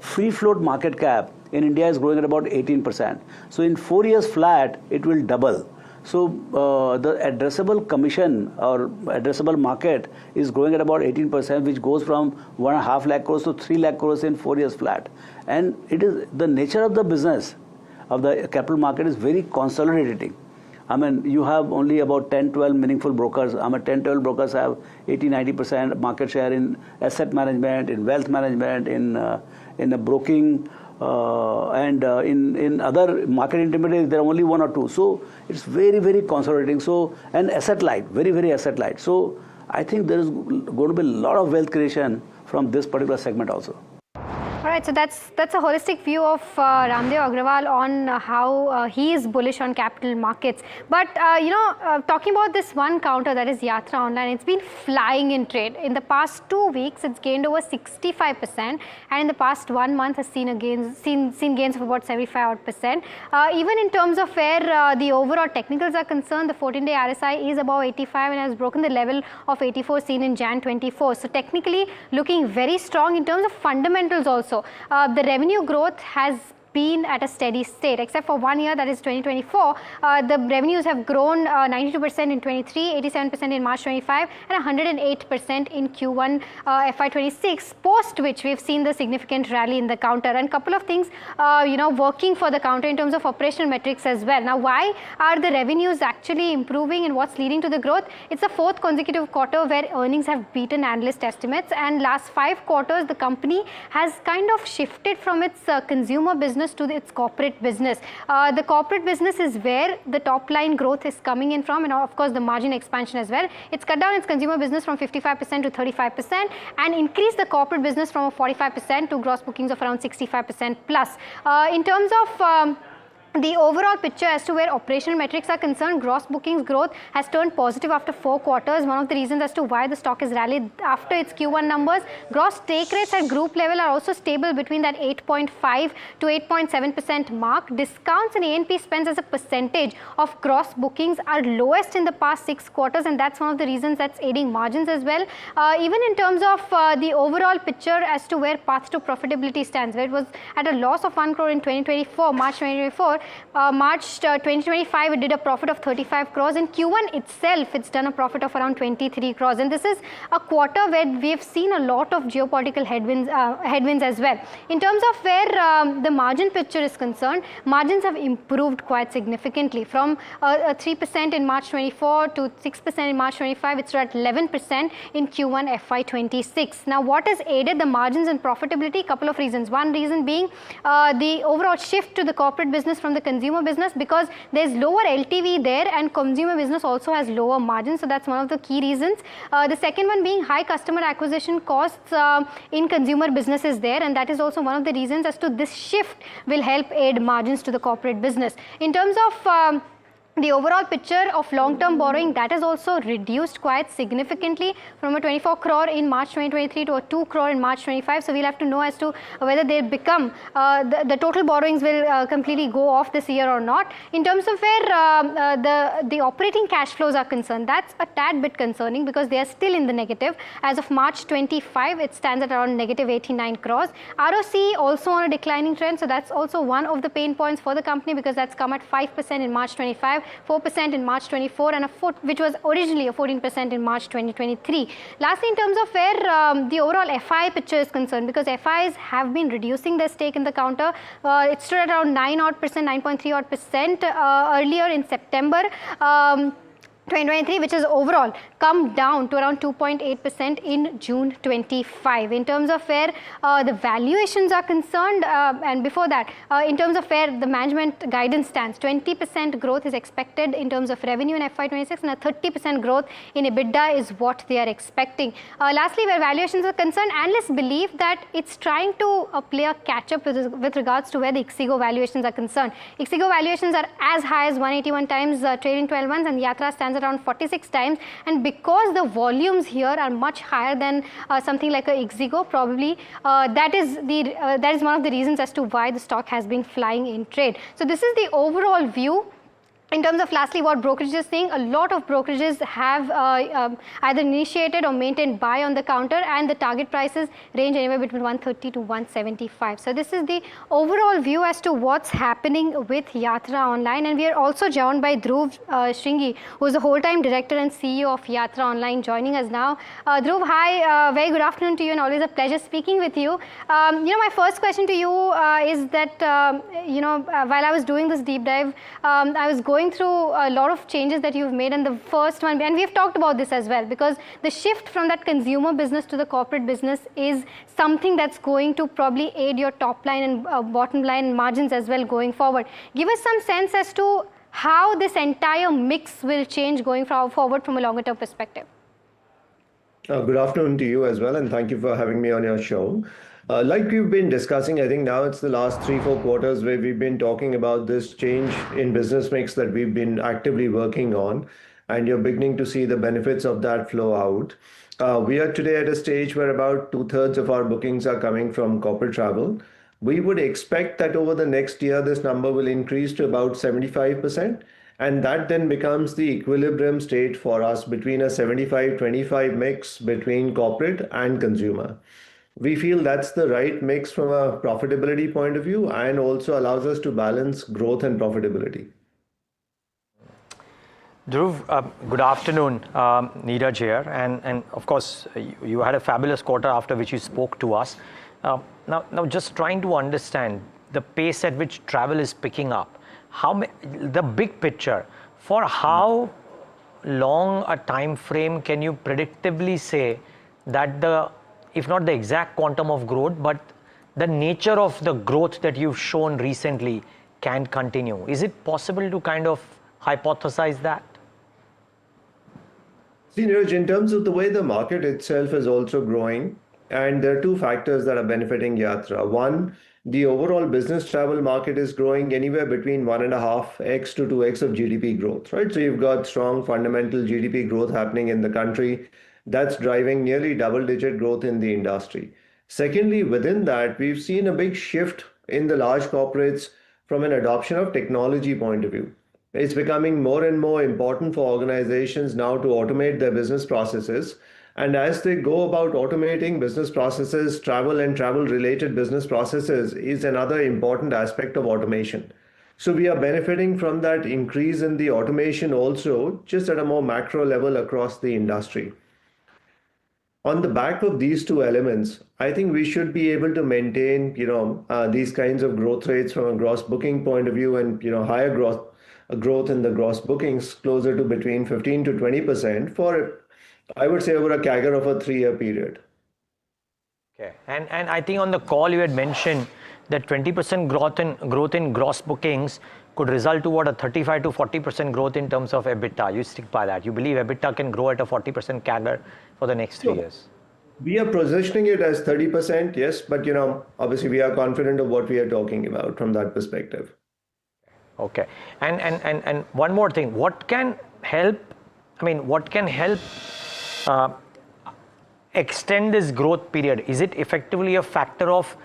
free float market cap in India is growing at about 18%. So in 4 years flat, it will double. So the addressable commission or addressable market is growing at about 18%, which goes from 1.5 lakh crores to 3 lakh crores in 4 years flat. And it is the nature of the business of the capital market is very consolidating. I mean, you have only about 10-12 meaningful brokers. 10-12 brokers have 80-90% market share in asset management, in wealth management, in the broking, and in other market intermediaries. There are only 1 or 2. So it's very, very consolidating. So, and asset light, very, very asset light. So I think there is going to be a lot of wealth creation from this particular segment also. All right, so that's a holistic view of Ramdev Agrawal on how he is bullish on capital markets. But talking about this one counter, that is Yatra Online, it's been flying in trade. In the past 2 weeks, it's gained over 65%, and in the past 1 month has seen gains of about 75%. Even in terms of where the overall technicals are concerned, the 14-day RSI is above 85 and has broken the level of 84 seen in Jan 24. So technically looking very strong in terms of fundamentals also. The revenue growth has been at a steady state, except for 1 year, that is 2024. The revenues have grown 92% in 23, 87% in March 25, and 108% in Q1 FY26. Post which we've seen the significant rally in the counter, and couple of things, working for the counter in terms of operational metrics as well. Now, why are the revenues actually improving, and what's leading to the growth? It's the fourth consecutive quarter where earnings have beaten analyst estimates, and last 5 quarters the company has kind of shifted from its consumer business to its corporate business. The corporate business is where the top line growth is coming in from, and of course the margin expansion as well. It's cut down its consumer business from 55% to 35% and increased the corporate business from 45% to gross bookings of around 65% plus. In terms of the overall picture as to where operational metrics are concerned, gross bookings growth has turned positive after 4 quarters. One of the reasons as to why the stock has rallied after its Q1 numbers. Gross take rates at group level are also stable between that 8.5 to 8.7% mark. Discounts and A&P spends as a percentage of gross bookings are lowest in the past 6 quarters, and that's one of the reasons that's aiding margins as well. Even in terms of the overall picture as to where path to profitability stands, where it was at a loss of 1 crore in 2024, March 2024, March 2025 it did a profit of 35 crores. In Q1 itself it's done a profit of around 23 crores, and this is a quarter where we've seen a lot of geopolitical headwinds as well. In terms of where the margin picture is concerned, margins have improved quite significantly from 3% in March 24 to 6% in March 25. It's at 11% in Q1 FY26. Now, what has aided the margins and profitability? Couple of reasons. One reason being the overall shift to the corporate business from the consumer business, because there's lower LTV there, and consumer business also has lower margins, so that's one of the key reasons. The second one being high customer acquisition costs in consumer businesses there, and that is also one of the reasons as to this shift will help aid margins to the corporate business. In terms of the overall picture of long-term borrowing, that has also reduced quite significantly from a 24 crore in March 2023 to a 2 crore in March 25. So we'll have to know as to whether they'll become, the total borrowings will completely go off this year or not. In terms of where the operating cash flows are concerned, that's a tad bit concerning because they are still in the negative. As of March 25, it stands at around negative 89 crores. ROC also on a declining trend, so that's also one of the pain points for the company, because that's come at 5% in March 25. 4% in March 24, and which was originally a 14% in March 2023. Lastly, in terms of where the overall FI picture is concerned, because FIs have been reducing their stake in the counter, it stood at around 9.3% earlier in September 2023, which has overall come down to around 2.8% in June 25. In terms of where the valuations are concerned, and before that, in terms of where the management guidance stands, 20% growth is expected in terms of revenue in FY26, and a 30% growth in EBITDA is what they are expecting. Lastly, where valuations are concerned, analysts believe that it's trying to play a catch-up with regards to where the Ixigo valuations are concerned. Ixigo valuations are as high as 181 times trailing 12 months, and Yatra stands around 46 times, and because the volumes here are much higher than something like a Ixigo, probably that is one of the reasons as to why the stock has been flying in trade. So this is the overall view. In terms of lastly what Brokerage is saying, a lot of brokerages have either initiated or maintained buy on the counter, and the target prices range anywhere between 130 to 175. So this is the overall view as to what's happening with Yatra Online, and we are also joined by Dhruv Shringi, who is the whole-time director and CEO of Yatra Online, joining us now. Dhruv, hi, very good afternoon to you, and always a pleasure speaking with you. My first question to you is that while I was doing this deep dive, I was going through a lot of changes that you've made, and the first one, and we've talked about this as well, because the shift from that consumer business to the corporate business is something that's going to probably aid your top line and bottom line margins as well going forward. Give us some sense as to how this entire mix will change going forward from a longer term perspective. Good afternoon to you as well, and thank you for having me on your show. Like we've been discussing, I think now it's the last 3-4 quarters where we've been talking about this change in business mix that we've been actively working on, and you're beginning to see the benefits of that flow out. We are today at a stage where about 2/3 of our bookings are coming from corporate travel. We would expect that over the next year, this number will increase to about 75%. And that then becomes the equilibrium state for us between a 75-25 mix between corporate and consumer. We feel that's the right mix from a profitability point of view and also allows us to balance growth and profitability. Dhruv, good afternoon. Neeraj here. And of course, you had a fabulous quarter after which you spoke to us. Now, just trying to understand the pace at which travel is picking up, the big picture, for how long a time frame can you predictably say that if not the exact quantum of growth, but the nature of the growth that you've shown recently can continue? Is it possible to kind of hypothesize that? See, Neeraj, in terms of the way the market itself is also growing, and there are two factors that are benefiting Yatra. One, the overall business travel market is growing anywhere between 1.5x to 2x of GDP growth, right? So you've got strong fundamental GDP growth happening in the country. That's driving nearly double-digit growth in the industry. Secondly, within that, we've seen a big shift in the large corporates from an adoption of technology point of view. It's becoming more and more important for organizations now to automate their business processes. And as they go about automating business processes, travel and travel-related business processes is another important aspect of automation. So we are benefiting from that increase in the automation also, just at a more macro level across the industry. On the back of these two elements, I think we should be able to maintain, these kinds of growth rates from a gross booking point of view, and higher growth in the gross bookings closer to between 15 to 20% for, I would say, over a CAGR of a 3-year period. Okay, and I think on the call you had mentioned that 20% growth in gross bookings could result to what, a 35 to 40% growth in terms of EBITDA. You stick by that. You believe EBITDA can grow at a 40% CAGR for the next 3 years? We are positioning it as 30%, yes, but obviously we are confident of what we are talking about from that perspective. Okay, and one more thing, what can help extend this growth period? Is it effectively a factor of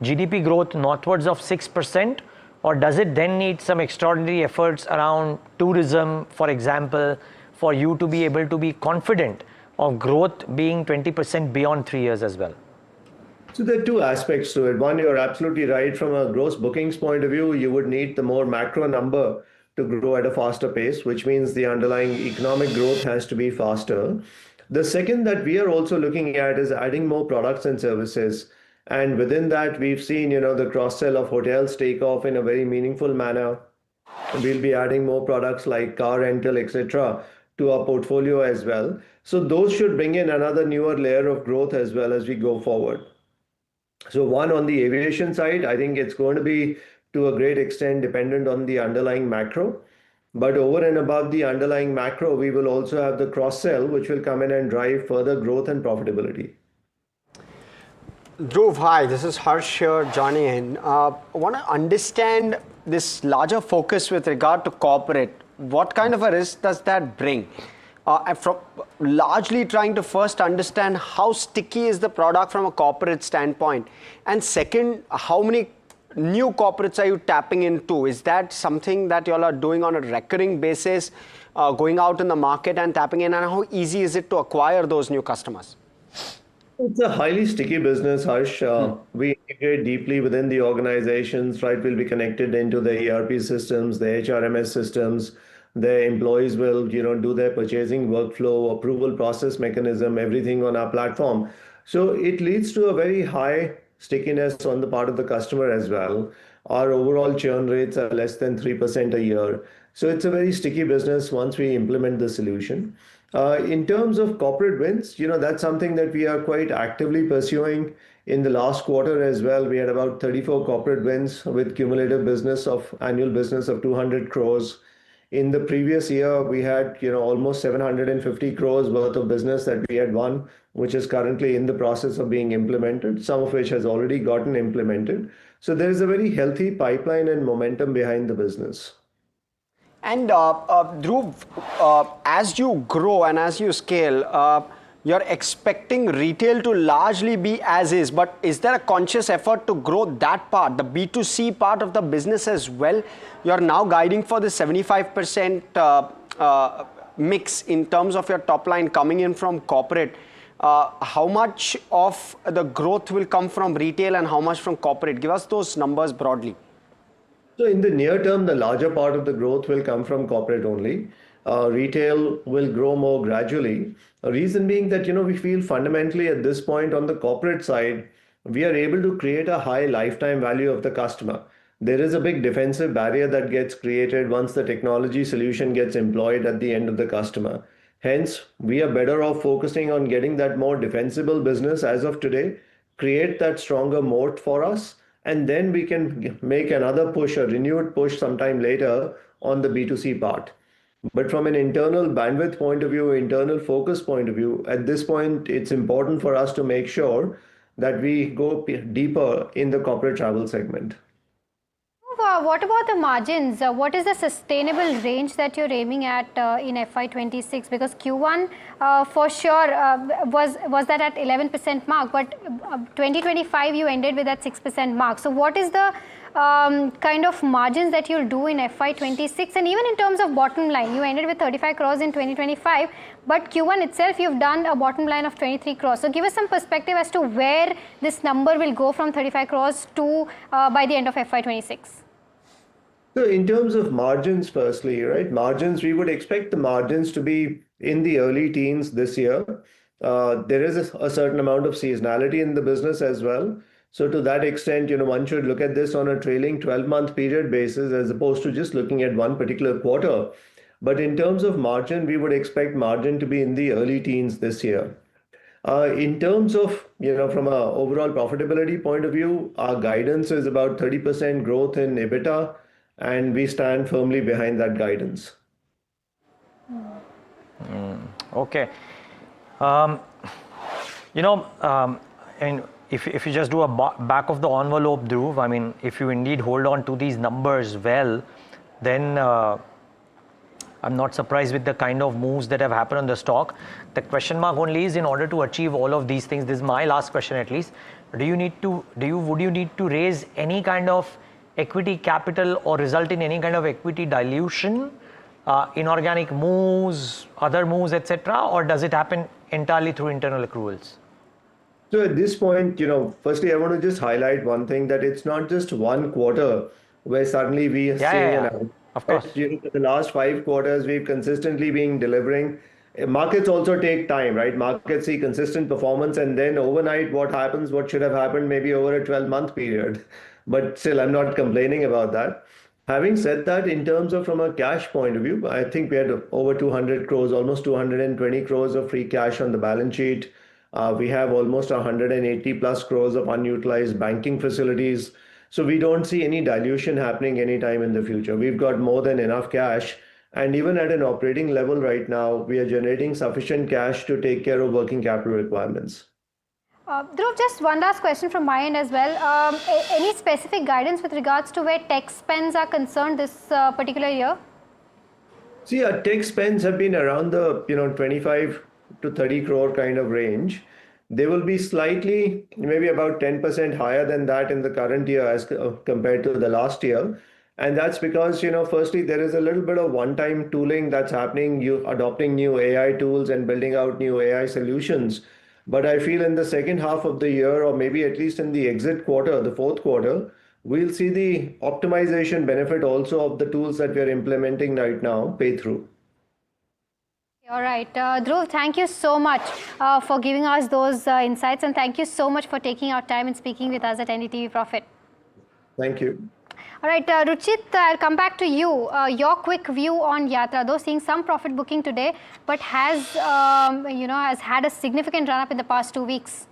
GDP growth northwards of 6%, or does it then need some extraordinary efforts around tourism, for example, for you to be able to be confident of growth being 20% beyond 3 years as well? So there are two aspects to it. One, you're absolutely right. From a gross bookings point of view, you would need the more macro number to grow at a faster pace, which means the underlying economic growth has to be faster. The second that we are also looking at is adding more products and services. And within that, we've seen, the cross-sell of hotels take off in a very meaningful manner. We'll be adding more products like car rental, etc., to our portfolio as well. So those should bring in another newer layer of growth as well as we go forward. So one, on the aviation side, I think it's going to be to a great extent dependent on the underlying macro. But over and above the underlying macro, we will also have the cross-sell, which will come in and drive further growth and profitability. Dhruv, hi, this is Harsh here joining in. I want to understand this larger focus with regard to corporate. What kind of a risk does that bring? From largely trying to first understand how sticky is the product from a corporate standpoint. And second, how many new corporates are you tapping into? Is that something that you all are doing on a recurring basis, going out in the market and tapping in? And how easy is it to acquire those new customers? It's a highly sticky business, Harsh. We integrate deeply within the organizations, right? We'll be connected into the ERP systems, the HRMS systems. Their employees will, do their purchasing workflow, approval process mechanism, everything on our platform. So it leads to a very high stickiness on the part of the customer as well. Our overall churn rates are less than 3% a year. So it's a very sticky business once we implement the solution. In terms of corporate wins, that's something that we are quite actively pursuing. In the last quarter as well, we had about 34 corporate wins with cumulative annual business of 200 crores. In the previous year, we had, almost 750 crores worth of business that we had won, which is currently in the process of being implemented, some of which has already gotten implemented. So there is a very healthy pipeline and momentum behind the business. And Dhruv, as you grow and as you scale, you're expecting retail to largely be as is, but is there a conscious effort to grow that part, the B2C part of the business as well? You're now guiding for the 75% mix in terms of your top line coming in from corporate. how much of the growth will come from retail and how much from corporate? Give us those numbers broadly. So in the near term, the larger part of the growth will come from corporate only. Retail will grow more gradually. A reason being that, we feel fundamentally at this point on the corporate side, we are able to create a high lifetime value of the customer. There is a big defensive barrier that gets created once the technology solution gets employed at the end of the customer. Hence, we are better off focusing on getting that more defensible business as of today, create that stronger moat for us, and then we can make another push, a renewed push sometime later on the B2C part. But from an internal bandwidth point of view, internal focus point of view, at this point, it's important for us to make sure that we go deeper in the corporate travel segment. What about the margins? What is the sustainable range that you're aiming at in FY26? Because Q1 for sure was that at 11% mark, but 2025 you ended with that 6% mark. So what is the kind of margins that you'll do in FY26? And even in terms of bottom line, you ended with 35 crores in 2025, but Q1 itself you've done a bottom line of 23 crores. So give us some perspective as to where this number will go from 35 crores to by the end of FY26. So in terms of margins, firstly, right, margins, we would expect the margins to be in the early teens this year. There is a certain amount of seasonality in the business as well. So to that extent, one should look at this on a trailing 12-month period basis as opposed to just looking at one particular quarter. But in terms of margin, we would expect margin to be in the early teens this year. In terms of, from an overall profitability point of view, our guidance is about 30% growth in EBITDA, and we stand firmly behind that guidance. Okay. And if you just do a back of the envelope, Dhruv, I mean, if you indeed hold on to these numbers well, then I'm not surprised with the kind of moves that have happened on the stock. The question mark only is, in order to achieve all of these things, this is my last question at least, would you need to raise any kind of equity capital or result in any kind of equity dilution, inorganic moves, other moves, etc., or does it happen entirely through internal accruals? So at this point, firstly, I want to just highlight one thing, that it's not just one quarter where suddenly we are seeing of course. The last 5 quarters, we've consistently been delivering. Markets also take time, right? Markets see consistent performance, and then overnight, what happens, what should have happened maybe over a 12-month period. But still, I'm not complaining about that. Having said that, in terms of from a cash point of view, I think we had over 200 crores, almost 220 crores of free cash on the balance sheet. We have almost 180 plus crores of unutilized banking facilities. So we don't see any dilution happening anytime in the future. We've got more than enough cash. And even at an operating level right now, we are generating sufficient cash to take care of working capital requirements. Dhruv, just one last question from my end as well. Any specific guidance with regards to where tech spends are concerned this particular year? See, our tech spends have been around the 25 to 30 crore kind of range. They will be slightly, maybe about 10% higher than that in the current year as compared to the last year. And that's because, firstly, there is a little bit of one-time tooling that's happening, you adopting new AI tools and building out new AI solutions. But I feel in the second half of the year, or maybe at least in the exit quarter, the fourth quarter, we'll see the optimization benefit also of the tools that we're implementing right now pay through. All right. Dhruv, thank you so much for giving us those insights, and thank you so much for taking our time and speaking with us at NDTV Profit. Thank you. All right, Ruchit, I'll come back to you. Your quick view on Yatra, though seeing some profit booking today, but has had a significant run up in the past 2 weeks.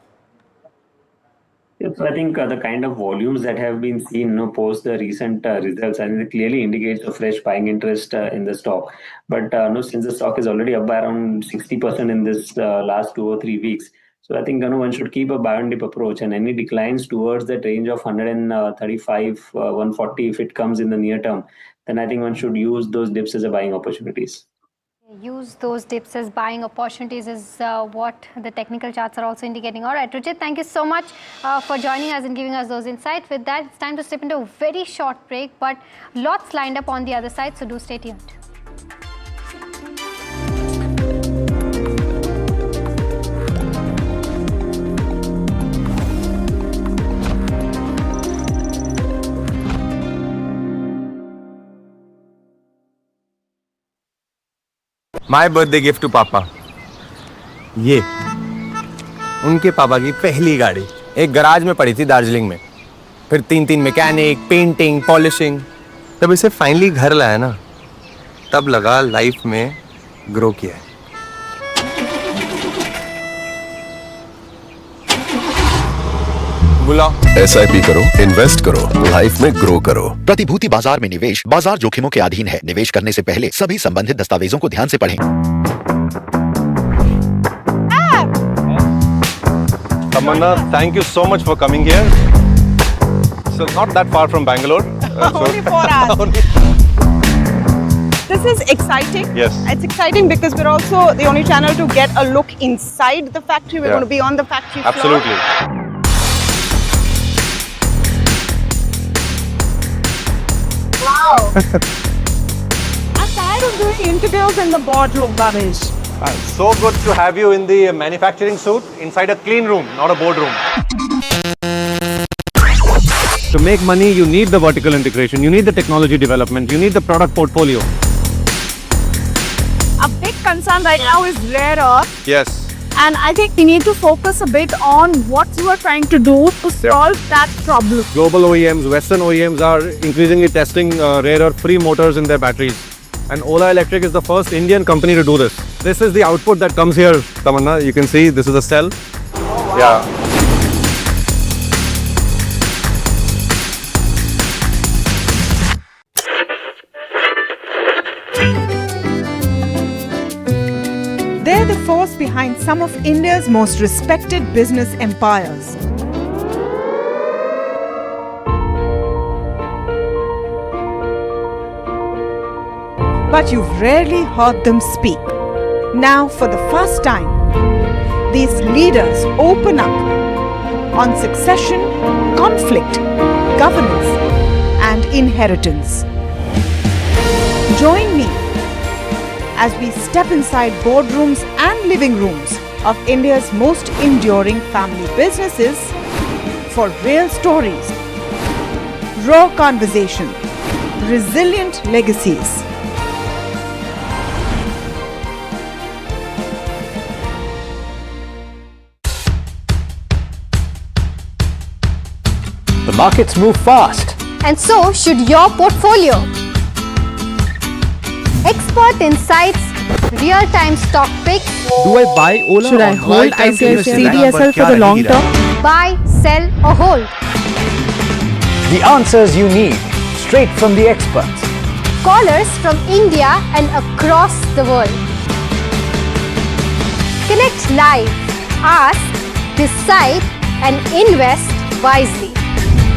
Yes, so I think the kind of volumes that have been seen post the recent results, and it clearly indicates a fresh buying interest in the stock. But since the stock is already up by around 60% in this last 2 or 3 weeks, so I think one should keep a buy and dip approach, and any declines towards that range of 135, 140, if it comes in the near term, then I think one should use those dips as a buying opportunities. Use those dips as buying opportunities is what the technical charts are also indicating. All right, Ruchit, thank you so much for joining us and giving us those insights. With that, it's time to slip into a very short break, but lots lined up on the other side, so do stay tuned. My birthday gift to पापा, ये उनके पापा की पहली गाड़ी एक garage में पड़ी थी दार्जिलिंग में, फिर 3 मैकेनिक, पेंटिंग, पॉलिशिंग, तब इसे फाइनली घर लाया ना, तब लगा लाइफ में ग्रो किया है। बुलाओ। SIP करो, इन्वेस्ट करो, लाइफ में ग्रो करो। प्रतिभूति बाजार में निवेश बाजार जोखिमों के अधीन है। निवेश करने से पहले सभी संबंधित दस्तावेजों को ध्यान से पढ़ें। Tamanna, thank you so much for coming here. So not that far from Bangalore. Only 4 hours. This is exciting. Yes. It's exciting because we're also the only channel to get a look inside the factory. We're going to be on the factory floor. Absolutely. Wow. I'm tired of doing interviews in the boardroom, Bhavesh. So good to have you in the manufacturing suit inside a clean room, not a boardroom. To make money, you need the vertical integration, you need the technology development, you need the product portfolio. A big concern right now is rare earth. Yes. And I think we need to focus a bit on what you are trying to do to solve that problem. Global OEMs, Western OEMs are increasingly testing rare earth-free motors in their batteries. And OLA Electric is the first Indian company to do this. This is the output that comes here, Tamanna. You can see this is a cell. Oh, wow. Yeah. They're the force behind some of India's most respected business empires. But you've rarely heard them speak. Now, for the first time, these leaders open up on succession, conflict, governance, and inheritance. Join me as we step inside boardrooms and living rooms of India's most enduring family businesses for real stories, raw conversation, resilient legacies. The markets move fast. And so should your portfolio. Expert insights, real-time stock picks. Do I buy Ola? Should I or hold buy time to invest in CDSL for the long term? Buy, sell or hold. The answers you need, straight from the experts. Callers from India and across the world. Connect live, ask, decide and invest wisely.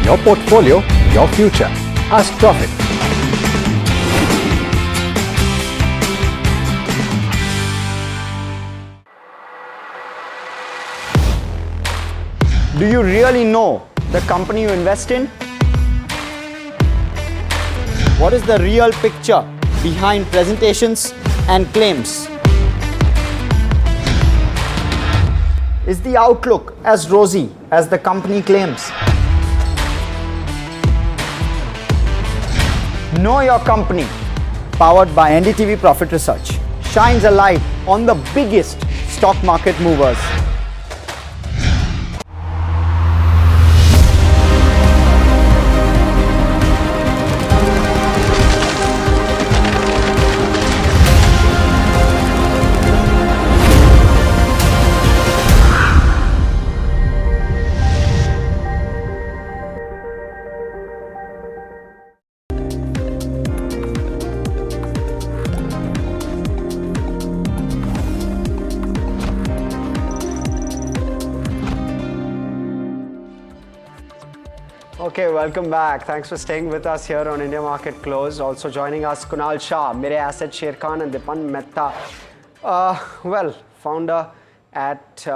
Your portfolio, your future. Ask Profit. Do you really know the company you invest in? What is the real picture behind presentations and claims? Is the outlook as rosy as the company claims? Know Your Company, powered by NDTV Profit Research, shines a light on the biggest stock market movers. Okay, welcome back. Thanks for staying with us here on India Market Close. Also joining us, Kunal Shah, Mere Asset Sher Khan and Dipan Mehta. Founder at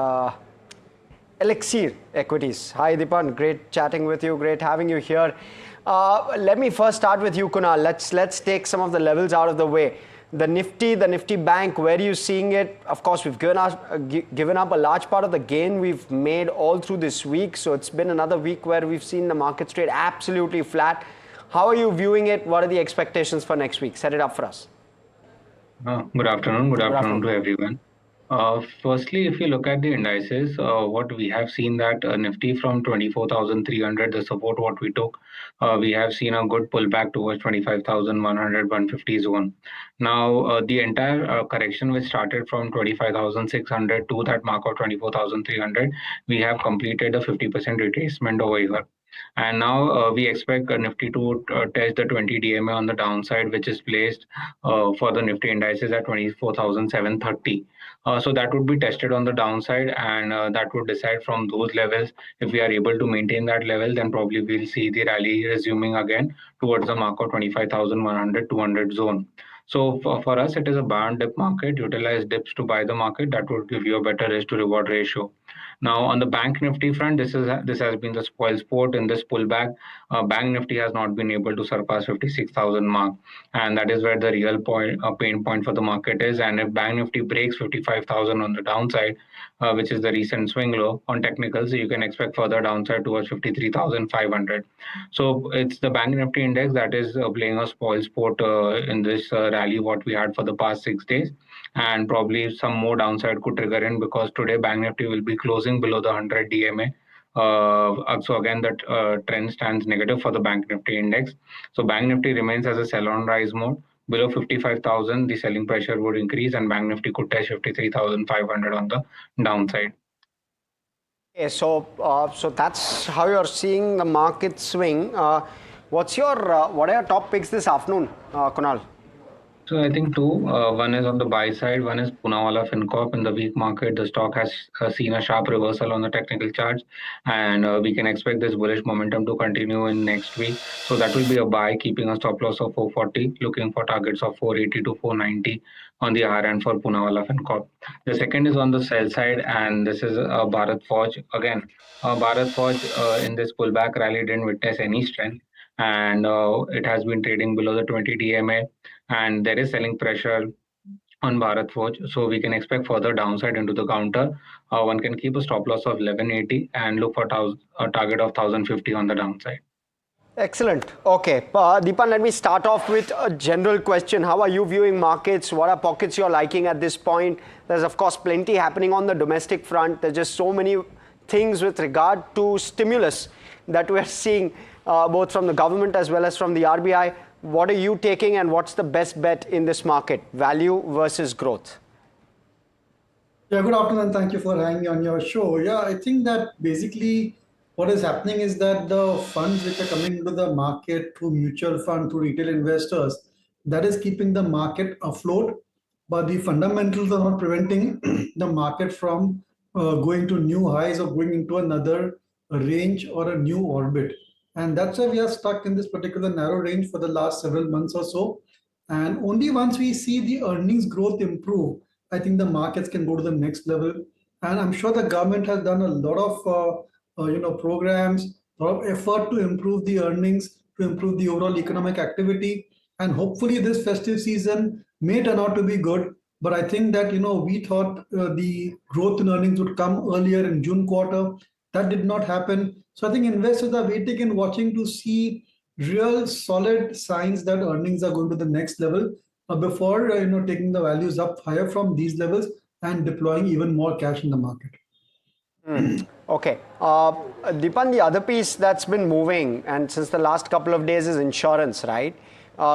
Elixir Equities. Hi Dipan, great chatting with you, great having you here. Let me first start with you, Kunal. Let's take some of the levels out of the way. The Nifty Bank, where are you seeing it? Of course, we've given up a large part of the gain we've made all through this week. So it's been another week where we've seen the market trade absolutely flat. How are you viewing it? What are the expectations for next week? Set it up for us. Good afternoon. Good afternoon to afternoon. everyone. Firstly, if you look at the indices, what we have seen that Nifty from 24,300, the support what we took, we have seen a good pullback towards 25,100, 150 zone. Now, the entire correction which started from 25,600 to that mark of 24,300, we have completed a 50% retracement over here. And now we expect Nifty to test the 20 DMA on the downside, which is placed for the Nifty indices at 24,730. So that would be tested on the downside, and that would decide from those levels. If we are able to maintain that level, then probably we'll see the rally resuming again towards the mark of 25,100, 200 zone. So for us, it is a buy and dip market. Utilize dips to buy the market. That would give you a better risk to reward ratio. Now on the bank Nifty front, this has been the spoil sport in this pullback. Bank Nifty has not been able to surpass 56,000 mark, and that is where the real pain point for the market is. And if Bank Nifty breaks 55,000 on the downside, which is the recent swing low on technicals, you can expect further downside towards 53,500. So it's the Bank Nifty index that is playing a spoil sport in this rally what we had for the past 6 days, and probably some more downside could trigger in because today Bank Nifty will be closing below the 100 DMA. So again, that trend stands negative for the Bank Nifty index. So Bank Nifty remains as a sell on rise mode. Below 55,000, the selling pressure would increase, and Bank Nifty could touch 53,500 on the downside. Okay, so that's how you're seeing the market swing. What are your top picks this afternoon, Kunal? So I think two. One is on the buy side. One is Poonawalla Fincorp. In the weak market, the stock has seen a sharp reversal on the technical charts, and we can expect this bullish momentum to continue in next week. So that will be a buy, keeping a stop loss of 440, looking for targets of 480 to 490 on the higher end for Poonawalla Fincorp. The second is on the sell side, and this is Bharat Forge. Again, Bharat Forge in this pullback rally didn't witness any strength, and it has been trading below the 20 DMA, and there is selling pressure on Bharat Forge, so we can expect further downside into the counter. One can keep a stop loss of 1180 and look for a target of 1050 on the downside. Excellent. Okay, Deepan, let me start off with a general question. How are you viewing markets? What are pockets you're liking at this point? There's of course plenty happening on the domestic front. There's just so many things with regard to stimulus that we're seeing both from the government as well as from the RBI. What are you taking, and what's the best bet in this market, value versus growth? Yeah, good afternoon. Thank you for having me on your show. Yeah, I think that basically what is happening is that the funds which are coming into the market through mutual fund, through retail investors, that is keeping the market afloat. But the fundamentals are not preventing the market from going to new highs or going into another range or a new orbit. And that's why we are stuck in this particular narrow range for the last several months or so. And only once we see the earnings growth improve, I think the markets can go to the next level. And I'm sure the government has done a lot of programs, a lot of effort to improve the earnings, to improve the overall economic activity. And hopefully this festive season may turn out to be good. But I think that, we thought the growth in earnings would come earlier in June quarter. That did not happen. So I think investors are waiting and watching to see real solid signs that earnings are going to the next level before taking the values up higher from these levels and deploying even more cash in the market. Okay. Deepan, the other piece that's been moving, and since the last couple of days, is insurance, right?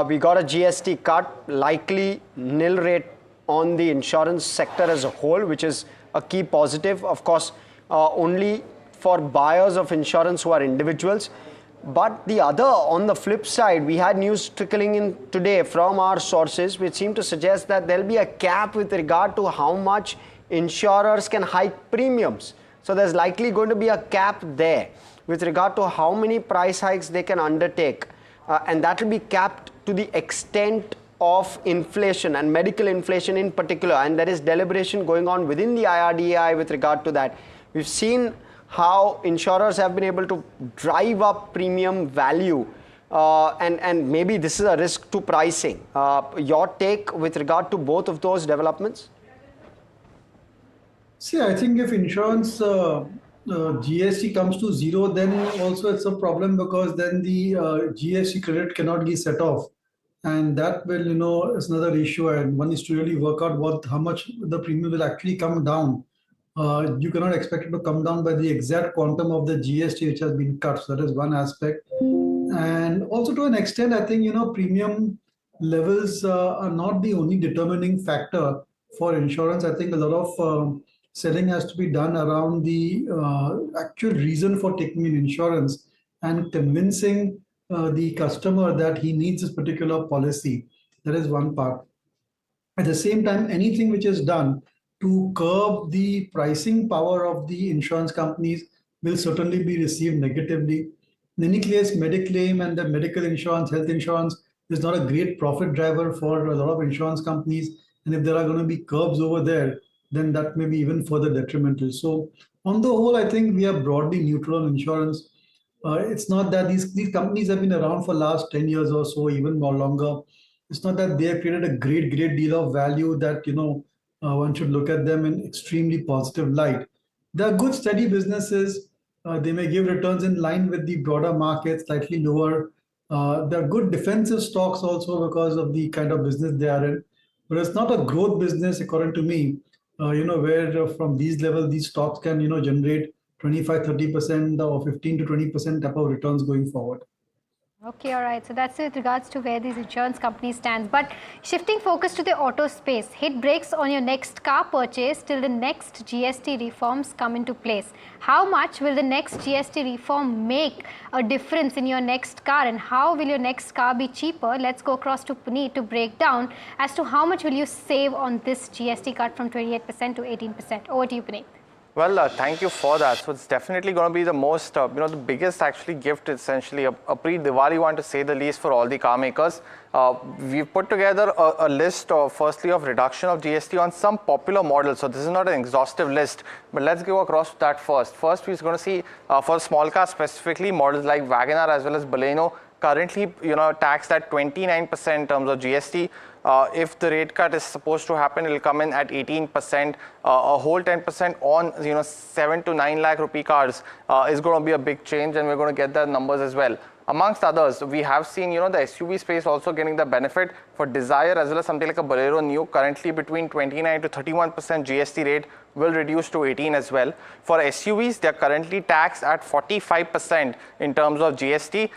We got a GST cut, likely nil rate on the insurance sector as a whole, which is a key positive. Of course, only for buyers of insurance who are individuals. But the other, on the flip side, we had news trickling in today from our sources which seem to suggest that there'll be a cap with regard to how much insurers can hike premiums. So there's likely going to be a cap there with regard to how many price hikes they can undertake. And that will be capped to the extent of inflation and medical inflation in particular. And there is deliberation going on within the IRDAI with regard to that. We've seen how insurers have been able to drive up premium value, and maybe this is a risk to pricing. Your take with regard to both of those developments? See, I think if insurance GST comes to zero, then also it's a problem, because then the GST credit cannot be set off. and that will, is another issue, and one is to really work out how much the premium will actually come down. You cannot expect it to come down by the exact quantum of the GST which has been cut. So that is one aspect. And also to an extent, I think, premium levels are not the only determining factor for insurance. I think a lot of selling has to be done around the actual reason for taking an insurance and convincing the customer that he needs this particular policy. That is one part. At the same time, anything which is done to curb the pricing power of the insurance companies will certainly be received negatively. In any case, Mediclaim and the medical insurance, health insurance is not a great profit driver for a lot of insurance companies. And if there are going to be curbs over there, then that may be even further detrimental. So on the whole, I think we are broadly neutral on insurance. It's not that these companies have been around for last 10 years or so, even more longer. It's not that they have created a great deal of value that, one should look at them in extremely positive light. They are good, steady businesses. They may give returns in line with the broader market, slightly lower. They're good defensive stocks also because of the kind of business they are in. But it's not a growth business, according to me, where from these levels, these stocks can, generate 25-30% or 15 to 20% type of returns going forward. Okay, all right. So that's with regards to where these insurance companies stand. But shifting focus to the auto space, hit brakes on your next car purchase till the next GST reforms come into place. How much will the next GST reform make a difference in your next car, and how will your next car be cheaper? Let's go across to Puneet to break down as to how much will you save on this GST cut from 28% to 18%. Over to you, Puneet. Well, thank you for that. So it's definitely going to be the most, the biggest actually gift, essentially a pre-Diwali one to say the least for all the car makers. We've put together a list of, firstly, of reduction of GST on some popular models. So this is not an exhaustive list, but let's go across that first. First, we're going to see for small cars specifically, models like WagonR as well as Baleno, currently, taxed at 29% in terms of GST. If the rate cut is supposed to happen, it will come in at 18%. A whole 10% on 7 to 9 lakh rupee cars is going to be a big change, and we're going to get the numbers as well. Amongst others, we have seen, the SUV space also getting the benefit for Desire as well as something like a Bolero Neo, currently between 29 to 31% GST rate will reduce to 18 as well. For SUVs, they're currently taxed at 45% in terms of GST.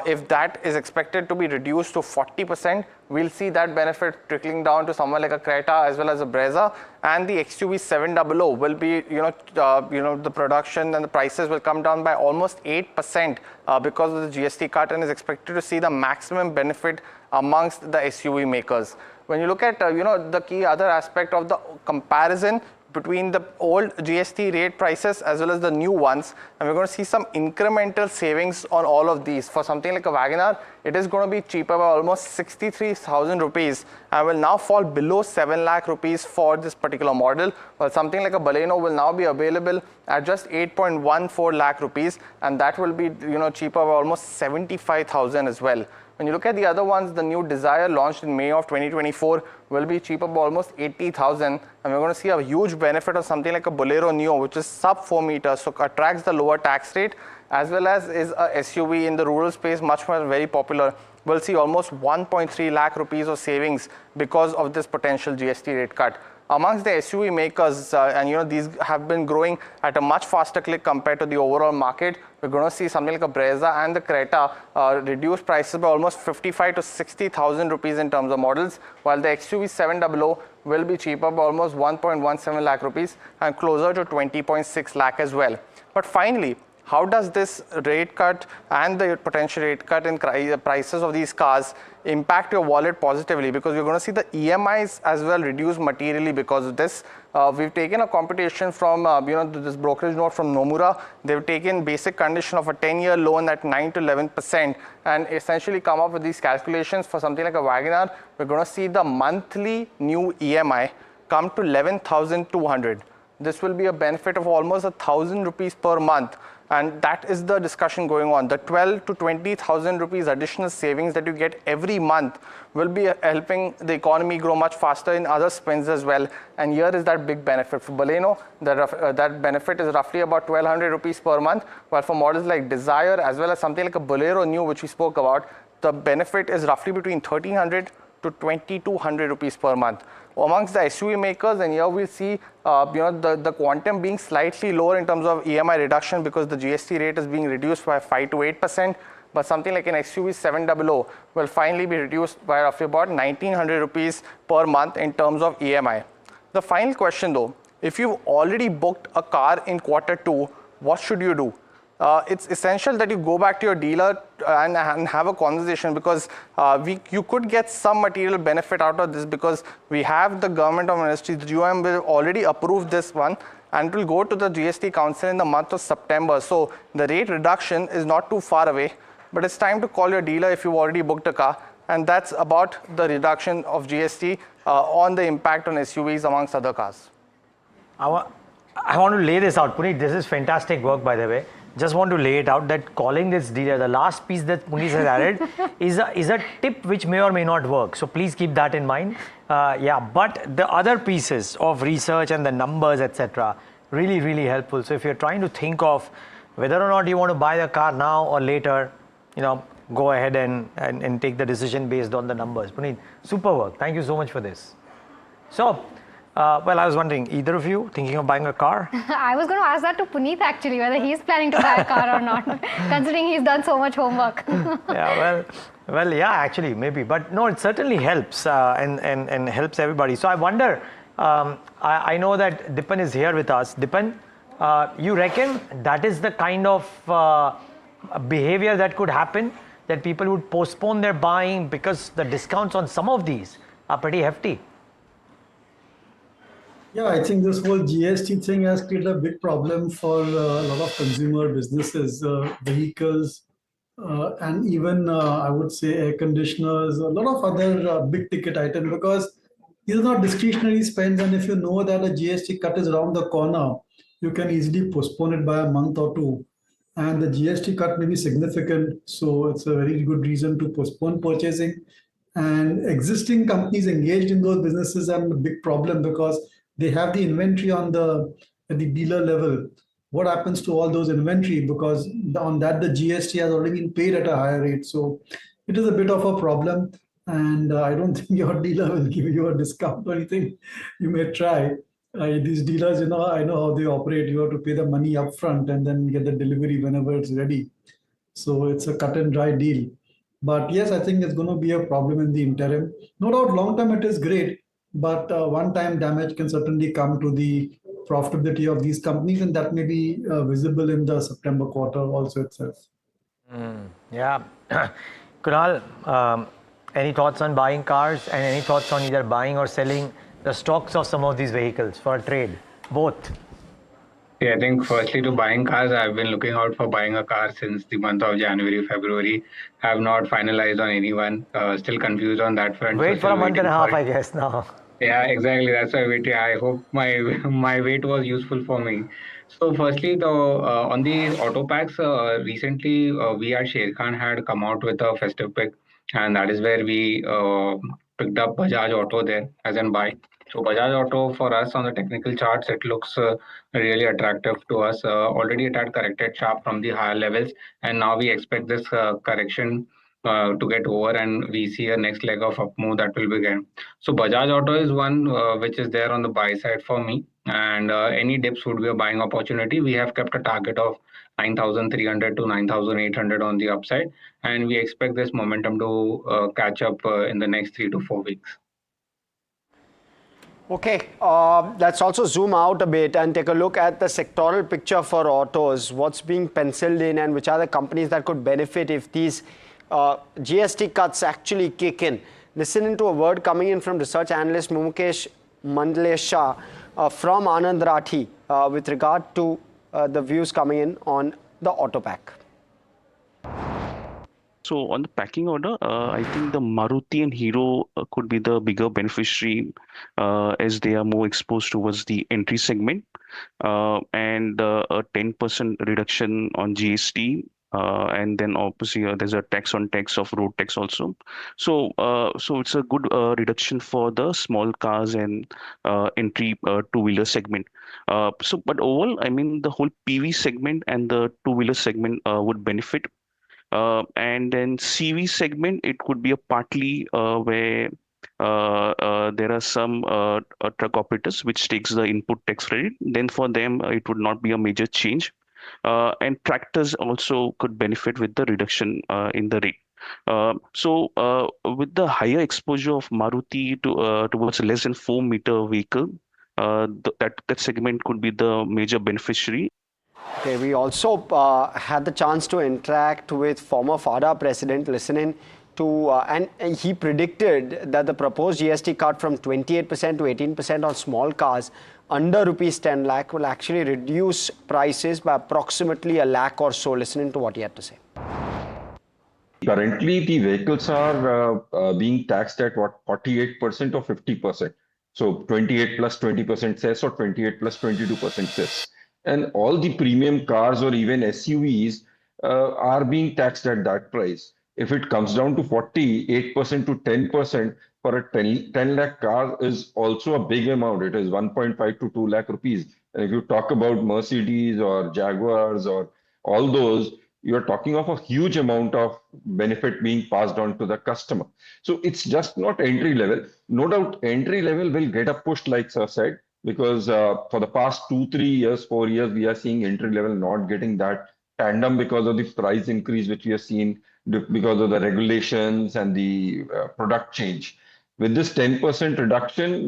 If that is expected to be reduced to 40%, we'll see that benefit trickling down to someone like a Creta as well as a Brezza, and the XUV 700 will be, the production and the prices will come down by almost 8% because of the GST cut, and is expected to see the maximum benefit amongst the SUV makers. When you look at, the key other aspect of the comparison between the old GST rate prices as well as the new ones, and we're going to see some incremental savings on all of these. For something like a WagonR, it is going to be cheaper by almost 63,000 rupees and will now fall below 7 lakh rupees for this particular model, while something like a Baleno will now be available at just 8.14 lakh rupees, and that will be cheaper by almost 75,000 as well. When you look at the other ones, the new Desire launched in May of 2024 will be cheaper by almost 80,000, and we're going to see a huge benefit of something like a Bolero Neo, which is sub 4 meters, so attracts the lower tax rate, as well as is a SUV in the rural space, much more very popular. We'll see almost 1.3 lakh rupees of savings because of this potential GST rate cut. Amongst the SUV makers, and these have been growing at a much faster clip compared to the overall market, we're going to see something like a Brezza and the Creta reduce prices by almost 55 to 60,000 rupees in terms of models, while the XUV 700 will be cheaper by almost 1.17 lakh rupees and closer to 20.6 lakh as well. But finally, how does this rate cut and the potential rate cut in prices of these cars impact your wallet positively? Because you're going to see the EMIs as well reduce materially because of this. We've taken a computation from this brokerage note from Nomura. They've taken basic condition of a 10-year loan at 9 to 11% and essentially come up with these calculations. For something like a WagonR, we're going to see the monthly new EMI come to 11,200. This will be a benefit of almost 1,000 rupees per month. And that is the discussion going on. The 12 to 20,000 rupees additional savings that you get every month will be helping the economy grow much faster in other spends as well. And here is that big benefit. For Baleno, that benefit is roughly about 1,200 rupees per month, while for models like Desire as well as something like a Bolero New, which we spoke about, the benefit is roughly between 1,300 to 2,200 rupees per month. Amongst the SUV makers, and here we see the quantum being slightly lower in terms of EMI reduction because the GST rate is being reduced by 5 to 8%. But something like an XUV 700 will finally be reduced by roughly about 1,900 rupees per month in terms of EMI. The final question though, if you've already booked a car in Q2, what should you do? It's essential that you go back to your dealer and have a conversation because you could get some material benefit out of this because we have the government of ministry, the GOM will already approve this one and it will go to the GST council in the month of September. So the rate reduction is not too far away, but it's time to call your dealer if you've already booked a car. And that's about the reduction of GST on the impact on SUVs amongst other cars. I want to lay this out. Puneet, this is fantastic work, by the way. Just want to lay it out that calling this dealer, the last piece that Puneet has added, is a tip which may or may not work. So please keep that in mind. But the other pieces of research and the numbers, etc., really, really helpful. So if you're trying to think of whether or not you want to buy the car now or later, go ahead and take the decision based on the numbers. Puneet, super work. Thank you so much for this. So, I was wondering, either of you thinking of buying a car? I was going to ask that to Puneet actually, whether he's planning to buy a car or not, considering he's done so much homework. Actually, maybe. But no, it certainly helps and helps everybody. So I wonder, I know that Dipan is here with us. Dipan, you reckon that is the kind of behavior that could happen, that people would postpone their buying because the discounts on some of these are pretty hefty? Yeah, I think this whole GST thing has created a big problem for a lot of consumer businesses, vehicles, and even I would say air conditioners, a lot of other big ticket items, because these are not discretionary spends. And if you know that a GST cut is around the corner, you can easily postpone it by a month or two. And the GST cut may be significant, so it's a very good reason to postpone purchasing. And existing companies engaged in those businesses are a big problem because they have the inventory at the dealer level. What happens to all those inventory? Because on that, the GST has already been paid at a higher rate. So it is a bit of a problem. And I don't think your dealer will give you a discount or anything. You may try. These dealers, I know how they operate. You have to pay the money upfront and then get the delivery whenever it's ready. So it's a cut and dry deal. But yes, I think it's going to be a problem in the interim. No doubt, long term it is great. But one-time damage can certainly come to the profitability of these companies, and that may be visible in the September quarter also itself. Kunal, any thoughts on buying cars and any thoughts on either buying or selling the stocks of some of these vehicles for a trade? Both. Yeah, I think firstly to buying cars, I've been looking out for buying a car since the month of January, February. Have not finalized on anyone. Still confused on that front. Wait for a month and a half, I guess, now. Yeah, exactly. That's why I hope my wait was useful for me. So firstly, on the auto packs, recently we at Sher Khan had come out with a festive pick, and that is where we picked up Bajaj Auto there as an buy. So Bajaj Auto for us on the technical charts, it looks really attractive to us. Already it had corrected sharp from the higher levels, and now we expect this correction to get over, and we see a next leg of up move that will begin. So Bajaj Auto is one which is there on the buy side for me, and any dips would be a buying opportunity. We have kept a target of 9,300 to 9,800 on the upside, and we expect this momentum to catch up in the next 3 to 4 weeks. Okay, let's also zoom out a bit and take a look at the sectoral picture for autos. What's being penciled in and which are the companies that could benefit if these GST cuts actually kick in. Listen into a word coming in from research analyst Mumukesh Mandlesha from Anand Rathi with regard to the views coming in on the auto pack. So on the packing order, I think the Maruti and Hero could be the bigger beneficiary as they are more exposed towards the entry segment, and a 10% reduction on GST. And then obviously there's a tax on tax of road tax also. So it's a good reduction for the small cars and entry two-wheeler segment. But overall, I mean, the whole PV segment and the two-wheeler segment would benefit. And then CV segment, it could be a partly where there are some truck operators which takes the input tax credit. Then for them, it would not be a major change. And tractors also could benefit with the reduction in the rate. With the higher exposure of Maruti towards less than 4-meter vehicle, that segment could be the major beneficiary. Okay, we also had the chance to interact with former FADA president, listening to, and he predicted that the proposed GST cut from 28% to 18% on small cars under rupees 10 lakh will actually reduce prices by approximately a lakh or so. Listening to what he had to say. Currently, the vehicles are being taxed at what, 48% or 50%. So 28 plus 20% cess or 28 plus 22% cess. And all the premium cars or even SUVs are being taxed at that price. If it comes down to 48% to 10% for a 10 lakh car is also a big amount. It is 1.5 to 2 lakh rupees. And if you talk about Mercedes or Jaguars or all those, you're talking of a huge amount of benefit being passed on to the customer. So it's just not entry level. No doubt entry level will get a push, like Sir said, because for the past 2, 3 years, 4 years, we are seeing entry level not getting that tandem because of the price increase, which we have seen because of the regulations and the product change. With this 10% reduction,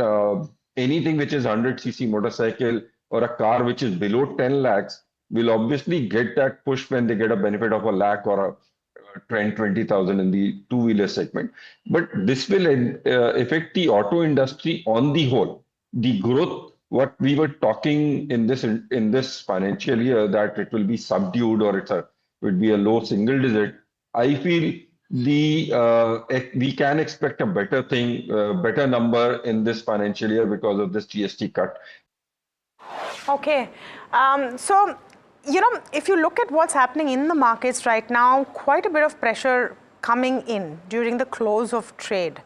anything which is 100cc motorcycle or a car which is below 10 lakhs will obviously get that push when they get a benefit of a lakh or a 20,000 in the two-wheeler segment. But this will affect the auto industry on the whole. The growth, what we were talking in this financial year, that it will be subdued or it would be a low single digit. I feel we can expect a better thing, better number in this financial year because of this GST cut. Okay, so if you look at what's happening in the markets right now, quite a bit of pressure coming in during the close of trade.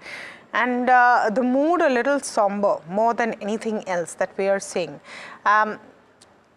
And the mood a little somber, more than anything else that we are seeing.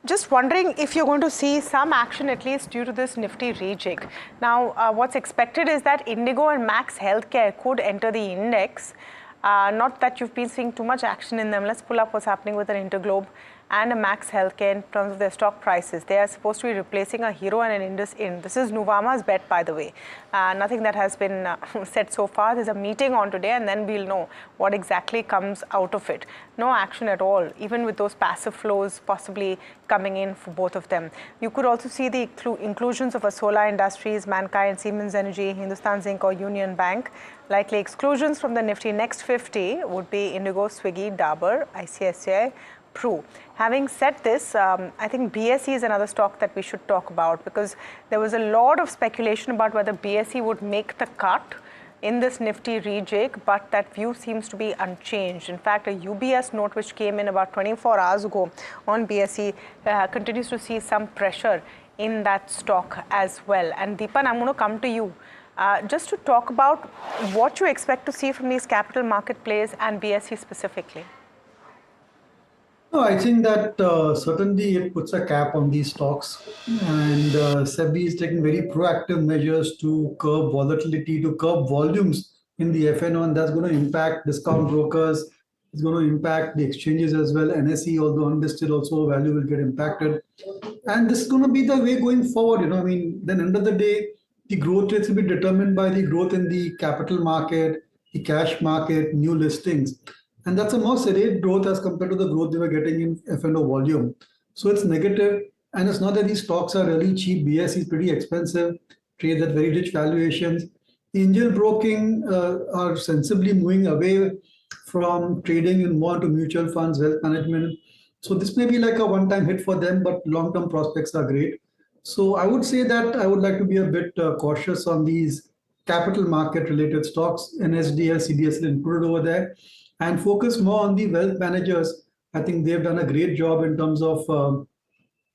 Just wondering if you're going to see some action at least due to this Nifty rejig. Now, what's expected is that Indigo and Max Healthcare could enter the index. Not that you've been seeing too much action in them. Let's pull up what's happening with an Interglobe and a Max Healthcare in terms of their stock prices. They are supposed to be replacing a Hero and an Indus Ind. This is Nuvama's bet, by the way. Nothing that has been said so far. There's a meeting on today and then we'll know what exactly comes out of it. No action at all, even with those passive flows possibly coming in for both of them. You could also see the inclusions of Solar Industries, Mankind, Siemens Energy, Hindustan Zinc or Union Bank. Likely exclusions from the Nifty next 50 would be Indigo, Swiggy, Dabur, ICICI, Pru. Having said this, I think BSE is another stock that we should talk about because there was a lot of speculation about whether BSE would make the cut in this Nifty rejig, but that view seems to be unchanged. In fact, a UBS note which came in about 24 hours ago on BSE continues to see some pressure in that stock as well. And Deepan, I'm going to come to you. Just to talk about what you expect to see from these capital market players and BSE specifically. No, I think that certainly it puts a cap on these stocks, and Sebi is taking very proactive measures to curb volatility, to curb volumes in the FNO, and that's going to impact discount brokers. It's going to impact the exchanges as well. NSE, although unlisted, also value will get impacted, and this is going to be the way going forward. I mean, then end of the day, the growth rates will be determined by the growth in the capital market, the cash market, new listings. And that's a more sedate growth as compared to the growth they were getting in F&O volume. So it's negative, and it's not that these stocks are really cheap. BSE is pretty expensive, trades at very rich valuations. Angel broking are sensibly moving away from trading and more into mutual funds, wealth management. So this may be like a one-time hit for them, but long-term prospects are great. So I would say that I would like to be a bit cautious on these capital market related stocks, NSDL, CDSL included over there, and focus more on the wealth managers. I think they've done a great job in terms of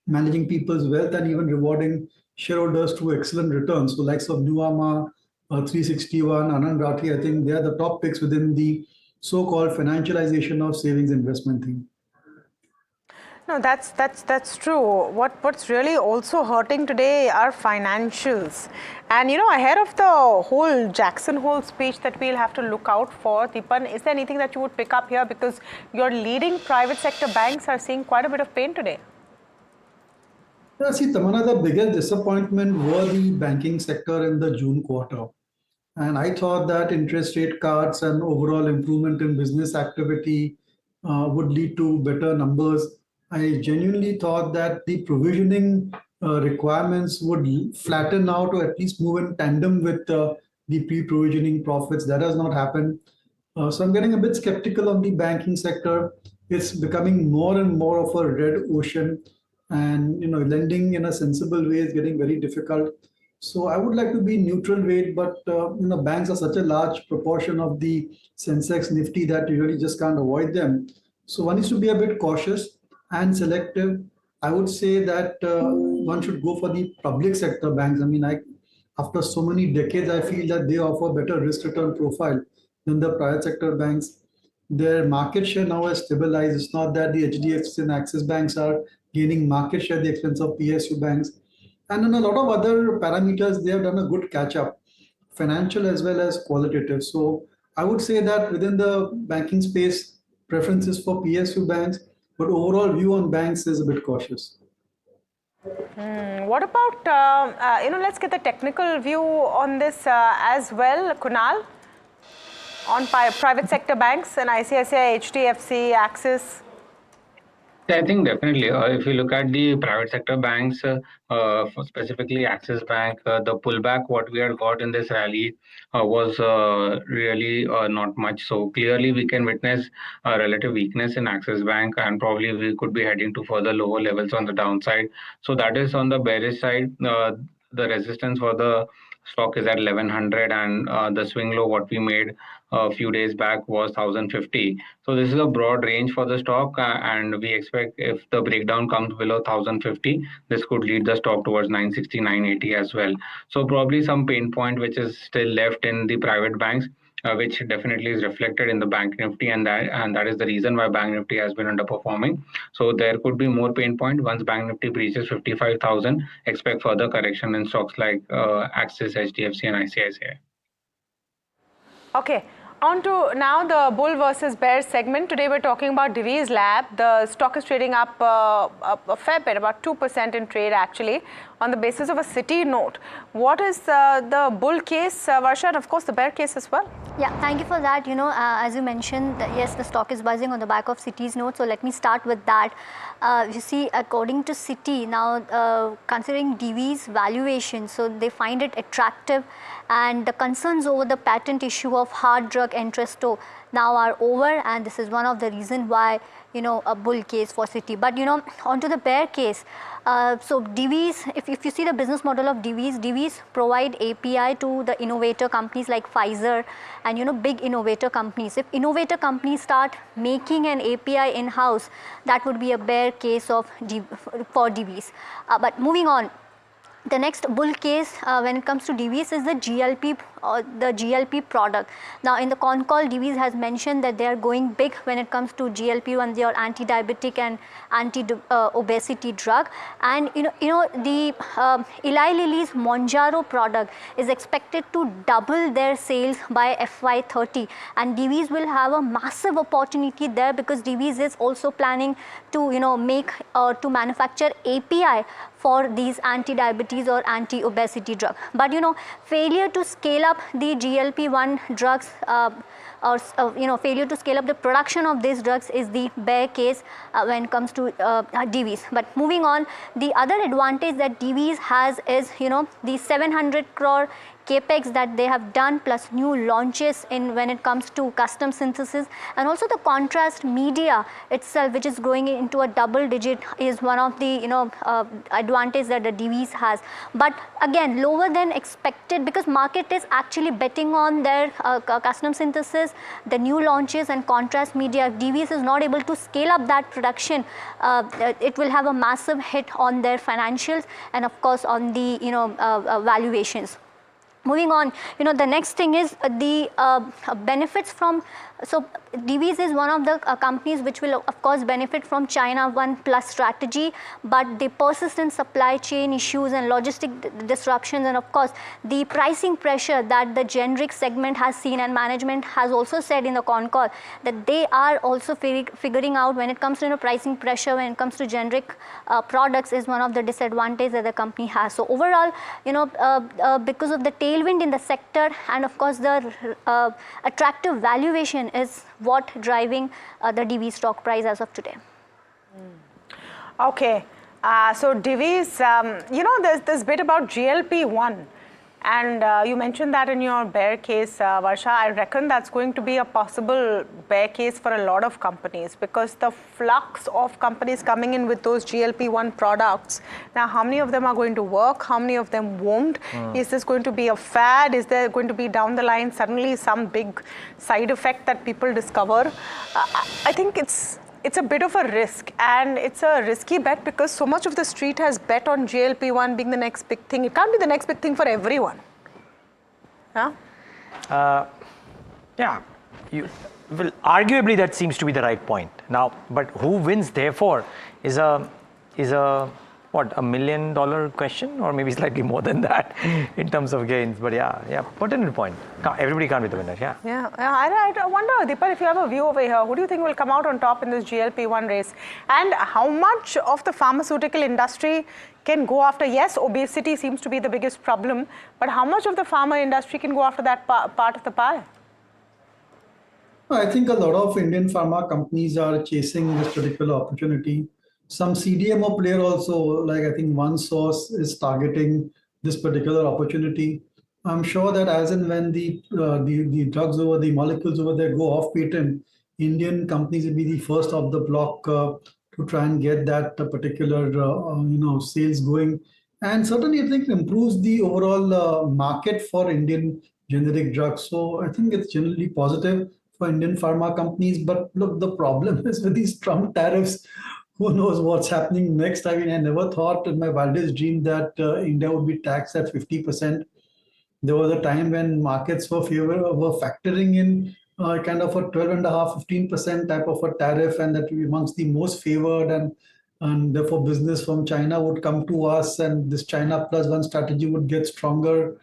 managing people's wealth and even rewarding shareholders through excellent returns. So likes of Nuvama, 361, Anand Rathi, I think they are the top picks within the so-called financialization of savings investment thing. No, that's true. What's really also hurting today are financials. And ahead of the whole Jackson Hole speech that we'll have to look out for, Deepan, is there anything that you would pick up here? Because your leading private sector banks are seeing quite a bit of pain today. Yeah, see, Tamanna, the biggest disappointment were the banking sector in the June quarter. And I thought that interest rate cuts and overall improvement in business activity would lead to better numbers. I genuinely thought that the provisioning requirements would flatten out or at least move in tandem with the pre-provisioning profits. That has not happened. So I'm getting a bit skeptical on the banking sector. It's becoming more and more of a red ocean, and lending in a sensible way is getting very difficult. So I would like to be neutral weight, but banks are such a large proportion of the Sensex Nifty that you really just can't avoid them. So one needs to be a bit cautious and selective. I would say that one should go for the public sector banks. I mean, after so many decades, I feel that they offer better risk return profile than the private sector banks. Their market share now has stabilized. It's not that the HDFC and Axis banks are gaining market share at the expense of PSU banks. And in a lot of other parameters, they have done a good catch up, financial as well as qualitative. So I would say that within the banking space, preferences for PSU banks, but overall view on banks is a bit cautious. What about, let's get the technical view on this as well, Kunal, on private sector banks and ICICI, HDFC, Axis. I think definitely. If you look at the private sector banks, specifically Axis Bank, the pullback what we had got in this rally was really not much. So clearly we can witness a relative weakness in Axis Bank, and probably we could be heading to further lower levels on the downside. So that is on the bearish side. The resistance for the stock is at 1100, and the swing low what we made a few days back was 1050. So this is a broad range for the stock, and we expect if the breakdown comes below 1050, this could lead the stock towards 960, 980 as well. So probably some pain point which is still left in the private banks, which definitely is reflected in the Bank Nifty, and that is the reason why Bank Nifty has been underperforming. So there could be more pain point. Once Bank Nifty breaches 55,000, expect further correction in stocks like Axis, HDFC, and ICICI. Okay. On to now the bull versus bear segment. Today we're talking about Divi's Lab. The stock is trading up a fair bit, about 2% in trade actually, on the basis of a Citi note. What is the bull case, Varsha, and of course the bear case as well? Yeah, thank you for that. As you mentioned, yes, the stock is buzzing on the back of Citi's note. So let me start with that. You see, according to Citi, now considering Divi's valuation, so they find it attractive, and the concerns over the patent issue of hard drug Entresto now are over, and this is one of the reasons why a bull case for Citi. But onto the bear case. So Divi's, if you see the business model of Divi's provide API to the innovator companies like Pfizer and big innovator companies. If innovator companies start making an API in-house, that would be a bear case for Divi's. But moving on. The next bull case when it comes to Divi's is the GLP product. Now in the con call, Divi's has mentioned that they are going big when it comes to GLP-1, their anti-diabetic and anti-obesity drug. And the Eli Lilly's Mounjaro product is expected to double their sales by FY30, and Divi's will have a massive opportunity there because Divi's is also planning to to manufacture API for these anti-diabetes or anti-obesity drugs. But failure to scale up the GLP-1 drugs or failure to scale up the production of these drugs is the bear case when it comes to Divi's. But moving on, the other advantage that Divi's has is the 700 crore capex that they have done, plus new launches when it comes to custom synthesis, and also the contrast media itself, which is growing into a double digit, is one of the advantage that the Divi's has. But again, lower than expected because market is actually betting on their custom synthesis, the new launches and contrast media. If Divi's is not able to scale up that production, it will have a massive hit on their financials and of course on the valuations. Moving on, the next thing is the benefits from so Divi's is one of the companies which will of course benefit from China 1+ strategy, but the persistent supply chain issues and logistic disruptions, and of course the pricing pressure that the generic segment has seen, and management has also said in the con call that they are also figuring out when it comes to pricing pressure, when it comes to generic products, is one of the disadvantages that the company has. So overall, because of the tailwind in the sector, and of course the attractive valuation is what driving the Divi stock price as of today. Okay, so Divi's, there's this bit about GLP-1, and you mentioned that in your bear case, Varsha. I reckon that's going to be a possible bear case for a lot of companies, because the flux of companies coming in with those GLP-1 products. Now, how many of them are going to work? How many of them won't? Is this going to be a fad? Is there going to be down the line suddenly some big side effect that people discover? I think it's a bit of a risk, and it's a risky bet because so much of the street has bet on GLP-1 being the next big thing. It can't be the next big thing for everyone. Huh? Yeah, well, arguably that seems to be the right point. Now, but who wins therefore is a what, $1 million question, or maybe slightly more than that in terms of gains. But yeah, pertinent point. Everybody can't be the winner. Yeah. I wonder, Deepa, if you have a view over here, who do you think will come out on top in this GLP-1 race? And how much of the pharmaceutical industry can go after? Yes, obesity seems to be the biggest problem, but how much of the pharma industry can go after that part of the pie? I think a lot of Indian pharma companies are chasing this particular opportunity. Some CDMO player also, like I think one source, is targeting this particular opportunity. I'm sure that as and when the drugs over, the molecules over there go off patent, Indian companies will be the first of the block to try and get that particular sales going. And certainly I think it improves the overall market for Indian generic drugs. So I think it's generally positive for Indian pharma companies. But look, the problem is with these Trump tariffs. Who knows what's happening next? I mean, I never thought in my wildest dream that India would be taxed at 50%. There was a time when markets were factoring in kind of a 12.5%, 15% type of a tariff, and that we amongst the most favored, and therefore business from China would come to us, and this China plus one strategy would get stronger.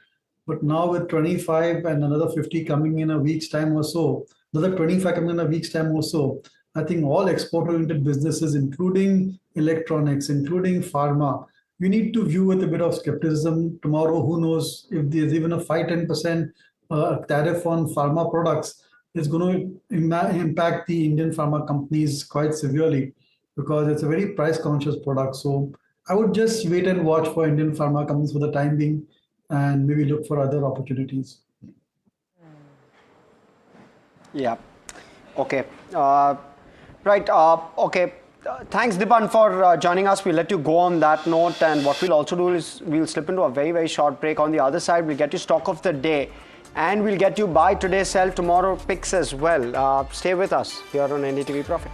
But now with 25 and another 50 coming in a week's time or so, another 25 coming in a week's time or so, I think all export-oriented businesses, including electronics, including pharma, we need to view with a bit of skepticism. Tomorrow, who knows if there's even a 5-10% tariff on pharma products, it's going to impact the Indian pharma companies quite severely, because it's a very price-conscious product. So I would just wait and watch for Indian pharma companies for the time being, and maybe look for other opportunities. Yeah. Okay. Right. Okay. Thanks, Dipan, for joining us. We'll let you go on that note. And what we'll also do is we'll slip into a very, very short break. On the other side, we'll get you stock of the day. And we'll get you buy today, sell tomorrow picks as well. Stay with us here on NDTV Profit.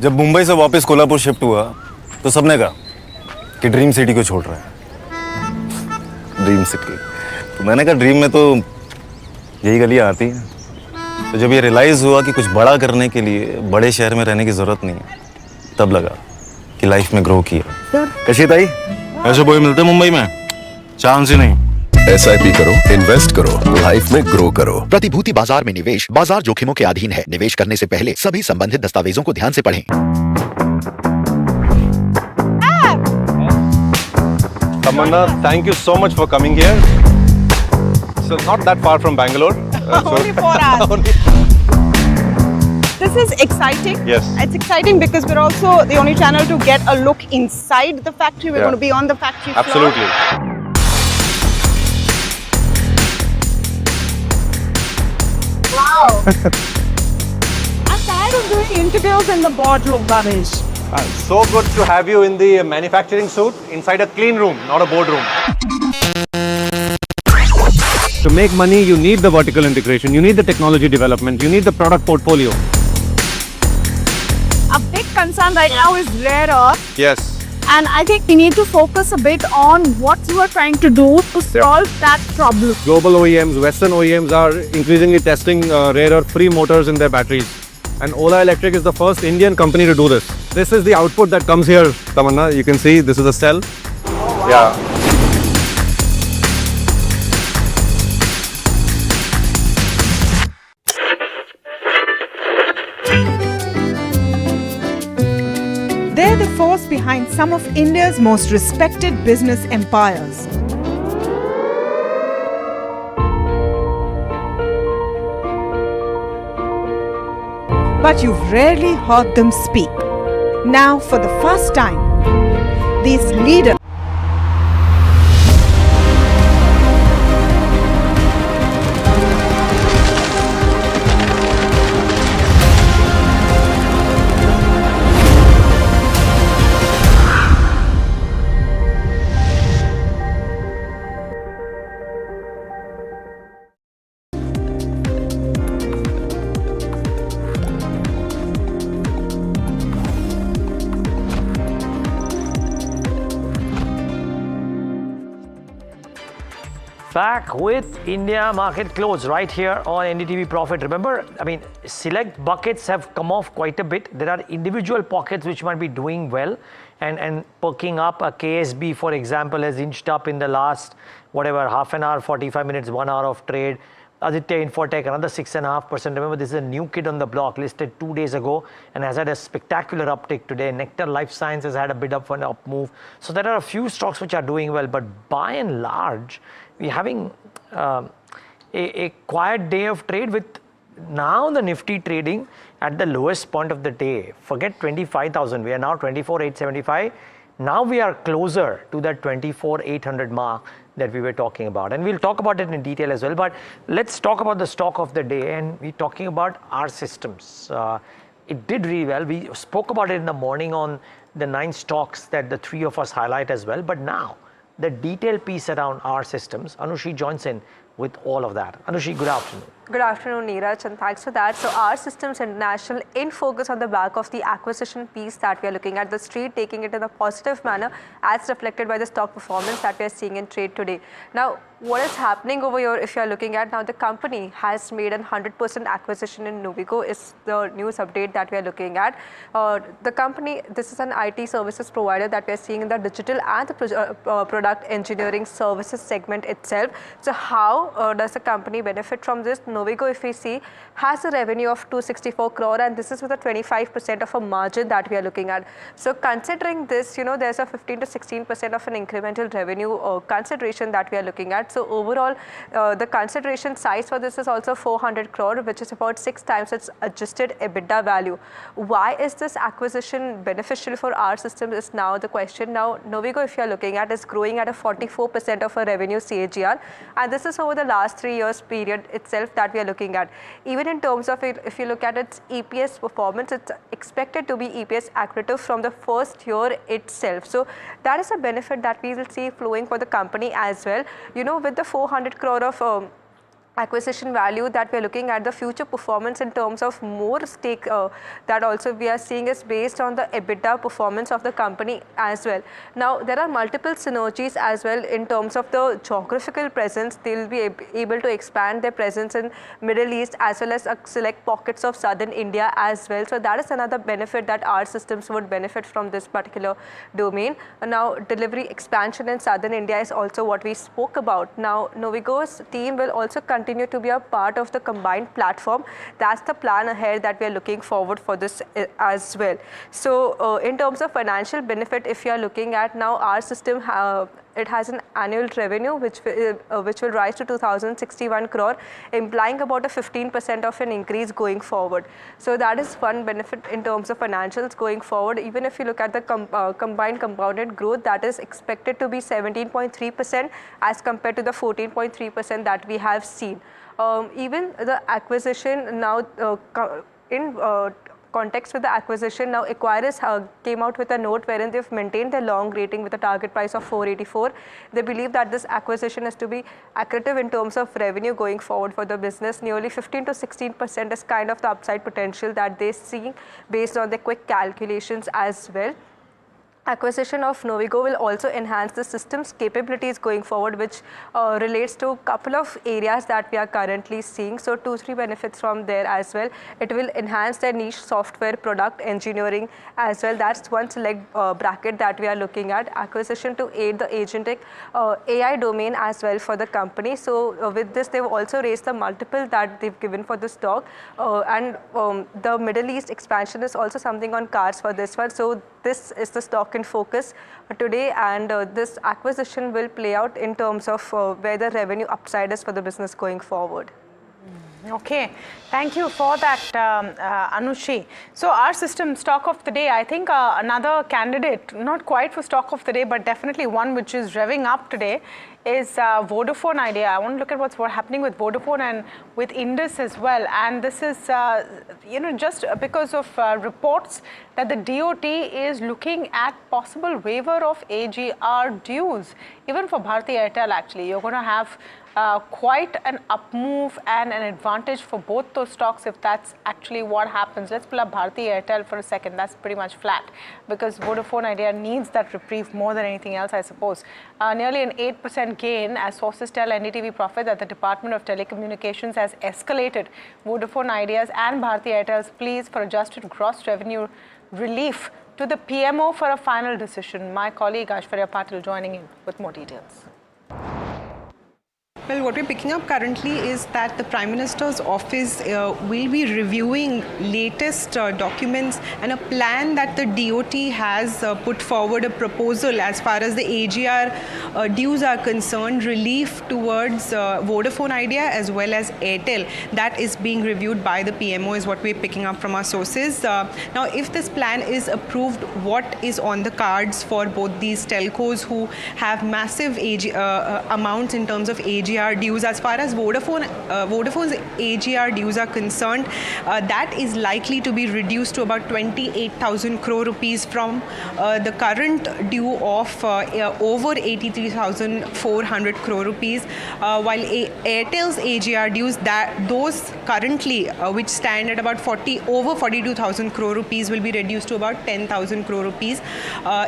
जब मुंबई से वापस Kolhapur shift हुआ तो सबने कहा कि dream city को छोड़ रहा है। ड्रीम सिटी, तो मैंने कहा ड्रीम में तो यही गलियां आती हैं। तो जब ये रियलाइज़ हुआ कि कुछ बड़ा करने के लिए बड़े शहर में रहने की ज़रूरत नहीं है, तब लगा कि लाइफ में ग्रो किया। कशी ताई, ऐसे बॉय मिलते मुंबई में? चांस ही नहीं। SIP करो, इन्वेस्ट करो, लाइफ में ग्रो करो। प्रतिभूति बाजार में निवेश बाजार जोखिमों के अधीन है। निवेश करने से पहले सभी संबंधित दस्तावेजों को ध्यान से पढ़ें। Tamanna, thank you so much for coming here. So not that far from Bangalore. Only 4 hours. This is exciting. Yes. It's exciting because we're also the only channel to get a look inside the factory. We're going to be on the factory floor. Absolutely. Wow. I'm tired of doing interviews in the boardroom, Ganesh. So good to have you in the manufacturing suit inside a clean room, not a boardroom. To make money, you need the vertical integration, you need the technology development, you need the product portfolio. A big concern right now is rare earth. Yes. And I think we need to focus a bit on what you are trying to do to solve that problem. Global OEMs, Western OEMs are increasingly testing rare earth-free motors in their batteries. And OLA Electric is the first Indian company to do this. This is the output that comes here, Tamanna. You can see this is a cell. Oh, wow. Yeah. They're the force behind some of India's most respected business empires. But you've rarely heard them speak. Now, for the first time, these leaders Back with India market close right here on NDTV Profit. Remember, I mean, select buckets have come off quite a bit. There are individual pockets which might be doing well and perking up. A KSB, for example, has inched up in the last, whatever, half an hour, 45 minutes, 1 hour of trade. Aditya Infotech, another 6.5%. Remember, this is a new kid on the block, listed 2 days ago and has had a spectacular uptick today. Nectar Life Sciences had a bit of an up move. So there are a few stocks which are doing well, but by and large, we're having a quiet day of trade with now the Nifty trading at the lowest point of the day. Forget 25,000. We are now 24,875. Now we are closer to that 24,800 mark that we were talking about. And we'll talk about it in detail as well. But let's talk about the stock of the day. And we're talking about our systems. It did really well. We spoke about it in the morning on the 9 stocks that the 3 of us highlight as well. But now, the detailed piece around our systems, Anushi joins in with all of that. Anushi, good afternoon. Good afternoon, Neeraj, and thanks for that. So, our Systems International in focus on the back of the acquisition piece that we are looking at, the street taking it in a positive manner as reflected by the stock performance that we are seeing in trade today. Now, what is happening over here, if you are looking at now, the company has made a 100% acquisition in Novigo is the news update that we are looking at. The company, this is an IT services provider that we are seeing in the digital and the product engineering services segment itself. So, how does the company benefit from this? Novigo, if we see, has a revenue of 264 crore and this is with a 25% of a margin that we are looking at. So considering this, you know, there's a 15 to 16% of an incremental revenue consideration that we are looking at. So overall, the consideration size for this is also 400 crore, which is about 6 times its adjusted EBITDA value. Why is this acquisition beneficial for our system is now the question. Now, Novigo, if you are looking at, is growing at a 44% of a revenue CAGR, and this is over the last 3 years period itself that we are looking at. Even in terms of it, if you look at its EPS performance, it's expected to be EPS accretive from the first year itself. So that is a benefit that we will see flowing for the company as well. You know, with the 400 crore of acquisition value that we are looking at, the future performance in terms of more stake that also we are seeing is based on the EBITDA performance of the company as well. Now there are multiple synergies as well in terms of the geographical presence. They will be able to expand their presence in Middle East as well as select pockets of southern India as well. So that is another benefit that our systems would benefit from this particular domain. Now delivery expansion in southern India is also what we spoke about. Now Novigo's team will also continue to be a part of the combined platform. That's the plan ahead that we are looking forward for this as well. So in terms of financial benefit, if you are looking at now, our system it has an annual revenue which will rise to 2,061 crore, implying about a 15% of an increase going forward. So that is one benefit in terms of financials going forward. Even if you look at the combined compounded growth, that is expected to be 17.3% as compared to the 14.3% that we have seen. Even the acquisition now in context with the acquisition, now acquirers came out with a note wherein they've maintained their long rating with a target price of 484. They believe that this acquisition is to be accretive in terms of revenue going forward for the business. Nearly 15 to 16% is kind of the upside potential that they see based on the quick calculations as well. Acquisition of Novigo will also enhance the system's capabilities going forward, which relates to a couple of areas that we are currently seeing. So 2-3 benefits from there as well. It will enhance their niche software product engineering as well. That's one select bracket that we are looking at. Acquisition to aid the agentic AI domain as well for the company. So with this, they've also raised the multiple that they've given for the stock. And the Middle East expansion is also something on cards for this one. So this is the stock in focus today, and this acquisition will play out in terms of where the revenue upside is for the business going forward. Okay, thank you for that, Anushi. So our system stock of the day, I think another candidate, not quite for stock of the day, but definitely one which is revving up today, is Vodafone Idea. I want to look at what's happening with Vodafone and with Indus as well. And this is, just because of reports that the DOT is looking at possible waiver of AGR dues, even for Bharti Airtel. Actually, you're going to have quite an up move and an advantage for both those stocks if that's actually what happens. Let's pull up Bharti Airtel for a second. That's pretty much flat because Vodafone Idea needs that reprieve more than anything else, I suppose. Nearly an 8% gain as sources tell NDTV Profit that the Department of Telecommunications has escalated Vodafone Idea's and Bharti Airtel's pleas for adjusted gross revenue relief to the PMO for a final decision. My colleague Aishwarya Patil joining in with more details. Well, what we're picking up currently is that the Prime Minister's office will be reviewing latest documents and a plan that the DOT has put forward, a proposal as far as the AGR dues are concerned, relief towards Vodafone Idea as well as Airtel. That is being reviewed by the PMO is what we're picking up from our sources. Now, if this plan is approved, what is on the cards for both these telcos who have massive amounts in terms of AGR dues? As far as Vodafone's AGR dues are concerned, that is likely to be reduced to about 28,000 crore rupees from the current due of over 83,400 crore rupees, while Airtel's AGR dues, those currently which stand at about over 42,000 crore rupees will be reduced to about 10,000 crore rupees,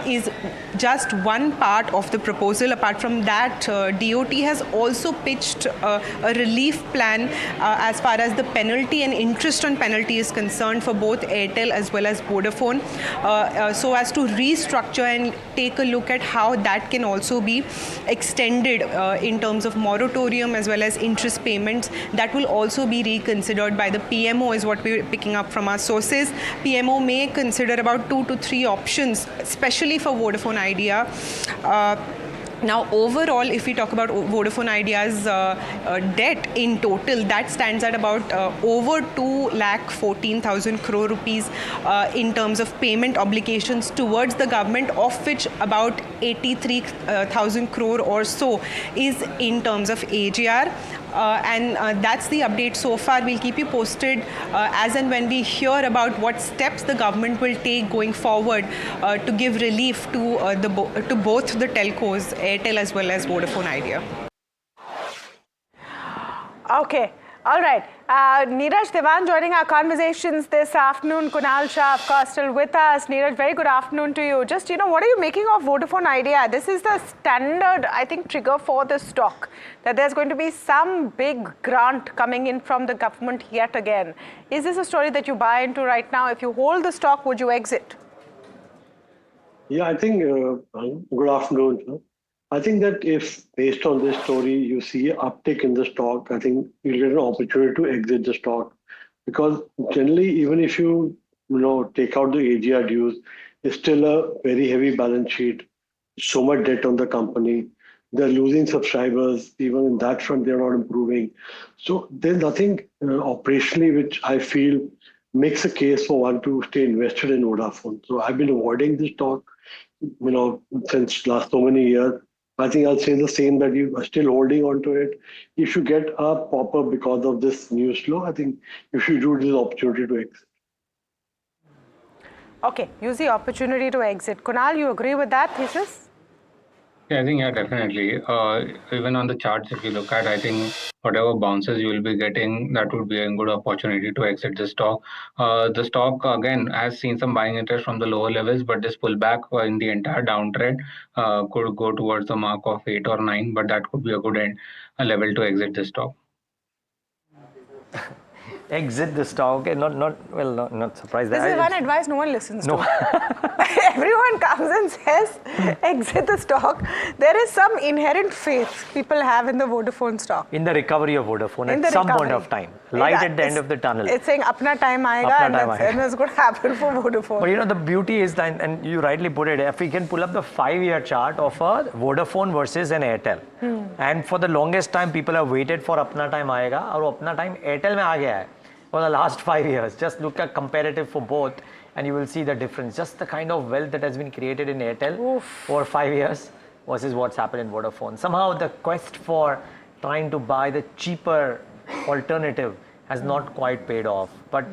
is just one part of the proposal. Apart from that, DOT has also pitched a relief plan as far as the penalty and interest on penalty is concerned for both Airtel as well as Vodafone, so as to restructure and take a look at how that can also be extended in terms of moratorium as well as interest payments. That will also be reconsidered by the PMO is what we're picking up from our sources. PMO may consider about 2 to 3 options, especially for Vodafone Idea. Now, overall, if we talk about Vodafone Idea's debt in total, that stands at about over 2,14,000 crore rupees in terms of payment obligations towards the government, of which about 83,000 crore or so is in terms of AGR. And that's the update so far. We'll keep you posted as and when we hear about what steps the government will take going forward to give relief to both the telcos, Airtel as well as Vodafone Idea. Okay. All right. Neeraj Devan joining our conversations this afternoon. Kunal Shah, of course, still with us. Neeraj, very good afternoon to you. Just, what are you making of Vodafone Idea? This is the standard, I think, trigger for the stock, that there's going to be some big grant coming in from the government yet again. Is this a story that you buy into right now? If you hold the stock, would you exit? Yeah, I think, good afternoon. I think that if based on this story, you see an uptick in the stock, I think you'll get an opportunity to exit the stock, because generally, even if you take out the AGR dues, it's still a very heavy balance sheet, so much debt on the company. They're losing subscribers. Even in that front, they're not improving. So there's nothing operationally which I feel makes a case for one to stay invested in Vodafone. So I've been avoiding the stock, since last so many years. I think I'll say the same, that you are still holding on to it. If you get a pop-up because of this news flow, I think you should use this opportunity to exit. Okay, use the opportunity to exit. Kunal, you agree with that thesis? Yeah, I think, definitely. Even on the charts, if you look at, I think whatever bounces you will be getting, that would be a good opportunity to exit the stock. The stock, again, has seen some buying interest from the lower levels, but this pullback in the entire downtrend could go towards the mark of 8 or 9, but that could be a good level to exit the stock. Exit the stock. Okay, not surprised. This is one advice no one listens to. Everyone comes and says, exit the stock. There is some inherent faith people have in the Vodafone stock. In the recovery of Vodafone at some point of time. Light at the end of the tunnel. It's saying, apna time aayega, and that's going to happen for Vodafone. But the beauty is that, and you rightly put it, if we can pull up the 5-year chart of a Vodafone versus an Airtel. And for the longest time, people have waited for apna time aayega, और apna time Airtel mein aa gaya hai. For the last 5 years, just look at comparative for both and you will see the difference. Just the kind of wealth that has been created in Airtel over 5 years versus what's happened in Vodafone. Somehow the quest for trying to buy the cheaper alternative has not quite paid off. But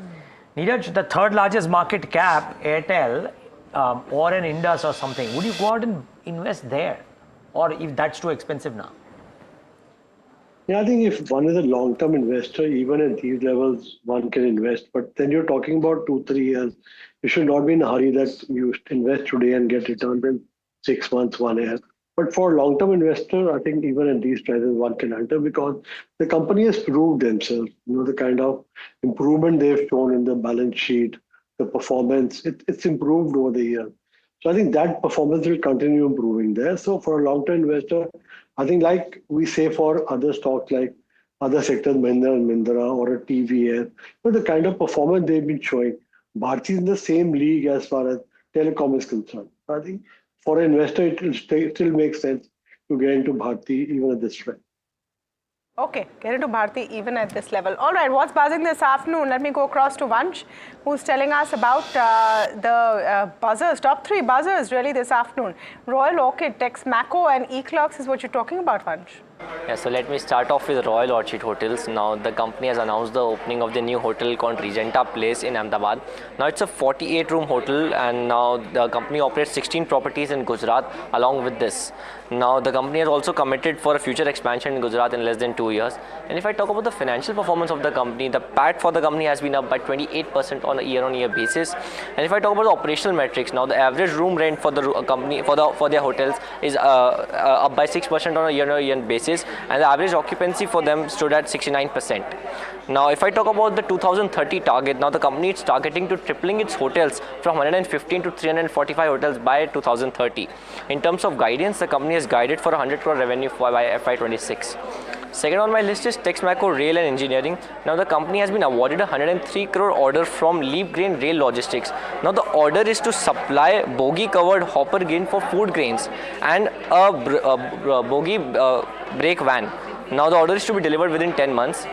Neeraj, the third largest market cap, Airtel, or an Indus or something, would you go out and invest there? Or if that's too expensive now? Yeah, I think if one is a long-term investor, even at these levels, one can invest. But then you're talking about 2-3 years. You should not be in a hurry that you invest today and get returned in 6 months, 1 year. But for a long-term investor, I think even at these prices, one can enter, because the company has proved themselves. The kind of improvement they've shown in the balance sheet, the performance, it's improved over the year. So I think that performance will continue improving there. So for a long-term investor, I think like we say for other stocks like other sectors, Mahindra and Mahindra or a TVS, the kind of performance they've been showing, Bharti is in the same league as far as telecom is concerned. I think for an investor, it will still make sense to get into Bharti even at this rate. Okay, get into Bharti even at this level. All right, what's buzzing this afternoon? Let me go across to Vansh, who's telling us about the buzzers, top 3 buzzers really this afternoon. Royal Orchid, Texmaco and Eclerx is what you're talking about, Vansh. Yeah, so let me start off with Royal Orchid Hotels. Now, the company has announced the opening of the new hotel called Regenta Place in Ahmedabad. Now, it's a 48-room hotel, and now the company operates 16 properties in Gujarat along with this. Now, the company has also committed for a future expansion in Gujarat in less than 2 years. And if I talk about the financial performance of the company, the PAT for the company has been up by 28% on a year-on-year basis. And if I talk about the operational metrics, now the average room rent for the company for their hotels is up by 6% on a year-on-year basis. And the average occupancy for them stood at 69%. Now, if I talk about the 2030 target, now the company is targeting to tripling its hotels from 115 to 345 hotels by 2030. In terms of guidance, the company has guided for 100 crore revenue by FY26. Second on my list is Texmaco Rail and Engineering. Now the company has been awarded a 103 crore order from Leap Grain Rail Logistics. Now the order is to supply bogie covered hopper grain for food grains and a bogie brake van. Now the order is to be delivered within 10 months.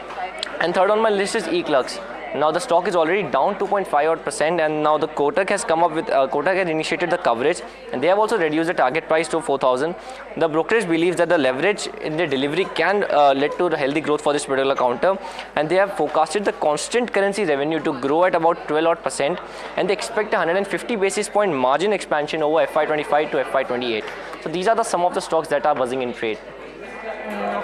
And third on my list is Eclerx. Now the stock is already down 2.5% and now the Kotak has come up with, Kotak has initiated the coverage and they have also reduced the target price to 4,000. The brokerage believes that the leverage in the delivery can lead to the healthy growth for this particular counter, and they have forecasted the constant currency revenue to grow at about 12% and they expect a 150 basis point margin expansion over FY25 to FY28. So these are some of the stocks that are buzzing in trade.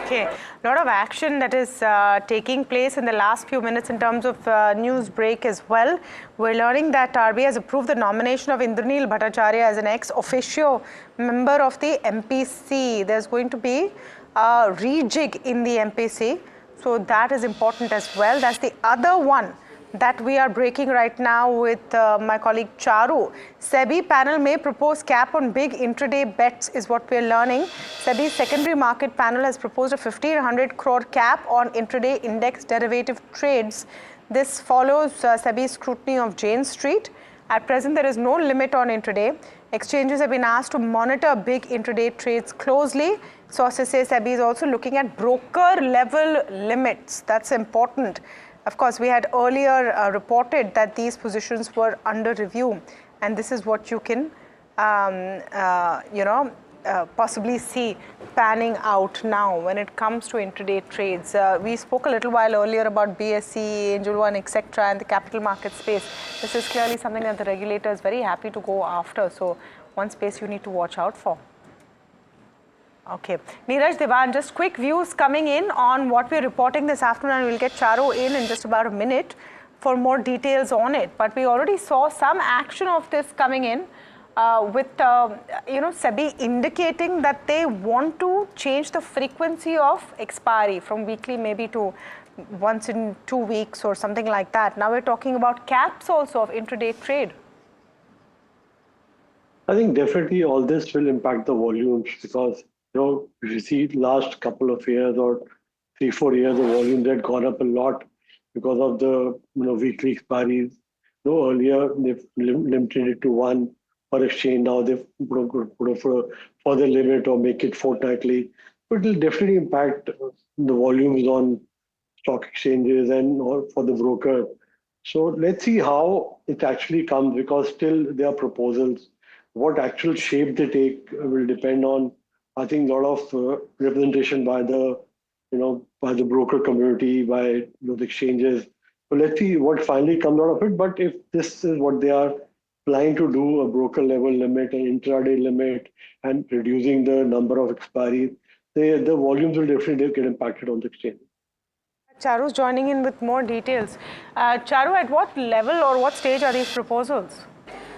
Okay. A lot of action that is taking place in the last few minutes in terms of news break as well. We're learning that RBI has approved the nomination of Indranil Bhattacharya as an ex officio member of the MPC. There's going to be a rejig in the MPC. So that is important as well. That's the other one that we are breaking right now with my colleague Charu. Sebi panel may propose cap on big intraday bets is what we are learning. Sebi's secondary market panel has proposed a 1,500 crore cap on intraday index derivative trades. This follows Sebi's scrutiny of Jane Street. At present, there is no limit on intraday. Exchanges have been asked to monitor big intraday trades closely. Sources say Sebi is also looking at broker level limits. That's important. Of course, we had earlier reported that these positions were under review, and this is what you can, possibly see panning out now when it comes to intraday trades. We spoke a little while earlier about BSE, Angel One, etc., and the capital market space. This is clearly something that the regulator is very happy to go after. So, one space you need to watch out for. Okay. Neeraj Devan, just quick views coming in on what we're reporting this afternoon, and we'll get Charu in just about a minute for more details on it. But we already saw some action of this coming in with, Sebi indicating that they want to change the frequency of expiry from weekly maybe to once in 2 weeks or something like that. Now we're talking about caps also of intraday trade. I think definitely all this will impact the volumes because if you see last couple of years or 3-4 years, the volumes had gone up a lot because of the weekly expiries. Earlier they've limited it to one per exchange. Now they've put a further limit or make it fortnightly. But it will definitely impact the volumes on stock exchanges and or for the broker. So let's see how it actually comes because still there are proposals. What actual shape they take will depend on, I think, a lot of representation by the, by the broker community, by the exchanges. So let's see what finally comes out of it. But if this is what they are planning to do, a broker level limit, an intraday limit, and reducing the number of expiries, the volumes will definitely get impacted on the exchange. Charu's joining in with more details. Charu, at what level or what stage are these proposals?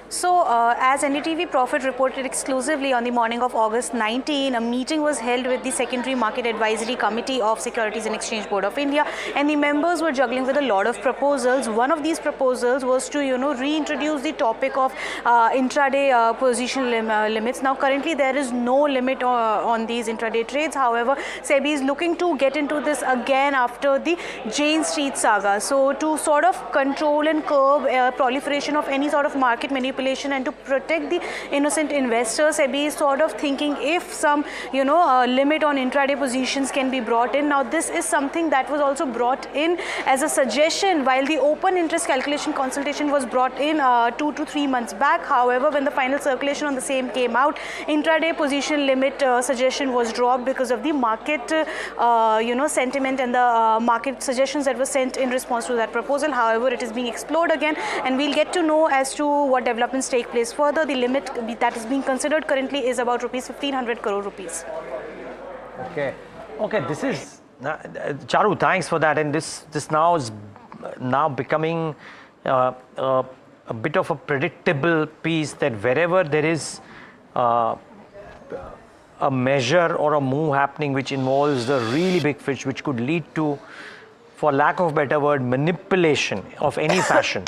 So, as NDTV Profit reported exclusively on the morning of August 19, a meeting was held with the Secondary Market Advisory Committee of Securities and Exchange Board of India, and the members were juggling with a lot of proposals. One of these proposals was to, reintroduce the topic of intraday position limits. Now, currently there is no limit on these intraday trades. However, Sebi is looking to get into this again after the Jane Street saga. So, to sort of control and curb proliferation of any sort of market manipulation and to protect the innocent investors, Sebi is sort of thinking if some, limit on intraday positions can be brought in. Now, this is something that was also brought in as a suggestion while the open interest calculation consultation was brought in 2 to 3 months back. However, when the final circulation on the same came out, intraday position limit suggestion was dropped because of the market, sentiment and the market suggestions that were sent in response to that proposal. However, it is being explored again, and we'll get to know as to what developments take place further. The limit that is being considered currently is about rupees 1,500 crore rupees. Okay, this is Charu, thanks for that. And this now is becoming a bit of a predictable piece that wherever there is a measure or a move happening which involves the really big fish, which could lead to, for lack of a better word, manipulation of any fashion,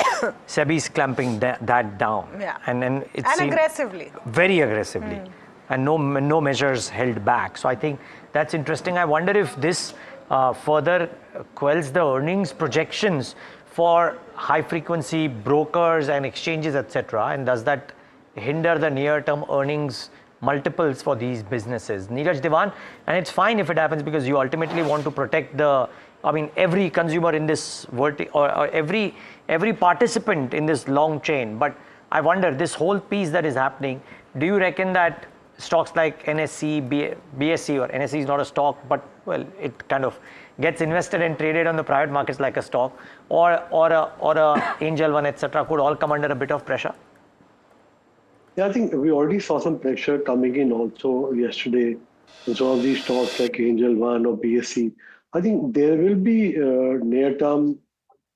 Sebi is clamping that down. Yeah. And it's aggressively. Very aggressively. And no measures held back. So I think that's interesting. I wonder if this further quells the earnings projections for high frequency brokers and exchanges, etc. And does that hinder the near-term earnings multiples for these businesses? Neeraj Devan, and it's fine if it happens because you ultimately want to protect every consumer in this or every participant in this long chain. But I wonder, this whole piece that is happening, do you reckon that stocks like NSE, BSE, or NSE is not a stock, but well, it kind of gets invested and traded on the private markets like a stock, or a Angel One, etc., could all come under a bit of pressure? Yeah, I think we already saw some pressure coming in also yesterday. And some of these stocks like Angel One or BSC, I think there will be near-term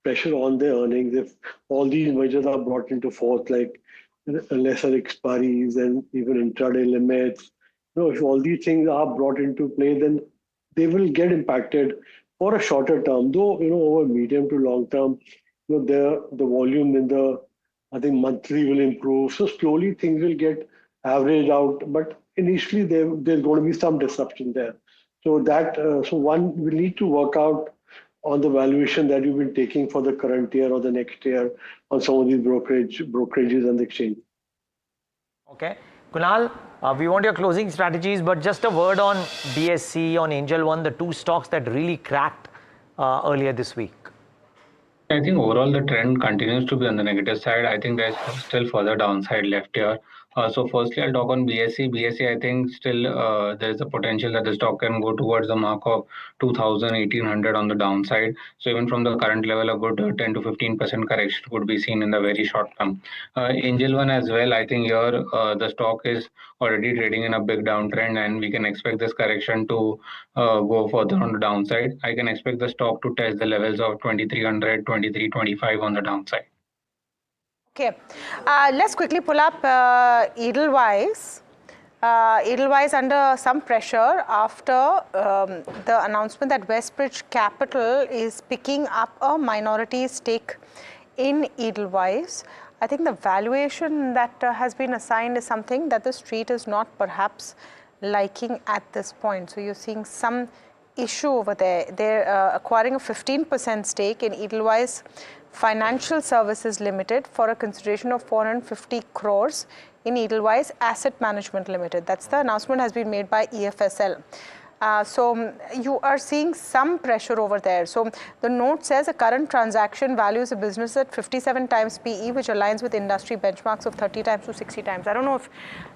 pressure on their earnings if all these measures are brought into force, like lesser expiries and even intraday limits. If all these things are brought into play, then they will get impacted for a shorter term. Though, over medium to long term, the volume in the, I think, monthly will improve. So slowly things will get averaged out. But initially there's going to be some disruption there. So so one will need to work out on the valuation that you've been taking for the current year or the next year on some of these brokerages and the exchange. Okay. Kunal, we want your closing strategies, but just a word on BSC, on Angel One, the two stocks that really cracked earlier this week. I think overall the trend continues to be on the negative side. I think there's still further downside left here. So firstly, I'll talk on BSC. BSC, I think still there is a potential that the stock can go towards the mark of 2,000, 1,800 on the downside. So even from the current level, a good 10 to 15% correction could be seen in the very short term. Angel One as well, I think here the stock is already trading in a big downtrend, and we can expect this correction to go further on the downside. I can expect the stock to test the levels of 2,300, 2,325 on the downside. Okay, let's quickly pull up Edelweiss. Edelweiss under some pressure after the announcement that Westbridge Capital is picking up a minority stake in Edelweiss. I think the valuation that has been assigned is something that the street is not perhaps liking at this point. So you're seeing some issue over there. They're acquiring a 15% stake in Edelweiss Financial Services Limited for a consideration of 450 crores in Edelweiss Asset Management Limited. That's the announcement has been made by EFSL. So you are seeing some pressure over there. So the note says a current transaction values a business at 57 times PE, which aligns with industry benchmarks of 30 times to 60 times. I don't know if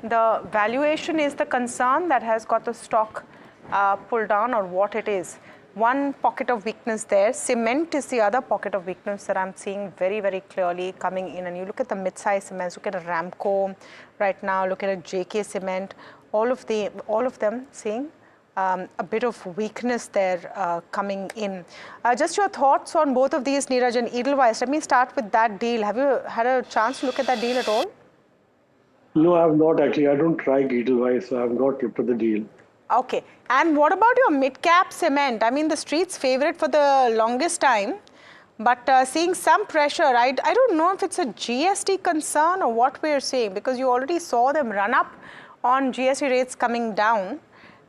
the valuation is the concern that has got the stock pulled down or what it is. One pocket of weakness there. Cement is the other pocket of weakness that I'm seeing very, very clearly coming in. And you look at the mid-size cements, look at a Ramco right now, look at a JK Cement, all of them seeing a bit of weakness there coming in. Just your thoughts on both of these, Neeraj and Edelweiss. Let me start with that deal. Have you had a chance to look at that deal at all? No, I have not actually. I don't track Edelweiss, so I have not looked at the deal. Okay. And what about your mid-cap cement? I mean, the street's favorite for the longest time, but seeing some pressure. I don't know if it's a GST concern or what we're seeing, because you already saw them run up on GST rates coming down,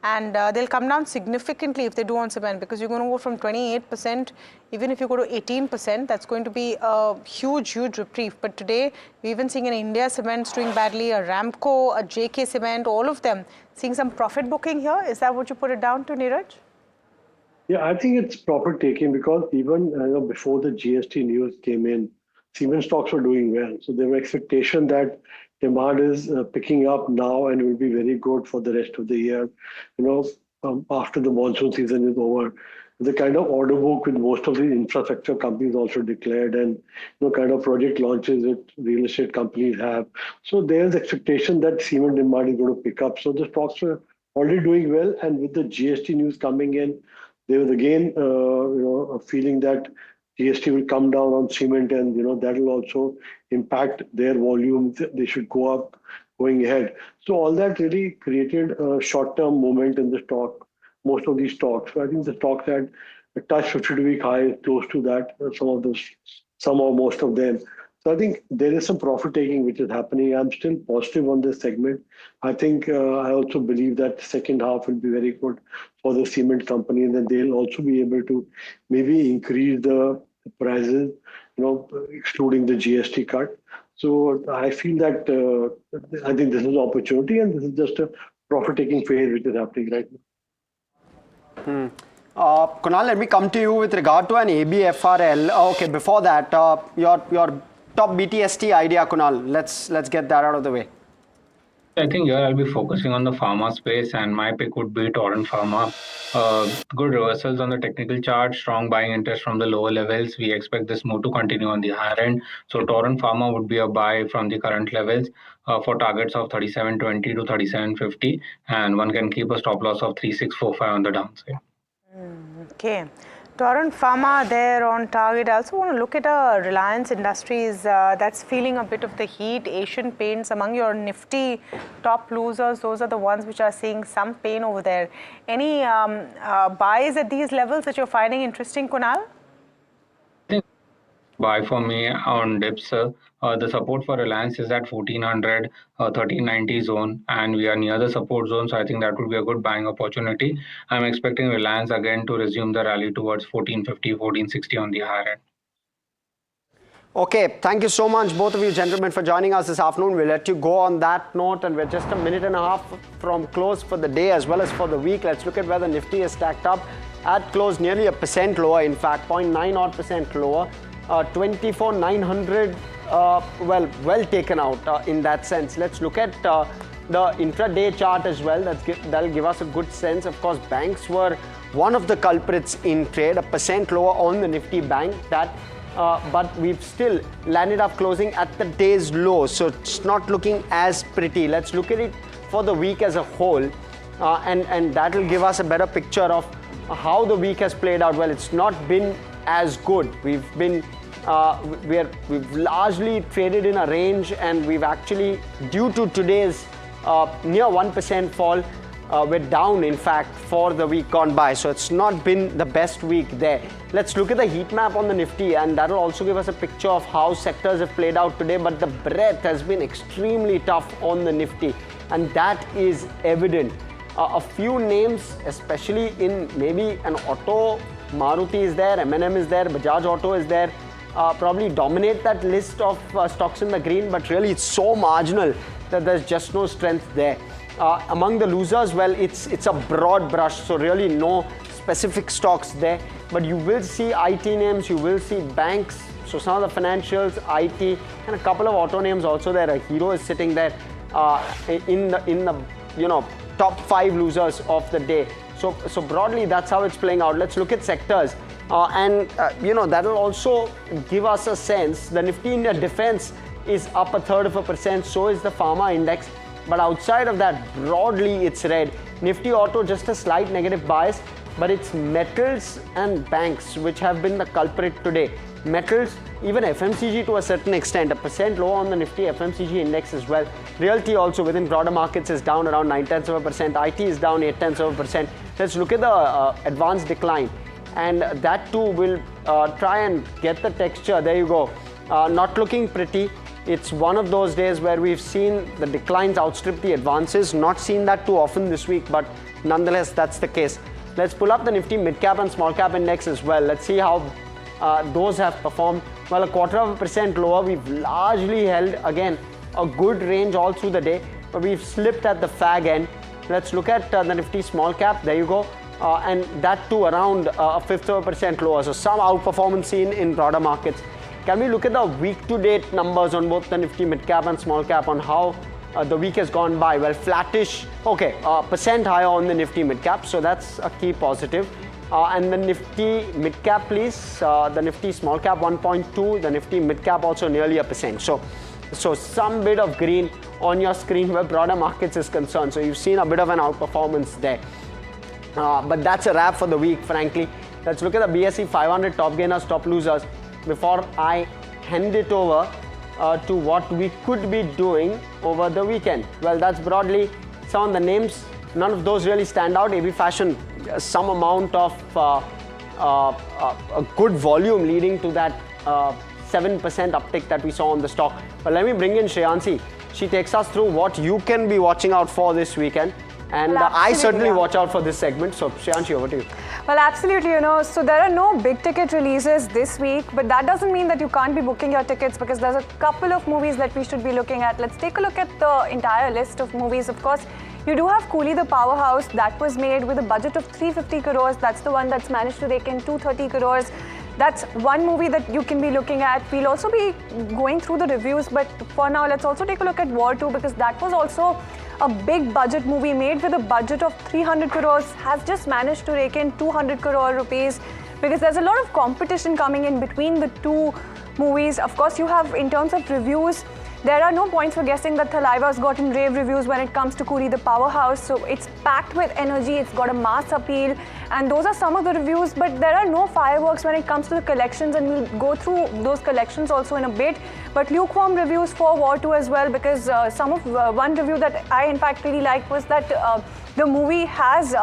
and they'll come down significantly if they do on cement, because you're going to go from 28%, even if you go to 18%, that's going to be a huge, huge reprieve. But today, we're even seeing an India Cement doing badly, a Ramco, a JK Cement, all of them seeing some profit booking here. Is that what you put it down to, Neeraj? Yeah, I think it's profit taking, because even before the GST news came in, cement stocks were doing well. So there was expectation that demand is picking up now and will be very good for the rest of the year. After the monsoon season is over, the kind of order book with most of the infrastructure companies also declared, and kind of project launches that real estate companies have. So there's expectation that cement demand is going to pick up. So the stocks were already doing well, and with the GST news coming in, there was again a feeling that GST will come down on cement, and that will also impact their volume. They should go up going ahead. So all that really created a short-term moment in the stock, most of these stocks. So I think the stocks had touched 52-week high, close to that, some or most of them. So I think there is some profit taking which is happening. I'm still positive on this segment. I think I also believe that second half will be very good for the cement company, and then they'll also be able to maybe increase the prices, excluding the GST cut. So I feel that I think this is an opportunity, and this is just a profit-taking phase which is happening right now. Kunal, let me come to you with regard to an ABFRL. Okay, before that, your top BTST idea, Kunal. Let's get that out of the way. I think here I'll be focusing on the pharma space, and my pick would be Torrent Pharma. Good reversals on the technical chart, strong buying interest from the lower levels. We expect this move to continue on the higher end. So Torrent Pharma would be a buy from the current levels for targets of 37.20 to 37.50, and one can keep a stop loss of 3645 on the downside. Okay. Torrent Pharma there on target. I also want to look at Reliance Industries that's feeling a bit of the heat. Asian Paints among your Nifty top losers, those are the ones which are seeing some pain over there. Any buys at these levels that you're finding interesting, Kunal? Buy for me on dips. The support for Reliance is at 1400, 1390 zone, and we are near the support zone. So I think that would be a good buying opportunity. I'm expecting Reliance again to resume the rally towards 1450, 1460 on the higher end. Okay, thank you so much, both of you gentlemen, for joining us this afternoon. We'll let you go on that note, and we're just a minute and a half from close for the day as well as for the week. Let's look at where the Nifty is stacked up. At close, nearly 1% lower, in fact, 0.9% lower. 24,900, well taken out in that sense. Let's look at the intraday chart as well. That'll give us a good sense. Of course, banks were one of the culprits in trade, 1% lower on the Nifty bank. But we've still landed up closing at the day's low, so it's not looking as pretty. Let's look at it for the week as a whole, and that will give us a better picture of how the week has played out. Well, it's not been as good. We've largely traded in a range, and we've actually, due to today's near 1% fall, we're down in fact for the week gone by. So it's not been the best week there. Let's look at the heat map on the Nifty, and that'll also give us a picture of how sectors have played out today. But the breadth has been extremely tough on the Nifty, and that is evident. A few names, especially in maybe an auto, Maruti is there, M&M is there, Bajaj Auto is there, probably dominate that list of stocks in the green, but really it's so marginal that there's just no strength there. Among the losers, well, it's a broad brush, so really no specific stocks there, but you will see IT names, you will see banks, so some of the financials, IT, and a couple of auto names also there. A Hero is sitting there in the top 5 losers of the day. So broadly, that's how it's playing out. Let's look at sectors, and that'll also give us a sense. The Nifty India Defense is up 1/3%. So is the Pharma Index. But outside of that, broadly, it's red. Nifty Auto just a slight negative bias, but it's metals and banks which have been the culprit today. Metals, even FMCG to a certain extent, 1% lower on the Nifty FMCG index as well. Realty also within broader markets is down around 0.9%. IT is down 0.8%. Let's look at the advanced decline, and that too will try and get the texture. There you go. Not looking pretty. It's one of those days where we've seen the declines outstrip the advances. Not seen that too often this week, but nonetheless, that's the case. Let's pull up the Nifty mid-cap and small-cap index as well. Let's see how those have performed. Well, 0.25% lower. We've largely held, again, a good range all through the day, but we've slipped at the fag end. Let's look at the Nifty small-cap. There you go. And that too around 0.1% lower. So some outperformance seen in broader markets. Can we look at the week-to-date numbers on both the Nifty mid-cap and small-cap on how the week has gone by? Well, flattish. Okay, percent higher on the Nifty mid-cap, so that's a key positive. And the Nifty mid-cap, please. The Nifty small-cap 1.2. The Nifty mid-cap also nearly 1%. So some bit of green on your screen where broader markets is concerned. So you've seen a bit of an outperformance there. But that's a wrap for the week, frankly. Let's look at the BSE 500 top gainers, top losers, before I hand it over to what we could be doing over the weekend. Well, that's broadly some of the names. None of those really stand out. AB Fashion, some amount of a good volume leading to that 7% uptick that we saw on the stock. But let me bring in Shreyanshi. She takes us through what you can be watching out for this weekend. And I certainly watch out for this segment. So, Shreyanshi, over to you. Well, absolutely, so there are no big ticket releases this week, but that doesn't mean that you can't be booking your tickets, because there's a couple of movies that we should be looking at. Let's take a look at the entire list of movies. Of course, you do have Coolie the Powerhouse. That was made with a budget of 350 crores. That's the one that's managed to rake in 230 crores. That's one movie that you can be looking at. We'll also be going through the reviews, but for now, let's also take a look at War 2, because that was also a big budget movie made with a budget of 300 crores has just managed to rake in 200 crore rupees, because there's a lot of competition coming in between the two movies. Of course, you have, in terms of reviews, there are no points for guessing that Thalaiva has gotten rave reviews when it comes to Kuri the Powerhouse. So it's packed with energy, it's got a mass appeal, and those are some of the reviews. But there are no fireworks when it comes to the collections, and we'll go through those collections also in a bit. But lukewarm reviews for War 2 as well, because one review that I in fact really liked was that the movie has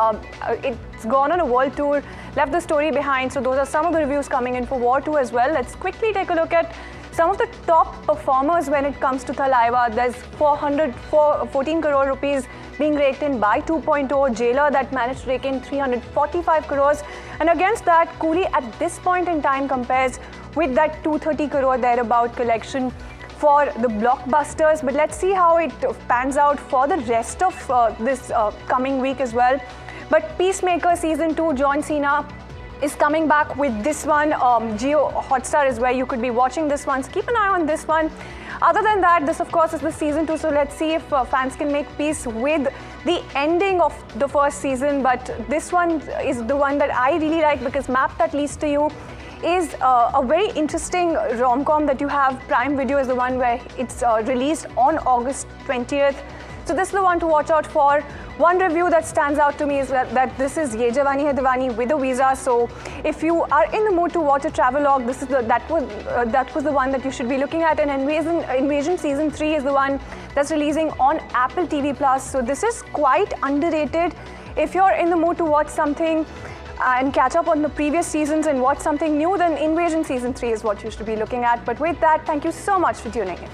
it's gone on a world tour, left the story behind. So those are some of the reviews coming in for War 2 as well. Let's quickly take a look at some of the top performers when it comes to Thalaiva. There's 14 crore rupees being raked in by 2.0, Jailer that managed to rake in 345 crores. And against that, Kuri at this point in time compares with that 230 crore thereabout collection for the blockbusters. But let's see how it pans out for the rest of this coming week as well. But Peacemaker Season 2, John Cena is coming back with this one. Jio Hotstar is where you could be watching this one, so keep an eye on this one. Other than that, this of course is the season 2, so let's see if fans can make peace with the ending of the first season. But this one is the one that I really like, because Map That Leads to You is a very interesting rom-com that you have. Prime Video is the one where it's released on August 20th. So this is the one to watch out for. One review that stands out to me is that this is Ye Jawani Hai Diwani with a visa. So if you are in the mood to watch a travelogue, this is that was the one that you should be looking at. And Invasion Season 3 is the one that's releasing on Apple TV Plus. So this is quite underrated. If you're in the mood to watch something and catch up on the previous seasons and watch something new, then Invasion Season 3 is what you should be looking at. But with that, thank you so much for tuning in.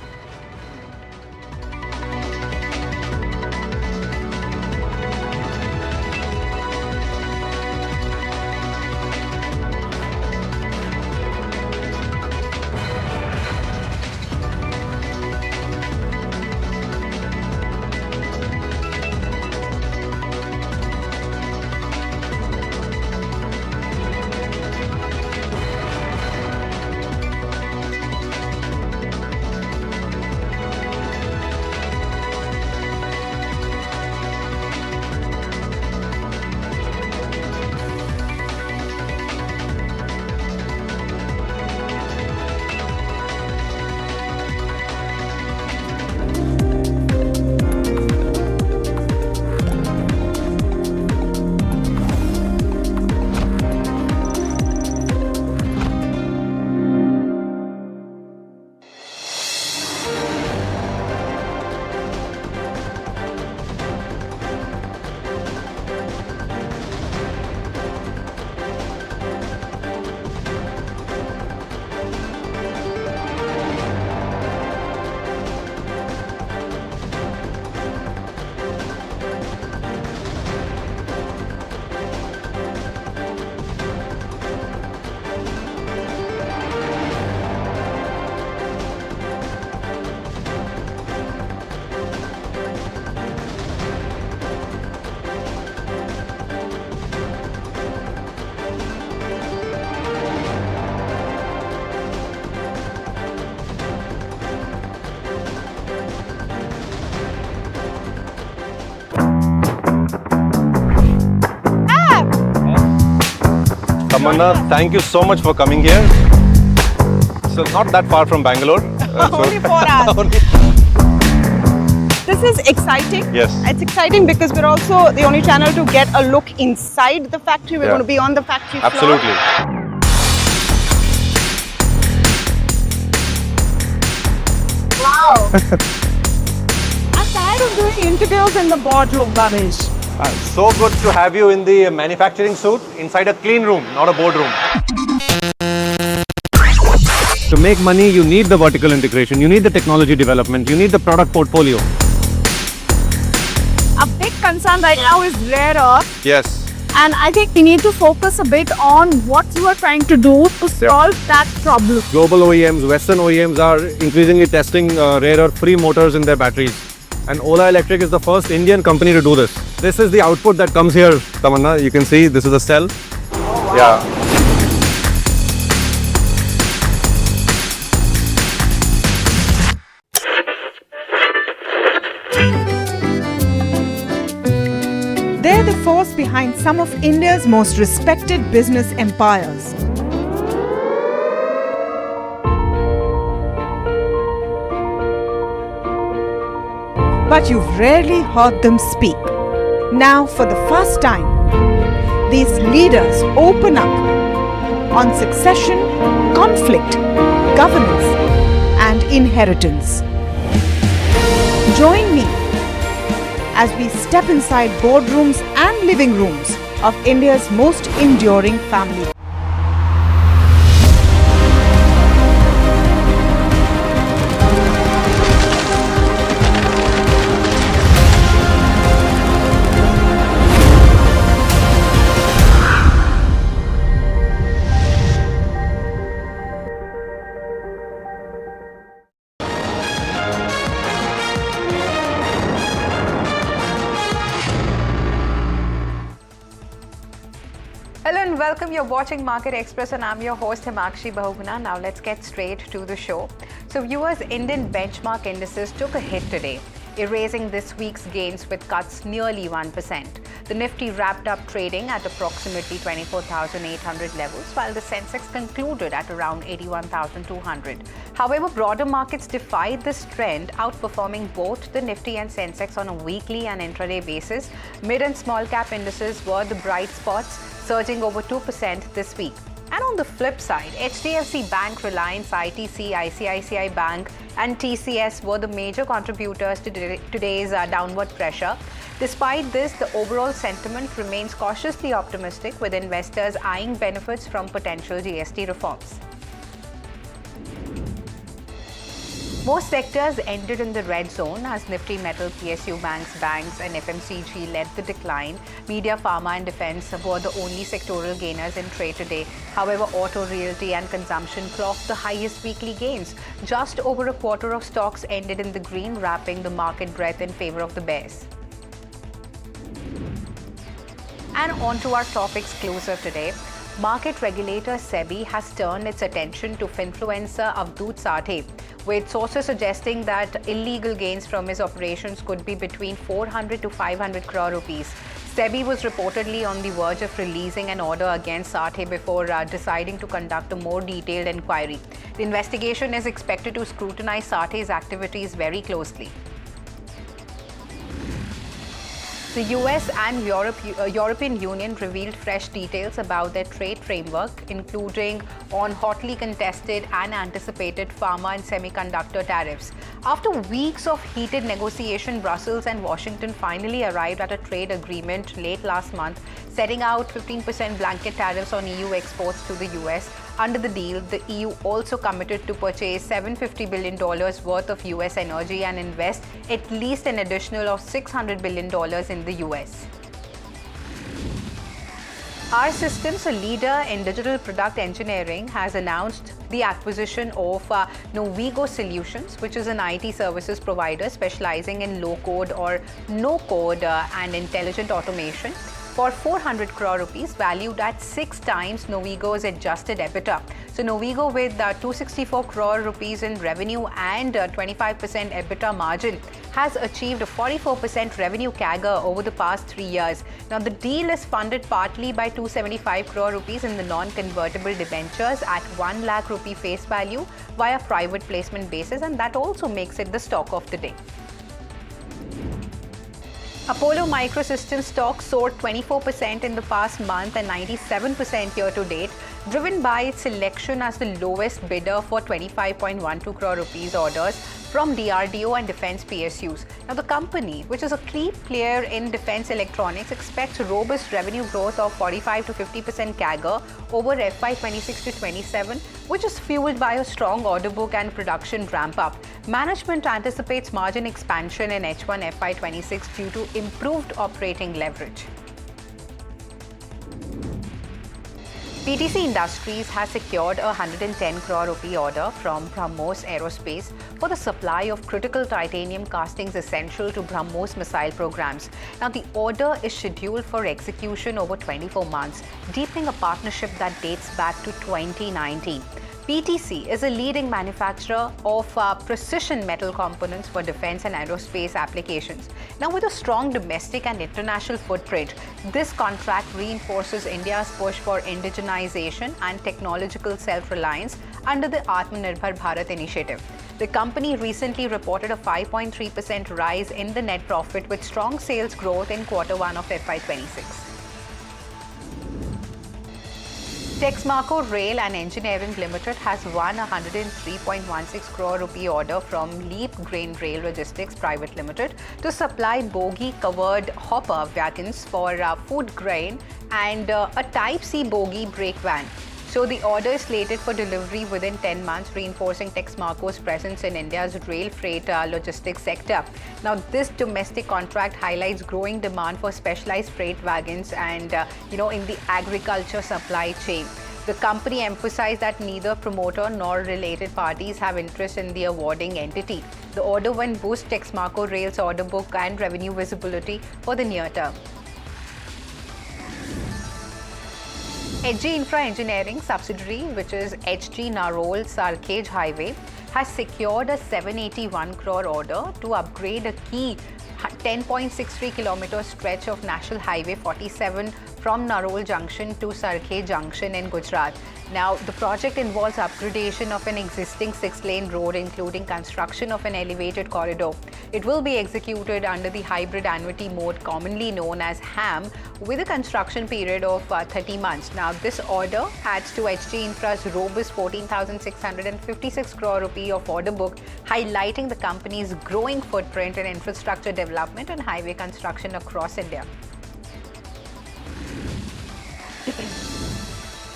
Tamanna, thank you so much for coming here. So not that far from Bangalore. Only 4 hours. This is exciting. Yes. It's exciting because we're also the only channel to get a look inside the factory. We're going to be on the factory floor. Absolutely. Wow. I'm tired of doing interviews in the boardroom, Ganesh. So good to have you in the manufacturing suit inside a clean room, not a boardroom. To make money, you need the vertical integration, you need the technology development, you need the product portfolio. A big concern right now is rare earth. Yes. And I think we need to focus a bit on what you are trying to do to solve that problem. Global OEMs, Western OEMs are increasingly testing rare earth-free motors in their batteries. And Ola Electric is the first Indian company to do this. This is the output that comes here, Tamanna. You can see this is a cell. Oh, wow. Yeah. force behind some of India's most respected business empires. But you've rarely heard them speak. Now, for the first time, these leaders open up on succession, conflict, governance, and inheritance. Join me as we step inside boardrooms and living rooms of India's most enduring family. Hello and welcome. You're watching Market Express and I'm your host Himakshi Bahuguna. Now let's get straight to the show. So viewers, Indian benchmark indices took a hit today, erasing this week's gains with cuts nearly 1%. The Nifty wrapped up trading at approximately 24,800 levels, while the Sensex concluded at around 81,200. However, broader markets defied this trend, outperforming both the Nifty and Sensex on a weekly and intraday basis. Mid and small cap indices were the bright spots, surging over 2% this week. And on the flip side, HDFC Bank, Reliance, ITC, ICICI Bank and TCS were the major contributors to today's downward pressure. Despite this, the overall sentiment remains cautiously optimistic, with investors eyeing benefits from potential GST reforms. Most sectors ended in the red zone as Nifty Metal, PSU banks and FMCG led the decline. Media, Pharma and Defence were the only sectoral gainers in trade today. However, auto, realty and consumption clocked the highest weekly gains. Just over a quarter of stocks ended in the green, wrapping the market breadth in favour of the bears. And on to our topics closer today. Market regulator Sebi has turned its attention to Finfluencer Abdul Sate, with sources suggesting that illegal gains from his operations could be between 400 to 500 crore rupees. Sebi was reportedly on the verge of releasing an order against Sate before deciding to conduct a more detailed inquiry. The investigation is expected to scrutinize Sate's activities very closely. The US and European Union revealed fresh details about their trade framework, including on hotly contested and anticipated pharma and semiconductor tariffs. After weeks of heated negotiation, Brussels and Washington finally arrived at a trade agreement late last month, setting out 15% blanket tariffs on EU exports to the US. Under the deal, the EU also committed to purchase $750 billion worth of US energy and invest at least an additional of $600 billion in the US. Our Systems, a leader in digital product engineering, has announced the acquisition of Novigo Solutions, which is an IT services provider specializing in low-code or no-code and intelligent automation, for 400 crore rupees, valued at 6 times Novigo's adjusted EBITDA. So Novigo, with 264 crore rupees in revenue and 25% EBITDA margin, has achieved a 44% revenue CAGR over the past 3 years. Now, the deal is funded partly by 275 crore rupees in the non-convertible debentures at 1 lakh rupee face value via private placement basis, and that also makes it the stock of the day. Apollo Microsystems stock soared 24% in the past month and 97% year to date, driven by its selection as the lowest bidder for 25.12 crore rupees orders from DRDO and defense PSUs. Now, the company, which is a key player in defense electronics, expects robust revenue growth of 45 to 50% CAGR over FY26 to 27, which is fueled by a strong order book and production ramp-up. Management anticipates margin expansion in H1 FY26 due to improved operating leverage. PTC Industries has secured a 110 crore rupee order from BrahMos Aerospace for the supply of critical titanium castings essential to BrahMos missile programs. Now, the order is scheduled for execution over 24 months, deepening a partnership that dates back to 2019. PTC is a leading manufacturer of precision metal components for defense and aerospace applications. Now, with a strong domestic and international footprint, this contract reinforces India's push for indigenization and technological self-reliance under the Atmanirbhar Bharat initiative. The company recently reported a 5.3% rise in the net profit with strong sales growth in Q1 of FY26. Texmaco Rail and Engineering Limited has won a 103.16 crore rupee order from Leap Grain Rail Logistics Private Limited to supply bogie-covered hopper wagons for food grain and a Type C bogie brake van. So the order is slated for delivery within 10 months, reinforcing Texmaco's presence in India's rail freight logistics sector. Now, this domestic contract highlights growing demand for specialized freight wagons and, in the agriculture supply chain. The company emphasized that neither promoter nor related parties have interest in the awarding entity. The order win boosts Texmaco Rail's order book and revenue visibility for the near term. HG Infra Engineering subsidiary, which is HG Narol Sarkhej Highway, has secured a 781 crore order to upgrade a key 10.63 kilometer stretch of National Highway 47 from Narol Junction to Sarkhej Junction in Gujarat. Now, the project involves upgradation of an existing 6-lane road, including construction of an elevated corridor. It will be executed under the hybrid annuity mode, commonly known as HAM, with a construction period of 30 months. Now, this order adds to HG Infra's robust 14,656 crore rupee of order book, highlighting the company's growing footprint in infrastructure development and highway construction across India.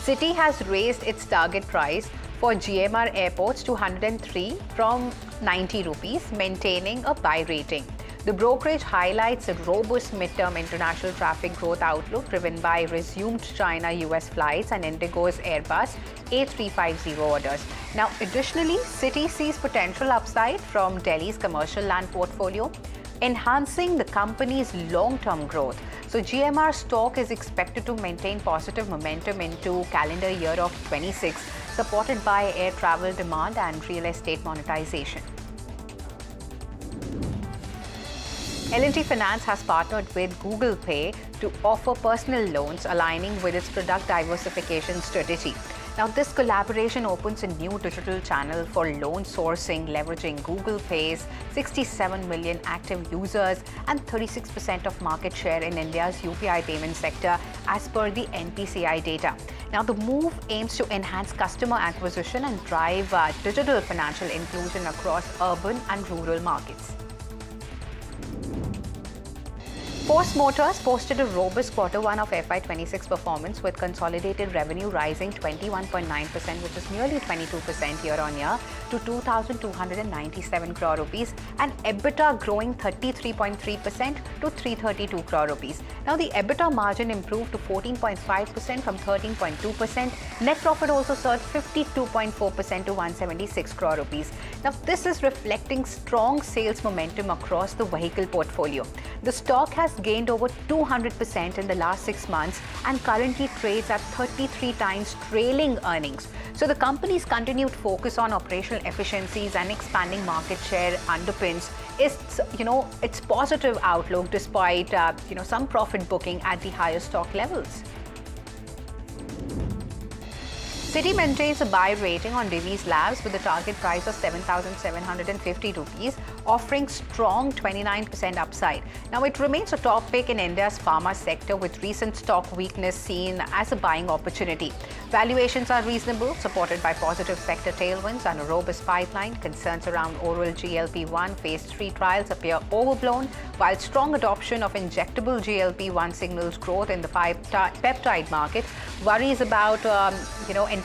Citi has raised its target price for GMR airports to 103 from 90 rupees, maintaining a buy rating. The brokerage highlights a robust midterm international traffic growth outlook driven by resumed China-US flights and Indigo's Airbus A350 orders. Now, additionally, Citi sees potential upside from Delhi's commercial land portfolio, enhancing the company's long-term growth. So GMR stock is expected to maintain positive momentum into calendar year of 26, supported by air travel demand and real estate monetization. L&T Finance has partnered with Google Pay to offer personal loans, aligning with its product diversification strategy. Now, this collaboration opens a new digital channel for loan sourcing, leveraging Google Pay's 67 million active users and 36% of market share in India's UPI payment sector, as per the NPCI data. Now, the move aims to enhance customer acquisition and drive digital financial inclusion across urban and rural markets. Force Motors posted a robust Q1 of FY26 performance with consolidated revenue rising 21.9%, which is nearly 22% year-on-year, to 2,297 crore rupees, and EBITDA growing 33.3% to 332 crore rupees. Now, the EBITDA margin improved to 14.5% from 13.2%. Net profit also surged 52.4% to 176 crore rupees. Now, this is reflecting strong sales momentum across the vehicle portfolio. The stock has gained over 200% in the last 6 months and currently trades at 33 times trailing earnings. So the company's continued focus on operational efficiencies and expanding market share underpins its positive outlook despite some profit booking at the higher stock levels. Citi maintains a buy rating on Divi's Labs with a target price of 7,750 rupees, offering strong 29% upside. Now, it remains a top pick in India's pharma sector with recent stock weakness seen as a buying opportunity. Valuations are reasonable, supported by positive sector tailwinds and a robust pipeline. Concerns around oral GLP-1 phase 3 trials appear overblown, while strong adoption of injectable GLP-1 signals growth in the peptide market. Worries about,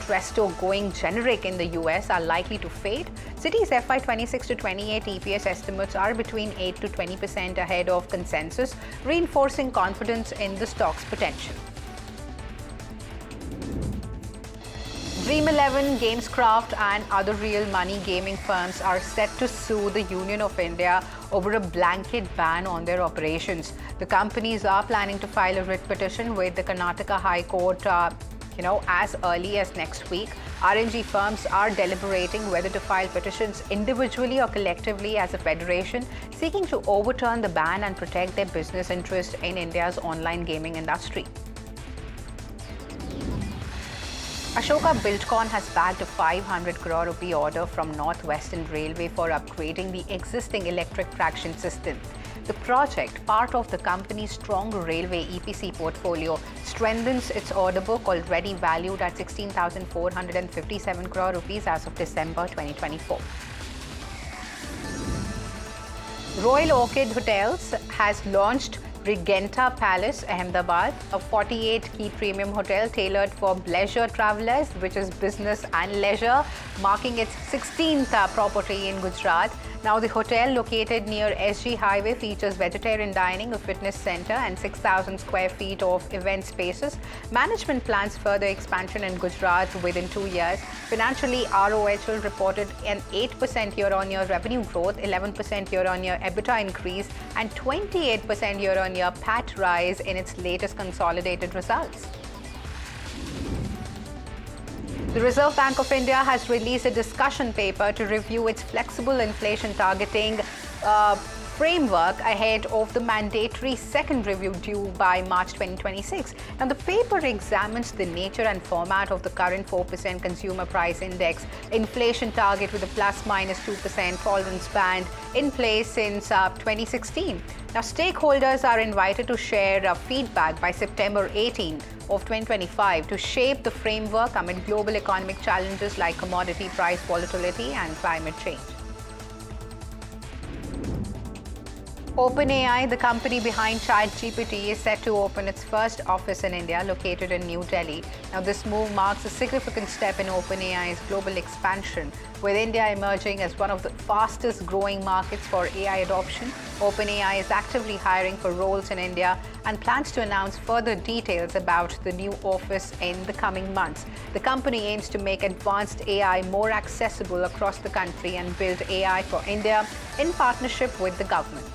Entresto going generic in the US are likely to fade. Citi's FY26 to 28 EPS estimates are between 8 to 20% ahead of consensus, reinforcing confidence in the stock's potential. Dream11, Gamescraft and other real money gaming firms are set to sue the Union of India over a blanket ban on their operations. The companies are planning to file a writ petition with the Karnataka High Court as early as next week. RNG firms are deliberating whether to file petitions individually or collectively as a federation, seeking to overturn the ban and protect their business interest in India's online gaming industry. Ashoka Buildcon has bagged a 500 crore rupee order from Northwestern Railway for upgrading the existing electric traction system. The project, part of the company's strong railway EPC portfolio, strengthens its order book, already valued at 16,457 crore rupees as of December 2024. Royal Orchid Hotels has launched Regenta Palace, Ahmedabad, a 48-key premium hotel tailored for leisure travelers, which is business and leisure, marking its 16th property in Gujarat. Now, the hotel, located near SG Highway, features vegetarian dining, a fitness center, and 6,000 square feet of event spaces. Management plans further expansion in Gujarat within 2 years. Financially, ROHL reported an 8% year-on-year revenue growth, 11% year-on-year EBITDA increase, and 28% year-on-year PAT rise in its latest consolidated results. The Reserve Bank of India has released a discussion paper to review its flexible inflation targeting framework ahead of the mandatory second review due by March 2026. Now, the paper examines the nature and format of the current 4% consumer price index inflation target with a plus minus 2% tolerance band in place since 2016. Now, stakeholders are invited to share feedback by September 18 of 2025 to shape the framework amid global economic challenges like commodity price volatility and climate change. OpenAI, the company behind ChatGPT, is set to open its first office in India, located in New Delhi. Now, this move marks a significant step in OpenAI's global expansion, with India emerging as one of the fastest growing markets for AI adoption. OpenAI is actively hiring for roles in India and plans to announce further details about the new office in the coming months. The company aims to make advanced AI more accessible across the country and build AI for India in partnership with the government.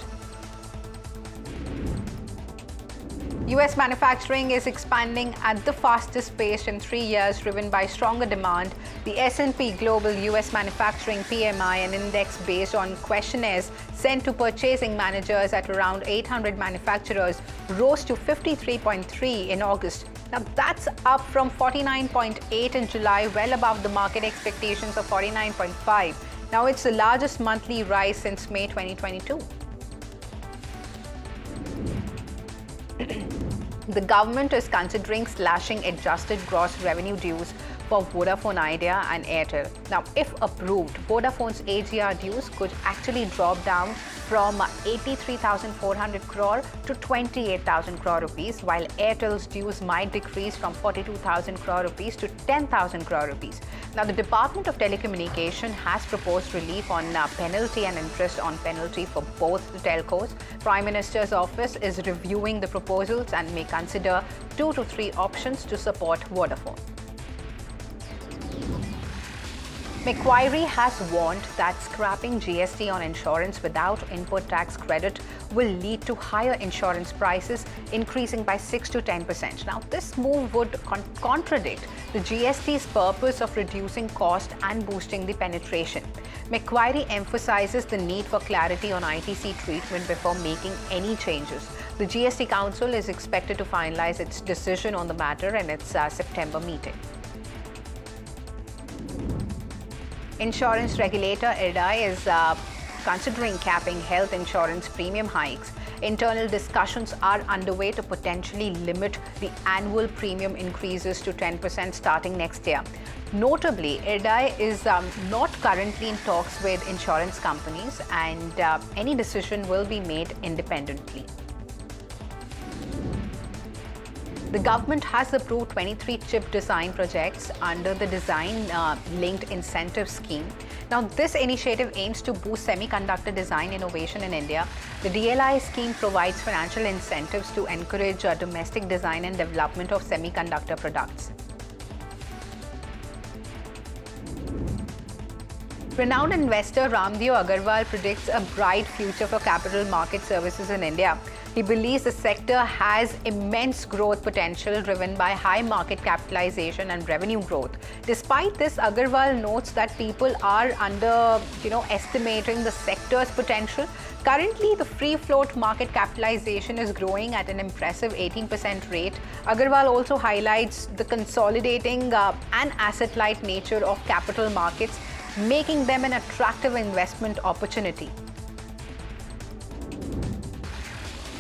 US manufacturing is expanding at the fastest pace in 3 years, driven by stronger demand. The S&P Global US Manufacturing PMI, an index based on questionnaires sent to purchasing managers at around 800 manufacturers, rose to 53.3 in August. Now, that's up from 49.8 in July, well above the market expectations of 49.5. Now, it's the largest monthly rise since May 2022. The government is considering slashing adjusted gross revenue dues for Vodafone Idea and Airtel. Now, if approved, Vodafone's AGR dues could actually drop down from 83,400 crore to 28,000 crore rupees, while Airtel's dues might decrease from 42,000 crore rupees to 10,000 crore rupees. Now, the Department of Telecommunication has proposed relief on penalty and interest on penalty for both the telcos. Prime Minister's office is reviewing the proposals and may consider 2 to 3 options to support Vodafone. Macquarie has warned that scrapping GST on insurance without input tax credit will lead to higher insurance prices, increasing by 6 to 10%. Now, this move would contradict the GST's purpose of reducing cost and boosting the penetration. Macquarie emphasizes the need for clarity on ITC treatment before making any changes. The GST Council is expected to finalize its decision on the matter in its September meeting. Insurance regulator IRDAI is considering capping health insurance premium hikes. Internal discussions are underway to potentially limit the annual premium increases to 10% starting next year. Notably, IRDAI is not currently in talks with insurance companies, and any decision will be made independently. The government has approved 23 chip design projects under the Design-Linked Incentive Scheme. Now, this initiative aims to boost semiconductor design innovation in India. The DLI scheme provides financial incentives to encourage domestic design and development of semiconductor products. Renowned investor Ramdev Agarwal predicts a bright future for capital market services in India. He believes the sector has immense growth potential driven by high market capitalization and revenue growth. Despite this, Agarwal notes that people are estimating the sector's potential. Currently, the free float market capitalization is growing at an impressive 18% rate. Agarwal also highlights the consolidating and asset-light nature of capital markets, making them an attractive investment opportunity.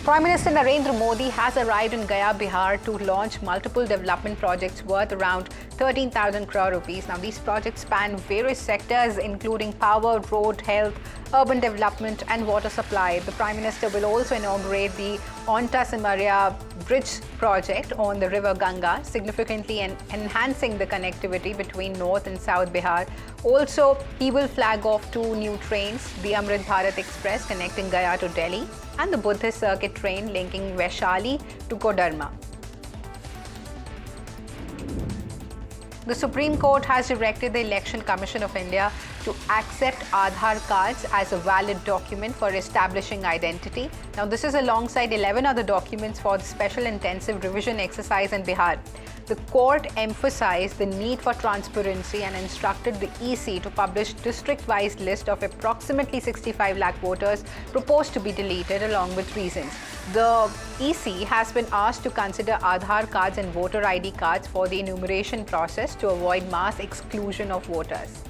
Prime Minister Narendra Modi has arrived in Gaya, Bihar to launch multiple development projects worth around 13,000 crore rupees. Now, these projects span various sectors including power, road, health, urban development and water supply. The Prime Minister will also inaugurate the Onta Simaria Bridge project on the river Ganga, significantly enhancing the connectivity between North and South Bihar. Also, he will flag off 2 new trains, the Amrit Bharat Express connecting Gaya to Delhi and the Buddhist Circuit train linking Vaishali to Kodarma. The Supreme Court has directed the Election Commission of India to accept Aadhaar cards as a valid document for establishing identity. Now, this is alongside 11 other documents for the special intensive revision exercise in Bihar. The court emphasized the need for transparency and instructed the EC to publish district-wise list of approximately 65 lakh voters proposed to be deleted along with reasons. The EC has been asked to consider Aadhaar cards and voter ID cards for the enumeration process to avoid mass exclusion of voters.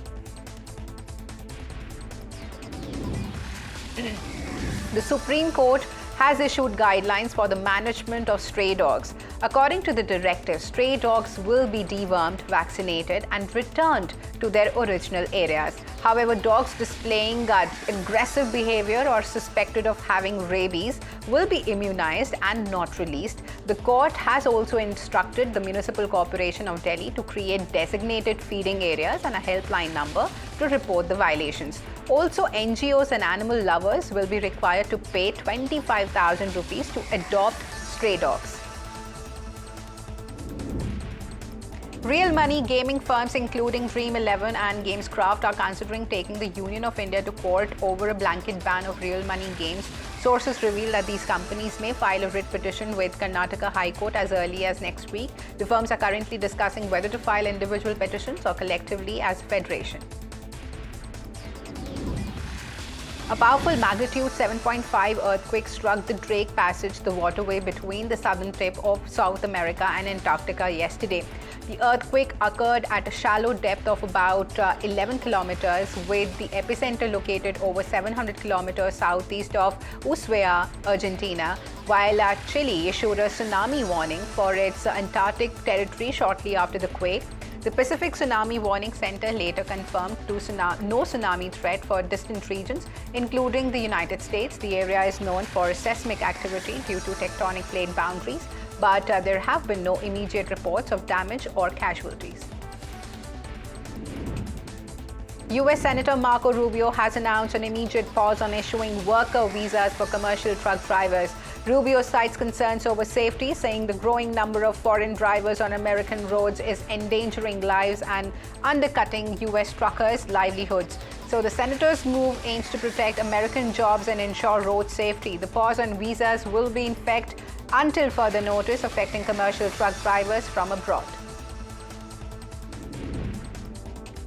The Supreme Court has issued guidelines for the management of stray dogs. According to the directive, stray dogs will be dewormed, vaccinated and returned to their original areas. However, dogs displaying aggressive behavior or suspected of having rabies will be immunized and not released. The court has also instructed the Municipal Corporation of Delhi to create designated feeding areas and a helpline number to report the violations. Also, NGOs and animal lovers will be required to pay 25,000 rupees to adopt stray dogs. Real money gaming firms including Dream11 and Gamescraft are considering taking the Union of India to court over a blanket ban of real money games. Sources reveal that these companies may file a writ petition with Karnataka High Court as early as next week. The firms are currently discussing whether to file individual petitions or collectively as a federation. A powerful magnitude 7.5 earthquake struck the Drake Passage, the waterway between the southern tip of South America and Antarctica yesterday. The earthquake occurred at a shallow depth of about 11 kilometers, with the epicenter located over 700 kilometers southeast of Ushuaia, Argentina, while Chile issued a tsunami warning for its Antarctic territory shortly after the quake. The Pacific Tsunami Warning Center later confirmed no tsunami threat for distant regions, including the United States. The area is known for seismic activity due to tectonic plate boundaries, but there have been no immediate reports of damage or casualties. US Senator Marco Rubio has announced an immediate pause on issuing worker visas for commercial truck drivers. Rubio cites concerns over safety, saying the growing number of foreign drivers on American roads is endangering lives and undercutting US truckers' livelihoods. So the senator's move aims to protect American jobs and ensure road safety. The pause on visas will be in effect until further notice, affecting commercial truck drivers from abroad.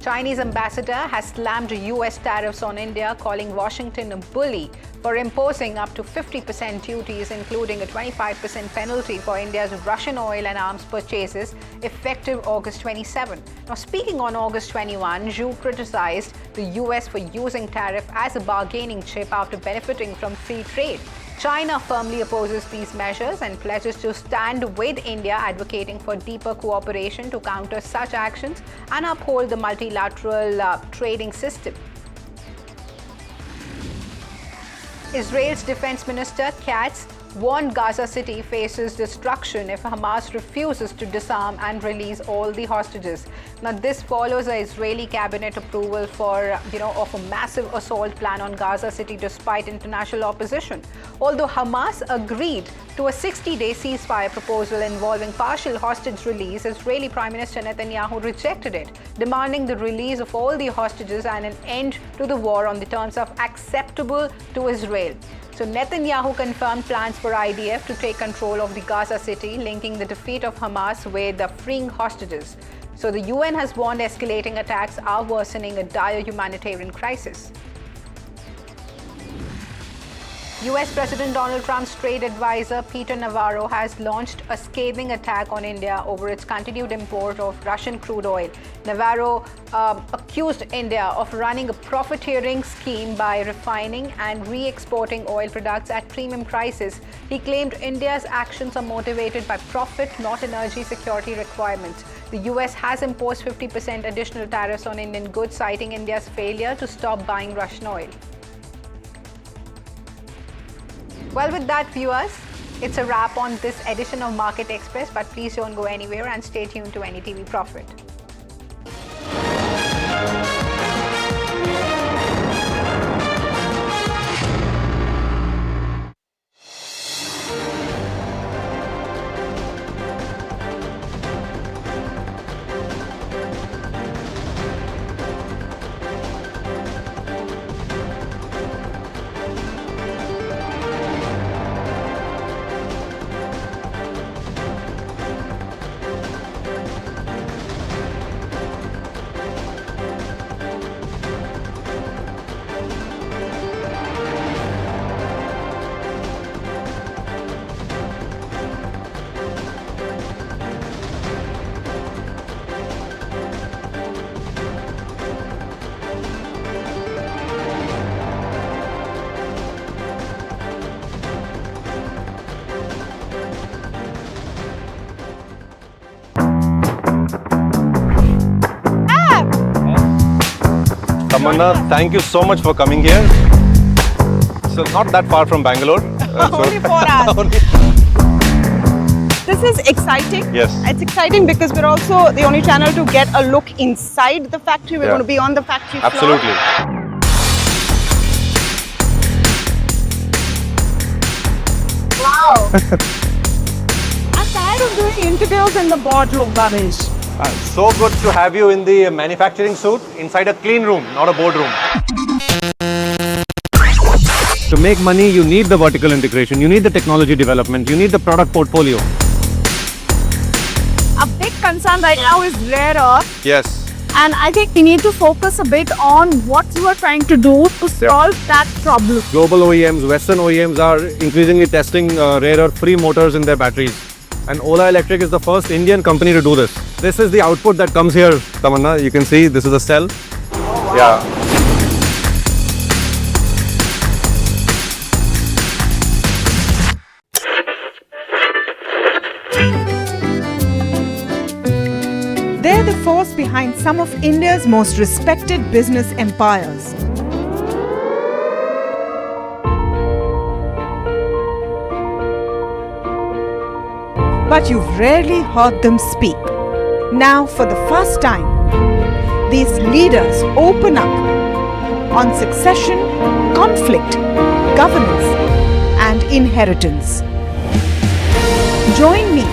Chinese ambassador has slammed US tariffs on India, calling Washington a bully for imposing up to 50% duties, including a 25% penalty for India's Russian oil and arms purchases, effective August 27. Now, speaking on August 21, Zhu criticized the US for using tariff as a bargaining chip after benefiting from free trade. China firmly opposes these measures and pledges to stand with India, advocating for deeper cooperation to counter such actions and uphold the multilateral trading system. Israel's Defense Minister Katz warned Gaza City faces destruction if Hamas refuses to disarm and release all the hostages. Now, this follows the Israeli cabinet approval of a massive assault plan on Gaza City despite international opposition. Although Hamas agreed to a 60-day ceasefire proposal involving partial hostage release, Israeli Prime Minister Netanyahu rejected it, demanding the release of all the hostages and an end to the war on the terms of acceptable to Israel. So Netanyahu confirmed plans for IDF to take control of the Gaza city, linking the defeat of Hamas with the freeing hostages. So the UN has warned escalating attacks are worsening a dire humanitarian crisis. US President Donald Trump's trade advisor Peter Navarro has launched a scathing attack on India over its continued import of Russian crude oil. Navarro accused India of running a profiteering scheme by refining and re-exporting oil products at premium prices. He claimed India's actions are motivated by profit, not energy security requirements. The US has imposed 50% additional tariffs on Indian goods, citing India's failure to stop buying Russian oil. Well, with that, viewers, it's a wrap on this edition of Market Express, but please don't go anywhere and stay tuned to NDTV Profit. Tamanna, thank you so much for coming here. So not that far from Bangalore. Only 4 hours. This is exciting. Yes. It's exciting because we're also the only channel to get a look inside the factory. We're going to be on the factory floor. Absolutely. Wow. I'm tired of doing interviews in the boardroom, Babish. So good to have you in the manufacturing suit inside a clean room, not a boardroom. To make money, you need the vertical integration, you need the technology development, you need the product portfolio. A big concern right now is rare earth. Yes. And I think we need to focus a bit on what you are trying to do to solve that problem. Global OEMs, Western OEMs are increasingly testing rare earth-free motors in their batteries. And OLA Electric is the first Indian company to do this. This is the output that comes here, Tamanna. You can see this is a cell. Oh, wow. Yeah. They're the force behind some of India's most respected business empires. But you've rarely heard them speak. Now, for the first time, these leaders open up on succession, conflict, governance, and inheritance. Join me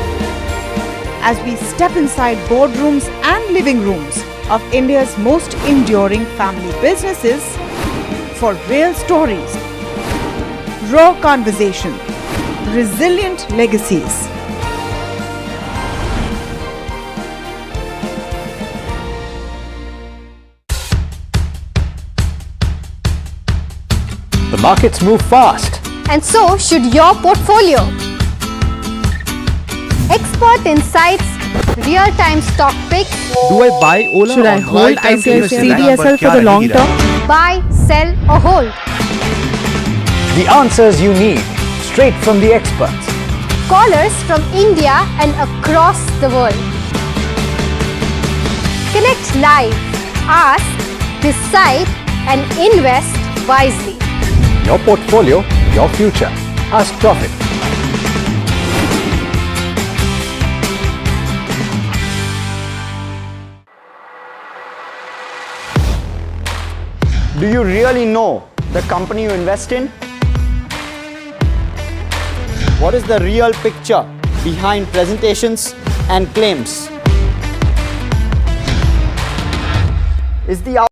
as we step inside boardrooms and living rooms of India's most enduring family businesses for real stories, raw conversation, resilient legacies. The markets move fast. And so should your portfolio. Expert insights, real-time stock picks. Do I buy Ola? Should I hold CDSL for the long term? Buy, sell or hold. The answers you need, straight from the experts. Callers from India and across the world. Connect live, ask, decide and invest wisely. Your portfolio, your future. Ask Profit. Do you really know the company you invest in? What is the real picture behind presentations and claims? Is the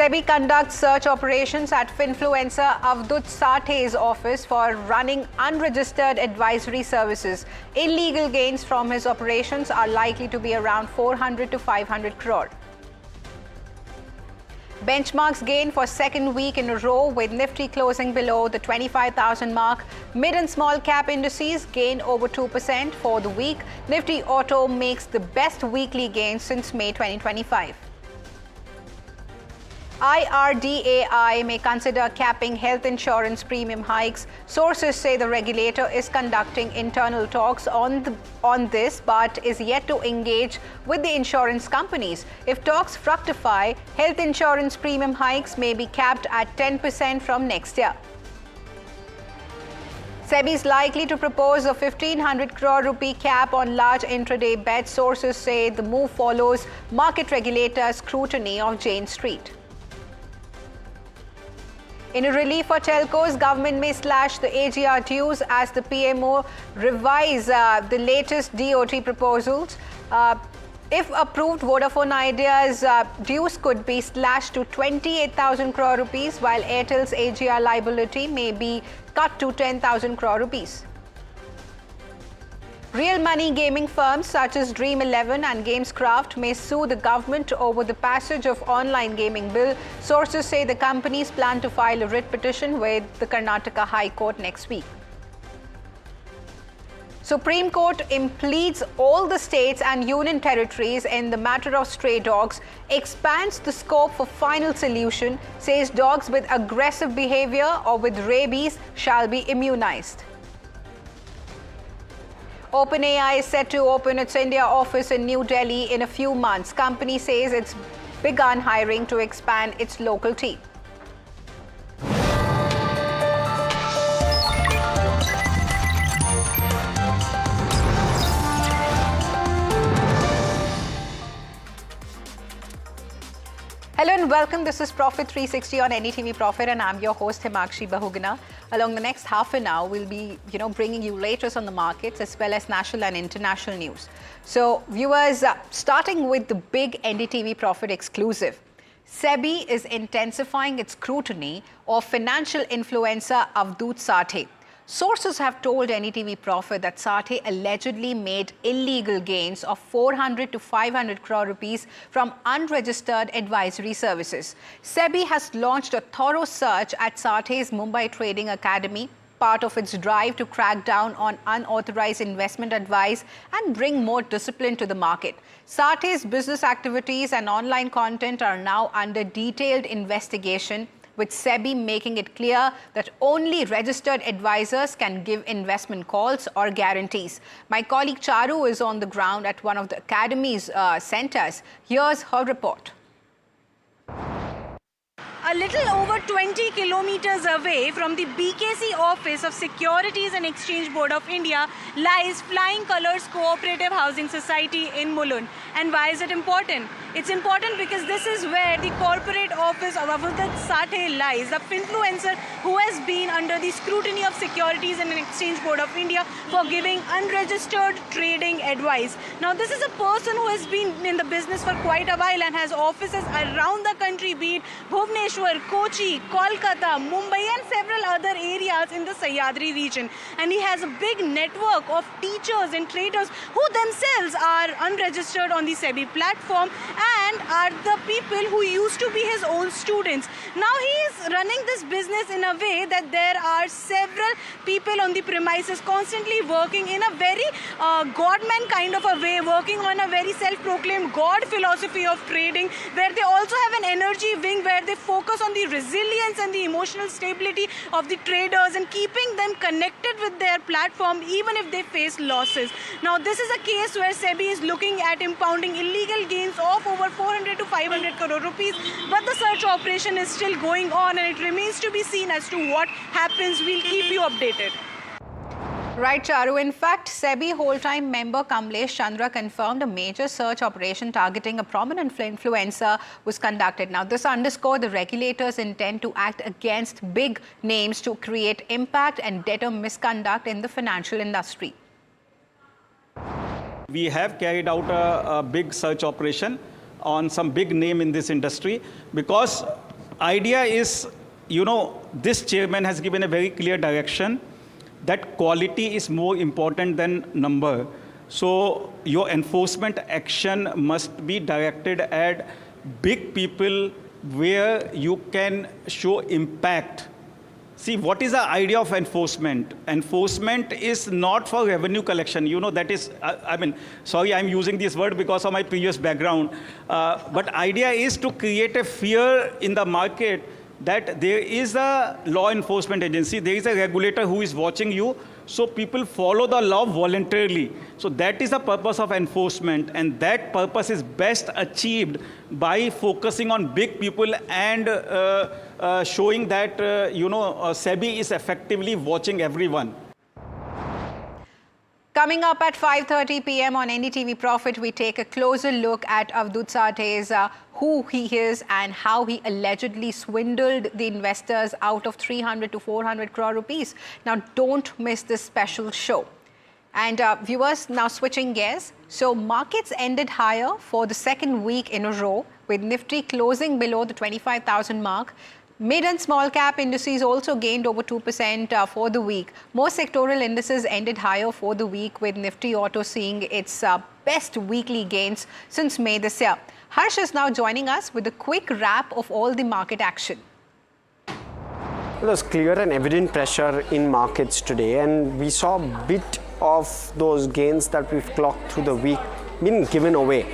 Sebi conducts search operations at Finfluencer Abdul Sate's office for running unregistered advisory services. Illegal gains from his operations are likely to be around 400 to 500 crore. Benchmarks gain for second week in a row with Nifty closing below the 25,000 mark. Mid and small cap indices gain over 2% for the week. Nifty Auto makes the best weekly gain since May 2025. IRDAI may consider capping health insurance premium hikes. Sources say the regulator is conducting internal talks on this but is yet to engage with the insurance companies. If talks fructify, health insurance premium hikes may be capped at 10% from next year. Sebi is likely to propose a 1,500 crore rupee cap on large intraday bets. Sources say the move follows market regulator scrutiny of Jane Street. In a relief for telcos, government may slash the AGR dues as the PMO revise the latest DOT proposals. If approved, Vodafone Idea's dues could be slashed to 28,000 crore rupees, while Airtel's AGR liability may be cut to 10,000 crore rupees. Real money gaming firms such as Dream11 and Gamescraft may sue the government over the passage of online gaming bill. Sources say the companies plan to file a writ petition with the Karnataka High Court next week. Supreme Court impledes all the states and union territories in the matter of stray dogs, expands the scope for final solution, says dogs with aggressive behavior or with rabies shall be immunized. OpenAI is set to open its India office in New Delhi in a few months. Company says it's begun hiring to expand its local team. Hello and welcome. This is Profit 360 on NDTV Profit and I'm your host Himakshi Bahuguna. Along the next half an hour, we'll be bringing you latest on the markets as well as national and international news. So viewers, starting with the big NDTV Profit exclusive. Sebi is intensifying its scrutiny of financial influencer Abdul Sate. Sources have told NDTV Profit that Sate allegedly made illegal gains of 400 to 500 crore rupees from unregistered advisory services. Sebi has launched a thorough search at Sate's Mumbai Trading Academy, part of its drive to crack down on unauthorized investment advice and bring more discipline to the market. Sate's business activities and online content are now under detailed investigation, with Sebi making it clear that only registered advisors can give investment calls or guarantees. My colleague Charu is on the ground at one of the Academy's centers. Here's her report. A little over 20 kilometers away from the BKC office of Securities and Exchange Board of India lies Flying Colours Cooperative Housing Society in Mulund. And why is it important? It's important because this is where the corporate office of Abdul Sate lies, the Finfluencer who has been under the scrutiny of Securities and Exchange Board of India for giving unregistered trading advice. Now, this is a person who has been in the business for quite a while and has offices around the country, be it Bhubaneswar, Kochi, Kolkata, Mumbai and several other areas in the Sahyadri region. And he has a big network of teachers and traders who themselves are unregistered on the Sebi platform and are the people who used to be his own students. Now he is running this business in a way that there are several people on the premises constantly working in a very godman kind of a way, working on a very self-proclaimed God philosophy of trading, where they also have an energy wing where they focus on the resilience and the emotional stability of the traders and keeping them connected with their platform even if they face losses. Now this is a case where Sebi is looking at impounding illegal gains of over 400 to 500 crore rupees, but the search operation is still going on and it remains to be seen as to what happens. We'll keep you updated. Right, Charu. In fact, Sebi whole-time member Kamlesh Chandra confirmed a major search operation targeting a prominent influencer was conducted. Now, this underscored the regulators' intent to act against big names to create impact and deter misconduct in the financial industry. We have carried out a big search operation on some big name in this industry because idea is, this chairman has given a very clear direction that quality is more important than number. So your enforcement action must be directed at big people where you can show impact. See, what is the idea of enforcement? Enforcement is not for revenue collection. That is, sorry, I'm using this word because of my previous background. But idea is to create a fear in the market that there is a law enforcement agency, there is a regulator who is watching you, so people follow the law voluntarily. So that is the purpose of enforcement, and that purpose is best achieved by focusing on big people and showing that, Sebi is effectively watching everyone. Coming up at 5:30 p.m. on NDTV Profit, we take a closer look at Abdul Sate's who he is and how he allegedly swindled the investors out of 300 to 400 crore rupees. Now, don't miss this special show. And viewers, now switching gears. So markets ended higher for the second week in a row, with Nifty closing below the 25,000 mark. Mid and small cap indices also gained over 2% for the week. Most sectoral indices ended higher for the week, with Nifty Auto seeing its best weekly gains since May this year. Harsh is now joining us with a quick wrap of all the market action. There's clear and evident pressure in markets today, and we saw a bit of those gains that we've clocked through the week being given away.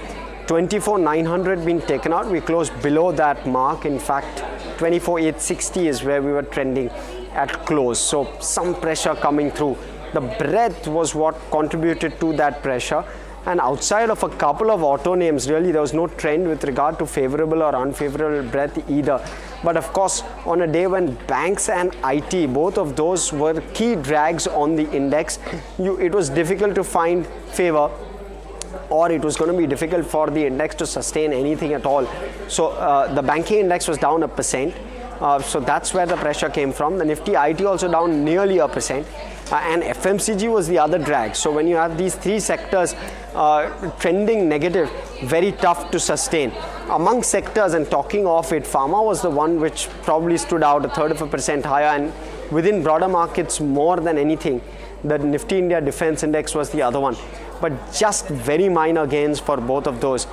24,900 being taken out. We closed below that mark. In fact, 24,860 is where we were trending at close. So some pressure coming through. The breadth was what contributed to that pressure. And outside of a couple of auto names, really there was no trend with regard to favorable or unfavorable breadth either. But of course, on a day when banks and IT, both of those were key drags on the index, it was difficult to find favor, or it was going to be difficult for the index to sustain anything at all. So the banking index was down 1%. So that's where the pressure came from. The Nifty IT also down nearly 1%. And FMCG was the other drag. So when you have these three sectors trending negative, very tough to sustain. Among sectors, and talking of it, Pharma was the one which probably stood out 1/3% higher, and within broader markets more than anything, the Nifty India Defence Index was the other one. But just very minor gains for both of those.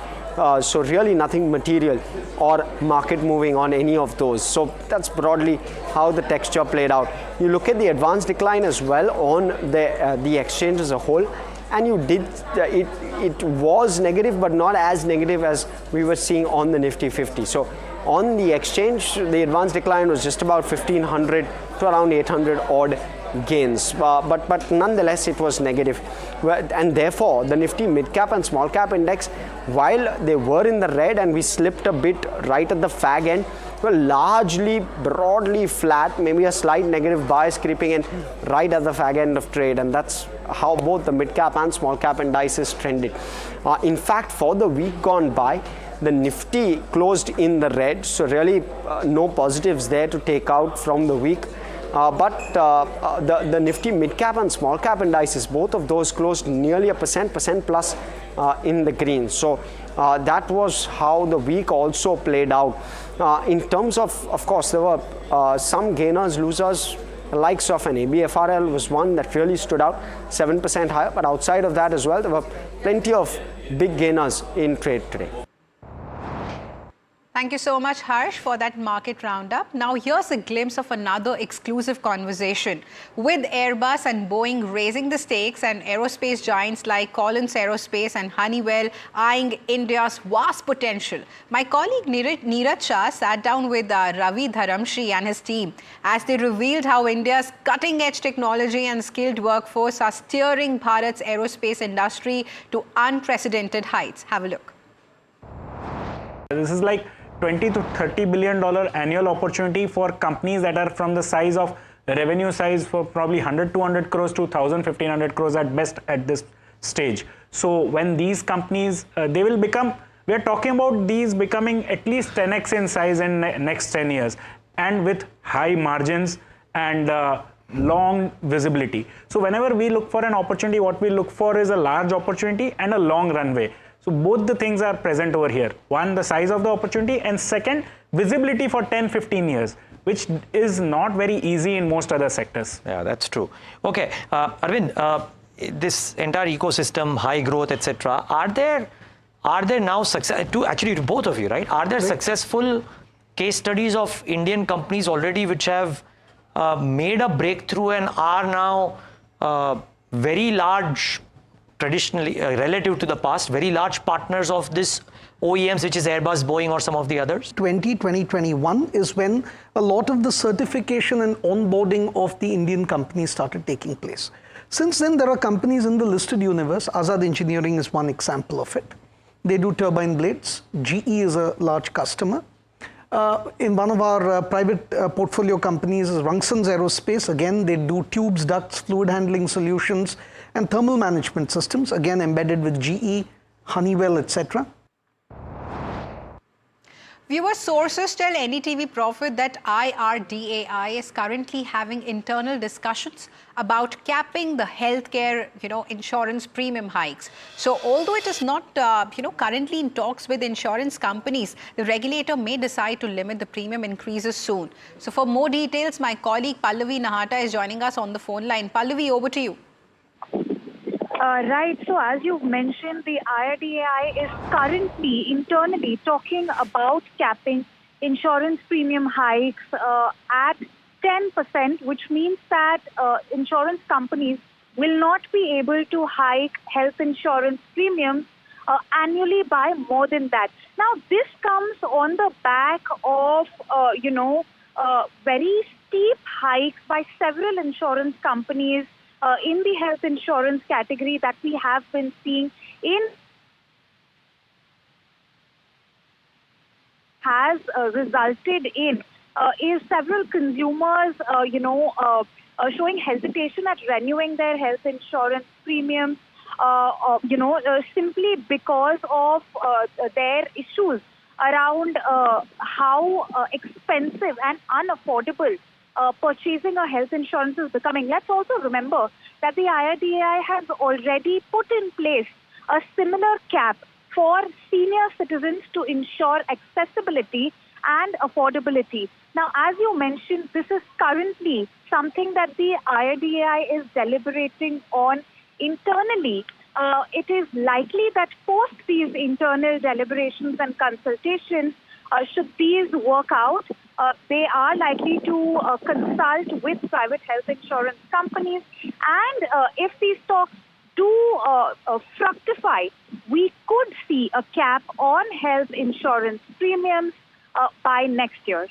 So really nothing material or market moving on any of those. So that's broadly how the texture played out. You look at the advanced decline as well on the exchange as a whole, and you did it was negative, but not as negative as we were seeing on the Nifty 50. So on the exchange, the advanced decline was just about 1,500 to around 800 odd gains, but nonetheless it was negative, and therefore the Nifty mid cap and small cap index, while they were in the red and we slipped a bit right at the fag end, were largely broadly flat, maybe a slight negative bias creeping in right at the fag end of trade, and that's how both the mid cap and small cap indices trended. In fact, for the week gone by, the Nifty closed in the red, so really no positives there to take out from the week. But the Nifty mid-cap and small-cap indices, both of those closed nearly 1% plus in the green. So that was how the week also played out. In terms of course, there were some gainers, losers. The likes of an ABFRL was one that really stood out, 7% higher. But outside of that as well, there were plenty of big gainers in trade today. Thank you so much, Harsh, for that market roundup. Now, here's a glimpse of another exclusive conversation. With Airbus and Boeing raising the stakes and aerospace giants like Collins Aerospace and Honeywell eyeing India's vast potential, my colleague Neeraj Shah sat down with Ravi Dharamshi and his team as they revealed how India's cutting-edge technology and skilled workforce are steering Bharat's aerospace industry to unprecedented heights. Have a look. This is like $20 to $30 billion annual opportunity for companies that are from the size of revenue size for probably 100, 200 crores to 1,000, 1,500 crores at best at this stage. So when these companies, they will become, we are talking about these becoming at least 10x in size in next 10 years and with high margins and long visibility. So whenever we look for an opportunity, what we look for is a large opportunity and a long runway. So both the things are present over here. One, the size of the opportunity, and second, visibility for 10-15 years, which is not very easy in most other sectors. Yeah, that's true. Okay, Arvind, this entire ecosystem, high growth, etc. Are there now to both of you, right? Are there successful case studies of Indian companies already which have made a breakthrough and are now very large, traditionally relative to the past, very large partners of this OEMs, which is Airbus, Boeing, or some of the others? 2021 is when a lot of the certification and onboarding of the Indian companies started taking place. Since then, there are companies in the listed universe. Azad Engineering is one example of it. They do turbine blades. GE is a large customer. In one of our private portfolio companies is Rungsons Aerospace. Again, they do tubes, ducts, fluid handling solutions, and thermal management systems, again embedded with GE, Honeywell, etc. Viewer sources tell NDTV Profit that IRDAI is currently having internal discussions about capping the healthcare, insurance premium hikes. So although it is not, currently in talks with insurance companies, the regulator may decide to limit the premium increases soon. So for more details, my colleague Pallavi Nahata is joining us on the phone line. Pallavi, over to you. Right. So as you've mentioned, the IRDAI is currently internally talking about capping insurance premium hikes at 10%, which means that insurance companies will not be able to hike health insurance premiums annually by more than that. Now, this comes on the back of, very steep hikes by several insurance companies in the health insurance category that we have been seeing has resulted in is several consumers, showing hesitation at renewing their health insurance premiums, simply because of their issues around how expensive and unaffordable purchasing a health insurance is becoming. Let's also remember that the IRDAI has already put in place a similar cap for senior citizens to ensure accessibility and affordability. Now, as you mentioned, this is currently something that the IRDAI is deliberating on internally. It is likely that post these internal deliberations and consultations, should these work out, they are likely to consult with private health insurance companies. And if these talks do fructify, we could see a cap on health insurance premiums by next year.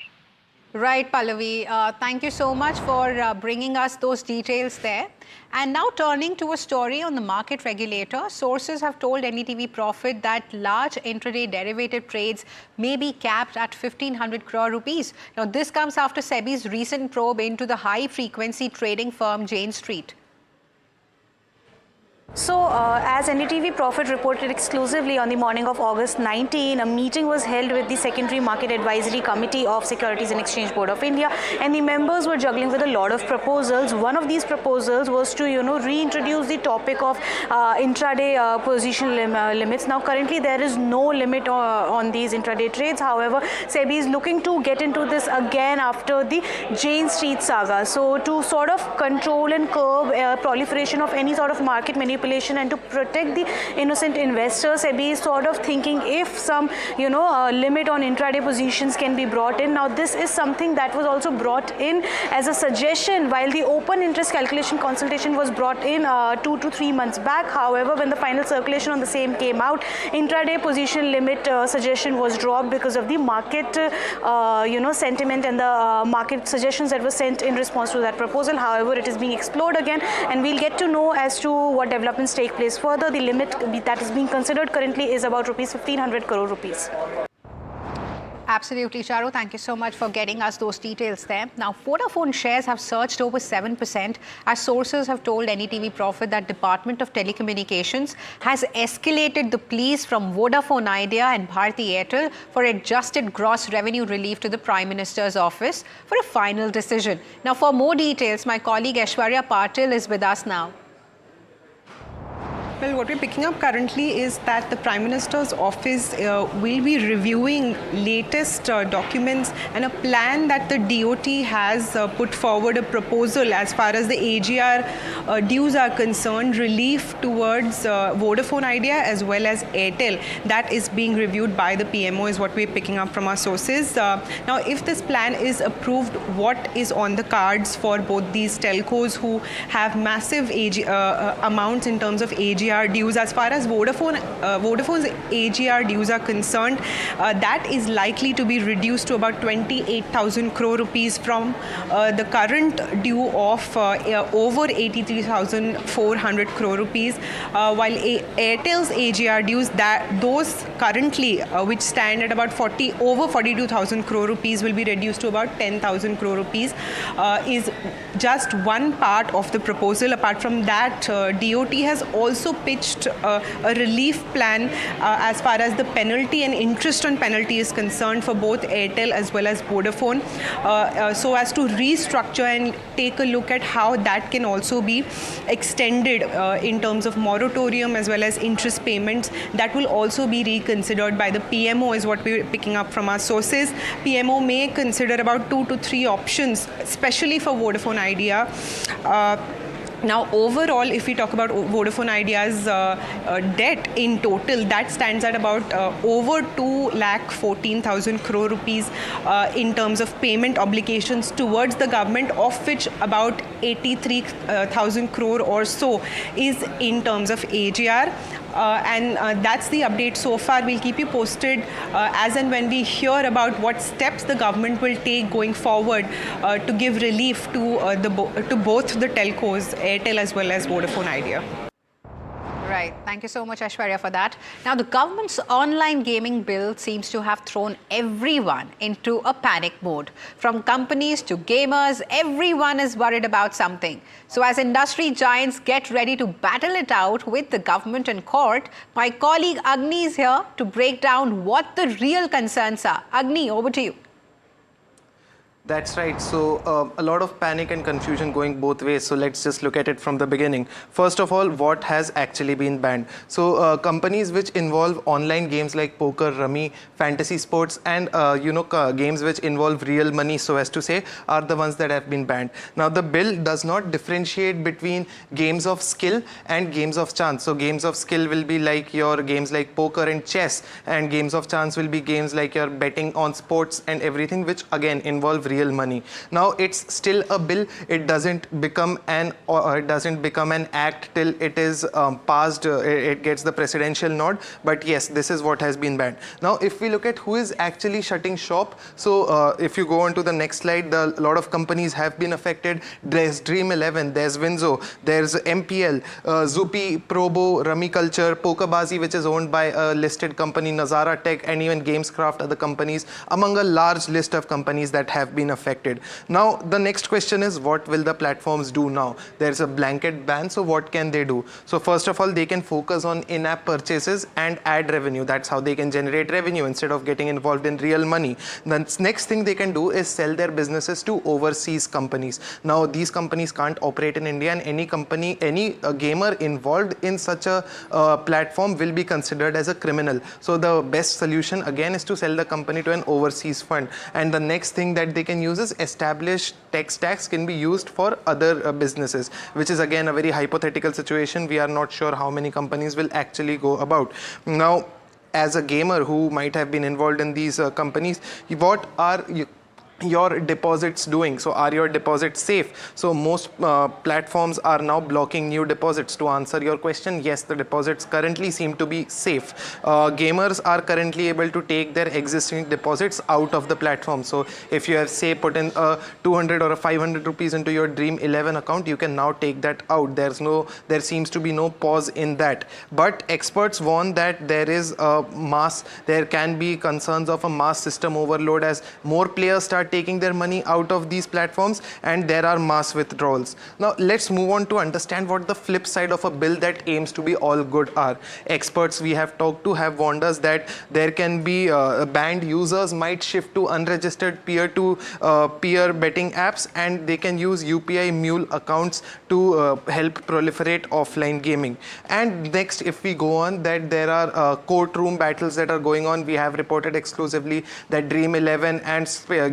Right, Pallavi. Thank you so much for bringing us those details there. And now turning to a story on the market regulator, sources have told NDTV Profit that large intraday derivative trades may be capped at 1,500 crore rupees. Now, this comes after Sebi's recent probe into the high-frequency trading firm Jane Street. So, as NDTV Profit reported exclusively on the morning of August 19, a meeting was held with the Secondary Market Advisory Committee of Securities and Exchange Board of India, and the members were juggling with a lot of proposals. One of these proposals was to, reintroduce the topic of intraday position limits. Now, currently there is no limit on these intraday trades. However, Sebi is looking to get into this again after the Jane Street saga. So, to sort of control and curb proliferation of any sort of market manipulation and to protect the innocent investors, Sebi is sort of thinking if some, limit on intraday positions can be brought in. Now, this is something that was also brought in as a suggestion while the open interest calculation consultation was brought in 2 to 3 months back. However, when the final circulation on the same came out, intraday position limit suggestion was dropped because of the market, sentiment and the market suggestions that were sent in response to that proposal. However, it is being explored again, and we'll get to know as to what developments take place further. The limit that is being considered currently is about 1,500 crore rupees. Absolutely, Charu. Thank you so much for getting us those details there. Now, Vodafone shares have surged over 7% as sources have told NDTV Profit that Department of Telecommunications has escalated the pleas from Vodafone Idea and Bharti Airtel for adjusted gross revenue relief to the Prime Minister's office for a final decision. Now, for more details, my colleague Aishwarya Patil is with us now. Well, what we're picking up currently is that the Prime Minister's office will be reviewing latest documents and a plan that the DOT has put forward, a proposal as far as the AGR dues are concerned, relief towards Vodafone Idea as well as Airtel. That is being reviewed by the PMO is what we're picking up from our sources. Now, if this plan is approved, what is on the cards for both these telcos who have massive amounts in terms of AGR dues? As far as Vodafone's AGR dues are concerned, that is likely to be reduced to about 28,000 crore rupees from the current due of over 83,400 crore rupees, while Airtel's AGR dues, those currently which stand at about over 42,000 crore rupees will be reduced to about 10,000 crore rupees, is just one part of the proposal. Apart from that, DOT has also pitched a relief plan as far as the penalty and interest on penalty is concerned for both Airtel as well as Vodafone, so as to restructure and take a look at how that can also be extended in terms of moratorium as well as interest payments. That will also be reconsidered by the PMO is what we're picking up from our sources. PMO may consider about 2 to 3 options, especially for Vodafone Idea. Now, overall, if we talk about Vodafone Idea's debt in total, that stands at about over 2,14,000 crore rupees in terms of payment obligations towards the government, of which about 83,000 crore or so is in terms of AGR. And that's the update so far. We'll keep you posted as and when we hear about what steps the government will take going forward to give relief to both the telcos, Airtel as well as Vodafone Idea. Right. Thank you so much, Aishwarya, for that. Now, the government's online gaming bill seems to have thrown everyone into a panic mode. From companies to gamers, everyone is worried about something. So as industry giants get ready to battle it out with the government in court, my colleague Agni is here to break down what the real concerns are. Agni, over to you. That's right. So a lot of panic and confusion going both ways. So let's just look at it from the beginning. First of all, what has actually been banned? So companies which involve online games like poker, rummy, fantasy sports, and games which involve real money, so as to say, are the ones that have been banned. Now, the bill does not differentiate between games of skill and games of chance. So games of skill will be like your games like poker and chess, and games of chance will be games like your betting on sports and everything, which again involve real money. Now, it's still a bill. It doesn't become an act till it is passed. It gets the presidential nod. But yes, this is what has been banned. Now, if we look at who is actually shutting shop, so if you go on to the next slide, a lot of companies have been affected. There's Dream11, there's Winzo, there's MPL, Zupi, Probo, Rummy Culture, Pokerbazi, which is owned by a listed company, Nazara Tech, and even Gamescraft, other companies, among a large list of companies that have been affected. Now, the next question is, what will the platforms do now? There's a blanket ban, so what can they do? So first of all, they can focus on in-app purchases and ad revenue. That's how they can generate revenue instead of getting involved in real money. The next thing they can do is sell their businesses to overseas companies. Now, these companies can't operate in India, and any company, any gamer involved in such a platform will be considered as a criminal. So the best solution again is to sell the company to an overseas fund. And the next thing that they can use is established tech stacks can be used for other businesses, which is again a very hypothetical situation. We are not sure how many companies will actually go about. Now, as a gamer who might have been involved in these companies, what are your deposits doing? So are your deposits safe? So most platforms are now blocking new deposits. To answer your question, yes, the deposits currently seem to be safe. Gamers are currently able to take their existing deposits out of the platform. So if you have, say, put in 200 or 500 rupees into your Dream11 account, you can now take that out. There seems to be no pause in that. But experts warn that there can be concerns of a mass system overload as more players start taking their money out of these platforms, and there are mass withdrawals. Now let's move on to understand what the flip side of a bill that aims to be all good are. Experts we have talked to have warned us that there can be banned users might shift to unregistered peer-to-peer betting apps, and they can use UPI mule accounts to help proliferate offline gaming. And next, if we go on, that there are courtroom battles that are going on. We have reported exclusively that Dream 11 and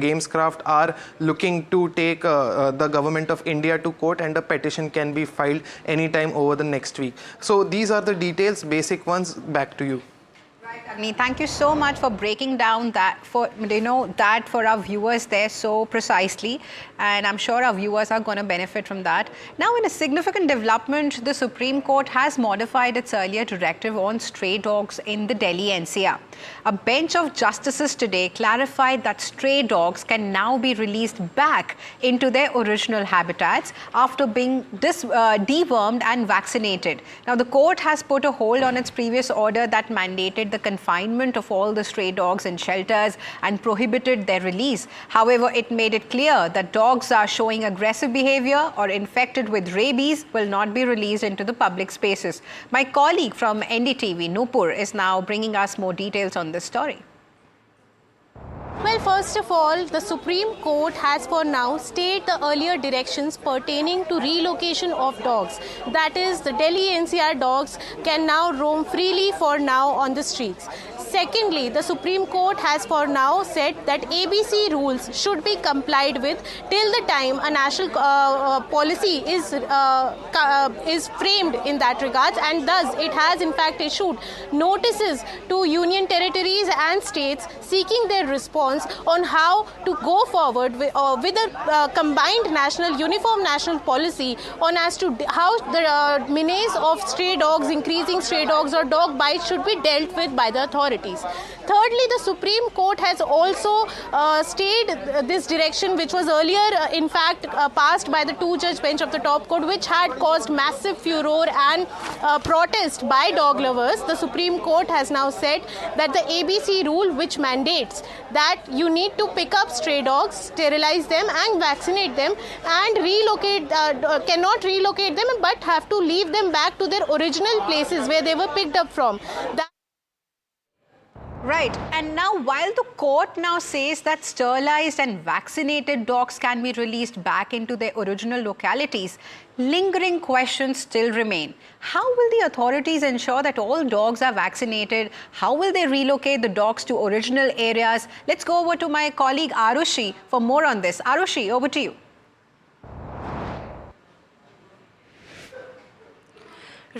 Gamescraft are looking to take the government of India to court, and a petition can be filed anytime over the next week. So these are the details, basic ones. Back to you. Agni, thank you so much for breaking down that for our viewers there so precisely, and I'm sure our viewers are going to benefit from that. Now, in a significant development, the Supreme Court has modified its earlier directive on stray dogs in the Delhi NCR. A bench of justices today clarified that stray dogs can now be released back into their original habitats after being dewormed and vaccinated. Now, the court has put a hold on its previous order that mandated the confinement of all the stray dogs in shelters and prohibited their release. However, it made it clear that dogs are showing aggressive behavior or infected with rabies will not be released into the public spaces. My colleague from NDTV, Nupur, is now bringing us more details on this story. Well, first of all, the Supreme Court has for now stayed the earlier directions pertaining to relocation of dogs. That is, the Delhi NCR dogs can now roam freely for now on the streets. Secondly, the Supreme Court has for now said that ABC rules should be complied with till the time a national policy is framed in that regard, and thus it has in fact issued notices to union territories and states seeking their response on how to go forward with a combined uniform national policy on as to how the menace of stray dogs, increasing stray dogs or dog bites should be dealt with by the authorities. Thirdly, the Supreme Court has also stayed this direction, which was earlier in fact passed by the two-judge bench of the top court, which had caused massive furor and protest by dog lovers. The Supreme Court has now said that the ABC rule, which mandates that you need to pick up stray dogs, sterilize them and vaccinate them, and cannot relocate them, but have to leave them back to their original places where they were picked up from. Right. And now, while the court now says that sterilized and vaccinated dogs can be released back into their original localities, lingering questions still remain. How will the authorities ensure that all dogs are vaccinated? How will they relocate the dogs to original areas? Let's go over to my colleague Arushi for more on this. Arushi, over to you.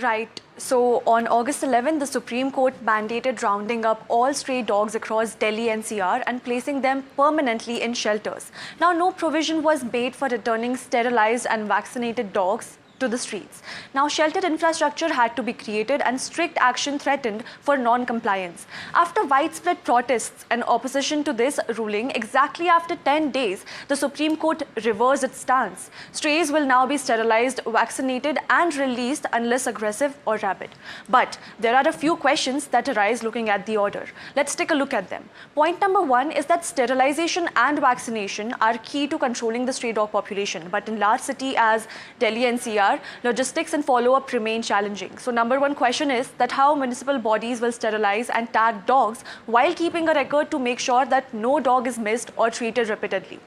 Right. So on August 11, the Supreme Court mandated rounding up all stray dogs across Delhi NCR and placing them permanently in shelters. Now, no provision was made for returning sterilized and vaccinated dogs to the streets. Now, shelter infrastructure had to be created and strict action threatened for non-compliance. After widespread protests and opposition to this ruling, exactly after 10 days, the Supreme Court reversed its stance. Strays will now be sterilized, vaccinated and released unless aggressive or rabid. But there are a few questions that arise looking at the order. Let's take a look at them. Point number one is that sterilization and vaccination are key to controlling the stray dog population. But in large cities as Delhi NCR, logistics and follow-up remain challenging. So number one question is that how municipal bodies will sterilize and tag dogs while keeping a record to make sure that no dog is missed or treated repeatedly.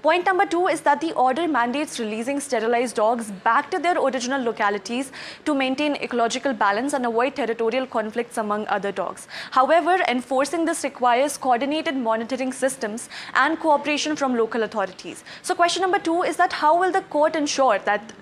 Point number two is that the order mandates releasing sterilized dogs back to their original localities to maintain ecological balance and avoid territorial conflicts among other dogs. However, enforcing this requires coordinated monitoring systems and cooperation from local authorities. So question number two is that how will the court ensure that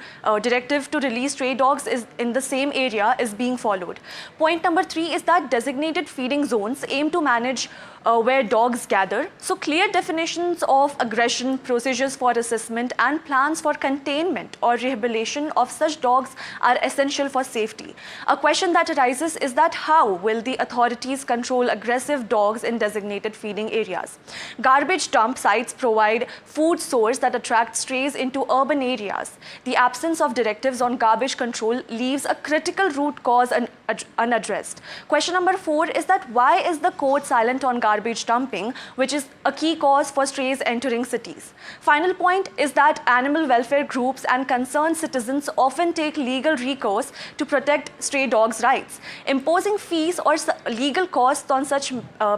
directive to release stray dogs in the same area is being followed? Point number three is that designated feeding zones aim to manage where dogs gather. So clear definitions of aggression inspection, procedures for assessment, and plans for containment or rehabilitation of such dogs are essential for safety. A question that arises is that how will the authorities control aggressive dogs in designated feeding areas? Garbage dump sites provide food source that attract strays into urban areas. The absence of directives on garbage control leaves a critical root cause unaddressed. Question number 4 is that why is the court silent on garbage dumping, which is a key cause for strays entering cities? Final point is that animal welfare groups and concerned citizens often take legal recourse to protect stray dogs' rights. Imposing fees or legal costs on such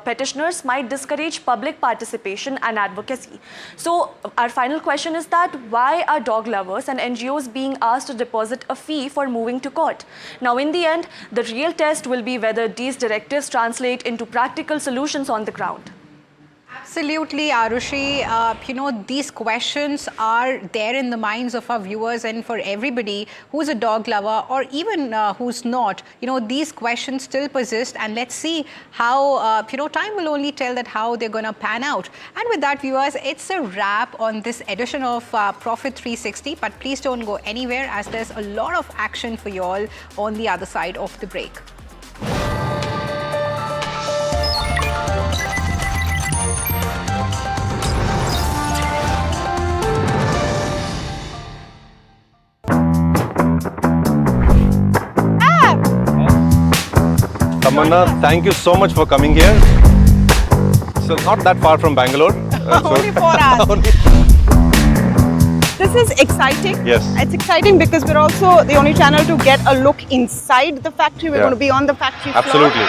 petitioners might discourage public participation and advocacy. So our final question is that why are dog lovers and NGOs being asked to deposit a fee for moving to court? Now in the end, the real test will be whether these directives translate into practical solutions on the ground. Absolutely, Arushi. These questions are there in the minds of our viewers and for everybody who's a dog lover or even who's not. These questions still persist, and let's see how, time will only tell that how they're going to pan out. And with that, viewers, it's a wrap on this edition of Profit 360. But please don't go anywhere, as there's a lot of action for you all on the other side of the break. Tamanna, thank you so much for coming here. So not that far from Bangalore. Only 4 hours. This is exciting. Yes. It's exciting because we're also the only channel to get a look inside the factory. We're going to be on the factory floor. Absolutely.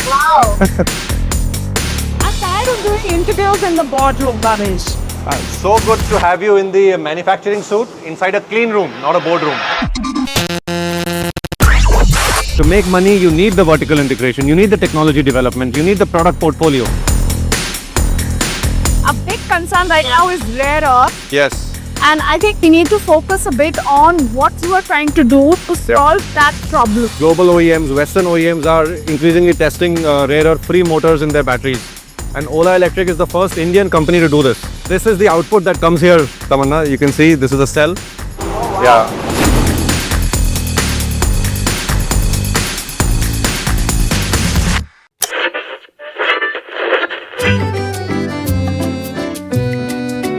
Wow. I'm tired of doing interviews in the boardroom, Bamish. So good to have you in the manufacturing suit inside a clean room, not a boardroom. To make money, you need the vertical integration, you need the technology development, you need the product portfolio. A big concern right now is rare earth. Yes. And I think we need to focus a bit on what you are trying to do to solve that problem. Global OEMs, Western OEMs are increasingly testing rare earth-free motors in their batteries. And OLA Electric is the first Indian company to do this. This is the output that comes here, Tamanna. You can see this is a cell. Oh, wow. Yeah.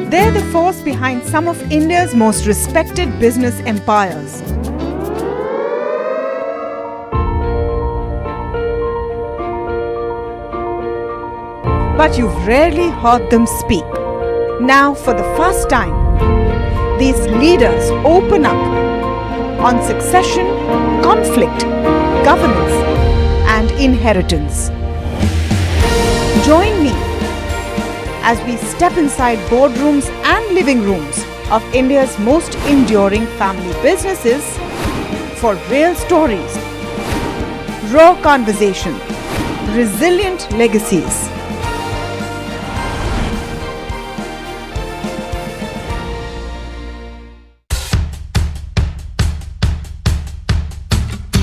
They're the force behind some of India's most respected business empires. But you've rarely heard them speak. Now, for the first time, these leaders open up on succession, conflict, governance, and inheritance. Join me as we step inside boardrooms and living rooms of India's most enduring family businesses for real stories, raw conversation, resilient legacies.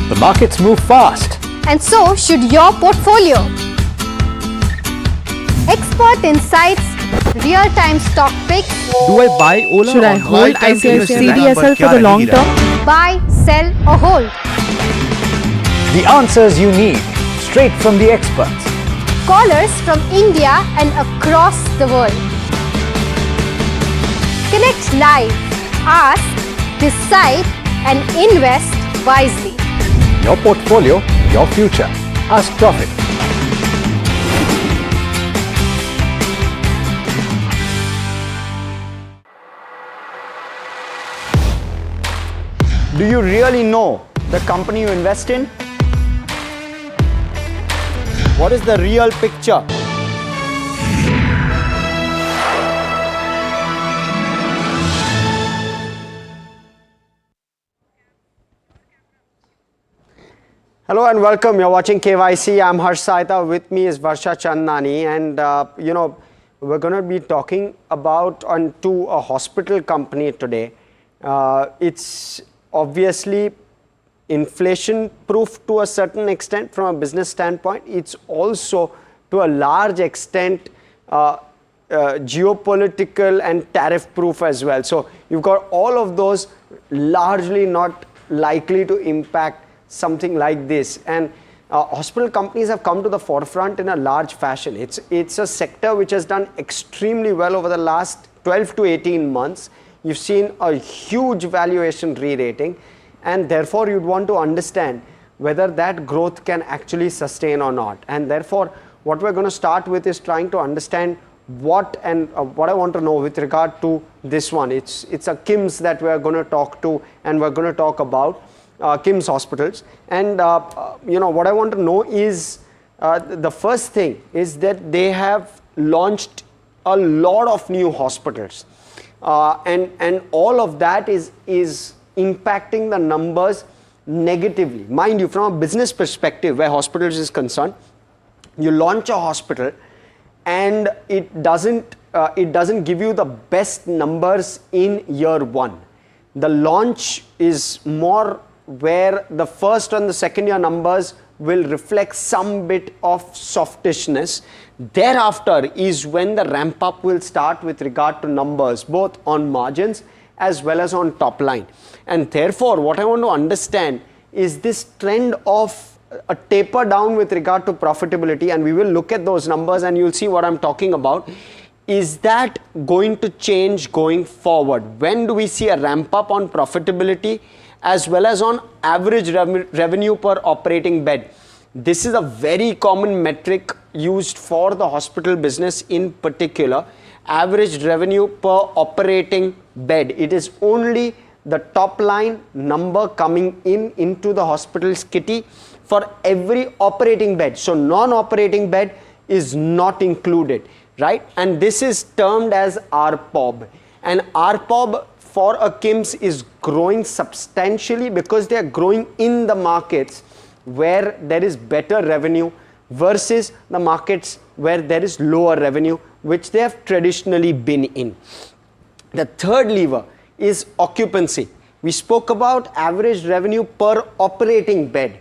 The markets move fast. And so should your portfolio. Expert insights, real-time stock picks. Do I buy Ola? Should I hold CDSL for the long term? Buy, sell or hold. The answers you need, straight from the experts. Callers from India and across the world. Connect live, ask, decide and invest wisely. Your portfolio, your future. Ask Profit. Do you really know the company you invest in? What is the real picture? Hello and welcome. You're watching KYC. I'm Harsh Saita. With me is Varsha Chandnani, and we're going to be talking about a hospital company today. It's obviously inflation proof to a certain extent from a business standpoint. It's also to a large extent geopolitical and tariff proof as well. So you've got all of those largely not likely to impact something like this. And hospital companies have come to the forefront in a large fashion. It's a sector which has done extremely well over the last 12 to 18 months. You've seen a huge valuation re-rating, and therefore you'd want to understand whether that growth can actually sustain or not. And therefore what we're going to start with is trying to understand what I want to know with regard to this one. It's a KIMS that we're going to talk to, and we're going to talk about KIMS hospitals. And what I want to know is the first thing is that they have launched a lot of new hospitals, and all of that is impacting the numbers negatively. Mind you, from a business perspective where hospitals is concerned, you launch a hospital and it doesn't give you the best numbers in year one. The launch is more where the first and the second year numbers will reflect some bit of softishness. Thereafter is when the ramp up will start with regard to numbers, both on margins as well as on top line. And therefore what I want to understand is this trend of a taper down with regard to profitability, and we will look at those numbers and you'll see what I'm talking about. Is that going to change going forward? When do we see a ramp up on profitability as well as on average revenue per operating bed? This is a very common metric used for the hospital business in particular. Average revenue per operating bed. It is only the top line number coming into the hospital's kitty for every operating bed. So non-operating bed is not included, right? And this is termed as ARPOB. And ARPOB for a KIMS is growing substantially because they are growing in the markets where there is better revenue versus the markets where there is lower revenue, which they have traditionally been in. The third lever is occupancy. We spoke about average revenue per operating bed.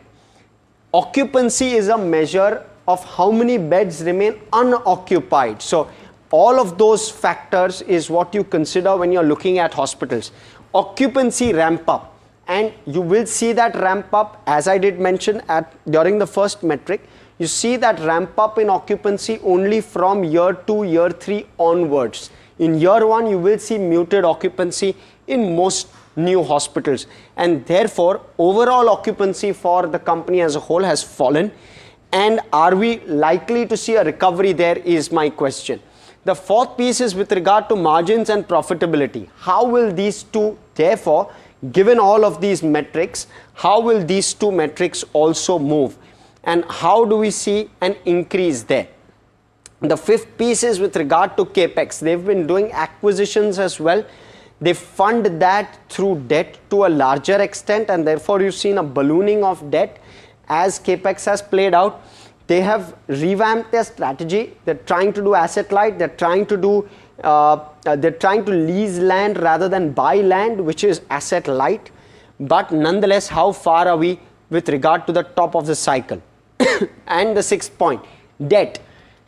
Occupancy is a measure of how many beds remain unoccupied. So all of those factors is what you consider when you're looking at hospitals. Occupancy ramp up, and you will see that ramp up, as I did mention during the first metric. You see that ramp up in occupancy only from year 2, year 3 onwards. In year 1 you will see muted occupancy in most new hospitals, and therefore overall occupancy for the company as a whole has fallen. And are we likely to see a recovery there is my question. The fourth piece is with regard to margins and profitability. How will these two, therefore, given all of these metrics, how will these two metrics also move, and how do we see an increase there? The fifth piece is with regard to capex. They've been doing acquisitions as well. They fund that through debt to a larger extent, and therefore you've seen a ballooning of debt as capex has played out. They have revamped their strategy. They're trying to do asset light. They're trying to lease land rather than buy land, which is asset light. But nonetheless, how far are we with regard to the top of the cycle? And the sixth point, debt.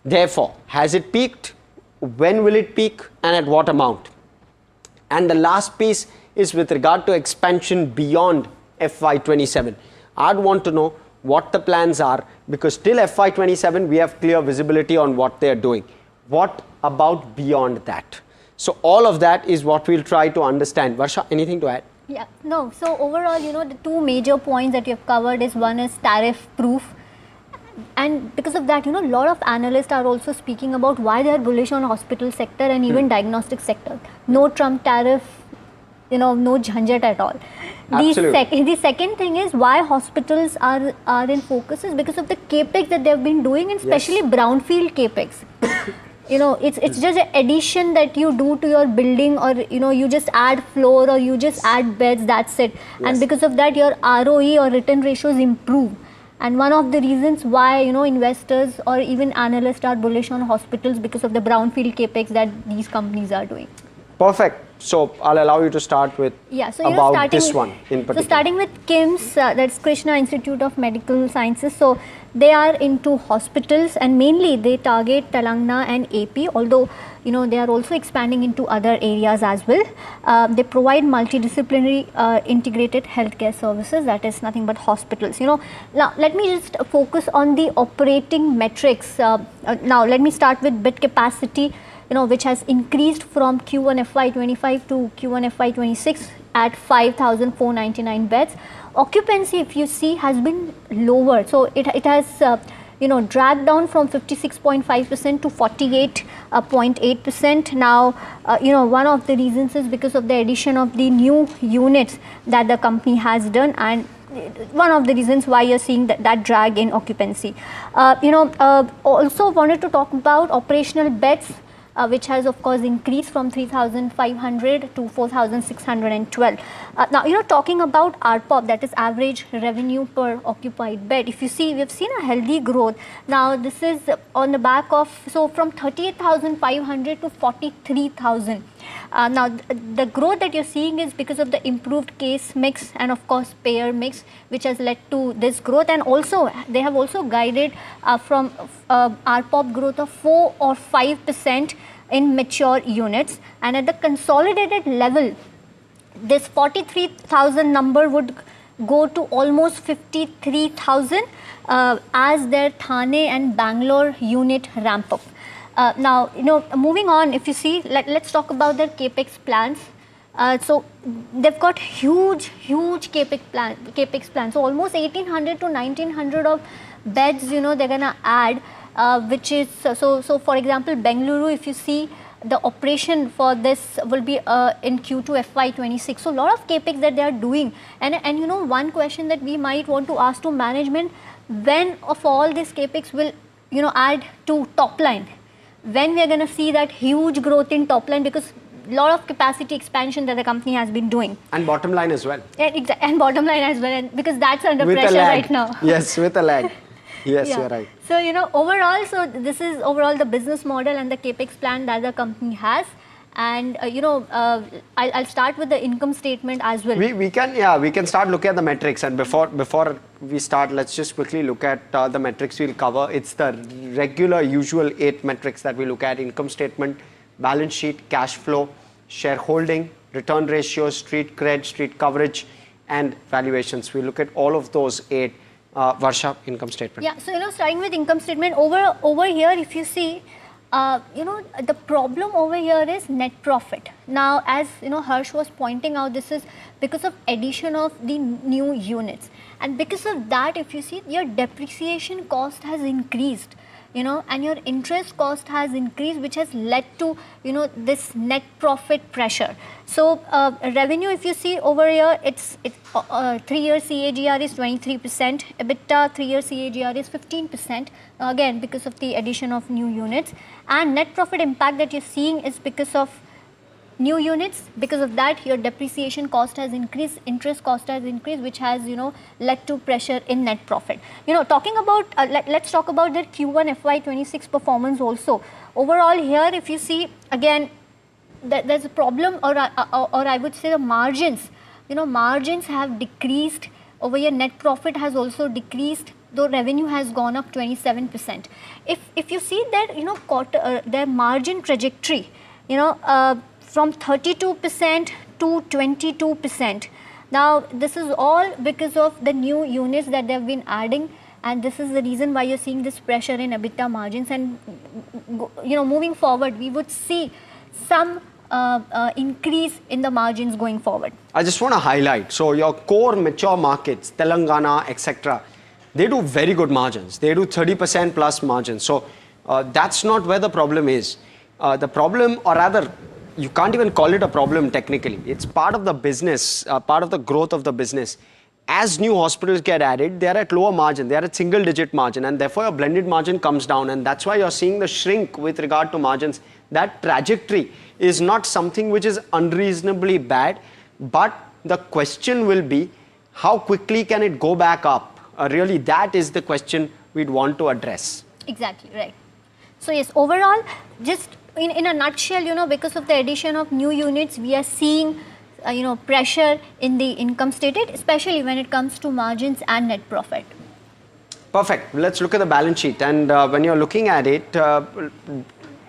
Therefore, has it peaked? When will it peak, and at what amount? And the last piece is with regard to expansion beyond FY27. I'd want to know what the plans are, because till FY27 we have clear visibility on what they're doing. What about beyond that? So all of that is what we'll try to understand. Varsha, anything to add? Yeah, no. So overall, the two major points that you have covered is, one is tariff proof. And because of that, a lot of analysts are also speaking about why they are bullish on hospital sector and even diagnostic sector. No Trump tariff, no jhanjat at all. The second thing is why hospitals are in focus is because of the capex that they have been doing, and especially brownfield capex. It's just an addition that you do to your building, or you just add floor or you just add beds, that's it. And because of that, your ROE or return ratios improve. And one of the reasons why investors or even analysts are bullish on hospitals because of the brownfield capex that these companies are doing. Perfect. So I'll allow you to start with about this one in particular. So starting with KIMS, that's Krishna Institute of Medical Sciences. So they are into hospitals and mainly they target Telangana and AP, although they are also expanding into other areas as well. They provide multidisciplinary integrated healthcare services, that is nothing but hospitals. Now let me just focus on the operating metrics. Now let me start with bed capacity, which has increased from Q1 FY25 to Q1 FY26 at 5,499 beds. Occupancy, if you see, has been lower. So it has dragged down from 56.5% to 48.8%. Now, one of the reasons is because of the addition of the new units that the company has done, and one of the reasons why you're seeing that drag in occupancy. Also wanted to talk about operational beds, which has of course increased from 3,500 to 4,612. Now, talking about ARPOB, that is average revenue per occupied bed. If you see, we've seen a healthy growth. Now, this is on the back of, so from 38,500 to 43,000. Now, the growth that you're seeing is because of the improved case mix and of course payer mix, which has led to this growth. And also, they have also guided from ARPOB growth of 4 or 5% in mature units. And at the consolidated level, this 43,000 number would go to almost 53,000 as their Thane and Bangalore unit ramp up. Now, moving on, if you see, let's talk about their capex plans. So they've got huge capex plan. So almost 1,800 to 1,900 of beds, they're gonna add, which is so. For example, Bengaluru, if you see, the operation for this will be in Q2 FY26. So a lot of capex that they are doing, and one question that we might want to ask to management: when of all this capex will add to top line? When we are going to see that huge growth in top line, because a lot of capacity expansion that the company has been doing. And bottom line as well. And bottom line as well, and because that's under pressure right now. Yes, with a lag. Yes, you're right. So, overall, so this is overall the business model and the capex plan that the company has. And, I'll start with the income statement as well. We can start looking at the metrics. And before we start, let's just quickly look at the metrics we'll cover. It's the regular, usual 8 metrics that we look at: income statement, balance sheet, cash flow, shareholding, return ratios, street cred, street coverage, and valuations. We look at all of those 8. Varsha, income statement. Yeah, so, starting with income statement, over here, if you see, the problem over here is net profit. Now, as Harsh was pointing out, this is because of addition of the new units, and because of that, if you see, your depreciation cost has increased, and your interest cost has increased, which has led to this net profit pressure. So revenue, if you see over here, it's 3-year CAGR is 23%, EBITDA 3-year CAGR is 15%, again because of the addition of new units, and net profit impact that you're seeing is because of new units. Because of that, your depreciation cost has increased, interest cost has increased, which has led to pressure in net profit. Talking about let's talk about their Q1 FY26 performance also. Overall here, if you see, again, there's a problem, or I would say the margins. Margins have decreased over here. Net profit has also decreased, though revenue has gone up 27%. If you see that their margin trajectory, from 32% to 22%. Now, this is all because of the new units that they have been adding, and this is the reason why you're seeing this pressure in EBITDA margins. And moving forward, we would see some increase in the margins going forward. I just want to highlight, so your core mature markets, Telangana, etc., they do very good margins. They do 30% plus margins. So that's not where the problem is. The problem, or rather, you can't even call it a problem technically. It's part of the business, part of the growth of the business. As new hospitals get added, they are at lower margin, they are at single digit margin, and therefore your blended margin comes down, and that's why you're seeing the shrink with regard to margins. That trajectory is not something which is unreasonably bad, but the question will be, how quickly can it go back up? Really, that is the question we'd want to address. Exactly, right. So yes, overall, just in a nutshell, because of the addition of new units, we are seeing pressure in the income statement, especially when it comes to margins and net profit. Perfect. Let's look at the balance sheet. And when you're looking at it,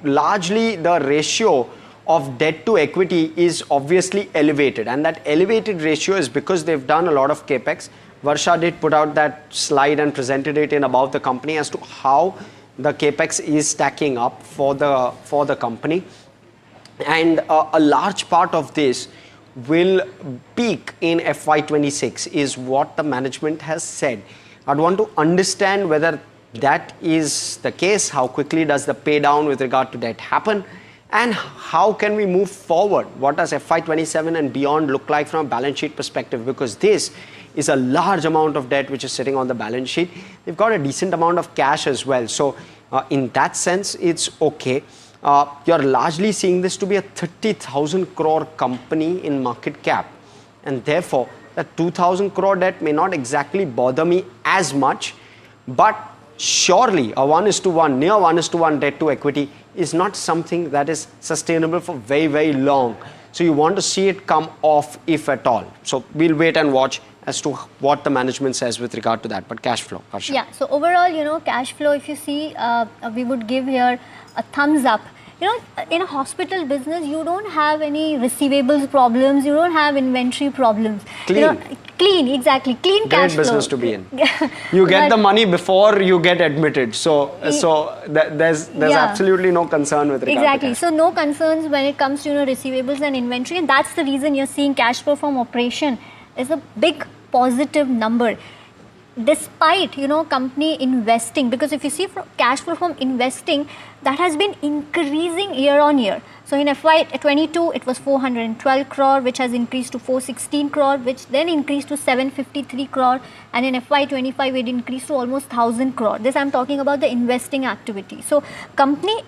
largely the ratio of debt to equity is obviously elevated. And that elevated ratio is because they've done a lot of capex. Varsha did put out that slide and presented it in About the Company as to how the capex is stacking up for the company. And a large part of this will peak in FY26 is what the management has said. I'd want to understand whether that is the case. How quickly does the pay down with regard to debt happen? And how can we move forward? What does FY27 and beyond look like from a balance sheet perspective? Because this is a large amount of debt which is sitting on the balance sheet. They've got a decent amount of cash as well. So in that sense, it's okay. You're largely seeing this to be a 30,000 crore company in market cap. And therefore, that 2,000 crore debt may not exactly bother me as much. But surely a 1:1, near 1:1 debt to equity is not something that is sustainable for very, very long. So you want to see it come off, if at all. So we'll wait and watch as to what the management says with regard to that. But cash flow, Harsha. Yeah, so overall, cash flow, if you see, we would give here a thumbs up. In a hospital business, you don't have any receivables problems, you don't have inventory problems. Clean. Clean, exactly. Clean cash flow. Great business to be in. You get the money before you get admitted. So there's absolutely no concern with regard to that. So no concerns when it comes to receivables and inventory, and that's the reason you're seeing cash flow from operation is a big positive number. Despite company investing, because if you see cash flow from investing, that has been increasing year on year. So in FY22 it was 412 crore, which has increased to 416 crore, which then increased to 753 crore, and in FY25 it increased to almost 1000 crore. This I'm talking about the investing activity. So company,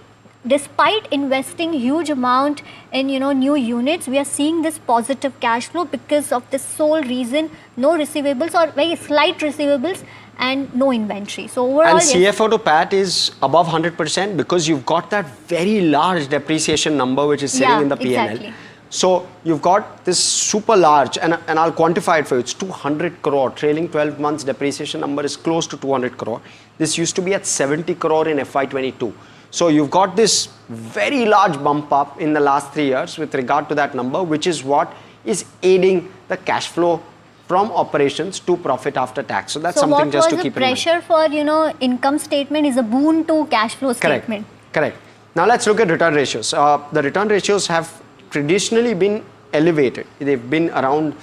despite investing huge amount in new units, we are seeing this positive cash flow because of the sole reason: no receivables or very slight receivables and no inventory. So overall, and CFO to PAT is above 100% because you've got that very large depreciation number which is sitting in the P&L. Exactly. So you've got this super large, and I'll quantify it for you. It's 200 crore. Trailing 12 months depreciation number is close to 200 crore. This used to be at 70 crore in FY22. So you've got this very large bump up in the last 3 years with regard to that number, which is what is aiding the cash flow from operations to profit after tax. So that's something just to keep in mind. So what was the pressure for income statement is a boon to cash flow statement. Correct. Now let's look at return ratios. The return ratios have traditionally been elevated. They've been around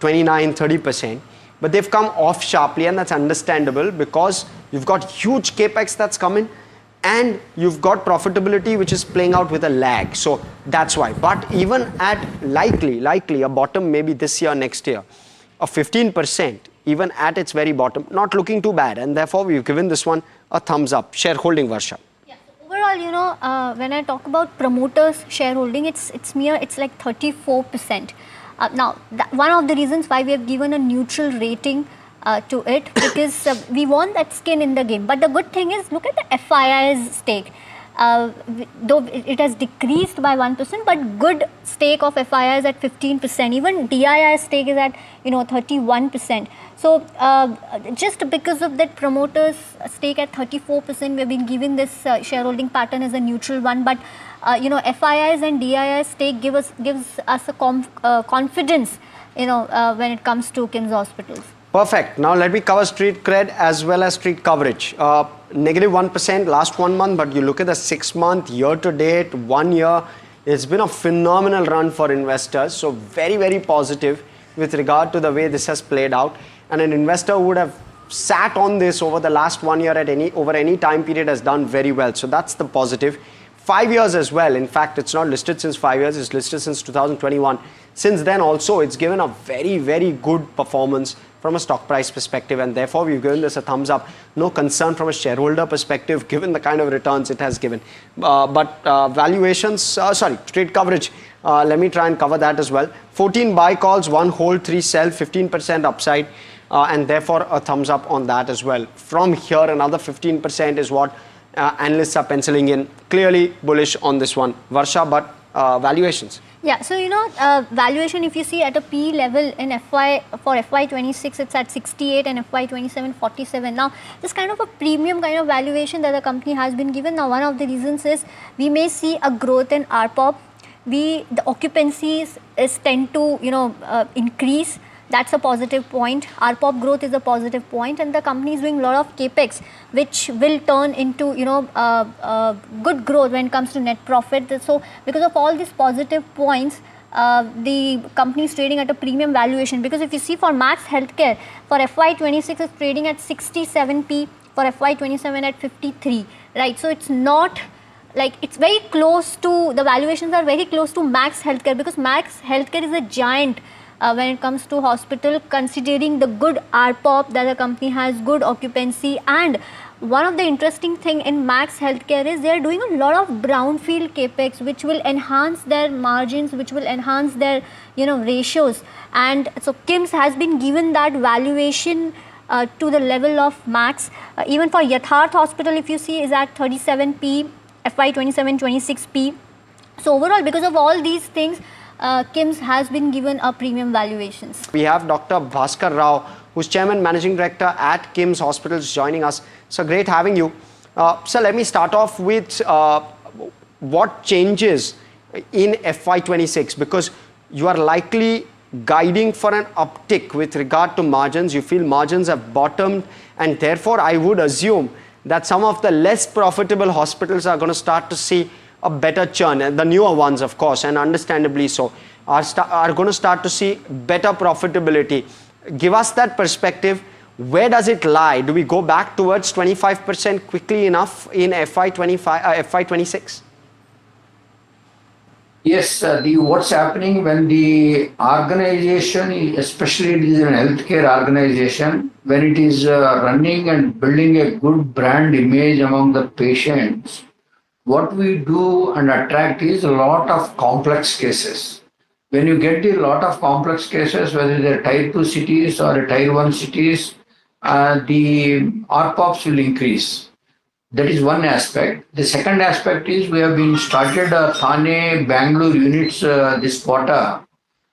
29-30%, but they've come off sharply, and that's understandable because you've got huge capex that's coming, and you've got profitability which is playing out with a lag. So that's why. But even at likely a bottom maybe this year, next year, of 15%, even at its very bottom, not looking too bad. And therefore, we've given this one a thumbs up. Shareholding, Varsha. Yeah. Overall, when I talk about promoters shareholding, it's like 34%. Now, one of the reasons why we have given a neutral rating to it, because we want that skin in the game. But the good thing is, look at the FII's stake. Though it has decreased by 1%, but good stake of FII is at 15%. Even DII stake is at 31%. So just because of that promoter's stake at 34%, we have been giving this shareholding pattern as a neutral one. But FIIs and DII stake gives us a confidence when it comes to KIMS hospitals. Perfect. Now let me cover street cred as well as street coverage. Negative 1% last 1 month, but you look at the 6 month, year to date, 1 year, it's been a phenomenal run for investors. So very, very positive with regard to the way this has played out. And an investor would have sat on this over the last 1 year over any time period has done very well. So that's the positive. 5 years as well. In fact, it's not listed since 5 years, it's listed since 2021. Since then also, it's given a very, very good performance from a stock price perspective, and therefore we've given this a thumbs up. No concern from a shareholder perspective given the kind of returns it has given. But valuations, street coverage, let me try and cover that as well. 14 buy calls, 1 hold, 3 sell, 15% upside, and therefore a thumbs up on that as well. From here, another 15% is what analysts are penciling in. Clearly bullish on this one. Varsha, but valuations. Yeah, so valuation, if you see at a P level in for FY26, it's at 68 and FY27 47. Now, this kind of a premium kind of valuation that the company has been given. Now, one of the reasons is we may see a growth in ARPOB. The occupancies tend to increase. That's a positive point. ARPOB growth is a positive point, and the company is doing a lot of capex, which will turn into good growth when it comes to net profit. So because of all these positive points, the company is trading at a premium valuation. Because if you see for Max Healthcare, for FY26 it's trading at 67p, for FY27 at 53, right? So it's not like, it's very close to, the valuations are very close to Max Healthcare, because Max Healthcare is a giant when it comes to hospital, considering the good ARPOB that the company has, good occupancy. And one of the interesting thing in Max Healthcare is they are doing a lot of brownfield capex, which will enhance their margins, which will enhance their ratios. And so KIMS has been given that valuation to the level of Max. Even for Yatharth Hospital, if you see, is at 37p, FY27 26p. So overall, because of all these things, KIMS has been given a premium valuations. We have Dr. Bhaskar Rao, who's Chairman Managing Director at KIMS Hospitals, joining us. So great having you. So let me start off with what changes in FY26, because you are likely guiding for an uptick with regard to margins. You feel margins have bottomed, and therefore I would assume that some of the less profitable hospitals are going to start to see a better churn, and the newer ones, of course, and understandably so, are going to start to see better profitability. Give us that perspective. Where does it lie? Do we go back towards 25% quickly enough in FY26? Yes, what's happening when the organization, especially it is an healthcare organization, when it is running and building a good brand image among the patients, what we do and attract is a lot of complex cases. When you get a lot of complex cases, whether they're Tier 2 cities or Tier 1 cities, the ARPOBs will increase. That is one aspect. The second aspect is we have been started Thane, Bangalore units this quarter,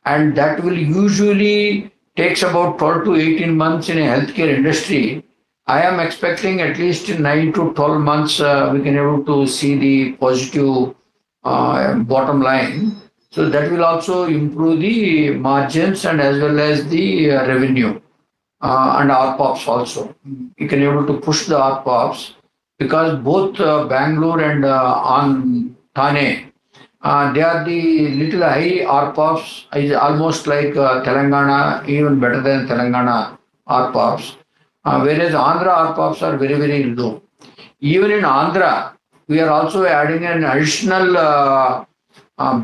and that will usually takes about 12 to 18 months in a healthcare industry. I am expecting at least 9 to 12 months we can able to see the positive bottom line. So that will also improve the margins and as well as the revenue and ARPOBs also. You can able to push the ARPOBs because both Bangalore and on Thane, they are the little high ARPOBs, is almost like Telangana, even better than Telangana ARPOBs. Whereas Andhra ARPOBs are very, very low. Even in Andhra, we are also adding an additional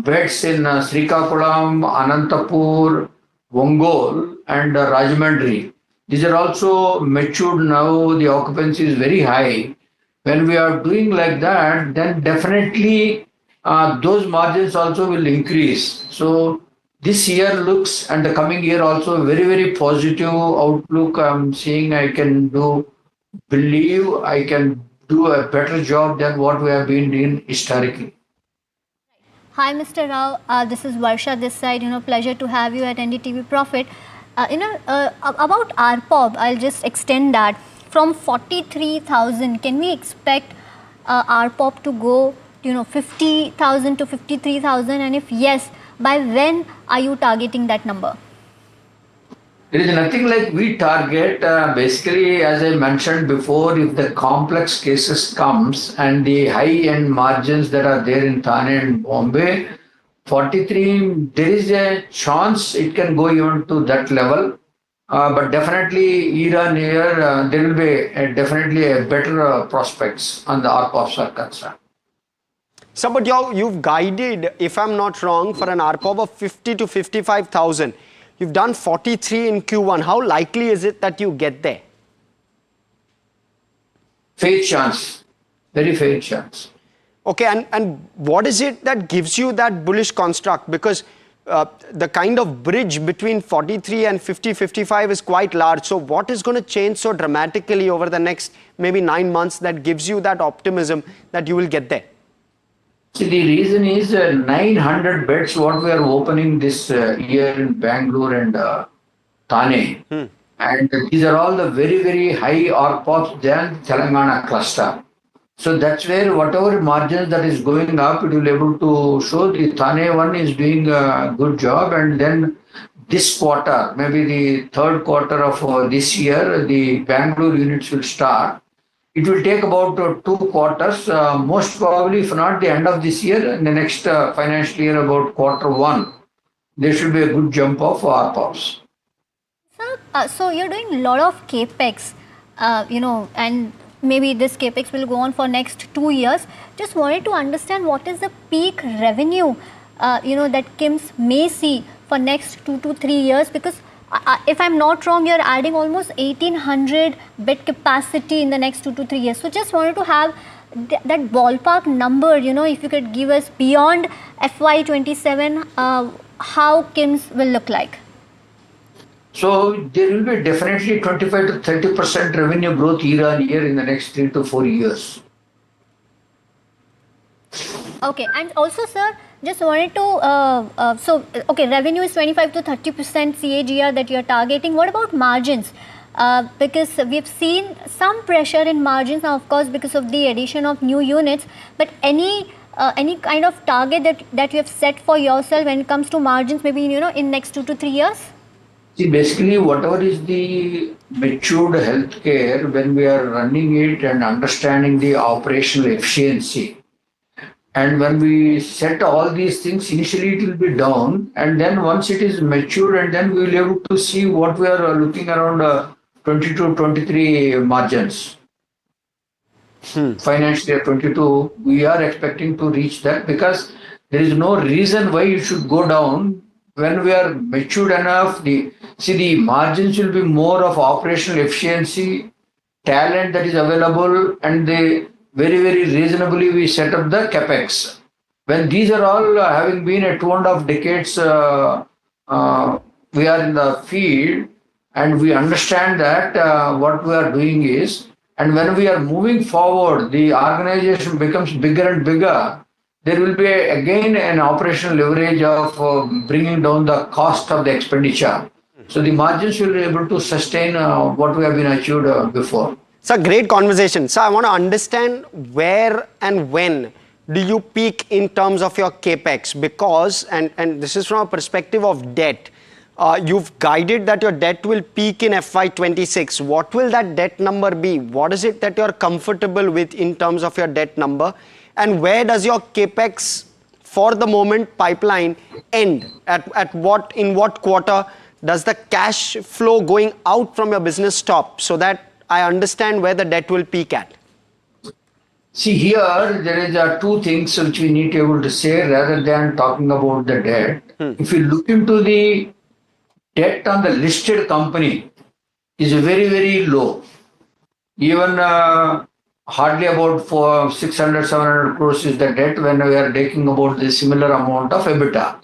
beds in Srikakulam, Anantapur, Ongole and Rajahmundry. These are also matured now, the occupancy is very high. When we are doing like that, then definitely those margins also will increase. So this year looks, and the coming year also, very, very positive outlook. I'm seeing I can believe I can do a better job than what we have been doing historically. Hi, Mr. Rao. This is Varsha this side. Pleasure to have you at NDTV Profit. About ARPOB, I'll just extend that. From 43,000, can we expect ARPOB to go, 50,000 to 53,000? And if yes, by when are you targeting that number? There is nothing like we target. Basically, as I mentioned before, if the complex cases comes and the high-end margins that are there in Thane and Bombay, 43, there is a chance it can go even to that level. But definitely year on year, there will be definitely a better prospects on the ARPOBs are concerned. So, but you've guided, if I'm not wrong, for an ARPOB of 50 to 55,000. You've done 43 in Q1. How likely is it that you get there? Fair chance, very fair chance. Okay, and what is it that gives you that bullish construct? Because the kind of bridge between 43 and 50, 55 is quite large. So what is going to change so dramatically over the next maybe 9 months that gives you that optimism that you will get there? See, the reason is 900 beds what we are opening this year in Bangalore and Thane. And these are all the very, very high ARPOBs than Telangana cluster. So that's where whatever margins that is going up, it will be able to show. The Thane one is doing a good job, and then this quarter, maybe the third quarter of this year, the Bangalore units will start. It will take about 2 quarters, most probably, if not the end of this year, in the next financial year, about Q1, there should be a good jump of ARPOBs. So you're doing a lot of capex, and maybe this capex will go on for next 2 years. Just wanted to understand what is the peak revenue, that KIMS may see for next 2 to 3 years, because if I'm not wrong, you're adding almost 1800 bed capacity in the next 2 to 3 years. So just wanted to have that ballpark number, if you could give us beyond FY27, how KIMS will look like. So there will be definitely 25 to 30% revenue growth year on year in the next 3 to 4 years. Okay, and also, sir, just wanted to, revenue is 25 to 30% CAGR that you're targeting. What about margins? Because we've seen some pressure in margins now, of course, because of the addition of new units, but any kind of target that you have set for yourself when it comes to margins, maybe, in next 2 to 3 years? See, basically, whatever is the matured healthcare, when we are running it and understanding the operational efficiency, and when we set all these things, initially it will be down, and then once it is matured, and then we will be able to see what we are looking around 22, 23 margins. Financial year 22, we are expecting to reach that, because there is no reason why it should go down. When we are matured enough, the margins will be more of operational efficiency, talent that is available, and the very, very reasonably we set up the capex. When these are all having been a 2.5 decades, we are in the field, and we understand that what we are doing is, and when we are moving forward, the organization becomes bigger and bigger. There will be again an operational leverage of bringing down the cost of the expenditure. So the margins will be able to sustain what we have been achieved before. It's a great conversation. So I want to understand where and when do you peak in terms of your capex, because, and this is from a perspective of debt. You've guided that your debt will peak in FY26. What will that debt number be? What is it that you're comfortable with in terms of your debt number? And where does your capex for the moment pipeline end? In what quarter does the cash flow going out from your business stop, so that I understand where the debt will peak at? See, here there is 2 things which we need to be able to say rather than talking about the debt. If you look into the debt on the listed company, is very, very low. Even hardly about 600, 700 crores is the debt when we are taking about the similar amount of EBITDA.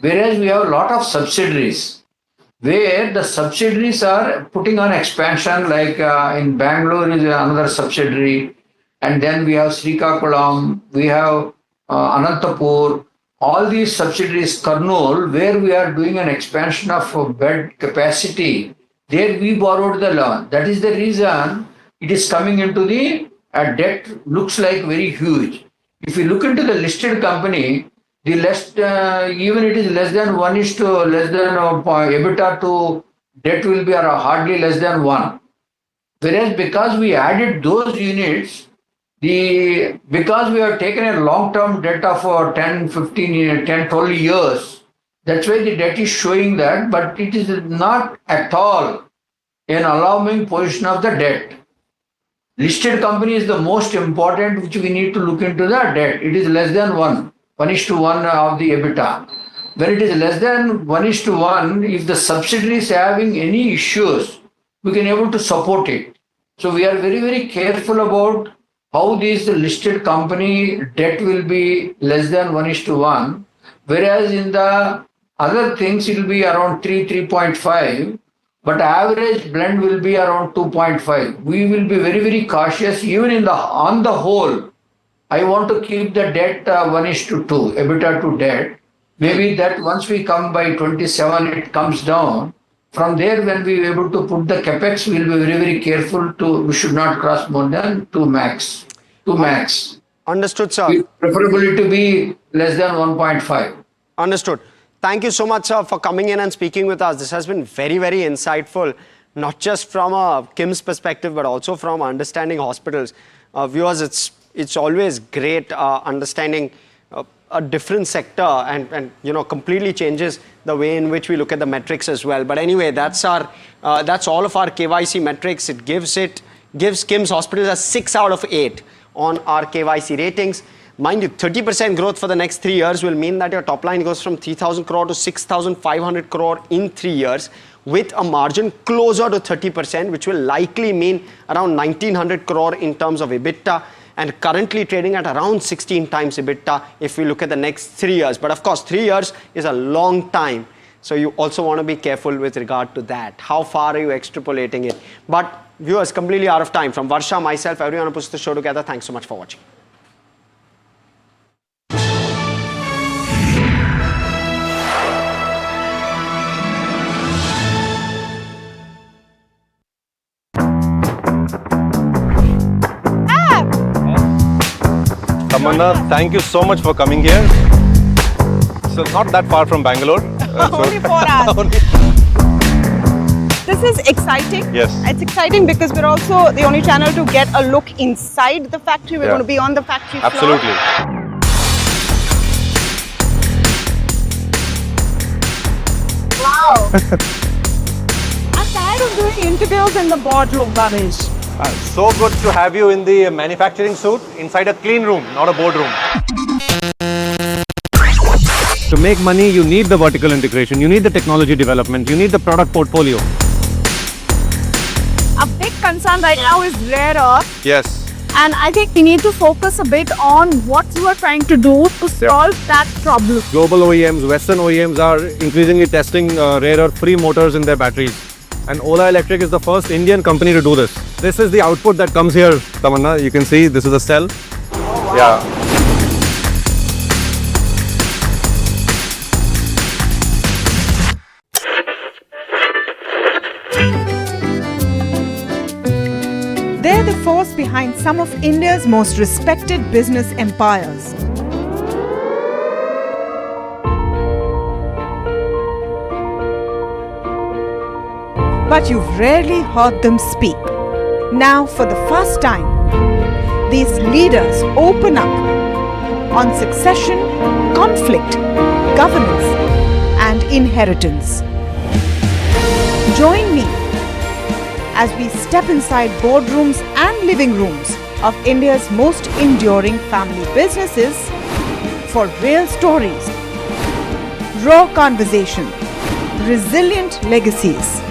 Whereas we have a lot of subsidiaries, where the subsidiaries are putting on expansion, like in Bangalore is another subsidiary, and then we have Srikakulam, we have Anantapur, all these subsidiaries, Kurnool, where we are doing an expansion of bed capacity. There we borrowed the loan. That is the reason it is coming into the debt looks like very huge. If you look into the listed company, the even it is less than 1 is to less than EBITDA to debt will be hardly less than 1. Whereas because we added those units, because we have taken a long-term debt of 10, 15, 10, 12 years, that's why the debt is showing that, but it is not at all an alarming position of the debt. Listed company is the most important, which we need to look into the debt. It is less than 1:1 of the EBITDA. When it is less than 1:1, if the subsidiary is having any issues, we can able to support it. So we are very, very careful about how this listed company debt will be less than 1:1, whereas in the other things it will be around 3, 3.5. but average blend will be around 2.5. We will be very, very cautious even on the whole. I want to keep the debt 1:2, EBITDA to debt. Maybe that once we come by 27, it comes down. From there, when we are able to put the capex, we'll be very, very careful we should not cross more than 2 max. Understood, sir. Preferably to be less than 1.5. Understood. Thank you so much, sir, for coming in and speaking with us. This has been very, very insightful, not just from a Kim's perspective, but also from understanding hospitals. Viewers, it's always great understanding a different sector and completely changes the way in which we look at the metrics as well. But anyway, that's all of our KYC metrics. It gives Kim's Hospitals a 6 out of 8 on our KYC ratings. Mind you, 30% growth for the next 3 years will mean that your top line goes from 3,000 crore to 6,500 crore in 3 years, with a margin closer to 30%, which will likely mean around 1,900 crore in terms of EBITDA, and currently trading at around 16 times EBITDA if we look at the next 3 years. But of course, 3 years is a long time. So you also want to be careful with regard to that. How far are you extrapolating it? But viewers, completely out of time. From Varsha, myself, everyone who puts the show together, thanks so much for watching. Tamanna, thank you so much for coming here. So it's not that far from Bangalore. Only 4 hours. This is exciting. Yes. It's exciting because we're also the only channel to get a look inside the factory. We're going to be on the factory floor. Absolutely. Wow. I'm tired of doing interviews in the boardroom, Banish. So good to have you in the manufacturing suit inside a clean room, not a boardroom. To make money, you need the vertical integration, you need the technology development, you need the product portfolio. A big concern right now is rare earth. Yes. And I think we need to focus a bit on what you are trying to do to solve that problem. Global OEMs, Western OEMs are increasingly testing rare earth-free motors in their batteries. And OLA Electric is the first Indian company to do this. This is the output that comes here, Tamanna. You can see this is a cell. Oh, wow. Yeah. They're the force behind some of India's most respected business empires. But you've rarely heard them speak. Now, for the first time, these leaders open up on succession, conflict, governance, and inheritance. Join me as we step inside boardrooms and living rooms of India's most enduring family businesses for real stories, raw conversation, resilient legacies.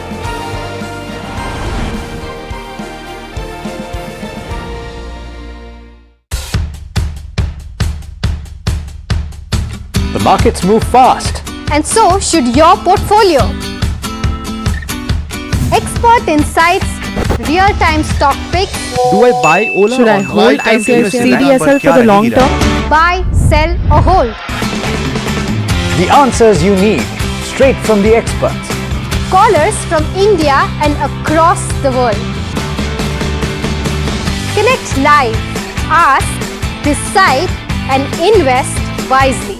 The markets move fast. And so should your portfolio. Expert insights, real-time stock picks. Do I buy Ola? Should I hold CDSL for the long term? Buy, sell or hold. The answers you need, straight from the experts. Callers from India and across the world. Connect live, ask, decide and invest wisely.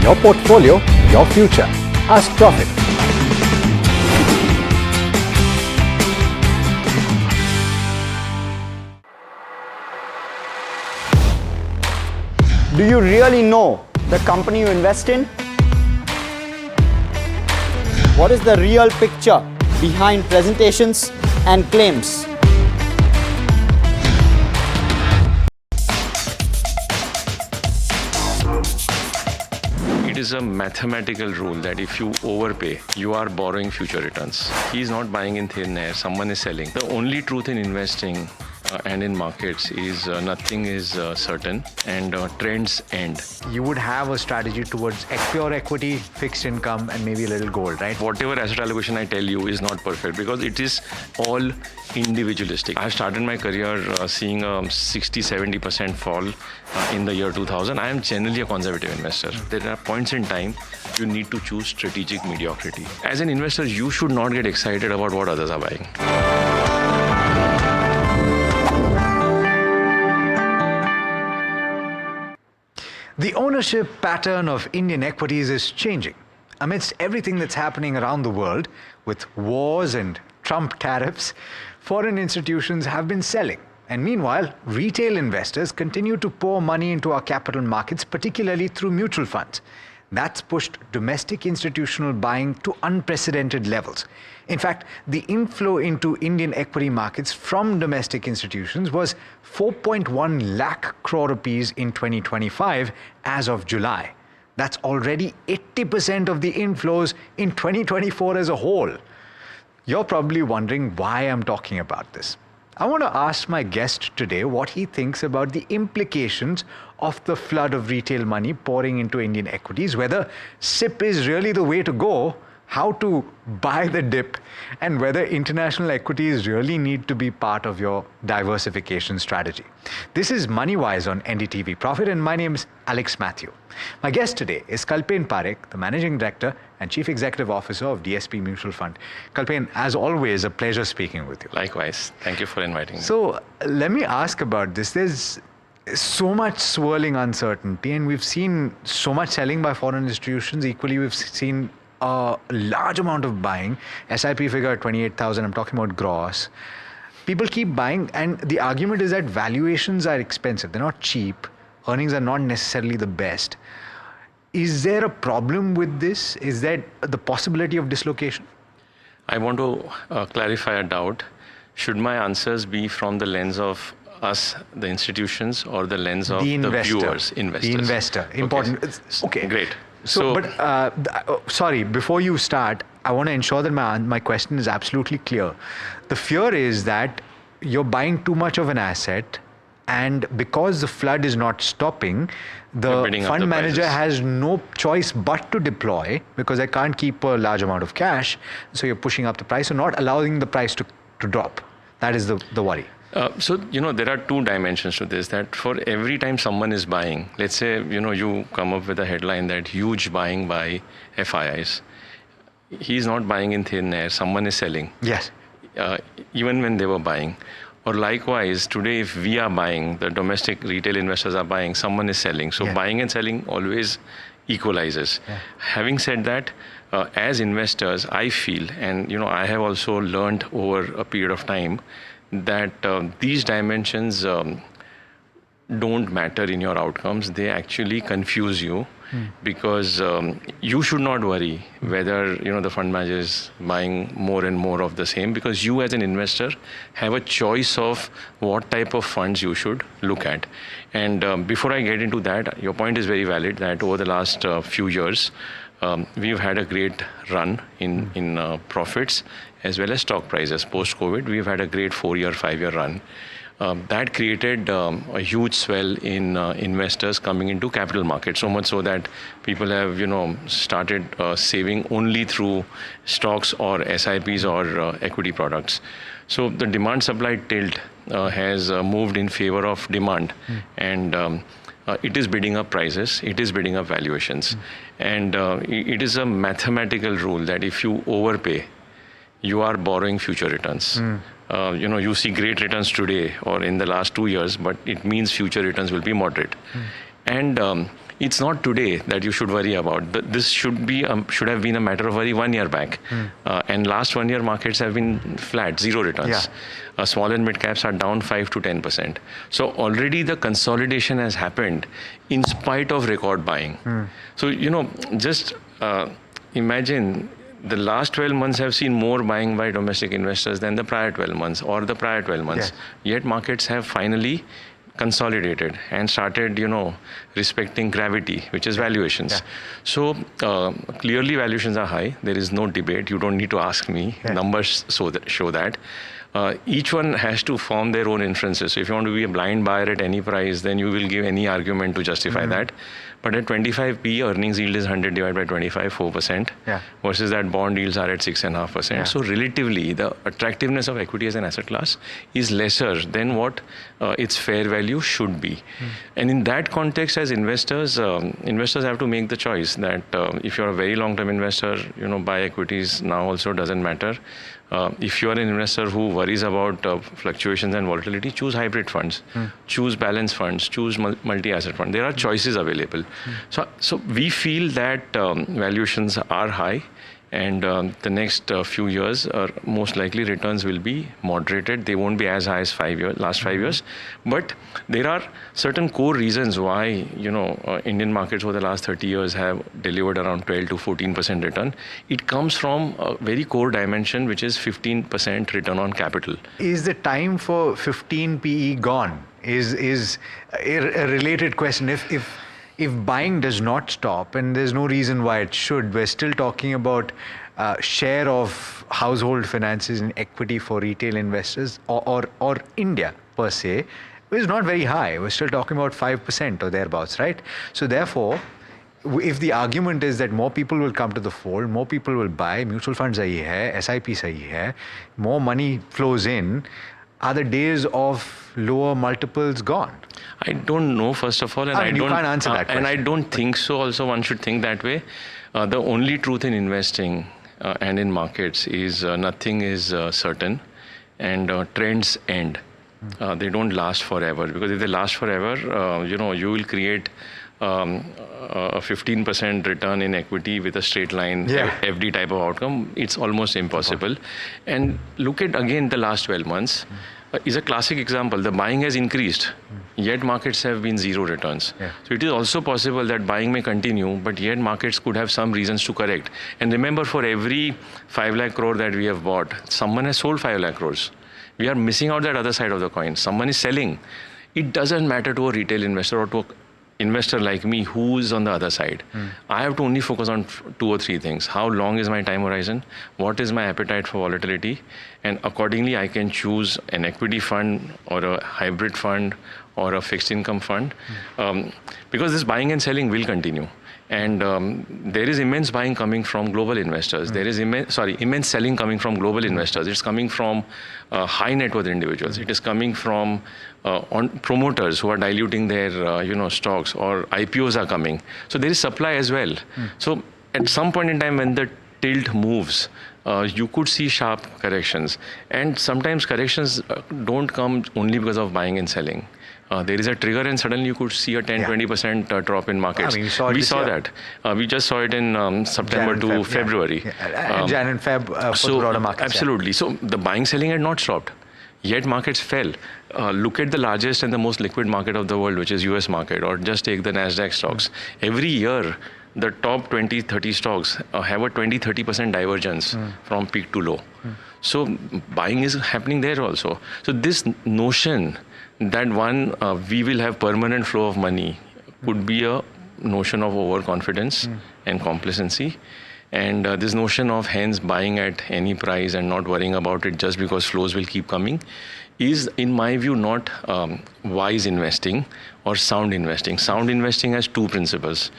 Your portfolio, your future. Ask Profit. Do you really know the company you invest in? What is the real picture behind presentations and claims? It is a mathematical rule that if you overpay, you are borrowing future returns. He is not buying in thin air, someone is selling. The only truth in investing and in markets is nothing is certain, and trends end. You would have a strategy towards pure equity, fixed income, and maybe a little gold, right? Whatever asset allocation I tell you is not perfect because it is all individualistic. I started my career seeing a 60-70% fall in the year 2000. I am generally a conservative investor. There are points in time you need to choose strategic mediocrity. As an investor, you should not get excited about what others are buying. The ownership pattern of Indian equities is changing. Amidst everything that's happening around the world, with wars and Trump tariffs, foreign institutions have been selling. And meanwhile, retail investors continue to pour money into our capital markets, particularly through mutual funds. That's pushed domestic institutional buying to unprecedented levels. In fact, the inflow into Indian equity markets from domestic institutions was 4.1 lakh crore rupees in 2025 as of July. That's already 80% of the inflows in 2024 as a whole. You're probably wondering why I'm talking about this. I want to ask my guest today what he thinks about the implications of the flood of retail money pouring into Indian equities, whether SIP is really the way to go, how to buy the dip, and whether international equities really need to be part of your diversification strategy. This is MoneyWise on NDTV Profit, and my name is Alex Matthew. My guest today is Kalpen Parekh, the Managing Director and Chief Executive Officer of DSP Mutual Fund. Kalpen, as always, a pleasure speaking with you. Likewise. Thank you for inviting me. So let me ask about this. There's so much swirling uncertainty, and we've seen so much selling by foreign institutions. Equally, we've seen a large amount of buying. SIP figure 28,000, I'm talking about gross. People keep buying, and the argument is that valuations are expensive. They're not cheap. Earnings are not necessarily the best. Is there a problem with this? Is there the possibility of dislocation? I want to clarify a doubt. Should my answers be from the lens of us, the institutions, or the lens of the viewers, investors? The investor. Important. Okay. Great. Sorry, before you start, I want to ensure that my question is absolutely clear. The fear is that you're buying too much of an asset, and because the flood is not stopping, the fund manager has no choice but to deploy, because I can't keep a large amount of cash. So you're pushing up the price, so not allowing the price to drop. That is the worry. So, there are two dimensions to this, that for every time someone is buying, let's say, you come up with a headline that huge buying by FIIs. He's not buying in thin air, someone is selling. Yes. Even when they were buying. Or likewise, today if we are buying, the domestic retail investors are buying, someone is selling. So buying and selling always equalizes. Yeah. Having said that, as investors, I feel, and I have also learned over a period of time, that these dimensions don't matter in your outcomes. They actually confuse you because you should not worry whether the fund manager is buying more and more of the same, because you as an investor have a choice of what type of funds you should look at. And before I get into that, your point is very valid that over the last few years, we've had a great run in profits as well as stock prices. Post-COVID, we've had a great 4-year, 5-year run. That created a huge swell in investors coming into capital markets, so much so that people have, started saving only through stocks or SIPs or equity products. So the demand-supply tilt has moved in favor of demand, and it is bidding up prices, it is bidding up valuations. And it is a mathematical rule that if you overpay, you are borrowing future returns. You see great returns today or in the last 2 years, but it means future returns will be moderate. And it's not today that you should worry about. This should have been a matter of worry 1 year back. And last 1 year markets have been flat, zero returns. Small and mid caps are down 5 to 10%. So already the consolidation has happened in spite of record buying. So, just imagine the last 12 months have seen more buying by domestic investors than the prior 12 months or the prior 12 months. Yet markets have finally consolidated and started, respecting gravity, which is valuations. So clearly valuations are high. There is no debate. You don't need to ask me. Numbers show that. each one has to form their own inferences. So if you want to be a blind buyer at any price, then you will give any argument to justify that. But at 25p, earnings yield is 100 divided by 25, 4%, versus that bond yields are at 6.5%. So relatively, the attractiveness of equity as an asset class is lesser than what its fair value should be. And in that context, as investors, investors have to make the choice that if you're a very long-term investor, buy equities now also doesn't matter. If you are an investor who worries about fluctuations and volatility, choose hybrid funds, choose balanced funds, choose multi-asset funds. There are choices available. So we feel that valuations are high, and the next few years, most likely returns will be moderated. They won't be as high as last 5 years. But there are certain core reasons why, Indian markets over the last 30 years have delivered around 12 to 14% return. It comes from a very core dimension, which is 15% return on capital. Is the time for 15 PE gone? Is a related question. If buying does not stop, and there's no reason why it should, we're still talking about share of household finances in equity for retail investors or India per se, is not very high. We're still talking about 5% or thereabouts, right? So therefore, if the argument is that more people will come to the fold, more people will buy, mutual funds sahi hai, SIP sahi hai, more money flows in, are the days of lower multiples gone? I don't know, first of all, and you can't answer that question. And I don't think so. Also, one should think that way. The only truth in investing and in markets is nothing is certain, and trends end. They don't last forever, because if they last forever, you will create a 15% return in equity with a straight line, FD type of outcome. It's almost impossible. And look at again the last 12 months. Is a classic example. The buying has increased, yet markets have been zero returns. So it is also possible that buying may continue, but yet markets could have some reasons to correct. And remember, for every 5 lakh crore that we have bought, someone has sold 5 lakh crores. We are missing out that other side of the coin. Someone is selling. It doesn't matter to a retail investor or to an investor like me who's on the other side. I have to only focus on 2 or 3 things. How long is my time horizon? What is my appetite for volatility? And accordingly, I can choose an equity fund or a hybrid fund or a fixed income fund, because this buying and selling will continue. And there is immense buying coming from global investors. There is immense selling coming from global investors. It's coming from high net worth individuals. It is coming from promoters who are diluting their stocks, or IPOs are coming. So there is supply as well. So at some point in time, when the tilt moves, you could see sharp corrections. And sometimes corrections don't come only because of buying and selling. There is a trigger, and suddenly you could see a 10-20% drop in markets. We saw that. We just saw it in September to February. Jan and Feb for the broader markets. Absolutely. So the buying selling had not stopped, yet markets fell. Look at the largest and the most liquid market of the world, which is US market, or just take the NASDAQ stocks. Every year, the top 20-30 stocks have a 20-30% divergence from peak to low. So buying is happening there also. So this notion that we will have permanent flow of money could be a notion of overconfidence and complacency. And this notion of hence buying at any price and not worrying about it just because flows will keep coming is, in my view, not wise investing or sound investing. Sound investing has 2 principles.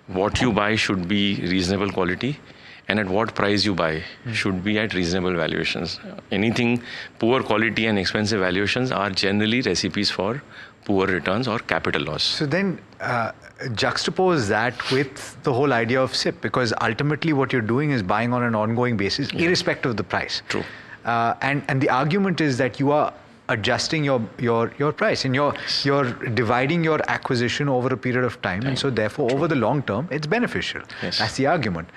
What you buy should be reasonable quality, and at what price you buy should be at reasonable valuations. Anything poor quality and expensive valuations are generally recipes for poor returns or capital loss. So then juxtapose that with the whole idea of SIP, because ultimately what you're doing is buying on an ongoing basis, irrespective of the price. True. And the argument is that you are adjusting your price, and you're dividing your acquisition over a period of time, and so therefore over the long term it's beneficial. That's the argument.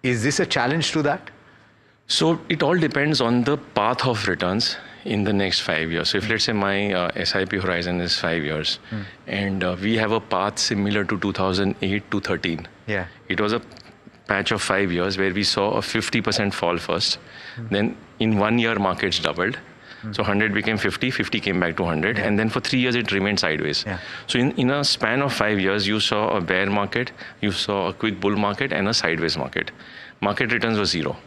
Is this a challenge to that? So it all depends on the path of returns in the next 5 years. So if let's say my SIP horizon is 5 years, and we have a path similar to 2008 to 13. It was a patch of 5 years where we saw a 50% fall first. Then in 1 year markets doubled. So 100 became 50, 50 came back to 100, and then for 3 years it remained sideways. So in a span of 5 years, you saw a bear market, you saw a quick bull market, and a sideways market. Market returns were zero.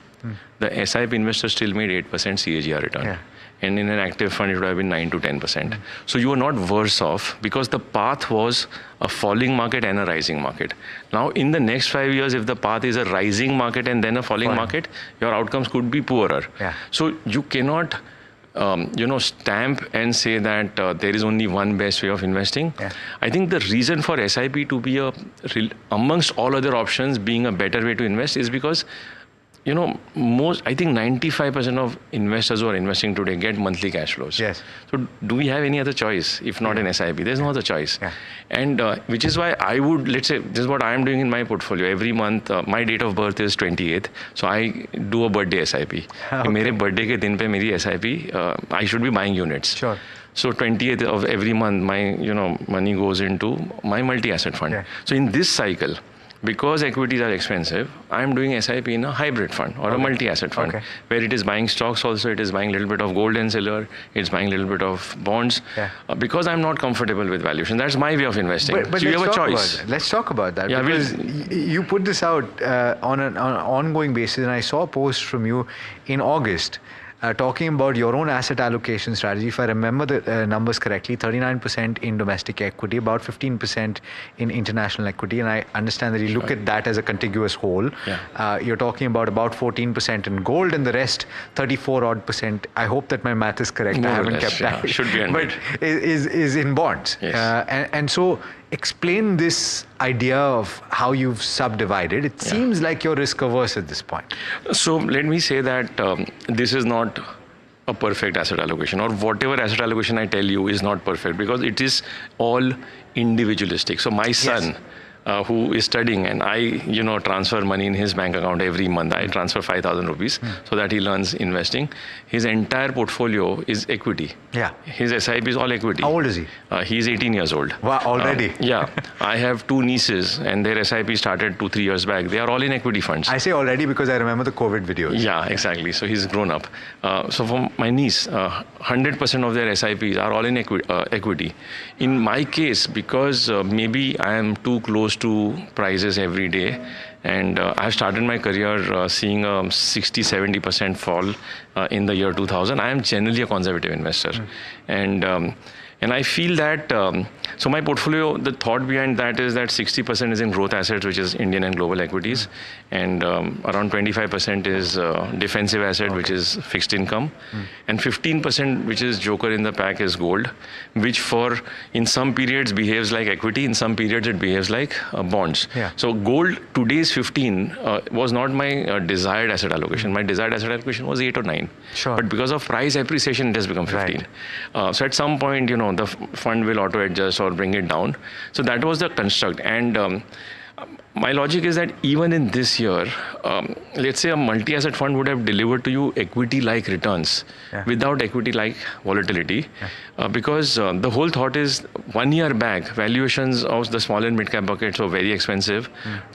the SIP investor still made 8% CAGR return. Yeah. And in an active fund, it would have been 9 to 10%. So you are not worse off because the path was a falling market and a rising market. Now, in the next 5 years, if the path is a rising market and then a falling market, your outcomes could be poorer. Yeah. So you cannot, stamp and say that there is only one best way of investing. Yeah. I think the reason for SIP to be amongst all other options being a better way to invest is because I think 95% of investors who are investing today get monthly cash flows. Yes. So do we have any other choice if not an SIP? There's no other choice. Yeah. And which is why I would, let's say, this is what I am doing in my portfolio. Every month, my date of birth is 28th. So I do a birthday SIP. Okay. Mere birthday ke din pe meri SIP, I should be buying units. Sure. So 20th of every month, my money goes into my multi-asset fund. Yeah. So in this cycle, because equities are expensive, I am doing SIP in a hybrid fund or a multi-asset fund, where it is buying stocks also, it is buying a little bit of gold and silver, it's buying a little bit of bonds, because I'm not comfortable with valuation. That's my way of investing. But so you have a choice. Let's talk about that. Yeah, because you put this out on an ongoing basis, and I saw a post from you in August talking about your own asset allocation strategy. If I remember the numbers correctly, 39% in domestic equity, about 15% in international equity, and I understand that you look at that as a contiguous whole. Yeah. You're talking about 14% in gold, and the rest 34% I hope that my math is correct. More I or haven't less, kept that. Should be 100. But is in bonds. Yes. And so explain this idea of how you've subdivided. It seems like you're risk averse at this point. So let me say that this is not a perfect asset allocation, or whatever asset allocation I tell you is not perfect, because it is all individualistic. So my son, who is studying, and I, transfer money in his bank account every month. I transfer 5,000 rupees so that he learns investing. His entire portfolio is equity. Yeah. His SIP is all equity. How old is he? He's 18 years old. Wow, already? Yeah. I have 2 nieces, and their SIP started 2-3 years back. They are all in equity funds. I say already because I remember the COVID videos. Yeah, exactly. So he's grown up. So for my niece, 100% of their SIPs are all in equity. In my case, because maybe I am too close to prices every day, and I've started my career seeing a 60-70% fall in the year 2000. I am generally a conservative investor. And I feel that, so my portfolio, the thought behind that is that 60% is in growth assets, which is Indian and global equities, and around 25% is defensive asset, which is fixed income, and 15%, which is joker in the pack, is gold, which in some periods behaves like equity, in some periods it behaves like bonds. Yeah. So gold, today's 15 was not my desired asset allocation. My desired asset allocation was 8 or 9. Sure. But because of price appreciation, it has become 15. Right. So at some point, the fund will auto adjust or bring it down. So that was the construct. And my logic is that even in this year, let's say a multi-asset fund would have delivered to you equity-like returns without equity-like volatility, because the whole thought is 1 year back, valuations of the small and mid-cap buckets were very expensive.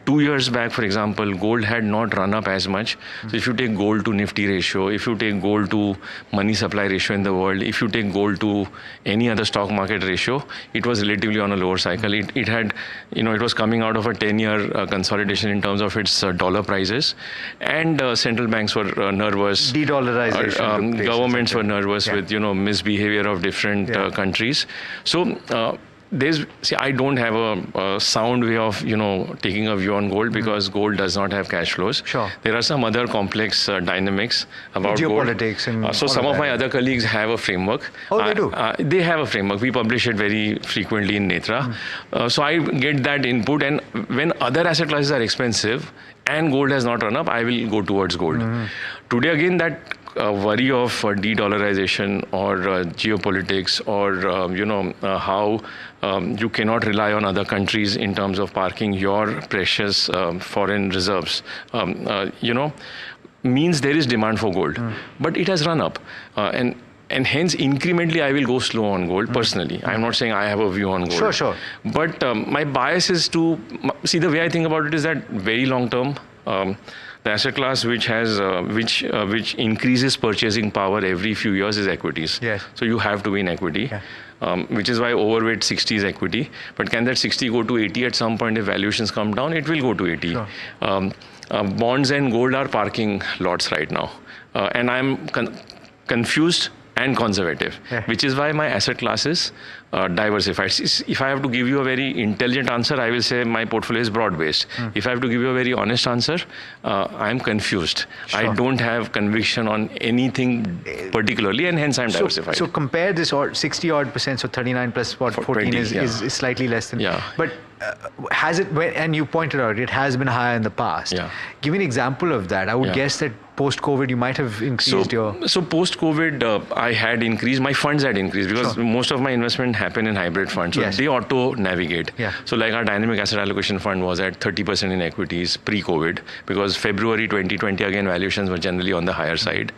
2 years back, for example, gold had not run up as much. So if you take gold to Nifty ratio, if you take gold to money supply ratio in the world, if you take gold to any other stock market ratio, it was relatively on a lower cycle. It had, it was coming out of a 10-year consolidation in terms of its dollar prices, and central banks were nervous. De-dollarization. Governments were nervous with misbehavior of different countries. So I don't have a sound way of taking a view on gold, because gold does not have cash flows. Sure. There are some other complex dynamics about geopolitics gold. And so some of my other colleagues have a framework. Oh, they do? They have a framework. We publish it very frequently in Netra. So I get that input, and when other asset classes are expensive and gold has not run up, I will go towards gold. Today again, that worry of de-dollarization or geopolitics, or how you cannot rely on other countries in terms of parking your precious foreign reserves, means there is demand for gold. But it has run up. And hence, incrementally, I will go slow on gold, personally. I'm not saying I have a view on gold. Sure. But my bias is to, see, the way I think about it is that very long term, The asset class which has which increases purchasing power every few years is equities. Yes. So you have to be in equity. Which is why overweight 60 is equity. But can that 60 go to 80 at some point if valuations come down? It will go to 80. Sure. Bonds and gold are parking lots right now. And I'm confused and conservative, which is why my asset classes diversified. If I have to give you a very intelligent answer, I will say my portfolio is broad-based. If I have to give you a very honest answer, I'm confused. Sure. I don't have conviction on anything particularly, and hence I'm diversified. So compare this 60 odd percent, so 39 plus what 14 is slightly less than. But has it, and you pointed out, it has been higher in the past. Give me an example of that. I would guess that post-COVID, you might have increased So post-COVID, I had increased, my funds had increased because most of my investment happen in hybrid funds. So they auto-navigate. So like our dynamic asset allocation fund was at 30% in equities pre-COVID because February 2020, again, valuations were generally on the higher side.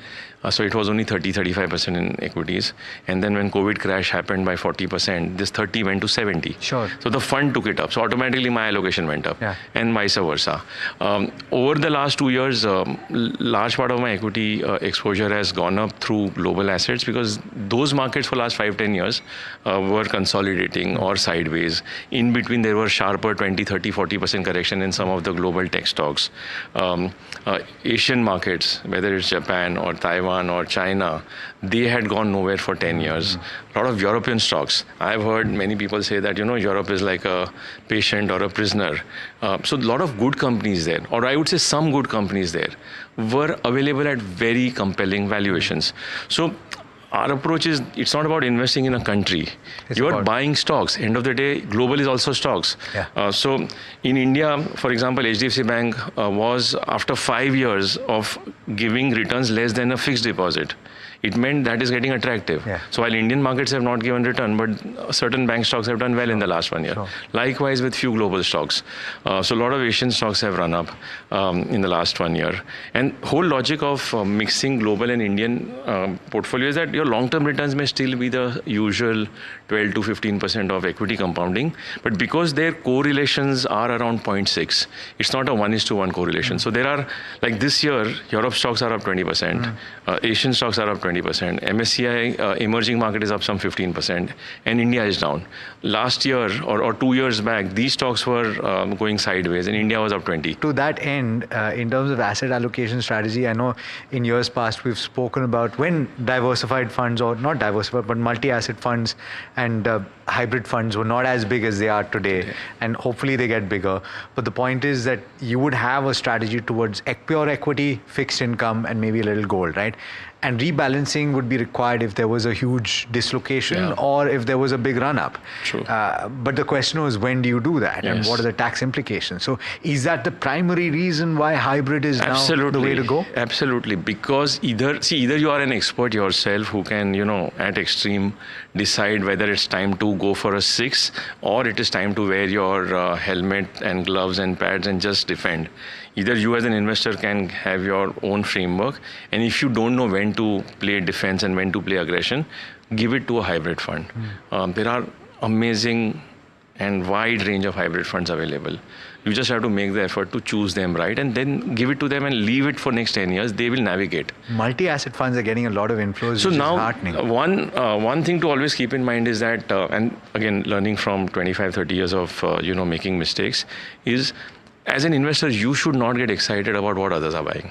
So it was only 30-35% in equities. And then when COVID crash happened by 40%, this 30 went to 70. Sure. So the fund took it up. So automatically my allocation went up and vice versa. Over the last 2 years, large part of my equity exposure has gone up through global assets because those markets for last 5-10 years were consolidating or sideways. In between, there were sharper 20-30-40% correction in some of the global tech stocks. Asian markets, whether it's Japan or Taiwan or China, they had gone nowhere for 10 years. A lot of European stocks. I've heard many people say that, Europe is like a patient or a prisoner. So a lot of good companies there, or I would say some good companies there, were available at very compelling valuations. So our approach is, it's not about investing in a country. You are buying stocks. End of the day, global is also stocks. So in India, for example, HDFC Bank was, after 5 years of giving returns less than a fixed deposit, it meant that is getting attractive. So while Indian markets have not given return, but certain bank stocks have done well in the last 1 year. Likewise with few global stocks. So a lot of Asian stocks have run up in the last 1 year. And whole logic of mixing global and Indian portfolio is that your long-term returns may still be the usual 12 to 15% of equity compounding, but because their correlations are around 0.6, it's not a 1:1 correlation. So there are, like this year, Europe stocks are up 20%, Asian stocks are up 20%, MSCI emerging market is up some 15%, and India is down. Last year or 2 years back, these stocks were going sideways, and India was up 20. To that end, in terms of asset allocation strategy, I know in years past we've spoken about when diversified funds, or not diversified, but multi-asset funds and hybrid funds were not as big as they are today, and hopefully they get bigger. But the point is that you would have a strategy towards pure equity, fixed income, and maybe a little gold, right? And rebalancing would be required if there was a huge dislocation or if there was a big run-up. But the question was, when do you do that? And what are the tax implications? So is that the primary reason why hybrid is now the way to go? Absolutely. Because either you are an expert yourself who can, at extreme decide whether it's time to go for a 6 or it is time to wear your helmet and gloves and pads and just defend. Either you as an investor can have your own framework, and if you don't know when to play defense and when to play aggression, give it to a hybrid fund. There are amazing and wide range of hybrid funds available. You just have to make the effort to choose them right and then give it to them and leave it for next 10 years. They will navigate. Multi-asset funds are getting a lot of inflows, so which now, is heartening. One thing to always keep in mind is that, and again, learning from 25-30 years of making mistakes, is as an investor, you should not get excited about what others are buying.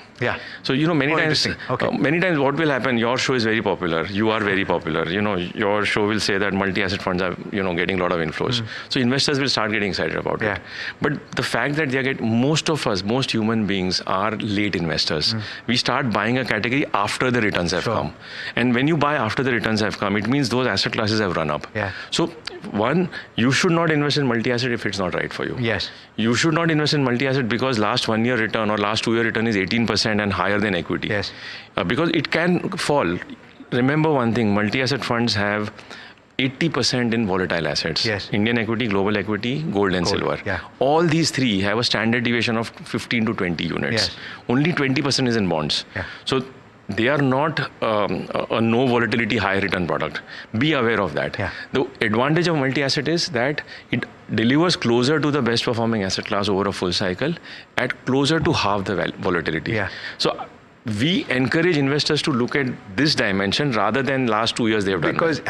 So, many times what will happen, your show is very popular. You are very popular. Your show will say that multi-asset funds are, getting a lot of inflows. So investors will start getting excited about it. But the fact that most human beings are late investors. We start buying a category after the returns have come. And when you buy after the returns have come, it means those asset classes have run up. So one, you should not invest in multi-asset if it's not right for you. You should not invest in multi-asset because last 1 year return or last 2 year return is 18% and higher than equity. Because it can fall. Remember one thing, multi-asset funds have 80% in volatile assets. Indian equity, global equity, gold and silver. All these three have a standard deviation of 15 to 20 units. Only 20% is in bonds. So they are not a no volatility, high return product. Be aware of that. The advantage of multi-asset is that it delivers closer to the best performing asset class over a full cycle at closer to half the volatility. So we encourage investors to look at this dimension rather than last 2 years they've done. Because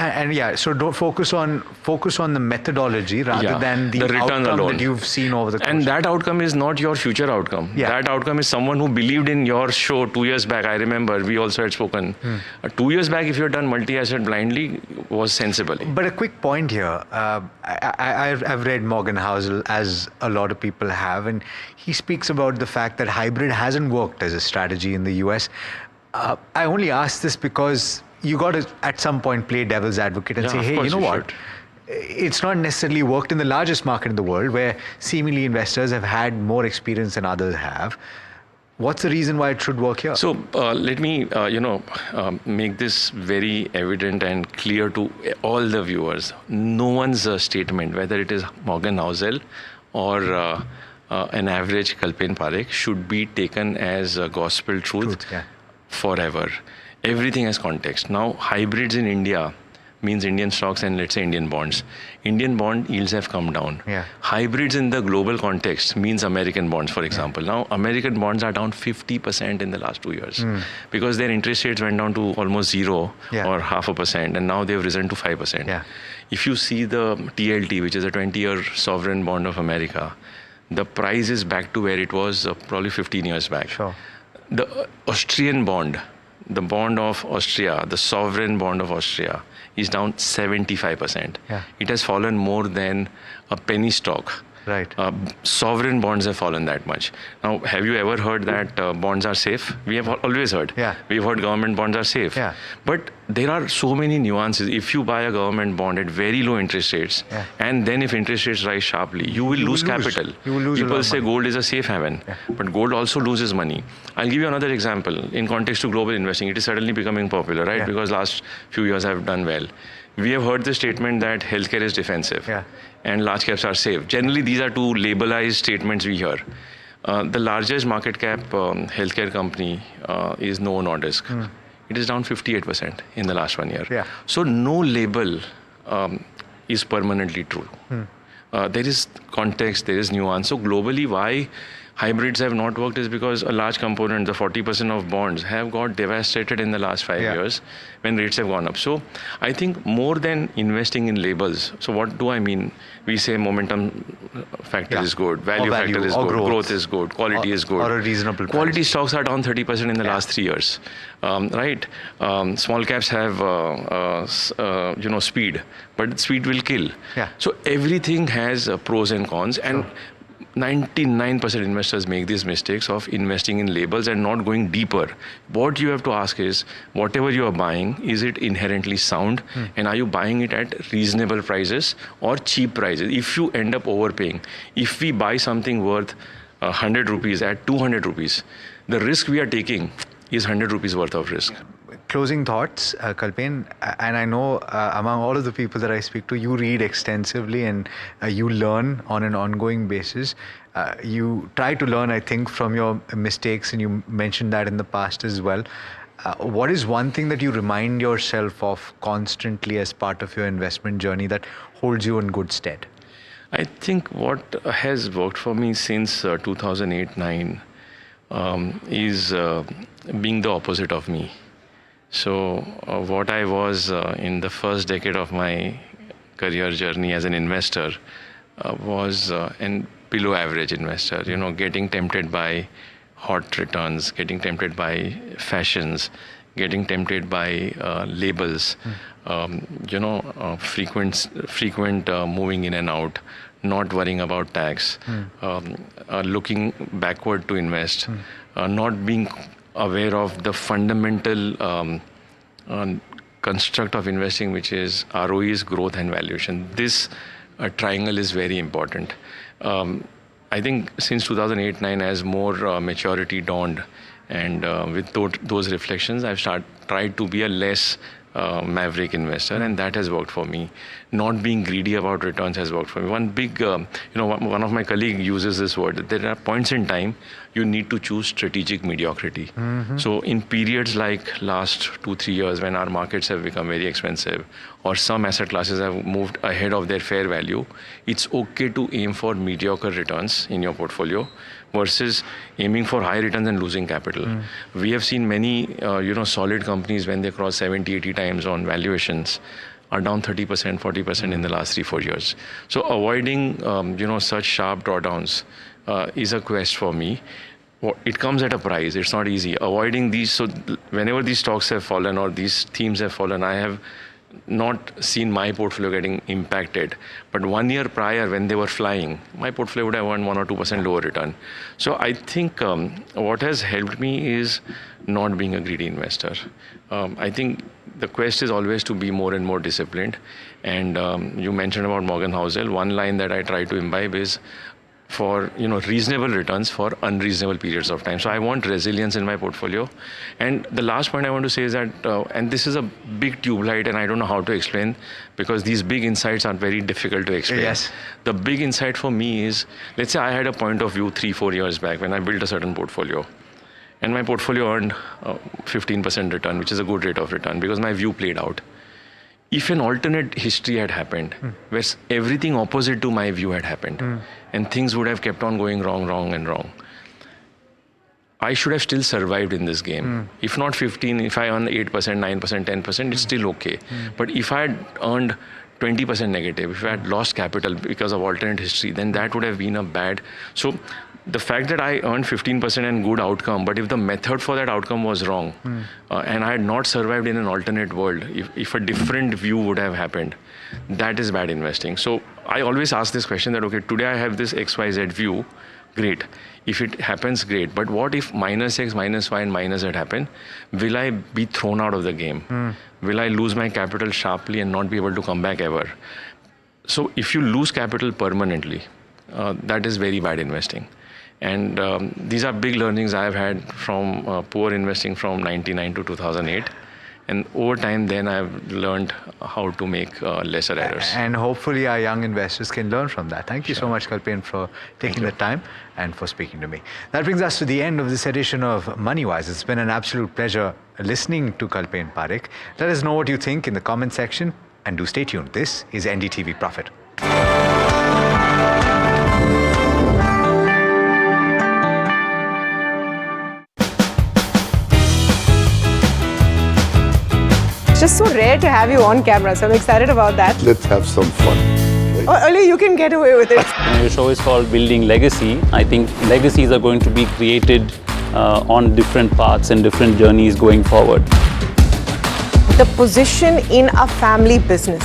so don't focus on the methodology rather than the return outcome alone that you've seen over the course. And that outcome is not your future outcome. That outcome is someone who believed in your show 2 years back. I remember we also had spoken. 2 years back, if you had done multi-asset blindly, was sensible. But a quick point here. I've read Morgan Housel, as a lot of people have, and he speaks about the fact that hybrid hasn't worked as a strategy in the US. I only ask this because you got to at some point play devil's advocate and say, hey, you know what? It's not necessarily worked in the largest market in the world where seemingly investors have had more experience than others have. What's the reason why it should work here? So let me, make this very evident and clear to all the viewers. No one's statement, whether it is Morgan Housel or an average Kalpen Parekh, should be taken as gospel truth forever. Everything has context. Now, hybrids in India means Indian stocks and let's say Indian bonds. Indian bond yields have come down. Hybrids in the global context means American bonds, for example. Now, American bonds are down 50% in the last 2 years because their interest rates went down to almost 0 or 0.5%, and now they've risen to 5%. If you see the TLT, which is a 20-year sovereign bond of America, the price is back to where it was probably 15 years back. The Austrian bond, the bond of Austria, the sovereign bond of Austria, is down 75%. It has fallen more than a penny stock. Sovereign bonds have fallen that much. Now, have you ever heard that bonds are safe? We have always heard. We've heard government bonds are safe. But there are so many nuances. If you buy a government bond at very low interest rates, and then if interest rates rise sharply, you will lose capital. People say gold is a safe haven, but gold also loses money. I'll give you another example. In context to global investing, it is suddenly becoming popular, right? Because last few years have done well. We have heard the statement that healthcare is defensive and large caps are safe. Generally, these are two labelized statements we hear. The largest market cap healthcare company is Novo Nordisk. It is down 58% in the last 1 year. So no label is permanently true. There is context, there is nuance. So globally, why hybrids have not worked is because a large component, the 40% of bonds, have got devastated in the last 5 years when rates have gone up. So I think more than investing in labels, so what do I mean? We say momentum factor is good, value factor is good, growth is good, quality is good. Or a reasonable price. Quality stocks are down 30% in the last 3 years, right? Small caps have, speed, but speed will kill. So everything has pros and cons, and 99% investors make these mistakes of investing in labels and not going deeper. What you have to ask is, whatever you are buying, is it inherently sound? And are you buying it at reasonable prices or cheap prices? If you end up overpaying, if we buy something worth 100 rupees at 200 rupees, the risk we are taking is 100 rupees worth of risk. Closing thoughts, Kalpen, and I know among all of the people that I speak to, you read extensively and you learn on an ongoing basis. You try to learn, I think, from your mistakes, and you mentioned that in the past as well. What is one thing that you remind yourself of constantly as part of your investment journey that holds you in good stead? I think what has worked for me since 2008-9 is being the opposite of me. So what I was in the first decade of my career journey as an investor was an below average investor, getting tempted by hot returns, getting tempted by fashions, getting tempted by labels, frequent moving in and out, not worrying about tax, looking backward to invest, not being aware of the fundamental construct of investing, which is ROEs, growth and valuation. This triangle is very important. I think since 2008-9, as more maturity dawned, and with those reflections, I've tried to be a less maverick investor, and that has worked for me. Not being greedy about returns has worked for me. One big, one of my colleagues uses this word. There are points in time you need to choose strategic mediocrity. So in periods like last 2-3 years when our markets have become very expensive or some asset classes have moved ahead of their fair value, it's okay to aim for mediocre returns in your portfolio versus aiming for high returns and losing capital. We have seen many, solid companies when they cross 70, 80 times on valuations are down 30%, 40% in the last 3-4 years. So avoiding, such sharp drawdowns is a quest for me. It comes at a price. It's not easy. Avoiding these, so whenever these stocks have fallen or these themes have fallen, I have not seen my portfolio getting impacted. But 1 year prior, when they were flying, my portfolio would have earned 1 or 2% lower return. So I think what has helped me is not being a greedy investor. I think the quest is always to be more and more disciplined. And you mentioned about Morgan Housel. One line that I try to imbibe is for reasonable returns for unreasonable periods of time. So I want resilience in my portfolio. And the last point I want to say is that, and this is a big tube light and I don't know how to explain because these big insights are very difficult to explain. Yes. The big insight for me is, let's say I had a point of view 3-4 years back when I built a certain portfolio. And my portfolio earned 15% return, which is a good rate of return because my view played out. If an alternate history had happened, where everything opposite to my view had happened, and things would have kept on going wrong, I should have still survived in this game. If not 15, if I earned 8%, 9%, 10%, it's still okay. But if I had earned 20% negative, if I had lost capital because of alternate history, then that would have been a bad. So the fact that I earned 15% and good outcome, but if the method for that outcome was wrong, and I had not survived in an alternate world, if a different view would have happened, that is bad investing. So I always ask this question that, okay, today I have this XYZ view, great. If it happens, great. But what if minus X, minus Y, and minus Z happen? Will I be thrown out of the game? Will I lose my capital sharply and not be able to come back ever? So if you lose capital permanently, that is very bad investing. And these are big learnings I have had from poor investing from 99 to 2008. And over time, then I've learned how to make lesser errors. And hopefully our young investors can learn from that. Thank you so much, Kalpen, for taking the time and for speaking to me. That brings us to the end of this edition of MoneyWise. It's been an absolute pleasure listening to Kalpen Parekh. Let us know what you think in the comment section and do stay tuned. This is NDTV Profit. It's just so rare to have you on camera, so I'm excited about that. Let's have some fun. Right? Earlier, you can get away with it. Your show is called Building Legacy. I think legacies are going to be created on different paths and different journeys going forward. The position in a family business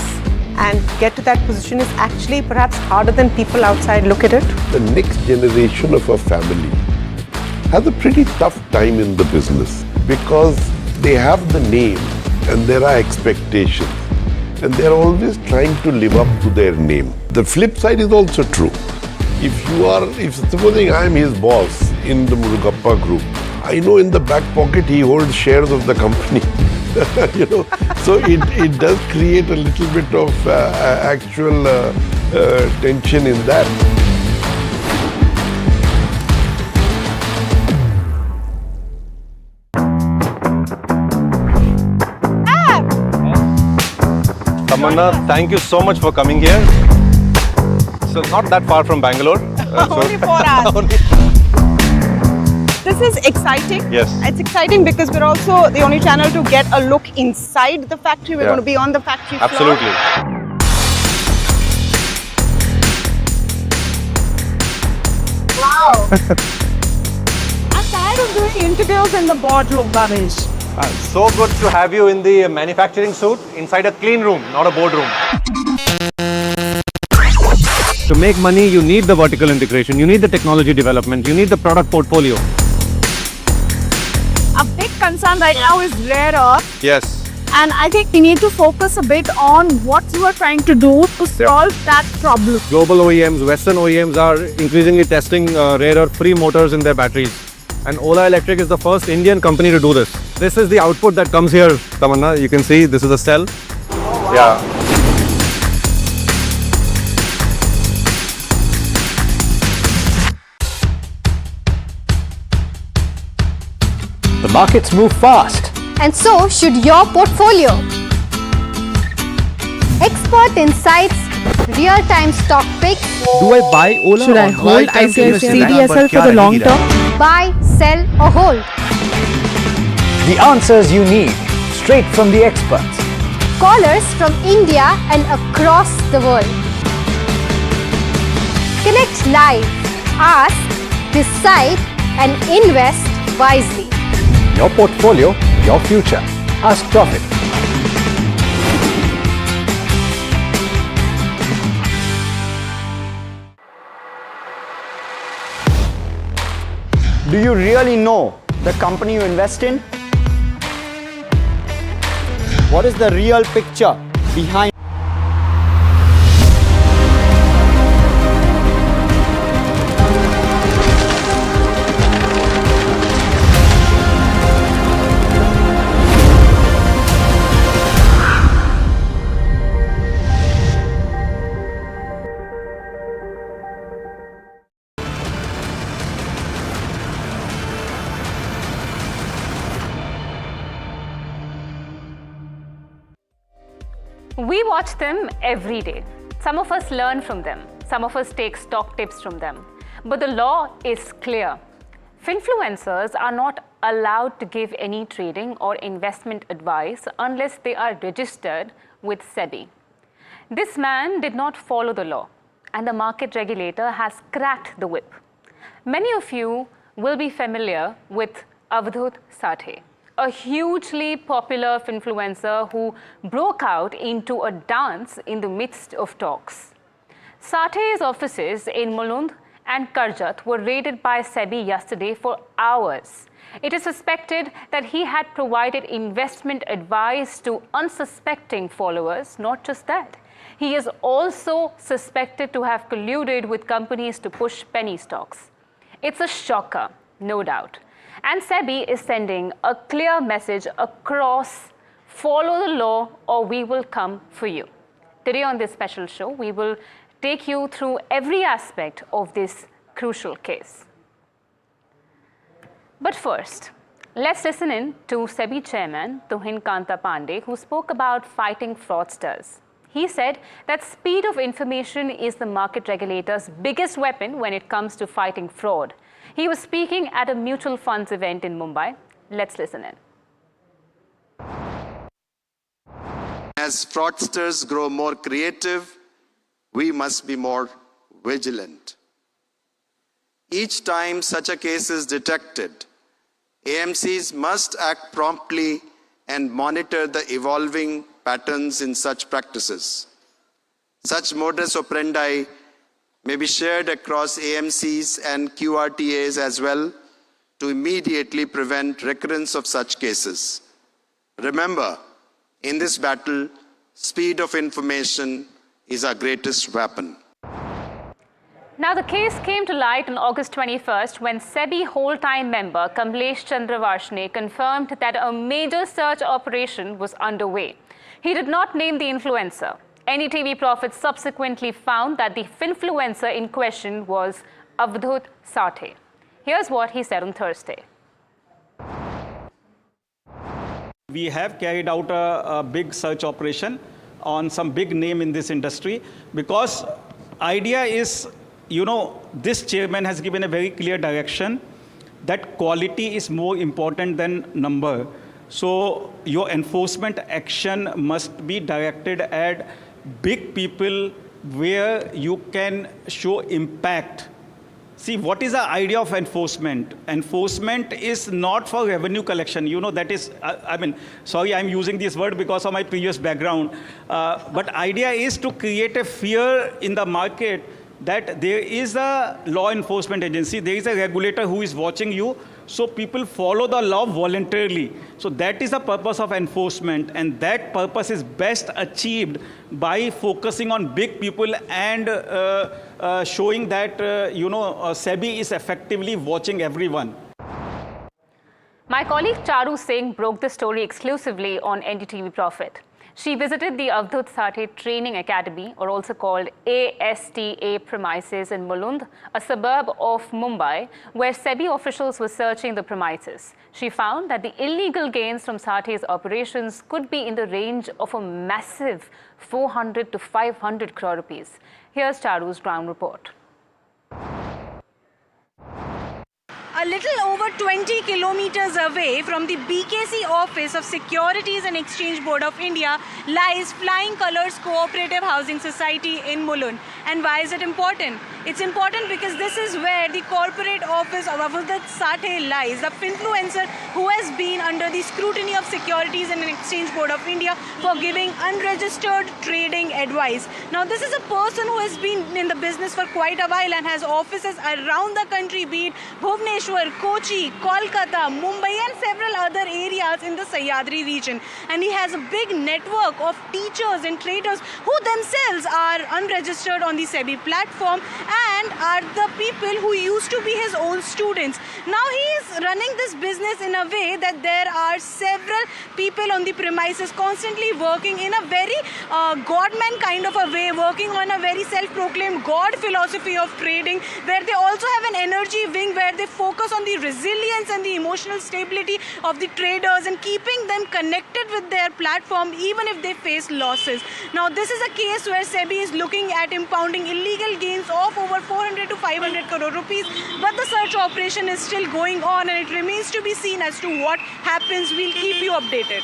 and get to that position is actually perhaps harder than people outside look at it. The next generation of a family has a pretty tough time in the business because they have the name and there are expectations and they're always trying to live up to their name. The flip side is also true. If supposing I'm his boss in the Murugappa group, I know in the back pocket he holds shares of the company. So it does create a little bit of actual tension in that. Tamanna, thank you so much for coming here. So not that far from Bangalore. Only 4 hours. This is exciting. Yes. It's exciting because we're also the only channel to get a look inside the factory. We're going to be on the factory floor. Absolutely. Wow. I'm tired of doing interviews in the boardroom, Bhavesh. So good to have you in the manufacturing suit inside a clean room, not a boardroom. To make money, you need the vertical integration, you need the technology development, you need the product portfolio. A big concern right now is rare earth. Yes. And I think we need to focus a bit on what you are trying to do to solve that problem. Global OEMs, Western OEMs are increasingly testing rare earth free motors in their batteries. And Ola Electric is the first Indian company to do this. This is the output that comes here, Tamanna. You can see this is a cell. Yeah. The markets move fast. And so should your portfolio. Expert insights, real-time stock picks. Do I buy Ola? Should I hold CDSL for the long term? Buy, sell or hold. The answers you need, straight from the experts. Callers from India and across the world. Connect live, ask, decide and invest wisely. Your portfolio, your future. Ask Profit. Do you really know the company you invest in? What is the real picture behind? We watch them every day. Some of us learn from them. Some of us take stock tips from them. But the law is clear. Finfluencers are not allowed to give any trading or investment advice unless they are registered with Sebi. This man did not follow the law, and the market regulator has cracked the whip. Many of you will be familiar with Abdul Sate, a hugely popular Finfluencer who broke out into a dance in the midst of talks. Sate's offices in Mulund and Karjat were raided by Sebi yesterday for hours. It is suspected that he had provided investment advice to unsuspecting followers. Not just that, he is also suspected to have colluded with companies to push penny stocks. It's a shocker, no doubt. And Sebi is sending a clear message across: follow the law or we will come for you. Today on this special show, we will take you through every aspect of this crucial case. But first, let's listen in to Sebi chairman Tuhin Kanta Pandey, who spoke about fighting fraudsters. He said that speed of information is the market regulator's biggest weapon when it comes to fighting fraud. He was speaking at a mutual funds event in Mumbai. Let's listen in. As fraudsters grow more creative, we must be more vigilant. Each time such a case is detected, AMCs must act promptly and monitor the evolving patterns in such practices. Such modus operandi may be shared across AMCs and QRTAs as well to immediately prevent recurrence of such cases. Remember, in this battle, speed of information is our greatest weapon. Now, the case came to light on August 21st when Sebi whole-time member Kamlesh Chandra Varshney confirmed that a major search operation was underway. He did not name the influencer. NDTV Profit subsequently found that the Finfluencer in question was Abdul Sate. Here's what he said on Thursday. We have carried out a big search operation on some big name in this industry because idea is, you know, this chairman has given a very clear direction that quality is more important than number. So your enforcement action must be directed at big people where you can show impact. See, what is the idea of enforcement? Enforcement is not for revenue collection. You know, that is, I mean, sorry, I'm using this word because of my previous background. But idea is to create a fear in the market that there is a law enforcement agency, there is a regulator who is watching you, so people follow the law voluntarily. So that is the purpose of enforcement, and that purpose is best achieved by focusing on big people and showing that, Sebi is effectively watching everyone. My colleague Charu Singh broke the story exclusively on NDTV Profit. She visited the Avdut Sate Training Academy, or also called ASTA premises in Mulund, a suburb of Mumbai, where Sebi officials were searching the premises. She found that the illegal gains from Sate's operations could be in the range of a massive 400 to 500 crore rupees. Here's Charu's ground report. A little over 20 kilometers away from the BKC office of Securities and Exchange Board of India lies Flying Colours Cooperative Housing Society in Mulund. And why is it important? It's important because this is where the corporate office of Avdut Sate lies, the Finfluencer who has been under the scrutiny of Securities and Exchange Board of India for giving unregistered trading advice. Now, this is a person who has been in the business for quite a while and has offices around the country, be it Bhubaneswar, Kochi, Kolkata, Mumbai and several other areas in the Sahyadri region. And he has a big network of teachers and traders who themselves are unregistered on the Sebi platform and are the people who used to be his own students. Now he is running this business in a way that there are several people on the premises constantly working in a very godman kind of a way, working on a very self-proclaimed God philosophy of trading, where they also have an energy wing where they focus on the resilience and the emotional stability of the traders and keeping them connected with their platform even if they face losses. Now this is a case where Sebi is looking at impounding illegal gains of over 400 to 500 crore rupees, but the search operation is still going on and it remains to be seen as to what happens. We'll keep you updated.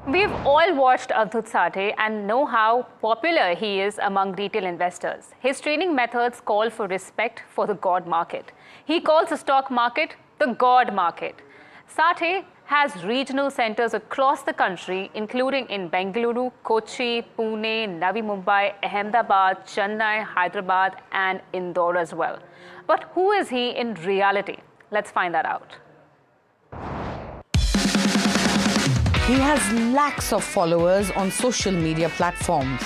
We've all watched Avdut Sate and know how popular he is among retail investors. His trading methods call for respect for the God market. He calls the stock market the God market. Sate has regional centers across the country, including in Bengaluru, Kochi, Pune, Navi Mumbai, Ahmedabad, Chennai, Hyderabad and Indore as well. But who is he in reality? Let's find that out. He has lakhs of followers on social media platforms.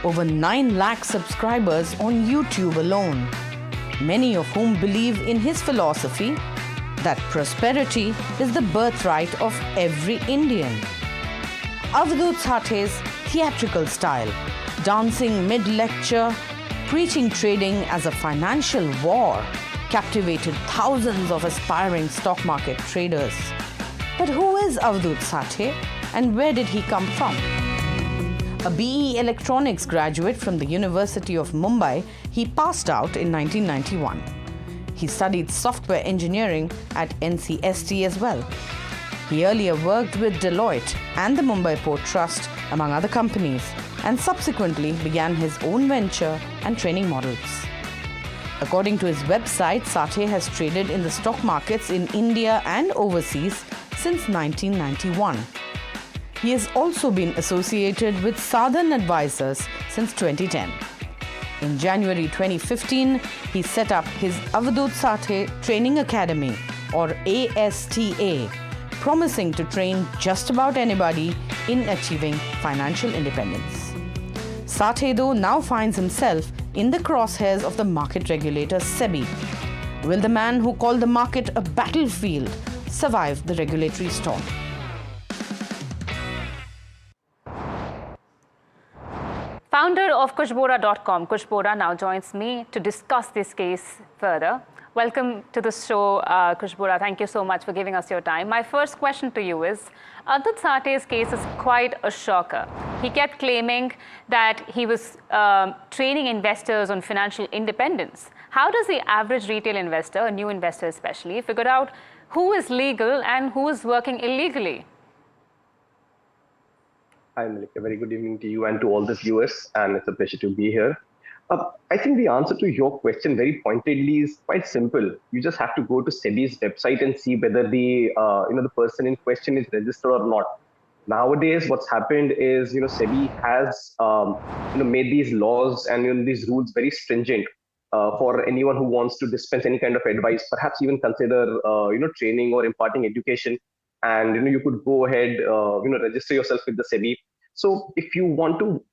Over 9 lakh subscribers on YouTube alone. Many of whom believe in his philosophy that prosperity is the birthright of every Indian. Avdut Sate's theatrical style, dancing mid-lecture, preaching trading as a financial war, captivated thousands of aspiring stock market traders. But who is Avdut Sate and where did he come from? A BE Electronics graduate from the University of Mumbai, he passed out in 1991. He studied software engineering at NCST as well. He earlier worked with Deloitte and the Mumbai Port Trust, among other companies, and subsequently began his own venture and training models. According to his website, Sate has traded in the stock markets in India and overseas since 1991. He has also been associated with Southern Advisors since 2010. In January 2015, he set up his Avdut Sate Training Academy, or ASTA, promising to train just about anybody in achieving financial independence. Sate, though, now finds himself in the crosshairs of the market regulator Sebi. Will the man who called the market a battlefield survive the regulatory storm? Founder of Kushbora.com, Kush Bora now joins me to discuss this case further. Welcome to the show, Kush Bora. Thank you so much for giving us your time. My first question to you is, Avdut Sate's case is quite a shocker. He kept claiming that he was training investors on financial independence. How does the average retail investor, a new investor especially, figure out who is legal and who is working illegally? Hi, Malika. Very good evening to you and to all the viewers, and it's a pleasure to be here. I think the answer to your question very pointedly is quite simple. You just have to go to Sebi's website and see whether the the person in question is registered or not. Nowadays, what's happened is Sebi has made these laws and these rules very stringent for anyone who wants to dispense any kind of advice, perhaps even consider training or imparting education. And you could go ahead, register yourself with the Sebi. So if you want to,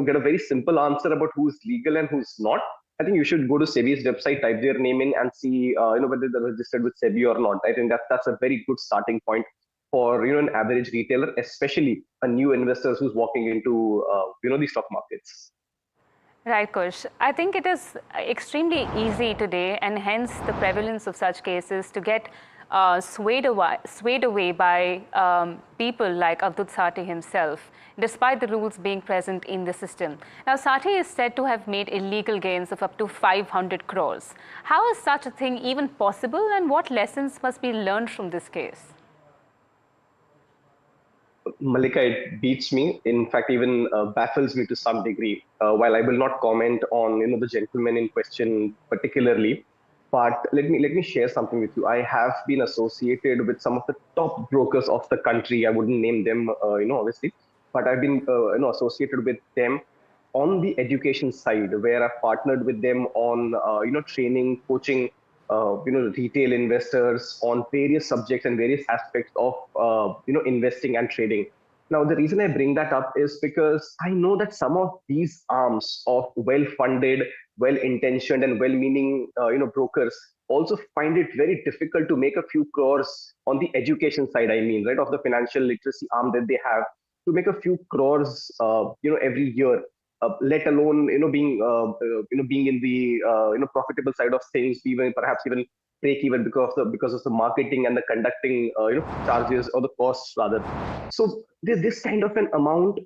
get a very simple answer about who's legal and who's not, I think you should go to Sebi's website, type their name in, and see whether they're registered with Sebi or not. I think that's a very good starting point for an average retailer, especially a new investor who's walking into the stock markets. Right, Kush. I think it is extremely easy today, and hence the prevalence of such cases, to get swayed away by people like Abdul Sate himself, despite the rules being present in the system. Now, Sate is said to have made illegal gains of up to 500 crores. How is such a thing even possible, and what lessons must be learned from this case? Malika, it beats me. In fact, even baffles me to some degree. While I will not comment on the gentleman in question particularly, but let me share something with you. I have been associated with some of the top brokers of the country. I wouldn't name them, obviously, but I've been associated with them on the education side, where I've partnered with them on training, coaching, retail investors on various subjects and various aspects of investing and trading. Now, the reason I bring that up is because I know that some of these arms of well-funded, well-intentioned, and well-meaning brokers also find it very difficult to make a few crores on the education side. I mean, right, of the financial literacy arm that they have, to make a few crores, every year. Let alone being in the profitable side of things, even perhaps even break even because of the marketing and the conducting charges, or the costs rather. So this kind of an amount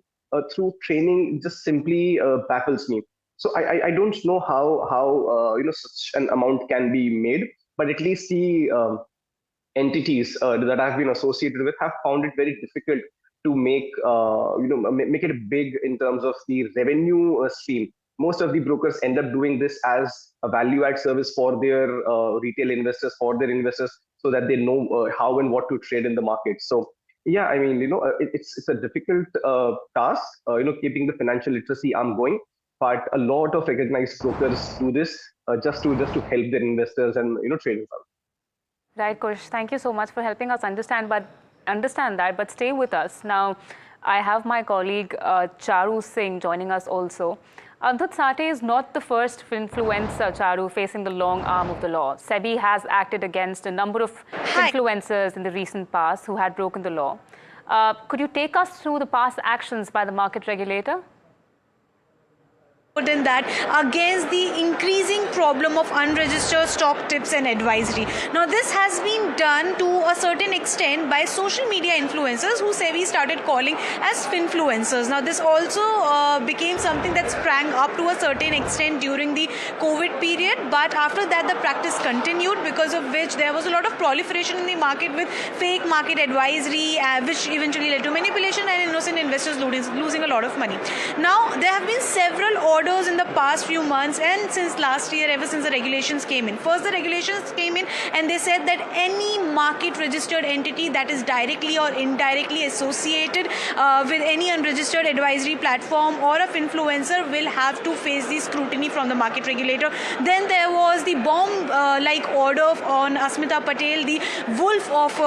through training just simply baffles me. So I don't know how such an amount can be made, but at least the entities that I've been associated with have found it very difficult to make make it big in terms of the revenue stream. Most of the brokers end up doing this as a value-add service for their retail investors, for their investors, so that they know how and what to trade in the market. So yeah, I mean, it's a difficult task, keeping the financial literacy arm going. But a lot of recognized brokers do this just to help their investors and traders out. Right, Kush. Thank you so much for helping us understand that, but stay with us. Now, I have my colleague Charu Singh joining us also. Abdul Sate is not the first influencer, Charu, facing the long arm of the law. Sebi has acted against a number of influencers in the recent past who had broken the law. Could you take us through the past actions by the market regulator? In that against the increasing problem of unregistered stock tips and advisory. Now, this has been done to a certain extent by social media influencers who Sebi started calling as Finfluencers. Now, this also became something that sprang up to a certain extent during the COVID period, but after that the practice continued, because of which there was a lot of proliferation in the market with fake market advisory, which eventually led to manipulation and innocent investors losing a lot of money. Now, there have been several orders in the past few months and since last year, ever since the regulations came in. First, the regulations came in and they said that any market registered entity that is directly or indirectly associated with any unregistered advisory platform or a Finfluencer will have to face the scrutiny from the market regulator. Then there was the bomb-like order on Asmita Patel, the wolf of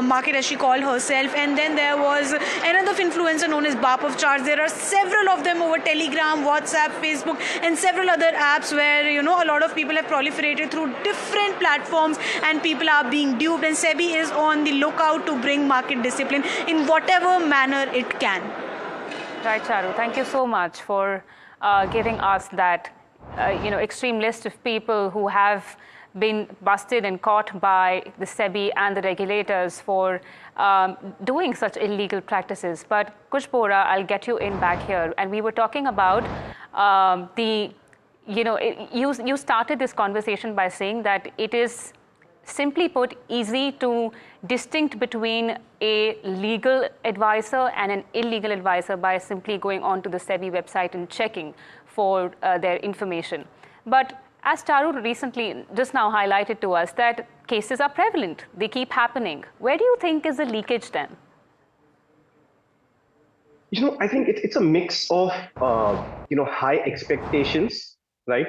market, as she called herself. And then there was another Finfluencer known as Bap of Charge. There are several of them over Telegram, WhatsApp, Facebook, and several other apps where a lot of people have proliferated through different platforms and people are being duped, and Sebi is on the lookout to bring market discipline in whatever manner it can. Right, Charu. Thank you so much for giving us that extreme list of people who have been busted and caught by the Sebi and the regulators for doing such illegal practices. But Kush Bora, I'll get you in back here. And we were talking about you started this conversation by saying that it is, simply put, easy to distinct between a legal advisor and an illegal advisor by simply going onto the Sebi website and checking for their information. But as Charu recently just now highlighted to us, that cases are prevalent. They keep happening. Where do you think is the leakage then? I think it's a mix of high expectations, right,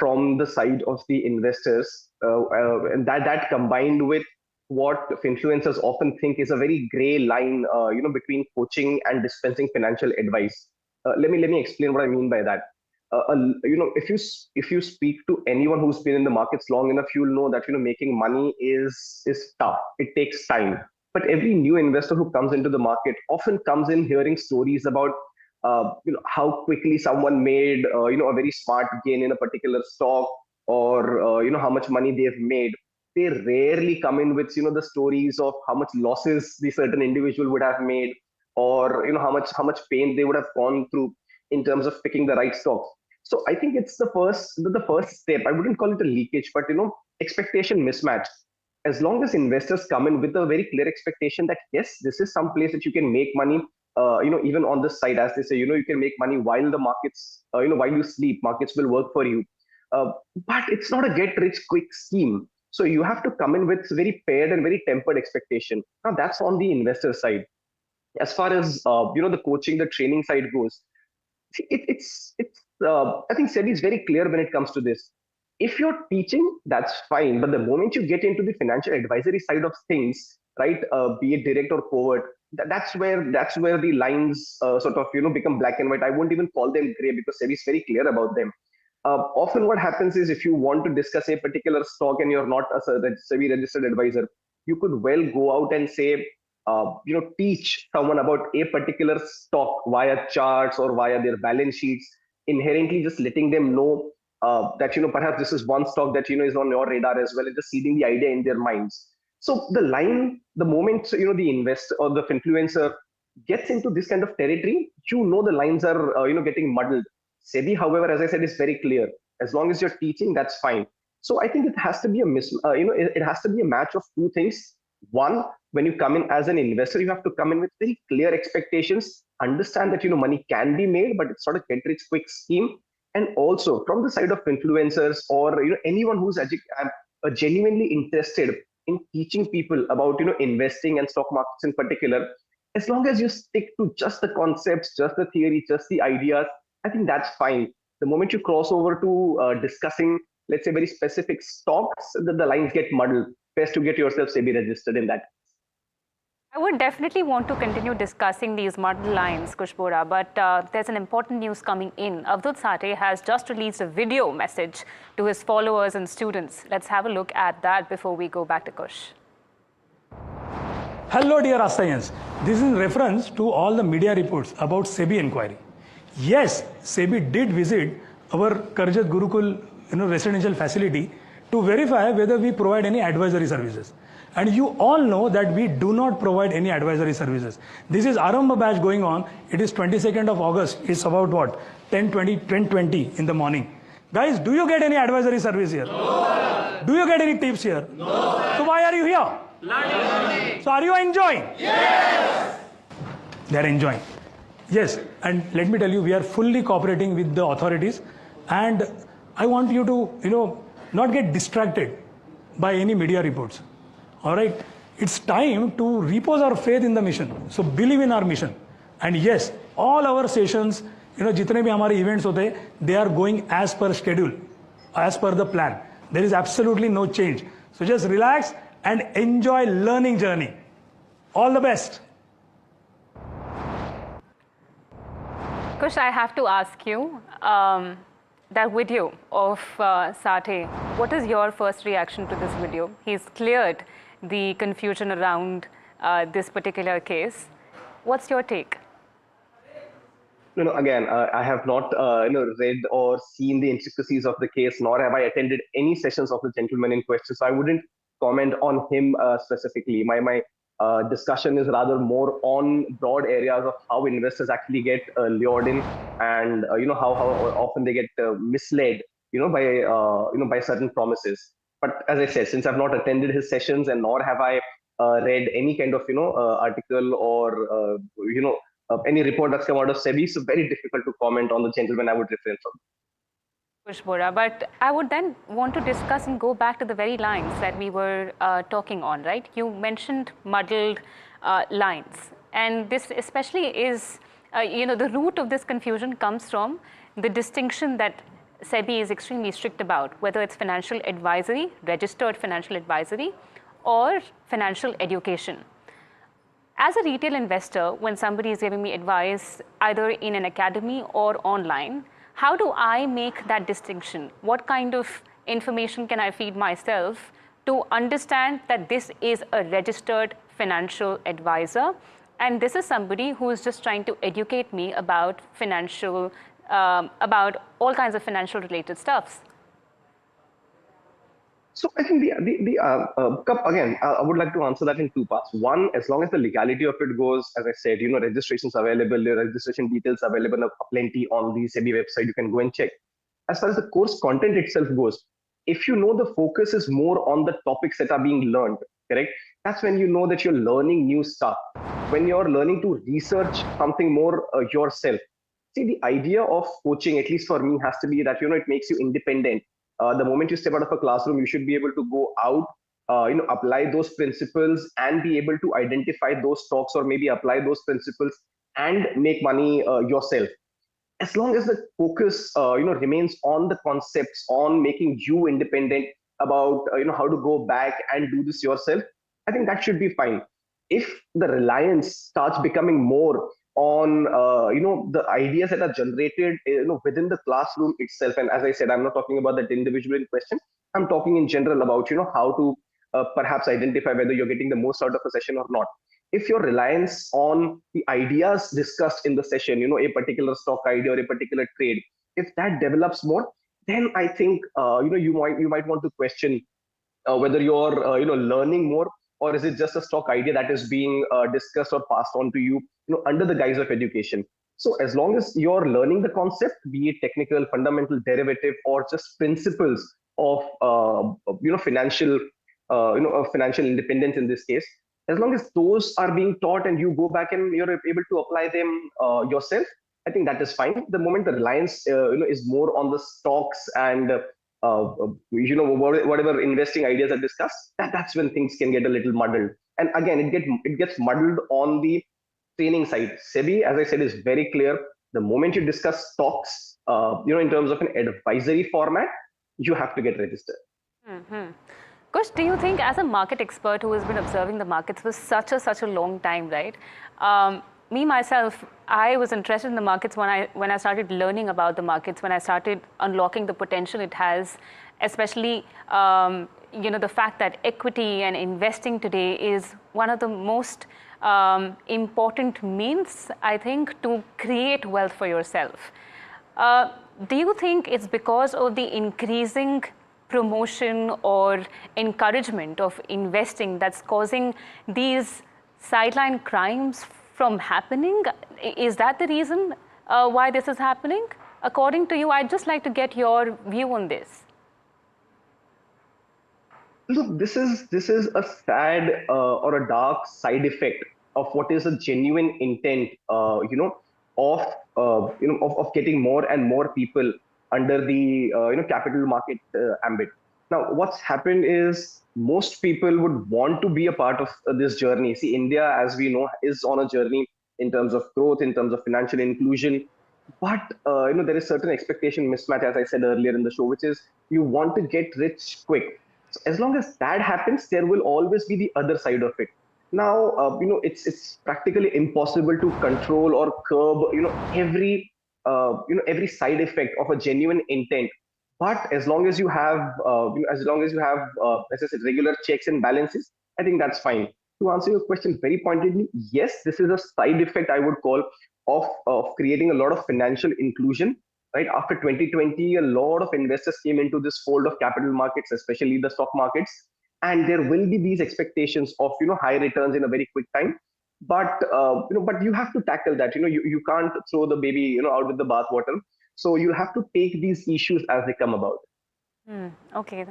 from the side of the investors, and that combined with what influencers often think is a very gray line, between coaching and dispensing financial advice. Let me explain what I mean by that. if you speak to anyone who's been in the markets long enough, you'll know that making money is tough. It takes time. But every new investor who comes into the market often comes in hearing stories about how quickly someone made a very smart gain in a particular stock, or how much money they've made. They rarely come in with the stories of how much losses the certain individual would have made, or how much pain they would have gone through in terms of picking the right stocks. So I think it's the first step. I wouldn't call it a leakage, but expectation mismatch. As long as investors come in with a very clear expectation that yes, this is some place that you can make money, even on the side, as they say, you can make money while the markets, while you sleep, markets will work for you. But it's not a get rich quick scheme. So you have to come in with very paired and very tempered expectation. Now that's on the investor side. As far as the coaching, the training side goes, it's I think Sebi is very clear when it comes to this. If you're teaching, that's fine. But the moment you get into the financial advisory side of things, right, be it direct or covert, that's where the lines sort of become black and white. I won't even call them gray because Sebi is very clear about them. Often what happens is, if you want to discuss a particular stock and you're not a Sebi registered advisor, you could well go out and say, teach someone about a particular stock via charts or via their balance sheets, inherently just letting them know that perhaps this is one stock that is on your radar as well, and just seeding the idea in their minds. So the moment the investor or the influencer gets into this kind of territory, the lines are getting muddled. Sebi, however, as I said, is very clear. As long as you're teaching, that's fine. So I think it has to be it has to be a match of two things. One, when you come in as an investor, you have to come in with very clear expectations, understand that money can be made, but it's not a get rich quick scheme. And also from the side of influencers or anyone who's genuinely interested in teaching people about investing and stock markets in particular, as long as you stick to just the concepts, just the theory, just the ideas, I think that's fine. The moment you cross over to discussing, let's say, very specific stocks, the lines get muddled. Best to get yourself Sebi registered in that. I would definitely want to continue discussing these muddled lines, Kushbora, but there's an important news coming in. Abdul Sate has just released a video message to his followers and students. Let's have a look at that before we go back to Kush. Hello, dear Astayans. This is in reference to all the media reports about Sebi inquiry. Yes, Sebi did visit our Karjat Gurukul residential facility to verify whether we provide any advisory services. And you all know that we do not provide any advisory services. This is Arambha batch going on. It is 22nd of August. It's about what? 10:20 in the morning. Guys, do you get any advisory service here? No. Do you get any tips here? No. So why are you here? Learning. So are you enjoying? Yes. They are enjoying. Yes. And let me tell you, we are fully cooperating with the authorities. And I want you to, not get distracted by any media reports. All right, it's time to repose our faith in the mission. So believe in our mission. And yes, all our sessions, jitne bhi hamare events hote, they are going as per schedule, as per the plan. There is absolutely no change. So just relax and enjoy learning journey. All the best. Kush, I have to ask you, that video of Sate, what is your first reaction to this video? He's cleared the confusion around this particular case. What's your take? Again, I have not read or seen the intricacies of the case, nor have I attended any sessions of the gentleman in question. So I wouldn't comment on him specifically. My discussion is rather more on broad areas of how investors actually get lured in, and how often they get misled by certain promises. But as I said, since I've not attended his sessions and nor have I read any kind of article or any report that's come out of Sebi, so very difficult to comment on the gentleman I would refrain from. Kushbora, but I would then want to discuss and go back to the very lines that we were talking on, right? You mentioned muddled lines, and this especially is, the root of this confusion comes from the distinction that Sebi is extremely strict about, whether it's financial advisory, registered financial advisory, or financial education. As a retail investor, when somebody is giving me advice, either in an academy or online, How do I make that distinction? What kind of information can I feed myself to understand that this is a registered financial advisor and this is somebody who is just trying to educate me about financial, about all kinds of financial related stuffs? So I think again, I would like to answer that in two parts. One, as long as the legality of it goes, as I said, registrations available, registration details available plenty on the Sebi website. You can go and check. As far as the course content itself goes, if you know the focus is more on the topics that are being learned, correct? That's when you know that you're learning new stuff. When you're learning to research something more yourself. See, the idea of coaching, at least for me, has to be that it makes you independent. The moment you step out of a classroom, you should be able to go out, apply those principles and be able to identify those stocks or maybe apply those principles and make money yourself. As long as the focus, remains on the concepts, on making you independent about, how to go back and do this yourself, I think that should be fine. If the reliance starts becoming more on the ideas that are generated within the classroom itself, and as I said, I'm not talking about that individual in question, I'm talking in general about how to perhaps identify whether you're getting the most out of a session or not. If your reliance on the ideas discussed in the session, a particular stock idea or a particular trade, if that develops more, then I think you might want to question whether you're learning more, or is it just a stock idea that is being discussed or passed on to you, under the guise of education. So as long as you're learning the concept, be it technical, fundamental, derivative, or just principles of financial financial independence in this case, as long as those are being taught and you go back and you're able to apply them yourself, I think that is fine. The moment the reliance is more on the stocks and whatever investing ideas are discussed, that's when things can get a little muddled. And again, it gets muddled on the training side. Sebi, as I said, is very clear. The moment you discuss stocks, in terms of an advisory format, you have to get registered. Kush, do you think, as a market expert who has been observing the markets for such a long time, right? Me myself, I was interested in the markets when I started learning about the markets, when I started unlocking the potential it has, especially the fact that equity and investing today is one of the most important means, I think, to create wealth for yourself. Do you think it's because of the increasing promotion or encouragement of investing that's causing these sideline crimes from happening? Is that the reason why this is happening? According to you, I'd just like to get your view on this. Look, this is a sad or a dark side effect of what is a genuine intent, of getting more and more people under the capital market ambit. Now, what's happened is most people would want to be a part of this journey. See, India, as we know, is on a journey in terms of growth, in terms of financial inclusion. But there is certain expectation mismatch, as I said earlier in the show, which is you want to get rich quick. So as long as that happens, there will always be the other side of it. Now, it's practically impossible to control or curb, every side effect of a genuine intent. But as long as you have, as I said, regular checks and balances, I think that's fine. To answer your question very pointedly, yes, this is a side effect, I would call, of creating a lot of financial inclusion. Right after 2020, a lot of investors came into this fold of capital markets, especially the stock markets, and there will be these expectations of high returns in a very quick time. But but you have to tackle that. You can't throw the baby out with the bathwater. So you have to take these issues as they come about. Okay,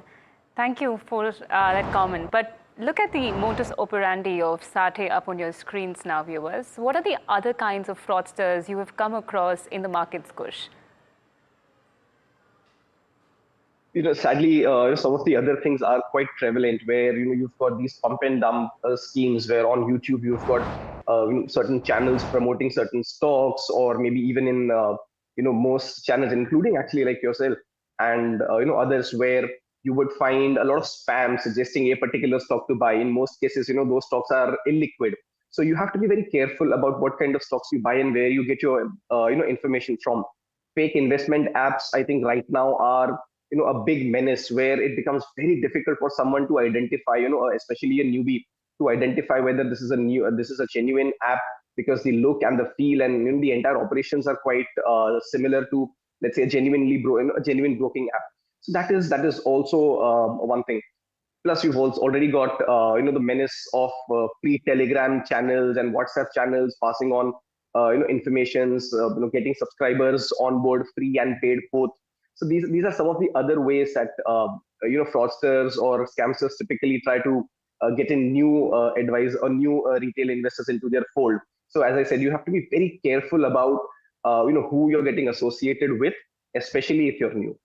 thank you for that comment. But look at the modus operandi of Sate up on your screens now, viewers. What are the other kinds of fraudsters you have come across in the markets, Kush? Sadly, some of the other things are quite prevalent, where you've got these pump and dump schemes, where on YouTube you've got certain channels promoting certain stocks, or maybe even in most channels, including actually like yourself and others, where you would find a lot of spam suggesting a particular stock to buy. In most cases, those stocks are illiquid. So you have to be very careful about what kind of stocks you buy and where you get your information from. fake investment apps, I think right now are a big menace where it becomes very difficult for someone to identify, especially a newbie, to identify whether this is a genuine app, because the look and the feel and the entire operations are quite similar to, let's say, a genuine broking app. So that is also one thing. Plus, you've also already got the menace of free Telegram channels and WhatsApp channels passing on informations, getting subscribers on board, free and paid both. So these are some of the other ways that fraudsters or scamsters typically try to get in new advice or new retail investors into their fold. So as I said, you have to be very careful about who you're getting associated with, especially if you're new.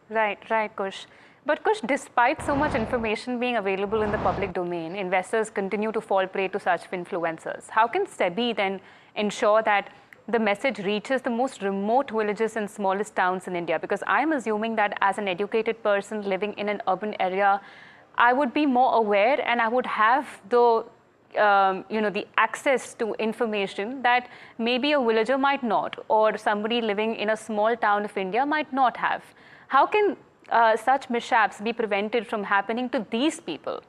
Right, Kush. But Kush, despite so much information being available in the public domain, investors continue to fall prey to such influencers. How can Sebi then ensure that the message reaches the most remote villages and smallest towns in India? Because I'm assuming that as an educated person living in an urban area, I would be more aware and I would have the the access to information that maybe a villager might not, or somebody living in a small town of India might not have. How can such mishaps be prevented from happening to these people?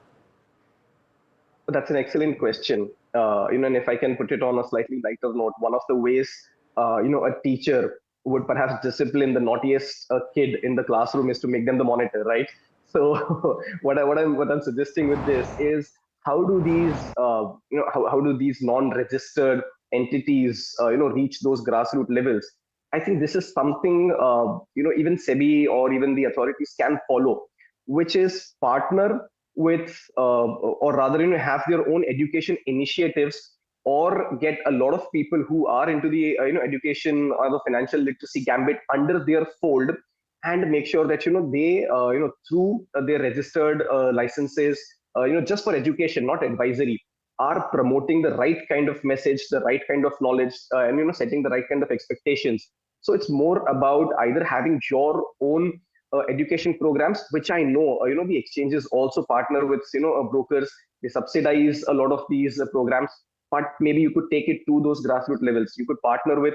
That's an excellent question. And if I can put it on a slightly lighter note, one of the ways a teacher would perhaps discipline the naughtiest kid in the classroom is to make them the monitor, right? So what I'm suggesting with this is, how do these non-registered entities reach those grassroots levels? I think this is something even Sebi or even the authorities can follow, which is partner with or rather have their own education initiatives, or get a lot of people who are into the education or the financial literacy gambit under their fold, and make sure that they through their registered licenses, just for education, not advisory, are promoting the right kind of message, the right kind of knowledge, and setting the right kind of expectations. So it's more about either having your own education programs, which I know the exchanges also partner with brokers. They subsidize a lot of these programs, but maybe you could take it to those grassroots levels. You could partner with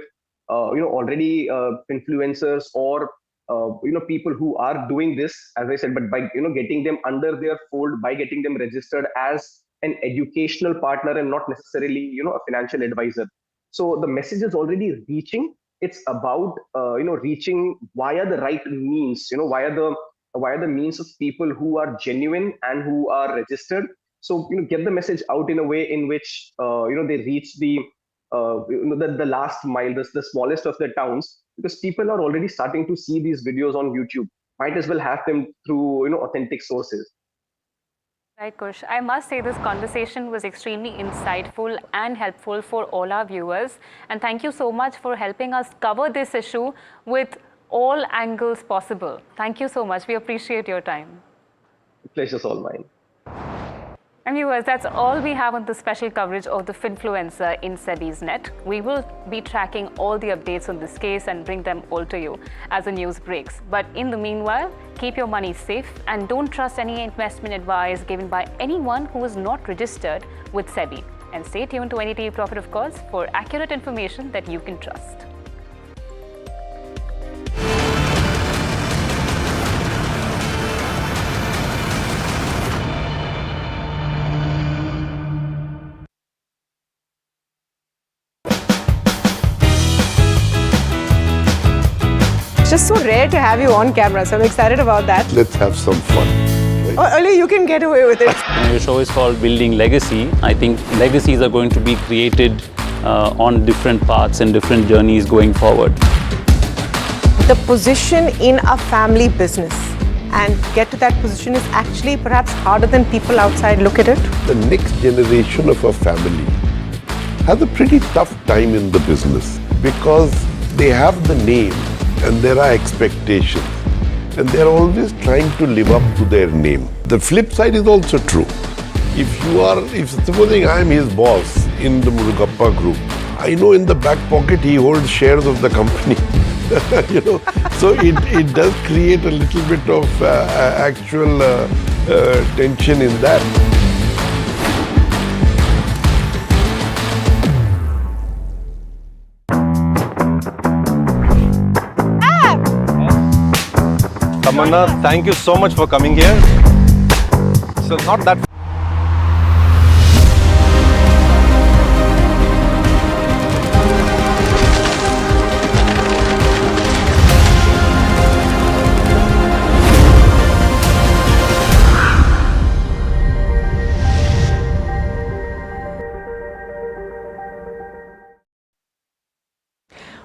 already influencers or people who are doing this, as I said, but by getting them under their fold, by getting them registered as an educational partner and not necessarily a financial advisor. So the message is already reaching. It's about reaching via the right means, via the means of people who are genuine and who are registered. So get the message out in a way in which they reach the last mile, the smallest of the towns, because people are already starting to see these videos on YouTube. Might as well have them through authentic sources. Right, Kush. I must say this conversation was extremely insightful and helpful for all our viewers. And thank you so much for helping us cover this issue with all angles possible. Thank you so much. We appreciate your time. The pleasure's all mine. And viewers, that's all we have on the special coverage of the Finfluencer in Sebi's net. We will be tracking all the updates on this case and bring them all to you as the news breaks. But in the meanwhile, keep your money safe and don't trust any investment advice given by anyone who is not registered with Sebi. And stay tuned to NDTV Profit, of course, for accurate information that you can trust. It's just so rare to have you on camera, so I'm excited about that. Let's have some fun. Right? Or only you can get away with it. Your show is called Building Legacy. I think legacies are going to be created on different paths and different journeys going forward. The position in a family business and get to that position is actually perhaps harder than people outside look at it. The next generation of a family has a pretty tough time in the business because they have the name and there are expectations and they're always trying to live up to their name. The flip side is also true. If supposing I'm his boss in the Murugappa group, I know in the back pocket he holds shares of the company. So it does create a little bit of actual tension in that. Tamanna, thank you so much for coming here. So not that.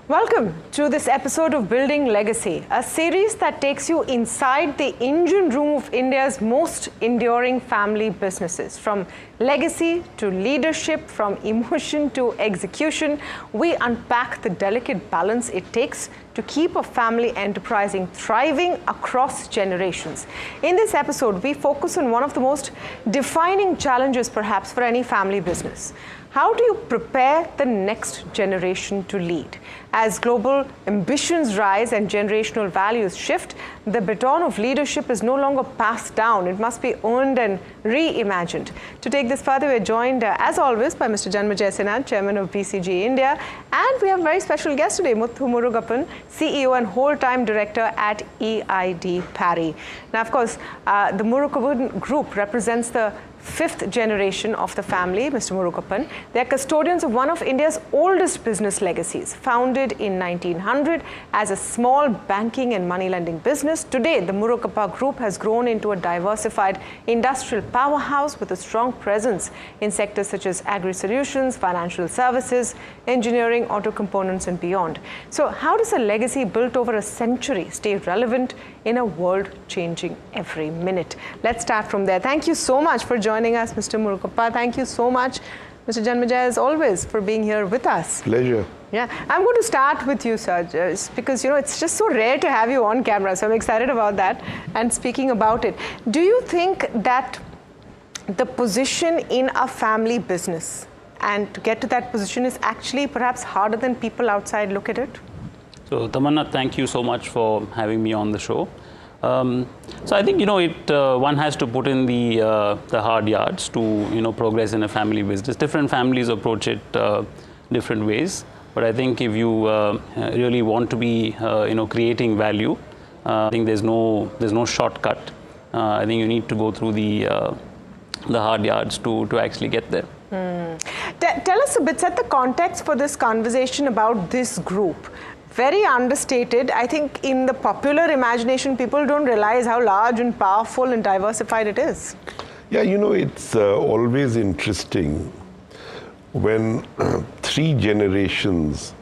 Welcome to this episode of Building Legacy, a series that takes you inside the engine room of India's most enduring family businesses. From legacy to leadership, from emotion to execution, we unpack the delicate balance it takes to keep a family enterprise thriving across generations. In this episode, we focus on one of the most defining challenges perhaps for any family business. How do you prepare the next generation to lead? As global ambitions rise and generational values shift, the baton of leadership is no longer passed down. It must be earned and reimagined. To take this further, we're joined, as always, by Mr. Janmejay Sinha, Chairman of BCG India. And we have a very special guest today, Muthu Murugappan, CEO and whole-time director at EID Parry. Now, of course, the Murugappan Group represents the fifth generation of the family, Mr. Murugappan. They are custodians of one of India's oldest business legacies. Founded in 1900 as a small banking and money lending business, today the Murugappan Group has grown into a diversified industrial powerhouse with a strong presence in sectors such as agri-solutions, financial services, engineering, auto components and beyond. So how does a legacy built over a century stay relevant in a world changing every minute? Let's start from there. Thank you so much for joining us, Mr. Murugappan. Thank you so much, Mr. Janmejay, as always, for being here with us. Pleasure. Yeah, I'm going to start with you, sir, because, it's just so rare to have you on camera. So I'm excited about that and speaking about it. Do you think that the position in a family business and to get to that position is actually perhaps harder than people outside look at it? So, Tamanna, thank you so much for having me on the show. So I think one has to put in the hard yards to progress in a family business. Different families approach it different ways, but I think if you really want to be creating value, I think there's no shortcut. I think you need to go through the hard yards to actually get there. Tell us a bit, set the context for this conversation about this group. Very understated. I think in the popular imagination, people don't realize how large and powerful and diversified it is. Yeah, it's always interesting when three generations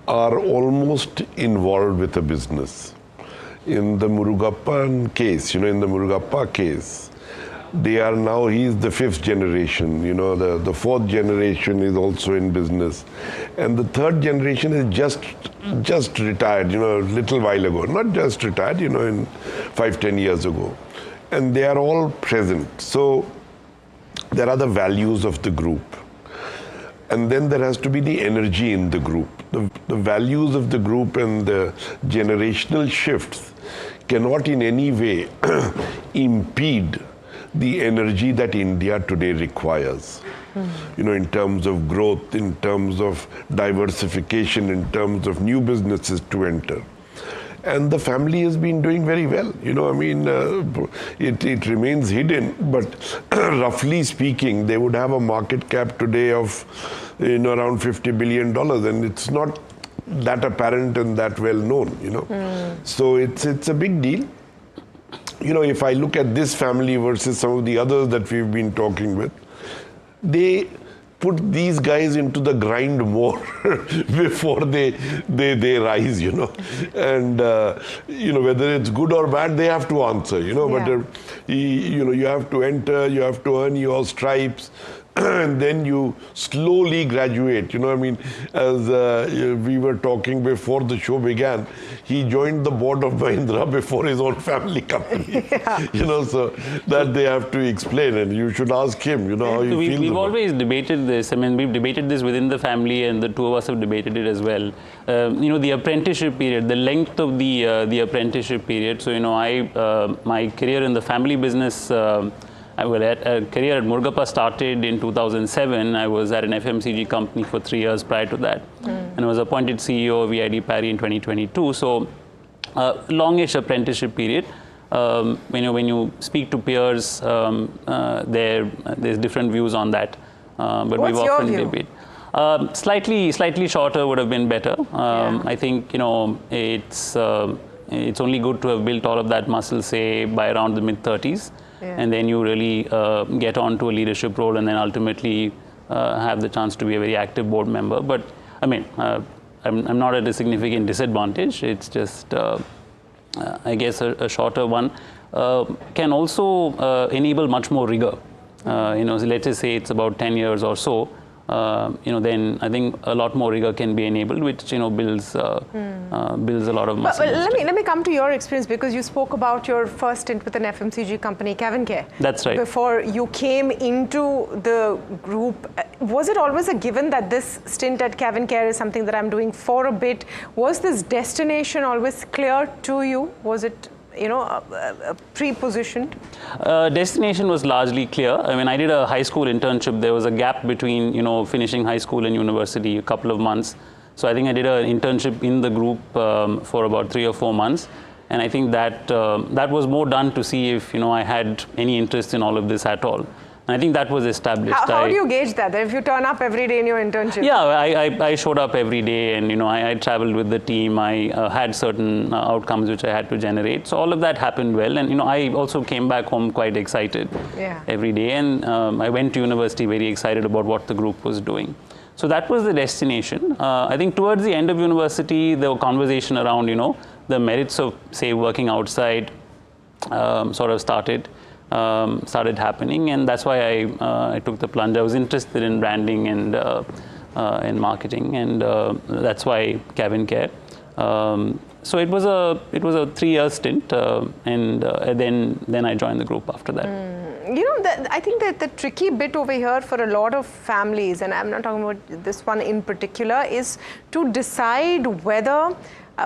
are almost involved with a business. In the Murugappan case, in the Murugappa case, he's the fifth generation, the fourth generation is also in business. And the third generation is just retired, a little while ago. Not just retired, in 5-10 years ago. And they are all present. So there are the values of the group. And then there has to be the energy in the group. The values of the group and the generational shifts cannot in any way impede the energy that India today requires. In terms of growth, in terms of diversification, in terms of new businesses to enter. And the family has been doing very well. It remains hidden, but roughly speaking, they would have a market cap today of around $50 billion, and it's not that apparent and that well known. So it's a big deal. If I look at this family versus some of the others that we've been talking with, they put these guys into the grind more before they rise, and whether it's good or bad, they have to answer, but you have to enter, you have to earn your stripes, and then you slowly graduate. As we were talking before the show began, he joined the board of Mahindra before his own family company. So that they have to explain, and you should ask him, how you feel. We've always debated this. we've debated this within the family, and the two of us have debated it as well. The apprenticeship period, the length of the apprenticeship period. So, my career in the family business, a career at Murugappa started in 2007. I was at an FMCG company for 3 years prior to that. And I was appointed CEO of EID Parry in 2022. So, longish apprenticeship period. when you speak to peers, there's different views on that. But What's we've your often view? debated. Slightly shorter would have been better. I think it's only good to have built all of that muscle, say, by around the mid-30s, and then you really get on to a leadership role, and then ultimately have the chance to be a very active board member. But I mean, I'm not at a significant disadvantage. It's just, I guess, a shorter one can also enable much more rigor. Let's just say it's about 10 years or so. Then I think a lot more rigor can be enabled, which builds a lot of muscle. But let me come to your experience, because you spoke about your first stint with an FMCG company, Cavencare. That's right. Before you came into the group, was it always a given that this stint at Cavencare is something that I'm doing for a bit? Was this destination always clear to you? Was it pre-positioned? Destination was largely clear. I mean, I did a high school internship. There was a gap between, finishing high school and university, a couple of months. So I think I did an internship in the group for about 3 or 4 months. And I think that that was more done to see if, I had any interest in all of this at all. And I think that was established. How do you gauge that? If you turn up every day in your internship? Yeah, I showed up every day, and I traveled with the team. I had certain outcomes which I had to generate. So all of that happened well, and I also came back home quite excited every day. And I went to university very excited about what the group was doing. So that was the destination. I think towards the end of university, the conversation around the merits of, say, working outside sort of started happening, and that's why I took the plunge. I was interested in branding and marketing, and that's why Cavencare. So it was a 3-year stint, and then I joined the group after that. I think that the tricky bit over here for a lot of families, and I'm not talking about this one in particular, is to decide whether,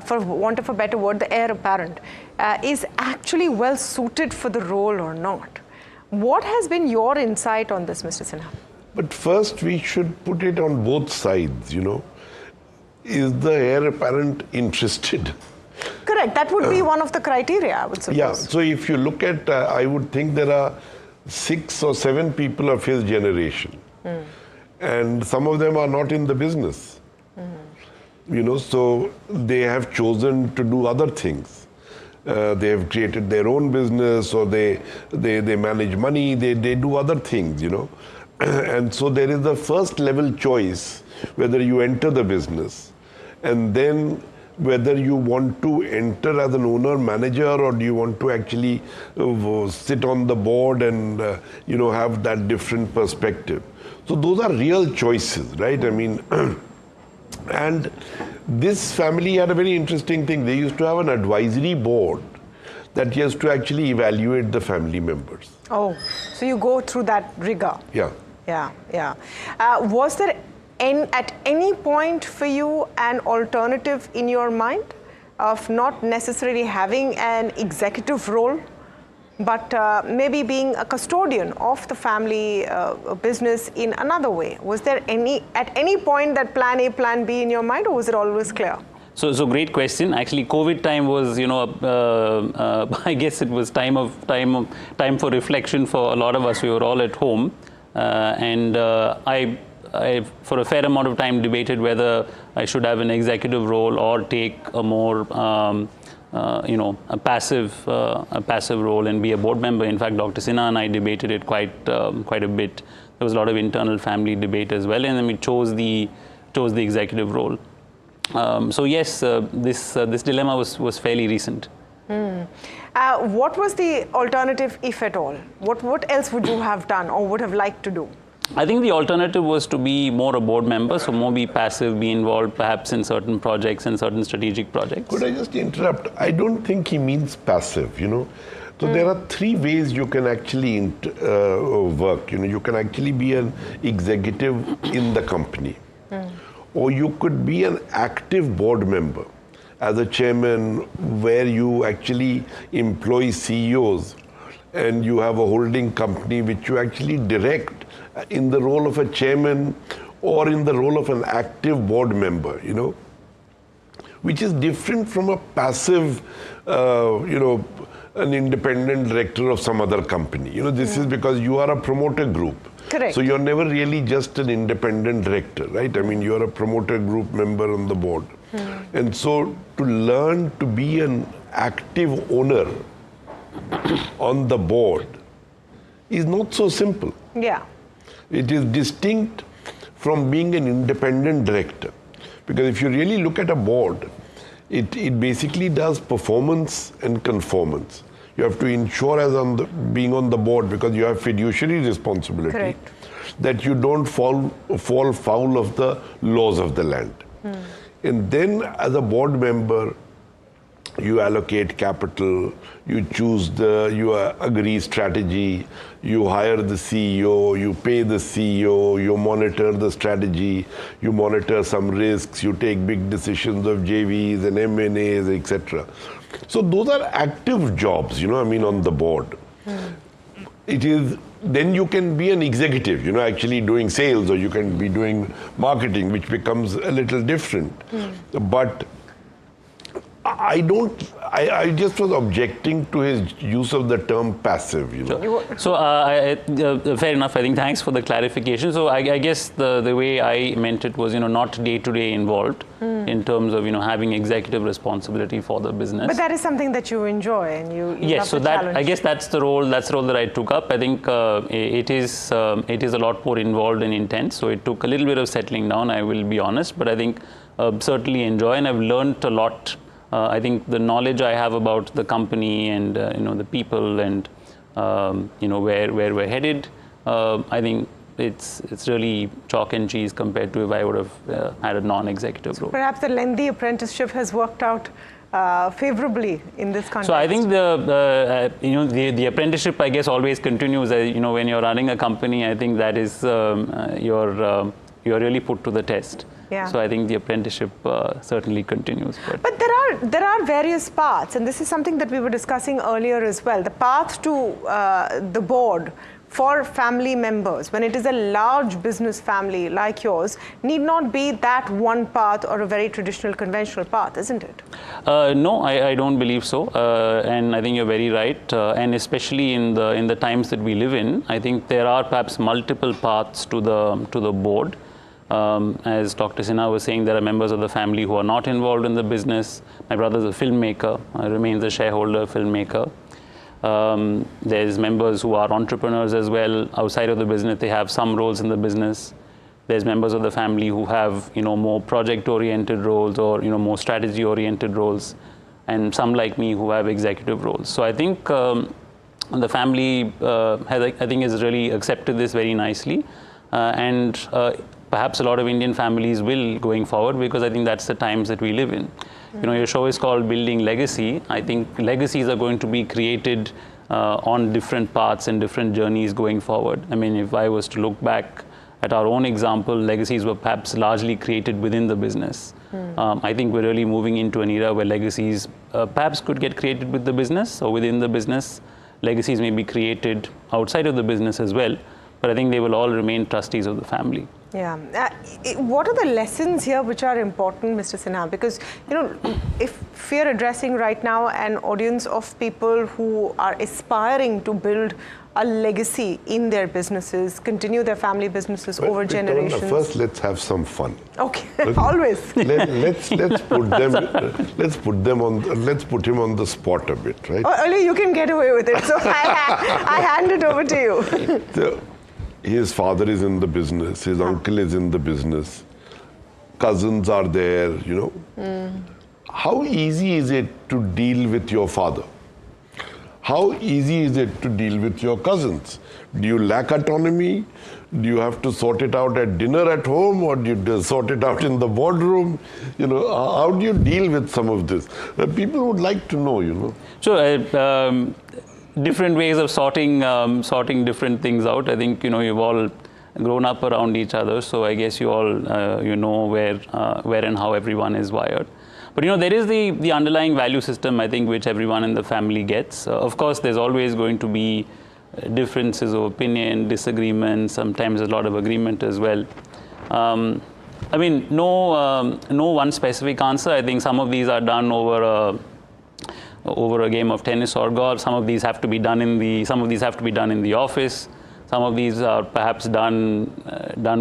for want of a better word, the heir apparent is actually well suited for the role or not. What has been your insight on this, Mr. Sinha? But first, we should put it on both sides, Is the heir apparent interested? Correct. That would be one of the criteria, I would suppose. Yeah. So if you look at, I would think there are 6 or 7 people of his generation. And some of them are not in the business. So they have chosen to do other things. They have created their own business, or they manage money, they do other things, And so there is the first level choice, whether you enter the business, and then whether you want to enter as an owner manager, or do you want to actually sit on the board and have that different perspective. So those are real choices, right? I mean, and this family had a very interesting thing. They used to have an advisory board that used to actually evaluate the family members. Oh, so you go through that rigor. Yeah. Yeah. Was there at any point for you an alternative in your mind of not necessarily having an executive role, but maybe being a custodian of the family business in another way? Was there at any point that plan A, plan B in your mind, or was it always clear? So great question. Actually, COVID time was, I guess it was time for reflection for a lot of us. We were all at home, and I for a fair amount of time debated whether I should have an executive role or take a more a passive role and be a board member. In fact, Dr. Sinha and I debated it quite a bit. There was a lot of internal family debate as well, and then we chose the executive role. So yes, this dilemma was fairly recent. What was the alternative, if at all? What else would you have done or would have liked to do? I think the alternative was to be more a board member, so more be passive, be involved perhaps in certain projects and certain strategic projects. Could I just interrupt? I don't think he means passive, So there are 3 ways you can actually work. You can actually be an executive in the company, or you could be an active board member as a chairman, where you actually employ CEOs and you have a holding company which you actually direct in the role of a chairman or in the role of an active board member, which is different from a passive, an independent director of some other company. You know, this is because you are a promoter group. Correct. So you're never really just an independent director, right? I mean, you're a promoter group member on the board. And so to learn to be an active owner on the board is not so simple. Yeah. It is distinct from being an independent director. Because if you really look at a board, it basically does performance and conformance. You have to ensure as being on the board, because you have fiduciary responsibility, correct, that you don't fall foul of the laws of the land. And then as a board member, you allocate capital, you agree strategy, you hire the CEO, you pay the CEO, you monitor the strategy, you monitor some risks, you take big decisions of JVs and M&As, etc. So those are active jobs, you know, I mean, on the board. Then you can be an executive, you know, actually doing sales, or you can be doing marketing, which becomes a little different. But I just was objecting to his use of the term passive, you know. So, fair enough. I think thanks for the clarification. So, I guess the way I meant it was, you know, not day-to-day involved in terms of, you know, having executive responsibility for the business. But that is something that you enjoy, and you yes. So love the that challenge. I guess that's the role that I took up. I think it is a lot more involved and intense. So it took a little bit of settling down, I will be honest. But I think certainly enjoy, and I've learned a lot. I think the knowledge I have about the company and you know, the people and you know, where we're headed, I think it's really chalk and cheese compared to if I would have had a non-executive role. Perhaps the lengthy apprenticeship has worked out favorably in this context. So I think the apprenticeship, I guess, always continues. You know, when you're running a company, I think that is you're really put to the test. Yeah. So I think the apprenticeship certainly continues. But there are various paths, and this is something that we were discussing earlier as well. The path to the board for family members, when it is a large business family like yours, need not be that one path or a very traditional, conventional path, isn't it? No, I don't believe so, and I think you're very right. And especially in the times that we live in, I think there are perhaps multiple paths to the board. As Dr. Sinha was saying, there are members of the family who are not involved in the business. My brother is a filmmaker, remains a shareholder filmmaker. There's members who are entrepreneurs as well. Outside of the business, they have some roles in the business. There's members of the family who have, you know, more project-oriented roles, or, you know, more strategy-oriented roles, and some like me who have executive roles. So I think the family has really accepted this very nicely, and perhaps a lot of Indian families will going forward, because I think that's the times that we live in. You know, your show is called Building Legacy. I think legacies are going to be created on different paths and different journeys going forward. I mean, if I was to look back at our own example, legacies were perhaps largely created within the business. I think we're really moving into an era where legacies perhaps could get created with the business or within the business. Legacies may be created outside of the business as well, but I think they will all remain trustees of the family. Yeah. What are the lessons here which are important, Mr. Sinha? Because, you know, if we are addressing right now an audience of people who are aspiring to build a legacy in their businesses, continue their family businesses over generations. First, let's have some fun. Okay, always. Let's put him on the spot a bit, right? Oh, only you can get away with it, so I hand it over to you. His father is in the business, his uncle is in the business, cousins are there, you know. How easy is it to deal with your father? How easy is it to deal with your cousins? Do you lack autonomy? Do you have to sort it out at dinner at home, or do you sort it out in the boardroom? You know, how do you deal with some of this? People would like to know, you know. So, different ways of sorting different things out. I think, you know, you've all grown up around each other, so I guess you all you know where and how everyone is wired. But, you know, there is the underlying value system, I think, which everyone in the family gets. Of course, there's always going to be differences of opinion, disagreements. Sometimes a lot of agreement as well. I mean, no one specific answer. I think some of these are done over over a game of tennis or golf. Some of these have to be done in the office. Some of these are perhaps done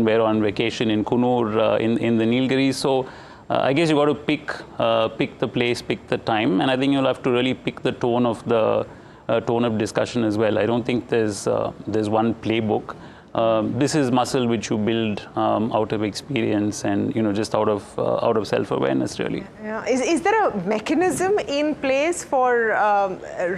where on vacation in Kunur, in the Nilgiris. So I guess you got to pick the place, pick the time, and I think you'll have to really pick the tone of discussion as well. I don't think there's one playbook. This is muscle which you build out of experience and just out of self-awareness, really. Yeah. Is there a mechanism in place for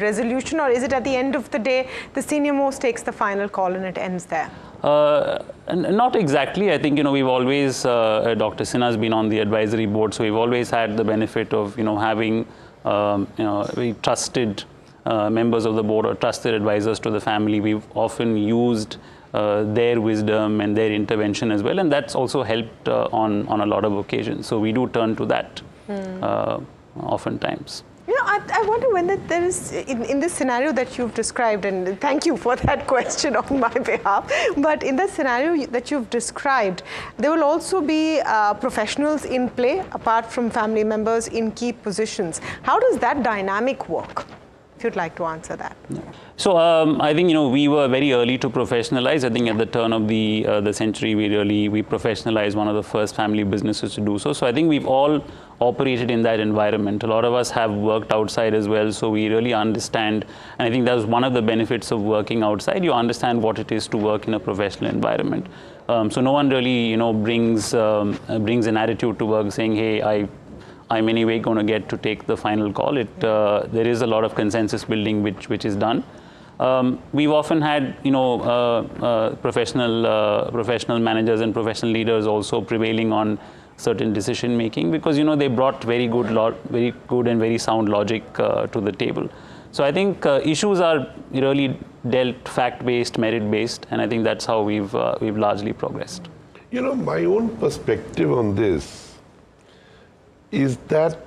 resolution, or is it at the end of the day the senior most takes the final call and it ends there? Not exactly. I think we've always Dr. Sinha has been on the advisory board, so we've always had the benefit of having very trusted members of the board or trusted advisors to the family. We've often used their wisdom and their intervention as well, and that's also helped on a lot of occasions. So we do turn to that oftentimes. I wonder when there is, in this scenario that you've described, and thank you for that question on my behalf, but in the scenario that you've described, there will also be professionals in play apart from family members in key positions. How does that dynamic work? If you'd like to answer that. So I think we were very early to professionalize. I think at the turn of the century, we professionalized, one of the first family businesses to do so. So I think we've all operated in that environment. A lot of us have worked outside as well, so we really understand. And I think that's one of the benefits of working outside. You understand what it is to work in a professional environment. So no one really brings an attitude to work saying, hey, I'm anyway going to get to take the final call. There is a lot of consensus building which is done. We've often had professional managers and professional leaders also prevailing on certain decision making because they brought very good and very sound logic to the table. So I think issues are really dealt fact-based, merit-based, and I think that's how we've largely progressed. My own perspective on this is that,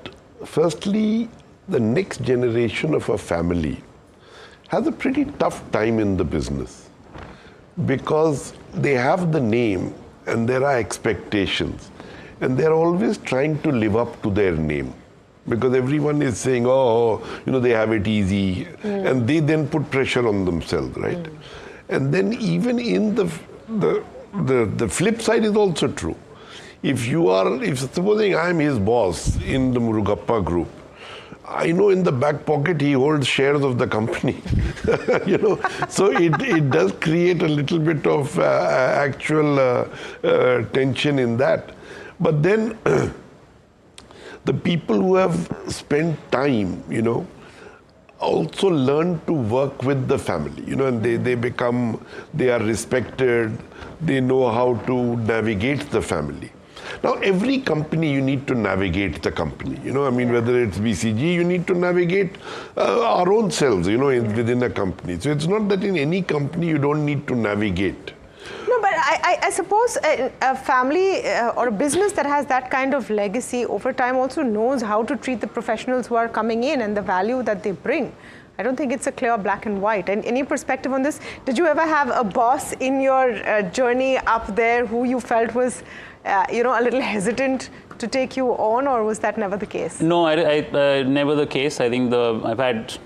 firstly, the next generation of a family has a pretty tough time in the business because they have the name and there are expectations and they're always trying to live up to their name because everyone is saying, they have it easy, and they then put pressure on themselves, right? And then even in the flip side is also true. If supposing I'm his boss in the Murugappa group, I know in the back pocket he holds shares of the company, So it does create a little bit of actual tension in that. But then the people who have spent time, also learn to work with the family, and they are respected, they know how to navigate the family. Now, every company, you need to navigate the company. Whether it's BCG, you need to navigate our own selves, within a company. So it's not that in any company you don't need to navigate. No, but I suppose a family or a business that has that kind of legacy over time also knows how to treat the professionals who are coming in and the value that they bring. I don't think it's a clear black and white. And any perspective on this? Did you ever have a boss in your journey up there who you felt was a little hesitant to take you on, or was that never the case? No, never the case. I think I've had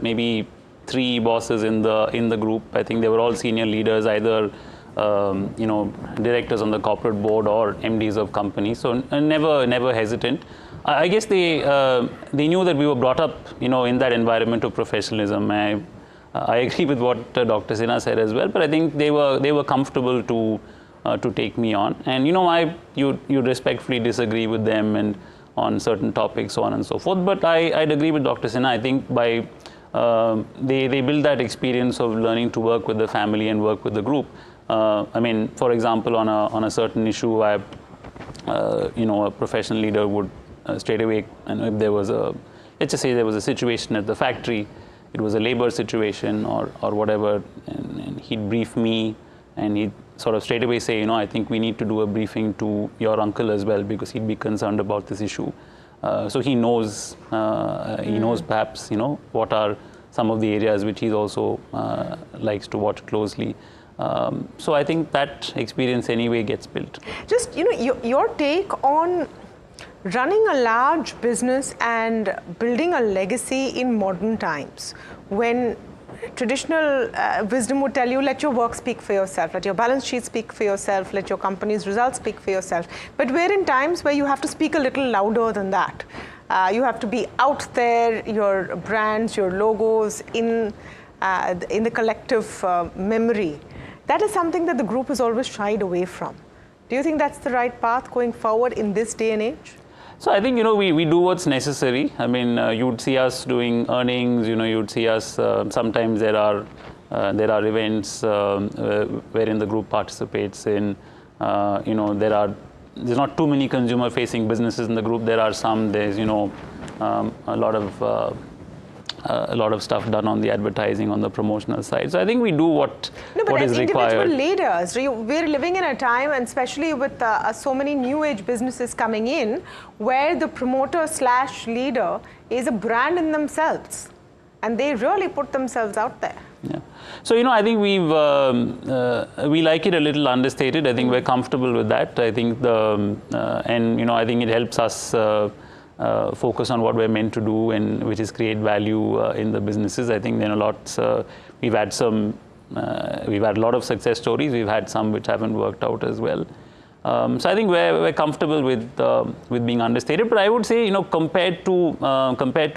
maybe 3 bosses in the group. I think they were all senior leaders, either directors on the corporate board or MDs of companies. So never hesitant. I guess they knew that we were brought up, in that environment of professionalism. I agree with what Dr. Sinha said as well, but I think they were comfortable to take me on. And you respectfully disagree with them and on certain topics, so on and so forth. But I'd agree with Dr. Sinha. I think by they build that experience of learning to work with the family and work with the group. For example, on a certain issue, a professional leader would straight away, and if there was let's just say there was a situation at the factory, it was a labor situation or whatever, and he'd brief me, and he'd sort of straight away say, I think we need to do a briefing to your uncle as well because he'd be concerned about this issue. So he knows perhaps, what are some of the areas which he also likes to watch closely. So I think that experience anyway gets built. Just, your take on running a large business and building a legacy in modern times, when traditional wisdom would tell you, let your work speak for yourself, let your balance sheet speak for yourself, let your company's results speak for yourself. But we're in times where you have to speak a little louder than that. You have to be out there, your brands, your logos in the collective memory. That is something that the group has always shied away from. Do you think that's the right path going forward in this day and age? So I think, we do what's necessary. I mean, you'd see us doing earnings, you'd see us, sometimes there are events wherein the group participates in, there's not too many consumer facing businesses in the group. There are some, there's, a lot of stuff done on the advertising, on the promotional side. So I think we do what is required. Individual leaders, we're living in a time, and especially with so many new age businesses coming in, where the promoter / leader is a brand in themselves, and they really put themselves out there. Yeah. So, I think we like it a little understated. I think we're comfortable with that. I think I think it helps us focus on what we're meant to do, and which is create value in the businesses. I think we've had a lot of success stories. We've had some which haven't worked out as well. So I think we're comfortable with being understated. But I would say, compared to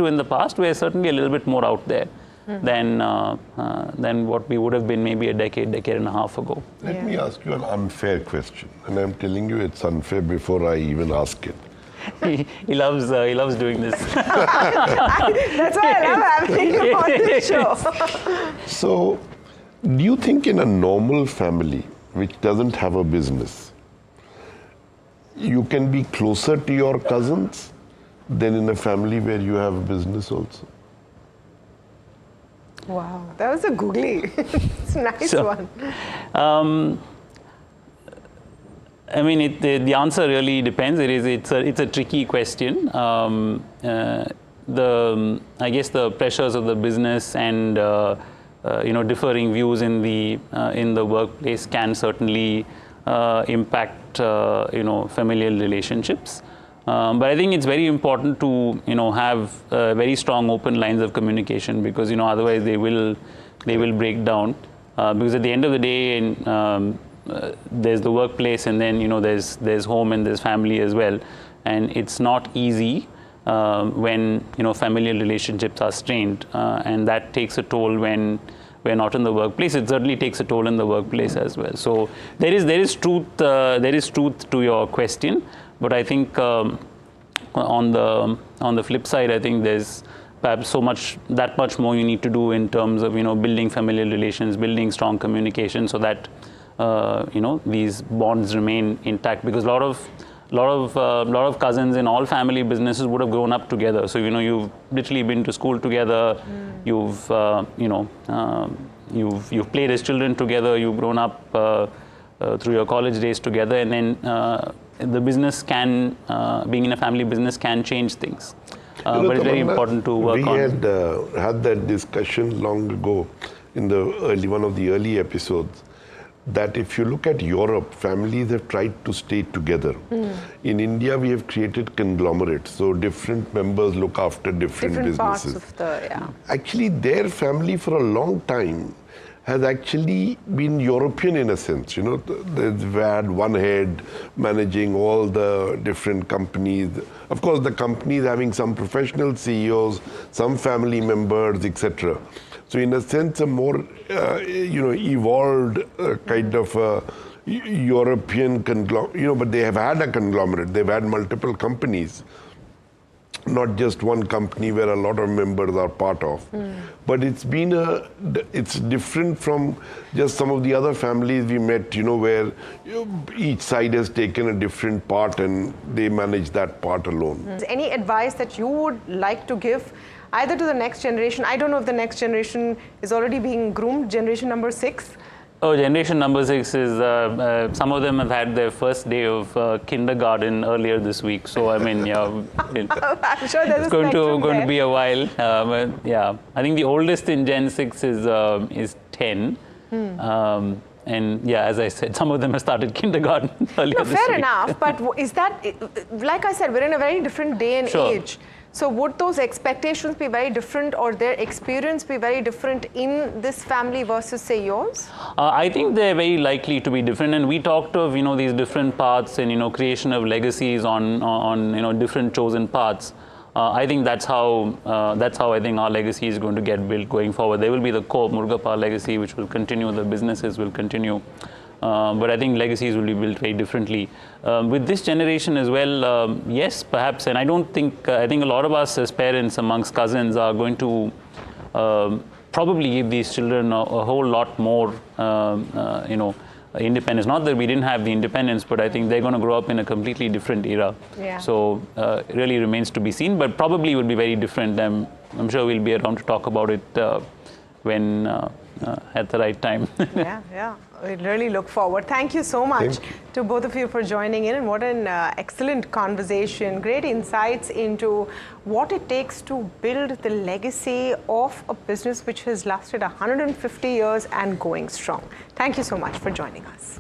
in the past, we're certainly a little bit more out there than what we would have been maybe a decade and a half ago. Let me ask you an unfair question, and I'm telling you it's unfair before I even ask it. He loves doing this. That's why I love having you on the show. So, do you think in a normal family which doesn't have a business, you can be closer to your cousins than in a family where you have a business also? Wow, that was a googly. It's a nice one. I mean, the answer really depends. It's a tricky question. I guess the pressures of the business and differing views in the workplace can certainly impact familial relationships. But I think it's very important to have very strong open lines of communication, because otherwise they will break down. Because at the end of the day, there's the workplace, and then there's home and there's family as well, and it's not easy when familial relationships are strained, and that takes a toll when we're not in the workplace. It certainly takes a toll in the workplace as well. So there is truth to your question, but I think on the flip side, I think there's perhaps that much more you need to do in terms of building familial relations, building strong communication, so that these bonds remain intact, because a lot of cousins in all family businesses would have grown up together. So you've literally been to school together, you've played as children together, you've grown up through your college days together, and then the business being in a family business can change things. But it's very important to work on. We had that discussion long ago in one of the early episodes, that if you look at Europe, families have tried to stay together. In India, we have created conglomerates, so different members look after different businesses. Parts of Actually, their family for a long time has actually been European in a sense. They've had one head managing all the different companies. Of course, the companies having some professional CEOs, some family members, etc. So in a sense, a more evolved kind of European conglomerate, but they have had a conglomerate. They've had multiple companies, not just one company where a lot of members are part of. But it's different from just some of the other families we met, where each side has taken a different part and they manage that part alone. Any advice that you would like to give either to the next generation? I don't know if the next generation is already being groomed, generation number 6. Oh, generation number 6 is, some of them have had their first day of kindergarten earlier this week. So, I mean, I'm sure there's it's going to be a while. But yeah, I think the oldest in Gen 6 is 10. And yeah, as I said, some of them have started kindergarten earlier this Fair week. enough, but is that, like I said, we're in a very different day and Sure. age. So would those expectations be very different, or their experience be very different in this family versus, say, yours? I think they're very likely to be different, and we talked of these different paths and creation of legacies on different chosen paths. I think that's how I think our legacy is going to get built going forward. There will be the core Murugappa legacy, which will continue. The businesses will continue. But I think legacies will be built very differently. With this generation as well, yes, perhaps, and I think a lot of us as parents amongst cousins are going to probably give these children a whole lot more, independence. Not that we didn't have the independence, but I think they're going to grow up in a completely different era. Yeah. So it really remains to be seen, but probably will be very different. I'm sure we'll be around to talk about it when at the right time. Yeah. We really look forward. Thank you so much to both of you for joining in, and what an excellent conversation. Great insights into what it takes to build the legacy of a business which has lasted 150 years and going strong. Thank you so much for joining us.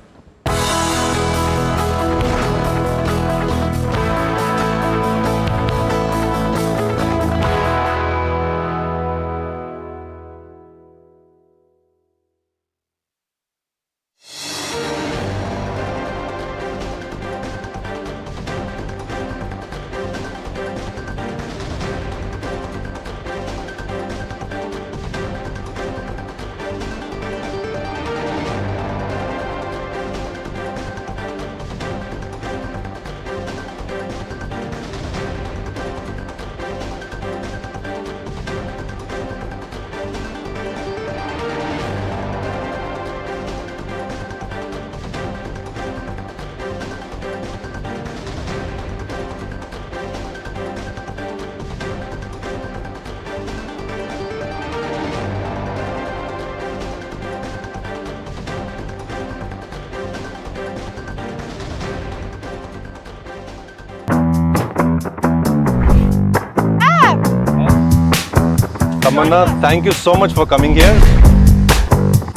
Tamanna, thank you so much for coming here.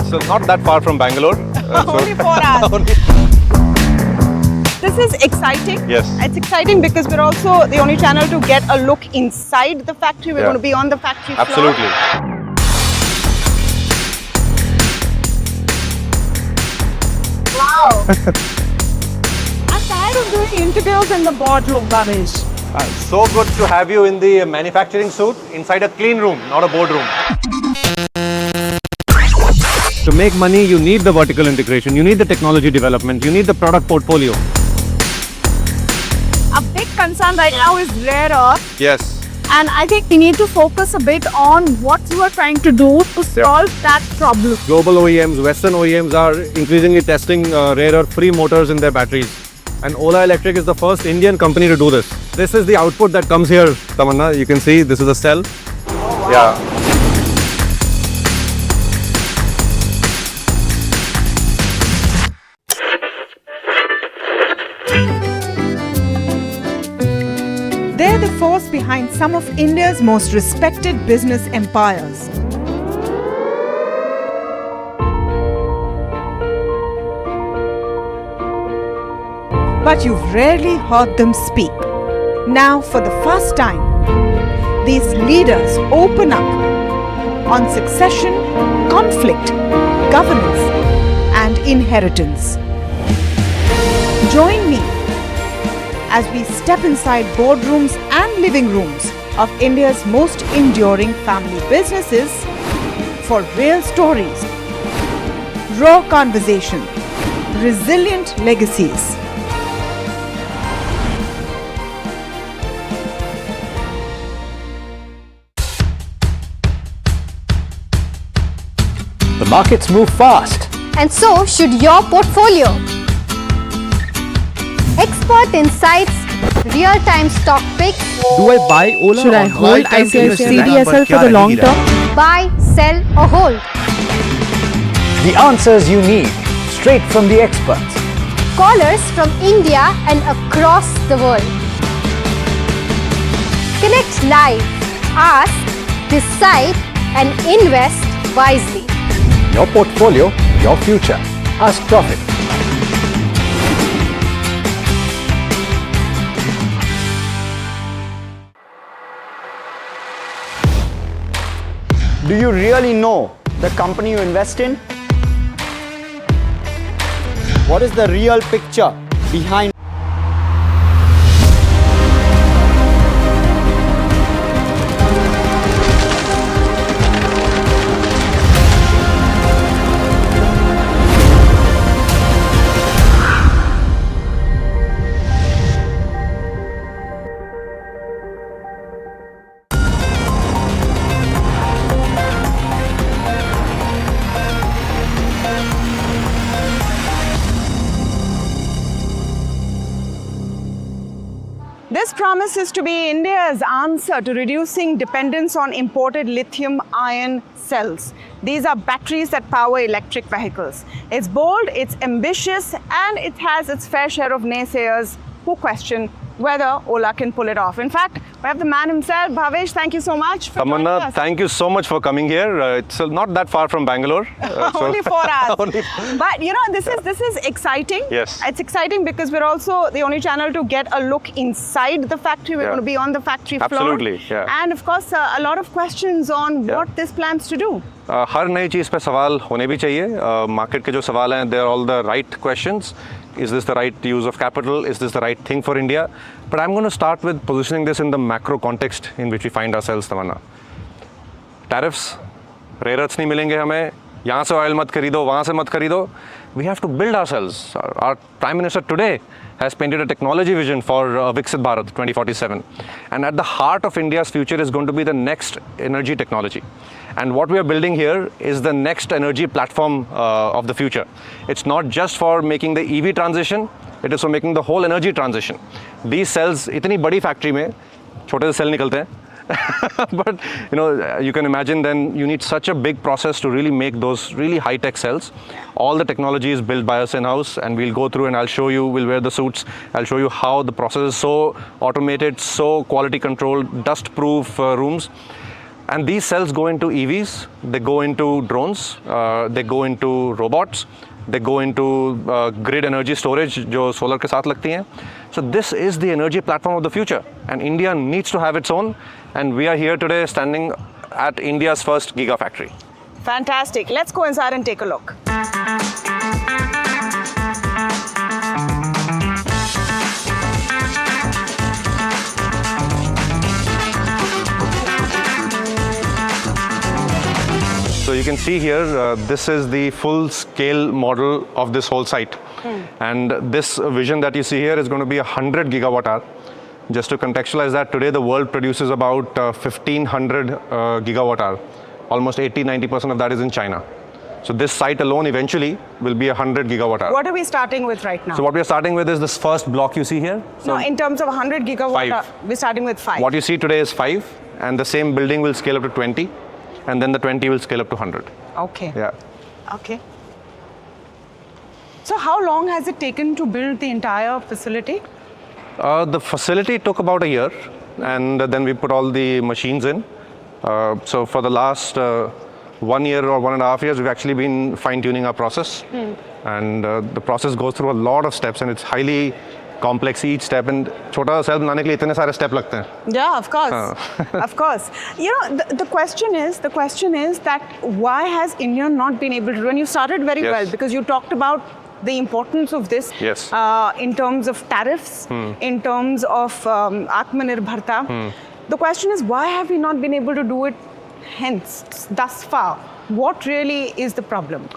So not that far from Bangalore. Only 4 hours. This is exciting. Yes. It's exciting because we're also the only channel to get a look inside the factory. We're going to be on the factory floor. Absolutely. Wow. I'm tired of doing interviews in the boardroom, Bhavesh. So good to have you in the manufacturing suit inside a clean room, not a boardroom. To make money, you need the vertical integration, you need the technology development, you need the product portfolio. A big concern right now is rare earth. Yes. And I think we need to focus a bit on what you are trying to do to solve that problem. Global OEMs, Western OEMs are increasingly testing rare earth-free motors in their batteries. And OLA Electric is the first Indian company to do this. This is the output that comes here, Tamanna. You can see this is a cell. Oh, wow. Yeah. They're the force behind some of India's most respected business empires. But you've rarely heard them speak. Now, for the first time, these leaders open up on succession, conflict, governance, and inheritance. Join me as we step inside boardrooms and living rooms of India's most enduring family businesses for real stories, raw conversation, resilient legacies. The markets move fast. And so should your portfolio. Expert insights, real-time stock picks. Do I buy Ola? Should I hold CDSL for the long term? Buy, sell or hold. The answers you need, straight from the experts. Callers from India and across the world. Connect live, ask, decide and invest wisely. Your portfolio, your future. Ask Profit. Do you really know the company you invest in? What is the real picture behind? This promises to be India's answer to reducing dependence on imported lithium-ion cells. These are batteries that power electric vehicles. It's bold, it's ambitious, and it has its fair share of naysayers who question whether Ola can pull it off. In fact, we have the man himself. Bhavesh, thank you so much for joining Tamanna, us. thank you so much for coming here. It's not that far from Bangalore. Only 4 hours. But you know, this is exciting. Yes. It's exciting because we're also the only channel to get a look inside the factory. We're going to be on the factory floor. Absolutely, yeah. And of course, a lot of questions on what this plans to do. हर नई चीज़ पे सवाल होने भी चाहिए. Market के जो सवाल हैं, they are all the right questions. Is this the right use of capital? Is this the right thing for India? But I'm going to start with positioning this in the macro context in which we find ourselves, Tamanna. Tariffs, rare earths नहीं मिलेंगे हमें. यहाँ से oil मत खरीदो, वहाँ से मत खरीदो. We have to build ourselves. Our Prime Minister today has painted a technology vision for Viksit Bharat 2047. And at the heart of India's future is going to be the next energy technology. And what we are building here is the next energy platform of the future. It's not just for making the EV transition, it is for making the whole energy transition. These cells, इतनी बड़ी factory में छोटे से cell निकलते हैं. But you know, you can imagine then you need such a big process to really make those really high-tech cells. All the technology is built by us in-house, and we'll go through and I'll show you, we'll wear the suits, I'll show you how the process is so automated, so quality controlled, dust-proof rooms. And these cells go into EVs, they go into drones, they go into robots, they go into grid energy storage, जो solar के साथ लगती हैं. So this is the energy platform of the future, and India needs to have its own. And we are here today standing at India's first gigafactory. Fantastic. Let's go inside and take a look. So you can see here, this is the full-scale model of this whole site. And this vision that you see here is going to be 100 gigawatt hour. Just to contextualize that, today the world produces about 1500 gigawatt hour. Almost 80-90% of that is in China. So this site alone eventually will be 100 gigawatt hour. What are we starting with right now? So what we are starting with is this first block you see here. So no, in terms of 100 gigawatt hour, we're starting with 5. What you see today is 5, and the same building will scale up to 20, and then the 20 will scale up to 100. Okay. Yeah. Okay. So how long has it taken to build the entire facility? The facility took about a year, and then we put all the machines in. So for the last 1 year or 1.5 years, we've actually been fine-tuning our process. And the process goes through a lot of steps, and it's highly complex each step. And छोटा cell बनाने के लिए इतने सारे step लगते हैं. Yeah, of course. Of course. You know, the question is that why has India not been able to? When you started very well, because you talked about the importance of this in terms of tariffs, in terms of Atmanirbharta. The question is, why have we not been able to do it thus far? What really is the problem?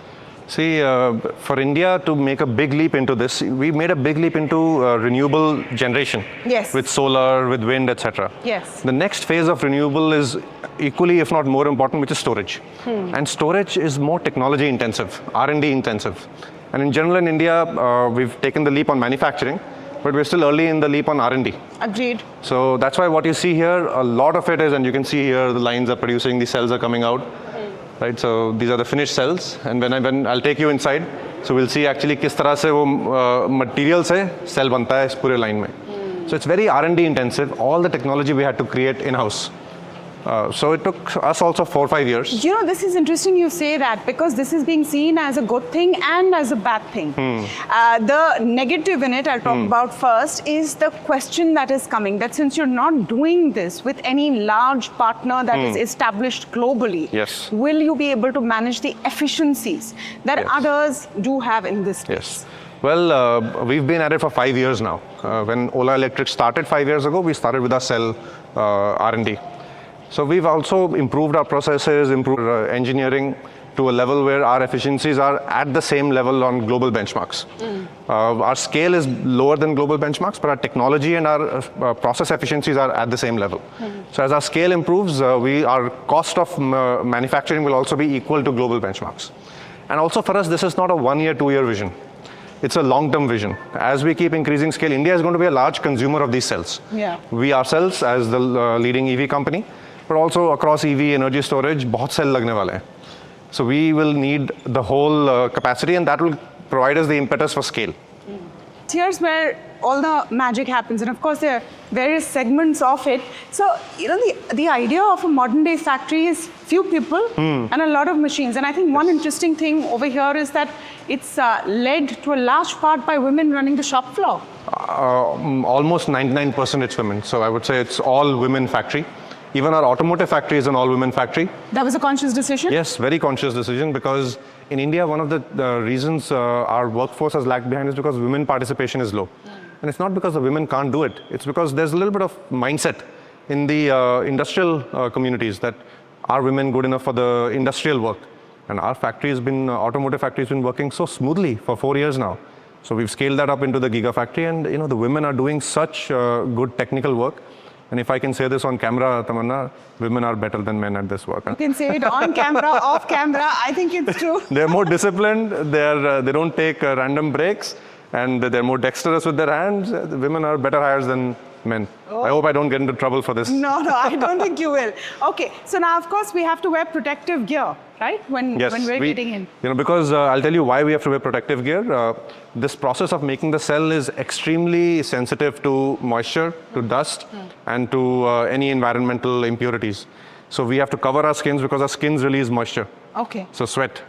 See, for India to make a big leap into this, we made a big leap into renewable generation. Yes. With solar, with wind, etc. Yes. The next phase of renewable is equally, if not more important, which is storage. And storage is more technology intensive, R&D intensive. And in general in India, we've taken the leap on manufacturing, but we're still early in the leap on R&D. Agreed. So that's why what you see here, a lot of it is, and you can see here the lines are producing, the cells are coming out. Right, so these are the finished cells, and when I'll take you inside, so we'll see actually किस तरह से वो material से cell बनता है इस पूरे line में. So it's very R&D intensive. All the technology we had to create in-house. So it took us also 4 or 5 years. You know, this is interesting you say that, because this is being seen as a good thing and as a bad thing. The negative in it, I'll talk about first, is the question that is coming, that since you're not doing this with any large partner that is established globally, will you be able to manage the efficiencies that others do have in this space? Well, we've been at it for 5 years now. When OLA Electric started 5 years ago, we started with our cell R&D. So we've also improved our processes, improved engineering to a level where our efficiencies are at the same level on global benchmarks. Our scale is lower than global benchmarks, but our technology and our process efficiencies are at the same level. So as our scale improves, our cost of manufacturing will also be equal to global benchmarks. And also for us, this is not a 1 year, 2 year vision. It's a long-term vision. As we keep increasing scale, India is going to be a large consumer of these cells. We ourselves, as the leading EV company, but also across EV, energy storage, बहुत cell लगने वाले हैं. So we will need the whole capacity, and that will provide us the impetus for scale. Here's where all the magic happens, and of course there are various segments of it. So, you know, the idea of a modern day factory is few people and a lot of machines. And I think one interesting thing over here is that it's led to a large part by women running the shop floor. Almost 99% it's women. So I would say it's all women factory. Even our automotive factory is an all-women factory. That was a conscious decision? Yes, very conscious decision, because in India, one of the reasons our workforce has lagged behind is because women participation is low. And it's not because the women can't do it. It's because there's a little bit of mindset in the industrial communities that are women good enough for the industrial work? And our factory has been, automotive factory has been working so smoothly for 4 years now. So we've scaled that up into the Gigafactory, and you know, the women are doing such good technical work. And if I can say this on camera, Tamanna, women are better than men at this work. You can say it on camera, off camera. I think it's true. They're more disciplined. They don't take random breaks, and they're more dexterous with their hands. The women are better hires than men. I hope I don't get into trouble for this. No, I don't think you will. Okay, so now of course we have to wear protective gear, right? When we're getting in. You know, because I'll tell you why we have to wear protective gear. This process of making the cell is extremely sensitive to moisture, to dust, and to any environmental impurities. So we have to cover our skins because our skins release moisture. Okay. So sweat,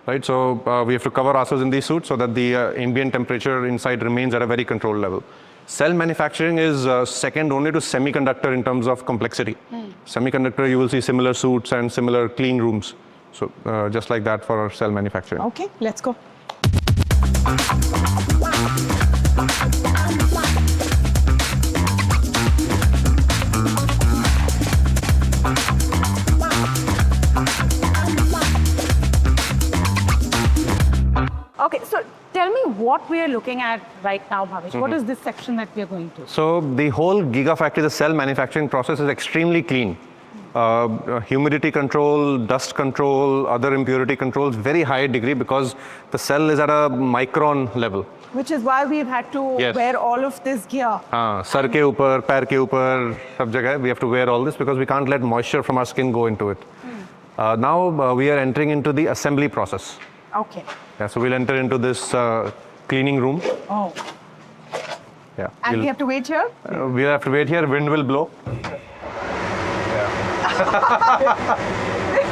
right? So we have to cover ourselves in these suits so that the ambient temperature inside remains at a very controlled level. Cell manufacturing is second only to semiconductor in terms of complexity. Semiconductor, you will see similar suits and similar clean rooms. So just like that for our cell manufacturing. Okay, let's go. Okay, so tell me what we are looking at right now, Bhavesh. What is this section that we are going to? So the whole Gigafactory, the cell manufacturing process is extremely clean. Humidity control, dust control, other impurity controls, very high degree because the cell is at a micron level. Which is why we've had to wear all of this gear. Sar ke upar, pair ke upar, sab jagah we have to wear all this because we can't let moisture from our skin go into it. Now we are entering into the assembly process. Okay. Yeah, so we'll enter into this cleaning room. Oh. Yeah. And we have to wait here? We'll have to wait here. Wind will blow.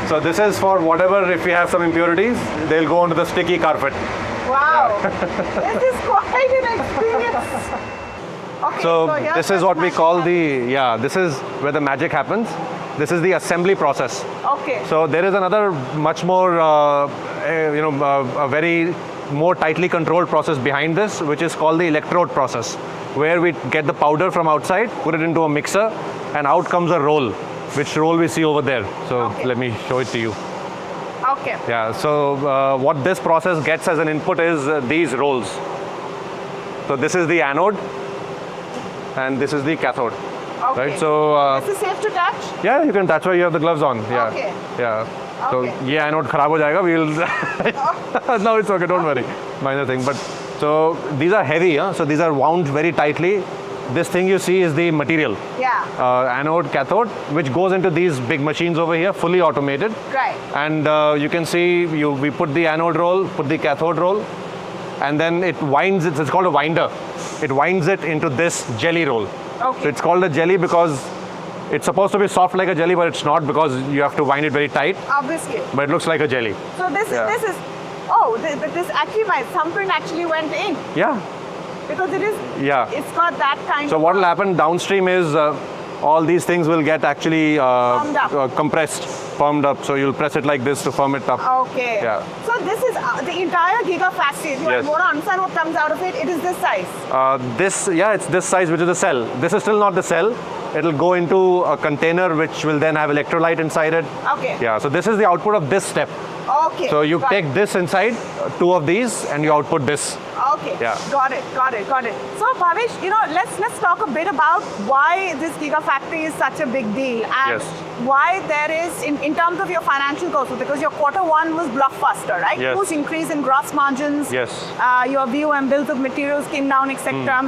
So this is for whatever, if we have some impurities, they'll go onto the sticky carpet. Wow. This is quite an experience. Okay, so this is what we call this is where the magic happens. This is the assembly process. Okay. So there is another much more, a very more tightly controlled process behind this, which is called the electrode process, where we get the powder from outside, put it into a mixer, and out comes a roll, which roll we see over there. So let me show it to you. Okay. Yeah, so what this process gets as an input is these rolls. So this is the anode, and this is the cathode. Okay. Right, so is this safe to touch? Yeah, you can. That's why you have the gloves on. Yeah. Okay. Yeah. So ये anode खराब हो जाएगा. We'll. No, it's okay. Don't worry. Minor thing. But so these are heavy. So these are wound very tightly. This thing you see is the material. Yeah. Anode, cathode, which goes into these big machines over here, fully automated. Right. And you can see we put the anode roll, put the cathode roll, and then it winds. It's called a winder. It winds it into this jelly roll. Okay. So it's called a jelly because It's supposed to be soft like a jelly, but it's not because you have to wind it very tight. Obviously. But it looks like a jelly. So this is, but this actually, my thumbprint actually went in. Yeah. Because it's got that kind So of... what will happen downstream is all these things will get actually compressed, firmed up. So you'll press it like this to firm it up. Okay. Yeah. So this is the entire Gigafactory. If you want to understand what comes out of it, it is this size. It's this size, which is the cell. This is still not the cell. It'll go into a container which will then have electrolyte inside it. Okay. Yeah, so this is the output of this step. Okay. So you take this inside, 2 of these, and you output this. Okay. Yeah. Got it. So Bhavesh, let's talk a bit about why this Gigafactory is such a big deal and why there is, in terms of your financial goals, because your Q1 was blockbuster, right? Yes. Huge increase in gross margins. Yes. Your view and bills of materials came down, etc.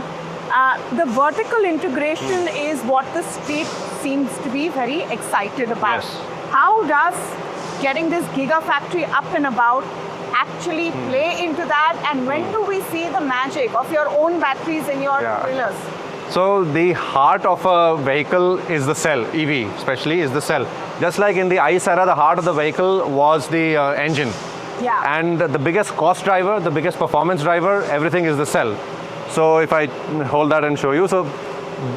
The vertical integration is what the street seems to be very excited about. Yes. How does getting this Gigafactory up and about actually play into that, and when do we see the magic of your own batteries in your thrillers? So the heart of a vehicle is the cell, EV especially is the cell. Just like in the ICE era, the heart of the vehicle was the engine. Yeah. And the biggest cost driver, the biggest performance driver, everything is the cell. So if I hold that and show you, so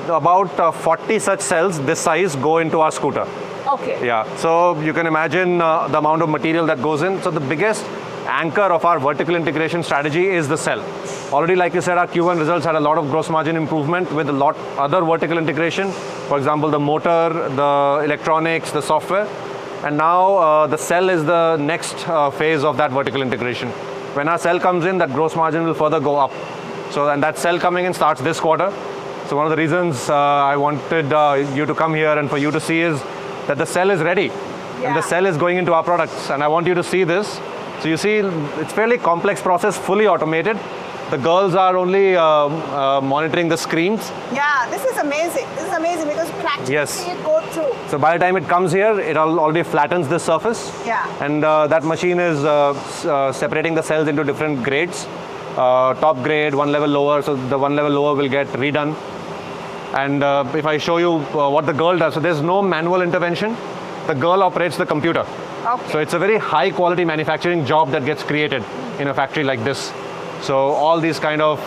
about 40 such cells this size go into our scooter. Okay. Yeah, so you can imagine the amount of material that goes in. So the biggest anchor of our vertical integration strategy is the cell. Already, like you said, our Q1 results had a lot of gross margin improvement with a lot other vertical integration. For example, the motor, the electronics, the software. And now the cell is the next phase of that vertical integration. When our cell comes in, that gross margin will further go up. So, and that cell coming in starts this quarter. So one of the reasons I wanted you to come here and for you to see is that the cell is ready. And the cell is going into our products. And I want you to see this. So you see, it's fairly complex process, fully automated. The girls are only monitoring the screens. Yeah, this is amazing. This is amazing because practically it goes through. So by the time it comes here, it already flattens the surface. Yeah. And that machine is separating the cells into different grades. Top grade, one level lower. So the one level lower will get redone. And if I show you what the girl does, so there's no manual intervention. The girl operates the computer. Okay. So it's a very high quality manufacturing job that gets created in a factory like this. So all these kind of,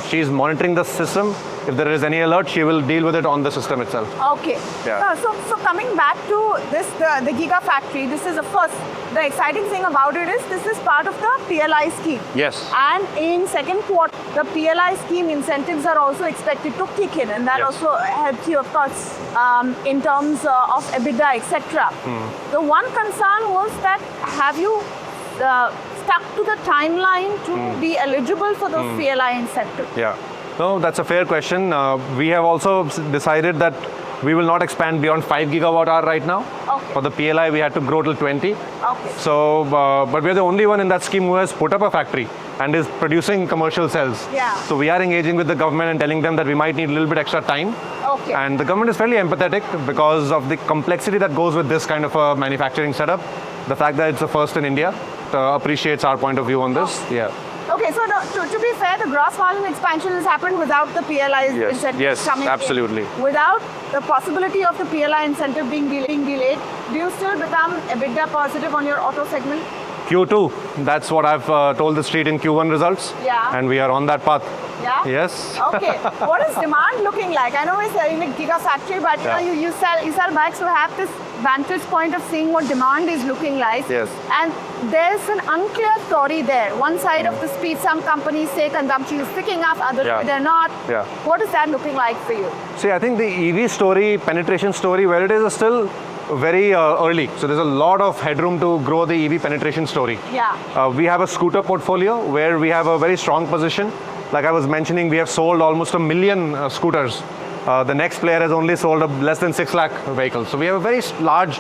she's monitoring the system. If there is any alert, she will deal with it on the system itself. Okay. Yeah. So coming back to this, the Gigafactory, this is the first. The exciting thing about it is this is part of the PLI scheme. Yes. And in second quarter, the PLI scheme incentives are also expected to kick in, and that also helps you, of course, in terms of EBITDA, etc. The one concern was that have you stuck to the timeline to be eligible for those PLI incentives? Yeah. No, that's a fair question. We have also decided that we will not expand beyond 5 gigawatt hour right now. Okay. For the PLI, we had to grow till 20. Okay. So, but we're the only one in that scheme who has put up a factory and is producing commercial cells. Yeah. So we are engaging with the government and telling them that we might need a little bit extra time. Okay. And the government is fairly empathetic because of the complexity that goes with this kind of a manufacturing setup. The fact that it's the first in India appreciates our point of view on this. Yeah. Okay, so to be fair, the gross margin expansion has happened without the PLI incentive coming absolutely. in. Without the possibility of the PLI incentive being delayed, do you still become EBITDA positive on your auto segment? Q2, that's what I've told the street in Q1 results. Yeah. And we are on that path. Yeah? Yes. Okay. What is demand looking like? I know we're selling a Gigafactory, but you sell bikes, so have this vantage point of seeing what demand is looking like. Yes. And there's an unclear story there. One side of the speed, some companies say consumption is picking up, others they're not. Yeah. What is that looking like for you? See, I think the EV story, penetration story, where it is still very early. So there's a lot of headroom to grow the EV penetration story. Yeah. We have a scooter portfolio where we have a very strong position. Like I was mentioning, we have sold almost 1 million scooters. The next player has only sold less than 6 lakh vehicles. So we have a very large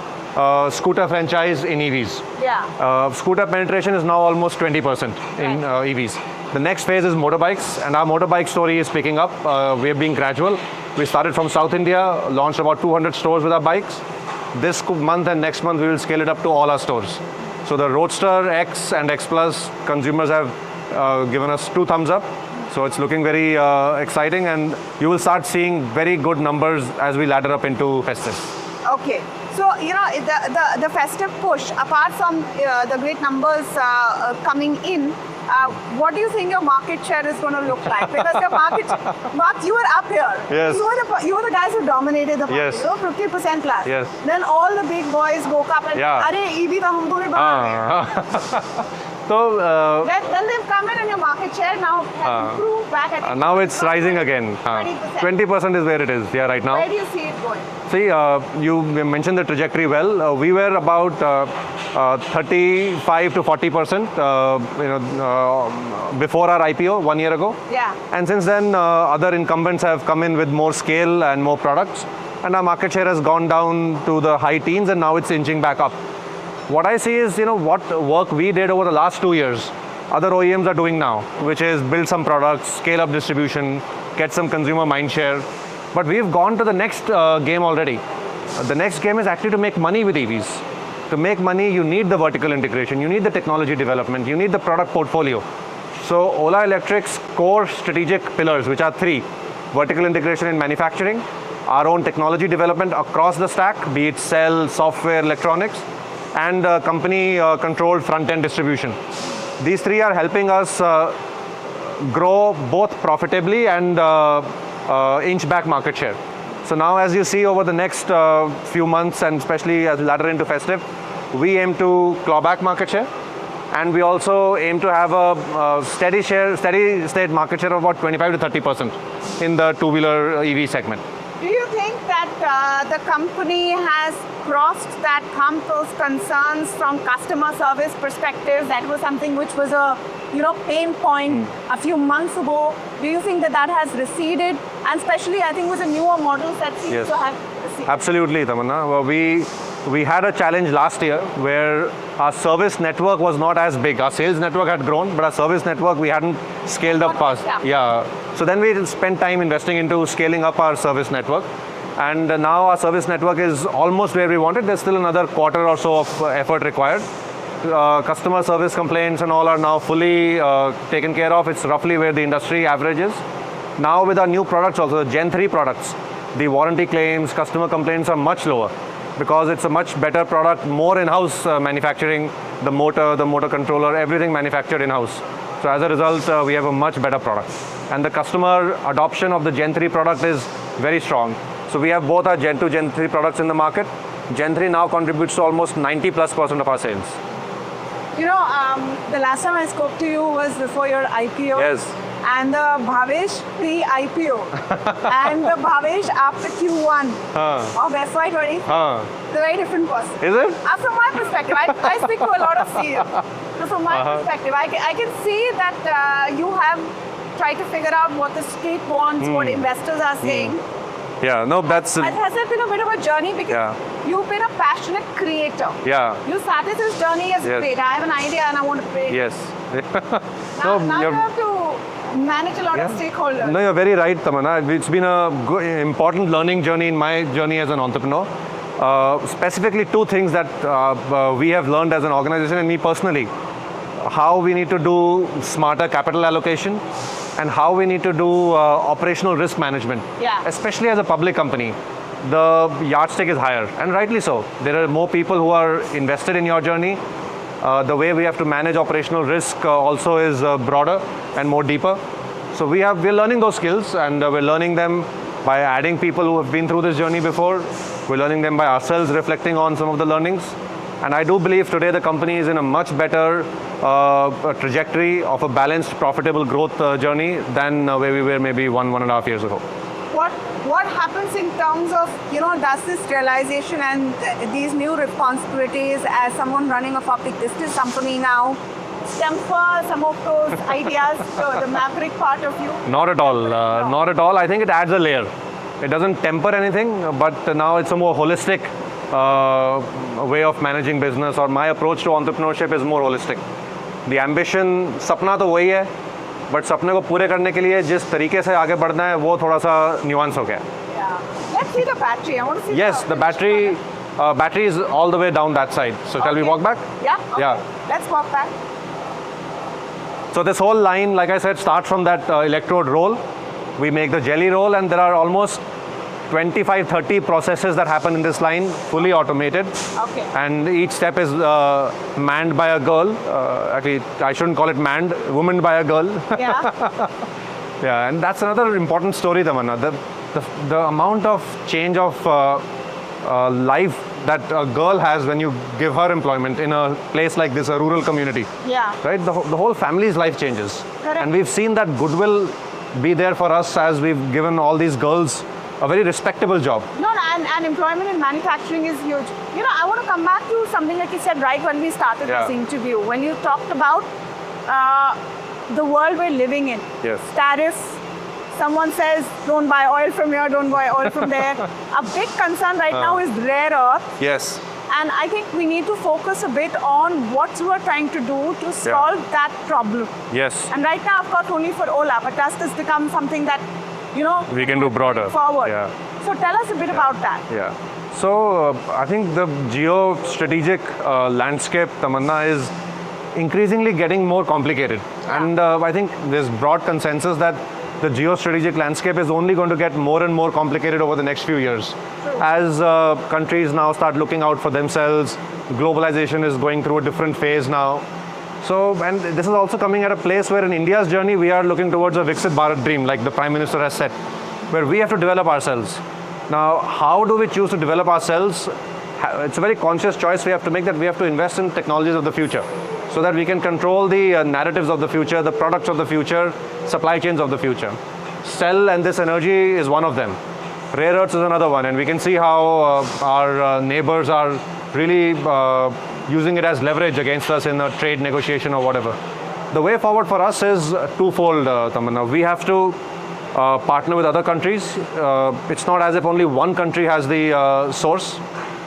scooter franchise in EVs. Yeah. Scooter penetration is now almost 20% in EVs. The next phase is motorbikes, and our motorbike story is picking up. We are being gradual. We started from South India, launched about 200 stores with our bikes. This month and next month, we will scale it up to all our stores. So the Roadster X and X Plus consumers have given us 2 thumbs up. So it's looking very exciting, and you will start seeing very good numbers as we ladder up into festive. Okay. So, the festive push, apart from the great numbers coming in, what do you think your market share is going to look like? Because your market, Mark, you were up here. Yes. You were the guys who dominated the market. Yes. So 50% plus. Yes. Then all the big boys woke up and, Yeah. Arey, EV to humko bhi bahar So then they've come in and your market share now has improved back at now it's rising again. 20% is where it is, right now. Where do you see it going? See, you mentioned the trajectory well. We were about 35 to 40%, before our IPO 1 year ago. Yeah. And since then, other incumbents have come in with more scale and more products, and our market share has gone down to the high teens, and now it's inching back up. What I see is, what work we did over the last 2 years, other OEMs are doing now, which is build some products, scale up distribution, get some consumer mind share. But we've gone to the next game already. The next game is actually to make money with EVs. To make money, you need the vertical integration, you need the technology development, you need the product portfolio. So Ola Electric's core strategic pillars, which are 3, vertical integration in manufacturing, our own technology development across the stack, be it cell, software, electronics, and company-controlled front-end distribution. These 3 are helping us grow both profitably and inch back market share. So now, as you see over the next few months, and especially as we ladder into festive, we aim to claw back market share, and we also aim to have a steady state market share of about 25 to 30% in the two-wheeler EV segment. Do you think that the company has crossed that hump, those concerns from customer service perspective? That was something which was a pain point a few months ago. Do you think that has receded? And especially, I think, with the newer models that seems to have receded. Absolutely, Tamanna. Well, we had a challenge last year where our service network was not as big. Our sales network had grown, but our service network, we hadn't scaled up fast. Yeah. So then we spent time investing into scaling up our service network. And now our service network is almost where we wanted. There's still another quarter or so of effort required. Customer service complaints and all are now fully taken care of. It's roughly where the industry average is. Now with our new products also, the Gen 3 products, the warranty claims, customer complaints are much lower because it's a much better product, more in-house manufacturing, the motor controller, everything manufactured in-house. So as a result, we have a much better product. And the customer adoption of the Gen 3 product is very strong. So we have both our Gen 2, Gen 3 products in the market. Gen 3 now contributes to almost 90+% of our sales. The last time I spoke to you was before your IPO. Yes. And the Bhavesh pre-IPO and the Bhavesh after Q1 of FY20, it's a very different person. Is it? From my perspective, I speak to a lot of CEOs. So from my perspective, I can see that you have tried to figure out what the street wants, what investors are saying. Yeah, no, that's... Has it been a bit of a journey? Because you've been a passionate creator. Yeah. You started this journey as great. I have an idea and I want to create. Yes. Now you have to manage a lot of stakeholders. No, you're very right, Tamanna. It's been an important learning journey in my journey as an entrepreneur. Specifically 2 things that we have learned as an organization and me personally. How we need to do smarter capital allocation and how we need to do operational risk management. Yeah. Especially as a public company, the yardstick is higher, and rightly so. There are more people who are invested in your journey. The way we have to manage operational risk also is broader and more deeper. So we're learning those skills, and we're learning them by adding people who have been through this journey before. We're learning them by ourselves, reflecting on some of the learnings. And I do believe today the company is in a much better trajectory of a balanced, profitable growth journey than where we were maybe 1.5 years ago. What happens in terms of, does this realization and these new responsibilities as someone running a public business company now temper some of those ideas, the maverick part of you? Not at all. Not at all. I think it adds a layer. It doesn't temper anything, but now it's a more holistic way of managing business, or my approach to entrepreneurship is more holistic. The ambition, सपना तो वही है, but सपने को पूरे करने के लिए जिस तरीके से आगे बढ़ना है वो थोड़ा सा nuance हो गया. Let's see the battery. I want to see. Yes, the battery is all the way down that side. So shall we walk back? Yeah. Okay. Yeah. Let's walk back. So this whole line, like I said, starts from that electrode roll. We make the jelly roll, and there are almost 25-30 processes that happen in this line, fully automated. Okay. And each step is manned by a girl. Actually, I shouldn't call it manned, woman by a girl. Yeah. Yeah, and that's another important story, Tamanna. The amount of change of life that a girl has when you give her employment in a place like this, a rural community. Yeah. Right? The whole family's life changes. Correct. And we've seen that goodwill be there for us as we've given all these girls a very respectable job. No, and employment in manufacturing is huge. You know, I want to come back to something like you said right when we started this interview, when you talked about the world we're living in. Yes. Tariffs. Someone says, don't buy oil from here, don't buy oil from there. A big concern right now is rare earth. Yes. And I think we need to focus a bit on what we're trying to do to solve that problem. Yes. And right now, of course, only for Ola, but does this become something that, you know, we can do broader. Forward. Yeah. So tell us a bit about that. Yeah. So I think the geo-strategic landscape, Tamanna, is increasingly getting more complicated. And I think there's broad consensus that the geostrategic landscape is only going to get more and more complicated over the next few years. As countries now start looking out for themselves, globalization is going through a different phase now. So, and this is also coming at a place where in India's journey, we are looking towards a Viksit Bharat dream, like the Prime Minister has said, where we have to develop ourselves. Now, how do we choose to develop ourselves? It's a very conscious choice we have to make, that we have to invest in technologies of the future, so that we can control the narratives of the future, the products of the future, supply chains of the future. Cell and this energy is one of them. Rare earths is another one, and we can see how our neighbors are really using it as leverage against us in a trade negotiation or whatever. The way forward for us is twofold, Tamanna. We have to partner with other countries. It's not as if only one country has the source.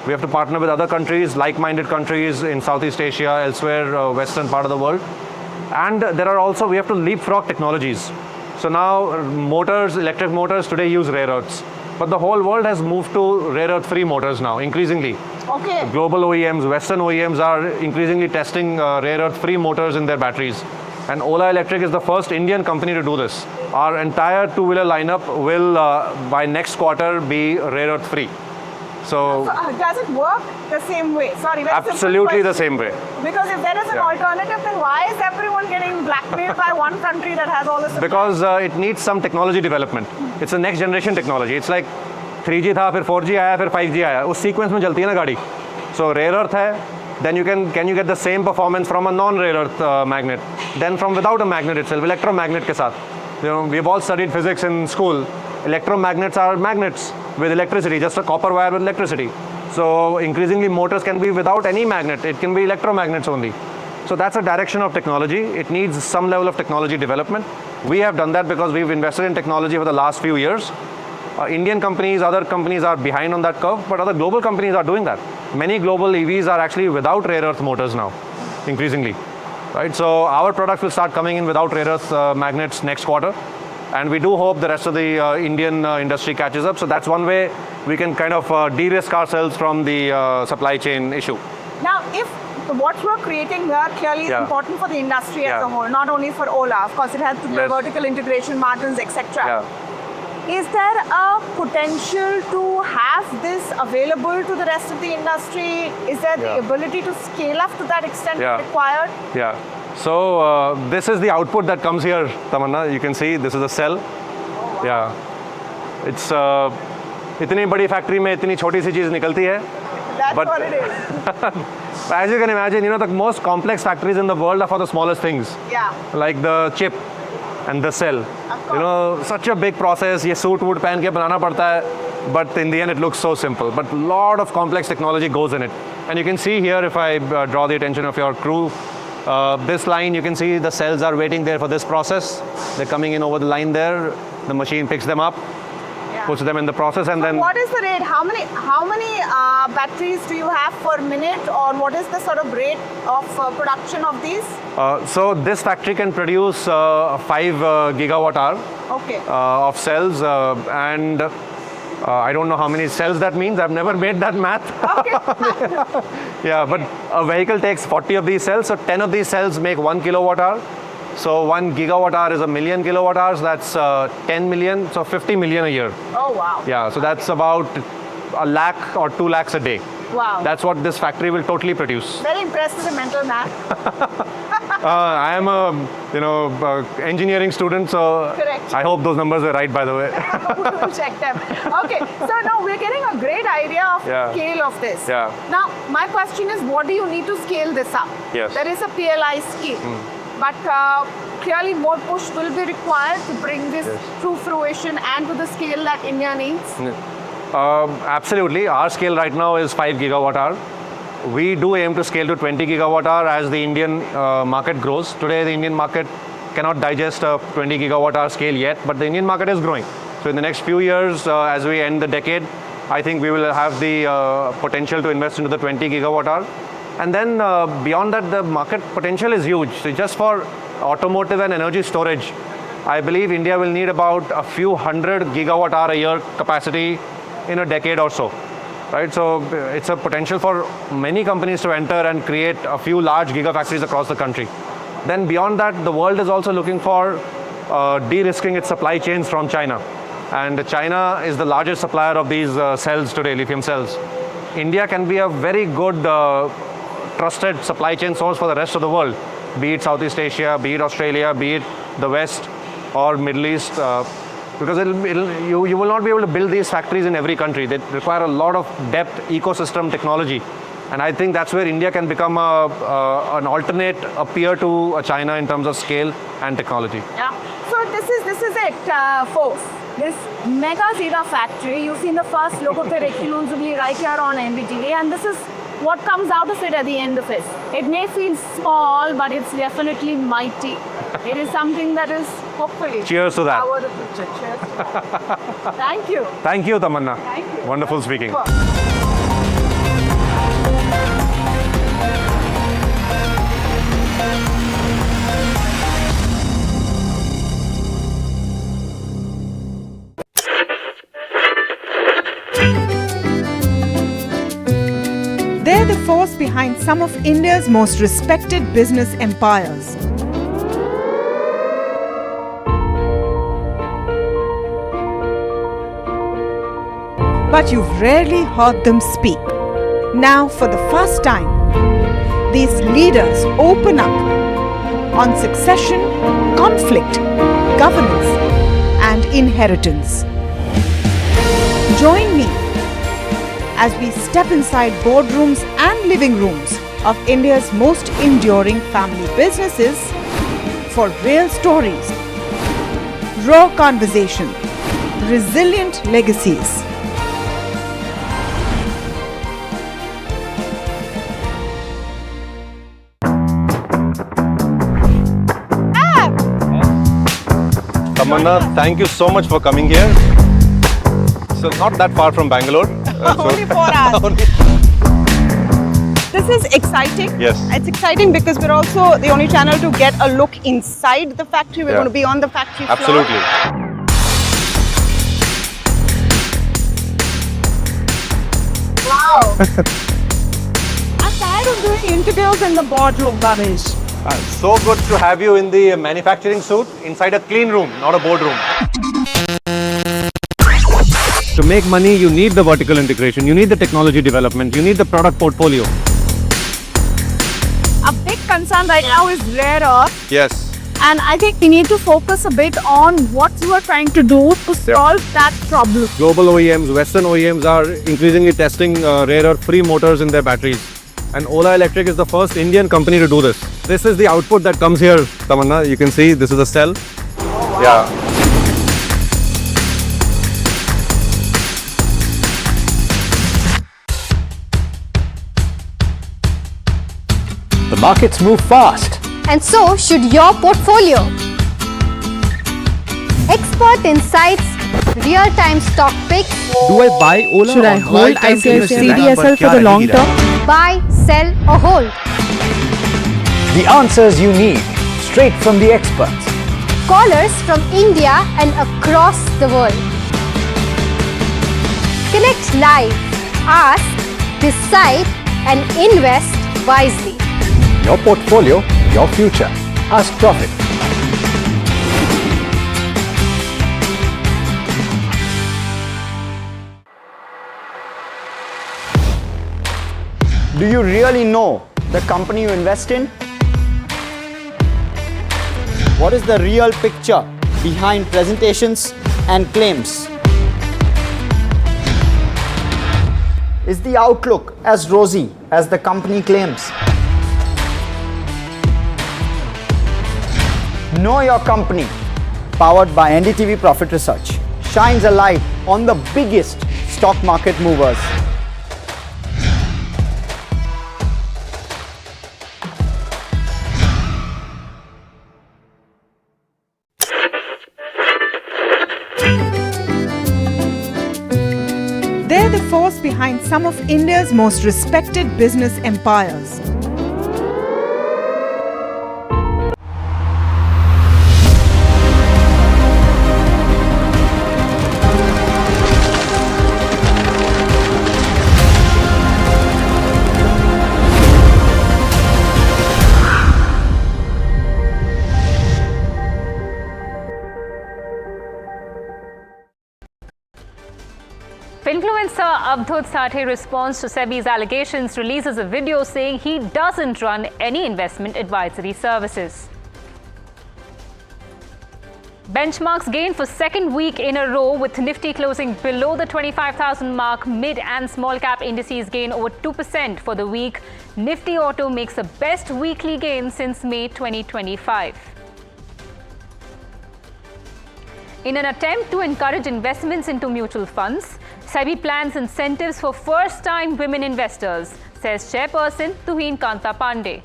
We have to partner with other countries, like-minded countries in Southeast Asia, elsewhere, western part of the world. And there are also, we have to leapfrog technologies. So now motors, electric motors today use rare earths. But the whole world has moved to rare earth-free motors now, increasingly. Okay. Global OEMs, Western OEMs are increasingly testing rare earth-free motors in their batteries. And Ola Electric is the first Indian company to do this. Our entire two-wheeler lineup will, by next quarter, be rare earth-free. So does it work the same way? Sorry, very absolutely the same way. Because if there is an alternative, then why is everyone getting blackmailed by one country that has all this? Because it needs some technology development. It's a next generation technology. It's like 3G था, फिर 4G आया, फिर 5G आया. उस sequence में चलती है ना गाड़ी. So rare earth है, then you can you get the same performance from a non-rare earth magnet, then from without a magnet itself, electromagnet के साथ. You know, we've all studied physics in school. Electromagnets are magnets with electricity, just a copper wire with electricity. So increasingly motors can be without any magnet, it can be electromagnets only. So that's a direction of technology. It needs some level of technology development. We have done that because we've invested in technology for the last few years. Indian companies, other companies are behind on that curve, but other global companies are doing that. Many global EVs are actually without rare earth motors now, increasingly. Right? So our products will start coming in without rare earth magnets next quarter. And we do hope the rest of the Indian industry catches up. So that's one way we can kind of de-risk ourselves from the supply chain issue. Now, if what we're creating here clearly is important for the industry as a whole, not only for Ola, of course it has to do vertical integration, margins, etc. Is there a potential to have this available to the rest of the industry? Is there the ability to scale up to that extent required? Yeah. So this is the output that comes here, Tamanna. You can see this is a cell. Oh, wow. Yeah. It's इतनी बड़ी factory में इतनी छोटी सी चीज निकलती है. That's what it is. As you can imagine, you know, the most complex factories in the world are for the smallest things. Yeah. Like the chip and the cell. You know, such a big process. ये suit wood पहन के बनाना पड़ता है. But in the end, it looks so simple. But a lot of complex technology goes in it. And you can see here, if I draw the attention of your crew, this line, you can see the cells are waiting there for this process. They're coming in over the line there. The machine picks them up, puts them in the process, and then. What is the rate? How many batteries do you have per minute, or what is the sort of rate of production of these? So this factory can produce 5 gigawatt hour of cells, and I don't know how many cells that means. I've never made that math. Yeah, but a vehicle takes 40 of these cells, so 10 of these cells make 1 kilowatt hour. So 1 gigawatt hour is a million kilowatt hours. That's 10 million, so 50 million a year. Oh, wow. Yeah, so that's about a lakh or 2 lakhs a day. Wow. That's what this factory will totally produce. Very impressive mental math. I am a engineering student, so Correct. I hope those numbers are right, by the way. We'll check them. Okay, so now we're getting a great idea of scale of this. Yeah. Now, my question is, what do you need to scale this up? Yes. There is a PLI scheme, but clearly more push will be required to bring this to fruition and to the scale that India needs. Absolutely. Our scale right now is 5 gigawatt hour. We do aim to scale to 20 gigawatt hour as the Indian market grows. Today, the Indian market cannot digest a 20 gigawatt hour scale yet, but the Indian market is growing. So in the next few years, as we end the decade, I think we will have the potential to invest into the 20 gigawatt hour. And then beyond that, the market potential is huge. So just for automotive and energy storage, I believe India will need about a few hundred gigawatt hour a year capacity in a decade or so. Right, so it's a potential for many companies to enter and create a few large gigafactories across the country. Then beyond that, the world is also looking for de-risking its supply chains from China. And China is the largest supplier of these cells today, lithium cells. India can be a very good trusted supply chain source for the rest of the world, be it Southeast Asia, be it Australia, be it the West or Middle East. Because you will not be able to build these factories in every country. They require a lot of depth, ecosystem technology. And I think that's where India can become an alternate, a peer to China in terms of scale and technology. Yeah. So this is it, folks. This mega gigafactory, you've seen the first look of it exclusively right here on NDTV, and this is what comes out of it at the end of it. It may feel small, but it's definitely mighty. It is something that is hopefully Cheers to that. power the future. Cheers to that. Thank you. Thank you, Tamanna. Thank you. Wonderful speaking. They're the force behind some of India's most respected business empires. But you've rarely heard them speak. Now, for the first time, these leaders open up on succession, conflict, governance, and inheritance. Join me as we step inside boardrooms and living rooms of India's most enduring family businesses for real stories, raw conversation, resilient legacies. Tamanna, thank you so much for coming here. So not that far from Bangalore. Only 4 hours. This is exciting. Yes. It's exciting because we're also the only channel to get a look inside the factory. We're going to be on the factory floor. Absolutely. Wow. I'm tired of doing interviews in the boardroom, Ganesh. So good to have you in the manufacturing suit inside a clean room, not a boardroom. To make money, you need the vertical integration, you need the technology development, you need the product portfolio. A big concern right now is rare earth. Yes. And I think we need to focus a bit on what you are trying to do to solve that problem. Global OEMs, Western OEMs are increasingly testing rare earth-free motors in their batteries. And OLA Electric is the first Indian company to do this. This is the output that comes here, Tamanna. You can see this is a cell. Oh, wow. Yeah. The markets move fast. And so should your portfolio. Expert insights, real-time stock picks. Do I buy Ola? Should I hold CDSL for the long term? Buy, sell or hold. The answers you need, straight from the experts. Callers from India and across the world. Connect live, ask, decide and invest wisely. Your portfolio, your future. Ask Profit. Do you really know the company you invest in? What is the real picture behind presentations and claims? Is the outlook as rosy as the company claims? Know Your Company, powered by NDTV Profit Research, shines a light on the biggest stock market movers. They're the force behind some of India's most respected business empires. Finfluencer Abdul Sate responds to Sebi's allegations, releases a video saying he doesn't run any investment advisory services. Benchmarks gain for second week in a row, with Nifty closing below the 25,000 mark. Mid and small cap indices gain over 2% for the week. Nifty Auto makes the best weekly gain since May 2025. In an attempt to encourage investments into mutual funds, Sebi plans incentives for first-time women investors, says Chairperson Tuhin Kanta Pandey.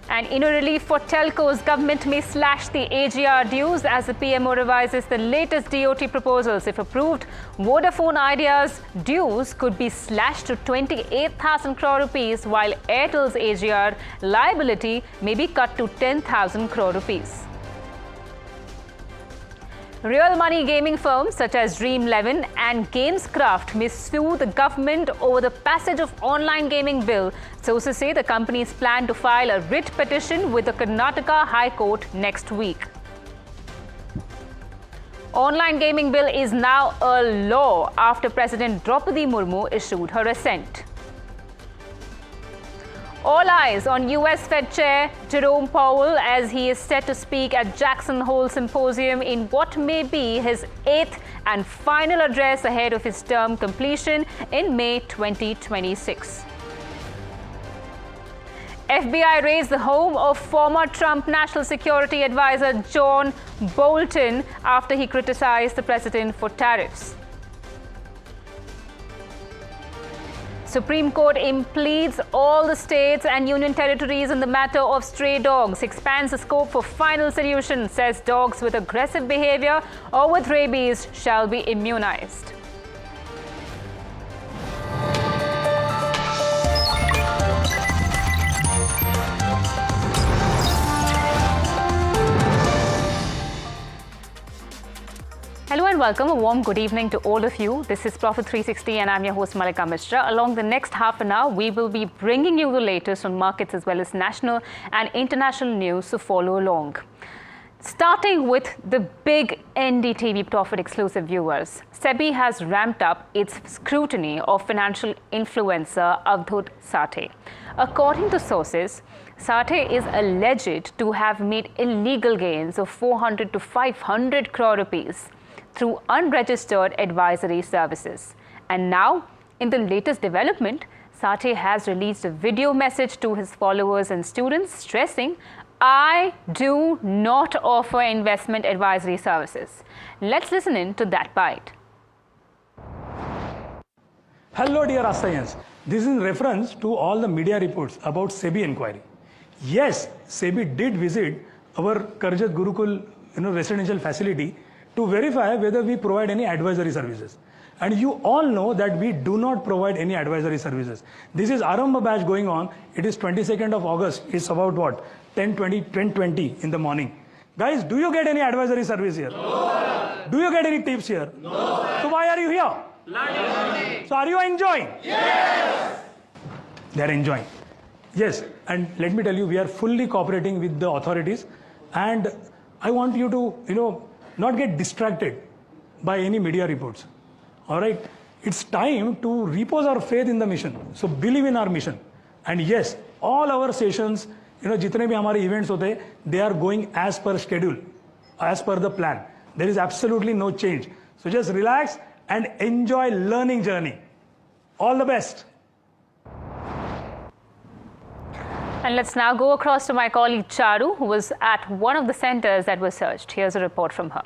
And in a relief for telcos, government may slash the AGR dues as the PMO revises the latest DOT proposals. If approved, Vodafone Idea's dues could be slashed to 28,000 crore rupees, while Airtel's AGR liability may be cut to 10,000 crore rupees. Real money gaming firms such as Dream11 and Gamescraft may sue the government over the passage of online gaming bill. Sources say the companies plan to file a writ petition with the Karnataka High Court next week. Online gaming bill is now a law after President Draupadi Murmu issued her assent. All eyes on US Fed Chair Jerome Powell as he is set to speak at Jackson Hole Symposium in what may be his 8th and final address ahead of his term completion in May 2026. FBI raids the home of former Trump National Security Advisor John Bolton after he criticized the president for tariffs. Supreme Court impledes all the states and union territories in the matter of stray dogs, expands the scope for final solution, says dogs with aggressive behavior or with rabies shall be immunized. Hello and welcome. A warm good evening to all of you. This is Profit 360 and I'm your host Malika Mishra. Along the next half an hour, we will be bringing you the latest on markets as well as national and international news, so follow along. Starting with the big NDTV Profit exclusive viewers, Sebi has ramped up its scrutiny of financial influencer Abdul Sate. According to sources, Sate is alleged to have made illegal gains of 400 to 500 crore rupees through unregistered advisory services. And now, in the latest development, Sate has released a video message to his followers and students stressing, "I do not offer investment advisory services." Let's listen in to that bite. Hello dear Astayans. This is in reference to all the media reports about Sebi inquiry. Yes, Sebi did visit our Karjat Gurukul residential facility to verify whether we provide any advisory services. And you all know that we do not provide any advisory services. This is Arambha batch going on. It is 22nd of August. It's about what? 10:20 in the morning. Guys, do you get any advisory service here? No. Do you get any tips here? No. So why are you here? Learning. So are you enjoying? Yes. They are enjoying. Yes. And let me tell you, we are fully cooperating with the authorities. And I want you to, not get distracted by any media reports. All right. It's time to repose our faith in the mission. So believe in our mission. And yes, all our sessions, jitne bhi hamare events hote, they are going as per schedule, as per the plan. There is absolutely no change. So just relax and enjoy learning journey. All the best. And let's now go across to my colleague Charu, who was at one of the centers that was searched. Here's a report from her.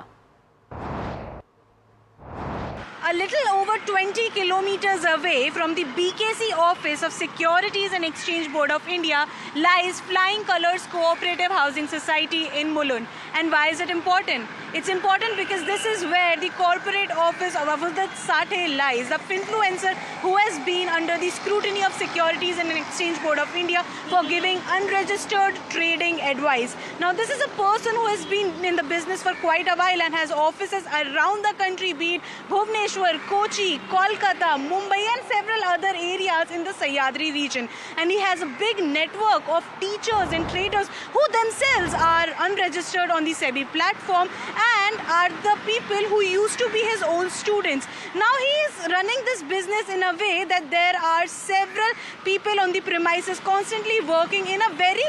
A little over 20 kilometers away from the BKC office of Securities and Exchange Board of India lies Flying Colours Cooperative Housing Society in Mulund. And why is it important? It's important because this is where the corporate office of Abdul Sate lies, the Finfluencer who has been under the scrutiny of Securities and Exchange Board of India for giving unregistered trading advice. Now, this is a person who has been in the business for quite a while and has offices around the country, be it Bhubaneswar, Kochi, Kolkata, Mumbai and several other areas in the Sahyadri region. And he has a big network of teachers and traders who themselves are unregistered on the Sebi platform and are the people who used to be his own students. Now he is running this business in a way that there are several people on the premises constantly working in a very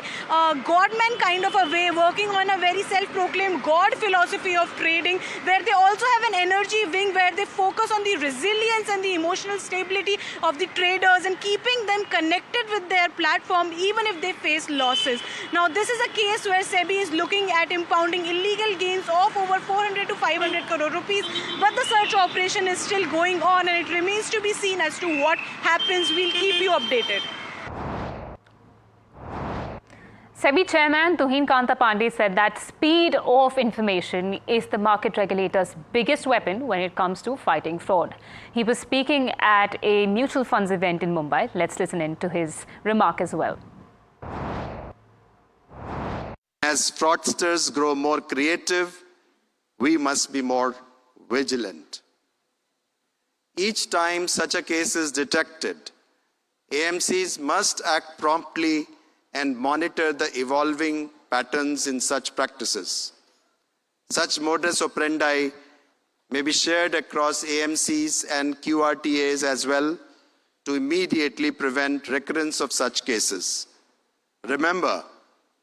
godman kind of a way, working on a very self-proclaimed God philosophy of trading, where they also have an energy wing where they focus on the resilience and the emotional stability of the traders and keeping them connected with their platform even if they face losses. Now this is a case where Sebi is looking at impounding illegal gains of over 400 to 500 crore rupees, but the search operation is still going on and it remains to be seen as to what happens. We'll keep you updated. Sebi Chairman Tuhin Kanta Pandey said that speed of information is the market regulator's biggest weapon when it comes to fighting fraud. He was speaking at a mutual funds event in Mumbai. Let's listen in to his remark as well. As fraudsters grow more creative, we must be more vigilant. Each time such a case is detected, AMCs must act promptly and monitor the evolving patterns in such practices. Such modus operandi may be shared across AMCs and QRTAs as well to immediately prevent recurrence of such cases. Remember,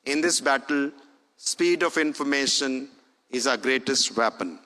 in this battle, speed of information is our greatest weapon.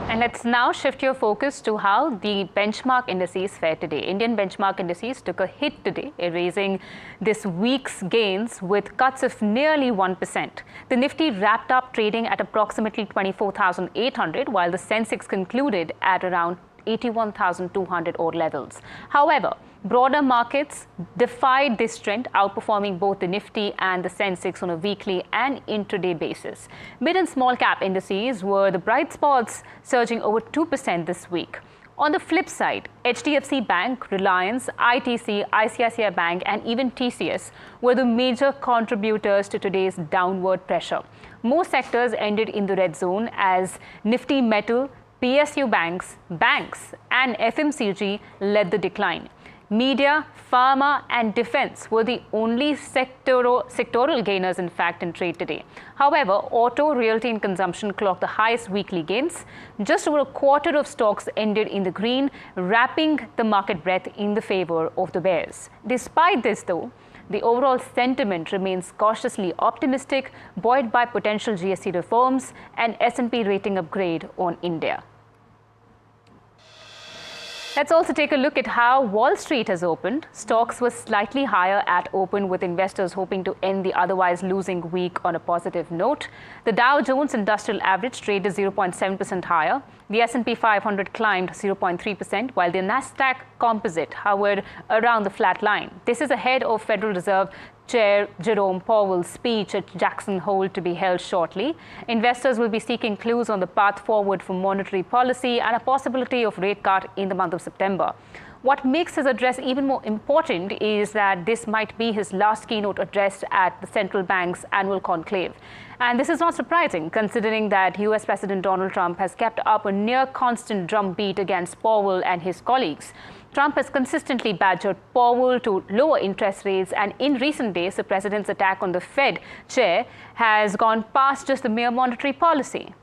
And let's now shift your focus to how the benchmark indices fared today. Indian benchmark indices took a hit today, erasing this week's gains with cuts of nearly 1%. The Nifty wrapped up trading at approximately 24,800, while the Sensex concluded at around 81,200 odd levels. However, broader markets defied this trend, outperforming both the Nifty and the Sensex on a weekly and intraday basis. Mid and small cap indices were the bright spots, surging over 2% this week. On the flip side, HDFC Bank, Reliance, ITC, ICICI Bank and even TCS were the major contributors to today's downward pressure. Most sectors ended in the red zone as Nifty Metal, PSU banks and FMCG led the decline. Media, pharma and defense were the only sectoral gainers in fact in trade today. However, auto, realty and consumption clocked the highest weekly gains. Just over a quarter of stocks ended in the green, wrapping the market breadth in the favor of the bears. Despite this though, the overall sentiment remains cautiously optimistic, buoyed by potential GST reforms and S&P rating upgrade on India. Let's also take a look at how Wall Street has opened. Stocks were slightly higher at open, with investors hoping to end the otherwise losing week on a positive note. The Dow Jones Industrial Average traded 0.7% higher. The S&P 500 climbed 0.3%, while the Nasdaq Composite hovered around the flat line. This is ahead of Federal Reserve Chair Jerome Powell's speech at Jackson Hole to be held shortly. Investors will be seeking clues on the path forward for monetary policy and a possibility of rate cut in the month of September. What makes his address even more important is that this might be his last keynote address at the central bank's annual conclave. And this is not surprising, considering that US President Donald Trump has kept up a near constant drumbeat against Powell and his colleagues. Trump has consistently badgered Powell to lower interest rates, and in recent days, the president's attack on the Fed chair has gone past just the mere monetary policy.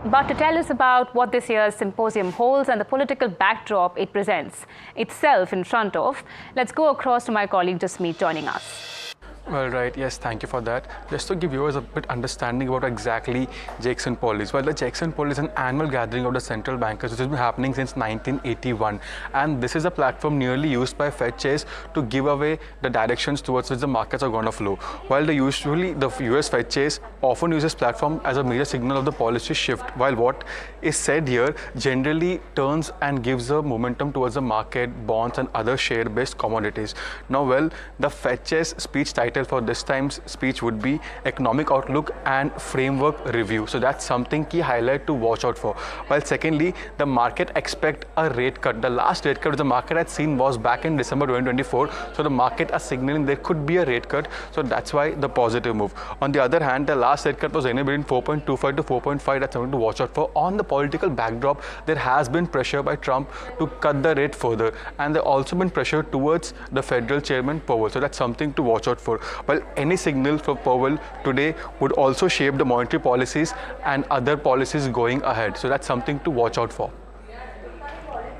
But to tell us about what this year's symposium holds and the political backdrop it presents itself in front of, let's go across to my colleague Jasmeet joining us. Well, right, yes, thank you for that. Just to give viewers a bit understanding about exactly Jackson Polls is. Well, the Jackson Poll is an annual gathering of the central bankers which has been happening since 1981. And this is a platform nearly used by Fed chairs to give away the directions towards which the markets are going to flow. While the US Fed chairs often use this platform as a major signal of the policy shift, while what is said here generally turns and gives a momentum towards the market, bonds and other share-based commodities. Now, well, the Fed chairs speech title for this time's speech would be Economic Outlook and Framework Review. So that's something key highlight to watch out for. While secondly, the market expect a rate cut. The last rate cut the market had seen was back in December 2024. So the market are signaling there could be a rate cut. So that's why the positive move. On the other hand, the last rate cut was anywhere between 4.25 to 4.5. That's something to watch out for. On the political backdrop, there has been pressure by Trump to cut the rate further. And there also been pressure towards the federal chairman Powell. So that's something to watch out for. Well, any signal for Powell today would also shape the monetary policies and other policies going ahead. So that's something to watch out for.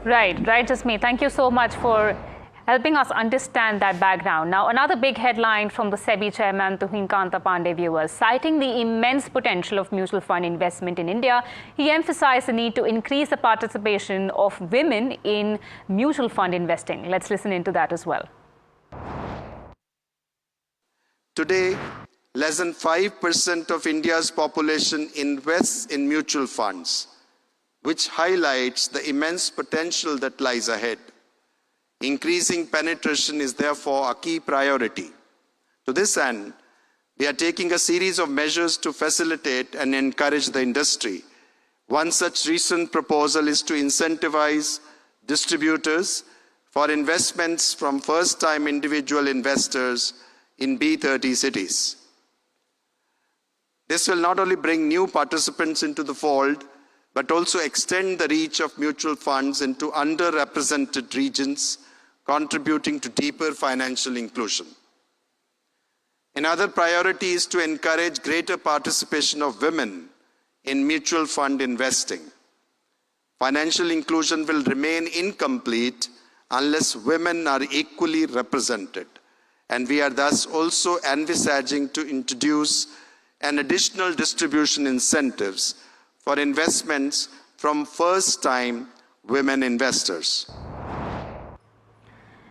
Right, Jasmeet. Thank you so much for helping us understand that background. Now, another big headline from the Sebi chairman, Tuhin Kanta Pandey, viewers. Citing the immense potential of mutual fund investment in India, he emphasized the need to increase the participation of women in mutual fund investing. Let's listen into that as well. Today, less than 5% of India's population invests in mutual funds, which highlights the immense potential that lies ahead. Increasing penetration is therefore a key priority. To this end, we are taking a series of measures to facilitate and encourage the industry. One such recent proposal is to incentivize distributors for investments from first-time individual investors in B30 cities. This will not only bring new participants into the fold, but also extend the reach of mutual funds into underrepresented regions, contributing to deeper financial inclusion. Another priority is to encourage greater participation of women in mutual fund investing. Financial inclusion will remain incomplete unless women are equally represented. And we are thus also envisaging to introduce an additional distribution incentives for investments from first-time women investors.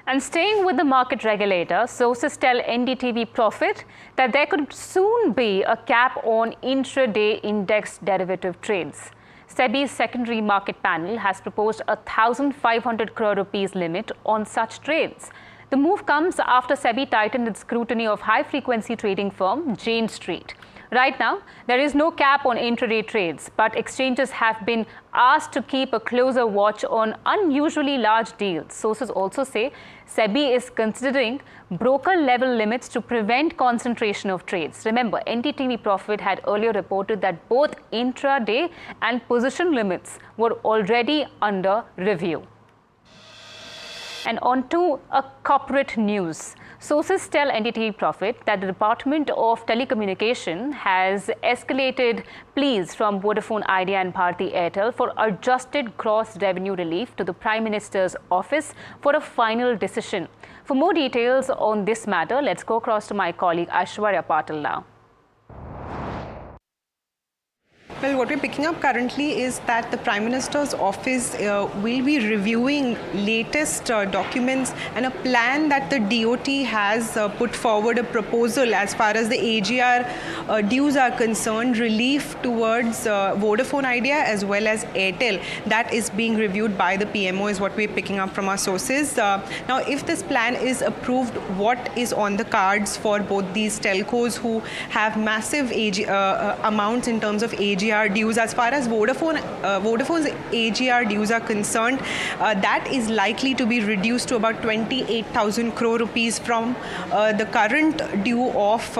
And staying with the market regulator, sources tell NDTV Profit that there could soon be a cap on intraday index derivative trades. Sebi's secondary market panel has proposed a 1,500 crore rupees limit on such trades. The move comes after Sebi tightened its scrutiny of high-frequency trading firm Jane Street. Right now, there is no cap on intraday trades, but exchanges have been asked to keep a closer watch on unusually large deals. Sources also say Sebi is considering broker-level limits to prevent concentration of trades. Remember, NDTV Profit had earlier reported that both intraday and position limits were already under review. And on to a corporate news. Sources tell NDTV Profit that the Department of Telecommunication has escalated pleas from Vodafone Idea and Bharti Airtel for adjusted gross revenue relief to the Prime Minister's office for a final decision. For more details on this matter, let's go across to my colleague Aishwarya Patil now. Well, what we're picking up currently is that the Prime Minister's office will be reviewing latest documents and a plan that the DOT has put forward, a proposal as far as the AGR dues are concerned, relief towards Vodafone Idea as well as Airtel. That is being reviewed by the PMO is what we're picking up from our sources. Now, if this plan is approved, what is on the cards for both these telcos who have massive amounts in terms of AGR dues? As far as Vodafone's AGR dues are concerned, that is likely to be reduced to about 28,000 crore rupees from the current due of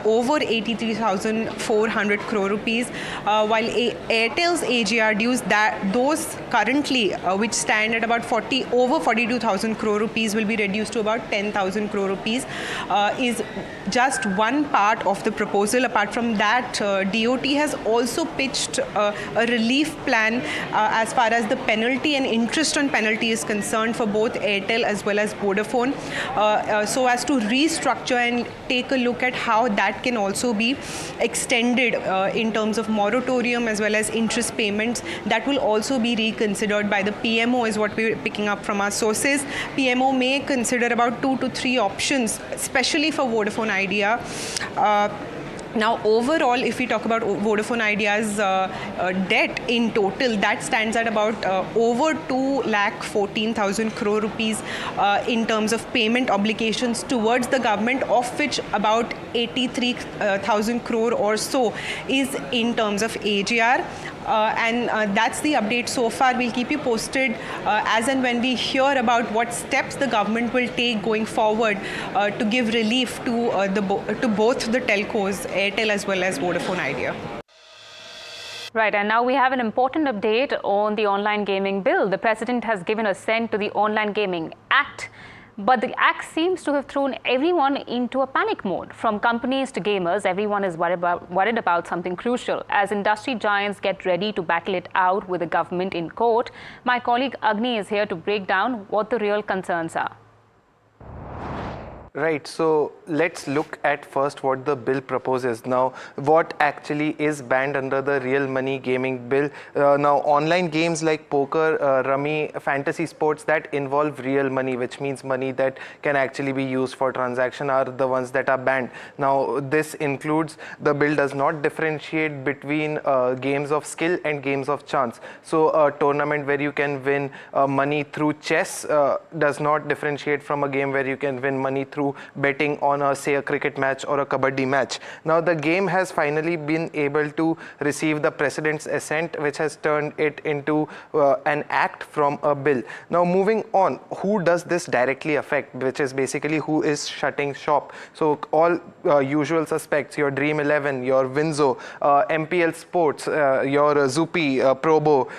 over 83,400 crore rupees, while Airtel's AGR dues, those currently which stand at about over 42,000 crore rupees will be reduced to about 10,000 crore rupees, is just one part of the proposal. Apart from that, DOT has also pitched a relief plan as far as the penalty and interest on penalty is concerned for both Airtel as well as Vodafone, so as to restructure and take a look at how that can also be extended in terms of moratorium as well as interest payments. That will also be reconsidered by the PMO, is what we're picking up from our sources. PMO may consider about 2 to 3 options, especially for Vodafone Idea. Now, overall, if we talk about Vodafone Idea's debt in total, that stands at about over 2,14,000 crore rupees in terms of payment obligations towards the government, of which about 83,000 crore or so is in terms of AGR. And that's the update so far. We'll keep you posted as and when we hear about what steps the government will take going forward to give relief to both the telcos, Airtel as well as Vodafone Idea. Right, and now we have an important update on the online gaming bill. The President has given assent to the Online Gaming Act. But the act seems to have thrown everyone into a panic mode. From companies to gamers, everyone is worried about something crucial. As industry giants get ready to battle it out with the government in court, my colleague Agni is here to break down what the real concerns are. Right, so let's look at first what the bill proposes. Now, what actually is banned under the real money gaming bill? Now, online games like poker, rummy, fantasy sports that involve real money, which means money that can actually be used for transaction, are the ones that are banned. Now, this includes, the bill does not differentiate between games of skill and games of chance. So, a tournament where you can win money through chess does not differentiate from a game where you can win money through betting on say a cricket match or a kabaddi match. Now the game has finally been able to receive the President's assent, which has turned it into an act from a bill. Now moving on, who does this directly affect, which is basically who is shutting shop. So all usual suspects, your Dream 11, your Winzo, MPL Sports, your Zupi, Probo,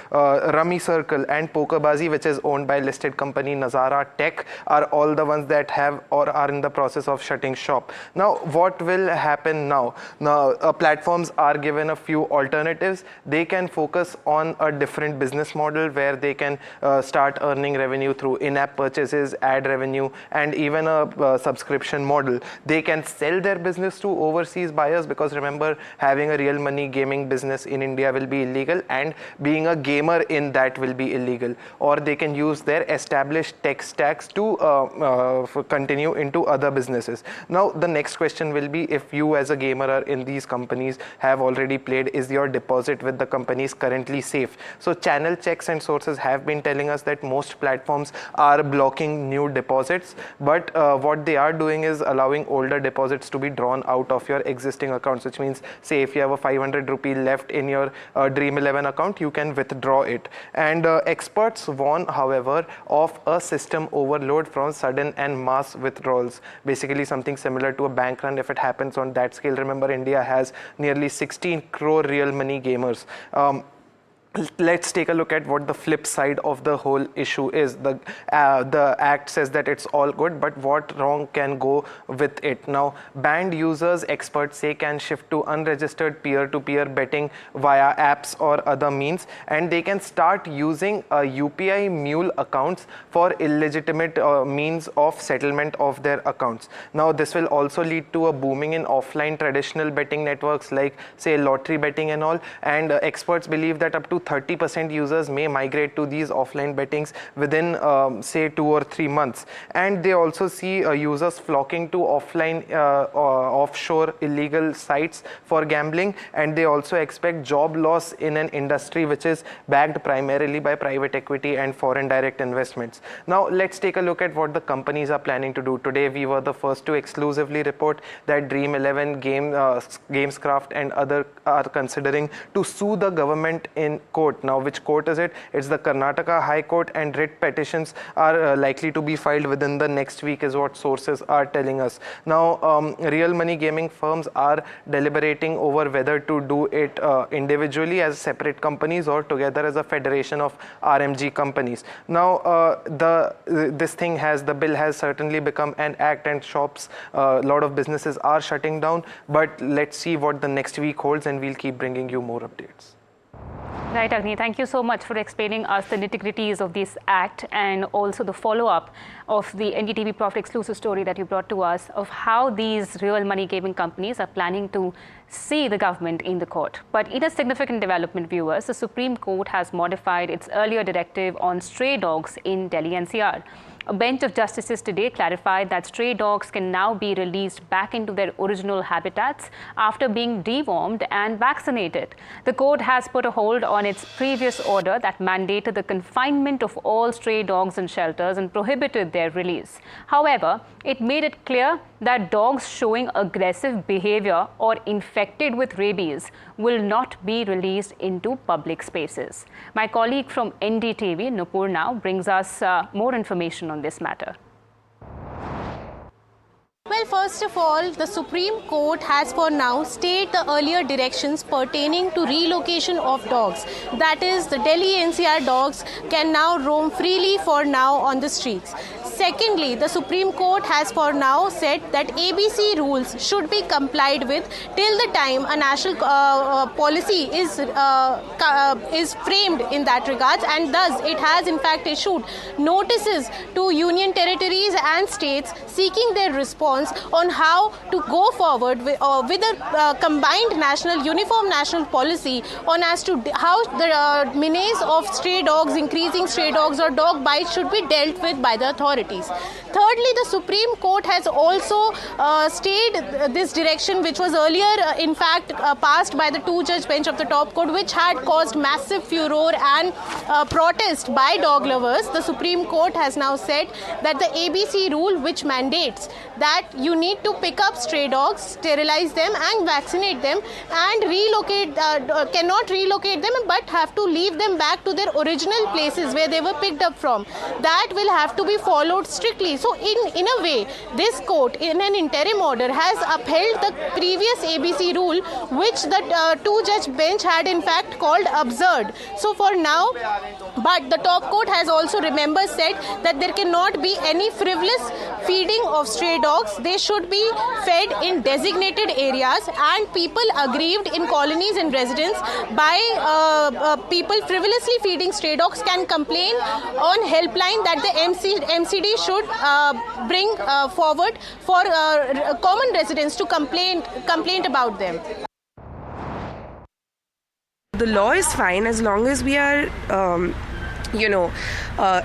Rummy Circle and Pokerbazi, which is owned by listed company Nazara Tech, are all the ones that have or are in the process of shutting shop. Now, what will happen now? Now, platforms are given a few alternatives. They can focus on a different business model where they can start earning revenue through in-app purchases, ad revenue, and even a subscription model. They can sell their business to overseas buyers, because remember, having a real money gaming business in India will be illegal, and being a gamer in that will be illegal. Or they can use their established tech stacks to continue into other businesses. Now the next question will be, if you as a gamer are in these companies, have already played, is your deposit with the companies currently safe? So channel checks and sources have been telling us that most platforms are blocking new deposits, but what they are doing is allowing older deposits to be drawn out of your existing accounts, which means, say if you have a 500 rupee left in your Dream 11 account, you can withdraw it. And experts warn, however, of a system overload from sudden and mass withdrawals. Basically something similar to a bank run if it happens on that scale. Remember, India has nearly 16 crore real money gamers. Let's take a look at what the flip side of the whole issue is. The act says that it's all good, but what wrong can go with it? Now, banned users, experts say, can shift to unregistered peer-to-peer betting via apps or other means, and they can start using UPI mule accounts for illegitimate means of settlement of their accounts. Now, this will also lead to a booming in offline traditional betting networks like, say, lottery betting and all, and experts believe that up to 30% users may migrate to these offline bettings within say 2 or 3 months. And they also see users flocking to offline offshore illegal sites for gambling, and they also expect job loss in an industry which is backed primarily by private equity and foreign direct investments. Now let's take a look at what the companies are planning to do. Today we were the first to exclusively report that Dream 11, Gamescraft and other are considering to sue the government in court. Now, which court is it? It's the Karnataka High Court, and writ petitions are likely to be filed within the next week is what sources are telling us. Now, real money gaming firms are deliberating over whether to do it individually as separate companies or together as a federation of RMG companies. Now, the bill has certainly become an act, and shops, a lot of businesses are shutting down, but let's see what the next week holds, and we'll keep bringing you more updates. Right, Agni, thank you so much for explaining us the nitty-gritties of this act and also the follow-up of the NDTV Profit exclusive story that you brought to us of how these real money gaming companies are planning to see the government in the court. But in a significant development, viewers, the Supreme Court has modified its earlier directive on stray dogs in Delhi NCR. A bench of justices today clarified that stray dogs can now be released back into their original habitats after being dewormed and vaccinated. The court has put a hold on its previous order that mandated the confinement of all stray dogs in shelters and prohibited their release. However, it made it clear that dogs showing aggressive behavior or infected with rabies will not be released into public spaces. My colleague from NDTV, Nupur, now brings us more information on this matter. Well, first of all, the Supreme Court has for now stayed the earlier directions pertaining to relocation of dogs. That is, the Delhi NCR dogs can now roam freely for now on the streets. Secondly, the Supreme Court has for now said that ABC rules should be complied with till the time a national policy is framed in that regard, and thus it has in fact issued notices to union territories and states seeking their response on how to go forward with a combined uniform national policy on as to how the menace of stray dogs, increasing stray dogs or dog bites should be dealt with by the authorities. Thirdly, the Supreme Court has also stayed this direction, which was earlier in fact passed by the two-judge bench of the top court, which had caused massive furor and protest by dog lovers. The Supreme Court has now said that the ABC rule, which mandates that you need to pick up stray dogs, sterilize them and vaccinate them, and cannot relocate them but have to leave them back to their original places where they were picked up from. That will have to be followed strictly. So in a way, this court in an interim order has upheld the previous ABC rule, which the two-judge bench had in fact called absurd. So for now, but the top court has also said that there cannot be any frivolous feeding of stray dogs. They should be fed in designated areas, and people aggrieved in colonies and residents by people frivolously feeding stray dogs can complain on helpline that the MCD should bring forward for common residents to complain about them. The law is fine as long as we are,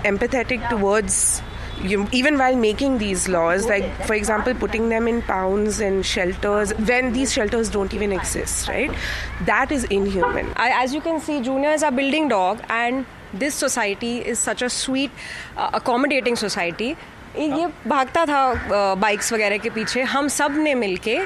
empathetic towards, even while making these laws, like, for example, putting them in pounds and shelters when these shelters don't even exist, right? That is inhuman. As you can see, juniors are building dog, and this society is such a sweet, accommodating society. ये भागता था bikes वगैरह के पीछे, हम सब ने मिलके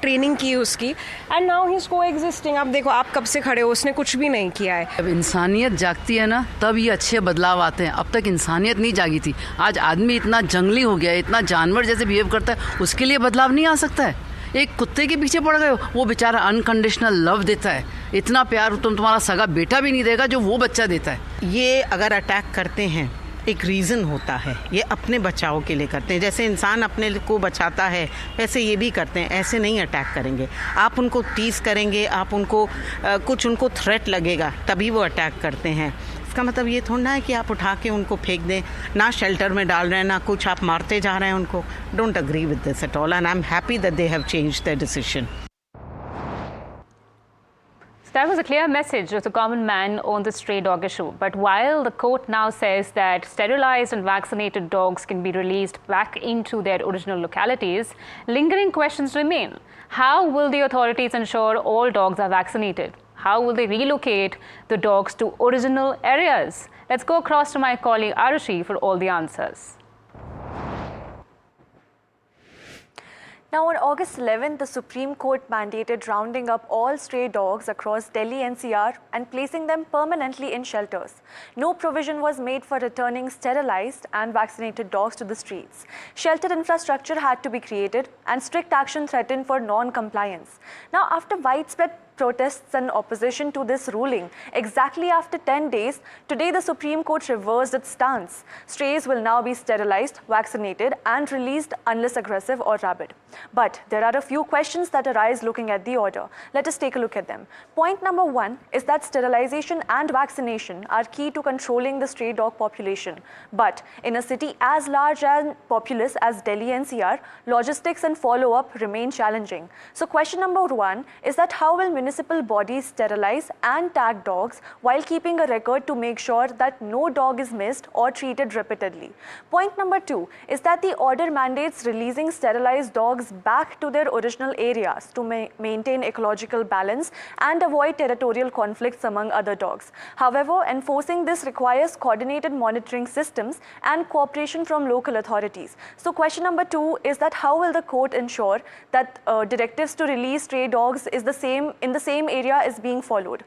ट्रेनिंग की उसकी, एंड नाउ ही इज कोएग्जिस्टिंग. अब देखो, आप कब से खड़े हो, उसने कुछ भी नहीं किया है. जब इंसानियत जागती है ना, तब ये अच्छे बदलाव आते हैं. अब तक इंसानियत नहीं जागी थी. आज आदमी इतना जंगली हो गया है, इतना जानवर जैसे बिहेव करता है, उसके लिए बदलाव नहीं आ सकता है. एक कुत्ते के पीछे पड़ गए हो, वो बेचारा अनकंडीशनल लव देता है, इतना प्यार तुम्हारा सगा बेटा भी नहीं देगा जो वो बच्चा देता है. ये अगर अटैक करते हैं, एक रीज़न होता है. ये अपने बचाव के लिए करते हैं. जैसे इंसान अपने को बचाता है, वैसे ये भी करते हैं. ऐसे नहीं अटैक करेंगे. आप उनको टीज करेंगे, आप उनको कुछ उनको थ्रेट लगेगा, तभी वो अटैक करते हैं. इसका मतलब ये थोड़ा ना है कि आप उठा के उनको फेंक दें, ना शेल्टर में डाल रहे हैं, ना कुछ, आप मारते जा रहे हैं उनको. Don't agree with this at all, and I am happy that they have changed their decision. That was a clear message of the common man on the stray dog issue. But while the court now says that sterilized and vaccinated dogs can be released back into their original localities, lingering questions remain. How will the authorities ensure all dogs are vaccinated? How will they relocate the dogs to original areas? Let's go across to my colleague Arushi for all the answers. Now, on August 11th, the Supreme Court mandated rounding up all stray dogs across Delhi NCR and placing them permanently in shelters. No provision was made for returning sterilized and vaccinated dogs to the streets. Shelter infrastructure had to be created and strict action threatened for non-compliance. Now, after widespread protests and opposition to this ruling, exactly after 10 days, today the Supreme Court reversed its stance. Strays will now be sterilized, vaccinated and released unless aggressive or rabid. But there are a few questions that arise looking at the order. Let us take a look at them. Point number 1 is that sterilization and vaccination are key to controlling the stray dog population. But in a city as large and populous as Delhi NCR, logistics and follow-up remain challenging. So question number 1 is that how will municipal bodies sterilize and tag dogs while keeping a record to make sure that no dog is missed or treated repeatedly? Point number 2 is that the order mandates releasing sterilized dogs back to their original areas to maintain ecological balance and avoid territorial conflicts among other dogs. However, enforcing this requires coordinated monitoring systems and cooperation from local authorities. So question number 2 is that how will the court ensure that directives to release stray dogs is in the same area is being followed?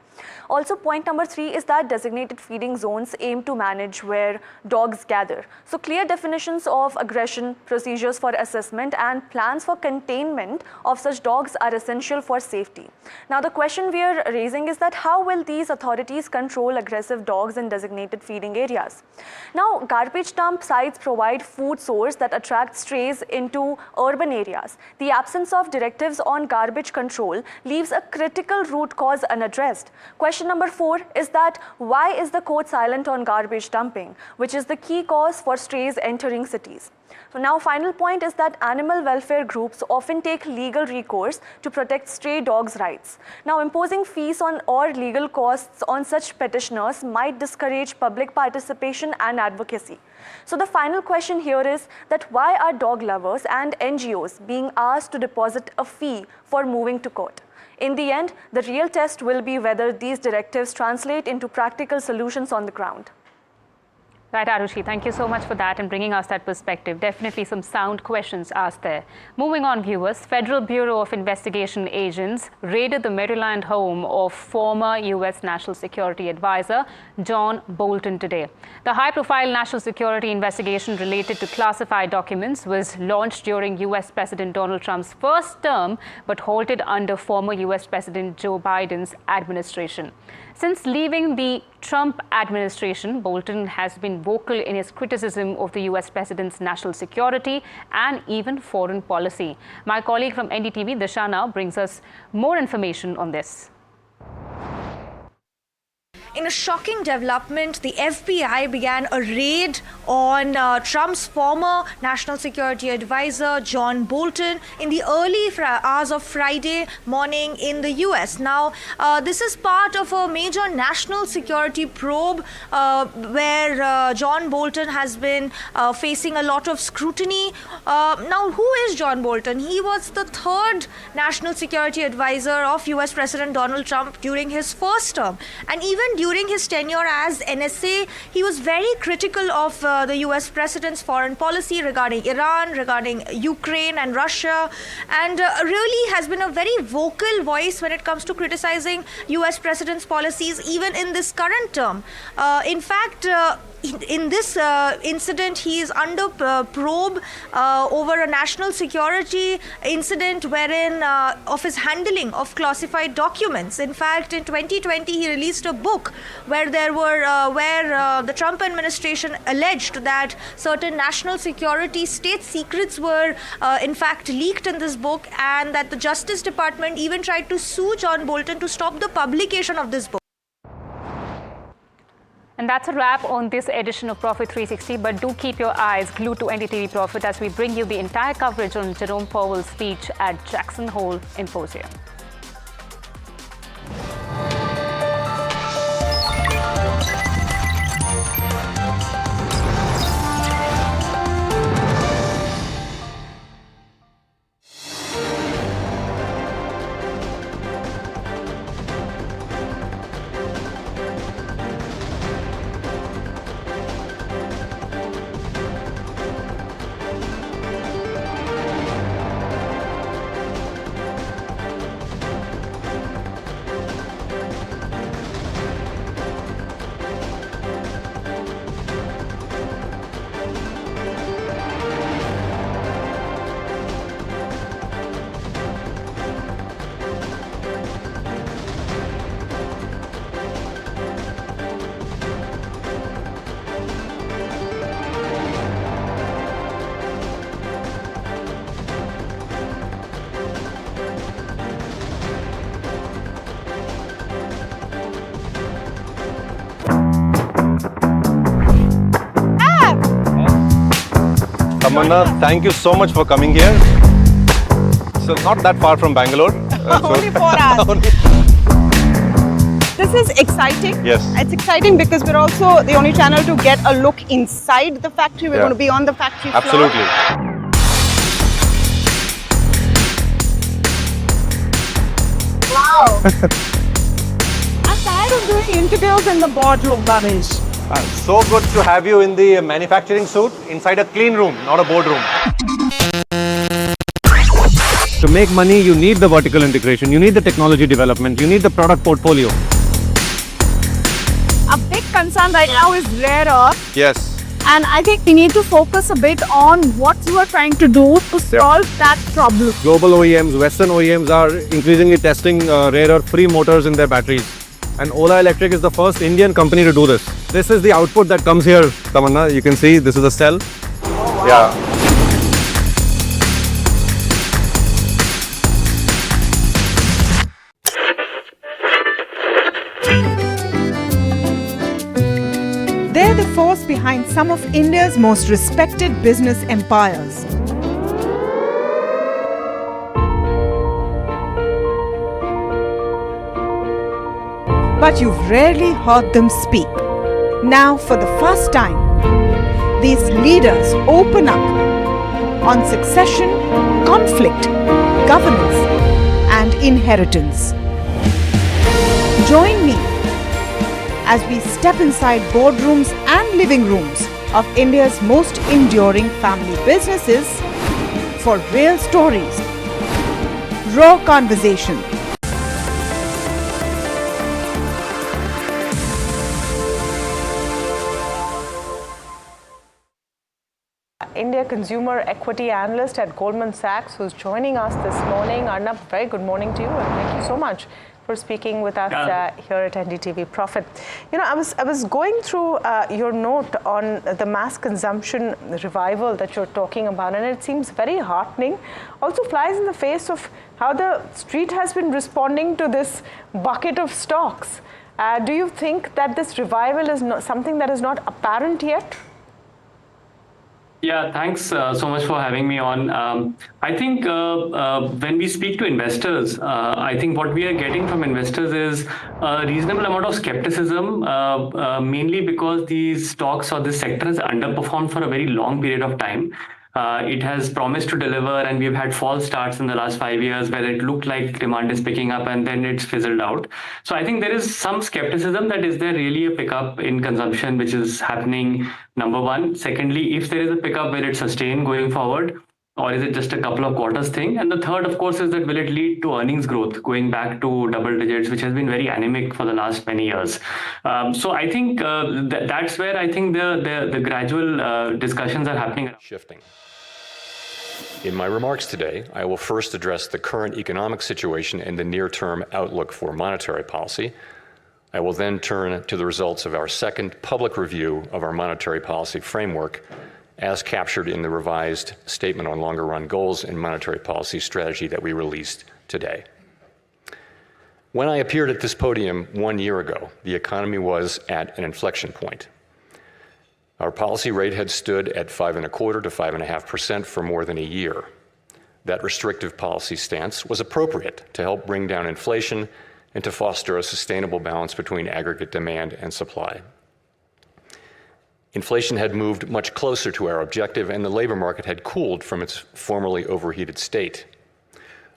Also, point number 3 is that designated feeding zones aim to manage where dogs gather. So clear definitions of aggression, procedures for assessment and plans for containment of such dogs are essential for safety. Now the question we are raising is that how will these authorities control aggressive dogs in designated feeding areas? Now garbage dump sites provide food source that attract strays into urban areas. The absence of directives on garbage control leaves a critical root cause unaddressed. Question number 4 is that why is the court silent on garbage dumping, which is the key cause for strays entering cities? So now final point is that animal welfare groups often take legal recourse to protect stray dogs' rights. Now imposing fees on or legal costs on such petitioners might discourage public participation and advocacy. So the final question here is that why are dog lovers and NGOs being asked to deposit a fee for moving to court? In the end, the real test will be whether these directives translate into practical solutions on the ground. Right, Arushi, thank you so much for that and bringing us that perspective. Definitely some sound questions asked there. Moving on, viewers, Federal Bureau of Investigation agents raided the Maryland home of former U.S. National Security Advisor John Bolton today. The high-profile national security investigation related to classified documents was launched during U.S. President Donald Trump's first term, but halted under former U.S. President Joe Biden's administration. Since leaving the Trump administration, Bolton has been vocal in his criticism of the U.S. president's national security and even foreign policy. My colleague from NDTV, Disha, now brings us more information on this. In a shocking development, the FBI began a raid on Trump's former national security advisor, John Bolton, in the early hours of Friday morning in the US. Now, this is part of a major national security probe where John Bolton has been facing a lot of scrutiny. Now, who is John Bolton? He was the third national security advisor of US President Donald Trump during his first term. And even during his tenure as NSA, he was very critical of the US president's foreign policy regarding Iran, regarding Ukraine and Russia, and really has been a very vocal voice when it comes to criticizing US president's policies even in this current term. In fact, in this incident, he is under probe over a national security incident wherein of his handling of classified documents. In fact, in 2020, he released a book where there were the Trump administration alleged that certain national security state secrets were in fact leaked in this book, and that the Justice Department even tried to sue John Bolton to stop the publication of this book. And that's a wrap on this edition of Profit 360, but do keep your eyes glued to NDTV Profit as we bring you the entire coverage on Jerome Powell's speech at Jackson Hole Symposium. Tamanna, thank you so much for coming here. So not that far from Bangalore. Only 4 hours. This is exciting. Yes. It's exciting because we're also the only channel to get a look inside the factory. We're going to be on the factory floor. Absolutely. Wow. I'm tired of doing interviews in the boardroom, Bhavesh. So good to have you in the manufacturing suit inside a clean room, not a boardroom. To make money, you need the vertical integration, you need the technology development, you need the product portfolio. A big concern right now is rare earth. Yes. And I think we need to focus a bit on what you are trying to do to solve that problem. Global OEMs, Western OEMs are increasingly testing rare earth-free motors in their batteries. And OLA Electric is the first Indian company to do this. This is the output that comes here, Tamanna. You can see this is a cell. Oh, wow. Yeah. They're the force behind some of India's most respected business empires. But you've rarely heard them speak. Now, for the first time, these leaders open up on succession, conflict, governance, and inheritance. Join me as we step inside boardrooms and living rooms of India's most enduring family businesses for real stories, raw conversation, India consumer equity analyst at Goldman Sachs, who's joining us this morning. Arnab, very good morning to you, and thank you so much for speaking with us here at NDTV Profit. You know, I was going through your note on the mass consumption revival that you're talking about, and it seems very heartening. Also flies in the face of how the street has been responding to this bucket of stocks. Do you think that this revival is not something that is not apparent yet? Yeah, thanks so much for having me on. I think when we speak to investors, I think what we are getting from investors is a reasonable amount of skepticism, mainly because these stocks or this sector has underperformed for a very long period of time. It has promised to deliver, and we've had false starts in the last 5 years where it looked like demand is picking up and then it's fizzled out. So I think there is some skepticism that is there really a pickup in consumption which is happening, number one. Secondly, if there is a pickup, will it sustain going forward? Or is it just a couple of quarters thing? And the third, of course, is that will it lead to earnings growth going back to double digits, which has been very anemic for the last many years. So I think that's where I think the gradual discussions are happening. Shifting. In my remarks today, I will first address the current economic situation and the near-term outlook for monetary policy. I will then turn to the results of our second public review of our monetary policy framework as captured in the revised Statement on Longer Run Goals and Monetary Policy Strategy that we released today. When I appeared at this podium 1 year ago, the economy was at an inflection point. Our policy rate had stood at 5.25% to 5.5% for more than a year. That restrictive policy stance was appropriate to help bring down inflation and to foster a sustainable balance between aggregate demand and supply. Inflation had moved much closer to our objective, and the labor market had cooled from its formerly overheated state.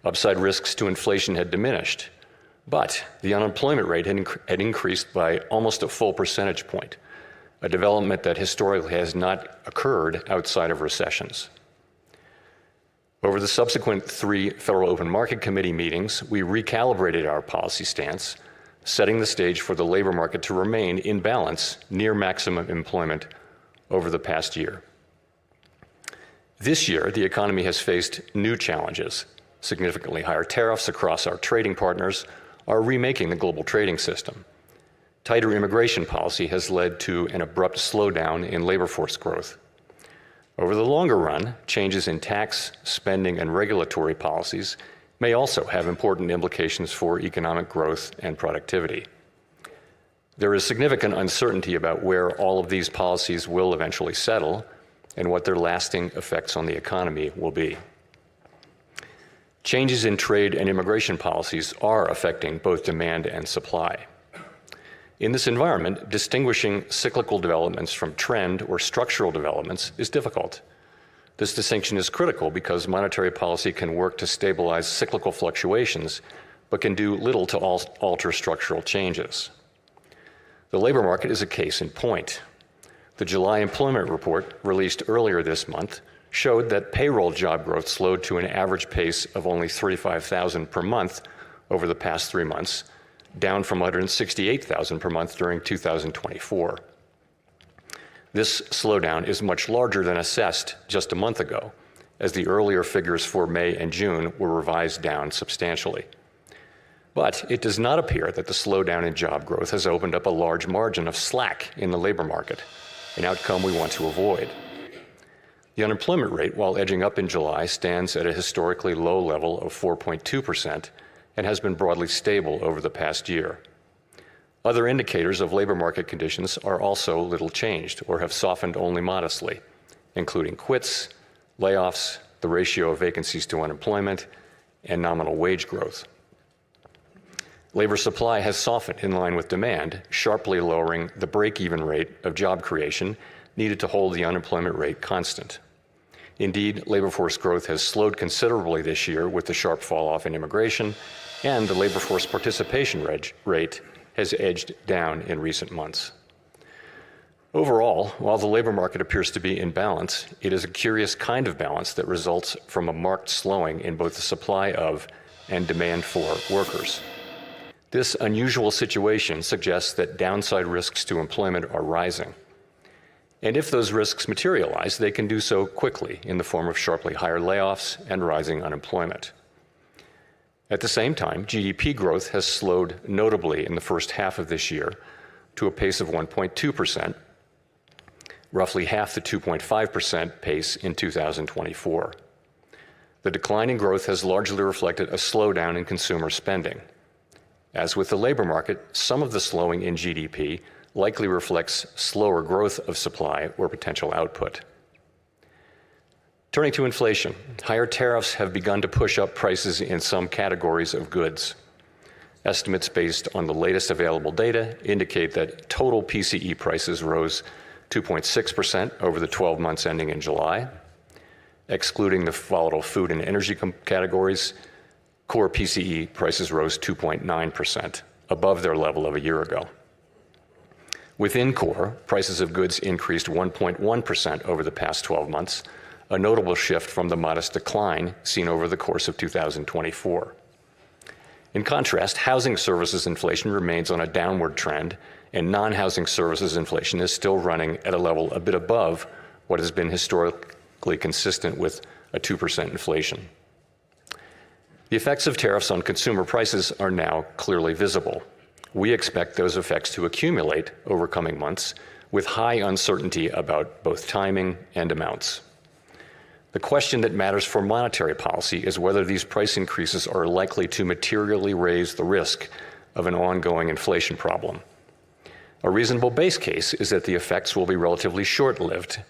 Upside risks to inflation had diminished, but the unemployment rate had increased by almost a full percentage point, a development that historically has not occurred outside of recessions. Over the subsequent 3 Federal Open Market Committee meetings, we recalibrated our policy stance, setting the stage for the labor market to remain in balance near maximum employment over the past year. This year, the economy has faced new challenges. Significantly higher tariffs across our trading partners are remaking the global trading system. Tighter immigration policy has led to an abrupt slowdown in labor force growth. Over the longer run, changes in tax, spending, and regulatory policies may also have important implications for economic growth and productivity. There is significant uncertainty about where all of these policies will eventually settle, and what their lasting effects on the economy will be. Changes in trade and immigration policies are affecting both demand and supply. In this environment, distinguishing cyclical developments from trend or structural developments is difficult. This distinction is critical because monetary policy can work to stabilize cyclical fluctuations, but can do little to alter structural changes. The labor market is a case in point. The July employment report, released earlier this month, showed that payroll job growth slowed to an average pace of only 35,000 per month over the past 3 months, down from 168,000 per month during 2024. This slowdown is much larger than assessed just a month ago, as the earlier figures for May and June were revised down substantially. But it does not appear that the slowdown in job growth has opened up a large margin of slack in the labor market, an outcome we want to avoid. The unemployment rate, while edging up in July, stands at a historically low level of 4.2% and has been broadly stable over the past year. Other indicators of labor market conditions are also little changed or have softened only modestly, including quits, layoffs, the ratio of vacancies to unemployment, and nominal wage growth. Labor supply has softened in line with demand, sharply lowering the break-even rate of job creation needed to hold the unemployment rate constant. Indeed, labor force growth has slowed considerably this year with the sharp fall-off in immigration, and the labor force participation rate has edged down in recent months. Overall, while the labor market appears to be in balance, it is a curious kind of balance that results from a marked slowing in both the supply of and demand for workers. This unusual situation suggests that downside risks to employment are rising. And if those risks materialize, they can do so quickly in the form of sharply higher layoffs and rising unemployment. At the same time, GDP growth has slowed notably in the first half of this year to a pace of 1.2%, roughly half the 2.5% pace in 2024. The decline in growth has largely reflected a slowdown in consumer spending. As with the labor market, some of the slowing in GDP likely reflects slower growth of supply or potential output. Turning to inflation, higher tariffs have begun to push up prices in some categories of goods. Estimates based on the latest available data indicate that total PCE prices rose 2.6% over the 12 months ending in July. Excluding the volatile food and energy categories, core PCE prices rose 2.9%, above their level of a year ago. Within core, prices of goods increased 1.1% over the past 12 months, a notable shift from the modest decline seen over the course of 2024. In contrast, housing services inflation remains on a downward trend, and non-housing services inflation is still running at a level a bit above what has been historically consistent with a 2% inflation. The effects of tariffs on consumer prices are now clearly visible. We expect those effects to accumulate over coming months with high uncertainty about both timing and amounts. The question that matters for monetary policy is whether these price increases are likely to materially raise the risk of an ongoing inflation problem. A reasonable base case is that the effects will be relatively short-lived